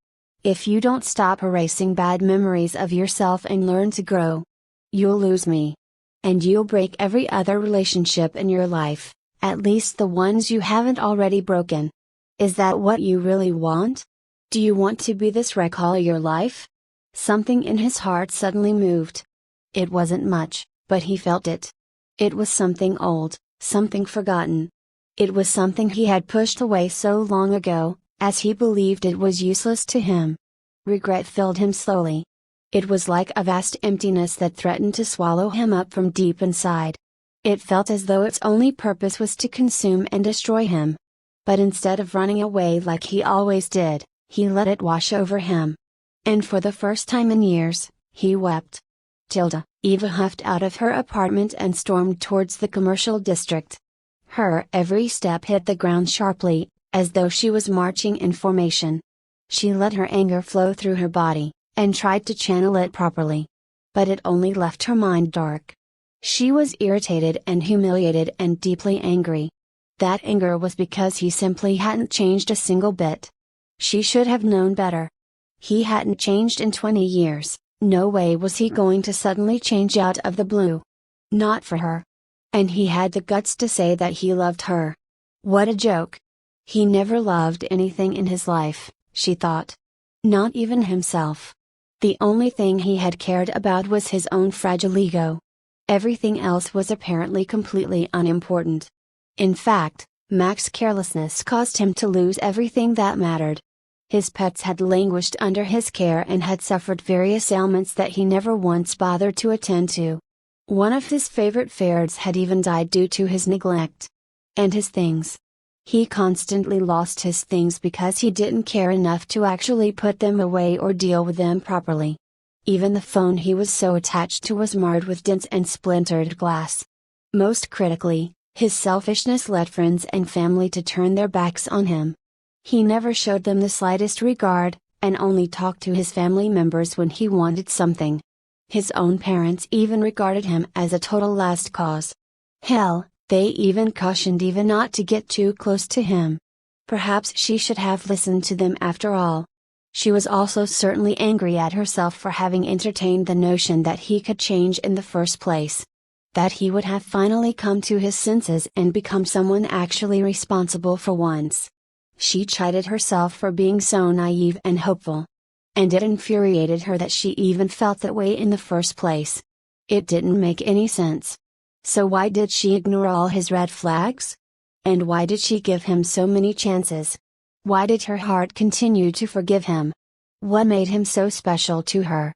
If you don't stop erasing bad memories of yourself and learn to grow, you'll lose me. And you'll break every other relationship in your life, at least the ones you haven't already broken. Is that what you really want? Do you want to be this wreck all your life? Something in his heart suddenly moved. It wasn't much, but he felt it. It was something old, something forgotten. It was something he had pushed away so long ago, as he believed it was useless to him. Regret filled him slowly. It was like a vast emptiness that threatened to swallow him up from deep inside. It felt as though its only purpose was to consume and destroy him. But instead of running away like he always did, he let it wash over him. And for the first time in years, he wept. Eva huffed out of her apartment and stormed towards the commercial district. Her every step hit the ground sharply, as though she was marching in formation. She let her anger flow through her body, and tried to channel it properly. But it only left her mind dark. She was irritated and humiliated and deeply angry. That anger was because he simply hadn't changed a single bit. She should have known better. He hadn't changed in 20 years, no way was he going to suddenly change out of the blue. Not for her. And he had the guts to say that he loved her. What a joke. He never loved anything in his life, she thought. Not even himself. The only thing he had cared about was his own fragile ego. Everything else was apparently completely unimportant. In fact, Mac's carelessness caused him to lose everything that mattered. His pets had languished under his care and had suffered various ailments that he never once bothered to attend to. One of his favorite ferrets had even died due to his neglect. And his things. He constantly lost his things because he didn't care enough to actually put them away or deal with them properly. Even the phone he was so attached to was marred with dents and splintered glass. Most critically, his selfishness led friends and family to turn their backs on him. He never showed them the slightest regard, and only talked to his family members when he wanted something. His own parents even regarded him as a total lost cause. Hell, they even cautioned Eva not to get too close to him. Perhaps she should have listened to them after all. She was also certainly angry at herself for having entertained the notion that he could change in the first place. That he would have finally come to his senses and become someone actually responsible for once. She chided herself for being so naive and hopeful. And it infuriated her that she even felt that way in the first place. It didn't make any sense. So why did she ignore all his red flags? And why did she give him so many chances? Why did her heart continue to forgive him? What made him so special to her?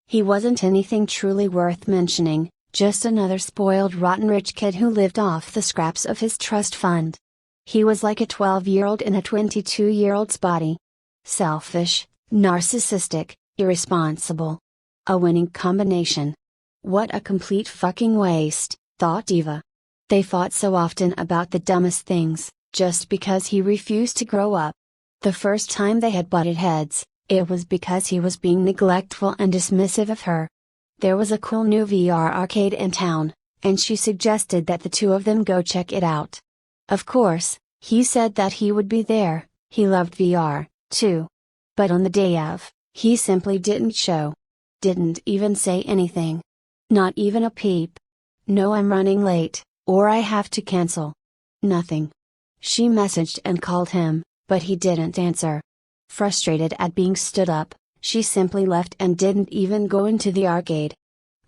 He wasn't anything truly worth mentioning, just another spoiled rotten rich kid who lived off the scraps of his trust fund. He was like a 12-year-old in a 22-year-old's body. Selfish, narcissistic, irresponsible. A winning combination. What a complete fucking waste, thought Eva. They fought so often about the dumbest things, just because he refused to grow up. The first time they had butted heads, it was because he was being neglectful and dismissive of her. There was a cool new VR arcade in town, and she suggested that the two of them go check it out. Of course, he said that he would be there, he loved VR, too. But on the day of, he simply didn't show. Didn't even say anything. Not even a peep. No, I'm running late, or I have to cancel. Nothing. She messaged and called him, but he didn't answer. Frustrated at being stood up, she simply left and didn't even go into the arcade.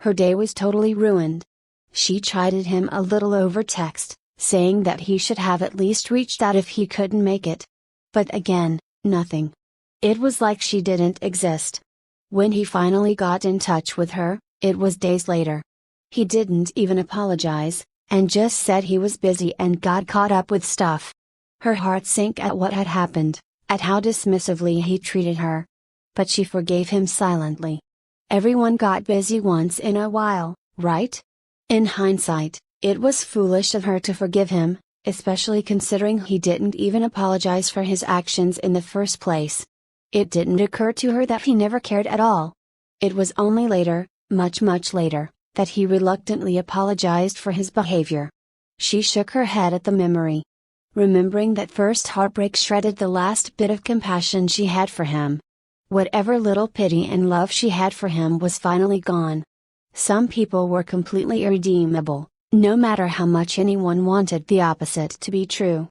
Her day was totally ruined. She chided him a little over text, saying that he should have at least reached out if he couldn't make it. But again, nothing. It was like she didn't exist. When he finally got in touch with her, it was days later. He didn't even apologize, and just said he was busy and got caught up with stuff. Her heart sank at what had happened, at how dismissively he treated her. But she forgave him silently. Everyone got busy once in a while, right? In hindsight, it was foolish of her to forgive him, especially considering he didn't even apologize for his actions in the first place. It didn't occur to her that he never cared at all. It was only later, much later, that he reluctantly apologized for his behavior. She shook her head at the memory. Remembering that first heartbreak shredded the last bit of compassion she had for him. Whatever little pity and love she had for him was finally gone. Some people were completely irredeemable, no matter how much anyone wanted the opposite to be true.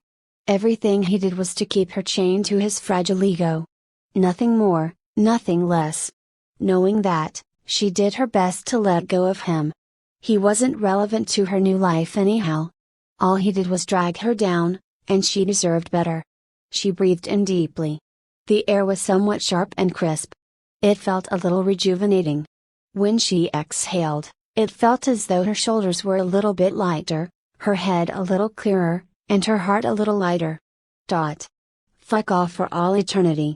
Everything he did was to keep her chained to his fragile ego. Nothing more, nothing less. Knowing that, she did her best to let go of him. He wasn't relevant to her new life anyhow. All he did was drag her down, and she deserved better. She breathed in deeply. The air was somewhat sharp and crisp. It felt a little rejuvenating. When she exhaled, it felt as though her shoulders were a little bit lighter, her head a little clearer, and her heart a little lighter. Fuck off for all eternity.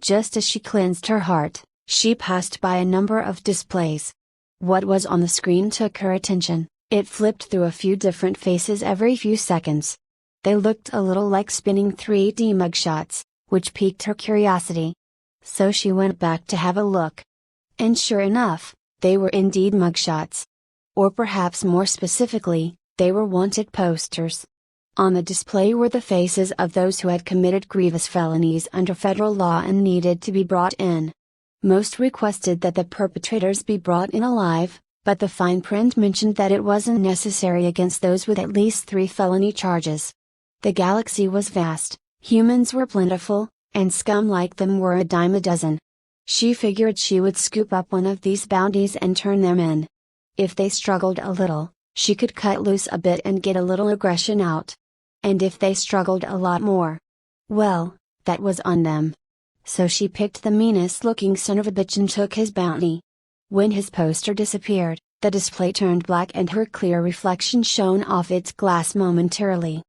Just as she cleansed her heart, she passed by a number of displays. What was on the screen took her attention. It flipped through a few different faces every few seconds. They looked a little like spinning 3D mugshots, which piqued her curiosity. So she went back to have a look. And sure enough, they were indeed mugshots. Or perhaps more specifically, they were wanted posters. On the display were the faces of those who had committed grievous felonies under federal law and needed to be brought in. Most requested that the perpetrators be brought in alive, but the fine print mentioned that it wasn't necessary against those with at least 3 felony charges. The galaxy was vast, humans were plentiful, and scum like them were a dime a dozen. She figured she would scoop up one of these bounties and turn them in. If they struggled a little, she could cut loose a bit and get a little aggression out. And if they struggled a lot more, well, that was on them. So she picked the meanest looking son of a bitch and took his bounty. When his poster disappeared, the display turned black and her clear reflection shone off its glass momentarily.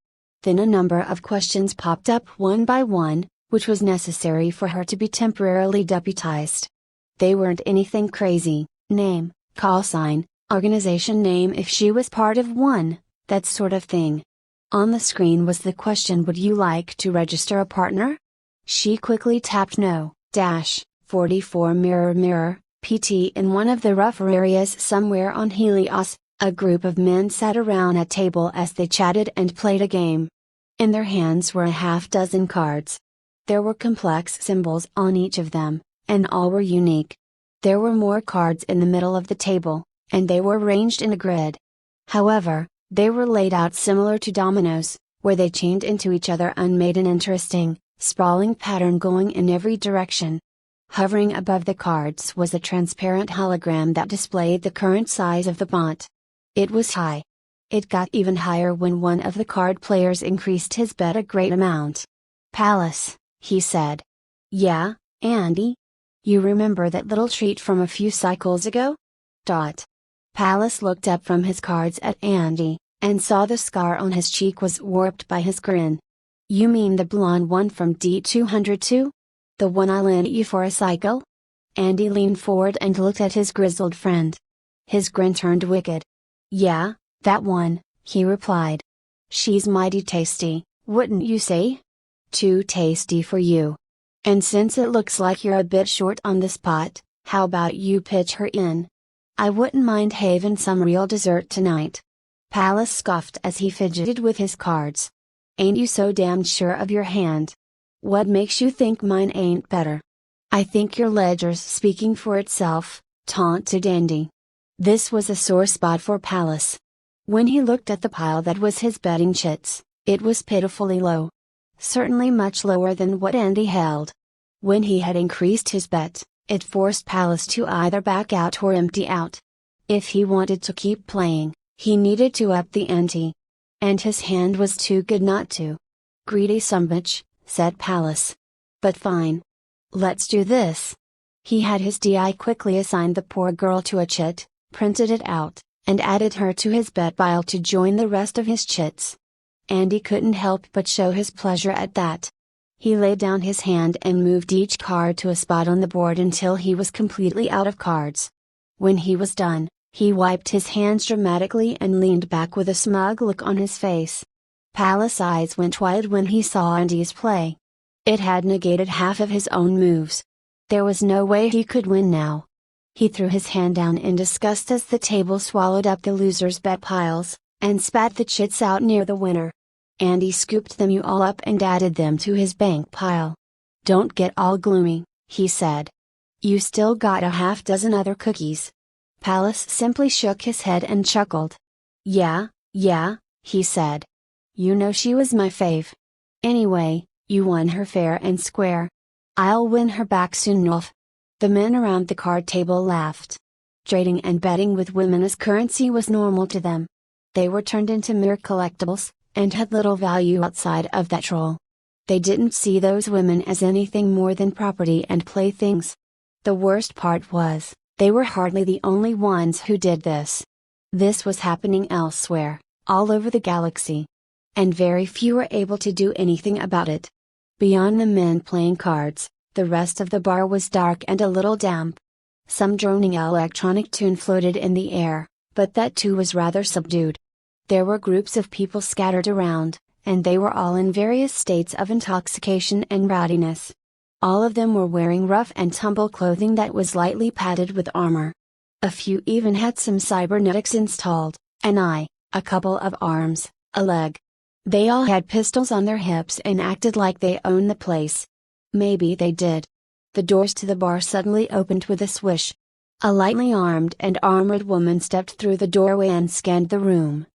Then a number of questions popped up one by one, which was necessary for her to be temporarily deputized. They weren't anything crazy: name, call sign, organization name if she was part of one, that sort of thing. On the screen was the question, would you like to register a partner? She quickly tapped no, 44 mirror, PT. In one of the rougher areas somewhere on Helios, a group of men sat around a table as they chatted and played a game. In their hands were a half-dozen cards. There were complex symbols on each of them, and all were unique. There were more cards in the middle of the table, and they were arranged in a grid. However, they were laid out similar to dominoes, where they chained into each other and made an interesting, sprawling pattern going in every direction. Hovering above the cards was a transparent hologram that displayed the current size of the font. It was high. It got even higher when one of the card players increased his bet a great amount. "Palace," he said. "Yeah, Andy? You remember that little treat from a few cycles ago?" Palace looked up from his cards at Andy, and saw the scar on his cheek was warped by his grin. "You mean the blonde one from D202? The one I lent you for a cycle?" Andy leaned forward and looked at his grizzled friend. His grin turned wicked. "Yeah, that one," he replied. "She's mighty tasty, wouldn't you say? Too tasty for you. And since it looks like you're a bit short on the spot, how about you pitch her in? I wouldn't mind having some real dessert tonight." Palace scoffed as he fidgeted with his cards. "Ain't you so damned sure of your hand? What makes you think mine ain't better? I think your ledger's speaking for itself," taunted Andy. This was a sore spot for Palace. When he looked at the pile that was his betting chits, it was pitifully low. Certainly much lower than what Andy held. When he had increased his bet, it forced Palace to either back out or empty out. If he wanted to keep playing, he needed to up the ante. And his hand was too good not to. "Greedy sumbitch," said Palace. "But fine. Let's do this." He had his DI quickly assigned the poor girl to a chit, printed it out, and added her to his bet pile to join the rest of his chits. Andy couldn't help but show his pleasure at that. He laid down his hand and moved each card to a spot on the board until he was completely out of cards. When he was done, he wiped his hands dramatically and leaned back with a smug look on his face. Palace's eyes went wide when he saw Andy's play. It had negated half of his own moves. There was no way he could win now. He threw his hand down in disgust as the table swallowed up the losers' bet piles, and spat the chits out near the winner. Andy scooped them all up and added them to his bank pile. "Don't get all gloomy," he said. "You still got a half dozen other cookies." Palace simply shook his head and chuckled. Yeah, he said. "You know she was my fave. Anyway, you won her fair and square. I'll win her back soon enough." The men around the card table laughed. Trading and betting with women as currency was normal to them. They were turned into mere collectibles, and had little value outside of that role. They didn't see those women as anything more than property and playthings. The worst part was, they were hardly the only ones who did this. This was happening elsewhere, all over the galaxy. And very few were able to do anything about it. Beyond the men playing cards, the rest of the bar was dark and a little damp. Some droning electronic tune floated in the air, but that too was rather subdued. There were groups of people scattered around, and they were all in various states of intoxication and rowdiness. All of them were wearing rough and tumble clothing that was lightly padded with armor. A few even had some cybernetics installed, an eye, a couple of arms, a leg. They all had pistols on their hips and acted like they owned the place. Maybe they did. The doors to the bar suddenly opened with a swish. A lightly armed and armored woman stepped through the doorway and scanned the room.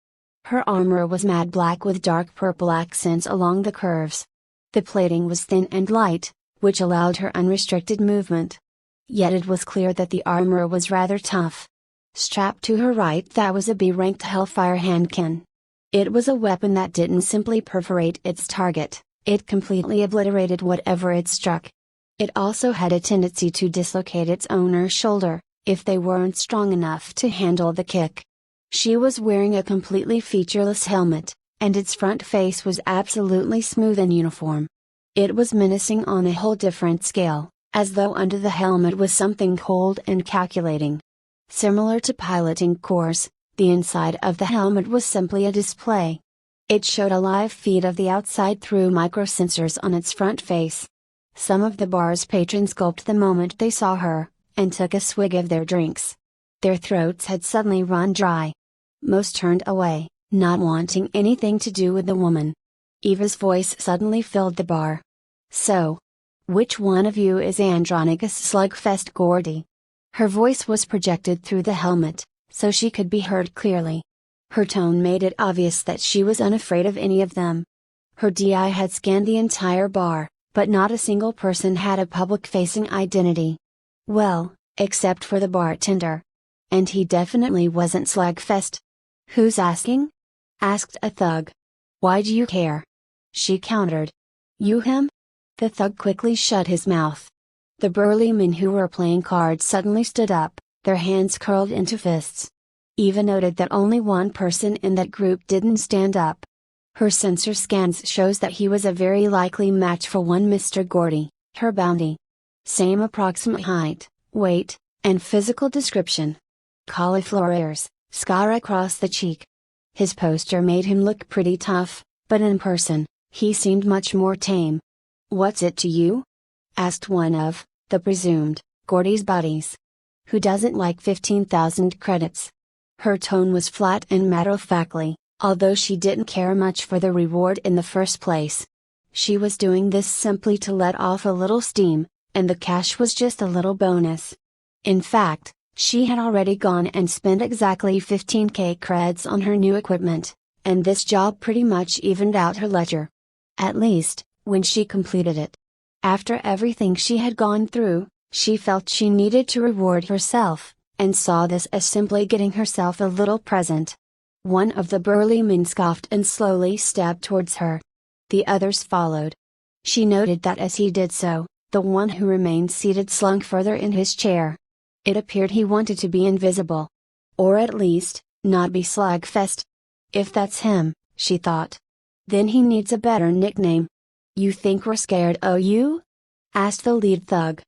Her armor was matte black with dark purple accents along the curves. The plating was thin and light, which allowed her unrestricted movement. Yet it was clear that the armor was rather tough. Strapped to her right that was a B-ranked Hellfire handgun. It was a weapon that didn't simply perforate its target, it completely obliterated whatever it struck. It also had a tendency to dislocate its owner's shoulder, if they weren't strong enough to handle the kick. She was wearing a completely featureless helmet, and its front face was absolutely smooth and uniform. It was menacing on a whole different scale, as though under the helmet was something cold and calculating. Similar to piloting course, the inside of the helmet was simply a display. It showed a live feed of the outside through microsensors on its front face. Some of the bar's patrons gulped the moment they saw her, and took a swig of their drinks. Their throats had suddenly run dry. Most turned away, not wanting anything to do with the woman. Eva's voice suddenly filled the bar. "So, which one of you is Andronicus Slugfest Gordy?" Her voice was projected through the helmet, so she could be heard clearly. Her tone made it obvious that she was unafraid of any of them. Her DI had scanned the entire bar, but not a single person had a public-facing identity. Well, except for the bartender. And he definitely wasn't Slugfest. "Who's asking?" asked a thug. "Why do you care?" she countered. "You him?" The thug quickly shut his mouth. The burly men who were playing cards suddenly stood up, their hands curled into fists. Eva noted that only one person in that group didn't stand up. Her sensor scans shows that he was a very likely match for one Mr. Gordy, her bounty. Same approximate height, weight, and physical description. Cauliflower ears, scar across the cheek. His poster made him look pretty tough, but in person, he seemed much more tame. "What's it to you?" asked one of, the presumed, Gordy's buddies. "Who doesn't like 15,000 credits?" Her tone was flat and matter-of-factly, although she didn't care much for the reward in the first place. She was doing this simply to let off a little steam, and the cash was just a little bonus. In fact, she had already gone and spent exactly 15k creds on her new equipment, and this job pretty much evened out her ledger. At least, when she completed it. After everything she had gone through, she felt she needed to reward herself, and saw this as simply getting herself a little present. One of the burly men scoffed and slowly stepped towards her. The others followed. She noted that as he did so, the one who remained seated slunk further in his chair. It appeared he wanted to be invisible. Or at least, not be Slugfest. If that's him, she thought. Then he needs a better nickname. "You think we're scared o' you?" asked the lead thug.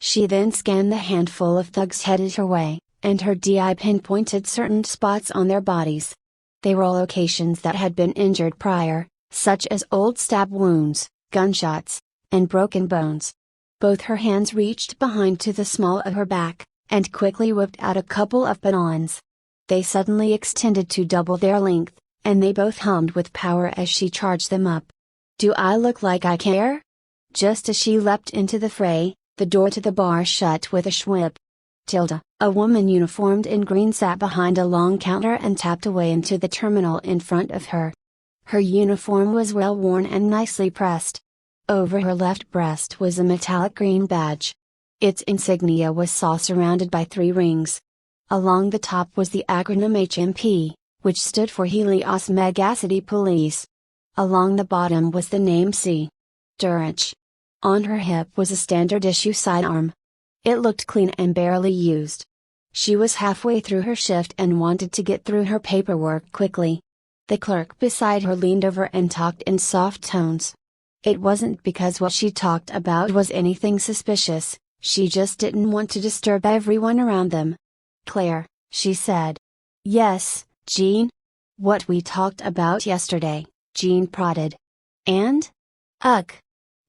She then scanned the handful of thugs headed her way, and her DI pinpointed certain spots on their bodies. They were locations that had been injured prior, such as old stab wounds, gunshots, and broken bones. Both her hands reached behind to the small of her back, and quickly whipped out a couple of batons. They suddenly extended to double their length, and they both hummed with power as she charged them up. "Do I look like I care?" Just as she leapt into the fray, the door to the bar shut with a schwip. Tilda, a woman uniformed in green, sat behind a long counter and tapped away into the terminal in front of her. Her uniform was well worn and nicely pressed. Over her left breast was a metallic green badge. Its insignia was surrounded by 3 rings. Along the top was the acronym HMP, which stood for Helios Megacity Police. Along the bottom was the name C. Durich. On her hip was a standard issue sidearm. It looked clean and barely used. She was halfway through her shift and wanted to get through her paperwork quickly. The clerk beside her leaned over and talked in soft tones. It wasn't because what she talked about was anything suspicious, she just didn't want to disturb everyone around them. "Claire," she said. "Yes, Jean?" "What we talked about yesterday," Jean prodded. "And? Ugh.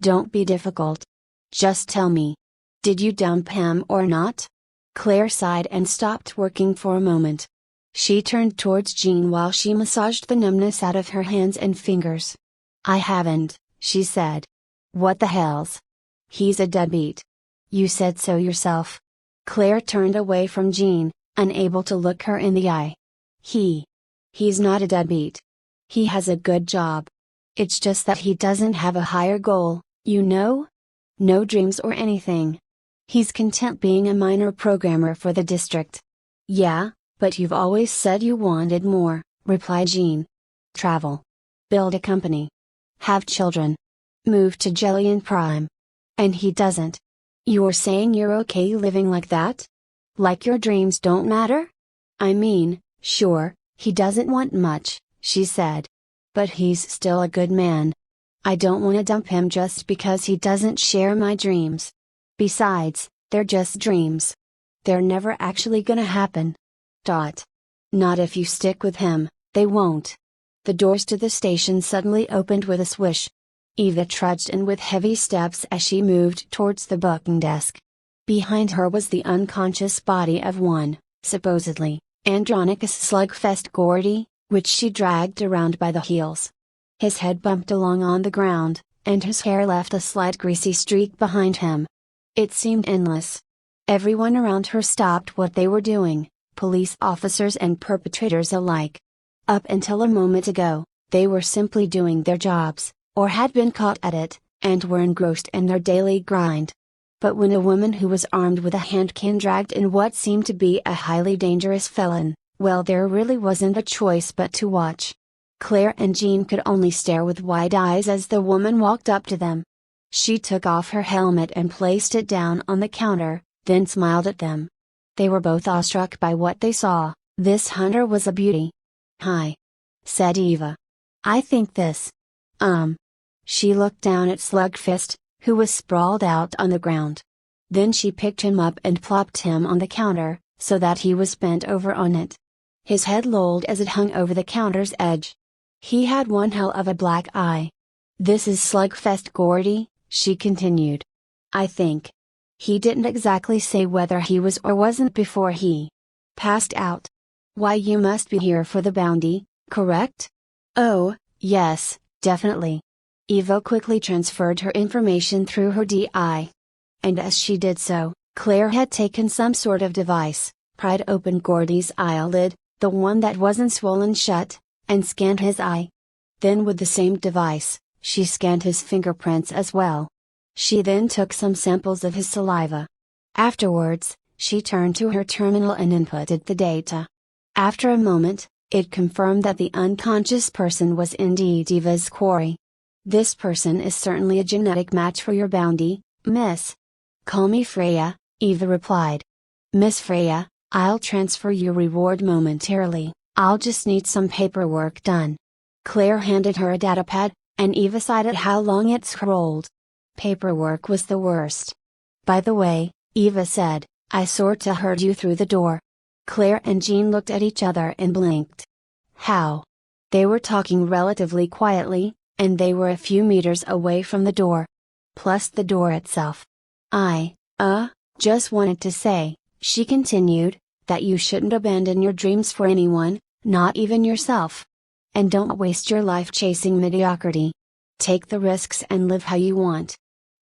Don't be difficult. Just tell me. Did you dump him or not?" Claire sighed and stopped working for a moment. She turned towards Jean while she massaged the numbness out of her hands and fingers. "I haven't," she said. "What the hell's? He's a deadbeat. You said so yourself." Claire turned away from Jean, unable to look her in the eye. He's not a deadbeat. He has a good job. It's just that he doesn't have a higher goal, you know? No dreams or anything. He's content being a minor programmer for the district." "Yeah, but you've always said you wanted more," replied Jean. "Travel. Build a company. Have children. Move to Jellian Prime. And he doesn't. You're saying you're okay living like that? Like your dreams don't matter?" "I mean, sure, he doesn't want much," she said. "But he's still a good man. I don't want to dump him just because he doesn't share my dreams. Besides, they're just dreams. They're never actually gonna happen. Not if you stick with him, they won't." The doors to the station suddenly opened with a swish. Eva trudged in with heavy steps as she moved towards the booking desk. Behind her was the unconscious body of one, supposedly, Andronicus Slugfest Gordy, which she dragged around by the heels. His head bumped along on the ground, and his hair left a slight greasy streak behind him. It seemed endless. Everyone around her stopped what they were doing, police officers and perpetrators alike. Up until a moment ago, they were simply doing their jobs, or had been caught at it, and were engrossed in their daily grind. But when a woman who was armed with a handcan dragged in what seemed to be a highly dangerous felon, well, there really wasn't a choice but to watch. Claire and Jean could only stare with wide eyes as the woman walked up to them. She took off her helmet and placed it down on the counter, then smiled at them. They were both awestruck by what they saw. This hunter was a beauty. "Hi," said Eva. "I think this. She looked down at Slugfist, who was sprawled out on the ground. Then she picked him up and plopped him on the counter, so that he was bent over on it. His head lolled as it hung over the counter's edge. He had one hell of a black eye. "This is Slugfest Gordy," she continued. "I think. He didn't exactly say whether he was or wasn't before he passed out. Why, you must be here for the bounty, correct?" "Oh, yes, definitely." Eva quickly transferred her information through her DI. And as she did so, Claire had taken some sort of device, pried open Gordy's eyelid, the one that wasn't swollen shut, and scanned his eye. Then with the same device, she scanned his fingerprints as well. She then took some samples of his saliva. Afterwards, she turned to her terminal and inputted the data. After a moment, it confirmed that the unconscious person was indeed Eva's quarry. "This person is certainly a genetic match for your bounty, miss." "Call me Freya," Eva replied. "Miss Freya, I'll transfer your reward momentarily, I'll just need some paperwork done." Claire handed her a datapad, and Eva sighed at how long it scrolled. Paperwork was the worst. "By the way," Eva said, "I sorta heard you through the door." Claire and Jean looked at each other and blinked. "How?" They were talking relatively quietly, and they were a few meters away from the door. Plus the door itself. "I just wanted to say," She continued, that you shouldn't abandon your dreams for anyone, not even yourself. And don't waste your life chasing mediocrity. Take the risks and live how you want.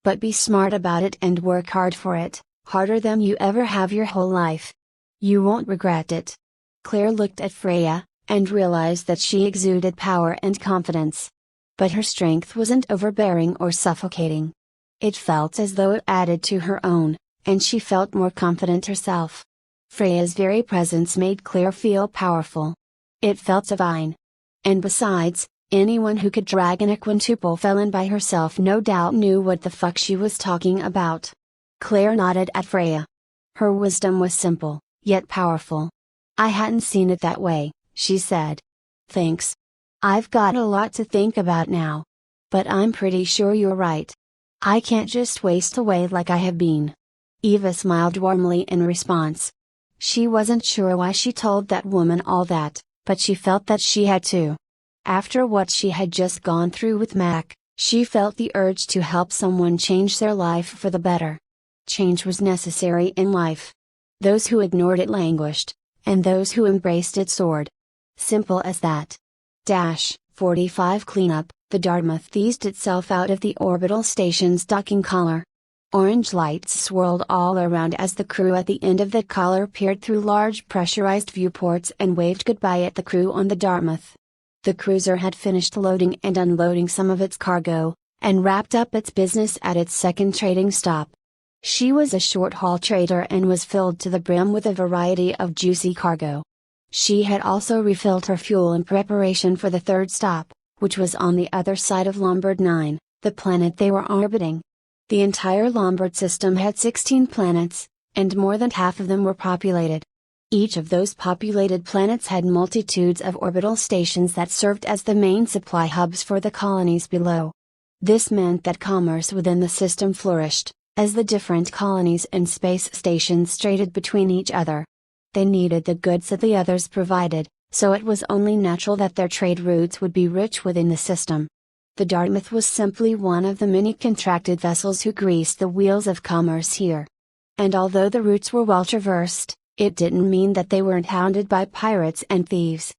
But be smart about it and work hard for it, harder than you ever have your whole life. You won't regret it. Claire looked at Freya, and realized that she exuded power and confidence. But her strength wasn't overbearing or suffocating. It felt as though it added to her own, and she felt more confident herself. Freya's very presence made Claire feel powerful. It felt divine. And besides, anyone who could drag in a quintuple felon by herself no doubt knew what the fuck she was talking about. Claire nodded at Freya. Her wisdom was simple, yet powerful. I hadn't seen it that way, she said. Thanks. I've got a lot to think about now. But I'm pretty sure you're right. I can't just waste away like I have been. Eva smiled warmly in response. She wasn't sure why she told that woman all that, but she felt that she had to. After what she had just gone through with Mac, she felt the urge to help someone change their life for the better. Change was necessary in life. Those who ignored it languished, and those who embraced it soared. Simple as that. 45 Cleanup. The Dartmouth eased itself out of the orbital station's docking collar. Orange lights swirled all around as the crew at the end of the collar peered through large pressurized viewports and waved goodbye at the crew on the Dartmouth. The cruiser had finished loading and unloading some of its cargo, and wrapped up its business at its second trading stop. She was a short-haul trader and was filled to the brim with a variety of juicy cargo. She had also refilled her fuel in preparation for the third stop, which was on the other side of Lombard 9, the planet they were orbiting. The entire Lombard system had 16 planets, and more than half of them were populated. Each of those populated planets had multitudes of orbital stations that served as the main supply hubs for the colonies below. This meant that commerce within the system flourished, as the different colonies and space stations traded between each other. They needed the goods that the others provided, so it was only natural that their trade routes would be rich within the system. The Dartmouth was simply one of the many contracted vessels who greased the wheels of commerce here. And although the routes were well traversed, it didn't mean that they weren't hounded by pirates and thieves.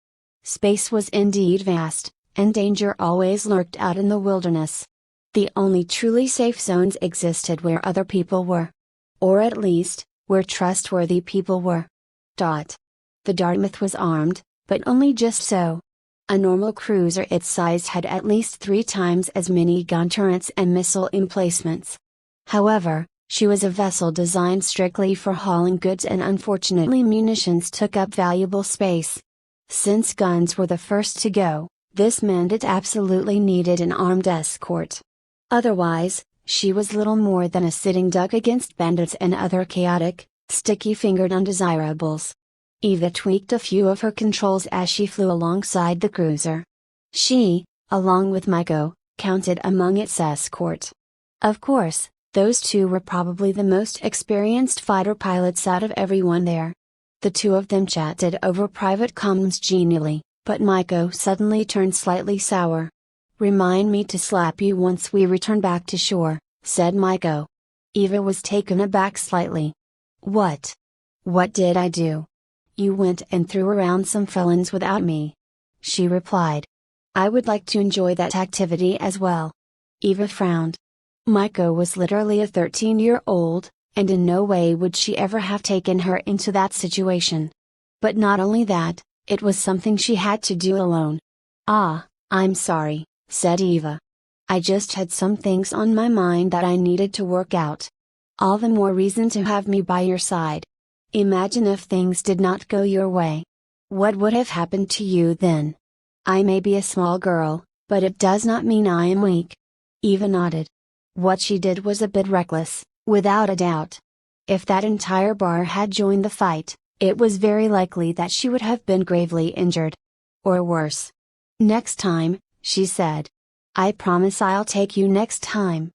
Space was indeed vast, and danger always lurked out in the wilderness. The only truly safe zones existed where other people were. Or at least, where trustworthy people were. The Dartmouth was armed, but only just so. A normal cruiser its size had at least 3 times as many gun turrets and missile emplacements. However, she was a vessel designed strictly for hauling goods, and unfortunately munitions took up valuable space. Since guns were the first to go, this meant it absolutely needed an armed escort. Otherwise, she was little more than a sitting duck against bandits and other chaotic, sticky-fingered undesirables. Eva tweaked a few of her controls as she flew alongside the cruiser. She, along with Maiko, counted among its escort. Of course, those two were probably the most experienced fighter pilots out of everyone there. The two of them chatted over private comms genially, but Maiko suddenly turned slightly sour. "Remind me to slap you once we return back to shore," said Maiko. Eva was taken aback slightly. "What? What did I do?" "You went and threw around some felons without me," she replied. "I would like to enjoy that activity as well." Eva frowned. Maiko was literally a 13-year-old, and in no way would she ever have taken her into that situation. But not only that, it was something she had to do alone. "Ah, I'm sorry," said Eva. "I just had some things on my mind that I needed to work out. All the more reason to have me by your side. Imagine if things did not go your way. What would have happened to you then? I may be a small girl, but it does not mean I am weak." Eva nodded. What she did was a bit reckless, without a doubt. If that entire bar had joined the fight, it was very likely that she would have been gravely injured. Or worse. "Next time," she said. "I promise I'll take you next time.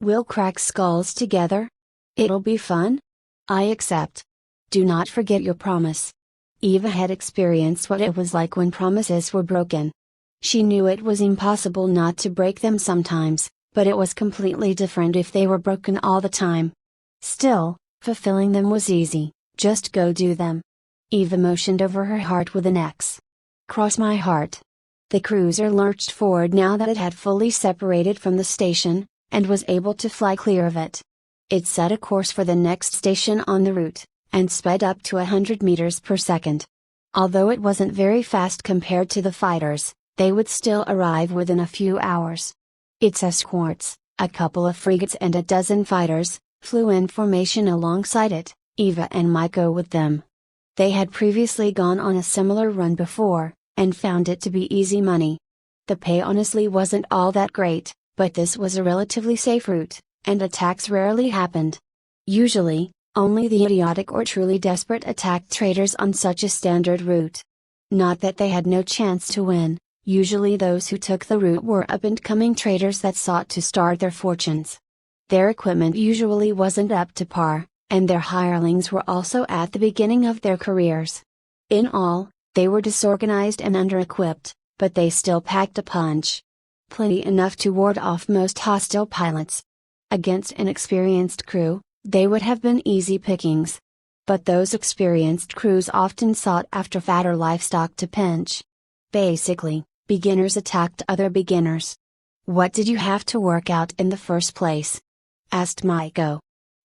We'll crack skulls together? It'll be fun? I accept. Do not forget your promise." Eva had experienced what it was like when promises were broken. She knew it was impossible not to break them sometimes, but it was completely different if they were broken all the time. Still, fulfilling them was easy, Just go do them. Eva motioned over her heart with an X. Cross my heart. The cruiser lurched forward now that it had fully separated from the station, and was able to fly clear of it. It set a course for the next station on the route, and sped up to 100 meters per second. Although it wasn't very fast compared to the fighters, they would still arrive within a few hours. Its escorts, a couple of frigates and a dozen fighters, flew in formation alongside it, Eva and Maiko with them. They had previously gone on a similar run before, and found it to be easy money. The pay honestly wasn't all that great, but this was a relatively safe route, and attacks rarely happened. Usually, only the idiotic or truly desperate attacked traders on such a standard route. Not that they had no chance to win, usually those who took the route were up-and-coming traders that sought to start their fortunes. Their equipment usually wasn't up to par, and their hirelings were also at the beginning of their careers. In all, they were disorganized and under-equipped, but they still packed a punch. Plenty enough to ward off most hostile pilots. Against an experienced crew, they would have been easy pickings. But those experienced crews often sought after fatter livestock to pinch. Basically, beginners attacked other beginners. What did you have to work out in the first place? Asked Maiko.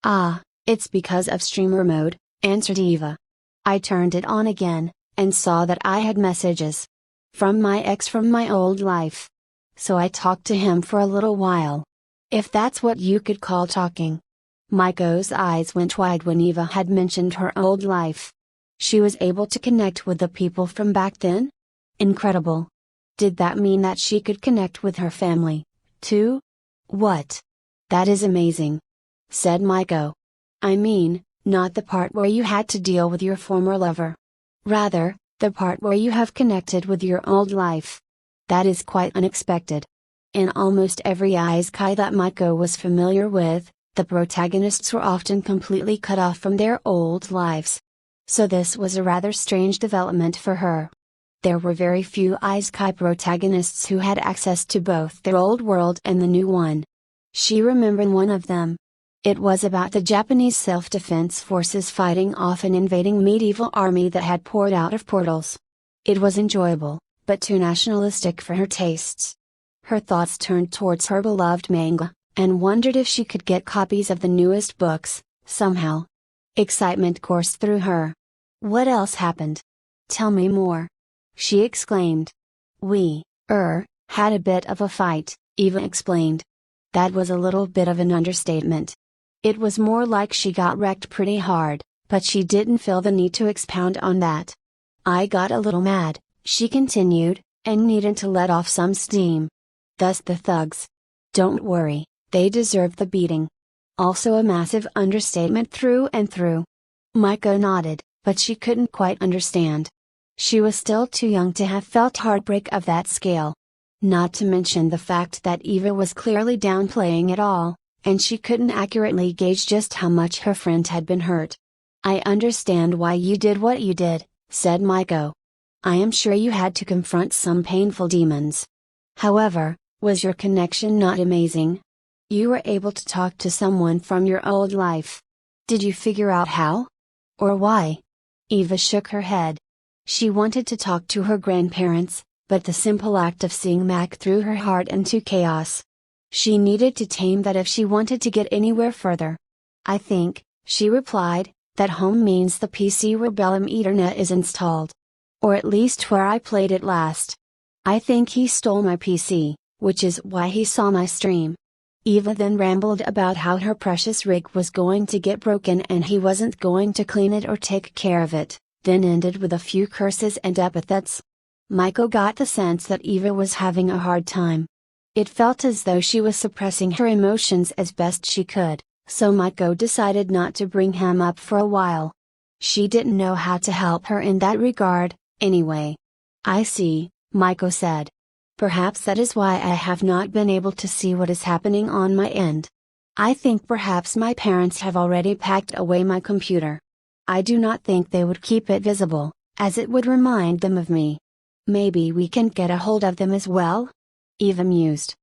Ah, it's because of streamer mode, answered Eva. I turned it on again, and saw that I had messages. From my ex from my old life. So I talked to him for a little while. If that's what you could call talking. Maiko's eyes went wide when Eva had mentioned her old life. She was able to connect with the people from back then? Incredible. Did that mean that she could connect with her family, too? What? That is amazing. Said Maiko. I mean, not the part where you had to deal with your former lover. Rather, the part where you have connected with your old life. That is quite unexpected. In almost every isekai that Maiko was familiar with, the protagonists were often completely cut off from their old lives. So this was a rather strange development for her. There were very few isekai protagonists who had access to both their old world and the new one. She remembered one of them. It was about the Japanese self-defense forces fighting off an invading medieval army that had poured out of portals. It was enjoyable, but too nationalistic for her tastes. Her thoughts turned towards her beloved manga, and wondered if she could get copies of the newest books, somehow. Excitement coursed through her. What else happened? Tell me more. She exclaimed. We, had a bit of a fight, Eva explained. That was a little bit of an understatement. It was more like she got wrecked pretty hard, but she didn't feel the need to expound on that. I got a little mad, she continued, and needed to let off some steam. Thus the thugs. Don't worry, they deserve the beating. Also a massive understatement through and through. Maiko nodded, but she couldn't quite understand. She was still too young to have felt heartbreak of that scale. Not to mention the fact that Eva was clearly downplaying it all, and she couldn't accurately gauge just how much her friend had been hurt. I understand why you did what you did, said Maiko. I am sure you had to confront some painful demons. However, was your connection not amazing? You were able to talk to someone from your old life. Did you figure out how? Or why? Eva shook her head. She wanted to talk to her grandparents, but the simple act of seeing Mac threw her heart into chaos. She needed to tame that if she wanted to get anywhere further. I think, she replied, that home means the PC where Bellum Ethernet is installed. Or at least where I played it last. I think he stole my PC, which is why he saw my stream. Eva then rambled about how her precious rig was going to get broken and he wasn't going to clean it or take care of it, then ended with a few curses and epithets. Maiko got the sense that Eva was having a hard time. It felt as though she was suppressing her emotions as best she could, so Maiko decided not to bring him up for a while. She didn't know how to help her in that regard, anyway. I see, Maiko said. Perhaps that is why I have not been able to see what is happening on my end. I think perhaps my parents have already packed away my computer. I do not think they would keep it visible, as it would remind them of me. Maybe we can get a hold of them as well? Eva mused.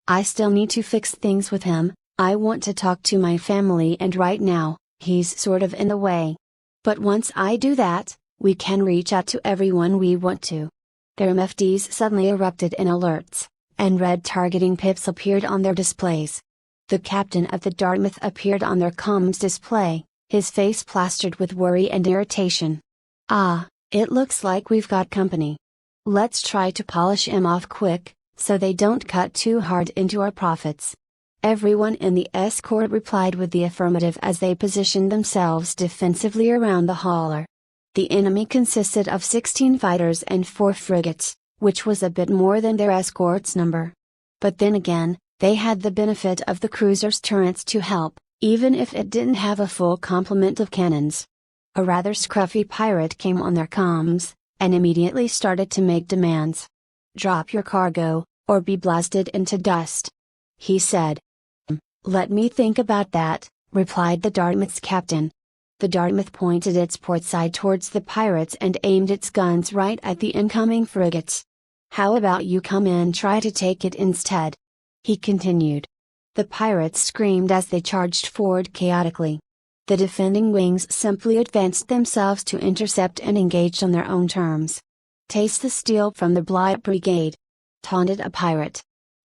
I still need to fix things with him. I want to talk to my family and right now, he's sort of in the way. But once I do that, we can reach out to everyone we want to. Their MFDs suddenly erupted in alerts, and red targeting pips appeared on their displays. The captain of the Dartmouth appeared on their comms display, his face plastered with worry and irritation. "Ah, it looks like we've got company. Let's try to polish 'em off quick, so they don't cut too hard into our profits." Everyone in the escort replied with the affirmative as they positioned themselves defensively around the hauler. The enemy consisted of 16 fighters and 4 frigates, which was a bit more than their escort's number. But then again, they had the benefit of the cruiser's turrets to help, even if it didn't have a full complement of cannons. A rather scruffy pirate came on their comms, and immediately started to make demands. "Drop your cargo, or be blasted into dust," he said. "Let me think about that," replied the Dartmouth's captain. The Dartmouth pointed its port side towards the pirates and aimed its guns right at the incoming frigates. "How about you come in and try to take it instead?" he continued. The pirates screamed as they charged forward chaotically. The defending wings simply advanced themselves to intercept and engaged on their own terms. "Taste the steel from the Blight Brigade!" taunted a pirate.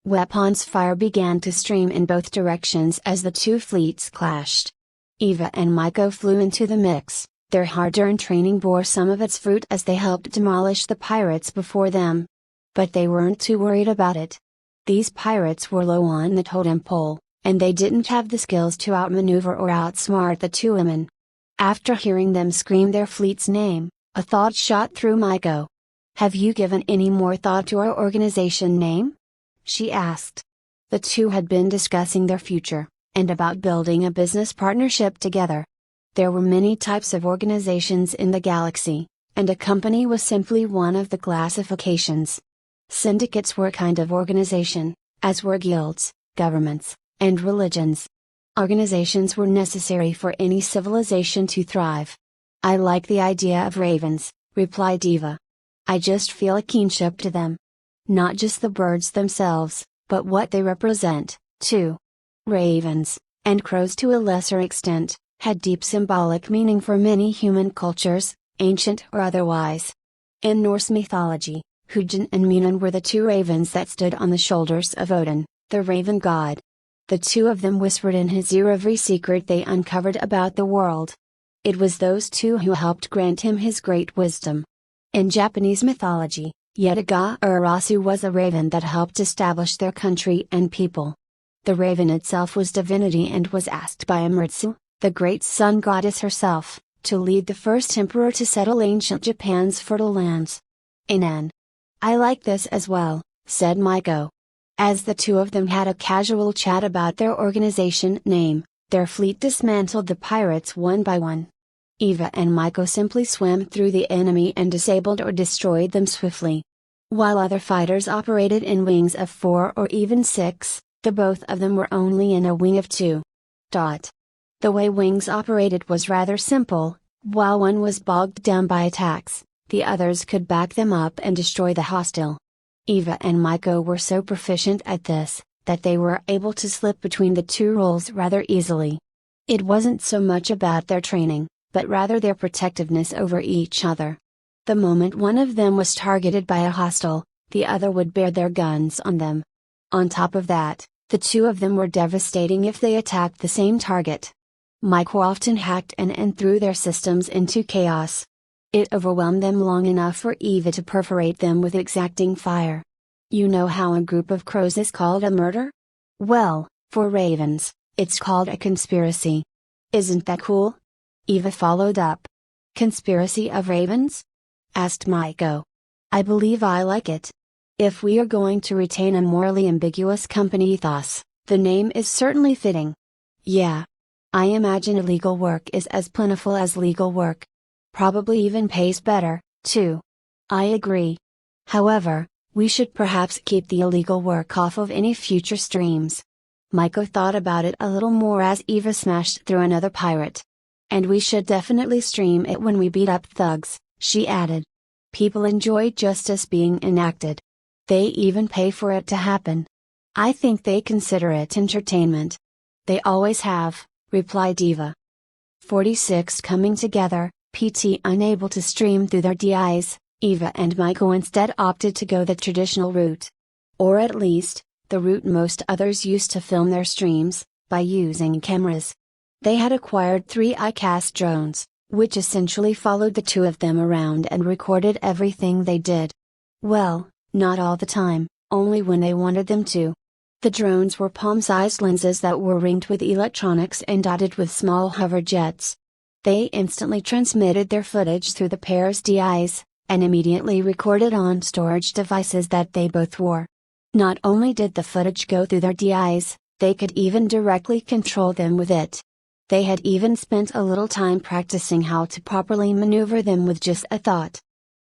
Weapons fire began to stream in both directions as the two fleets clashed. Eva and Maiko flew into the mix. Their hard-earned training bore some of its fruit as they helped demolish the pirates before them. But they weren't too worried about it. These pirates were low on the totem pole, and they didn't have the skills to outmaneuver or outsmart the two women. After hearing them scream their fleet's name, a thought shot through Maiko. "Have you given any more thought to our organization name?" she asked. The two had been discussing their future, and about building a business partnership together. There were many types of organizations in the galaxy, and a company was simply one of the classifications. Syndicates were a kind of organization, as were guilds, governments, and religions. Organizations were necessary for any civilization to thrive. "I like the idea of ravens," replied Eva. "I just feel a kinship to them. Not just the birds themselves, but what they represent, too." Ravens, and crows to a lesser extent, had deep symbolic meaning for many human cultures, ancient or otherwise. In Norse mythology, Hugin and Munin were the two ravens that stood on the shoulders of Odin, the raven god. The two of them whispered in his ear every secret they uncovered about the world. It was those two who helped grant him his great wisdom. In Japanese mythology, Yetaga Urasu was a raven that helped establish their country and people. The raven itself was divinity and was asked by Amaterasu, the great sun goddess herself, to lead the first emperor to settle ancient Japan's fertile lands. "Anan. I like this as well," said Maiko. As the two of them had a casual chat about their organization name, their fleet dismantled the pirates one by one. Eva and Maiko simply swam through the enemy and disabled or destroyed them swiftly. While other fighters operated in wings of 4 or even 6, the both of them were only in a wing of 2. The way wings operated was rather simple. While one was bogged down by attacks, the others could back them up and destroy the hostile. Eva and Maiko were so proficient at this, that they were able to slip between the two roles rather easily. It wasn't so much about their training, but rather their protectiveness over each other. The moment one of them was targeted by a hostile, the other would bear their guns on them. On top of that, the two of them were devastating if they attacked the same target. Maiko often hacked and threw their systems into chaos. It overwhelmed them long enough for Eva to perforate them with exacting fire. You know how a group of crows is called a murder? Well, for ravens, it's called a conspiracy. Isn't that cool? Eva followed up. "Conspiracy of ravens?" asked Maiko. "I believe I like it. If we are going to retain a morally ambiguous company ethos, the name is certainly fitting. Yeah. I imagine illegal work is as plentiful as legal work. Probably even pays better, too. I agree. However, we should perhaps keep the illegal work off of any future streams." Maiko thought about it a little more as Eva smashed through another pirate. "And we should definitely stream it when we beat up thugs," she added. "People enjoy justice being enacted. They even pay for it to happen. I think they consider it entertainment." "They always have," replied Eva. 46 Coming together, Unable to stream through their DIs, Eva and Maiko instead opted to go the traditional route. Or at least, the route most others used to film their streams, by using cameras. They had acquired 3 iCast drones, which essentially followed the two of them around and recorded everything they did. Well, not all the time, only when they wanted them to. The drones were palm-sized lenses that were ringed with electronics and dotted with small hover jets. They instantly transmitted their footage through the pair's DIs, and immediately recorded on storage devices that they both wore. Not only did the footage go through their DIs, they could even directly control them with it. They had even spent a little time practicing how to properly maneuver them with just a thought.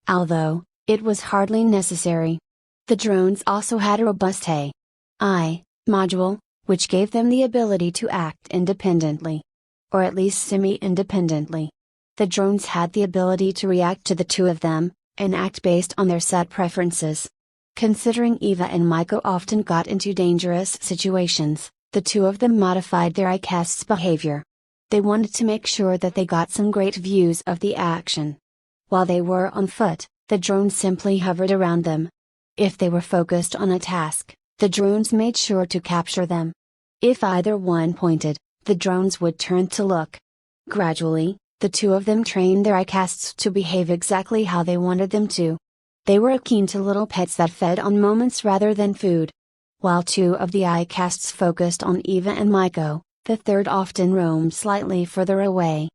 Although, it was hardly necessary. The drones also had a robust AI module, which gave them the ability to act independently. Or at least semi-independently. The drones had the ability to react to the two of them, and act based on their set preferences. Considering Eva and Maiko often got into dangerous situations, the two of them modified their iCast's behavior. They wanted to make sure that they got some great views of the action. While they were on foot, the drones simply hovered around them. If they were focused on a task, the drones made sure to capture them. If either one pointed, the drones would turn to look. Gradually, the two of them trained their iCasts to behave exactly how they wanted them to. They were akin to little pets that fed on moments rather than food. While 2 of the iCasts focused on Eva and Maiko, the third often roamed slightly further away.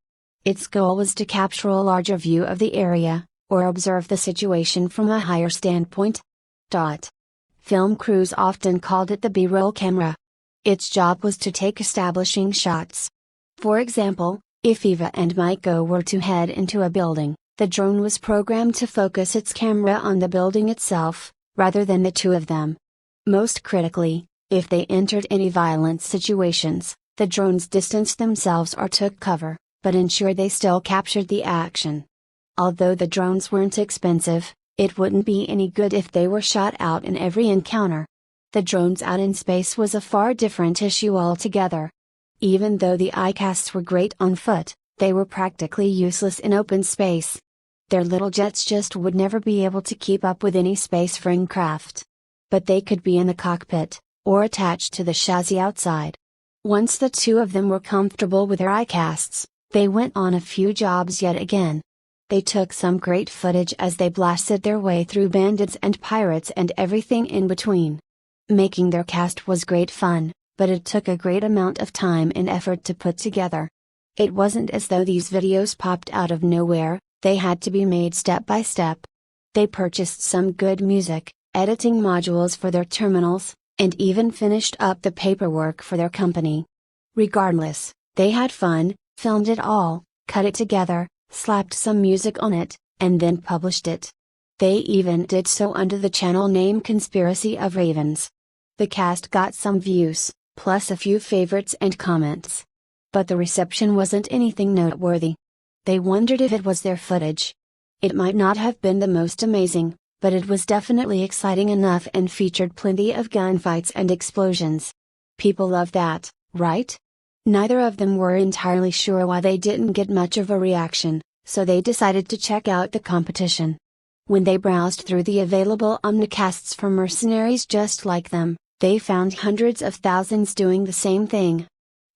Its goal was to capture a larger view of the area, or observe the situation from a higher standpoint. Film crews often called it the B-roll camera. Its job was to take establishing shots. For example, if Eva and Maiko were to head into a building, the drone was programmed to focus its camera on the building itself, rather than the two of them. Most critically, if they entered any violent situations, the drones distanced themselves or took cover, but ensured they still captured the action. Although the drones weren't expensive, it wouldn't be any good if they were shot out in every encounter. The drones out in space was a far different issue altogether. Even though the iCasts were great on foot, they were practically useless in open space. Their little jets just would never be able to keep up with any space-faring craft. But they could be in the cockpit, or attached to the chassis outside. Once the two of them were comfortable with their iCasts, they went on a few jobs yet again. They took some great footage as they blasted their way through bandits and pirates and everything in between. Making their cast was great fun, but it took a great amount of time and effort to put together. It wasn't as though these videos popped out of nowhere, they had to be made step by step. They purchased some good music, editing modules for their terminals, and even finished up the paperwork for their company. Regardless, they had fun, filmed it all, cut it together, slapped some music on it, and then published it. They even did so under the channel name Conspiracy of Ravens. The cast got some views, plus a few favorites and comments. But the reception wasn't anything noteworthy. They wondered if it was their footage. It might not have been the most amazing, but it was definitely exciting enough and featured plenty of gunfights and explosions. People love that, right? Neither of them were entirely sure why they didn't get much of a reaction, so they decided to check out the competition. When they browsed through the available omnicasts for mercenaries just like them, they found hundreds of thousands doing the same thing.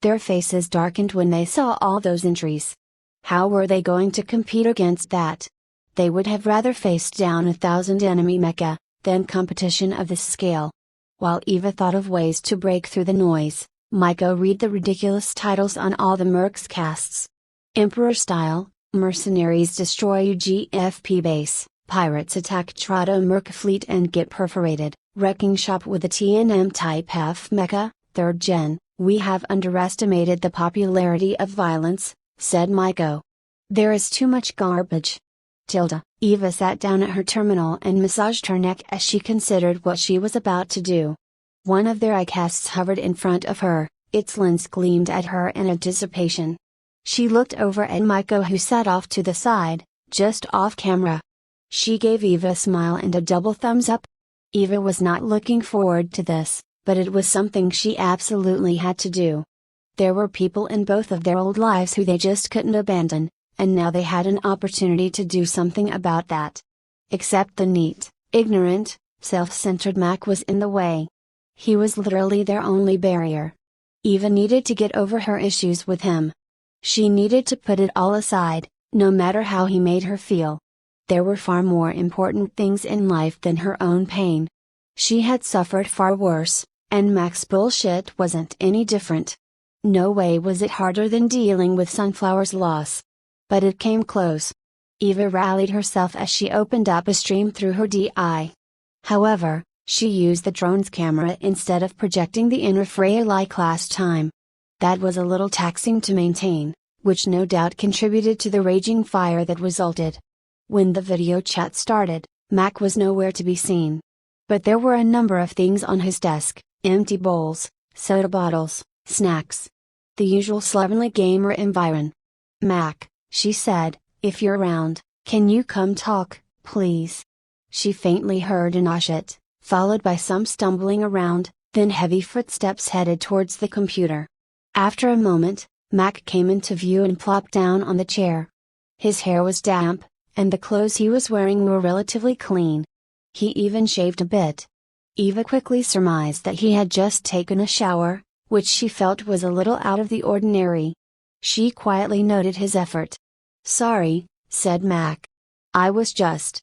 Their faces darkened when they saw all those entries. How were they going to compete against that? They would have rather faced down 1,000 enemy mecha, than competition of this scale. While Eva thought of ways to break through the noise, Maiko read the ridiculous titles on all the mercs casts. Emperor Style, Mercenaries Destroy UGFP Base, Pirates Attack Trado Merc Fleet and Get Perforated, Wrecking Shop with a TNM Type F Mecha, 3rd Gen. We have underestimated the popularity of violence, said Maiko. There is too much garbage. Eva sat down at her terminal and massaged her neck as she considered what she was about to do. One of their iCasts hovered in front of her, its lens gleamed at her in anticipation. She looked over at Maiko, who sat off to the side, just off camera. She gave Eva a smile and a double thumbs up. Eva was not looking forward to this, but it was something she absolutely had to do. There were people in both of their old lives who they just couldn't abandon, and now they had an opportunity to do something about that. Except the neat, ignorant, self-centered Mac was in the way. He was literally their only barrier. Eva needed to get over her issues with him. She needed to put it all aside, no matter how he made her feel. There were far more important things in life than her own pain. She had suffered far worse, and Mac's bullshit wasn't any different. No way was it harder than dealing with Sunflower's loss. But it came close. Eva rallied herself as she opened up a stream through her DI. However, she used the drone's camera instead of projecting the inner Freya like last time. That was a little taxing to maintain, which no doubt contributed to the raging fire that resulted. When the video chat started, Mac was nowhere to be seen. But there were a number of things on his desk: empty bowls, soda bottles, snacks. The usual slovenly gamer environ. "Mac," she said, "if you're around, can you come talk, please?" She faintly heard an "oshit," followed by some stumbling around, then heavy footsteps headed towards the computer. After a moment, Mac came into view and plopped down on the chair. His hair was damp, and the clothes he was wearing were relatively clean. He even shaved a bit. Eva quickly surmised that he had just taken a shower, which she felt was a little out of the ordinary. She quietly noted his effort. "Sorry," said Mac. "I was just,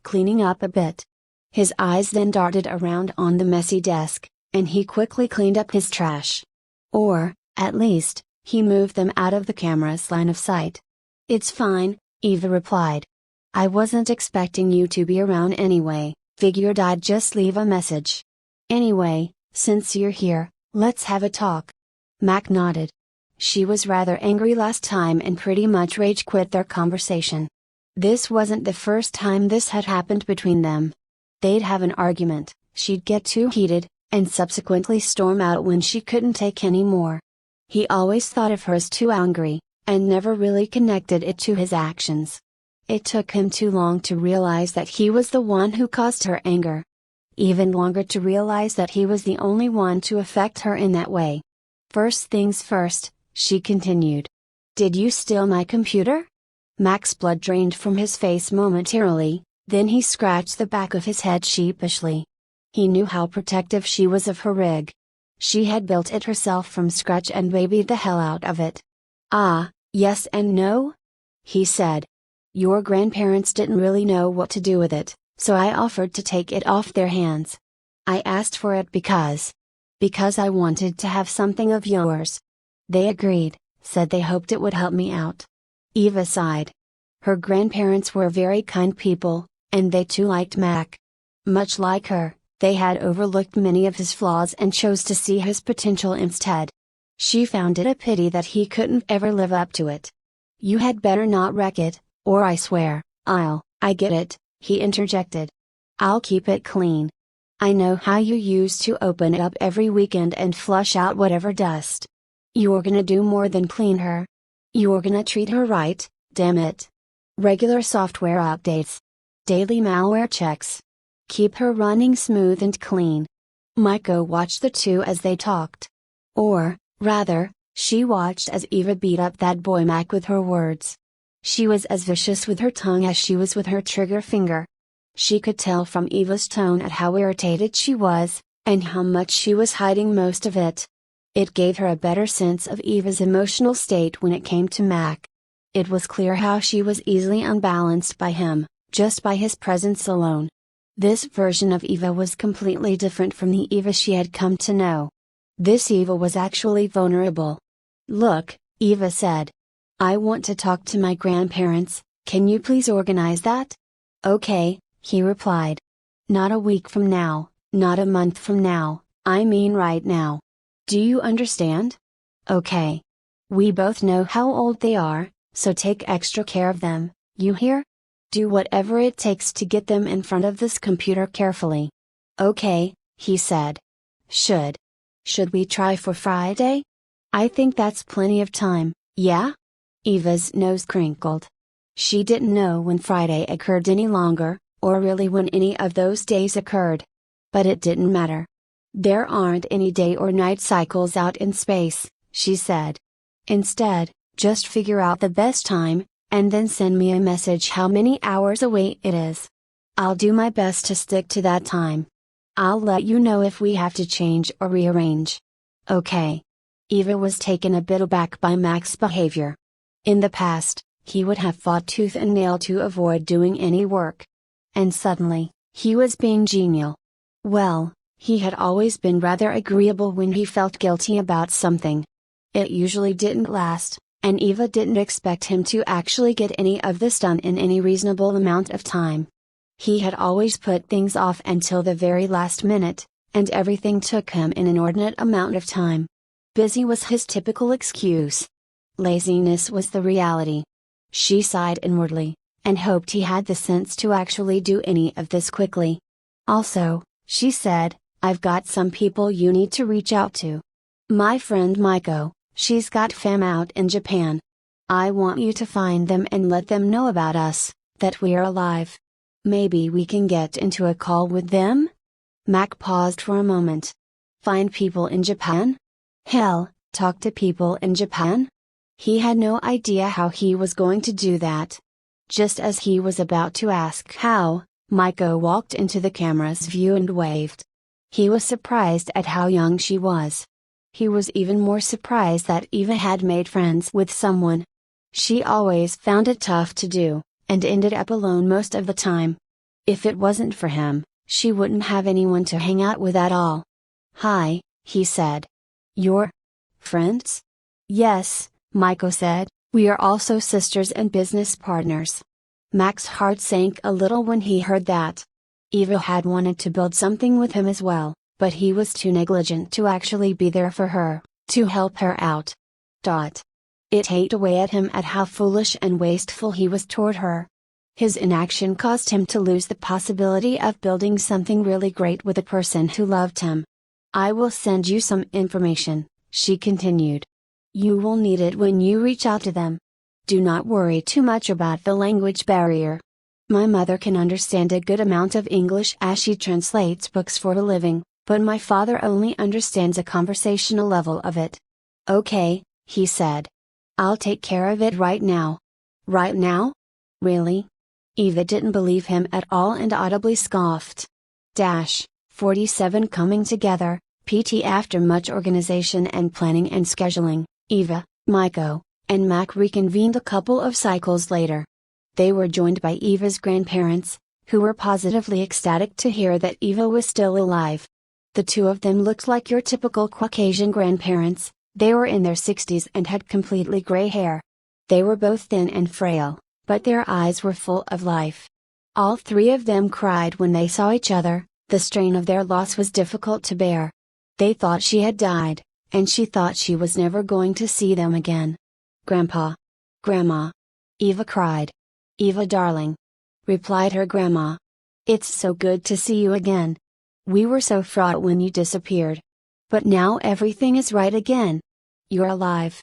cleaning up a bit." His eyes then darted around on the messy desk, and he quickly cleaned up his trash. Or, at least, he moved them out of the camera's line of sight. "It's fine," Eva replied. "I wasn't expecting you to be around anyway, figured I'd just leave a message. Anyway, since you're here, let's have a talk." Mac nodded. She was rather angry last time and pretty much rage quit their conversation. This wasn't the first time this had happened between them. They'd have an argument, she'd get too heated, and subsequently storm out when she couldn't take any more. He always thought of her as too angry, and never really connected it to his actions. It took him too long to realize that he was the one who caused her anger. Even longer to realize that he was the only one to affect her in that way. "First things first," she continued. "Did you steal my computer?" Mac's blood drained from his face momentarily, then he scratched the back of his head sheepishly. He knew how protective she was of her rig. She had built it herself from scratch and babied the hell out of it. "Ah, yes and no," he said. "Your grandparents didn't really know what to do with it, so I offered to take it off their hands. I asked for it because I wanted to have something of yours. They agreed, said they hoped it would help me out." Eva sighed. Her grandparents were very kind people, and they too liked Mac. Much like her, they had overlooked many of his flaws and chose to see his potential instead. She found it a pity that he couldn't ever live up to it. "You had better not wreck it, or I swear, I get it," he interjected. "I'll keep it clean. I know how you used to open it up every weekend and flush out whatever dust. You're gonna do more than clean her. You're gonna treat her right, damn it. Regular software updates. Daily malware checks. Keep her running smooth and clean." Maiko watched the two as they talked. Or, rather, she watched as Eva beat up that boy Mac with her words. She was as vicious with her tongue as she was with her trigger finger. She could tell from Eva's tone at how irritated she was, and how much she was hiding most of it. It gave her a better sense of Eva's emotional state when it came to Mac. It was clear how she was easily unbalanced by him, just by his presence alone. This version of Eva was completely different from the Eva she had come to know. This Eva was actually vulnerable. "Look," Eva said. "I want to talk to my grandparents, can you please organize that?" "Okay," he replied. "Not a week from now, not a month from now, I mean right now. Do you understand? Okay. We both know how old they are, so take extra care of them, you hear? Do whatever it takes to get them in front of this computer carefully." "Okay," he said. Should we try for Friday? I think that's plenty of time, yeah?" Eva's nose crinkled. She didn't know when Friday occurred any longer, or really when any of those days occurred. But it didn't matter. "There aren't any day or night cycles out in space," she said. "Instead, Just figure out the best time, and then send me a message how many hours away it is. I'll do my best to stick to that time. I'll let you know if we have to change or rearrange. Okay. Eva was taken a bit aback by Mac's behavior. In the past, he would have fought tooth and nail to avoid doing any work. And suddenly, he was being genial. Well, he had always been rather agreeable when he felt guilty about something. It usually didn't last, and Eva didn't expect him to actually get any of this done in any reasonable amount of time. He had always put things off until the very last minute, and everything took him an inordinate amount of time. Busy was his typical excuse. Laziness was the reality. She sighed inwardly, and hoped he had the sense to actually do any of this quickly. Also, she said, I've got some people you need to reach out to. My friend Maiko, she's got fam out in Japan. I want you to find them and let them know about us, that we're alive. Maybe we can get into a call with them? Mac paused for a moment. Find people in Japan? Hell, talk to people in Japan? He had no idea how he was going to do that. Just as he was about to ask how, Maiko walked into the camera's view and waved. He was surprised at how young she was. He was even more surprised that Eva had made friends with someone. She always found it tough to do, and ended up alone most of the time. If it wasn't for him, she wouldn't have anyone to hang out with at all. Hi, he said. You're friends? Yes, Maiko said, we are also sisters and business partners. Mac's heart sank a little when he heard that. Eva had wanted to build something with him as well, but he was too negligent to actually be there for her, to help her out. It ate away at him at how foolish and wasteful he was toward her. His inaction caused him to lose the possibility of building something really great with a person who loved him. I will send you some information, she continued. You will need it when you reach out to them. Do not worry too much about the language barrier. My mother can understand a good amount of English as she translates books for a living, but my father only understands a conversational level of it. Okay, he said. I'll take care of it right now. Right now? Really? Eva didn't believe him at all and audibly scoffed. 47 coming together, PT. After much organization and planning and scheduling, Eva, Maiko, and Mac reconvened a couple of cycles later. They were joined by Eva's grandparents, who were positively ecstatic to hear that Eva was still alive. The two of them looked like your typical Caucasian grandparents. They were in their 60s and had completely gray hair. They were both thin and frail, but their eyes were full of life. All three of them cried when they saw each other. The strain of their loss was difficult to bear. They thought she had died, and she thought she was never going to see them again. Grandpa. Grandma. Eva cried. Eva darling. Replied her grandma. It's so good to see you again. We were so fraught when you disappeared. But now everything is right again. You're alive.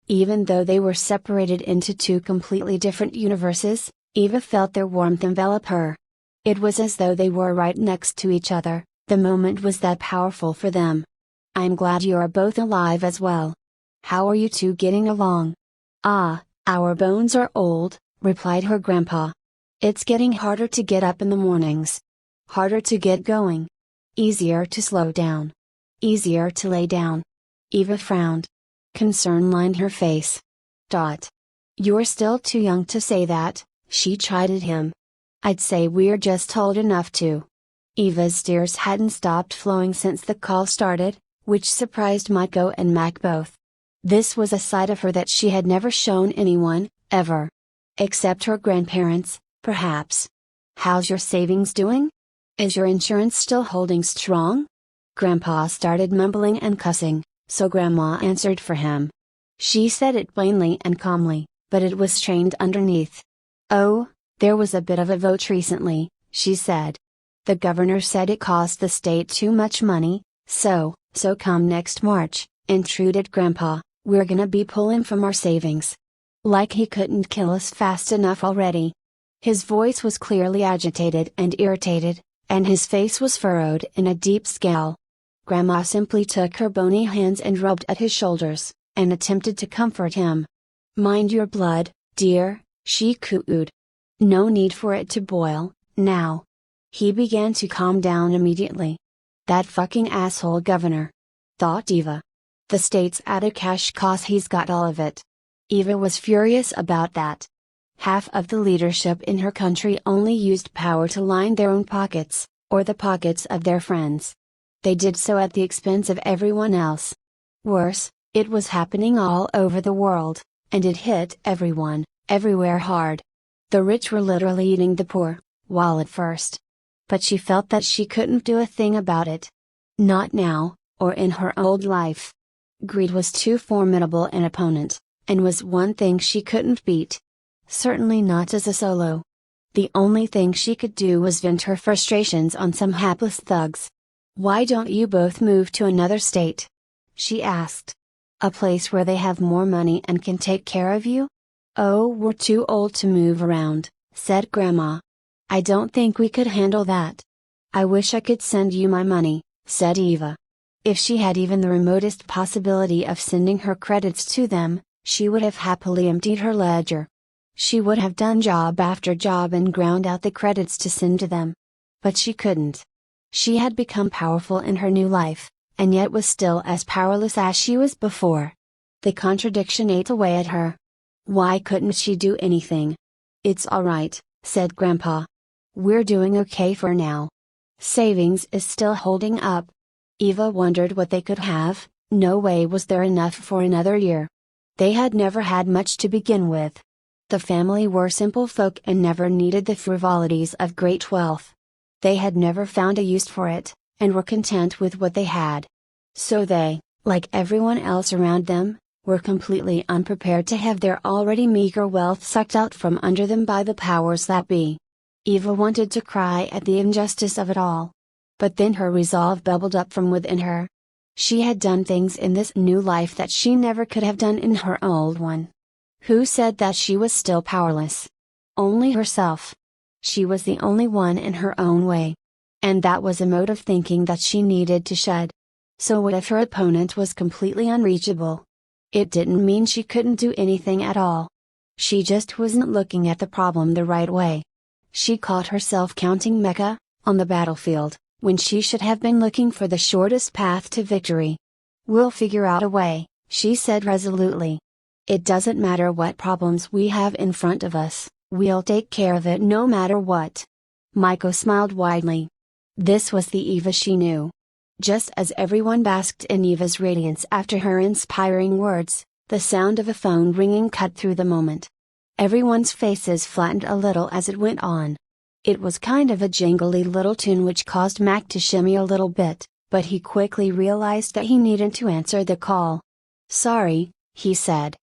Even though they were separated into two completely different universes, Eva felt their warmth envelop her. It was as though they were right next to each other, the moment was that powerful for them. I'm glad you are both alive as well. How are you two getting along? Our bones are old, replied her grandpa. It's getting harder to get up in the mornings. Harder to get going. Easier to slow down. Easier to lay down. Eva frowned. Concern lined her face. You're still too young to say that, she chided him. I'd say we're just old enough to. Eva's tears hadn't stopped flowing since the call started, which surprised Maiko and Mac both. This was a side of her that she had never shown anyone, ever. Except her grandparents, perhaps. How's your savings doing? Is your insurance still holding strong? Grandpa started mumbling and cussing, so Grandma answered for him. She said it plainly and calmly, but it was strained underneath. Oh, there was a bit of a vote recently, she said. The governor said it cost the state too much money, so come next March, intruded Grandpa, we're gonna be pulling from our savings. Like he couldn't kill us fast enough already. His voice was clearly agitated and irritated, and his face was furrowed in a deep scowl. Grandma simply took her bony hands and rubbed at his shoulders, and attempted to comfort him. Mind your blood, dear, she cooed. No need for it to boil, now. He began to calm down immediately. That fucking asshole governor, thought Eva. The state's at a cash cost, he's got all of it. Eva was furious about that. Half of the leadership in her country only used power to line their own pockets, or the pockets of their friends. They did so at the expense of everyone else. Worse, it was happening all over the world, and it hit everyone, everywhere hard. The rich were literally eating the poor, while at first. But she felt that she couldn't do a thing about it. Not now, or in her old life. Greed was too formidable an opponent, and was one thing she couldn't beat. Certainly not as a solo. The only thing she could do was vent her frustrations on some hapless thugs. "Why don't you both move to another state?" she asked. "A place where they have more money and can take care of you?" "Oh, we're too old to move around," said Grandma. "I don't think we could handle that." "I wish I could send you my money," said Eva. If she had even the remotest possibility of sending her credits to them, she would have happily emptied her ledger. She would have done job after job and ground out the credits to send to them. But she couldn't. She had become powerful in her new life, and yet was still as powerless as she was before. The contradiction ate away at her. Why couldn't she do anything? "It's alright," said Grandpa. "We're doing okay for now. Savings is still holding up." Eva wondered what they could have. No way was there enough for another year. They had never had much to begin with. The family were simple folk and never needed the frivolities of great wealth. They had never found a use for it, and were content with what they had. So they, like everyone else around them, were completely unprepared to have their already meager wealth sucked out from under them by the powers that be. Eva wanted to cry at the injustice of it all. But then her resolve bubbled up from within her. She had done things in this new life that she never could have done in her old one. Who said that she was still powerless? Only herself. She was the only one in her own way. And that was a mode of thinking that she needed to shed. So what if her opponent was completely unreachable? It didn't mean she couldn't do anything at all. She just wasn't looking at the problem the right way. She caught herself counting Mecca, on the battlefield, when she should have been looking for the shortest path to victory. "We'll figure out a way," she said resolutely. "It doesn't matter what problems we have in front of us, we'll take care of it no matter what." Maiko smiled widely. This was the Eva she knew. Just as everyone basked in Eva's radiance after her inspiring words, the sound of a phone ringing cut through the moment. Everyone's faces flattened a little as it went on. It was kind of a jingly little tune which caused Mac to shimmy a little bit, but he quickly realized that he needed to answer the call. "Sorry," he said.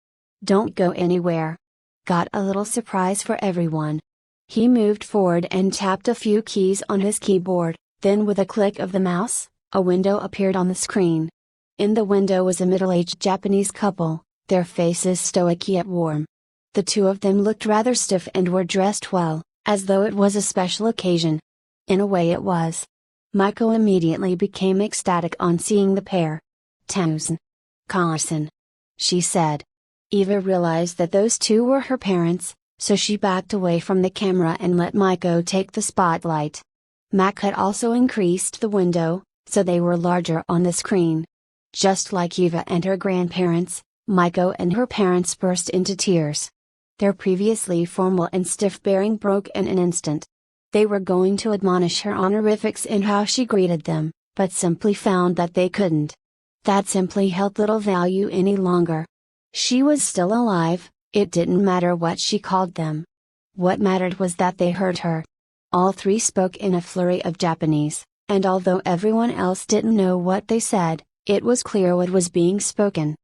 "Don't go anywhere." Got a little surprise for everyone. He moved forward and tapped a few keys on his keyboard, then with a click of the mouse, a window appeared on the screen. In the window was a middle-aged Japanese couple, their faces stoic yet warm. The two of them looked rather stiff and were dressed well, as though it was a special occasion. In a way it was. Maiko immediately became ecstatic on seeing the pair. "Towson. Carson," she said. Eva realized that those two were her parents, so she backed away from the camera and let Maiko take the spotlight. Mac had also increased the window, so they were larger on the screen. Just like Eva and her grandparents, Maiko and her parents burst into tears. Their previously formal and stiff bearing broke in an instant. They were going to admonish her honorifics in how she greeted them, but simply found that they couldn't. That simply held little value any longer. She was still alive, it didn't matter what she called them. What mattered was that they heard her. All three spoke in a flurry of Japanese, and although everyone else didn't know what they said, it was clear what was being spoken.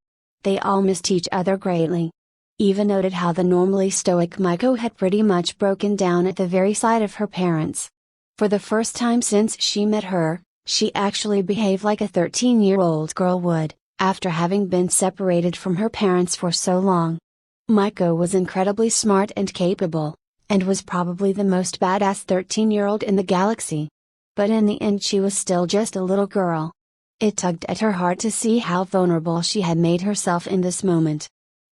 They all missed each other greatly. Eva noted how the normally stoic Maiko had pretty much broken down at the very sight of her parents. For the first time since she met her, she actually behaved like a 13-year-old girl would, after having been separated from her parents for so long. Maiko was incredibly smart and capable, and was probably the most badass 13-year-old in the galaxy. But in the end she was still just a little girl. It tugged at her heart to see how vulnerable she had made herself in this moment.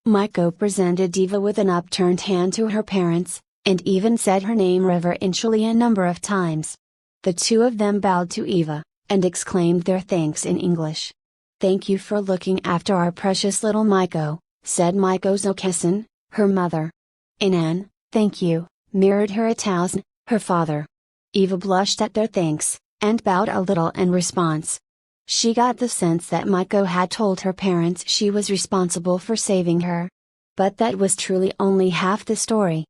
Maiko presented Eva with an upturned hand to her parents, and even said her name reverentially a number of times. The two of them bowed to Eva, and exclaimed their thanks in English. "Thank you for looking after our precious little Maiko," said Maiko Zokesan, her mother. Inan, "Thank you," mirrored her Atausen, her father. Eva blushed at their thanks, and bowed a little in response. She got the sense that Maiko had told her parents she was responsible for saving her. But that was truly only half the story.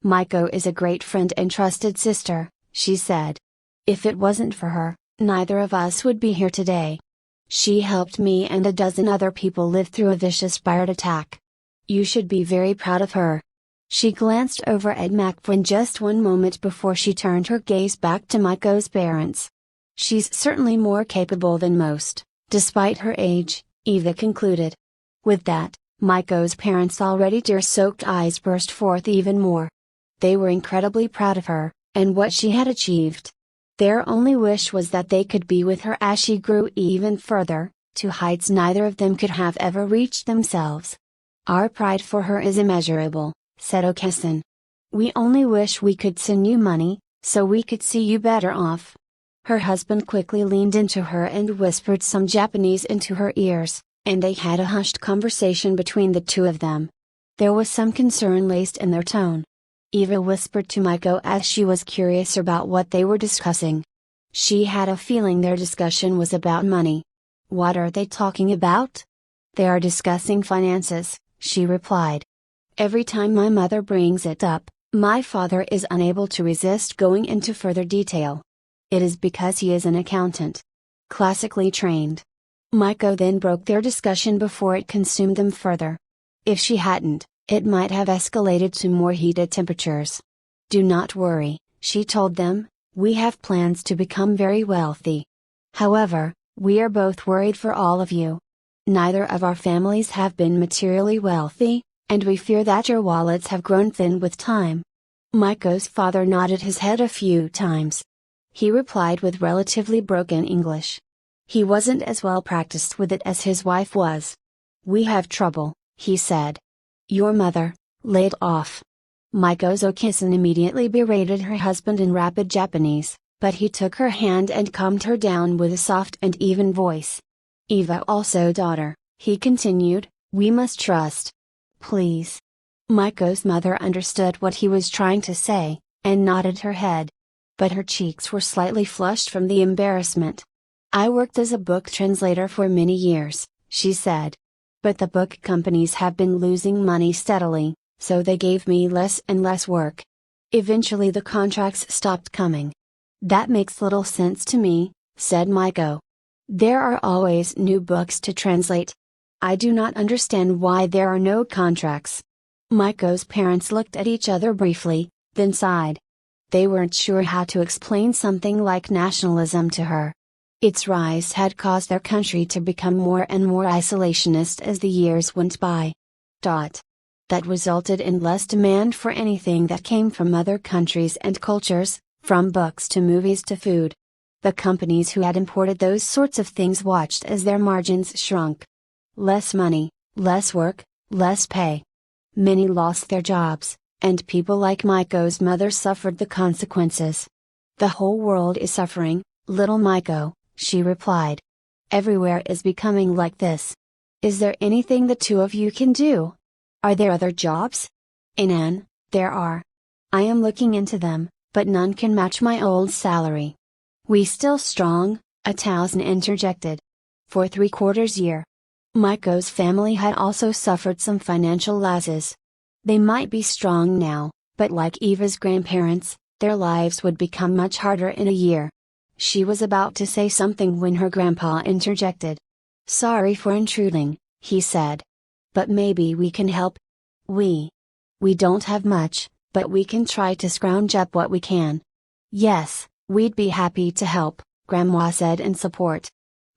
"Maiko is a great friend and trusted sister," she said. "If it wasn't for her, neither of us would be here today. She helped me and a dozen other people live through a vicious pirate attack. You should be very proud of her." She glanced over at Macfin just one moment before she turned her gaze back to Maiko's parents. "She's certainly more capable than most, despite her age," Eva concluded. With that, Maiko's parents' already tear-soaked eyes burst forth even more. They were incredibly proud of her, and what she had achieved. Their only wish was that they could be with her as she grew even further, to heights neither of them could have ever reached themselves. "Our pride for her is immeasurable," said Okesan. "We only wish we could send you money, so we could see you better off." Her husband quickly leaned into her and whispered some Japanese into her ears, and they had a hushed conversation between the two of them. There was some concern laced in their tone. Eva whispered to Maiko as she was curious about what they were discussing. She had a feeling their discussion was about money. "What are they talking about?" "They are discussing finances," she replied. "Every time my mother brings it up, my father is unable to resist going into further detail. It is because he is an accountant. Classically trained." Maiko then broke their discussion before it consumed them further. If she hadn't, it might have escalated to more heated temperatures. "Do not worry," she told them, "we have plans to become very wealthy. However, we are both worried for all of you. Neither of our families have been materially wealthy, and we fear that your wallets have grown thin with time." Maiko's father nodded his head a few times. He replied with relatively broken English. He wasn't as well practiced with it as his wife was. "We have trouble," he said. "Your mother, laid off." Maiko Zokesan immediately berated her husband in rapid Japanese, but he took her hand and calmed her down with a soft and even voice. "Eva also daughter," he continued, "we must trust. Please." Maiko's mother understood what he was trying to say, and nodded her head. But her cheeks were slightly flushed from the embarrassment. "I worked as a book translator for many years," she said. "But the book companies have been losing money steadily, so they gave me less and less work. Eventually the contracts stopped coming." "That makes little sense to me," said Maiko. "There are always new books to translate. I do not understand why there are no contracts." Maiko's parents looked at each other briefly, then sighed. They weren't sure how to explain something like nationalism to her. Its rise had caused their country to become more and more isolationist as the years went by. That resulted in less demand for anything that came from other countries and cultures, from books to movies to food. The companies who had imported those sorts of things watched as their margins shrunk. Less money, less work, less pay. Many lost their jobs, and people like Maiko's mother suffered the consequences. "The whole world is suffering, little Maiko," she replied. "Everywhere is becoming like this. Is there anything the two of you can do? Are there other jobs?" "Inan, there are. I am looking into them, but none can match my old salary." "We still strong?" a Towson interjected. "For 3/4 year." Maiko's family had also suffered some financial losses. They might be strong now, but like Eva's grandparents, their lives would become much harder in a year. She was about to say something when her grandpa interjected. "Sorry for intruding," he said. "But maybe we can help. We don't have much, but we can try to scrounge up what we can." "Yes, we'd be happy to help," Grandma said in support.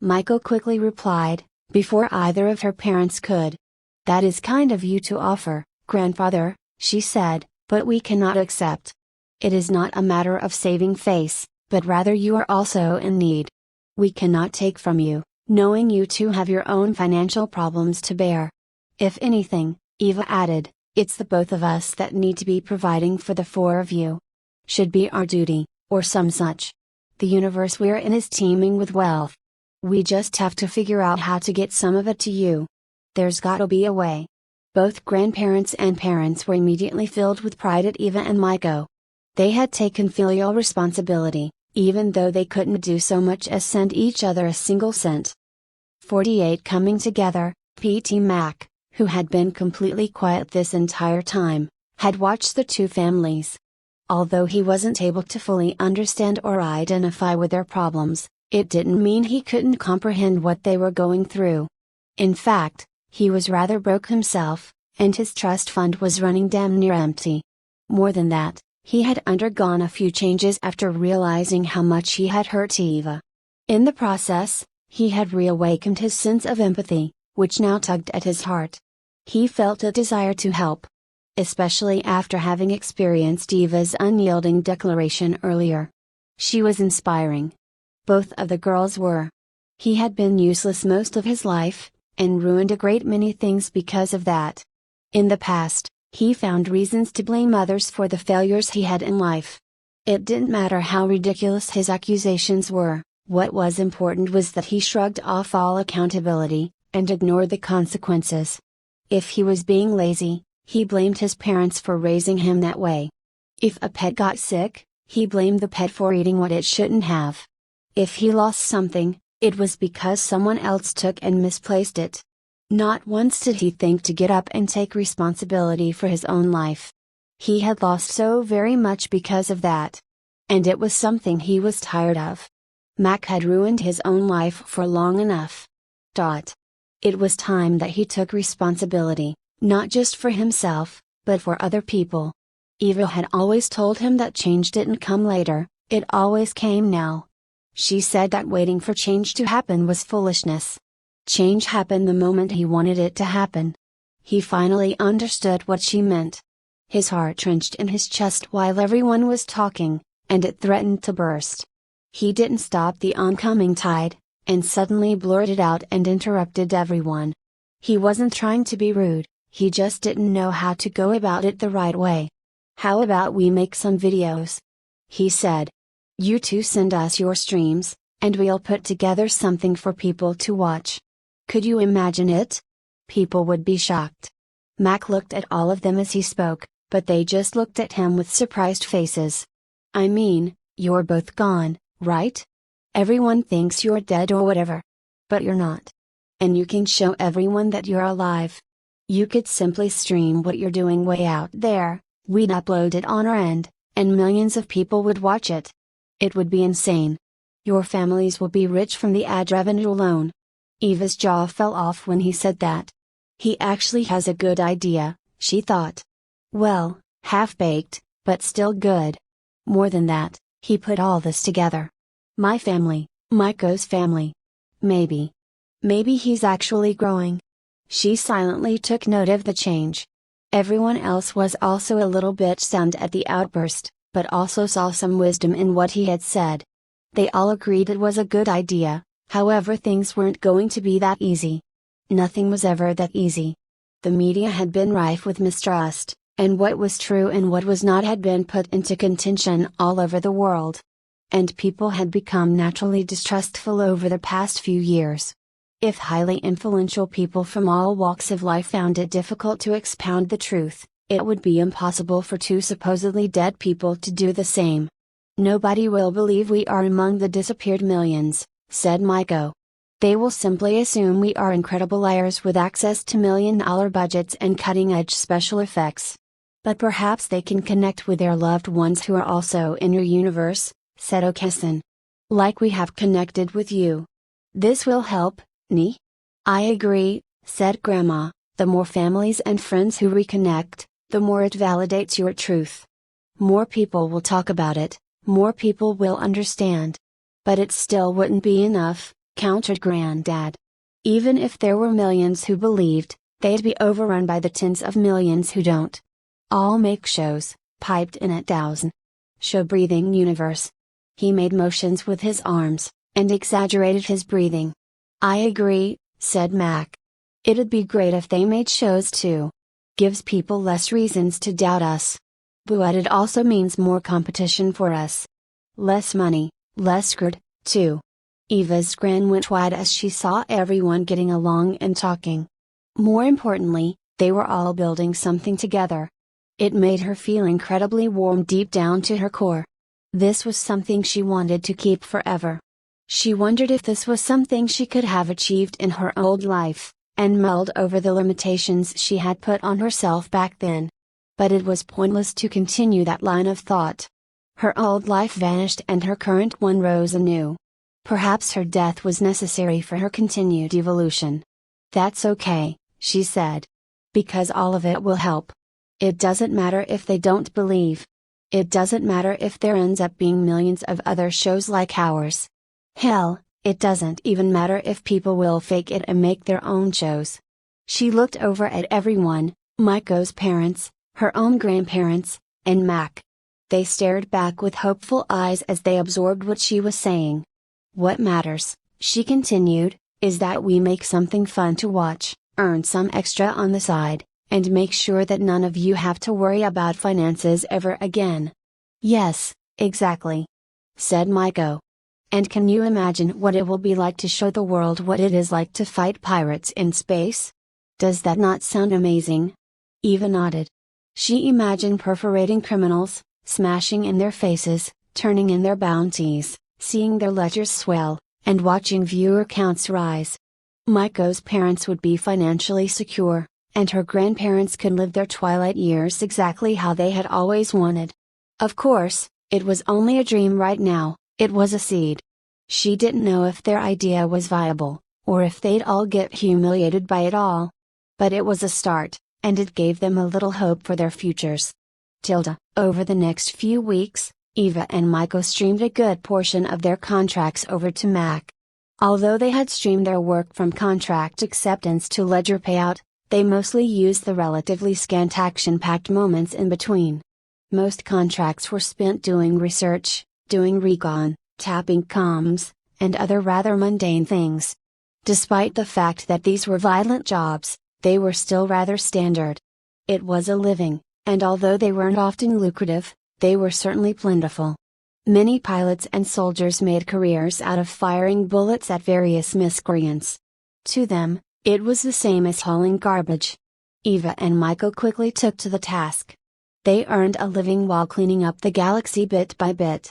Maiko quickly replied, before either of her parents could. "That is kind of you to offer, Grandfather," she said, "but we cannot accept. It is not a matter of saving face, but rather you are also in need. We cannot take from you, knowing you two have your own financial problems to bear. If anything, Eva added, "It's the both of us that need to be providing for the four of you. Should be our duty, or some such. The universe we're in is teeming with wealth. We just have to figure out how to get some of it to you. There's gotta be a way." Both grandparents and parents were immediately filled with pride at Eva and Maiko. They had taken filial responsibility, even though they couldn't do so much as send each other a single cent. 48 Coming together, P.T. Mac, who had been completely quiet this entire time, had watched the two families. Although he wasn't able to fully understand or identify with their problems, it didn't mean he couldn't comprehend what they were going through. In fact, he was rather broke himself, and his trust fund was running damn near empty. More than that, he had undergone a few changes after realizing how much he had hurt Eva. In the process, he had reawakened his sense of empathy, which now tugged at his heart. He felt a desire to help. Especially after having experienced Eva's unyielding declaration earlier. She was inspiring. Both of the girls were. He had been useless most of his life, and ruined a great many things because of that. In the past, he found reasons to blame others for the failures he had in life. It didn't matter how ridiculous his accusations were, what was important was that he shrugged off all accountability, and ignored the consequences. If he was being lazy, he blamed his parents for raising him that way. If a pet got sick, he blamed the pet for eating what it shouldn't have. If he lost something, it was because someone else took and misplaced it. Not once did he think to get up and take responsibility for his own life. He had lost so very much because of that. And it was something he was tired of. Mac had ruined his own life for long enough. It was time that he took responsibility. Not just for himself, but for other people. Eva had always told him that change didn't come later, it always came now. She said that waiting for change to happen was foolishness. Change happened the moment he wanted it to happen. He finally understood what she meant. His heart trenched in his chest while everyone was talking, and it threatened to burst. He didn't stop the oncoming tide, and suddenly blurted out and interrupted everyone. He wasn't trying to be rude. He just didn't know how to go about it the right way. "How about we make some videos?" he said. "You two send us your streams, and we'll put together something for people to watch." Could you imagine it? People would be shocked. Mac looked at all of them as he spoke, but they just looked at him with surprised faces. "I mean, you're both gone, right? Everyone thinks you're dead or whatever. But you're not. And you can show everyone that you're alive. You could simply stream what you're doing way out there, we'd upload it on our end, and millions of people would watch it. It would be insane. Your families will be rich from the ad revenue alone." Eva's jaw fell off when he said that. He actually has a good idea, she thought. Well, half-baked, but still good. More than that, he put all this together. My family, Maiko's family. Maybe he's actually growing. She silently took note of the change. Everyone else was also a little bit stunned at the outburst, but also saw some wisdom in what he had said. They all agreed it was a good idea, however things weren't going to be that easy. Nothing was ever that easy. The media had been rife with mistrust, and what was true and what was not had been put into contention all over the world. And people had become naturally distrustful over the past few years. If highly influential people from all walks of life found it difficult to expound the truth, it would be impossible for two supposedly dead people to do the same. "Nobody will believe we are among the disappeared millions," said Maiko. "They will simply assume we are incredible liars with access to million-dollar budgets and cutting-edge special effects. But perhaps they can connect with their loved ones who are also in your universe," said Okesan. "Like we have connected with you. This will help, ni?" "I agree," said Grandma. "The more families and friends who reconnect, the more it validates your truth. More people will talk about it, more people will understand." "But it still wouldn't be enough," countered Granddad. "Even if there were millions who believed, they'd be overrun by the tens of millions who don't. All make shows," piped in at Dowson. "Show breathing universe." He made motions with his arms, and exaggerated his breathing. "I agree," said Mac. "It'd be great if they made shows too. gives people less reasons to doubt us. But it also means more competition for us. Less money, less screwed, too. Eva's grin went wide as she saw everyone getting along and talking. More importantly, they were all building something together. It made her feel incredibly warm deep down to her core. This was something she wanted to keep forever. She wondered if this was something she could have achieved in her old life, and mulled over the limitations she had put on herself back then. But it was pointless to continue that line of thought. Her old life vanished and her current one rose anew. Perhaps her death was necessary for her continued evolution. That's okay, she said. Because all of it will help. It doesn't matter if they don't believe. It doesn't matter if there ends up being millions of other shows like ours. Hell, it doesn't even matter if people will fake it and make their own shows. She looked over at everyone, Maiko's parents, her own grandparents, and Mac. They stared back with hopeful eyes as they absorbed what she was saying. What matters, she continued, is that we make something fun to watch, earn some extra on the side, and make sure that none of you have to worry about finances ever again. Yes, exactly, said Maiko. And can you imagine what it will be like to show the world what it is like to fight pirates in space? Does that not sound amazing? Eva nodded. She imagined perforating criminals, smashing in their faces, turning in their bounties, seeing their ledgers swell, and watching viewer counts rise. Maiko's parents would be financially secure, and her grandparents could live their twilight years exactly how they had always wanted. Of course, it was only a dream right now, it was a seed. She didn't know if their idea was viable, or if they'd all get humiliated by it all. But it was a start, and it gave them a little hope for their futures. Over the next few weeks, Eva and Maiko streamed a good portion of their contracts over to Mac. Although they had streamed their work from contract acceptance to ledger payout, they mostly used the relatively scant action-packed moments in between. Most contracts were spent doing research, doing recon, tapping comms, and other rather mundane things. Despite the fact that these were violent jobs, they were still rather standard. It was a living, and although they weren't often lucrative, they were certainly plentiful. Many pilots and soldiers made careers out of firing bullets at various miscreants. To them, it was the same as hauling garbage. Eva and Maiko quickly took to the task. They earned a living while cleaning up the galaxy bit by bit.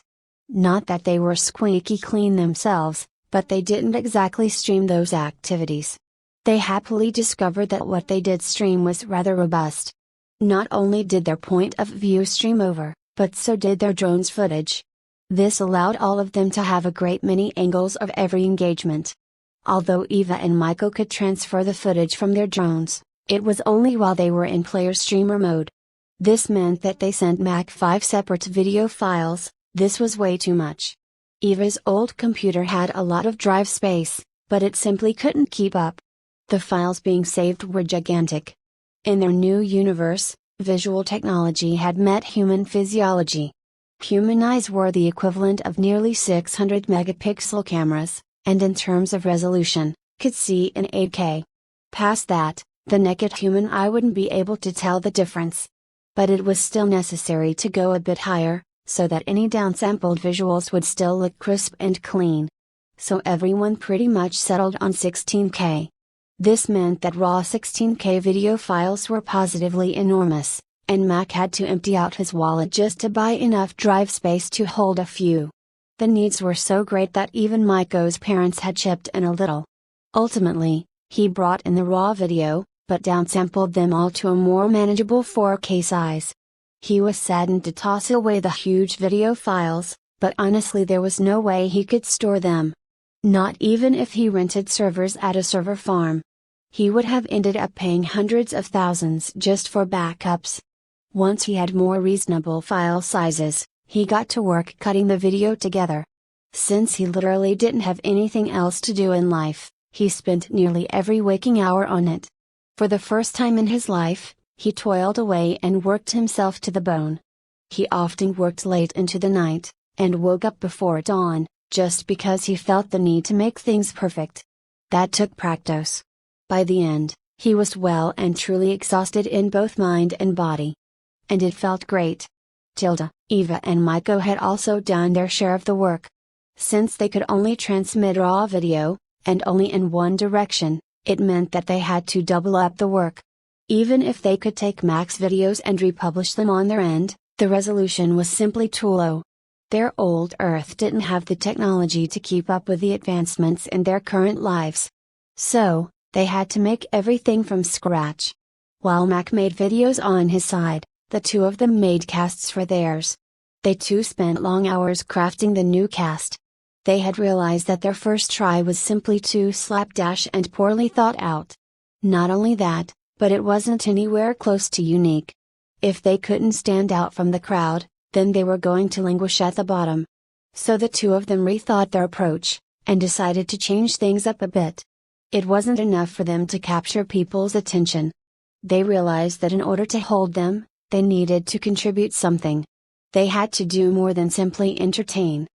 Not that they were squeaky clean themselves, but they didn't exactly stream those activities. They happily discovered that what they did stream was rather robust. Not only did their point of view stream over, but so did their drone's footage. This allowed all of them to have a great many angles of every engagement. Although Eva and Maiko could transfer the footage from their drones, it was only while they were in player streamer mode. This meant that they sent Mac 5 separate video files. This was way too much. Eva's old computer had a lot of drive space, but it simply couldn't keep up. The files being saved were gigantic. In their new universe, visual technology had met human physiology. Human eyes were the equivalent of nearly 600 megapixel cameras, and in terms of resolution, could see in 8K. Past that, the naked human eye wouldn't be able to tell the difference. But it was still necessary to go a bit higher, so that any downsampled visuals would still look crisp and clean. So everyone pretty much settled on 16K. This meant that raw 16K video files were positively enormous, and Mac had to empty out his wallet just to buy enough drive space to hold a few. The needs were so great that even Maiko's parents had chipped in a little. Ultimately, he brought in the raw video, but downsampled them all to a more manageable 4K size. He was saddened to toss away the huge video files, but honestly there was no way he could store them. Not even if he rented servers at a server farm. He would have ended up paying hundreds of thousands just for backups. Once he had more reasonable file sizes, he got to work cutting the video together. Since he literally didn't have anything else to do in life, he spent nearly every waking hour on it. For the first time in his life, he toiled away and worked himself to the bone. He often worked late into the night, and woke up before dawn, just because he felt the need to make things perfect. That took practice. By the end, He was well and truly exhausted in both mind and body. And it felt great. Tilda, Eva and Maiko had also done their share of the work. Since they could only transmit raw video, and only in one direction, it meant that they had to double up the work. Even if they could take max videos and republish them on their end, the resolution was simply too low. Their old Earth didn't have the technology to keep up with the advancements in their current lives. So, they had to make everything from scratch. While Mac made videos on his side, the two of them made casts for theirs. They too spent long hours crafting the new cast. They had realized that their first try was simply too slapdash and poorly thought out. Not only that, but it wasn't anywhere close to unique. If they couldn't stand out from the crowd, then they were going to languish at the bottom. So the two of them rethought their approach, and decided to change things up a bit. It wasn't enough for them to capture people's attention. They realized that in order to hold them, they needed to contribute something. They had to do more than simply entertain.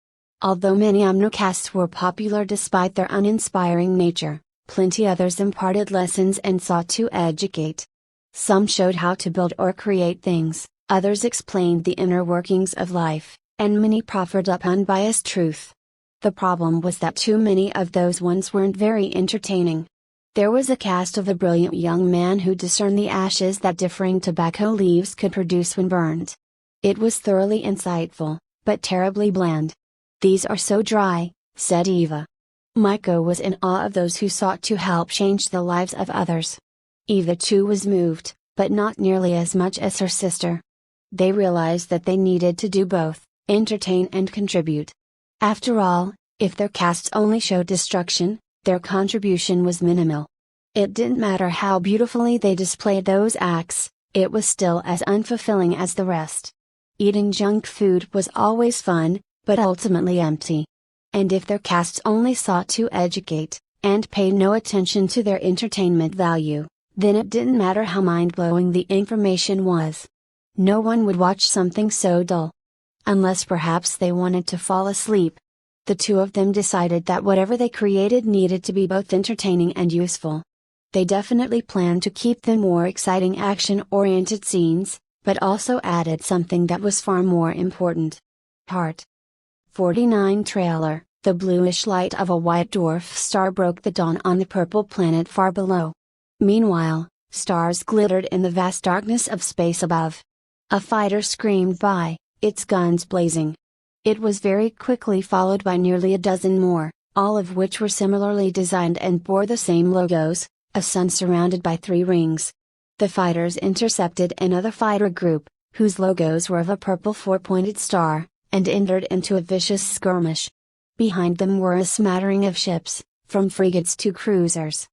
Although many omnicasts were popular despite their uninspiring nature, plenty others imparted lessons and sought to educate. Some showed how to build or create things, others explained the inner workings of life, and many proffered up unbiased truth. The problem was that too many of those ones weren't very entertaining. There was a cast of a brilliant young man who discerned the ashes that differing tobacco leaves could produce when burned. It was thoroughly insightful, but terribly bland. "These are so dry," said Eva. Maiko was in awe of those who sought to help change the lives of others. Eva too was moved, but not nearly as much as her sister. They realized that they needed to do both, entertain and contribute. After all, if their casts only showed destruction, their contribution was minimal. It didn't matter how beautifully they displayed those acts, it was still as unfulfilling as the rest. Eating junk food was always fun, but ultimately empty. And if their casts only sought to educate, and paid no attention to their entertainment value, then it didn't matter how mind-blowing the information was. No one would watch something so dull. Unless perhaps they wanted to fall asleep. The two of them decided that whatever they created needed to be both entertaining and useful. They definitely planned to keep the more exciting action-oriented scenes, but also added something that was far more important. Heart. 49 Trailer. The bluish light of a white dwarf star broke the dawn on the purple planet far below. Meanwhile, stars glittered in the vast darkness of space above. A fighter screamed by, its guns blazing. It was very quickly followed by nearly a dozen more, all of which were similarly designed and bore the same logos, a sun surrounded by 3 rings. The fighters intercepted another fighter group, whose logos were of a purple 4-pointed star, and entered into a vicious skirmish. Behind them were a smattering of ships, from frigates to cruisers.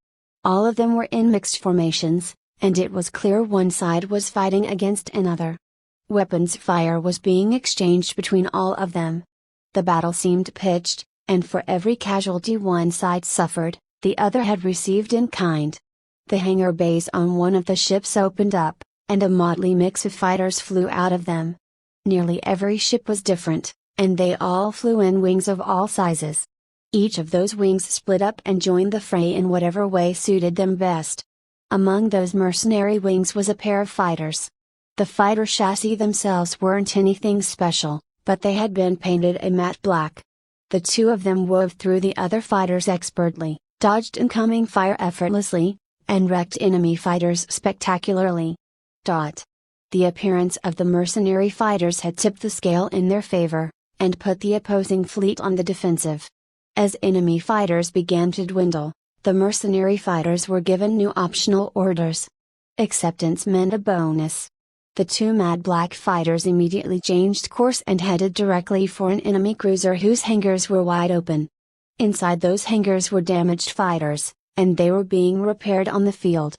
All of them were in mixed formations, and it was clear one side was fighting against another. Weapons fire was being exchanged between all of them. The battle seemed pitched, and for every casualty one side suffered, the other had received in kind. The hangar bays on one of the ships opened up, and a motley mix of fighters flew out of them. Nearly every ship was different, and they all flew in wings of all sizes. Each of those wings split up and joined the fray in whatever way suited them best. Among those mercenary wings was a pair of fighters. The fighter chassis themselves weren't anything special, but they had been painted a matte black. The two of them wove through the other fighters expertly, dodged incoming fire effortlessly, and wrecked enemy fighters spectacularly. The appearance of the mercenary fighters had tipped the scale in their favor, and put the opposing fleet on the defensive. As enemy fighters began to dwindle, the mercenary fighters were given new optional orders. Acceptance meant a bonus. The 2 mad black fighters immediately changed course and headed directly for an enemy cruiser whose hangars were wide open. Inside those hangars were damaged fighters, and they were being repaired on the field.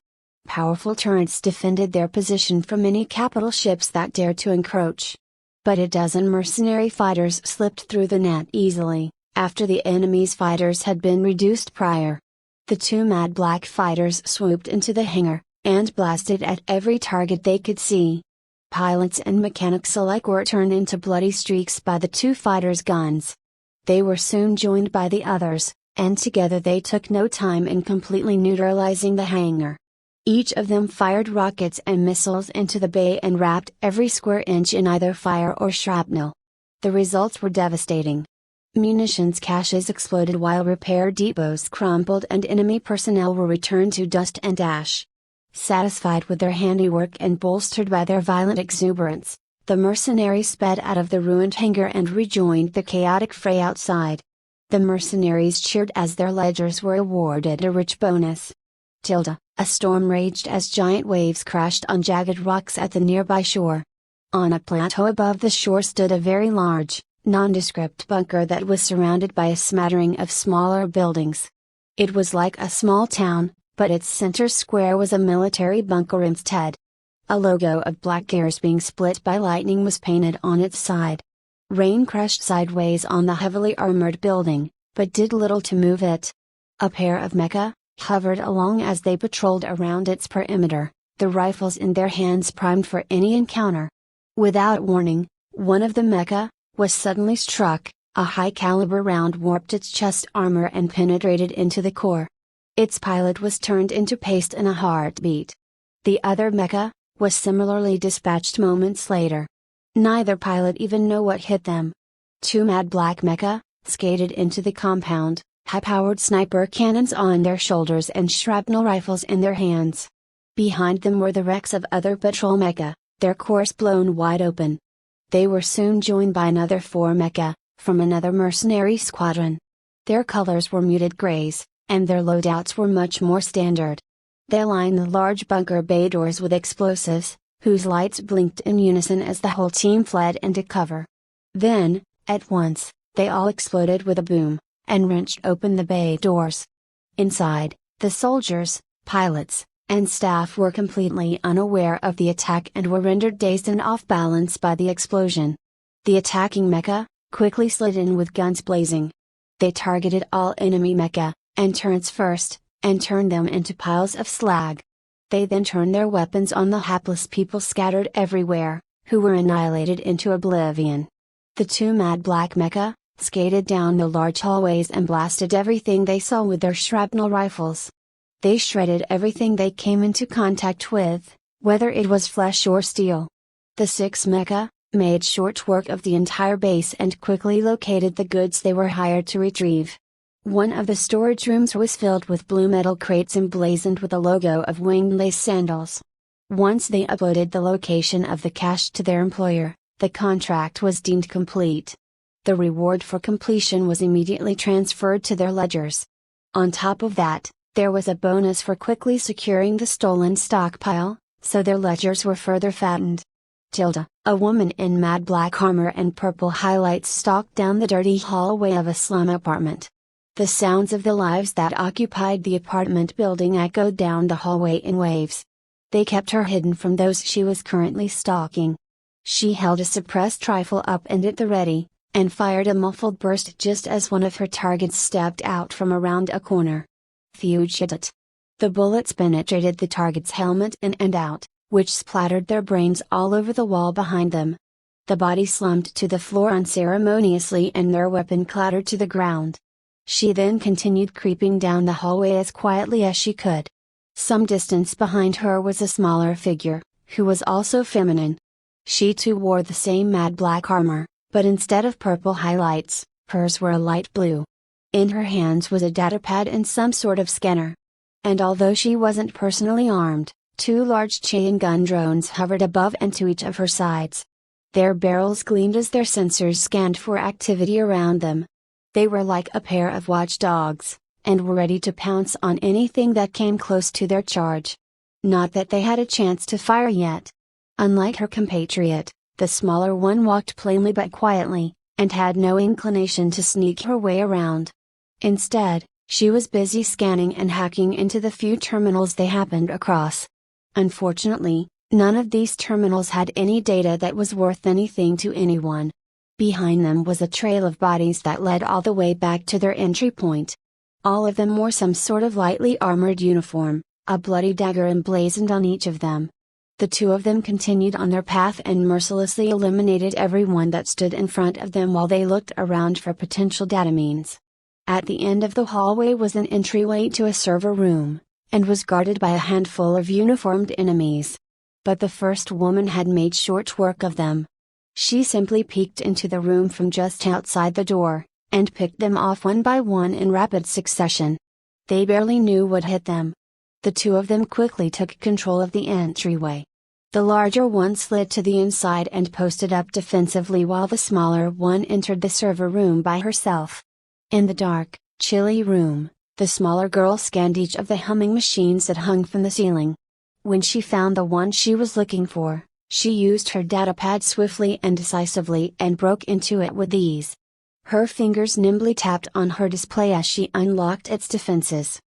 Powerful turrets defended their position from any capital ships that dared to encroach. But a dozen mercenary fighters slipped through the net easily, after the enemy's fighters had been reduced prior. The 2 mad black fighters swooped into the hangar, and blasted at every target they could see. Pilots and mechanics alike were turned into bloody streaks by the 2 fighters' guns. They were soon joined by the others, and together they took no time in completely neutralizing the hangar. Each of them fired rockets and missiles into the bay and wrapped every square inch in either fire or shrapnel. The results were devastating. Munitions caches exploded while repair depots crumbled and enemy personnel were returned to dust and ash. Satisfied with their handiwork and bolstered by their violent exuberance, the mercenaries sped out of the ruined hangar and rejoined the chaotic fray outside. The mercenaries cheered as their ledgers were awarded a rich bonus. A storm raged as giant waves crashed on jagged rocks at the nearby shore. On a plateau above the shore stood a very large, nondescript bunker that was surrounded by a smattering of smaller buildings. It was like a small town, but its center square was a military bunker instead. A logo of black gears being split by lightning was painted on its side. Rain crashed sideways on the heavily armored building, but did little to move it. A pair of mecha hovered along as they patrolled around its perimeter, the rifles in their hands primed for any encounter. Without warning, one of the mecha was suddenly struck, a high-caliber round warped its chest armor and penetrated into the core. Its pilot was turned into paste in a heartbeat. The other mecha was similarly dispatched moments later. Neither pilot even knew what hit them. Two mad black mecha skated into the compound, high-powered sniper cannons on their shoulders and shrapnel rifles in their hands. Behind them were the wrecks of other patrol mecha, their cores blown wide open. They were soon joined by another 4 mecha, from another mercenary squadron. Their colors were muted grays, and their loadouts were much more standard. They lined the large bunker bay doors with explosives, whose lights blinked in unison as the whole team fled into cover. Then, at once, they all exploded with a boom, and wrenched open the bay doors. Inside, the soldiers, pilots, and staff were completely unaware of the attack and were rendered dazed and off balance by the explosion. The attacking mecha quickly slid in with guns blazing. They targeted all enemy mecha and turrets first, and turned them into piles of slag. They then turned their weapons on the hapless people scattered everywhere, who were annihilated into oblivion. The two mad black mecha skated down the large hallways and blasted everything they saw with their shrapnel rifles. They shredded everything they came into contact with, whether it was flesh or steel. The 6 mecha made short work of the entire base and quickly located the goods they were hired to retrieve. One of the storage rooms was filled with blue metal crates emblazoned with a logo of winged lace sandals. Once they uploaded the location of the cache to their employer, the contract was deemed complete. The reward for completion was immediately transferred to their ledgers. On top of that, there was a bonus for quickly securing the stolen stockpile, so their ledgers were further fattened. A woman in mad black armor and purple highlights stalked down the dirty hallway of a slum apartment. The sounds of the lives that occupied the apartment building echoed down the hallway in waves. They kept her hidden from those she was currently stalking. She held a suppressed rifle up and at the ready, and fired a muffled burst just as one of her targets stepped out from around a corner. Fugit. The bullets penetrated the target's helmet in and out, which splattered their brains all over the wall behind them. The body slumped to the floor unceremoniously and their weapon clattered to the ground. She then continued creeping down the hallway as quietly as she could. Some distance behind her was a smaller figure, who was also feminine. She too wore the same mad black armor, but instead of purple highlights, hers were a light blue. In her hands was a datapad and some sort of scanner. And although she wasn't personally armed, 2 large chain gun drones hovered above and to each of her sides. Their barrels gleamed as their sensors scanned for activity around them. They were like a pair of watchdogs, and were ready to pounce on anything that came close to their charge. Not that they had a chance to fire yet. Unlike her compatriot, the smaller one walked plainly but quietly, and had no inclination to sneak her way around. Instead, she was busy scanning and hacking into the few terminals they happened across. Unfortunately, none of these terminals had any data that was worth anything to anyone. Behind them was a trail of bodies that led all the way back to their entry point. All of them wore some sort of lightly armored uniform, a bloody dagger emblazoned on each of them. The 2 of them continued on their path and mercilessly eliminated everyone that stood in front of them while they looked around for potential data means. At the end of the hallway was an entryway to a server room, and was guarded by a handful of uniformed enemies. But the first woman had made short work of them. She simply peeked into the room from just outside the door, and picked them off one by one in rapid succession. They barely knew what hit them. The two of them quickly took control of the entryway. The larger one slid to the inside and posted up defensively while the smaller one entered the server room by herself. In the dark, chilly room, the smaller girl scanned each of the humming machines that hung from the ceiling. When she found the one she was looking for, she used her datapad swiftly and decisively and broke into it with ease. Her fingers nimbly tapped on her display as she unlocked its defenses.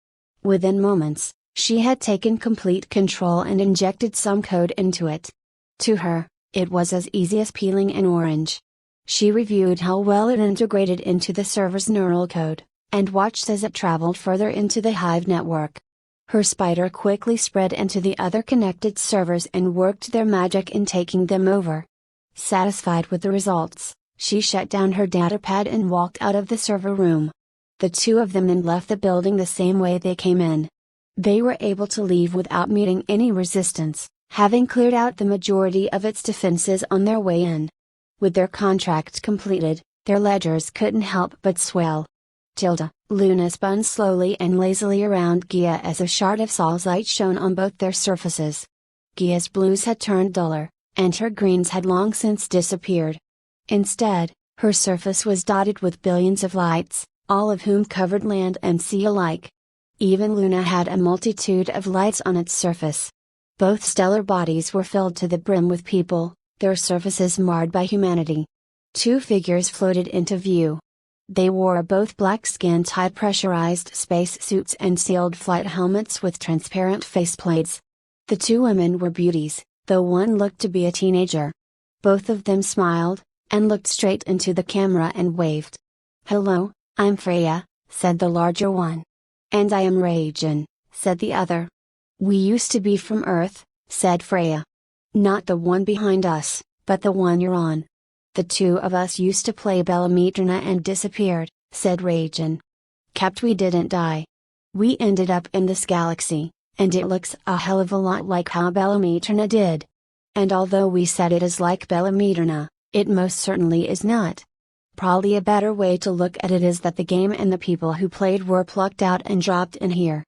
Within moments, she had taken complete control and injected some code into it. To her, it was as easy as peeling an orange. She reviewed how well it integrated into the server's neural code, and watched as it traveled further into the Hive network. Her spider quickly spread into the other connected servers and worked their magic in taking them over. Satisfied with the results, she shut down her datapad and walked out of the server room. The two of them then left the building the same way they came in. They were able to leave without meeting any resistance, having cleared out the majority of its defenses on their way in. With their contract completed, their ledgers couldn't help but swell. Luna spun slowly and lazily around Gia as a shard of Sol's light shone on both their surfaces. Gia's blues had turned duller, and her greens had long since disappeared. Instead, her surface was dotted with billions of lights, all of whom covered land and sea alike. Even Luna had a multitude of lights on its surface. Both stellar bodies were filled to the brim with people, their surfaces marred by humanity. Two figures floated into view. They wore both black-skinned high-pressurized space suits and sealed flight helmets with transparent faceplates. The two women were beauties, though one looked to be a teenager. Both of them smiled, and looked straight into the camera and waved. "Hello, I'm Freya," said the larger one. "And I am Raven," said the other. "We used to be from Earth," said Freya. "Not the one behind us, but the one you're on. The two of us used to play Bellametrina and disappeared," said Raven. "Capt we didn't die. We ended up in this galaxy, and it looks a hell of a lot like how Bellametrina did. And although we said it is like Bellametrina, it most certainly is not. Probably a better way to look at it is that the game and the people who played were plucked out and dropped in here.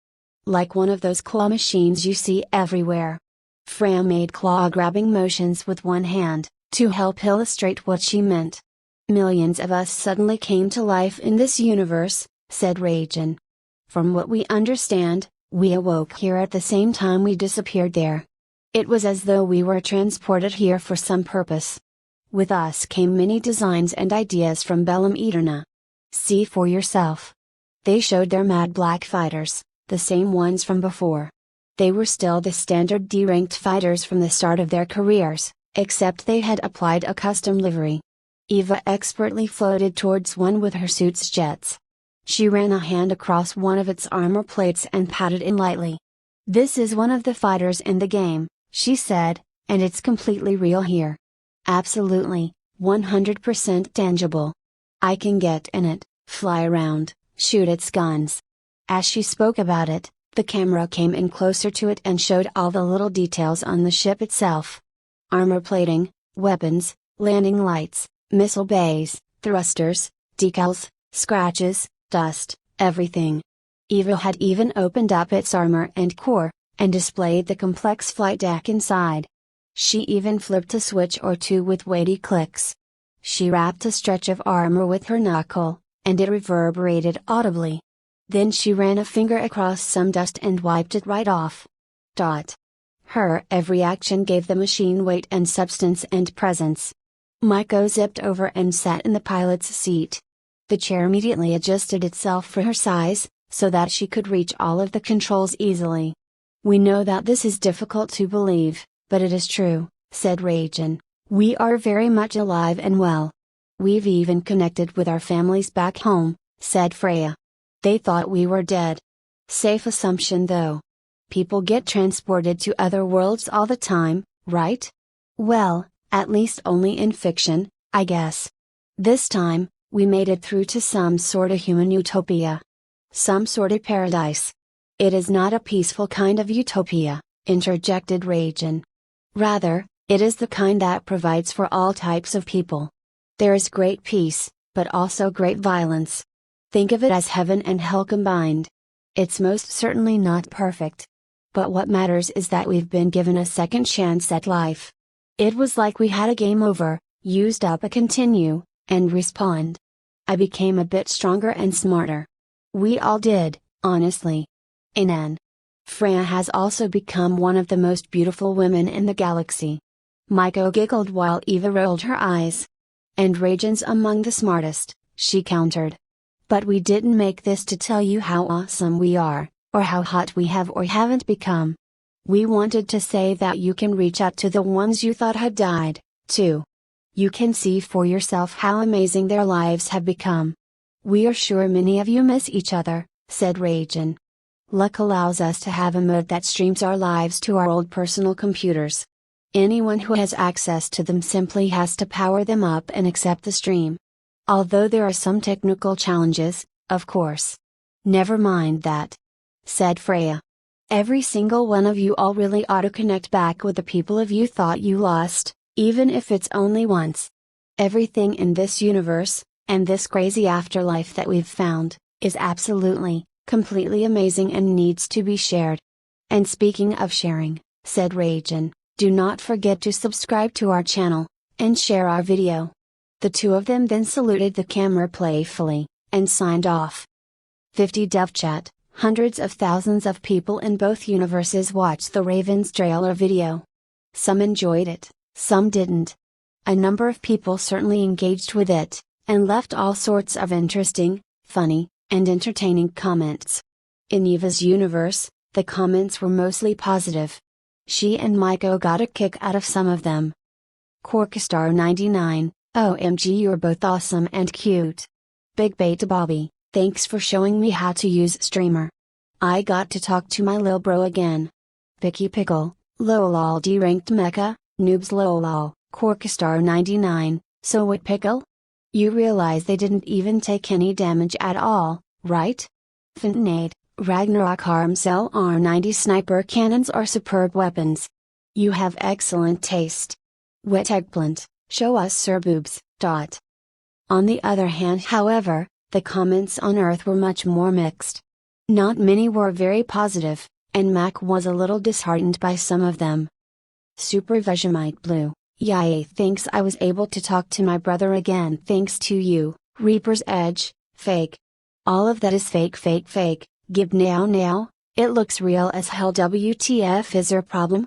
Like one of those claw machines you see everywhere." Freya made claw-grabbing motions with one hand, to help illustrate what she meant. "Millions of us suddenly came to life in this universe," said Raven. "From what we understand, we awoke here at the same time we disappeared there. It was as though we were transported here for some purpose. With us came many designs and ideas from Bellametrina. See for yourself." They showed their mad black fighters, the same ones from before. They were still the standard D-ranked fighters from the start of their careers, except they had applied a custom livery. Eva expertly floated towards one with her suit's jets. She ran a hand across one of its armor plates and patted it lightly. "This is one of the fighters in the game," she said, "and it's completely real here. Absolutely, 100% tangible. I can get in it, fly around, shoot its guns." As she spoke about it, the camera came in closer to it and showed all the little details on the ship itself. Armor plating, weapons, landing lights, missile bays, thrusters, decals, scratches, dust, everything. Eva had even opened up its armor and core, and displayed the complex flight deck inside. She even flipped a switch or two with weighty clicks. She rapped a stretch of armor with her knuckle, and it reverberated audibly. Then she ran a finger across some dust and wiped it right off. Her every action gave the machine weight and substance and presence. Maiko zipped over and sat in the pilot's seat. The chair immediately adjusted itself for her size, so that she could reach all of the controls easily. "We know that this is difficult to believe, but it is true," said Raven. "We are very much alive and well. We've even connected with our families back home," said Freya. "They thought we were dead. Safe assumption though. People get transported to other worlds all the time, right? Well, at least only in fiction, I guess. This time, we made it through to some sort of human utopia. Some sort of paradise. It is not a peaceful kind of utopia, interjected Rajan. Rather, it is the kind that provides for all types of people. There is great peace, but also great violence. Think of it as heaven and hell combined. It's most certainly not perfect. But what matters is that we've been given a second chance at life. It was like we had a game over, used up a continue, and respawned. I became a bit stronger and smarter. We all did, honestly. Anan. Freya has also become one of the most beautiful women in the galaxy. Maiko giggled while Eva rolled her eyes. And Rajan's among the smartest, she countered. But we didn't make this to tell you how awesome we are, or how hot we have or haven't become. We wanted to say that you can reach out to the ones you thought had died, too. You can see for yourself how amazing their lives have become. We are sure many of you miss each other, said Rajan. Luck allows us to have a mode that streams our lives to our old personal computers. Anyone who has access to them simply has to power them up and accept the stream. Although there are some technical challenges, of course. Never mind that, said Freya. Every single one of you all really ought to connect back with the people of you thought you lost, even if it's only once. Everything in this universe, and this crazy afterlife that we've found, is absolutely, completely amazing and needs to be shared. And speaking of sharing, said Rajan, do not forget to subscribe to our channel, and share our video. The two of them then saluted the camera playfully, and signed off. 50 Dev Chat, hundreds of thousands of people in both universes watched the Ravens trailer video. Some enjoyed it, some didn't. A number of people certainly engaged with it, and left all sorts of interesting, funny, and entertaining comments. In Eva's universe, the comments were mostly positive. She and Maiko got a kick out of some of them. Corkstar99, OMG, you're both awesome and cute. Big Beta Bobby, thanks for showing me how to use Streamer. I got to talk to my lil bro again. Picky Pickle, lolol deranked mecha, noobs lolol, Corkstar99, so what pickle? You realize they didn't even take any damage at all, right? Fintinade, Ragnarok Armcell R90 sniper cannons are superb weapons. You have excellent taste. Wet eggplant, show us sir boobs. On the other hand, however, the comments on Earth were much more mixed. Not many were very positive, and Mac was a little disheartened by some of them. Super Vegemite Blue, yay, thanks, I was able to talk to my brother again thanks to you. Reaper's Edge, fake. All of that is fake. Gib now, it looks real as hell. WTF is there problem?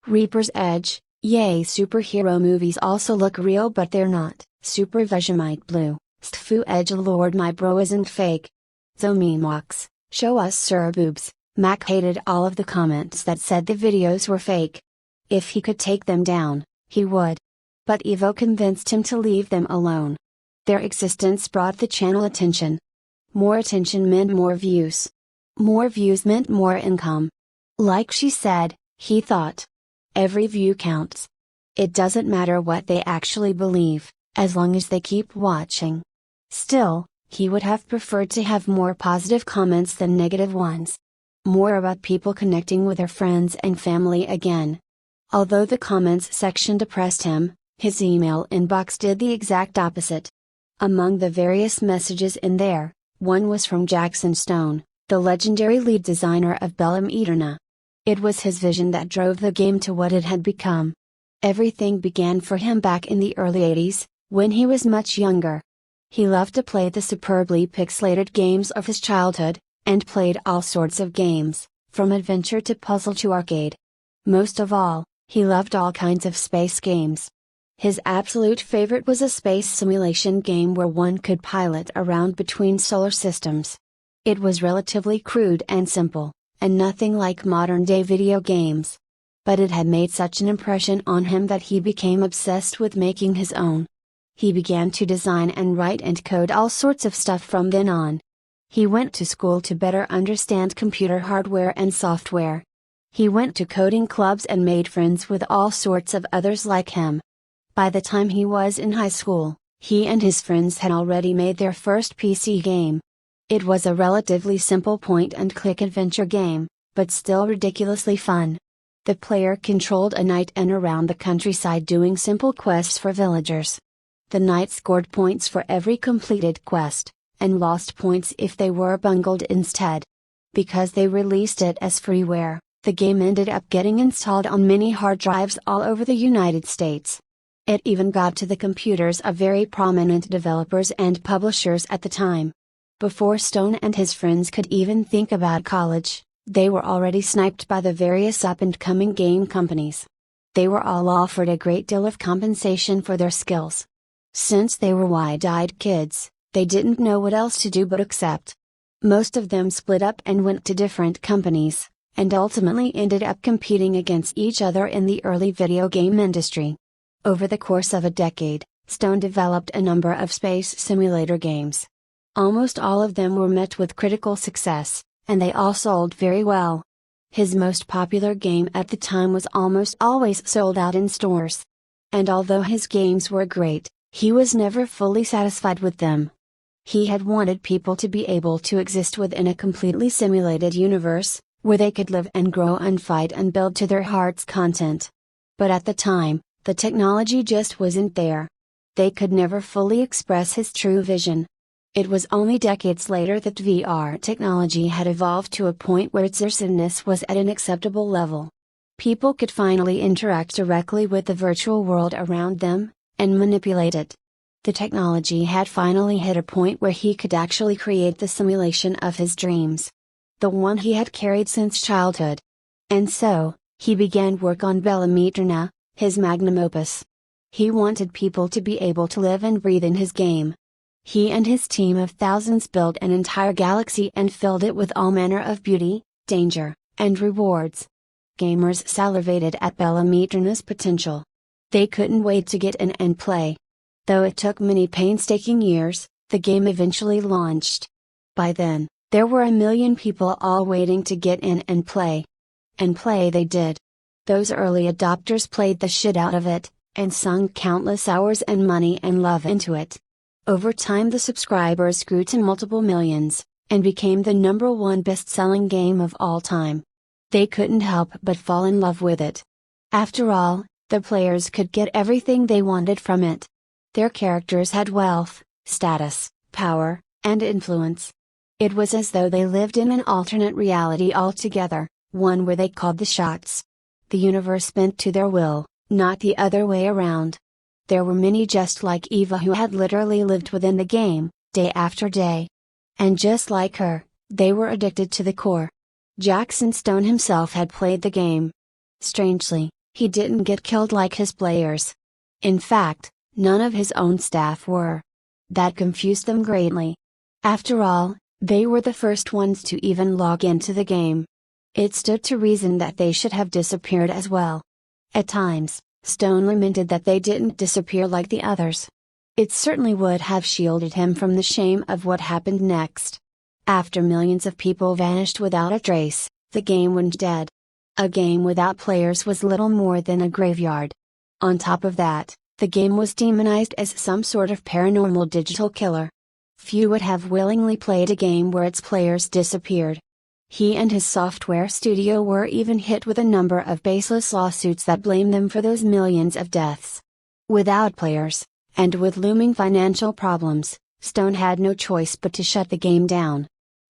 Reaper's Edge, yay, superhero movies also look real but they're not. Super Vegemite Blue, Stfu Edge lord, my bro isn't fake. Zomemox, show us sir boobs. Mac hated all of the comments that said the videos were fake. If he could take them down, he would. But Evo convinced him to leave them alone. Their existence brought the channel attention. More attention meant more views. More views meant more income. Like she said, he thought. Every view counts. It doesn't matter what they actually believe, as long as they keep watching. Still, he would have preferred to have more positive comments than negative ones. More about people connecting with their friends and family again. Although the comments section depressed him, his email inbox did the exact opposite. Among the various messages in there, one was from Jackson Stone, the legendary lead designer of Bellum Eterna. It was his vision that drove the game to what it had become. Everything began for him back in the early 80s, when he was much younger. He loved to play the superbly pixelated games of his childhood, and played all sorts of games, from adventure to puzzle to arcade. Most of all, he loved all kinds of space games. His absolute favorite was a space simulation game where one could pilot around between solar systems. It was relatively crude and simple, and nothing like modern-day video games. But it had made such an impression on him that he became obsessed with making his own. He began to design and write and code all sorts of stuff from then on. He went to school to better understand computer hardware and software. He went to coding clubs and made friends with all sorts of others like him. By the time he was in high school, he and his friends had already made their first PC game. It was a relatively simple point-and-click adventure game, but still ridiculously fun. The player controlled a knight and around the countryside doing simple quests for villagers. The knight scored points for every completed quest, and lost points if they were bungled instead. Because they released it as freeware, the game ended up getting installed on many hard drives all over the United States. It even got to the computers of very prominent developers and publishers at the time. Before Stone and his friends could even think about college, they were already sniped by the various up-and-coming game companies. They were all offered a great deal of compensation for their skills. Since they were wide-eyed kids, they didn't know what else to do but accept. Most of them split up and went to different companies, and ultimately ended up competing against each other in the early video game industry. Over the course of a decade, Stone developed a number of space simulator games. Almost all of them were met with critical success, and they all sold very well. His most popular game at the time was almost always sold out in stores. And although his games were great, he was never fully satisfied with them. He had wanted people to be able to exist within a completely simulated universe, where they could live and grow and fight and build to their heart's content. But at the time, the technology just wasn't there. They could never fully express his true vision. It was only decades later that VR technology had evolved to a point where its immersiveness was at an acceptable level. People could finally interact directly with the virtual world around them, and manipulate it. The technology had finally hit a point where he could actually create the simulation of his dreams. The one he had carried since childhood. And so, he began work on Bella Eterna, his magnum opus. He wanted people to be able to live and breathe in his game. He and his team of thousands built an entire galaxy and filled it with all manner of beauty, danger, and rewards. Gamers salivated at Bella Eterna's potential. They couldn't wait to get in and play. Though it took many painstaking years, the game eventually launched. By then, there were 1 million people all waiting to get in and play. And play they did. Those early adopters played the shit out of it, and sunk countless hours and money and love into it. Over time the subscribers grew to multiple millions, and became the #1 best-selling game of all time. They couldn't help but fall in love with it. After all, the players could get everything they wanted from it. Their characters had wealth, status, power, and influence. It was as though they lived in an alternate reality altogether, one where they called the shots. The universe bent to their will, not the other way around. There were many just like Eva who had literally lived within the game, day after day. And just like her, they were addicted to the core. Jackson Stone himself had played the game. Strangely, he didn't get killed like his players. In fact, none of his own staff were. That confused them greatly. After all, they were the first ones to even log into the game. It stood to reason that they should have disappeared as well. At times, Stone lamented that they didn't disappear like the others. It certainly would have shielded him from the shame of what happened next. After millions of people vanished without a trace, the game went dead. A game without players was little more than a graveyard. On top of that, the game was demonized as some sort of paranormal digital killer. Few would have willingly played a game where its players disappeared. He and his software studio were even hit with a number of baseless lawsuits that blame them for those millions of deaths. Without players, and with looming financial problems, Stone had no choice but to shut the game down.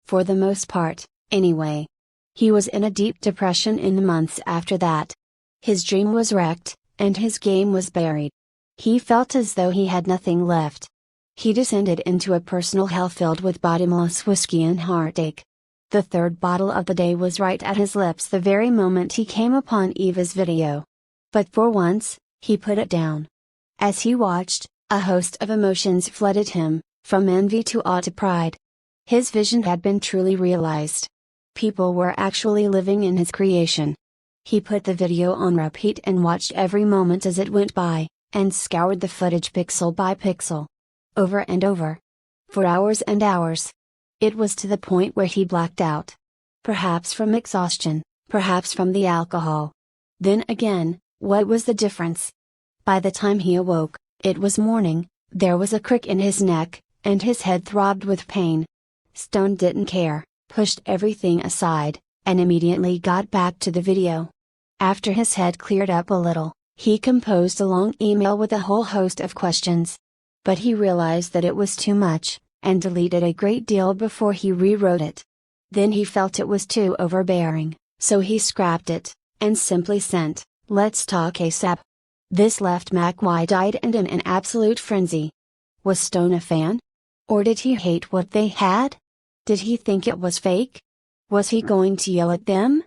For the most part, anyway. He was in a deep depression in the months after that. His dream was wrecked, and his game was buried. He felt as though he had nothing left. He descended into a personal hell filled with bottomless whiskey and heartache. The third bottle of the day was right at his lips the very moment he came upon Eva's video. But for once, he put it down. As he watched, a host of emotions flooded him, from envy to awe to pride. His vision had been truly realized. People were actually living in his creation. He put the video on repeat and watched every moment as it went by, and scoured the footage pixel by pixel. Over and over. For hours and hours. It was to the point where he blacked out. Perhaps from exhaustion, perhaps from the alcohol. Then again, what was the difference? By the time he awoke, it was morning, there was a crick in his neck, and his head throbbed with pain. Stone didn't care, pushed everything aside, and immediately got back to the video. After his head cleared up a little, he composed a long email with a whole host of questions. But he realized that it was too much, and deleted a great deal before he rewrote it. Then he felt it was too overbearing, so he scrapped it, and simply sent, "Let's talk ASAP." This left Mac wide-eyed and in an absolute frenzy. Was Stone a fan? Or did he hate what they had? Did he think it was fake? Was he going to yell at them?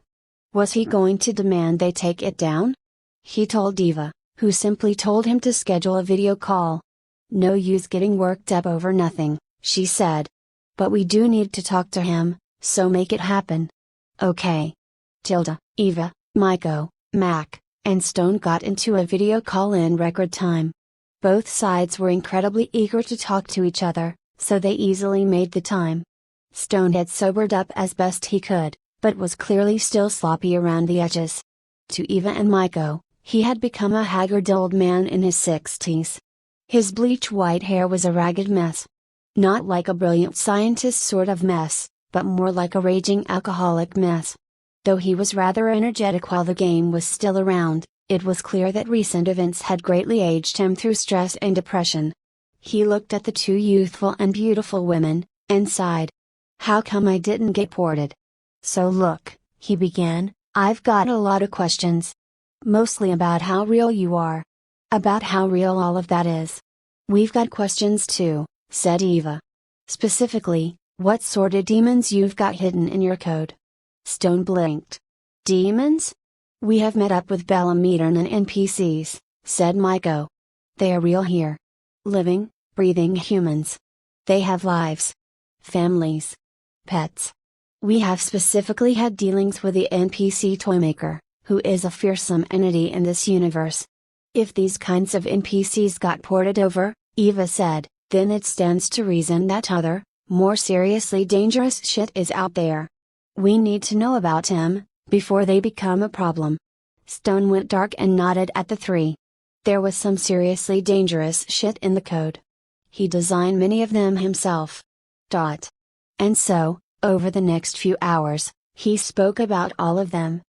Was he going to demand they take it down? He told Eva, who simply told him to schedule a video call. "No use getting worked up over nothing," she said. "But we do need to talk to him, so make it happen." Okay. Eva, Maiko, Mac, and Stone got into a video call in record time. Both sides were incredibly eager to talk to each other, so they easily made the time. Stone had sobered up as best he could, but was clearly still sloppy around the edges. To Eva and Maiko, he had become a haggard old man in his 60s. His bleach white hair was a ragged mess. Not like a brilliant scientist sort of mess, but more like a raging alcoholic mess. Though he was rather energetic while the game was still around, it was clear that recent events had greatly aged him through stress and depression. He looked at the two youthful and beautiful women, and sighed. "How come I didn't get ported?" "So look," he began, "I've got a lot of questions. Mostly about how real you are. About how real all of that is." "We've got questions too," said Eva. "Specifically, what sort of demons you've got hidden in your code." Stone blinked. "Demons? We have met up with Bellameter and NPCs," said Maiko. "They are real here. Living, breathing humans. They have lives. Families. Pets. We have specifically had dealings with the NPC Toymaker, who is a fearsome entity in this universe. If these kinds of NPCs got ported over," Eva said, "then it stands to reason that other, more seriously dangerous shit is out there. We need to know about him, before they become a problem." Stone went dark and nodded at the three. There was some seriously dangerous shit in the code. He designed many of them himself. And so, over the next few hours, he spoke about all of them.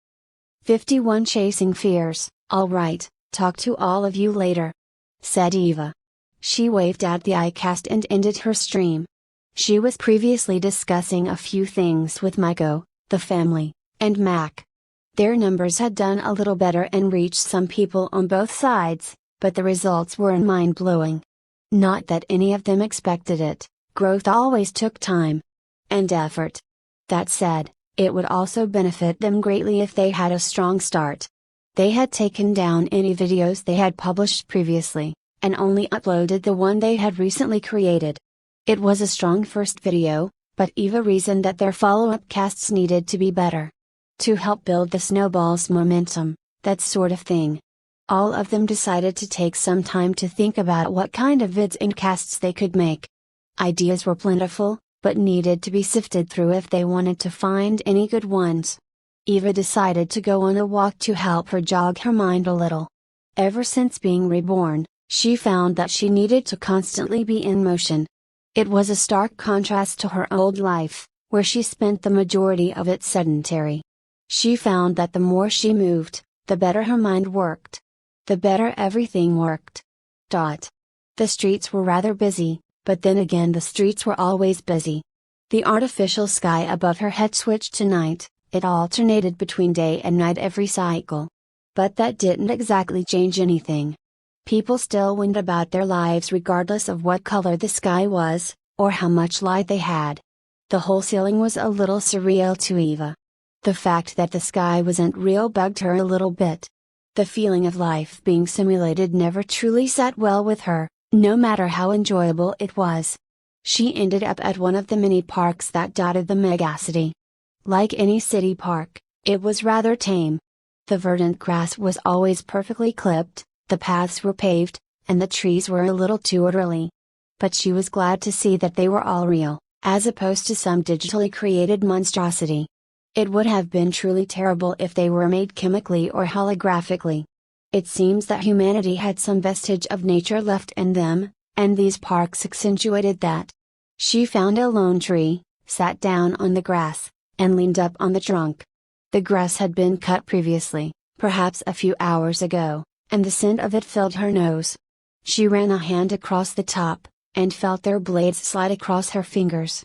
51 Chasing Fears, "All right, talk to all of you later," said Eva. She waved at the iCast and ended her stream. She was previously discussing a few things with Maiko, the family, and Mac. Their numbers had done a little better and reached some people on both sides, but the results were mind-blowing. Not that any of them expected it. Growth always took time and effort. That said, it would also benefit them greatly if they had a strong start. They had taken down any videos they had published previously, and only uploaded the one they had recently created. It was a strong first video, but Eva reasoned that their follow-up casts needed to be better. To help build the snowball's momentum, that sort of thing. All of them decided to take some time to think about what kind of vids and casts they could make. Ideas were plentiful, but needed to be sifted through if they wanted to find any good ones. Eva decided to go on a walk to help her jog her mind a little. Ever since being reborn, she found that she needed to constantly be in motion. It was a stark contrast to her old life, where she spent the majority of it sedentary. She found that the more she moved, the better her mind worked. The better everything worked. The streets were rather busy, but then again the streets were always busy. The artificial sky above her head switched to night, it alternated between day and night every cycle. But that didn't exactly change anything. People still went about their lives regardless of what color the sky was, or how much light they had. The whole ceiling was a little surreal to Eva. The fact that the sky wasn't real bugged her a little bit. The feeling of life being simulated never truly sat well with her, no matter how enjoyable it was. She ended up at one of the many parks that dotted the megacity. Like any city park, it was rather tame. The verdant grass was always perfectly clipped, the paths were paved, and the trees were a little too orderly. But she was glad to see that they were all real, as opposed to some digitally created monstrosity. It would have been truly terrible if they were made chemically or holographically. It seems that humanity had some vestige of nature left in them, and these parks accentuated that. She found a lone tree, sat down on the grass, and leaned up on the trunk. The grass had been cut previously, perhaps a few hours ago, and the scent of it filled her nose. She ran a hand across the top, and felt their blades slide across her fingers.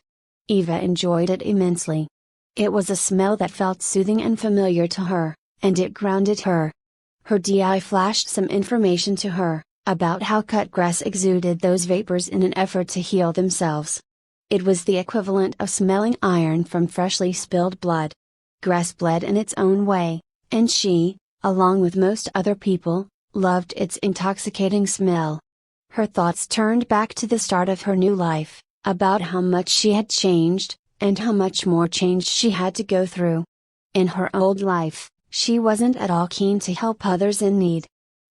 Eva enjoyed it immensely. It was a smell that felt soothing and familiar to her, and it grounded her. Her DI flashed some information to her, about how cut grass exuded those vapors in an effort to heal themselves. It was the equivalent of smelling iron from freshly spilled blood. Grass bled in its own way, and she, along with most other people, loved its intoxicating smell. Her thoughts turned back to the start of her new life, about how much she had changed, and how much more change she had to go through. In her old life, she wasn't at all keen to help others in need.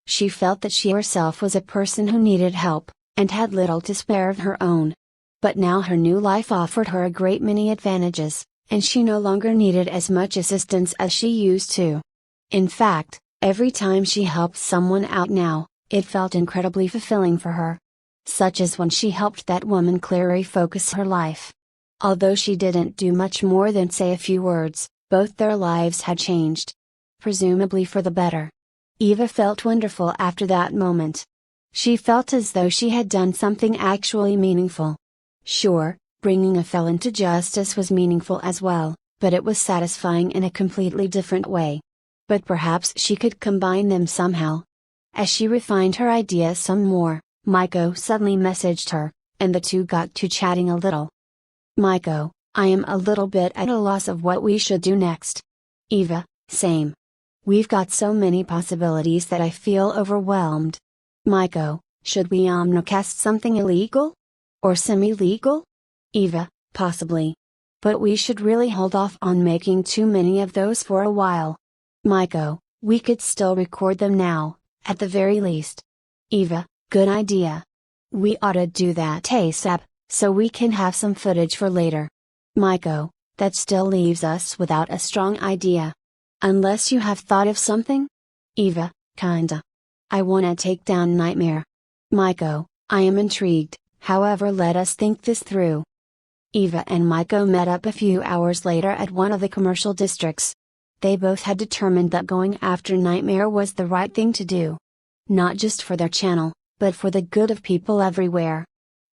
She felt that she herself was a person who needed help, and had little to spare of her own. But now her new life offered her a great many advantages, and she no longer needed as much assistance as she used to. In fact, every time she helped someone out now, it felt incredibly fulfilling for her. Such as when she helped that woman clearly focus her life. Although she didn't do much more than say a few words, both their lives had changed. Presumably for the better. Eva felt wonderful after that moment. She felt as though she had done something actually meaningful. Sure, bringing a felon to justice was meaningful as well, but it was satisfying in a completely different way. But perhaps she could combine them somehow. As she refined her idea some more, Maiko suddenly messaged her, and the two got to chatting a little. Maiko, I am a little bit at a loss of what we should do next. Eva, same. We've got so many possibilities that I feel overwhelmed. Maiko, should we omnicast something illegal? Or semi-legal? Eva, possibly. But we should really hold off on making too many of those for a while. Maiko, we could still record them now, at the very least. Eva, good idea. We ought to do that ASAP, so we can have some footage for later. Maiko, that still leaves us without a strong idea. Unless you have thought of something? Eva, kinda. I wanna take down Nightmare. Maiko, I am intrigued, however let us think this through. Eva and Maiko met up a few hours later at one of the commercial districts. They both had determined that going after Nightmare was the right thing to do. Not just for their channel, but for the good of people everywhere.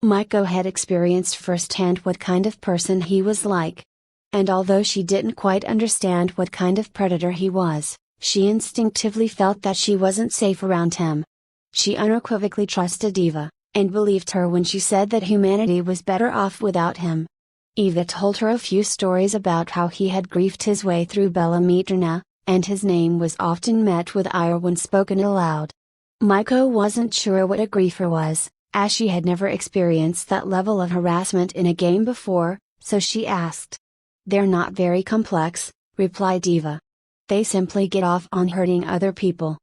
Maiko had experienced firsthand what kind of person he was like. And although she didn't quite understand what kind of predator he was, she instinctively felt that she wasn't safe around him. She unequivocally trusted Eva, and believed her when she said that humanity was better off without him. Eva told her a few stories about how he had griefed his way through Bella Mitrina, and his name was often met with ire when spoken aloud. Maiko wasn't sure what a griefer was, as she had never experienced that level of harassment in a game before, so she asked. They're not very complex, replied Eva. They simply get off on hurting other people.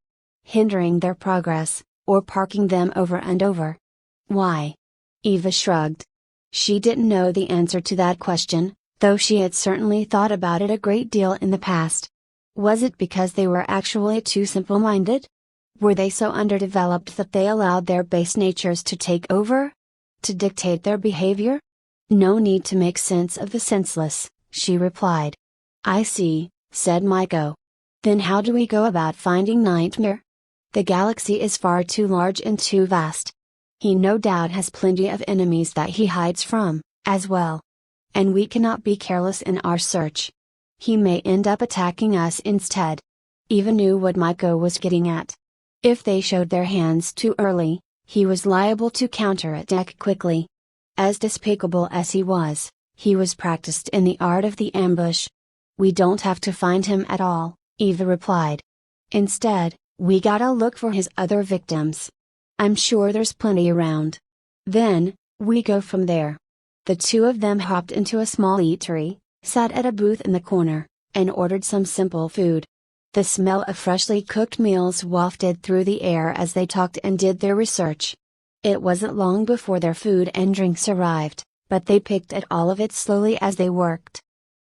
Hindering their progress, or parking them over and over. Why? Eva shrugged. She didn't know the answer to that question, though she had certainly thought about it a great deal in the past. Was it because they were actually too simple-minded? Were they so underdeveloped that they allowed their base natures to take over? To dictate their behavior? No need to make sense of the senseless, she replied. I see, said Maiko. Then how do we go about finding Nightmare? The galaxy is far too large and too vast. He no doubt has plenty of enemies that he hides from, as well. And we cannot be careless in our search. He may end up attacking us instead. Eva knew what Maiko was getting at. If they showed their hands too early, he was liable to counterattack quickly. As despicable as he was practiced in the art of the ambush. We don't have to find him at all, Eva replied. Instead, we gotta look for his other victims. I'm sure there's plenty around. Then, we go from there. The two of them hopped into a small eatery, sat at a booth in the corner, and ordered some simple food. The smell of freshly cooked meals wafted through the air as they talked and did their research. It wasn't long before their food and drinks arrived, but they picked at all of it slowly as they worked.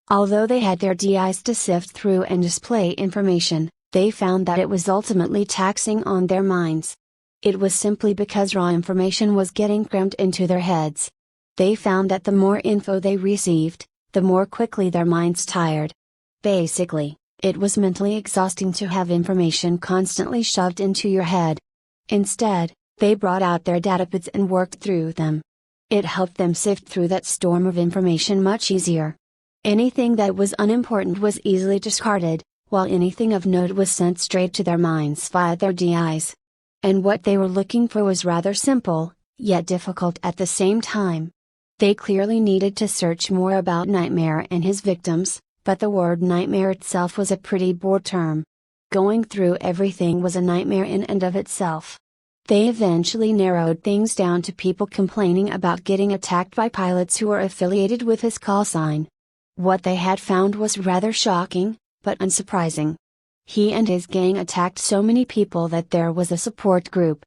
Although they had their DIs to sift through and display information, they found that it was ultimately taxing on their minds. It was simply because raw information was getting crammed into their heads. They found that the more info they received, the more quickly their minds tired. Basically, it was mentally exhausting to have information constantly shoved into your head. Instead, they brought out their datapads and worked through them. It helped them sift through that storm of information much easier. Anything that was unimportant was easily discarded, while anything of note was sent straight to their minds via their DIs. And what they were looking for was rather simple, yet difficult at the same time. They clearly needed to search more about Nightmare and his victims, but the word nightmare itself was a pretty broad term. Going through everything was a nightmare in and of itself. They eventually narrowed things down to people complaining about getting attacked by pilots who were affiliated with his call sign. What they had found was rather shocking, but unsurprising. He and his gang attacked so many people that there was a support group.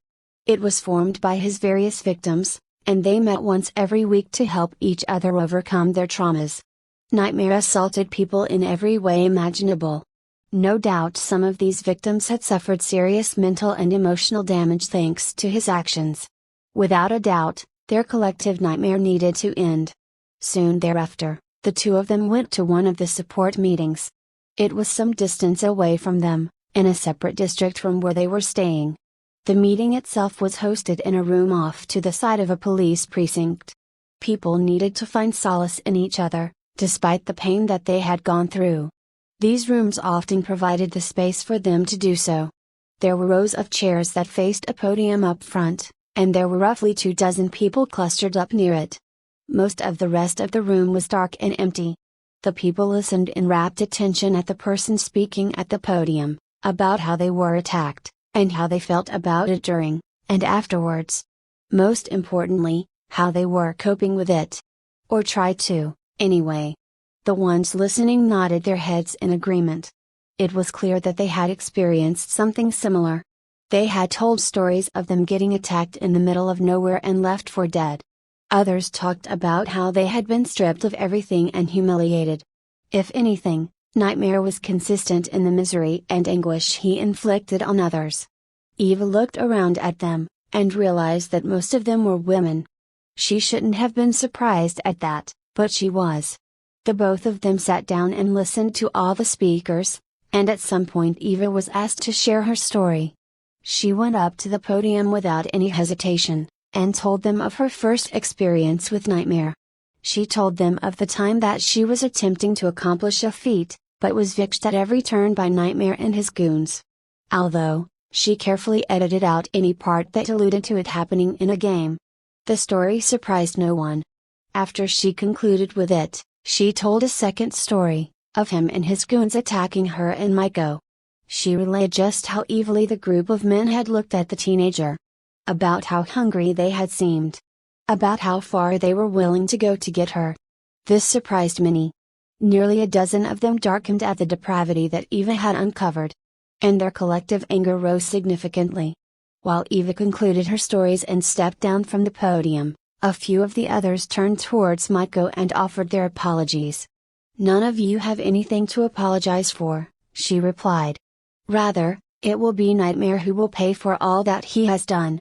It was formed by his various victims, and they met once every week to help each other overcome their traumas. Nightmare assaulted people in every way imaginable. No doubt some of these victims had suffered serious mental and emotional damage thanks to his actions. Without a doubt, their collective nightmare needed to end. Soon thereafter, the two of them went to one of the support meetings. It was some distance away from them, in a separate district from where they were staying. The meeting itself was hosted in a room off to the side of a police precinct. People needed to find solace in each other, despite the pain that they had gone through. These rooms often provided the space for them to do so. There were rows of chairs that faced a podium up front, and there were roughly 24 people clustered up near it. Most of the rest of the room was dark and empty. The people listened in rapt attention at the person speaking at the podium, about how they were attacked, and how they felt about it during, and afterwards. Most importantly, how they were coping with it. Or tried to, anyway. The ones listening nodded their heads in agreement. It was clear that they had experienced something similar. They had told stories of them getting attacked in the middle of nowhere and left for dead. Others talked about how they had been stripped of everything and humiliated. If anything, Nightmare was consistent in the misery and anguish he inflicted on others. Eva looked around at them, and realized that most of them were women. She shouldn't have been surprised at that, but she was. The both of them sat down and listened to all the speakers, and at some point Eva was asked to share her story. She went up to the podium without any hesitation, and told them of her first experience with Nightmare. She told them of the time that she was attempting to accomplish a feat, but was viched at every turn by Nightmare and his goons. Although, she carefully edited out any part that alluded to it happening in a game. The story surprised no one. After she concluded with it, she told a second story, of him and his goons attacking her and Maiko. She relayed just how evilly the group of men had looked at the teenager. About how hungry they had seemed. About how far they were willing to go to get her. This surprised many. Nearly a dozen of them darkened at the depravity that Eva had uncovered. And their collective anger rose significantly. While Eva concluded her stories and stepped down from the podium, a few of the others turned towards Maiko and offered their apologies. "None of you have anything to apologize for," she replied. "Rather, it will be Nightmare who will pay for all that he has done."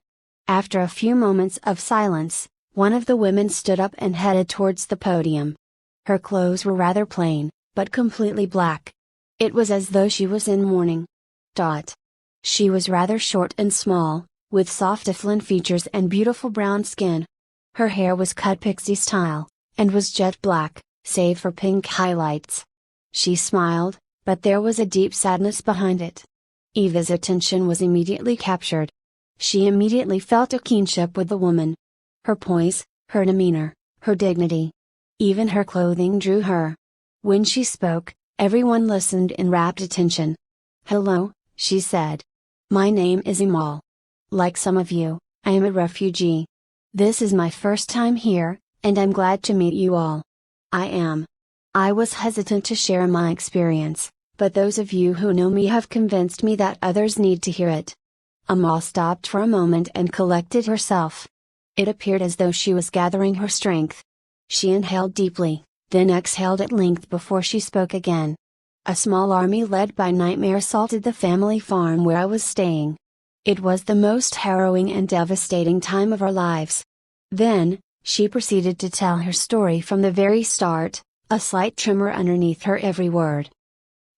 After a few moments of silence, one of the women stood up and headed towards the podium. Her clothes were rather plain, but completely black. It was as though she was in mourning. She was rather short and small, with soft affluent features and beautiful brown skin. Her hair was cut pixie style, and was jet black, save for pink highlights. She smiled, but there was a deep sadness behind it. Eva's attention was immediately captured. She immediately felt a kinship with the woman. Her poise, her demeanor, her dignity. Even her clothing drew her. When she spoke, everyone listened in rapt attention. "Hello," she said. "My name is Amal. Like some of you, I am a refugee. This is my first time here, and I'm glad to meet you all. I was hesitant to share my experience, but those of you who know me have convinced me that others need to hear it." Amal stopped for a moment and collected herself. It appeared as though she was gathering her strength. She inhaled deeply, then exhaled at length before she spoke again. "A small army led by Nightmare assaulted the family farm where I was staying. It was the most harrowing and devastating time of our lives." Then, she proceeded to tell her story from the very start, a slight tremor underneath her every word.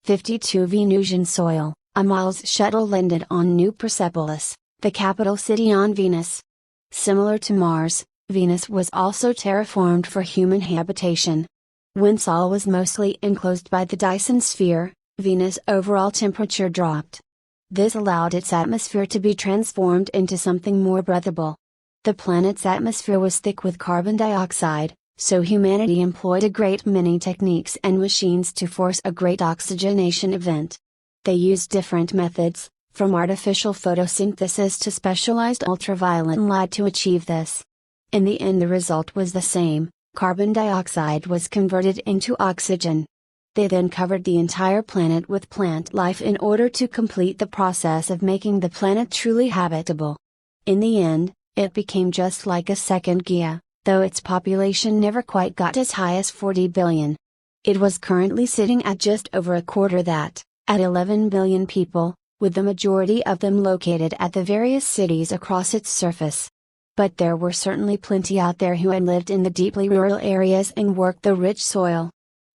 52 Venusian soil. A Mars shuttle landed on New Persepolis, the capital city on Venus. Similar to Mars, Venus was also terraformed for human habitation. When Sol was mostly enclosed by the Dyson sphere, Venus' overall temperature dropped. This allowed its atmosphere to be transformed into something more breathable. The planet's atmosphere was thick with carbon dioxide, so humanity employed a great many techniques and machines to force a great oxygenation event. They used different methods, from artificial photosynthesis to specialized ultraviolet light to achieve this. In the end, the result was the same: carbon dioxide was converted into oxygen. They then covered the entire planet with plant life in order to complete the process of making the planet truly habitable. In the end, it became just like a second Gaia, though its population never quite got as high as 40 billion. It was currently sitting at just over a quarter that, at 11 billion people, with the majority of them located at the various cities across its surface. But there were certainly plenty out there who had lived in the deeply rural areas and worked the rich soil.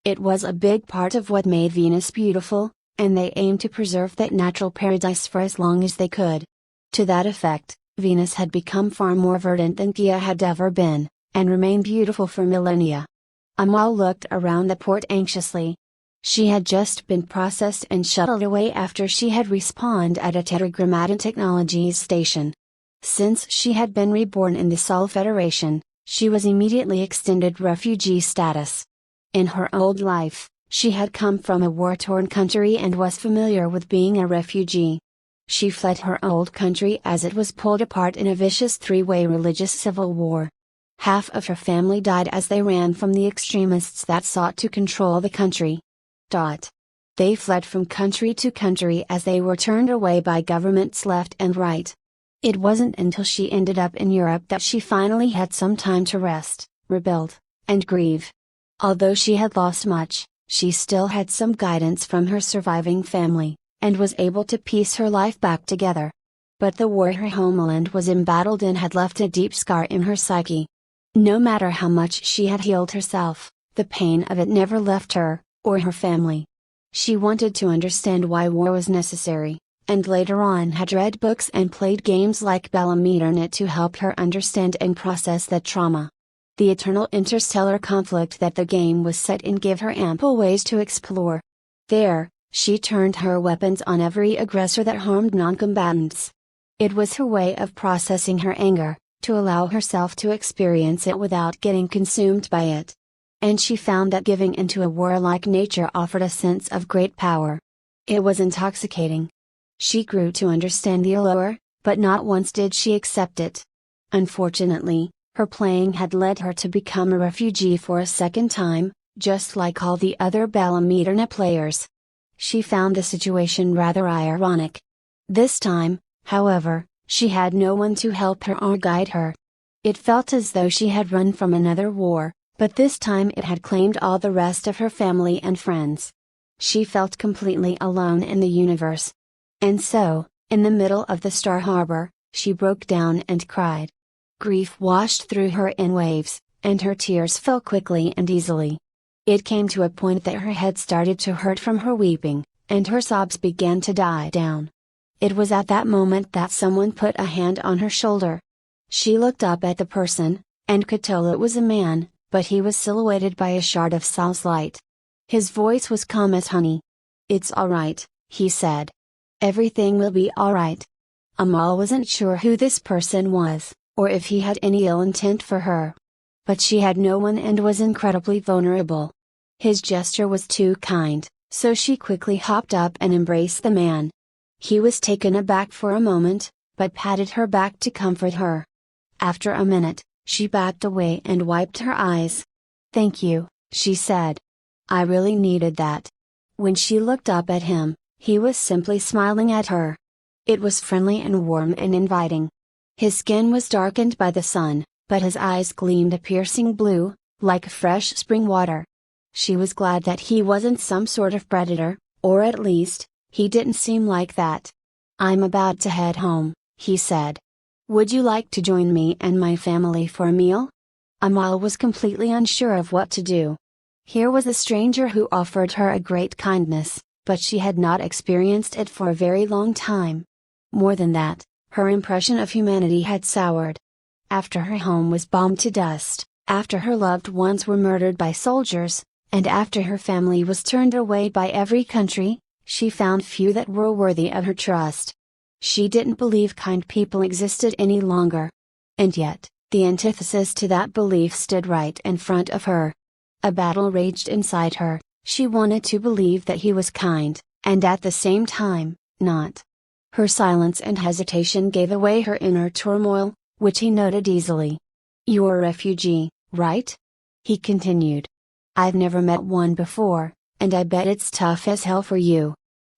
It was a big part of what made Venus beautiful, and they aimed to preserve that natural paradise for as long as they could. To that effect, Venus had become far more verdant than Gaia had ever been, and remained beautiful for millennia. Amal looked around the port anxiously. She had just been processed and shuttled away after she had respawned at a Tetragrammaton Technologies station. Since she had been reborn in the Sol Federation, she was immediately extended refugee status. In her old life, she had come from a war-torn country and was familiar with being a refugee. She fled her old country as it was pulled apart in a vicious three-way religious civil war. Half of her family died as they ran from the extremists that sought to control the country. They fled from country to country as they were turned away by governments left and right. It wasn't until she ended up in Europe that she finally had some time to rest, rebuild, and grieve. Although she had lost much, she still had some guidance from her surviving family, and was able to piece her life back together. But the war her homeland was embattled in had left a deep scar in her psyche. No matter how much she had healed herself, the pain of it never left her, or her family. She wanted to understand why war was necessary, and later on had read books and played games like Bellamy to help her understand and process that trauma. The eternal interstellar conflict that the game was set in gave her ample ways to explore. There, she turned her weapons on every aggressor that harmed non-combatants. It was her way of processing her anger, to allow herself to experience it without getting consumed by it. And she found that giving into a warlike nature offered a sense of great power. It was intoxicating. She grew to understand the allure, but not once did she accept it. Unfortunately, her playing had led her to become a refugee for a second time, just like all the other Bellamy players. She found the situation rather ironic. This time, however, she had no one to help her or guide her. It felt as though she had run from another war, but this time it had claimed all the rest of her family and friends. She felt completely alone in the universe. And so, in the middle of the Star Harbor, she broke down and cried. Grief washed through her in waves, and her tears fell quickly and easily. It came to a point that her head started to hurt from her weeping, and her sobs began to die down. It was at that moment that someone put a hand on her shoulder. She looked up at the person, and could tell it was a man, but he was silhouetted by a shard of Sol's light. His voice was calm as honey. "It's all right," he said. "Everything will be all right." Amal wasn't sure who this person was, or if he had any ill intent for her. But she had no one and was incredibly vulnerable. His gesture was too kind, so she quickly hopped up and embraced the man. He was taken aback for a moment, but patted her back to comfort her. After a minute, she backed away and wiped her eyes. "Thank you," she said. "I really needed that." When she looked up at him, he was simply smiling at her. It was friendly and warm and inviting. His skin was darkened by the sun, but his eyes gleamed a piercing blue, like fresh spring water. She was glad that he wasn't some sort of predator, or at least, he didn't seem like that. "I'm about to head home," he said. "Would you like to join me and my family for a meal?" Amal was completely unsure of what to do. Here was a stranger who offered her a great kindness, but she had not experienced it for a very long time. More than that, her impression of humanity had soured. After her home was bombed to dust, after her loved ones were murdered by soldiers, and after her family was turned away by every country, she found few that were worthy of her trust. She didn't believe kind people existed any longer. And yet, the antithesis to that belief stood right in front of her. A battle raged inside her. She wanted to believe that he was kind, and at the same time, not. Her silence and hesitation gave away her inner turmoil, which he noted easily. "You're a refugee, right?" he continued. "I've never met one before, and I bet it's tough as hell for you."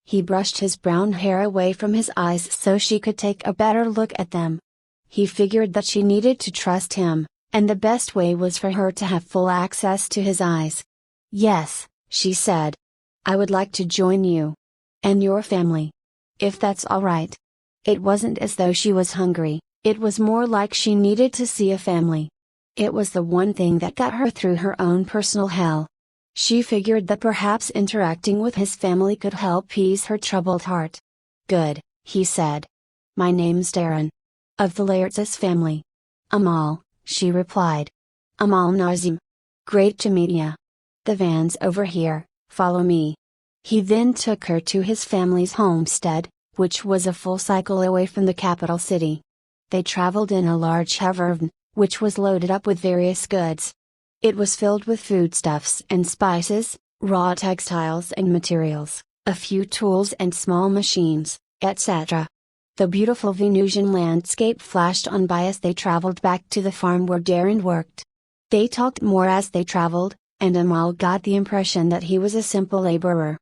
He brushed his brown hair away from his eyes so she could take a better look at them. He figured that she needed to trust him, and the best way was for her to have full access to his eyes. "Yes," she said. "I would like to join you. And your family. If that's all right." It wasn't as though she was hungry, it was more like she needed to see a family. It was the one thing that got her through her own personal hell. She figured that perhaps interacting with his family could help ease her troubled heart. "Good," he said. "My name's Darren. Of the Laertes family." "Amal," she replied. "Amal Nazim. Great to meet ya. The van's over here, follow me." He then took her to his family's homestead, which was a full cycle away from the capital city. They traveled in a large RAVEN, which was loaded up with various goods. It was filled with foodstuffs and spices, raw textiles and materials, a few tools and small machines, etc. The beautiful Venusian landscape flashed on by as they traveled back to the farm where Darren worked. They talked more as they traveled, and Amal got the impression that he was a simple laborer.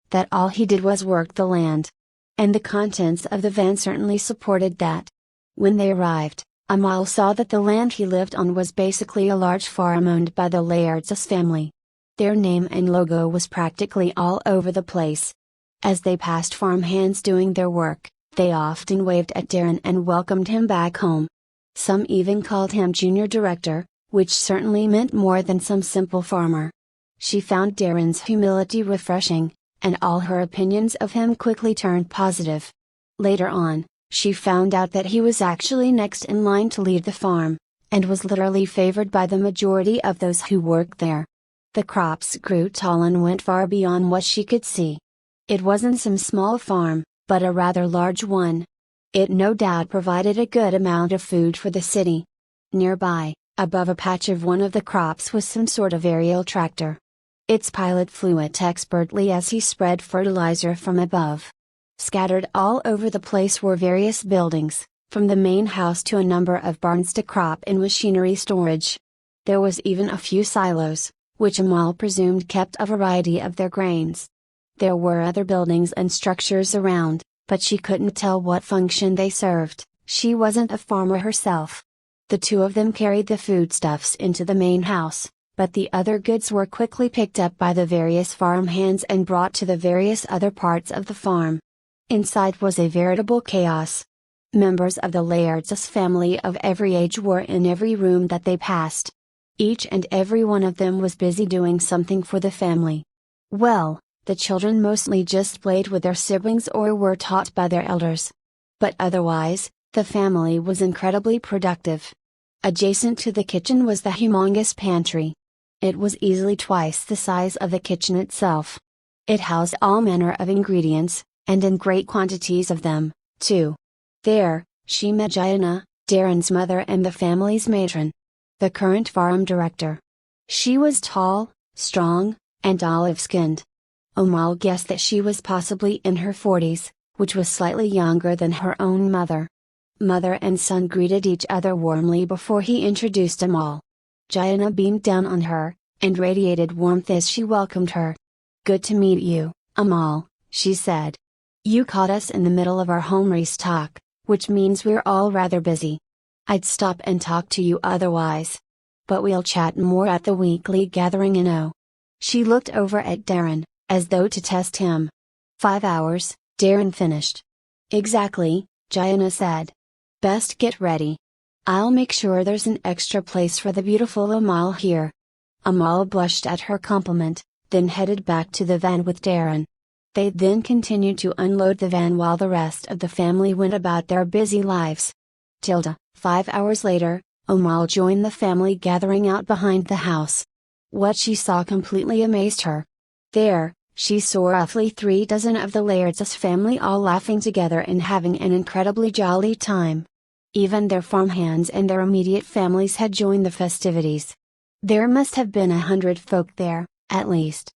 That all he did was work the land. And the contents of the van certainly supported that. When they arrived, Amal saw that the land he lived on was basically a large farm owned by the Laertes family. Their name and logo was practically all over the place. As they passed farmhands doing their work, they often waved at Darren and welcomed him back home. Some even called him Junior Director, which certainly meant more than some simple farmer. She found Darren's humility refreshing, and all her opinions of him quickly turned positive. Later on, she found out that he was actually next in line to lead the farm, and was literally favored by the majority of those who worked there. The crops grew tall and went far beyond what she could see. It wasn't some small farm, but a rather large one. It no doubt provided a good amount of food for the city. Nearby, above a patch of one of the crops was some sort of aerial tractor. Its pilot flew it expertly as he spread fertilizer from above. Scattered all over the place were various buildings, from the main house to a number of barns to crop and machinery storage. There was even a few silos, which Amal presumed kept a variety of their grains. There were other buildings and structures around, but she couldn't tell what function they served. She wasn't a farmer herself. The two of them carried the foodstuffs into the main house, but the other goods were quickly picked up by the various farmhands and brought to the various other parts of the farm. Inside was a veritable chaos. Members of the Laertes family of every age were in every room that they passed. Each and every one of them was busy doing something for the family. Well, the children mostly just played with their siblings or were taught by their elders. But otherwise, the family was incredibly productive. Adjacent to the kitchen was the humongous pantry. It was easily twice the size of the kitchen itself. It housed all manner of ingredients, and in great quantities of them, too. There, she met Jayana, Darren's mother and the family's matron. The current farm director. She was tall, strong, and olive-skinned. Amal guessed that she was possibly in her 40s, which was slightly younger than her own mother. Mother and son greeted each other warmly before he introduced Amal. Jayana beamed down on her, and radiated warmth as she welcomed her. "Good to meet you, Amal," she said. "You caught us in the middle of our home restock, which means we're all rather busy. I'd stop and talk to you otherwise. But we'll chat more at the weekly gathering in O." She looked over at Darren, as though to test him. 5 hours, Darren finished. "Exactly," Jayana said. "Best get ready. I'll make sure there's an extra place for the beautiful Amal here." Amal blushed at her compliment, then headed back to the van with Darren. They then continued to unload the van while the rest of the family went about their busy lives. 5 hours later, Amal joined the family gathering out behind the house. What she saw completely amazed her. There, she saw roughly 36 of the Laird's family all laughing together and having an incredibly jolly time. Even their farmhands and their immediate families had joined the festivities. There must have been 100 folk there, at least.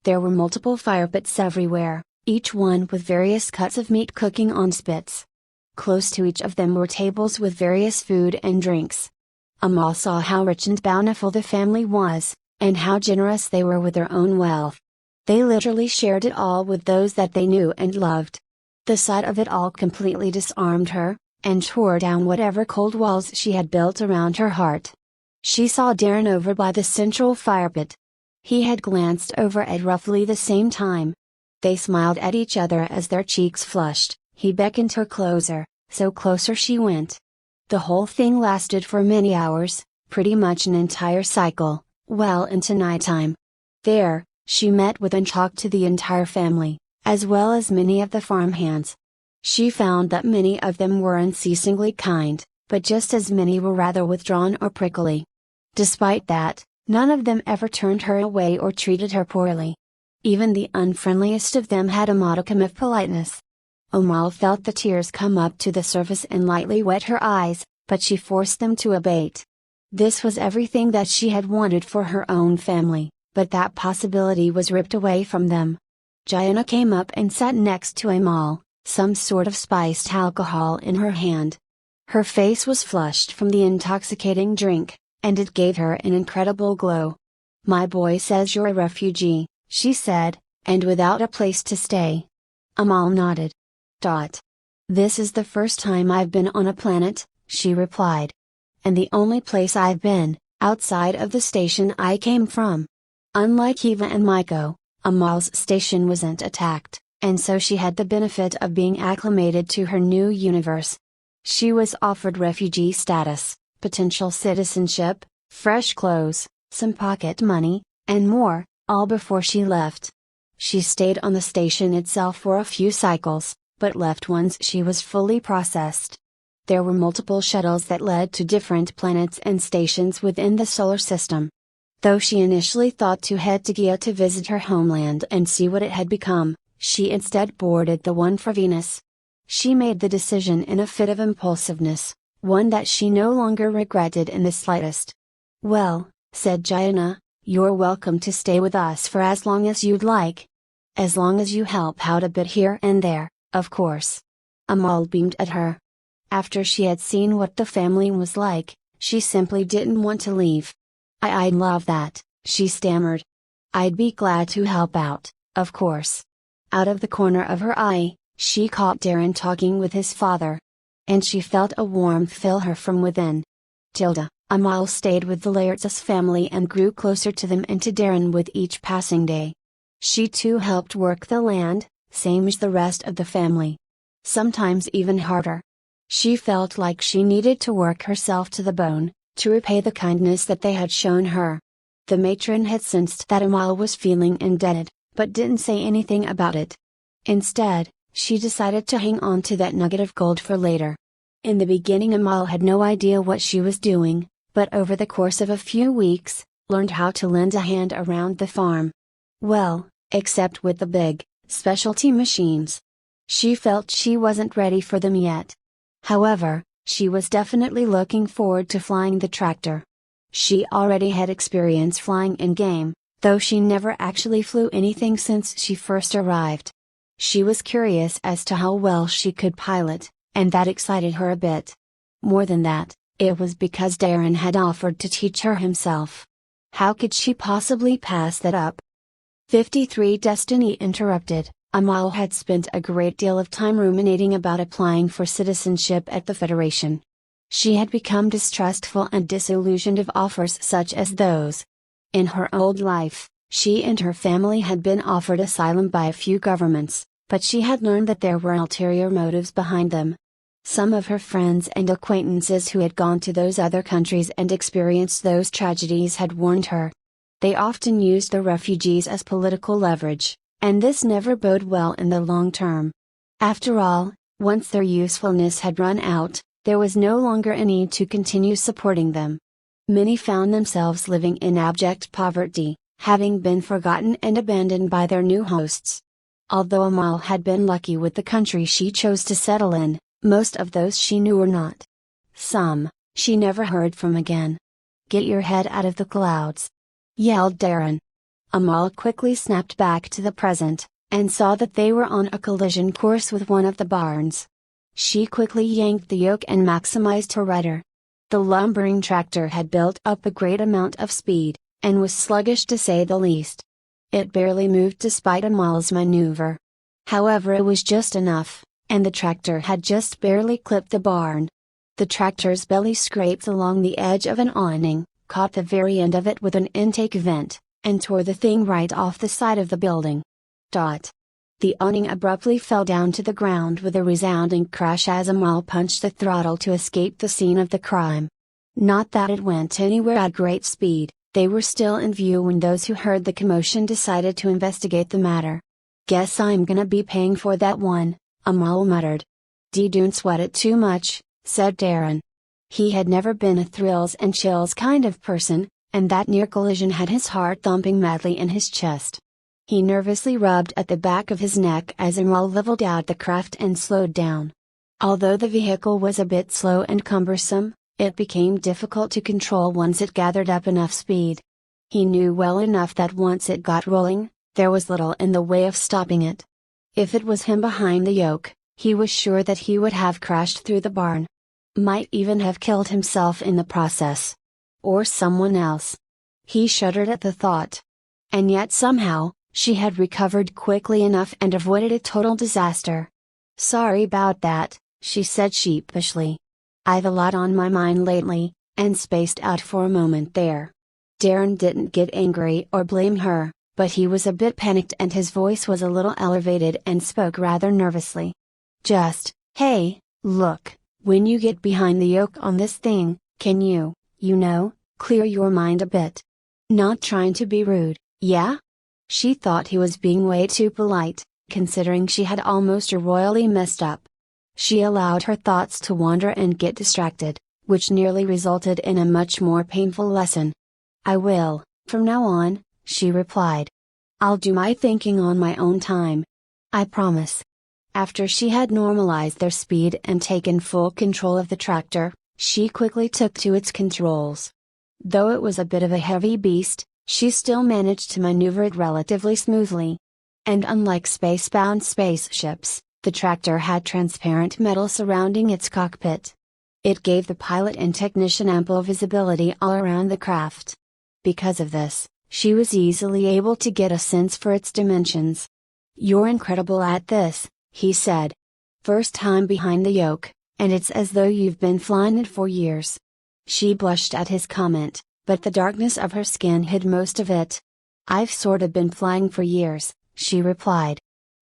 There were multiple fire pits everywhere, each one with various cuts of meat cooking on spits. Close to each of them were tables with various food and drinks. Amal saw how rich and bountiful the family was, and how generous they were with their own wealth. They literally shared it all with those that they knew and loved. The sight of it all completely disarmed her, and tore down whatever cold walls she had built around her heart. She saw Darren over by the central fire pit. He had glanced over at roughly the same time. They smiled at each other as their cheeks flushed. He beckoned her closer, so closer she went. The whole thing lasted for many hours, pretty much an entire cycle, well into nighttime. There, she met with and talked to the entire family, as well as many of the farmhands. She found that many of them were unceasingly kind, but just as many were rather withdrawn or prickly. Despite that, none of them ever turned her away or treated her poorly. Even the unfriendliest of them had a modicum of politeness. Amal felt the tears come up to the surface and lightly wet her eyes, but she forced them to abate. This was everything that she had wanted for her own family, but that possibility was ripped away from them. Jayana came up and sat next to Amal, some sort of spiced alcohol in her hand. Her face was flushed from the intoxicating drink, and it gave her an incredible glow. "My boy says you're a refugee," she said, "and without a place to stay." Amal nodded. "This is the first time I've been on a planet," she replied. "And the only place I've been, outside of the station I came from." Unlike Eva and Maiko, Amal's station wasn't attacked, and so she had the benefit of being acclimated to her new universe. She was offered refugee status, potential citizenship, fresh clothes, some pocket money, and more, all before she left. She stayed on the station itself for a few cycles, but left once she was fully processed. There were multiple shuttles that led to different planets and stations within the solar system. Though she initially thought to head to Gaia to visit her homeland and see what it had become, she instead boarded the one for Venus. She made the decision in a fit of impulsiveness, one that she no longer regretted in the slightest. "Well," said Jayana, "you're welcome to stay with us for as long as you'd like. As long as you help out a bit here and there, of course." Amal beamed at her. After she had seen what the family was like, she simply didn't want to leave. I'd love that," she stammered. "I'd be glad to help out, of course." Out of the corner of her eye, she caught Darren talking with his father. And she felt a warmth fill her from within. Amal stayed with the Laird's family and grew closer to them and to Darren with each passing day. She too helped work the land, same as the rest of the family. Sometimes even harder. She felt like she needed to work herself to the bone, to repay the kindness that they had shown her. The matron had sensed that Amal was feeling indebted, but didn't say anything about it. Instead, she decided to hang on to that nugget of gold for later. In the beginning Amal had no idea what she was doing, but over the course of a few weeks, learned how to lend a hand around the farm. Well, except with the big, specialty machines. She felt she wasn't ready for them yet. However, she was definitely looking forward to flying the tractor. She already had experience flying in-game, though she never actually flew anything since she first arrived. She was curious as to how well she could pilot, and that excited her a bit. More than that, it was because Darren had offered to teach her himself. How could she possibly pass that up? 53 Destiny interrupted. Amal had spent a great deal of time ruminating about applying for citizenship at the Federation. She had become distrustful and disillusioned of offers such as those. In her old life, she and her family had been offered asylum by a few governments, but she had learned that there were ulterior motives behind them. Some of her friends and acquaintances who had gone to those other countries and experienced those tragedies had warned her. They often used the refugees as political leverage, and this never boded well in the long term. After all, once their usefulness had run out, there was no longer a need to continue supporting them. Many found themselves living in abject poverty, having been forgotten and abandoned by their new hosts. Although Amal had been lucky with the country she chose to settle in, most of those she knew were not. Some, she never heard from again. "Get your head out of the clouds!" yelled Darren. Amal quickly snapped back to the present, and saw that they were on a collision course with one of the barns. She quickly yanked the yoke and maximized her rudder. The lumbering tractor had built up a great amount of speed, and was sluggish to say the least. It barely moved despite Amal's maneuver. However, it was just enough, and the tractor had just barely clipped the barn. The tractor's belly scraped along the edge of an awning, caught the very end of it with an intake vent, and tore the thing right off the side of the building. The awning abruptly fell down to the ground with a resounding crash as Amal punched the throttle to escape the scene of the crime. Not that it went anywhere at great speed, they were still in view when those who heard the commotion decided to investigate the matter. "Guess I'm gonna be paying for that one," Amal muttered. "Don't sweat it too much," said Darren. He had never been a thrills and chills kind of person, and that near collision had his heart thumping madly in his chest. He nervously rubbed at the back of his neck as Amal leveled out the craft and slowed down. Although the vehicle was a bit slow and cumbersome, it became difficult to control once it gathered up enough speed. He knew well enough that once it got rolling, there was little in the way of stopping it. If it was him behind the yoke, he was sure that he would have crashed through the barn. Might even have killed himself in the process. Or someone else. He shuddered at the thought. And yet somehow, she had recovered quickly enough and avoided a total disaster. "Sorry about that," she said sheepishly. "I've a lot on my mind lately," and spaced out for a moment there. Darren didn't get angry or blame her, but he was a bit panicked and his voice was a little elevated and spoke rather nervously. "Just, hey, look, when you get behind the yoke on this thing, can you clear your mind a bit? Not trying to be rude, yeah?" She thought he was being way too polite, considering she had almost royally messed up. She allowed her thoughts to wander and get distracted, which nearly resulted in a much more painful lesson. "I will, from now on," she replied. "I'll do my thinking on my own time. I promise." After she had normalized their speed and taken full control of the tractor, she quickly took to its controls. Though it was a bit of a heavy beast, she still managed to maneuver it relatively smoothly. And unlike space-bound spaceships, the tractor had transparent metal surrounding its cockpit. It gave the pilot and technician ample visibility all around the craft. Because of this, she was easily able to get a sense for its dimensions. "You're incredible at this," he said. "First time behind the yoke, and it's as though you've been flying it for years." She blushed at his comment, but the darkness of her skin hid most of it. "I've sort of been flying for years," she replied.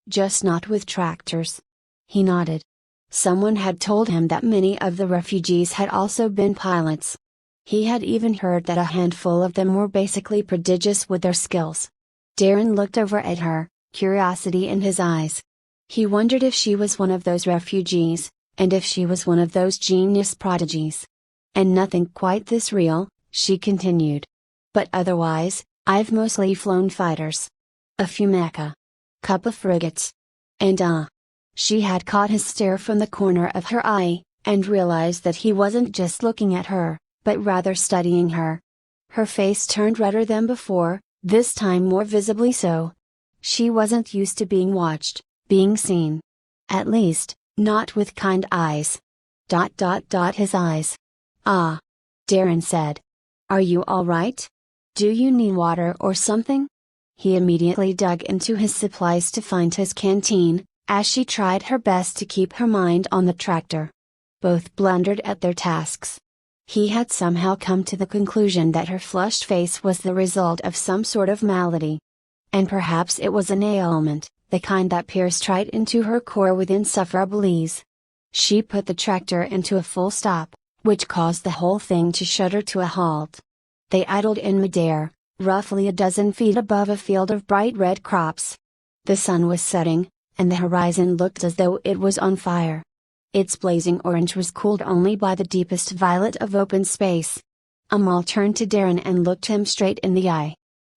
"Just not with tractors." He nodded. Someone had told him that many of the refugees had also been pilots. He had even heard that a handful of them were basically prodigious with their skills. Darren looked over at her, curiosity in his eyes. He wondered if she was one of those refugees, and if she was one of those genius prodigies. "And nothing quite this real," she continued. "But otherwise, I've mostly flown fighters. A few mecha. Couple frigates. And She had caught his stare from the corner of her eye, and realized that he wasn't just looking at her, but rather studying her. Her face turned redder than before, this time more visibly so. She wasn't used to being watched, being seen. At least, not with kind eyes. His eyes. "Ah," Darren said. "Are you all right? Do you need water or something?" He immediately dug into his supplies to find his canteen, as she tried her best to keep her mind on the tractor. Both blundered at their tasks. He had somehow come to the conclusion that her flushed face was the result of some sort of malady. And perhaps it was an ailment, the kind that pierced right into her core with insufferable ease. She put the tractor into a full stop, which caused the whole thing to shudder to a halt. They idled in midair, roughly a dozen feet above a field of bright red crops. The sun was setting, and the horizon looked as though it was on fire. Its blazing orange was cooled only by the deepest violet of open space. Amal turned to Darren and looked him straight in the eye.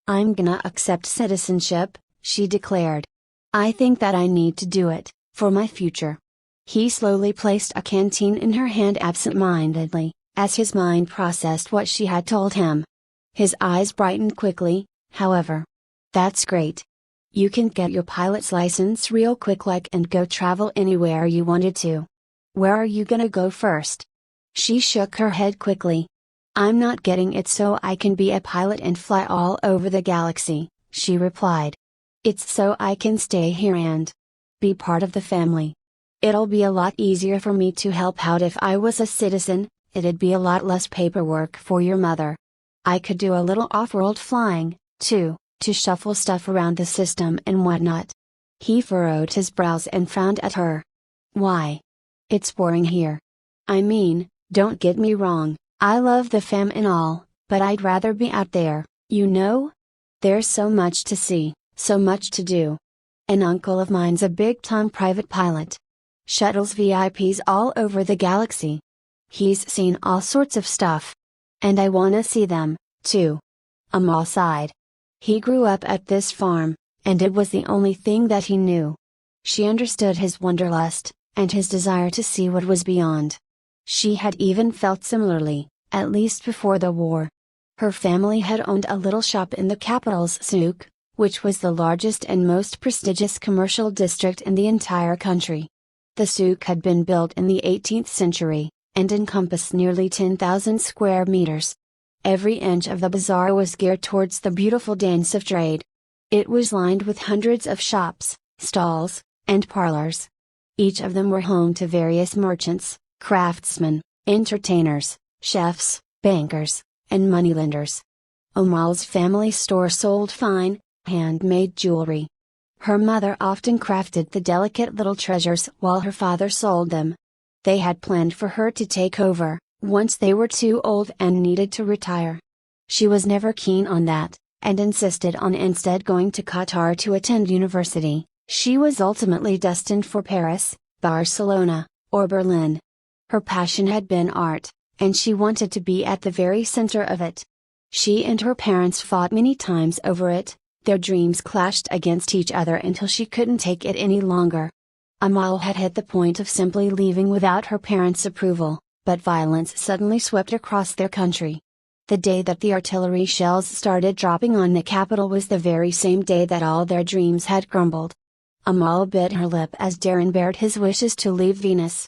"I'm gonna accept citizenship," she declared. "I think that I need to do it, for my future." He slowly placed a canteen in her hand absent-mindedly, as his mind processed what she had told him. His eyes brightened quickly, however. "That's great. You can get your pilot's license real quick and go travel anywhere you wanted to. Where are you gonna go first?" She shook her head quickly. "I'm not getting it so I can be a pilot and fly all over the galaxy," she replied. "It's so I can stay here and be part of the family. It'll be a lot easier for me to help out if I was a citizen. It'd be a lot less paperwork for your mother. I could do a little off-world flying, too, to shuffle stuff around the system and whatnot." He furrowed his brows and frowned at her. "Why? It's boring here. I mean, don't get me wrong, I love the fam and all, but I'd rather be out there, you know? There's so much to see, so much to do. An uncle of mine's a big-time private pilot. Shuttles VIPs all over the galaxy. He's seen all sorts of stuff. And I wanna see them, too." Amal sighed. He grew up at this farm, and it was the only thing that he knew. She understood his wanderlust, and his desire to see what was beyond. She had even felt similarly, at least before the war. Her family had owned a little shop in the capital's souk, which was the largest and most prestigious commercial district in the entire country. The souk had been built in the 18th century, and encompassed nearly 10,000 square meters. Every inch of the bazaar was geared towards the beautiful dance of trade. It was lined with hundreds of shops, stalls, and parlors. Each of them were home to various merchants, craftsmen, entertainers, chefs, bankers, and moneylenders. Amal's family store sold fine, handmade jewelry. Her mother often crafted the delicate little treasures while her father sold them. They had planned for her to take over, once they were too old and needed to retire. She was never keen on that, and insisted on instead going to Qatar to attend university. She was ultimately destined for Paris, Barcelona, or Berlin. Her passion had been art, and she wanted to be at the very center of it. She and her parents fought many times over it, their dreams clashed against each other until she couldn't take it any longer. Amal had hit the point of simply leaving without her parents' approval, but violence suddenly swept across their country. The day that the artillery shells started dropping on the capital was the very same day that all their dreams had crumbled. Amal bit her lip as Darren bared his wishes to leave Venus.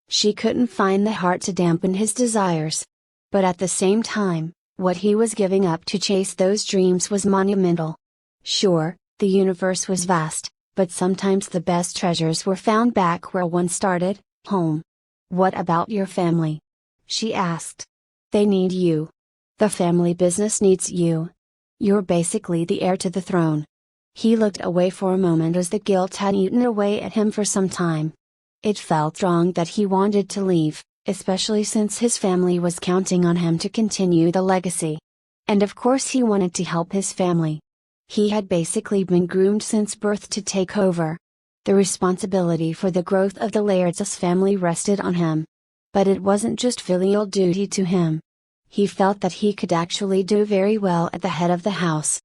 She couldn't find the heart to dampen his desires. But at the same time, what he was giving up to chase those dreams was monumental. Sure, the universe was vast, but sometimes the best treasures were found back where one started, home. "What about your family?" she asked. "They need you. The family business needs you. You're basically the heir to the throne." He looked away for a moment as the guilt had eaten away at him for some time. It felt wrong that he wanted to leave, especially since his family was counting on him to continue the legacy. And of course he wanted to help his family. He had basically been groomed since birth to take over. The responsibility for the growth of the Lairds' family rested on him. But it wasn't just filial duty to him. He felt that he could actually do very well at the head of the house.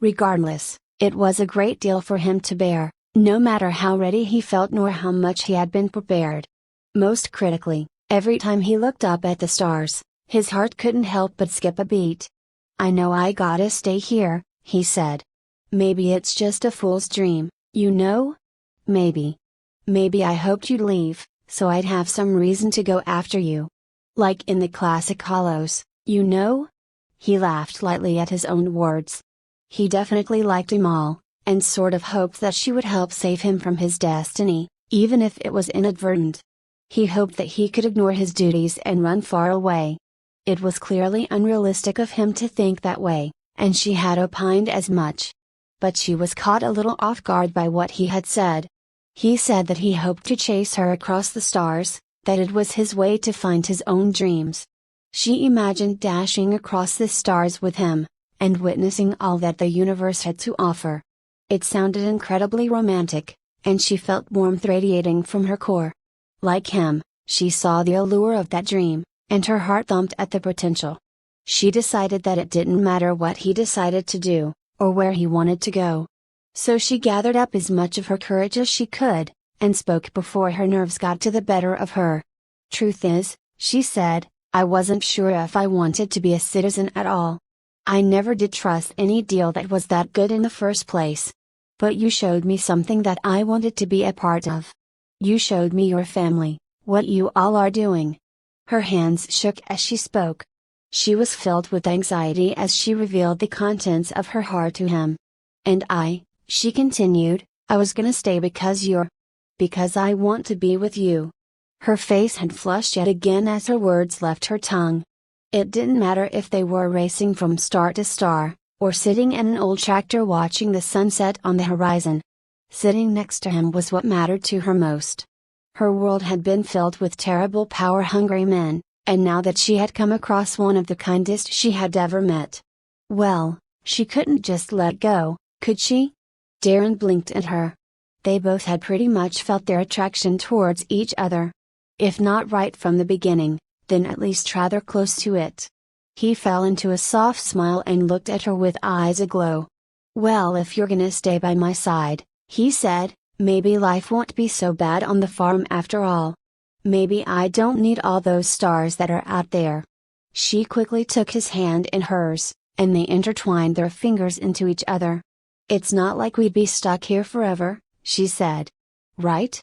Regardless, it was a great deal for him to bear, no matter how ready he felt nor how much he had been prepared. Most critically, every time he looked up at the stars, his heart couldn't help but skip a beat. "I know I gotta stay here," he said. "Maybe it's just a fool's dream, you know? Maybe. Maybe I hoped you'd leave, so I'd have some reason to go after you. Like in the classic Hollows, you know?" He laughed lightly at his own words. He definitely liked Amal, and sort of hoped that she would help save him from his destiny, even if it was inadvertent. He hoped that he could ignore his duties and run far away. It was clearly unrealistic of him to think that way, and she had opined as much. But she was caught a little off guard by what he had said. He said that he hoped to chase her across the stars, that it was his way to find his own dreams. She imagined dashing across the stars with him, and witnessing all that the universe had to offer. It sounded incredibly romantic, and she felt warmth radiating from her core. Like him, she saw the allure of that dream, and her heart thumped at the potential. She decided that it didn't matter what he decided to do, or where he wanted to go. So she gathered up as much of her courage as she could, and spoke before her nerves got to the better of her. "Truth is," she said, "I wasn't sure if I wanted to be a citizen at all. I never did trust any deal that was that good in the first place. But you showed me something that I wanted to be a part of. You showed me your family, what you all are doing." Her hands shook as she spoke. She was filled with anxiety as she revealed the contents of her heart to him. "And she continued, "I was gonna stay because I want to be with you." Her face had flushed yet again as her words left her tongue. It didn't matter if they were racing from star to star, or sitting in an old tractor watching the sunset on the horizon. Sitting next to him was what mattered to her most. Her world had been filled with terrible power-hungry men, and now that she had come across one of the kindest she had ever met. Well, she couldn't just let go, could she? Darren blinked at her. They both had pretty much felt their attraction towards each other. If not right from the beginning, then at least rather close to it. He fell into a soft smile and looked at her with eyes aglow. "Well, if you're gonna stay by my side," he said, "maybe life won't be so bad on the farm after all. Maybe I don't need all those stars that are out there." She quickly took his hand in hers, and they intertwined their fingers into each other. "It's not like we'd be stuck here forever," she said. "Right?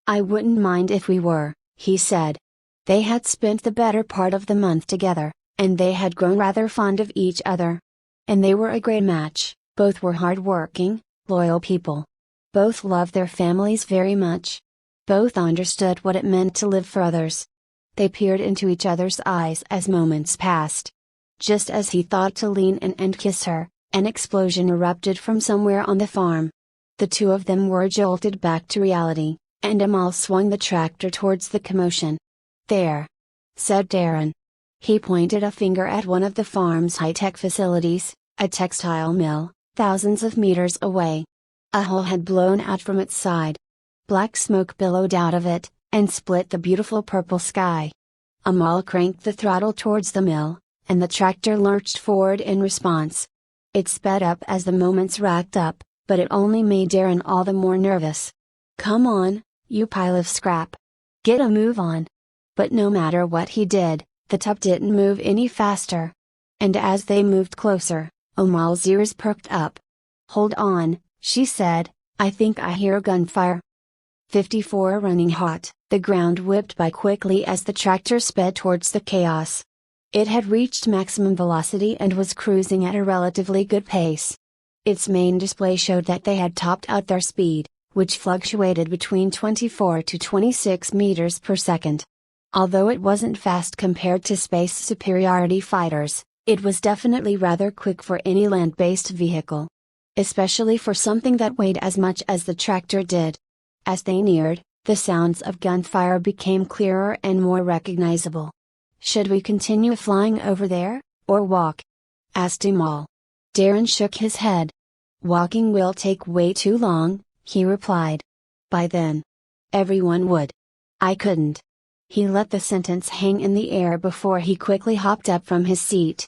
I wouldn't mind if we were," he said. They had spent the better part of the month together, and they had grown rather fond of each other. And they were a great match. Both were hard-working, loyal people. Both loved their families very much. Both understood what it meant to live for others. They peered into each other's eyes as moments passed. Just as he thought to lean in and kiss her, an explosion erupted from somewhere on the farm. The two of them were jolted back to reality, and Amal swung the tractor towards the commotion. "There," said Darren. He pointed a finger at one of the farm's high-tech facilities, a textile mill, thousands of meters away. A hole had blown out from its side. Black smoke billowed out of it, and split the beautiful purple sky. Amal cranked the throttle towards the mill, and the tractor lurched forward in response. It sped up as the moments racked up, but it only made Darren all the more nervous. "Come on, you pile of scrap. Get a move on." But no matter what he did, the tub didn't move any faster. And as they moved closer, Amal's ears perked up. "Hold on," she said, "I think I hear gunfire." 54 running hot, the ground whipped by quickly as the tractor sped towards the chaos. It had reached maximum velocity and was cruising at a relatively good pace. Its main display showed that they had topped out their speed, which fluctuated between 24 to 26 meters per second. Although it wasn't fast compared to space superiority fighters, it was definitely rather quick for any land-based vehicle. Especially for something that weighed as much as the tractor did. As they neared, the sounds of gunfire became clearer and more recognizable. "Should we continue flying over there, or walk?" asked Amal. Darren shook his head. "Walking will take way too long," he replied. "By then, everyone would. I couldn't." He let the sentence hang in the air before he quickly hopped up from his seat.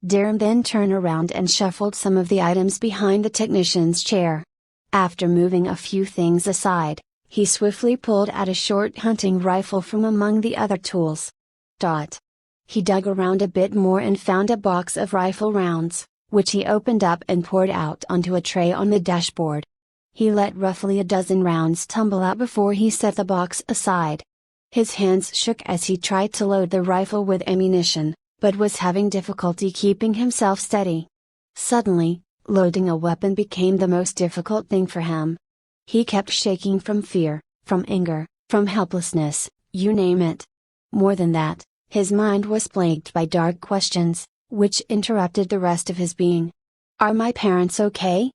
Darren then turned around and shuffled some of the items behind the technician's chair. After moving a few things aside, he swiftly pulled out a short hunting rifle from among the other tools. He dug around a bit more and found a box of rifle rounds, which he opened up and poured out onto a tray on the dashboard. He let roughly a dozen rounds tumble out before he set the box aside. His hands shook as he tried to load the rifle with ammunition, but was having difficulty keeping himself steady. Suddenly, loading a weapon became the most difficult thing for him. He kept shaking from fear, from anger, from helplessness, you name it. More than that, his mind was plagued by dark questions, which interrupted the rest of his being. Are my parents okay?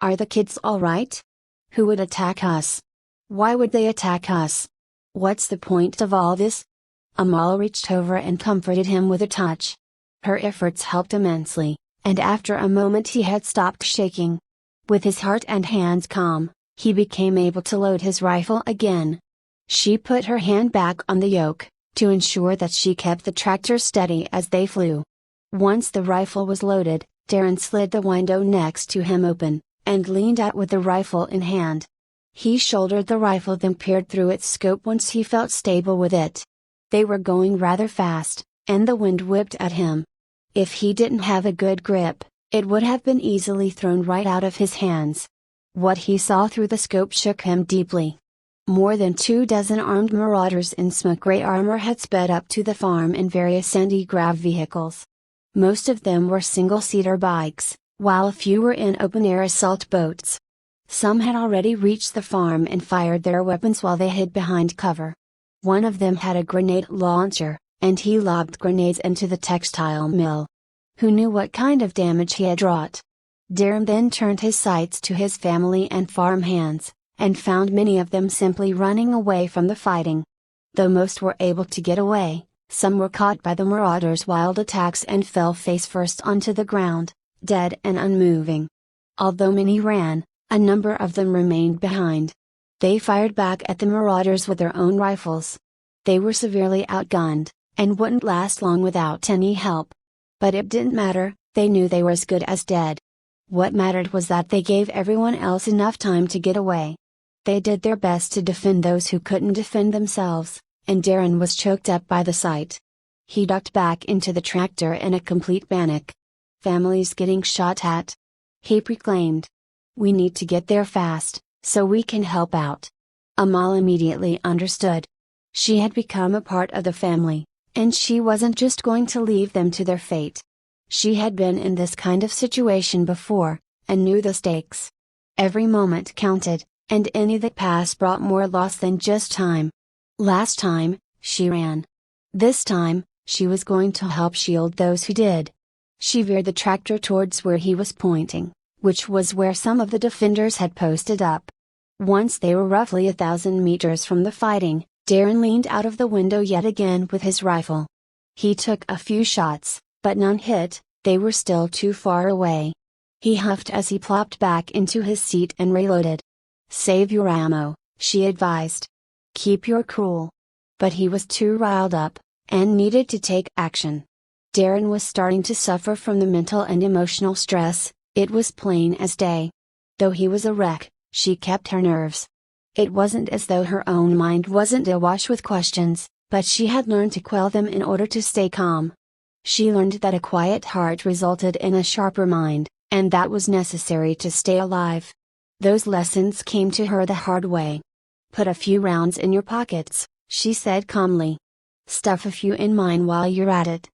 Are the kids all right? Who would attack us? Why would they attack us? What's the point of all this? Amal reached over and comforted him with a touch. Her efforts helped immensely, and after a moment he had stopped shaking. With his heart and hands calm, he became able to load his rifle again. She put her hand back on the yoke, to ensure that she kept the tractor steady as they flew. Once the rifle was loaded, Darren slid the window next to him open, and leaned out with the rifle in hand. He shouldered the rifle, then peered through its scope once he felt stable with it. They were going rather fast, and the wind whipped at him. If he didn't have a good grip, it would have been easily thrown right out of his hands. What he saw through the scope shook him deeply. More than 24 armed marauders in smoke gray armor had sped up to the farm in various anti-grav vehicles. Most of them were single-seater bikes, while a few were in open-air assault boats. Some had already reached the farm and fired their weapons while they hid behind cover. One of them had a grenade launcher, and he lobbed grenades into the textile mill. Who knew what kind of damage he had wrought? Darren then turned his sights to his family and farm hands, and found many of them simply running away from the fighting. Though most were able to get away, some were caught by the marauders' wild attacks and fell face first onto the ground, dead and unmoving. Although many ran, a number of them remained behind. They fired back at the marauders with their own rifles. They were severely outgunned, and wouldn't last long without any help. But it didn't matter, they knew they were as good as dead. What mattered was that they gave everyone else enough time to get away. They did their best to defend those who couldn't defend themselves, and Darren was choked up by the sight. He ducked back into the tractor in a complete panic. Families getting shot at? He proclaimed. We need to get there fast, so we can help out. Amal immediately understood. She had become a part of the family, and she wasn't just going to leave them to their fate. She had been in this kind of situation before, and knew the stakes. Every moment counted, and any that passed brought more loss than just time. Last time, she ran. This time, she was going to help shield those who did. She veered the tractor towards where he was pointing, which was where some of the defenders had posted up. Once they were roughly 1,000 meters from the fighting, Darren leaned out of the window yet again with his rifle. He took a few shots, but none hit, they were still too far away. He huffed as he plopped back into his seat and reloaded. Save your ammo, she advised. Keep your cool. But he was too riled up, and needed to take action. Darren was starting to suffer from the mental and emotional stress, it was plain as day. Though he was a wreck, she kept her nerves. It wasn't as though her own mind wasn't awash with questions, but she had learned to quell them in order to stay calm. She learned that a quiet heart resulted in a sharper mind, and that was necessary to stay alive. Those lessons came to her the hard way. Put a few rounds in your pockets, she said calmly. Stuff a few in mine while you're at it.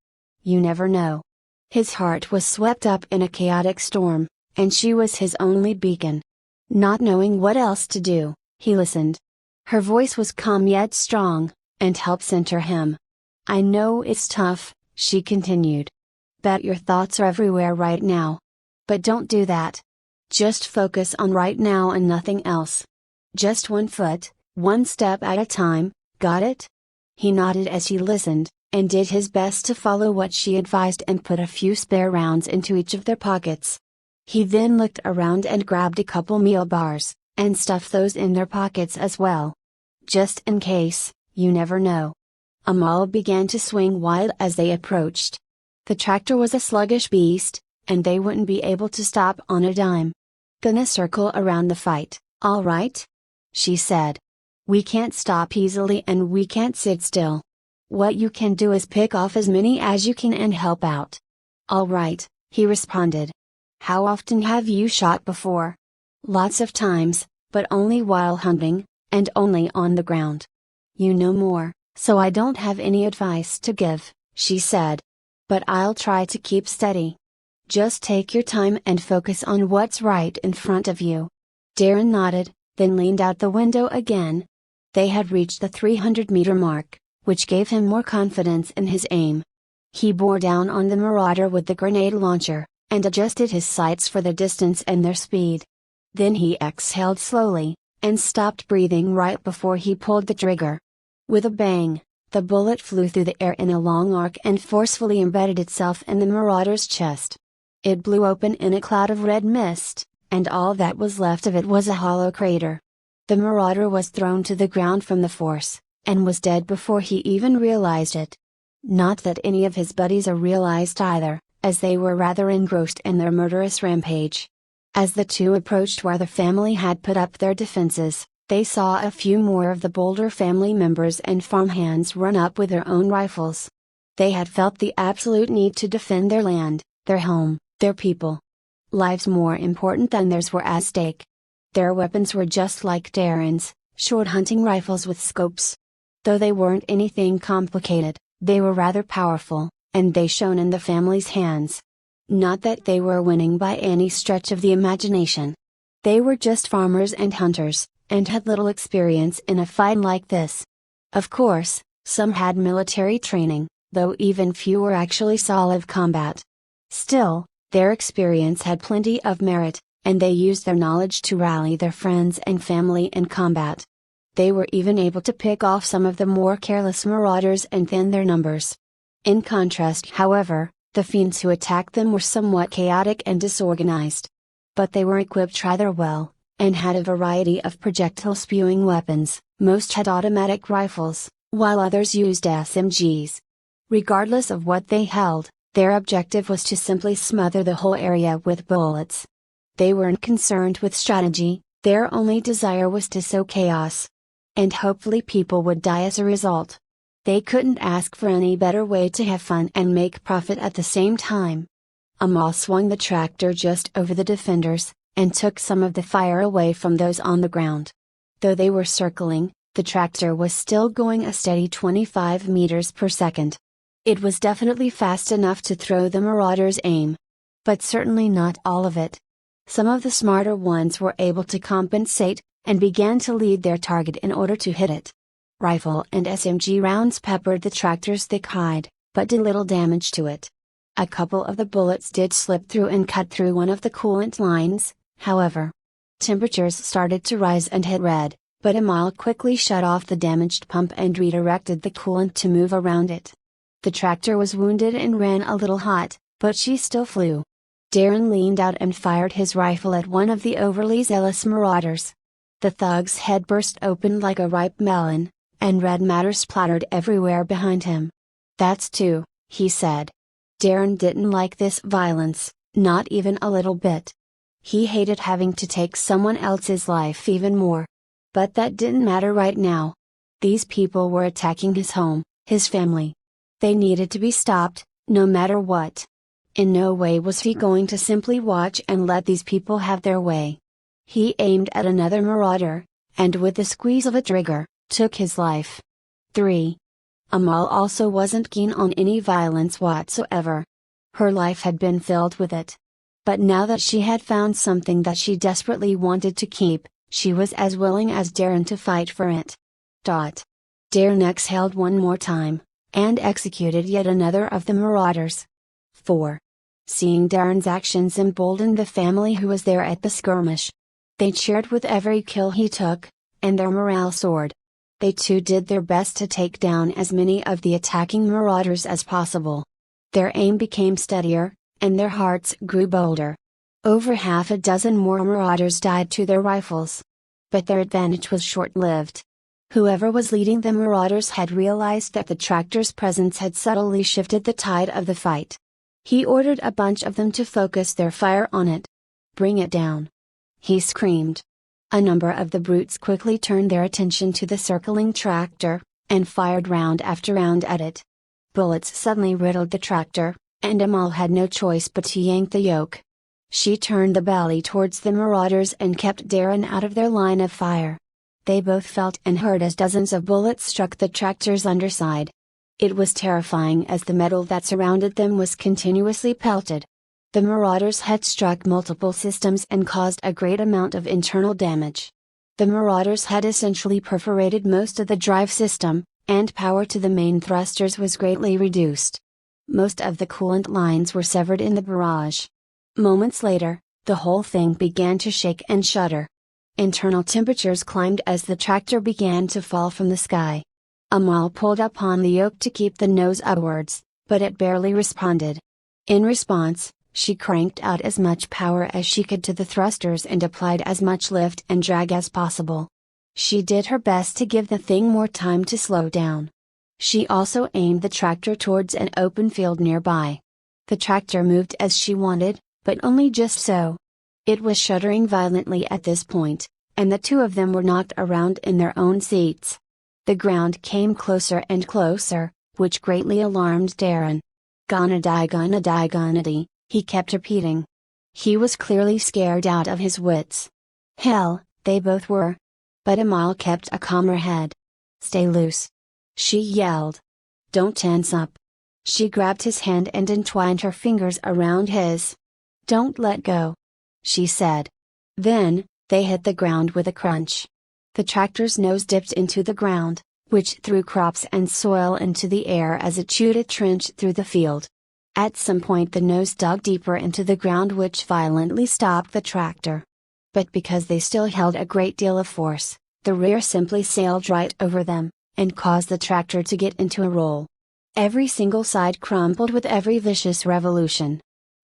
You never know. His heart was swept up in a chaotic storm, and she was his only beacon. Not knowing what else to do, he listened. Her voice was calm yet strong, and helped center him. I know it's tough, she continued. Bet your thoughts are everywhere right now. But don't do that. Just focus on right now and nothing else. Just one foot, one step at a time, got it? He nodded as he listened, and did his best to follow what she advised and put a few spare rounds into each of their pockets. He then looked around and grabbed a couple meal bars, and stuffed those in their pockets as well. Just in case, you never know. Amal began to swing wild as they approached. The tractor was a sluggish beast, and they wouldn't be able to stop on a dime. Gonna circle around the fight, all right? She said. We can't stop easily and we can't sit still. What you can do is pick off as many as you can and help out. All right, he responded. How often have you shot before? Lots of times, but only while hunting, and only on the ground. You know more, so I don't have any advice to give, she said. But I'll try to keep steady. Just take your time and focus on what's right in front of you. Darren nodded, then leaned out the window again. They had reached the 300-meter mark, which gave him more confidence in his aim. He bore down on the marauder with the grenade launcher, and adjusted his sights for the distance and their speed. Then he exhaled slowly, and stopped breathing right before he pulled the trigger. With a bang, the bullet flew through the air in a long arc and forcefully embedded itself in the marauder's chest. It blew open in a cloud of red mist, and all that was left of it was a hollow crater. The marauder was thrown to the ground from the force, and was dead before he even realized it. Not that any of his buddies realized either, as they were rather engrossed in their murderous rampage. As the two approached where the family had put up their defenses, they saw a few more of the bolder family members and farmhands run up with their own rifles. They had felt the absolute need to defend their land, their home, their people. Lives more important than theirs were at stake. Their weapons were just like Darren's, short hunting rifles with scopes. Though they weren't anything complicated, they were rather powerful, and they shone in the family's hands. Not that they were winning by any stretch of the imagination. They were just farmers and hunters, and had little experience in a fight like this. Of course, some had military training, though even fewer actually saw live combat. Still, their experience had plenty of merit, and they used their knowledge to rally their friends and family in combat. They were even able to pick off some of the more careless marauders and thin their numbers. In contrast, however, the fiends who attacked them were somewhat chaotic and disorganized. But they were equipped rather well, and had a variety of projectile-spewing weapons. Most had automatic rifles, while others used SMGs. Regardless of what they held, their objective was to simply smother the whole area with bullets. They weren't concerned with strategy, their only desire was to sow chaos. And hopefully people would die as a result. They couldn't ask for any better way to have fun and make profit at the same time. Amal swung the tractor just over the defenders, and took some of the fire away from those on the ground. Though they were circling, the tractor was still going a steady 25 meters per second. It was definitely fast enough to throw the marauders' aim. But certainly not all of it. Some of the smarter ones were able to compensate, and began to lead their target in order to hit it. Rifle and SMG rounds peppered the tractor's thick hide, but did little damage to it. A couple of the bullets did slip through and cut through one of the coolant lines, however. Temperatures started to rise and hit red, but Amal quickly shut off the damaged pump and redirected the coolant to move around it. The tractor was wounded and ran a little hot, but she still flew. Darren leaned out and fired his rifle at one of the overly zealous marauders. The thug's head burst open like a ripe melon, and red matter splattered everywhere behind him. "That's two," he said. Darren didn't like this violence, not even a little bit. He hated having to take someone else's life even more. But that didn't matter right now. These people were attacking his home, his family. They needed to be stopped, no matter what. In no way was he going to simply watch and let these people have their way. He aimed at another marauder, and with the squeeze of a trigger, took his life. 3. Amal also wasn't keen on any violence whatsoever. Her life had been filled with it. But now that she had found something that she desperately wanted to keep, she was as willing as Darren to fight for it. Darren exhaled one more time, and executed yet another of the marauders. 4. Seeing Darren's actions emboldened the family who was there at the skirmish. They cheered with every kill he took, and their morale soared. They too did their best to take down as many of the attacking marauders as possible. Their aim became steadier, and their hearts grew bolder. Over half a dozen more marauders died to their rifles. But their advantage was short-lived. Whoever was leading the marauders had realized that the tractor's presence had subtly shifted the tide of the fight. He ordered a bunch of them to focus their fire on it. "Bring it down!" he screamed. A number of the brutes quickly turned their attention to the circling tractor, and fired round after round at it. Bullets suddenly riddled the tractor, and Amal had no choice but to yank the yoke. She turned the belly towards the marauders and kept Darren out of their line of fire. They both felt and heard as dozens of bullets struck the tractor's underside. It was terrifying as the metal that surrounded them was continuously pelted. The marauders had struck multiple systems and caused a great amount of internal damage. The marauders had essentially perforated most of the drive system, and power to the main thrusters was greatly reduced. Most of the coolant lines were severed in the barrage. Moments later, the whole thing began to shake and shudder. Internal temperatures climbed as the tractor began to fall from the sky. Amal pulled upon the yoke to keep the nose upwards, but it barely responded. In response, She cranked out as much power as she could to the thrusters and applied as much lift and drag as possible. She did her best to give the thing more time to slow down. She also aimed the tractor towards an open field nearby. The tractor moved as she wanted, but only just so. It was shuddering violently at this point, and the two of them were knocked around in their own seats. The ground came closer and closer, which greatly alarmed Darren. "Gonna die," he kept repeating. He was clearly scared out of his wits. Hell, they both were. But Amal kept a calmer head. "Stay loose," she yelled. "Don't tense up." She grabbed his hand and entwined her fingers around his. "Don't let go," she said. Then, they hit the ground with a crunch. The tractor's nose dipped into the ground, which threw crops and soil into the air as it chewed a trench through the field. At some point the nose dug deeper into the ground, which violently stopped the tractor. But because they still held a great deal of force, the rear simply sailed right over them, and caused the tractor to get into a roll. Every single side crumpled with every vicious revolution.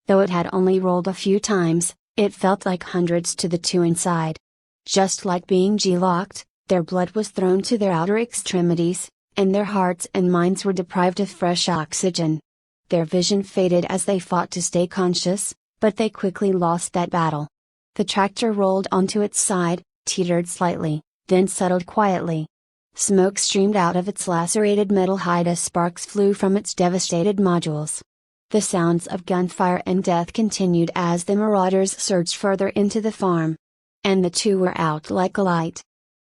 Though it had only rolled a few times, it felt like hundreds to the two inside. Just like being G-locked, their blood was thrown to their outer extremities, and their hearts and minds were deprived of fresh oxygen. Their vision faded as they fought to stay conscious, but they quickly lost that battle. The tractor rolled onto its side, teetered slightly, then settled quietly. Smoke streamed out of its lacerated metal hide as sparks flew from its devastated modules. The sounds of gunfire and death continued as the marauders surged further into the farm. And the two were out like a light.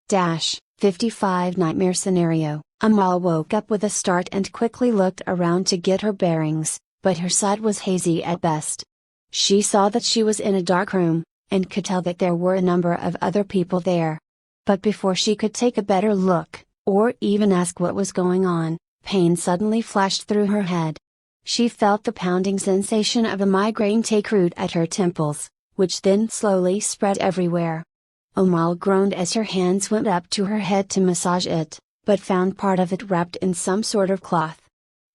55 Nightmare Scenario. Amal woke up with a start and quickly looked around to get her bearings, but her sight was hazy at best. She saw that she was in a dark room, and could tell that there were a number of other people there. But before she could take a better look, or even ask what was going on, pain suddenly flashed through her head. She felt the pounding sensation of a migraine take root at her temples, which then slowly spread everywhere. Amal groaned as her hands went up to her head to massage it, but found part of it wrapped in some sort of cloth.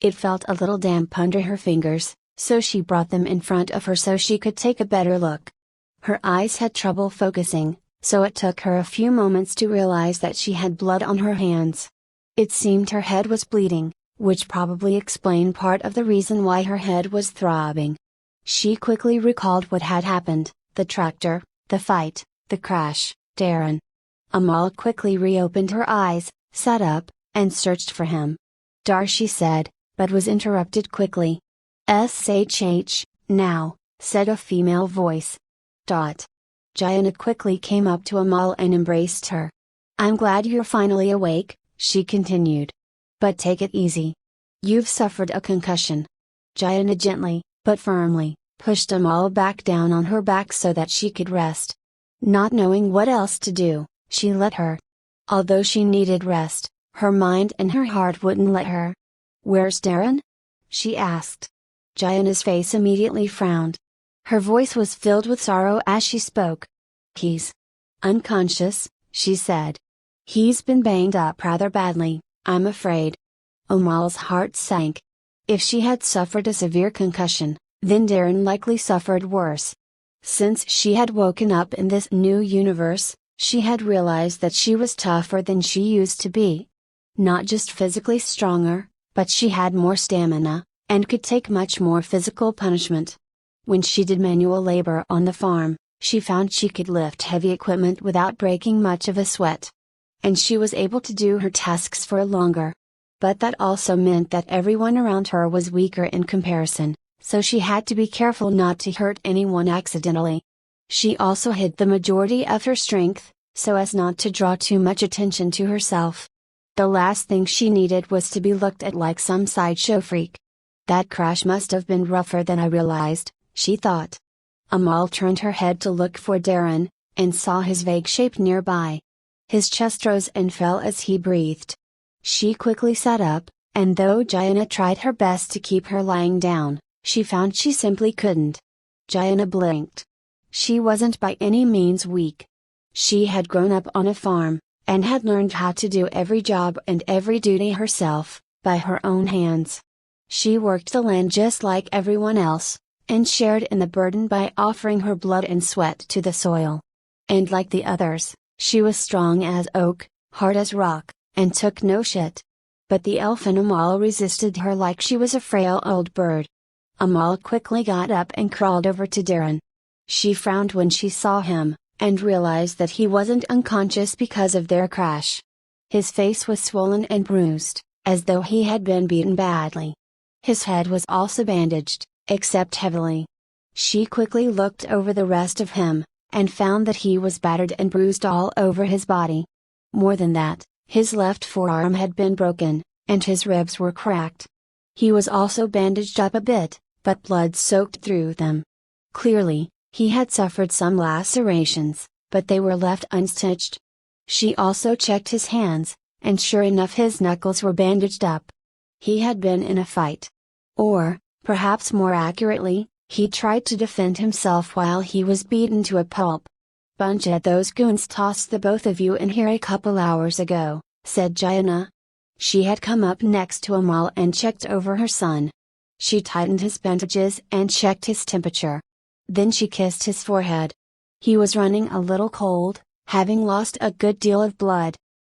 It felt a little damp under her fingers, so she brought them in front of her so she could take a better look. Her eyes had trouble focusing, so it took her a few moments to realize that she had blood on her hands. It seemed her head was bleeding, which probably explained part of the reason why her head was throbbing. She quickly recalled what had happened: the tractor, the fight, the crash, Darren. Amal quickly reopened her eyes, sat up, and searched for him. "Dar," she said, but was interrupted quickly. "SHH, now," said a female voice. Jayana quickly came up to Amal and embraced her. "I'm glad you're finally awake," she continued. "But take it easy. You've suffered a concussion." Jayana gently, but firmly, pushed Amal back down on her back so that she could rest. Not knowing what else to do, she let her. Although she needed rest, her mind and her heart wouldn't let her. "Where's Darren?" she asked. Jayana's face immediately frowned. Her voice was filled with sorrow as she spoke. "He's unconscious," she said. "He's been banged up rather badly, I'm afraid." Amal's heart sank. If she had suffered a severe concussion, then Darren likely suffered worse. Since she had woken up in this new universe, she had realized that she was tougher than she used to be. Not just physically stronger, but she had more stamina, and could take much more physical punishment. When she did manual labor on the farm, she found she could lift heavy equipment without breaking much of a sweat. And she was able to do her tasks for longer. But that also meant that everyone around her was weaker in comparison, so she had to be careful not to hurt anyone accidentally. She also hid the majority of her strength, so as not to draw too much attention to herself. The last thing she needed was to be looked at like some sideshow freak. That crash must have been rougher than I realized, she thought. Amal turned her head to look for Darren, and saw his vague shape nearby. His chest rose and fell as he breathed. She quickly sat up, and though Jayana tried her best to keep her lying down, she found she simply couldn't. Jayana blinked. She wasn't by any means weak. She had grown up on a farm, and had learned how to do every job and every duty herself, by her own hands. She worked the land just like everyone else, and shared in the burden by offering her blood and sweat to the soil. And like the others, she was strong as oak, hard as rock, and took no shit. But the elf in Amal resisted her like she was a frail old bird. Amal quickly got up and crawled over to Darren. She frowned when she saw him, and realized that he wasn't unconscious because of their crash. His face was swollen and bruised, as though he had been beaten badly. His head was also bandaged, except heavily. She quickly looked over the rest of him, and found that he was battered and bruised all over his body. More than that, his left forearm had been broken, and his ribs were cracked. He was also bandaged up a bit, but blood soaked through them. Clearly, he had suffered some lacerations, but they were left unstitched. She also checked his hands, and sure enough his knuckles were bandaged up. He had been in a fight. Or, perhaps more accurately, he tried to defend himself while he was beaten to a pulp. "Bunch of those goons tossed the both of you in here a couple hours ago," said Jayana. She had come up next to Amal and checked over her son. She tightened his bandages and checked his temperature. Then she kissed his forehead. He was running a little cold, having lost a good deal of blood.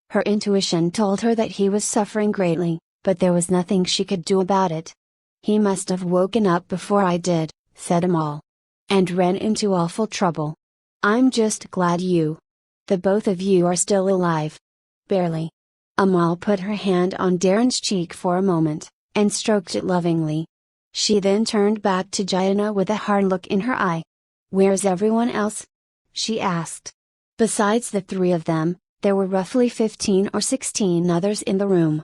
Her intuition told her that he was suffering greatly, but there was nothing she could do about it. "He must have woken up before I did," said Amal. "And ran into awful trouble. I'm just glad the both of you are still alive." "Barely." Amal put her hand on Darren's cheek for a moment, and stroked it lovingly. She then turned back to Jayana with a hard look in her eye. "Where's everyone else?" she asked. Besides the three of them, there were roughly 15 or 16 others in the room.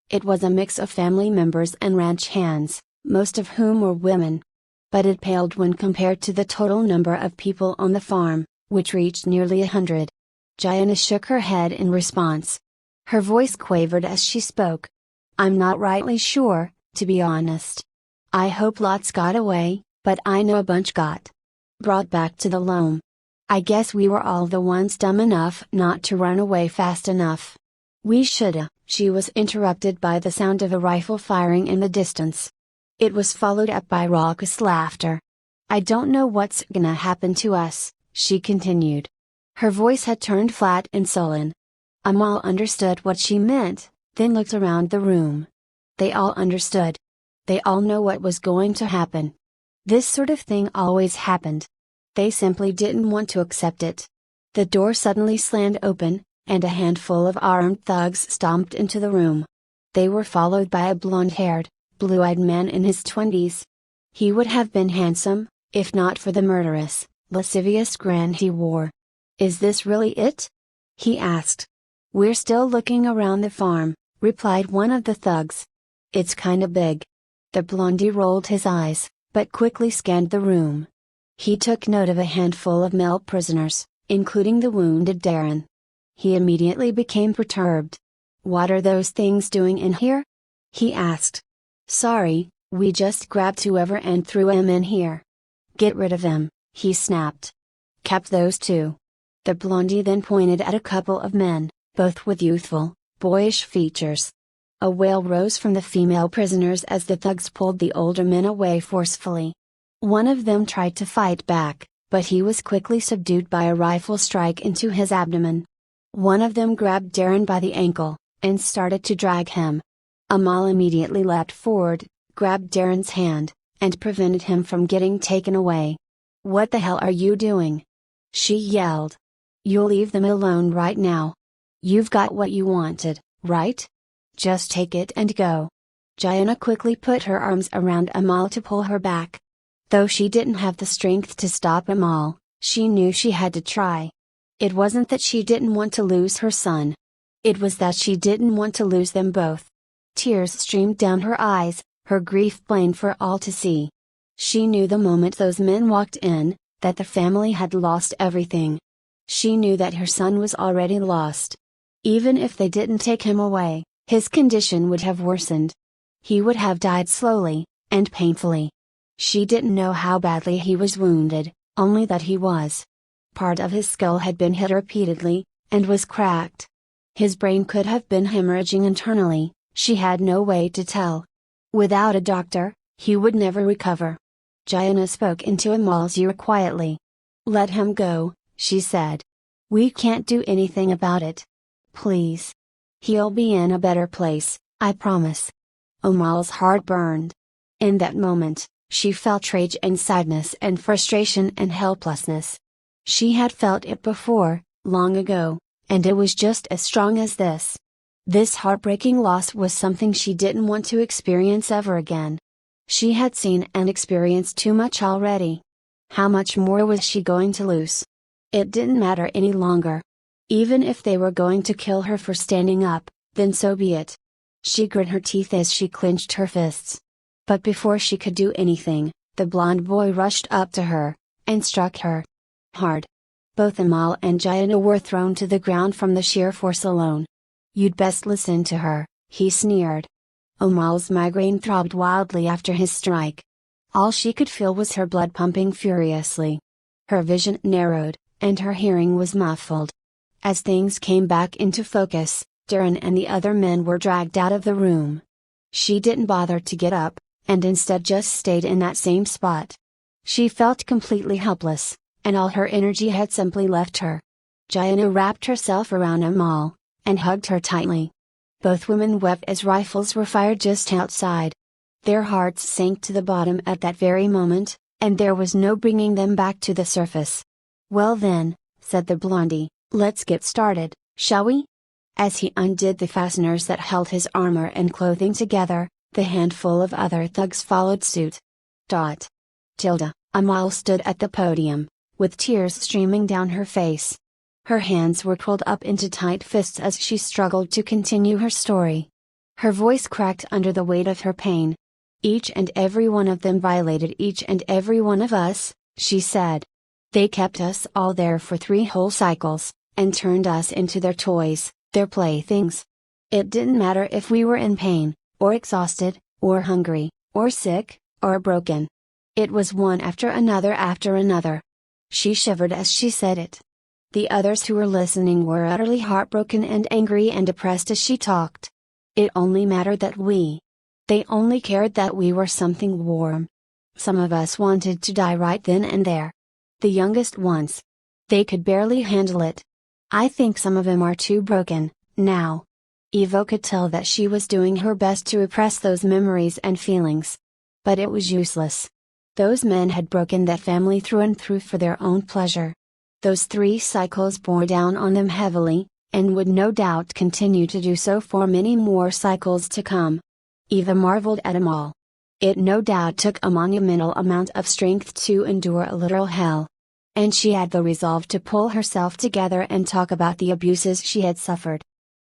It was a mix of family members and ranch hands, most of whom were women. But it paled when compared to the total number of people on the farm, which reached nearly 100. Jayana shook her head in response. Her voice quavered as she spoke. "I'm not rightly sure, to be honest. I hope lots got away, but I know a bunch got brought back to the loam. I guess we were all the ones dumb enough not to run away fast enough. We shoulda." She was interrupted by the sound of a rifle firing in the distance. It was followed up by raucous laughter. "I don't know what's gonna happen to us," she continued. Her voice had turned flat and sullen. Amal understood what she meant, then looked around the room. They all understood. They all know what was going to happen. This sort of thing always happened. They simply didn't want to accept it. The door suddenly slammed open, and a handful of armed thugs stomped into the room. They were followed by a blonde-haired, blue-eyed man in his 20s. He would have been handsome, if not for the murderous, lascivious grin he wore. "Is this really it?" he asked. "We're still looking around the farm," replied one of the thugs. "It's kinda big." The blondie rolled his eyes, but quickly scanned the room. He took note of a handful of male prisoners, including the wounded Darren. He immediately became perturbed. "What are those things doing in here?" he asked. "Sorry, we just grabbed whoever and threw him in here." "Get rid of him," he snapped. "Kept those two." The blondie then pointed at a couple of men, both with youthful, boyish features. A wail rose from the female prisoners as the thugs pulled the older men away forcefully. One of them tried to fight back, but he was quickly subdued by a rifle strike into his abdomen. One of them grabbed Darren by the ankle, and started to drag him. Amal immediately leapt forward, grabbed Darren's hand, and prevented him from getting taken away. "What the hell are you doing?" she yelled. "You'll leave them alone right now. You've got what you wanted, right? Just take it and go." Jayana quickly put her arms around Amal to pull her back. Though she didn't have the strength to stop Amal, she knew she had to try. It wasn't that she didn't want to lose her son. It was that she didn't want to lose them both. Tears streamed down her eyes, her grief plain for all to see. She knew the moment those men walked in, that the family had lost everything. She knew that her son was already lost. Even if they didn't take him away, his condition would have worsened. He would have died slowly, and painfully. She didn't know how badly he was wounded, only that he was. Part of his skull had been hit repeatedly, and was cracked. His brain could have been hemorrhaging internally, she had no way to tell. Without a doctor, he would never recover. Jaina spoke into Amal's ear quietly. "Let him go," she said. "We can't do anything about it. Please. He'll be in a better place, I promise." Amal's heart burned. In that moment, she felt rage and sadness and frustration and helplessness. She had felt it before, long ago, and it was just as strong as this. This heartbreaking loss was something she didn't want to experience ever again. She had seen and experienced too much already. How much more was she going to lose? It didn't matter any longer. Even if they were going to kill her for standing up, then so be it. She grit her teeth as she clenched her fists. But before she could do anything, the blonde boy rushed up to her, and struck her. Hard. Both Amal and Jaina were thrown to the ground from the sheer force alone. "You'd best listen to her," he sneered. Amal's migraine throbbed wildly after his strike. All she could feel was her blood pumping furiously. Her vision narrowed, and her hearing was muffled. As things came back into focus, Duran and the other men were dragged out of the room. She didn't bother to get up, and instead just stayed in that same spot. She felt completely helpless, and all her energy had simply left her. Jaina wrapped herself around Amal, and hugged her tightly. Both women wept as rifles were fired just outside. Their hearts sank to the bottom at that very moment, and there was no bringing them back to the surface. "Well then," said the blondie, "let's get started, shall we?" As he undid the fasteners that held his armor and clothing together, the handful of other thugs followed suit. Amal stood at the podium, with tears streaming down her face. Her hands were curled up into tight fists as she struggled to continue her story. Her voice cracked under the weight of her pain. "Each and every one of them violated each and every one of us," she said. "They kept us all there for 3 whole cycles, and turned us into their toys, their playthings. It didn't matter if we were in pain, or exhausted, or hungry, or sick, or broken. It was one after another after another." She shivered as she said it. The others who were listening were utterly heartbroken and angry and depressed as she talked. It only mattered that they only cared that we were something warm. Some of us wanted to die right then and there. The youngest ones. They could barely handle it. I think some of them are too broken, now. Ivo could tell that she was doing her best to repress those memories and feelings. But it was useless. Those men had broken that family through and through for their own pleasure. Those 3 cycles bore down on them heavily, and would no doubt continue to do so for many more cycles to come. Eva marveled at Amal. It no doubt took a monumental amount of strength to endure a literal hell. And she had the resolve to pull herself together and talk about the abuses she had suffered.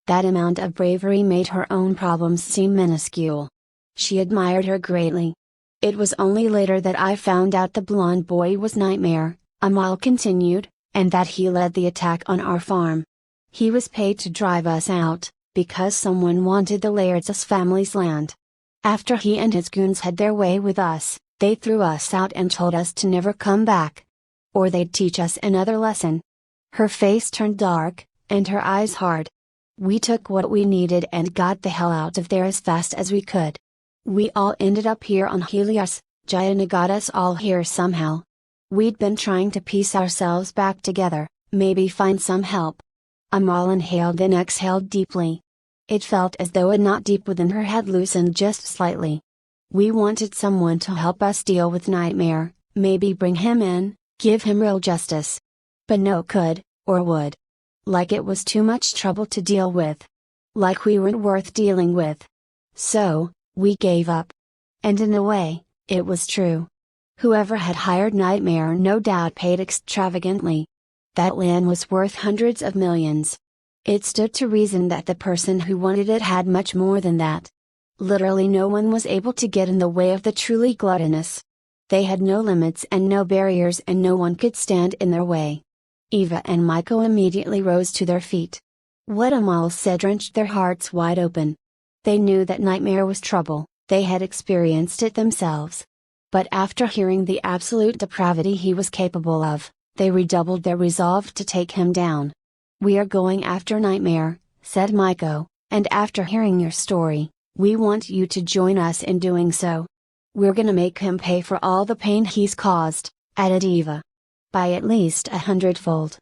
That amount of bravery made her own problems seem minuscule. She admired her greatly. "It was only later that I found out the blonde boy was Nightmare," Amal continued, "and that he led the attack on our farm. He was paid to drive us out, because someone wanted the Laird's family's land. After he and his goons had their way with us, they threw us out and told us to never come back. Or they'd teach us another lesson." Her face turned dark, and her eyes hard. "We took what we needed and got the hell out of there as fast as we could. We all ended up here on Helios. Jaina got us all here somehow. We'd been trying to piece ourselves back together, maybe find some help." Amal inhaled and exhaled deeply. It felt as though a knot deep within her had loosened just slightly. "We wanted someone to help us deal with Nightmare, maybe bring him in, give him real justice. But no could, or would. Like it was too much trouble to deal with. Like we weren't worth dealing with. So, we gave up." And in a way, it was true. Whoever had hired Nightmare no doubt paid extravagantly. That land was worth hundreds of millions. It stood to reason that the person who wanted it had much more than that. Literally no one was able to get in the way of the truly gluttonous. They had no limits and no barriers, and no one could stand in their way. Eva and Michael immediately rose to their feet. What Amal said wrenched their hearts wide open. They knew that Nightmare was trouble, they had experienced it themselves. But after hearing the absolute depravity he was capable of, they redoubled their resolve to take him down. "We are going after Nightmare," said Maiko, "and after hearing your story, we want you to join us in doing so." We're gonna make him pay for all the pain he's caused, added Eva. By at least 100-fold.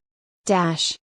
Dash.